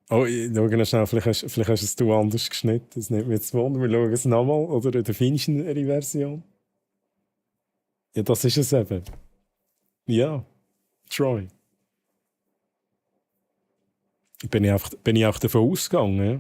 Mann. Oh, ich schaue schnell, vielleicht hast es du anders geschnitten. Das nimmt mich jetzt Wunder. Wir schauen es nochmal. Oder in der finischen Version. Ja, das ist es eben. Ja, Troy. Bin ich auch davon ausgegangen, ja?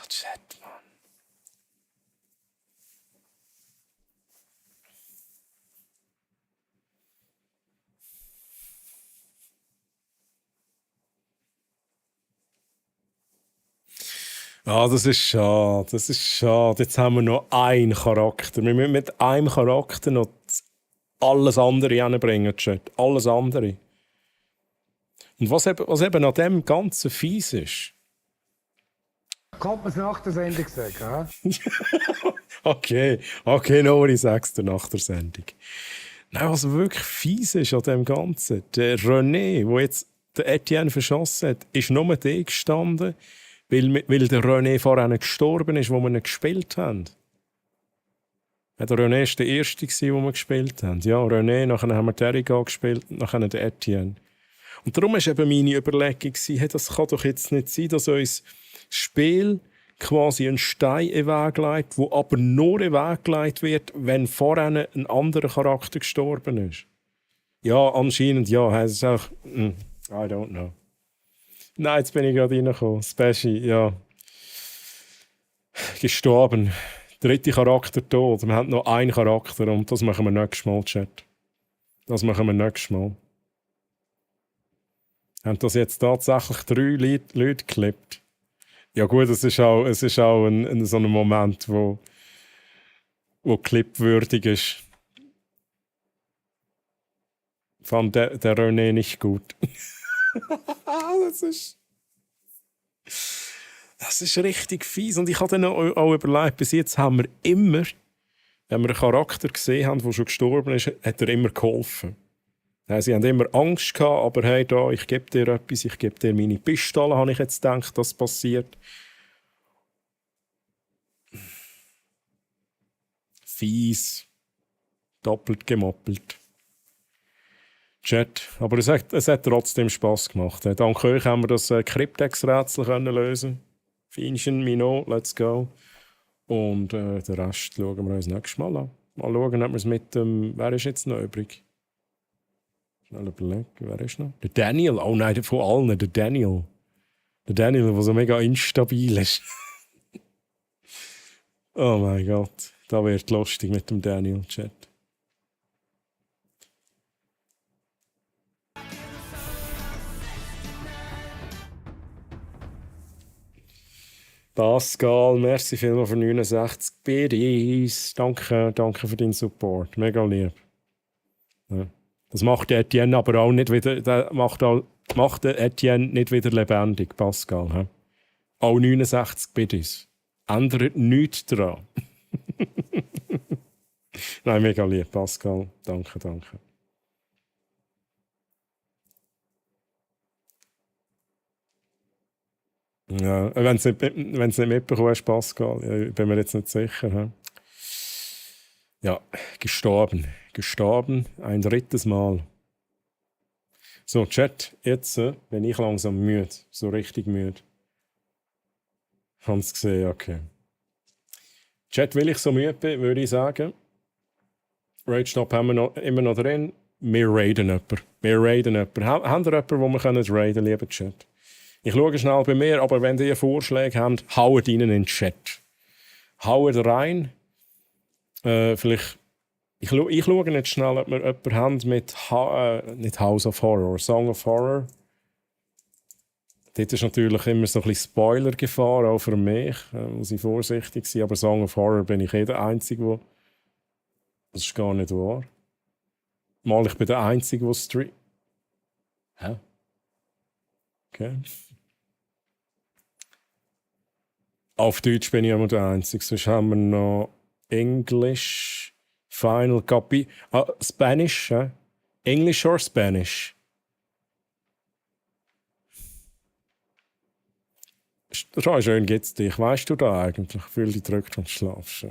Chat, Mann. Ah, das ist schade, das ist schade. Jetzt haben wir noch einen Charakter. Wir müssen mit einem Charakter noch alles andere hinbringen, Chat. Alles andere. Und was eben an dem Ganzen fies ist. Kommt man es nach der Sendung sagen, Okay, Nori, sag's dir nach der Sendung. Nein, was wirklich fies ist an dem Ganzen, der René, der jetzt den Etienne verschossen hat, ist nur der gestanden, weil der René vorher gestorben ist, wo wir ihn gespielt haben. Ja, der René war der Erste, den wir gespielt haben. Ja, René, nachher haben wir Terriga gespielt, nachher den Etienne. Und darum war eben meine Überlegung, hey, das kann doch jetzt nicht sein, dass uns das Spiel quasi einen Stein in den Weg legt, der aber nur in den Weg gelegt wird, wenn vorher ein anderer Charakter gestorben ist. Ja, anscheinend ja. Es ist auch... I don't know. Nein, jetzt bin ich gerade reingekommen. Special, ja. Gestorben. Dritte Charakter tot. Wir haben noch einen Charakter und das machen wir nächstes Mal, Chat. Das machen wir nächstes Mal. Haben das jetzt tatsächlich 3 Leute geklippt? Ja gut, es ist auch so ein Moment, wo clipwürdig ist. Fand der René nicht gut. Das ist richtig fies. Und ich habe dann auch überlegt, bis jetzt haben wir immer, wenn wir einen Charakter gesehen haben, der schon gestorben ist, hat er immer geholfen. Sie haben immer Angst gehabt, aber hey, da, ich gebe dir etwas, ich gebe dir meine Pistole, habe ich jetzt gedacht, das passiert. Fies. Doppelt gemoppelt. Chat. Aber es hat trotzdem Spass gemacht. Dank euch haben wir das Cryptex-Rätsel lösen. Feinchen, Minot, let's go. Und den Rest schauen wir uns nächstes Mal an. Mal schauen, ob wir es mit dem... Wer ist jetzt noch übrig? Schnell überlegen, wer ist noch? Der Daniel. Oh nein, von allen, der Daniel. Der Daniel, der so mega instabil ist. Oh mein Gott. Da wird lustig mit dem Daniel-Chat. Pascal, merci vielmals für 69 Biddies. Danke für deinen Support. Mega lieb. Ja. Das macht Etienne aber auch nicht wieder, macht Etienne nicht wieder lebendig, Pascal. He? Auch 69 Biddies. Ändert nichts daran. Nein, mega lieb, Pascal. Danke. Ja, wenn es nicht mitbekommen hast, Pascal, ich bin mir jetzt nicht sicher. He? Ja, gestorben, ein drittes Mal. So, Chat, jetzt bin ich langsam müde, so richtig müde. Haben Sie gesehen, okay. Chat, weil ich so müde bin, würde ich sagen, Raid-Stop haben wir immer noch drin. Wir raiden jemanden. Haben ihr jemanden, wo wir raiden können, lieber Chat? Ich schaue schnell bei mir, aber wenn ihr Vorschläge habt, haut rein in den Chat. Haut rein. Vielleicht, ich schaue jetzt schnell, ob wir jemanden haben mit nicht House of Horror, Song of Horror. Dort ist natürlich immer so ein bisschen Spoiler-Gefahr, auch für mich. Muss ich vorsichtig sein, aber Song of Horror bin ich der Einzige, der... Das ist gar nicht wahr. Mal, ich bin der Einzige, der streamt. Hä? Okay. Auf Deutsch bin ich immer der Einzige. Sonst haben wir noch English, Final Copy. Spanish, English or Spanish? Schön geht's dich. Weißt du da eigentlich? Ich fühle dich drückt und schlafst.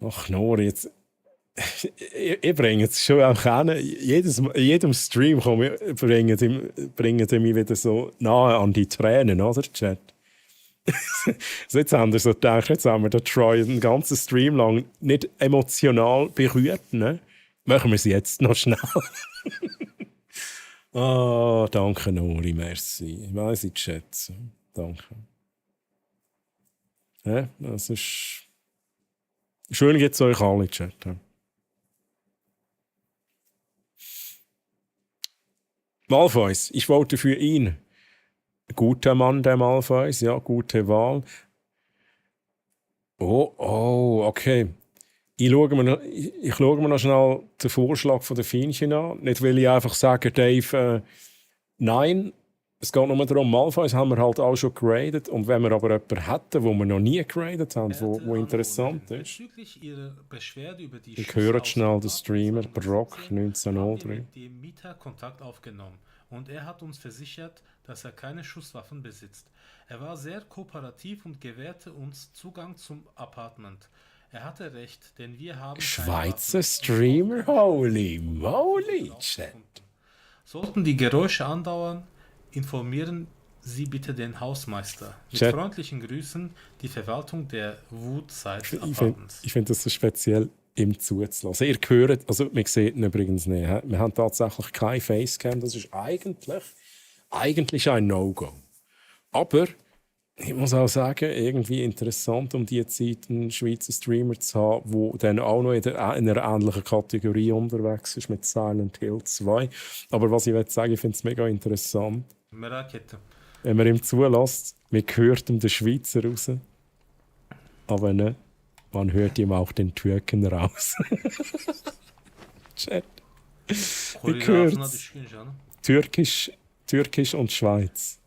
Ach, Nori, jetzt... Ich bringe es schon auch hin. Jedem Stream bringen die mich wieder so nahe an die Tränen, oder, Chat? So, jetzt haben wir so gedacht, jetzt haben wir den Troy den ganzen Stream lang nicht emotional berührt. Ne? Machen wir es jetzt noch schnell. Danke, Nori, merci. Ich weiss, ich schätze. Danke. Ja, das ist... Schön geht's euch alle, Chat. Ja. Malfoys, ich vote für ihn. Guter Mann, der Malfoys, ja, gute Wahl. Okay. Ich schaue mir noch schnell den Vorschlag von der Fienchen an. Nicht, weil ich einfach sage, Dave, nein, es geht nur darum, Malfoys haben wir halt auch schon geradet. Und wenn wir aber jemanden hätten, wo wir noch nie geradet haben, wo interessant ist. Ich höre schnell den Streamer, Brock 1903. Mit dem Mieter Kontakt aufgenommen und er hat uns versichert, dass er keine Schusswaffen besitzt. Er war sehr kooperativ und gewährte uns Zugang zum Apartment. Er hatte recht, denn wir haben Schweizer Streamer, holy moly, Chat. Sollten die Geräusche andauern, informieren Sie bitte den Hausmeister. Mit Chat. freundlichen Grüßen, die Verwaltung der Woodside Apartments. Ich finde das so speziell, ihm zuzulassen. Ihr hört, also wir sehen ihn übrigens nicht. Wir haben tatsächlich kein Facecam. Das ist eigentlich ein No-Go. Aber ich muss auch sagen, irgendwie interessant, um diese Zeit einen Schweizer Streamer zu haben, der dann auch noch in einer ähnlichen Kategorie unterwegs ist mit Silent Hill 2. Aber was ich sagen will, ich finde es mega interessant. Wenn man ihm zulässt, man hört ihm den Schweizer raus. Aber nicht, man hört ihm auch den Türken raus. Chat. Ich höre Türkisch und Schweiz.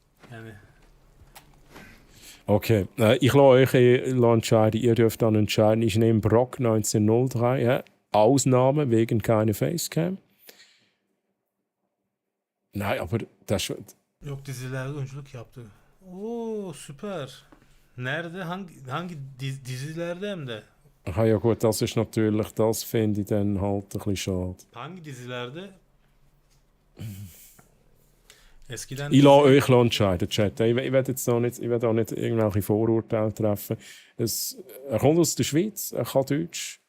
Okay, ich lasse euch entscheiden. Ihr dürft dann entscheiden. Ich nehme Brock 1903. Ja. Ausnahme wegen keine Facecam. Nein, aber das... Yok, dizilerde oyunculuk yaptı. Oo, süper. Nerede? Hangi dizilerde hem de? Ach ja gut, das ist natürlich, das finde ich dann halt ein bisschen schade. Hangi dizilerde? Eskiden Ich lasse euch entscheiden, Chat. Ich werde jetzt auch nicht irgendwelche Vorurteile treffen. Er kommt aus der Schweiz, er kann Deutsch.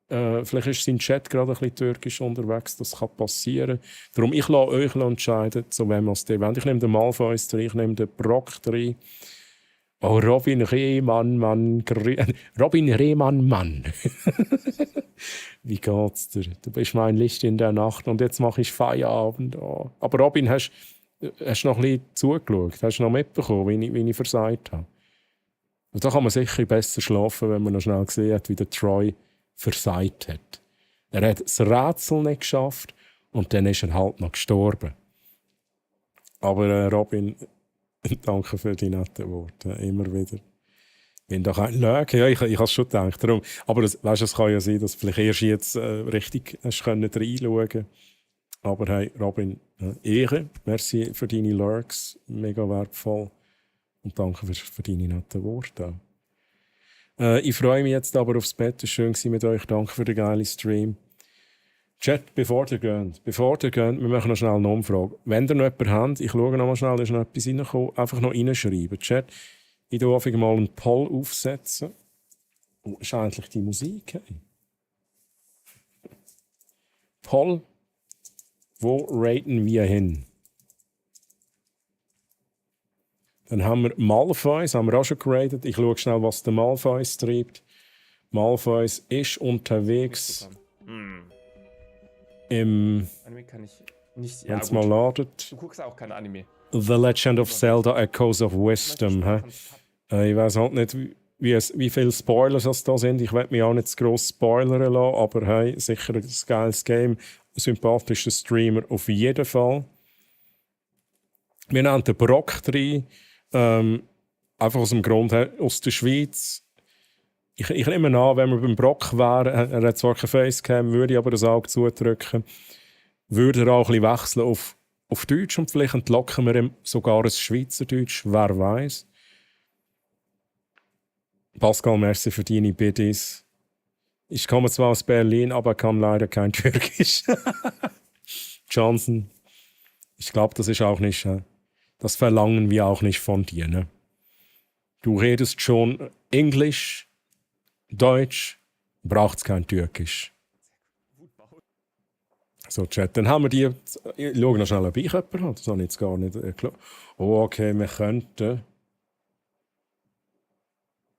Vielleicht ist sein Chat gerade ein bisschen türkisch unterwegs, das kann passieren. Darum, ich lasse euch entscheiden, zu wem ihr wollt. Ich nehme den Malfoys rein, ich nehme den Brock rein. Oh, Robin Rehmann, Mann. Robin Rehmann, Mann. Wie geht's dir? Du bist mein Licht in der Nacht und jetzt mache ich Feierabend. Oh. Aber Robin, hast du noch ein bisschen zugeschaut? Hast du noch mitbekommen, wie ich versagt habe? Und da kann man sicher besser schlafen, wenn man noch schnell gesehen hat, wie der Troy versagt hat. Er hat das Rätsel nicht geschafft und dann ist er halt noch gestorben. Aber Robin, danke für die netten Worte. Immer wieder. Bin doch ein Lüge. Ja, ich habe es schon gedacht. Darum. Aber es kann ja sein, dass du vielleicht erst jetzt richtig reinschauen konntest. Aber hey, Robin, Ehre. Merci für deine Lurks. Mega wertvoll. Und danke für deine netten Worte. Ich freue mich jetzt aber aufs Bett. Es war schön mit euch. Danke für den geilen Stream. Chat, bevor ihr geht, wir machen noch schnell eine Umfrage. Wenn ihr noch jemanden habt, ich schaue noch mal schnell, da ist noch etwas reingekommen, einfach noch reinschreiben. Chat, ich darf einfach mal einen Poll aufsetzen. Oh, ist eigentlich die Musik? Hey? Poll, wo raten wir hin? Dann haben wir Malfoys, haben wir auch schon geratet. Ich schaue schnell, was der Malfoys treibt. Malfoys ist unterwegs im... Anime kann ich nicht... Wenn es mal ladet. Du guckst auch kein Anime. The Legend of Zelda Echoes of Wisdom. Ich weiß halt nicht, wie viele Spoilers das da sind. Ich werde mich auch nicht zu gross spoilern lassen, aber hey, sicher ein geiles Game. Ein sympathischer Streamer auf jeden Fall. Wir nennen den Brock rein. Einfach aus dem Grund aus der Schweiz. Ich nehme an, wenn wir beim Brock wären, er hat zwar kein Facecam, würde ich aber das Auge zudrücken, würde er auch ein bisschen wechseln auf Deutsch und vielleicht entlocken wir ihm sogar ein Schweizerdeutsch, wer weiß. Pascal, merci für deine Biddies. Ich komme zwar aus Berlin, aber kann leider kein Türkisch. Johnson, ich glaube, das ist auch nicht... Das verlangen wir auch nicht von dir. Ne? Du redest schon Englisch, Deutsch, braucht's kein Türkisch. So, Chat, dann haben wir die... Ich schaue noch schnell, ob ich jemanden habe. Das habe ich jetzt gar nicht klar. Oh, okay, wir könnten...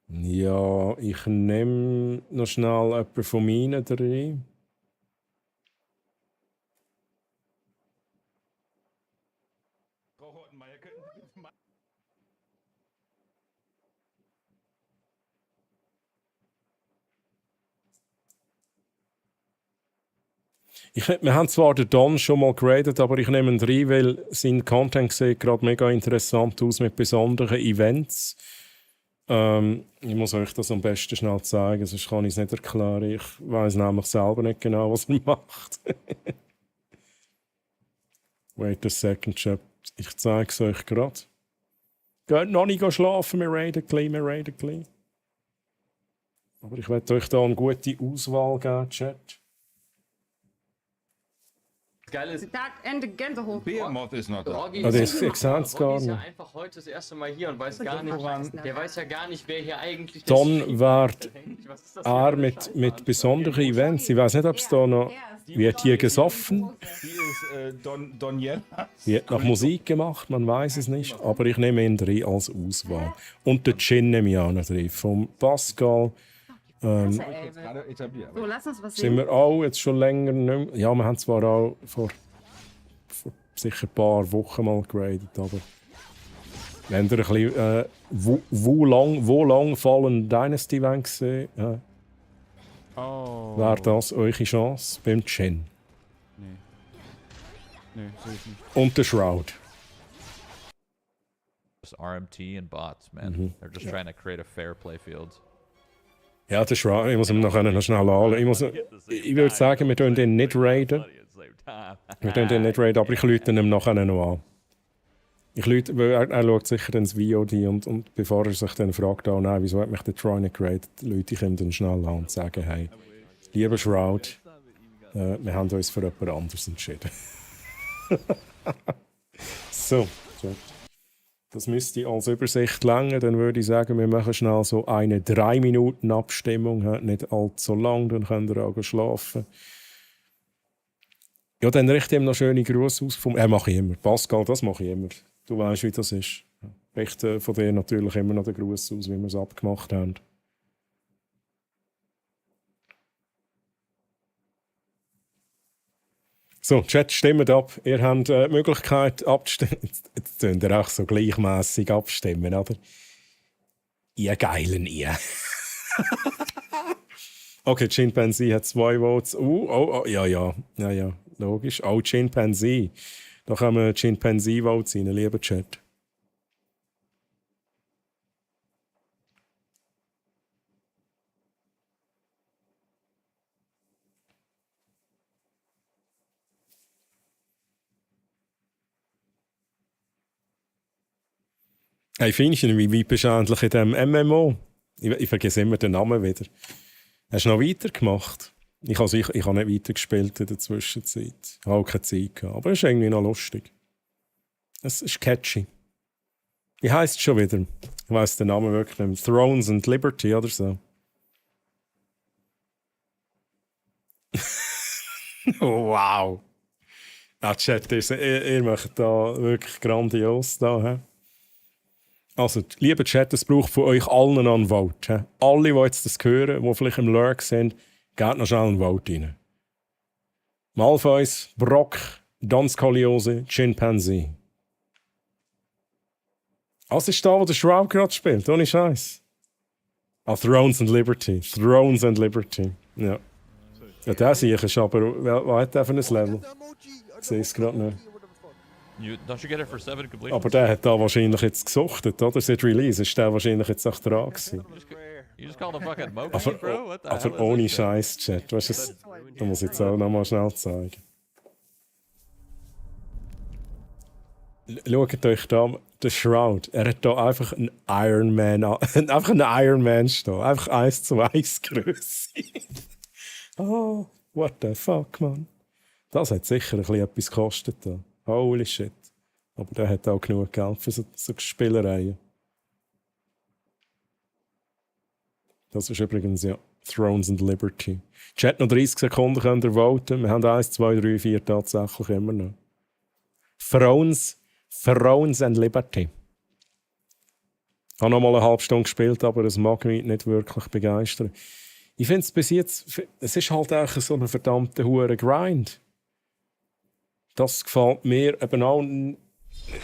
Ja, ich nehme noch schnell jemanden von meinen rein. Wir haben zwar den Don schon mal geradet, aber ich nehme ihn rein, weil sein Content sieht gerade mega interessant aus mit besonderen Events. Ich muss euch das am besten schnell zeigen, sonst kann ich es nicht erklären. Ich weiß nämlich selber nicht genau, was er macht. Wait a second, Chat. Ich zeige es euch gerade. Geht noch nicht schlafen, wir raiden gleich. Aber ich werde euch da eine gute Auswahl geben, Chat. Geil ist, Ende Gänsehoch. Behemoth ist noch da. Roggi das ist ich sehe es gar Roggi ist ja nicht. einfach heute das erste Mal hier und weiß gar nicht, der weiß ja gar nicht, wer hier eigentlich Dann wird er mit besonderen Events, ich weiß nicht, ob es da noch... Wird hier gesoffen? Hier ist Don Yen. Wird nach Musik gemacht, man weiß es nicht. Aber ich nehme ihn rein als Auswahl. Und den Gin nehme ich auch noch rein. Vom Pascal. So, lass uns was Sind wir auch jetzt schon länger nicht mehr... Ja, wir haben zwar auch vor sicher ein paar Wochen mal geradet, aber... Wenn ihr ein bisschen... wo lang Fallen Dynasty gesehen wäre das eure Chance beim Gin. Nee, sehe ich nicht. Und der Shroud. RMT and bots, man. They're just trying to create a fair play field. Ja, der Shroud, ich muss ihn noch schnell anschauen. Ich würde sagen, wir tun den nicht raiden. Aber ich lüte ihn nachher noch an. Er schaut sicher ins VOD und bevor er sich dann fragt, nein, wieso hat mich der Troy nicht geradet, lüte ich ihm dann schnell an und sage, hey, lieber Shroud, wir haben uns für jemand anderes entschieden. So, Das müsste als Übersicht länger. Dann würde ich sagen, wir machen schnell so eine 3-Minuten-Abstimmung. Nicht allzu lang, dann könnt ihr auch schlafen. Ja, dann richte ihm noch schöne Grüße aus. Mache ich immer. Pascal, das mache ich immer. Du weißt, wie das ist. Richte von dir natürlich immer noch den Gruß aus, wie wir es abgemacht haben. So, Chat, stimmt ab. Ihr habt die Möglichkeit abzustimmen. Jetzt könnt ihr auch so gleichmässig abstimmen, oder? Ihr Geilen, ihr. Okay, Chimpanzee hat 2 Votes. Ja, logisch. Auch Chimpanzee. Da kommen Chimpanzee-Votes rein, lieber Chat. Hey, Fienchen, wie weit bist du eigentlich in diesem MMO? Ich vergesse immer den Namen wieder. Hast du noch weitergemacht? Ich habe nicht weitergespielt in der Zwischenzeit. Ich habe auch keine Zeit gehabt. Aber es ist irgendwie noch lustig. Es ist catchy. Wie heisst es schon wieder? Ich weiss den Namen wirklich nicht. Thrones and Liberty oder so. Wow! Ja, Chat, ihr macht da wirklich grandios da. He? Also, lieber Chat, es braucht von euch allen einen Vote. He? Alle, die jetzt das hören, die vielleicht im Lurk sind, geht noch schnell einen Vote rein. Malfoys, Brock, Don Scoliose, Chimpanzee. Was ist da, wo der Shroud gerade spielt? Ohne Scheiß. Thrones and Liberty. Thrones and Liberty. Ja. Ja, der sicher ist aber... Was hat der für ein Level? Ich sehe es gerade nicht. Don't you get it for 7 completions? Aber der hat da wahrscheinlich jetzt gesuchtet, oder? Seit Release ist der wahrscheinlich jetzt auch dran gewesen. You just called him fucking Mochi, bro? What the hell Aber is ohne this shit? Scheiß, Chat. Weißt du, das muss ich jetzt auch noch mal schnell zeigen. Schaut euch da, der Shroud. Er hat da einfach einen Iron Man, einfach einen Iron Man stehen. Einfach 1:1 Größe. Oh, what the fuck, man. Das hat sicher ein bisschen etwas gekostet. Da. Holy shit. Aber der hat auch genug Geld für so Spielereien. Das ist übrigens ja Thrones and Liberty. Chat, noch 30 Sekunden könnt ihr voten. Wir haben 1, 2, 3, 4 tatsächlich immer noch. Thrones and Liberty. Ich habe noch mal eine halbe Stunde gespielt, aber es mag mich nicht wirklich begeistern. Ich finde es bis jetzt, es ist halt auch so ein verdammter hure Grind. Das gefällt mir eben auch.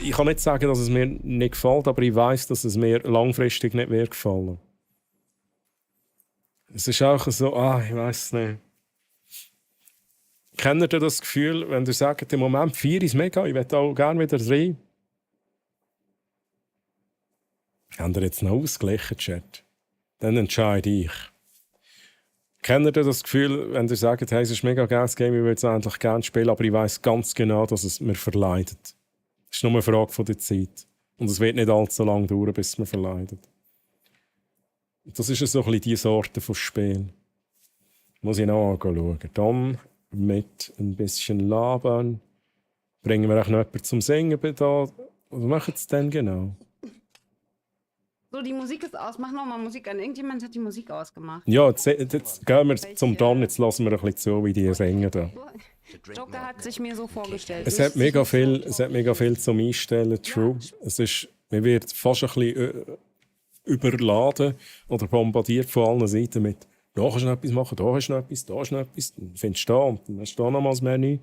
Ich kann nicht sagen, dass es mir nicht gefällt, aber ich weiß, dass es mir langfristig nicht wird gefallen. Es ist auch so, ich weiß nicht. Kennt ihr das Gefühl, wenn ihr sagt, im Moment 4 ist mega, ich möchte auch gerne wieder 3? Habt ihr jetzt noch ausgeglichen, Chat? Dann entscheide ich. Kennt ihr das Gefühl, wenn ihr sagt, hey, es ist mega geiles Game, ich würde es eigentlich gerne spielen, aber ich weiss ganz genau, dass es mir verleidet. Es ist nur eine Frage von der Zeit. Und es wird nicht allzu lange dauern, bis es mir verleidet. Das ist so ein bisschen die Sorte von Spiel. Muss ich noch anschauen. Dann mit ein bisschen Labern bringen wir auch noch jemanden zum Singen da. Was machen sie denn genau? So, die Musik ist aus. Mach nochmal Musik an. Irgendjemand hat die Musik ausgemacht. Ja, jetzt gehen wir zum Don, jetzt lassen wir ein bisschen zu, wie die singen da. Joker hat sich mir so vorgestellt. Es hat mega viel zum Einstellen, true. Man wird fast ein bisschen überladen oder bombardiert von allen Seiten mit «Da kannst du noch etwas machen, da hast du noch etwas, da hast du noch etwas, dann findest du da und dann hast du da noch mal das Menü.»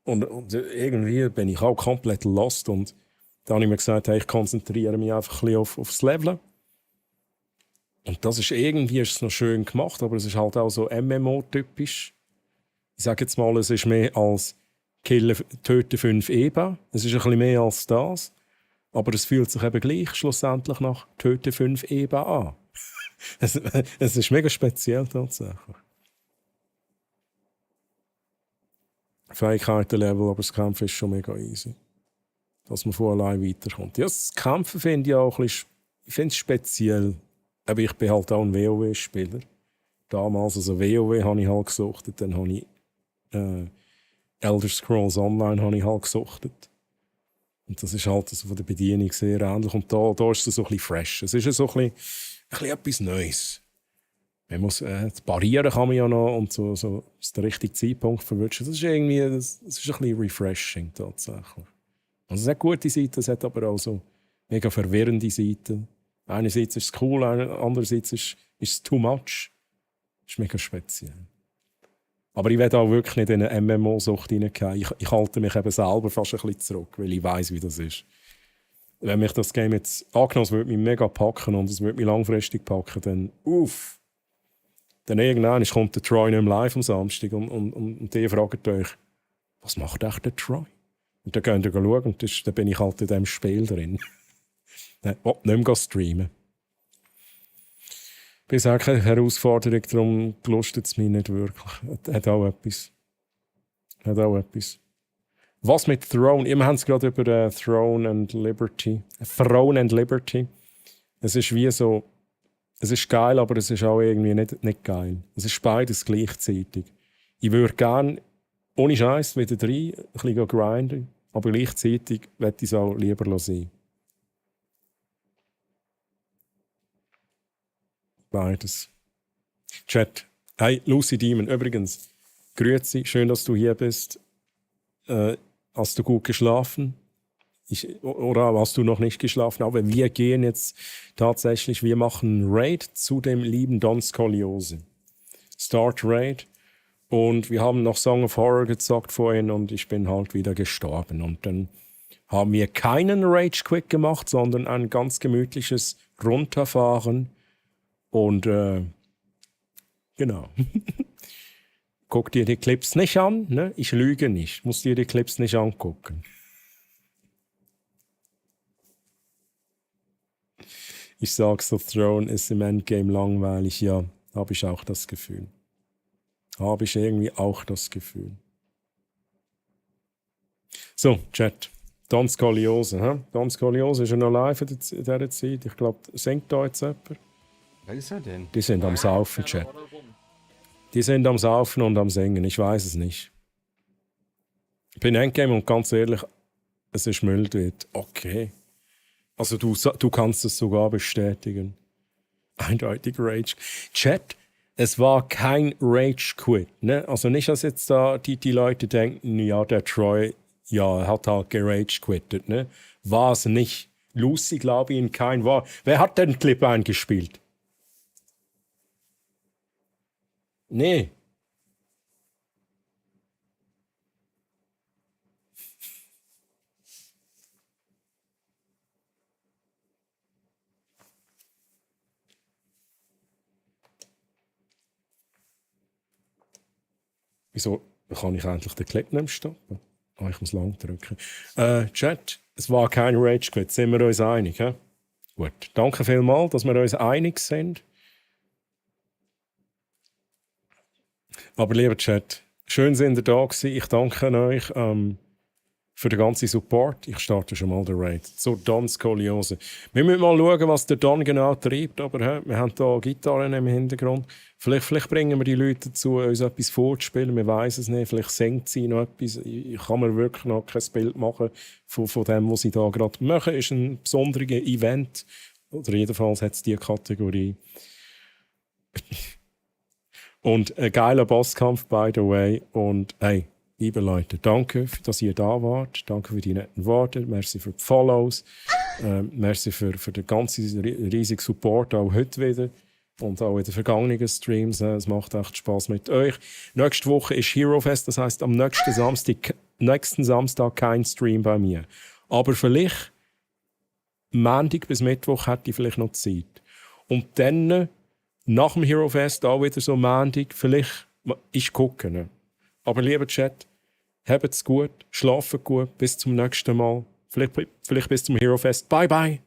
Und irgendwie bin ich auch komplett lost und da habe ich mir gesagt, hey, ich konzentriere mich einfach ein bisschen aufs Leveln. Und das ist irgendwie noch schön gemacht, aber es ist halt auch so MMO-typisch. Ich sage jetzt mal, es ist mehr als Töten 5 EBA. Es ist ein bisschen mehr als das. Aber es fühlt sich eben gleich schlussendlich nach Töten 5 EBA an. Es ist mega speziell tatsächlich. Fähigkeiten-Level, aber das Kämpfen ist schon mega easy. Dass man von allein weiterkommt. Ja, das Kämpfen finde ich auch ein bisschen, ich finde es speziell. Aber ich bin halt auch ein WoW-Spieler. Damals, also WoW habe ich halt gesuchtet, dann habe ich Elder Scrolls Online habe ich halt gesuchtet. Und das ist halt also von der Bedienung sehr ähnlich. Und da ist es so ein bisschen fresh. Es ist so ein bisschen etwas Neues. Man muss, parieren kann man ja noch und so den richtigen Zeitpunkt verwünschen. Das ist irgendwie, das ist ein bisschen refreshing tatsächlich. Also es hat gute Seiten, es hat aber auch so mega verwirrende Seiten. Einerseits ist es cool, andererseits ist es too much. Das ist mega speziell. Aber ich werde auch wirklich nicht in eine MMO-Sucht hineingehen. Ich halte mich eben selber fast ein bisschen zurück, weil ich weiss, wie das ist. Wenn mich das Game jetzt angenommen, es würde mich mega packen und es würde mich langfristig packen, dann Dann irgendwann kommt der Troy nicht mehr live am Samstag und die fragt euch, was macht echt der Troy? Und dann könnt ihr schauen und dann bin ich halt in diesem Spiel drin. Nicht mehr streamen. Bisher keine Herausforderung, darum gelustet es mich nicht wirklich. Hat auch etwas. Was mit Throne? Wir haben es gerade über Throne and Liberty. Es ist wie so... Es ist geil, aber es ist auch irgendwie nicht geil. Es ist beides gleichzeitig. Ich würde gerne, ohne Scheiß, wieder rein, ein bisschen grinden, aber gleichzeitig möchte ich es auch lieber sein. Beides. Chat. Hey, Lucy Demon, übrigens, grüezi, schön, dass du hier bist. Hast du gut geschlafen? Oder hast du noch nicht geschlafen? Aber wir gehen jetzt tatsächlich, wir machen einen Raid zu dem lieben Don Scoliose. Start Raid. Und wir haben noch Song of Horror gezockt vorhin und ich bin halt wieder gestorben. Und dann haben wir keinen Rage Quit gemacht, sondern ein ganz gemütliches Runterfahren. Und genau. Guck dir die Clips nicht an, ne? Ich lüge nicht. Musst dir die Clips nicht angucken. Ich sag so, Throne ist im Endgame langweilig. Ja, habe ich auch das Gefühl. Habe ich irgendwie auch das Gefühl. So, Chat. Don Scoliose. Don Scoliose ist ja noch live in dieser Zeit. Ich glaube, singt da jetzt jemand? Wer ist er denn? Die sind am Saufen, Chat. Die sind am Saufen und am Singen. Ich weiß es nicht. Ich bin Endgame und ganz ehrlich, es ist Müll dort. Okay. Also du kannst es sogar bestätigen. Eindeutig Rage. Chat, es war kein Rage-Quit. Ne? Also nicht, dass jetzt da die Leute denken, ja, der Troy, ja, er hat halt gerage-quittet. Ne? War es nicht. Lucy, glaube ich, in kein Wort. Wer hat den Clip eingespielt? Nee. Wieso kann ich eigentlich den Clip nicht stoppen? Oh, ich muss lang drücken. Chat, es war kein Rage Quit. Sind wir uns einig? He? Gut. Danke vielmals, dass wir uns einig sind. Aber lieber Chat, schön sind ihr da gewesen. Ich danke euch für den ganzen Support. Ich starte schon mal den Raid. So, Don Scoliose. Wir müssen mal schauen, was der Don genau treibt, aber wir haben hier Gitarren im Hintergrund. Vielleicht bringen wir die Leute dazu, uns etwas vorzuspielen. Wir wissen es nicht. Vielleicht singt sie noch etwas. Ich kann mir wirklich noch kein Bild machen von dem, was sie da gerade machen. Es ist ein besonderes Event. Oder jedenfalls hat es diese Kategorie. Und ein geiler Bosskampf, by the way. Und hey, liebe Leute, danke, dass ihr da wart. Danke für die netten Worte. Merci für die Follows. Merci für den ganzen riesigen Support, auch heute wieder. Und auch in den vergangenen Streams. Es macht echt Spaß mit euch. Nächste Woche ist Hero Fest, das heisst, am nächsten Samstag kein Stream bei mir. Aber vielleicht, Montag bis Mittwoch hätte ich vielleicht noch Zeit. Und dann, nach dem Hero Fest, auch wieder so Montag, vielleicht, ich gucke. Ne? Aber lieber Chat, habt's gut, schlaft gut, bis zum nächsten Mal. Vielleicht bis zum Hero Fest. Bye, bye!